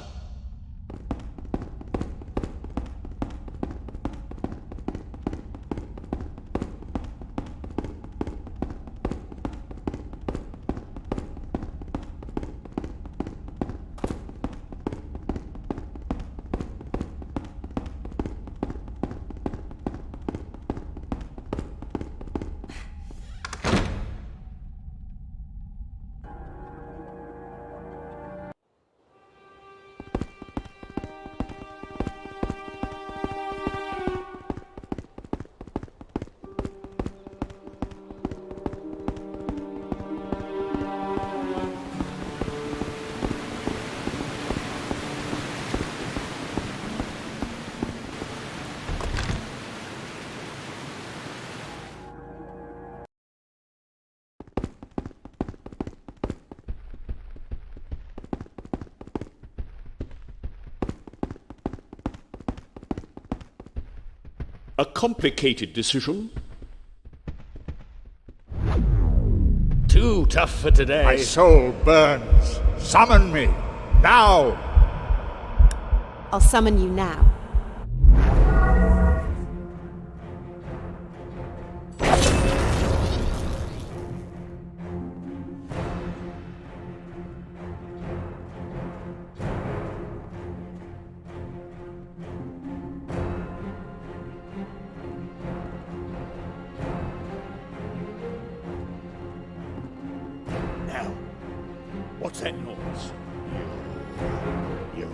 A complicated decision. Too tough for today. My soul burns. Summon me. Now! I'll summon you now. What's that noise? You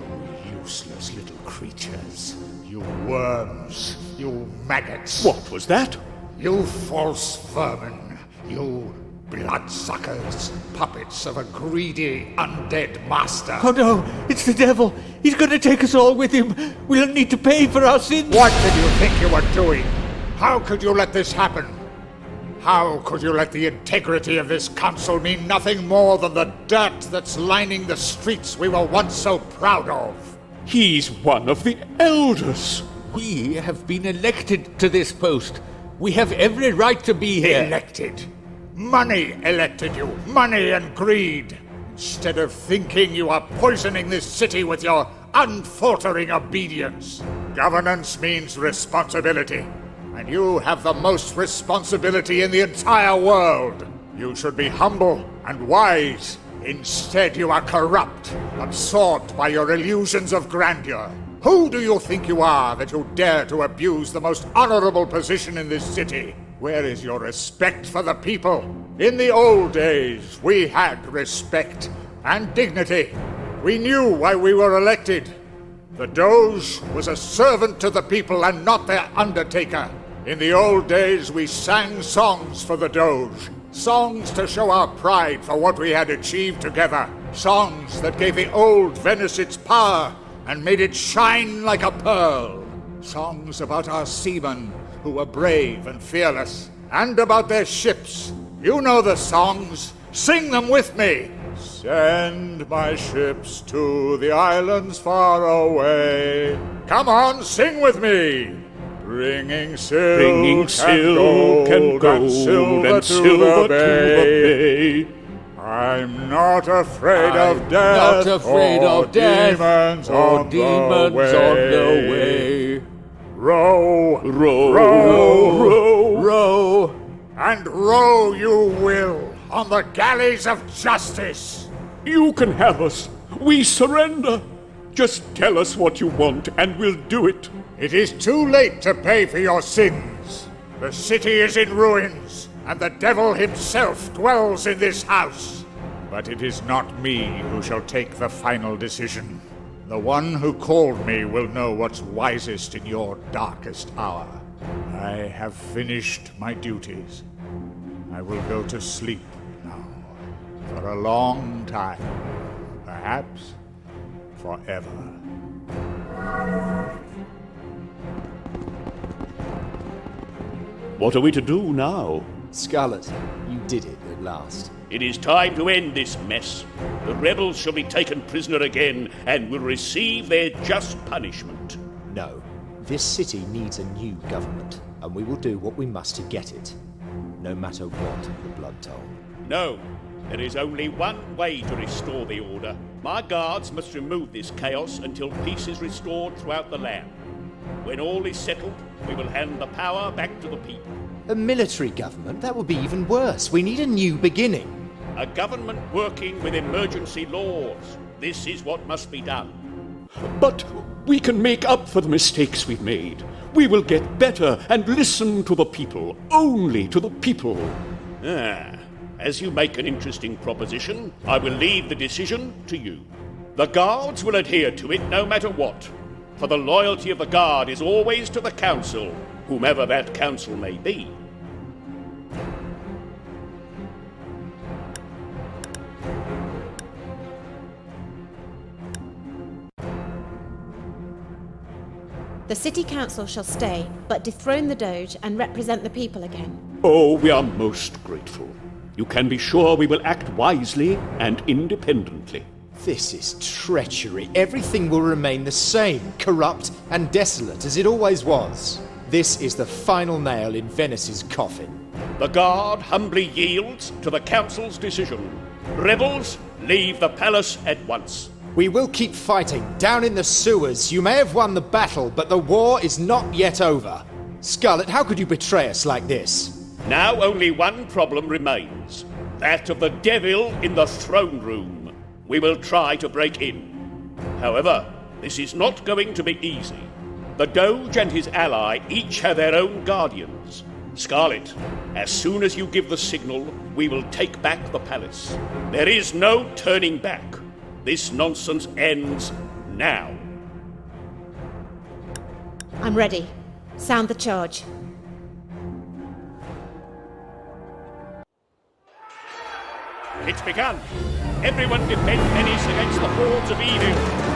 useless little creatures. You worms. You maggots. What was that? You false vermin. You bloodsuckers. Puppets of a greedy, undead master. Oh no, it's the devil. He's going to take us all with him. We'll need to pay for our sins. What did you think you were doing? How could you let this happen? How could you let the integrity of this council mean nothing more than the dirt that's lining the streets we were once so proud of? He's one of the elders. We have been elected to this post. We have every right to be here. Elected? Money elected you. Money and greed. Instead of thinking you are poisoning this city with your unfaltering obedience. Governance means responsibility. And you have the most responsibility in the entire world. You should be humble and wise. Instead, you are corrupt, absorbed by your illusions of grandeur. Who do you think you are that you dare to abuse the most honorable position in this city? Where is your respect for the people? In the old days, we had respect and dignity. We knew why we were elected. The Doge was a servant to the people and not their undertaker. In the old days, we sang songs for the Doge. Songs to show our pride for what we had achieved together. Songs that gave the old Venice its power and made it shine like a pearl. Songs about our seamen who were brave and fearless. and about their ships. You know the songs. Sing them with me. Send my ships to the islands far away. Come on, sing with me. Bringing silk and gold and silver to the bay. I'm not afraid of death, demons on the way. Row, row, row, row, row, and row you will on the galleys of justice. You can have us. We surrender. Just tell us what you want and we'll do it. It is too late to pay for your sins. The city is in ruins, and the devil himself dwells in this house. But it is not me who shall take the final decision. The one who called me will know what's wisest in your darkest hour. I have finished my duties. I will go to sleep now. For a long time. Perhaps forever. What are we to do now? Scarlett, you did it at last. It is time to end this mess. The rebels shall be taken prisoner again and will receive their just punishment. No. This city needs a new government, and we will do what we must to get it. No matter what the blood toll. No. There is only one way to restore the order. My guards must remove this chaos until peace is restored throughout the land. When all is settled, we will hand the power back to the people. A military government? That would be even worse. We need a new beginning. A government working with emergency laws. This is what must be done. But we can make up for the mistakes we've made. We will get better and listen to the people. Only to the people. As you make an interesting proposition, I will leave the decision to you. The guards will adhere to it no matter what. For the loyalty of the guard is always to the council, whomever that council may be. The city council shall stay, but dethrone the Doge and represent the people again. Oh, we are most grateful. You can be sure we will act wisely and independently. This is treachery. Everything will remain the same, corrupt and desolate as it always was. This is the final nail in Venice's coffin. The guard humbly yields to the council's decision. Rebels, leave the palace at once. We will keep fighting, down in the sewers. You may have won the battle, but the war is not yet over. Scarlett, how could you betray us like this? Now only one problem remains. That of the devil in the throne room. We will try to break in. However, this is not going to be easy. The Doge and his ally each have their own guardians. Scarlett, as soon as you give the signal, we will take back the palace. There is no turning back. This nonsense ends now. I'm ready. Sound the charge. It's begun. Everyone defend Venice against the hordes of evil.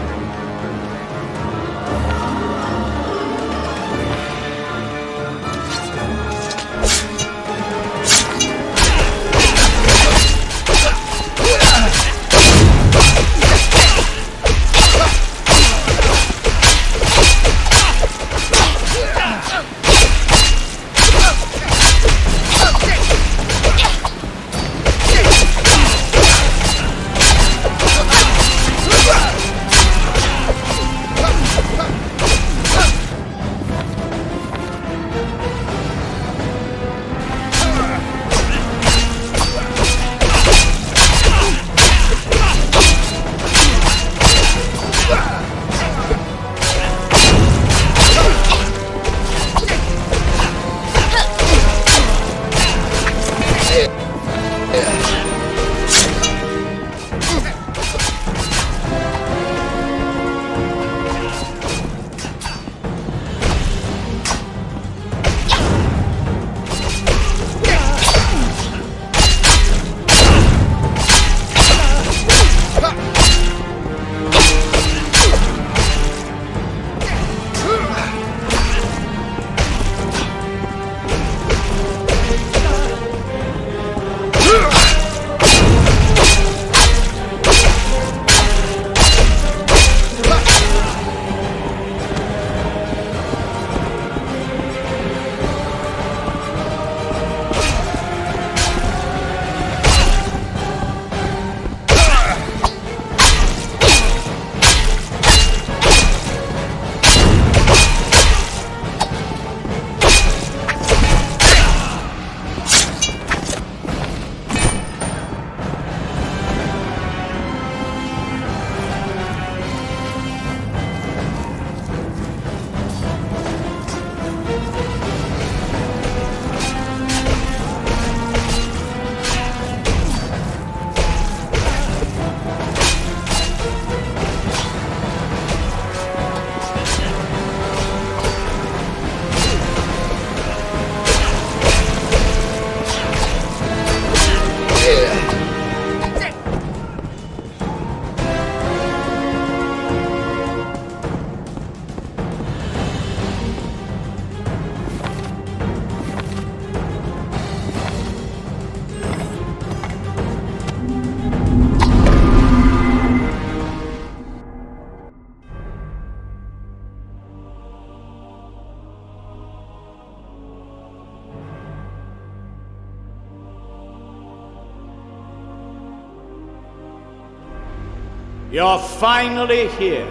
You're finally here.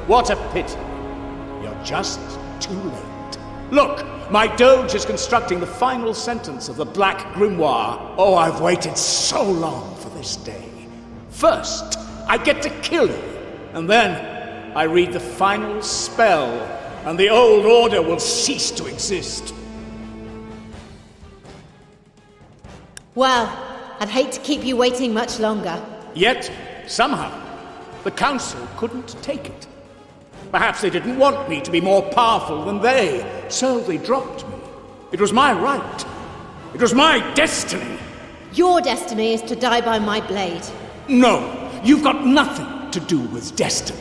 What a pity. You're just too late. Look, my doge is constructing the final sentence of the Black Grimoire. Oh, I've waited so long for this day. First, I get to kill you, and then I read the final spell, and the old order will cease to exist. Well, I'd hate to keep you waiting much longer. Yet, somehow, the Council couldn't take it. Perhaps they didn't want me to be more powerful than they, so they dropped me. It was my right. It was my destiny. Your destiny is to die by my blade. No, you've got nothing to do with destiny.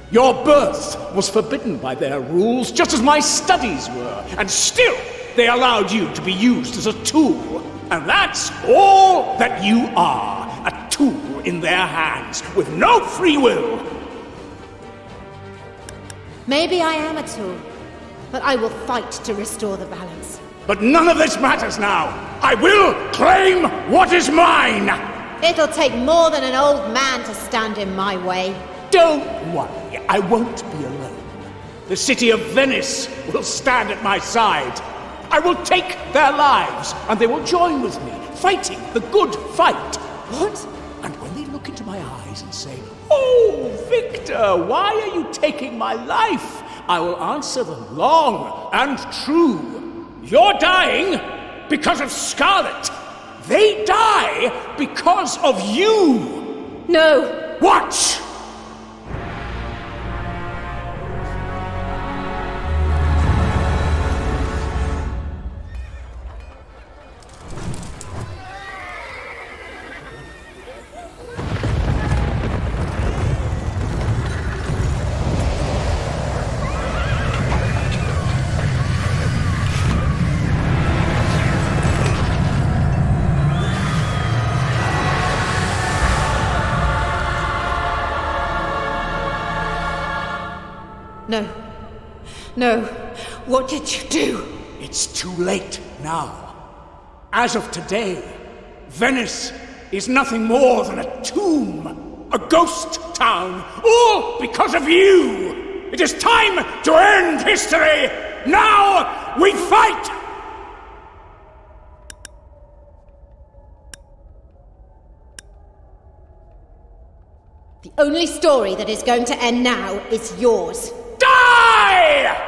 Your birth was forbidden by their rules, just as my studies were, and still they allowed you to be used as a tool. And that's all that you are, a tool in their hands, with no free will. Maybe I am a tool, but I will fight to restore the balance. But none of this matters now. I will claim what is mine. It'll take more than an old man to stand in my way. Don't worry, I won't be alone. The city of Venice will stand at my side. I will take their lives, and they will join with me, fighting the good fight. What? And when they look into my eyes and say, "Oh, Victor, why are you taking my life?" I will answer them long and true. You're dying because of Scarlett. They die because of you. No. Watch! No. No. What did you do? It's too late now. As of today, Venice is nothing more than a tomb, a ghost town, all because of you. It is time to end history. Now we fight! The only story that is going to end now is yours. Die!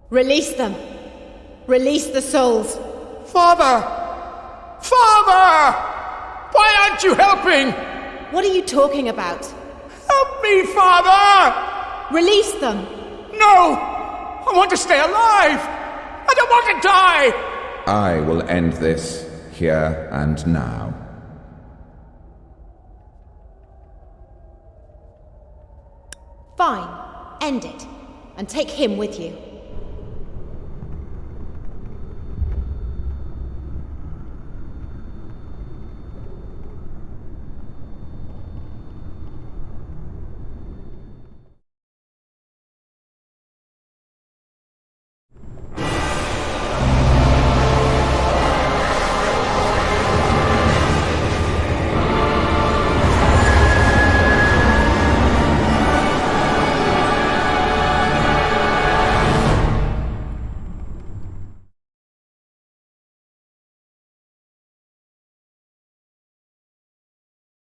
Release them. Release the souls. Father! Father! Why aren't you helping? What are you talking about? Help me, Father! Release them. No! I want to stay alive! I don't want to die! I will end this here and now. Fine. End it. And take him with you.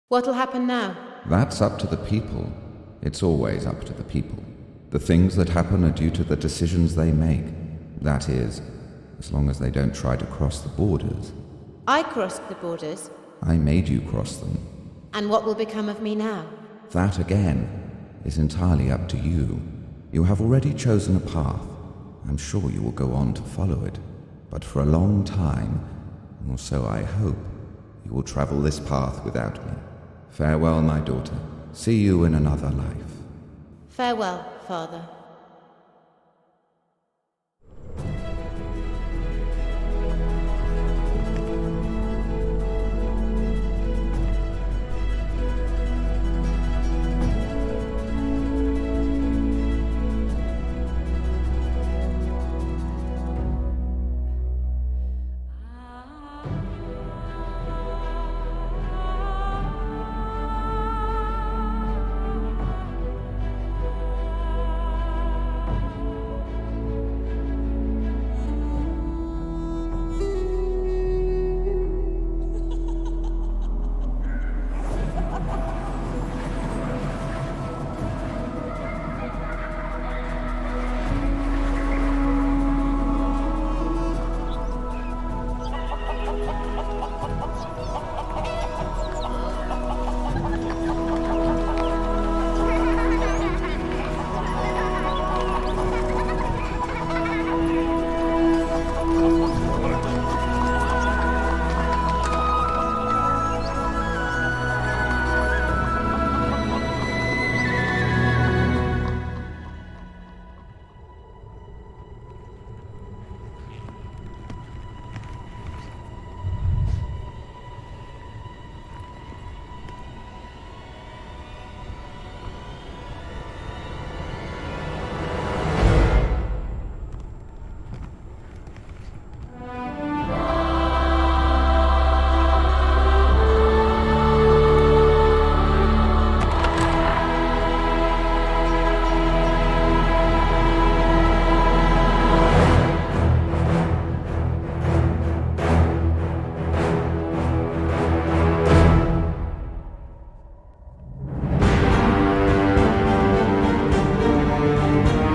What'll happen now? That's up to the people. It's always up to the people. The things that happen are due to the decisions they make. That is, as long as they don't try to cross the borders. I crossed the borders. I made you cross them. And what will become of me now? That, again, is entirely up to you. You have already chosen a path. I'm sure you will go on to follow it. But for a long time, or so I hope, you will travel this path without me. Farewell, my daughter. See you in another life. Farewell, Father.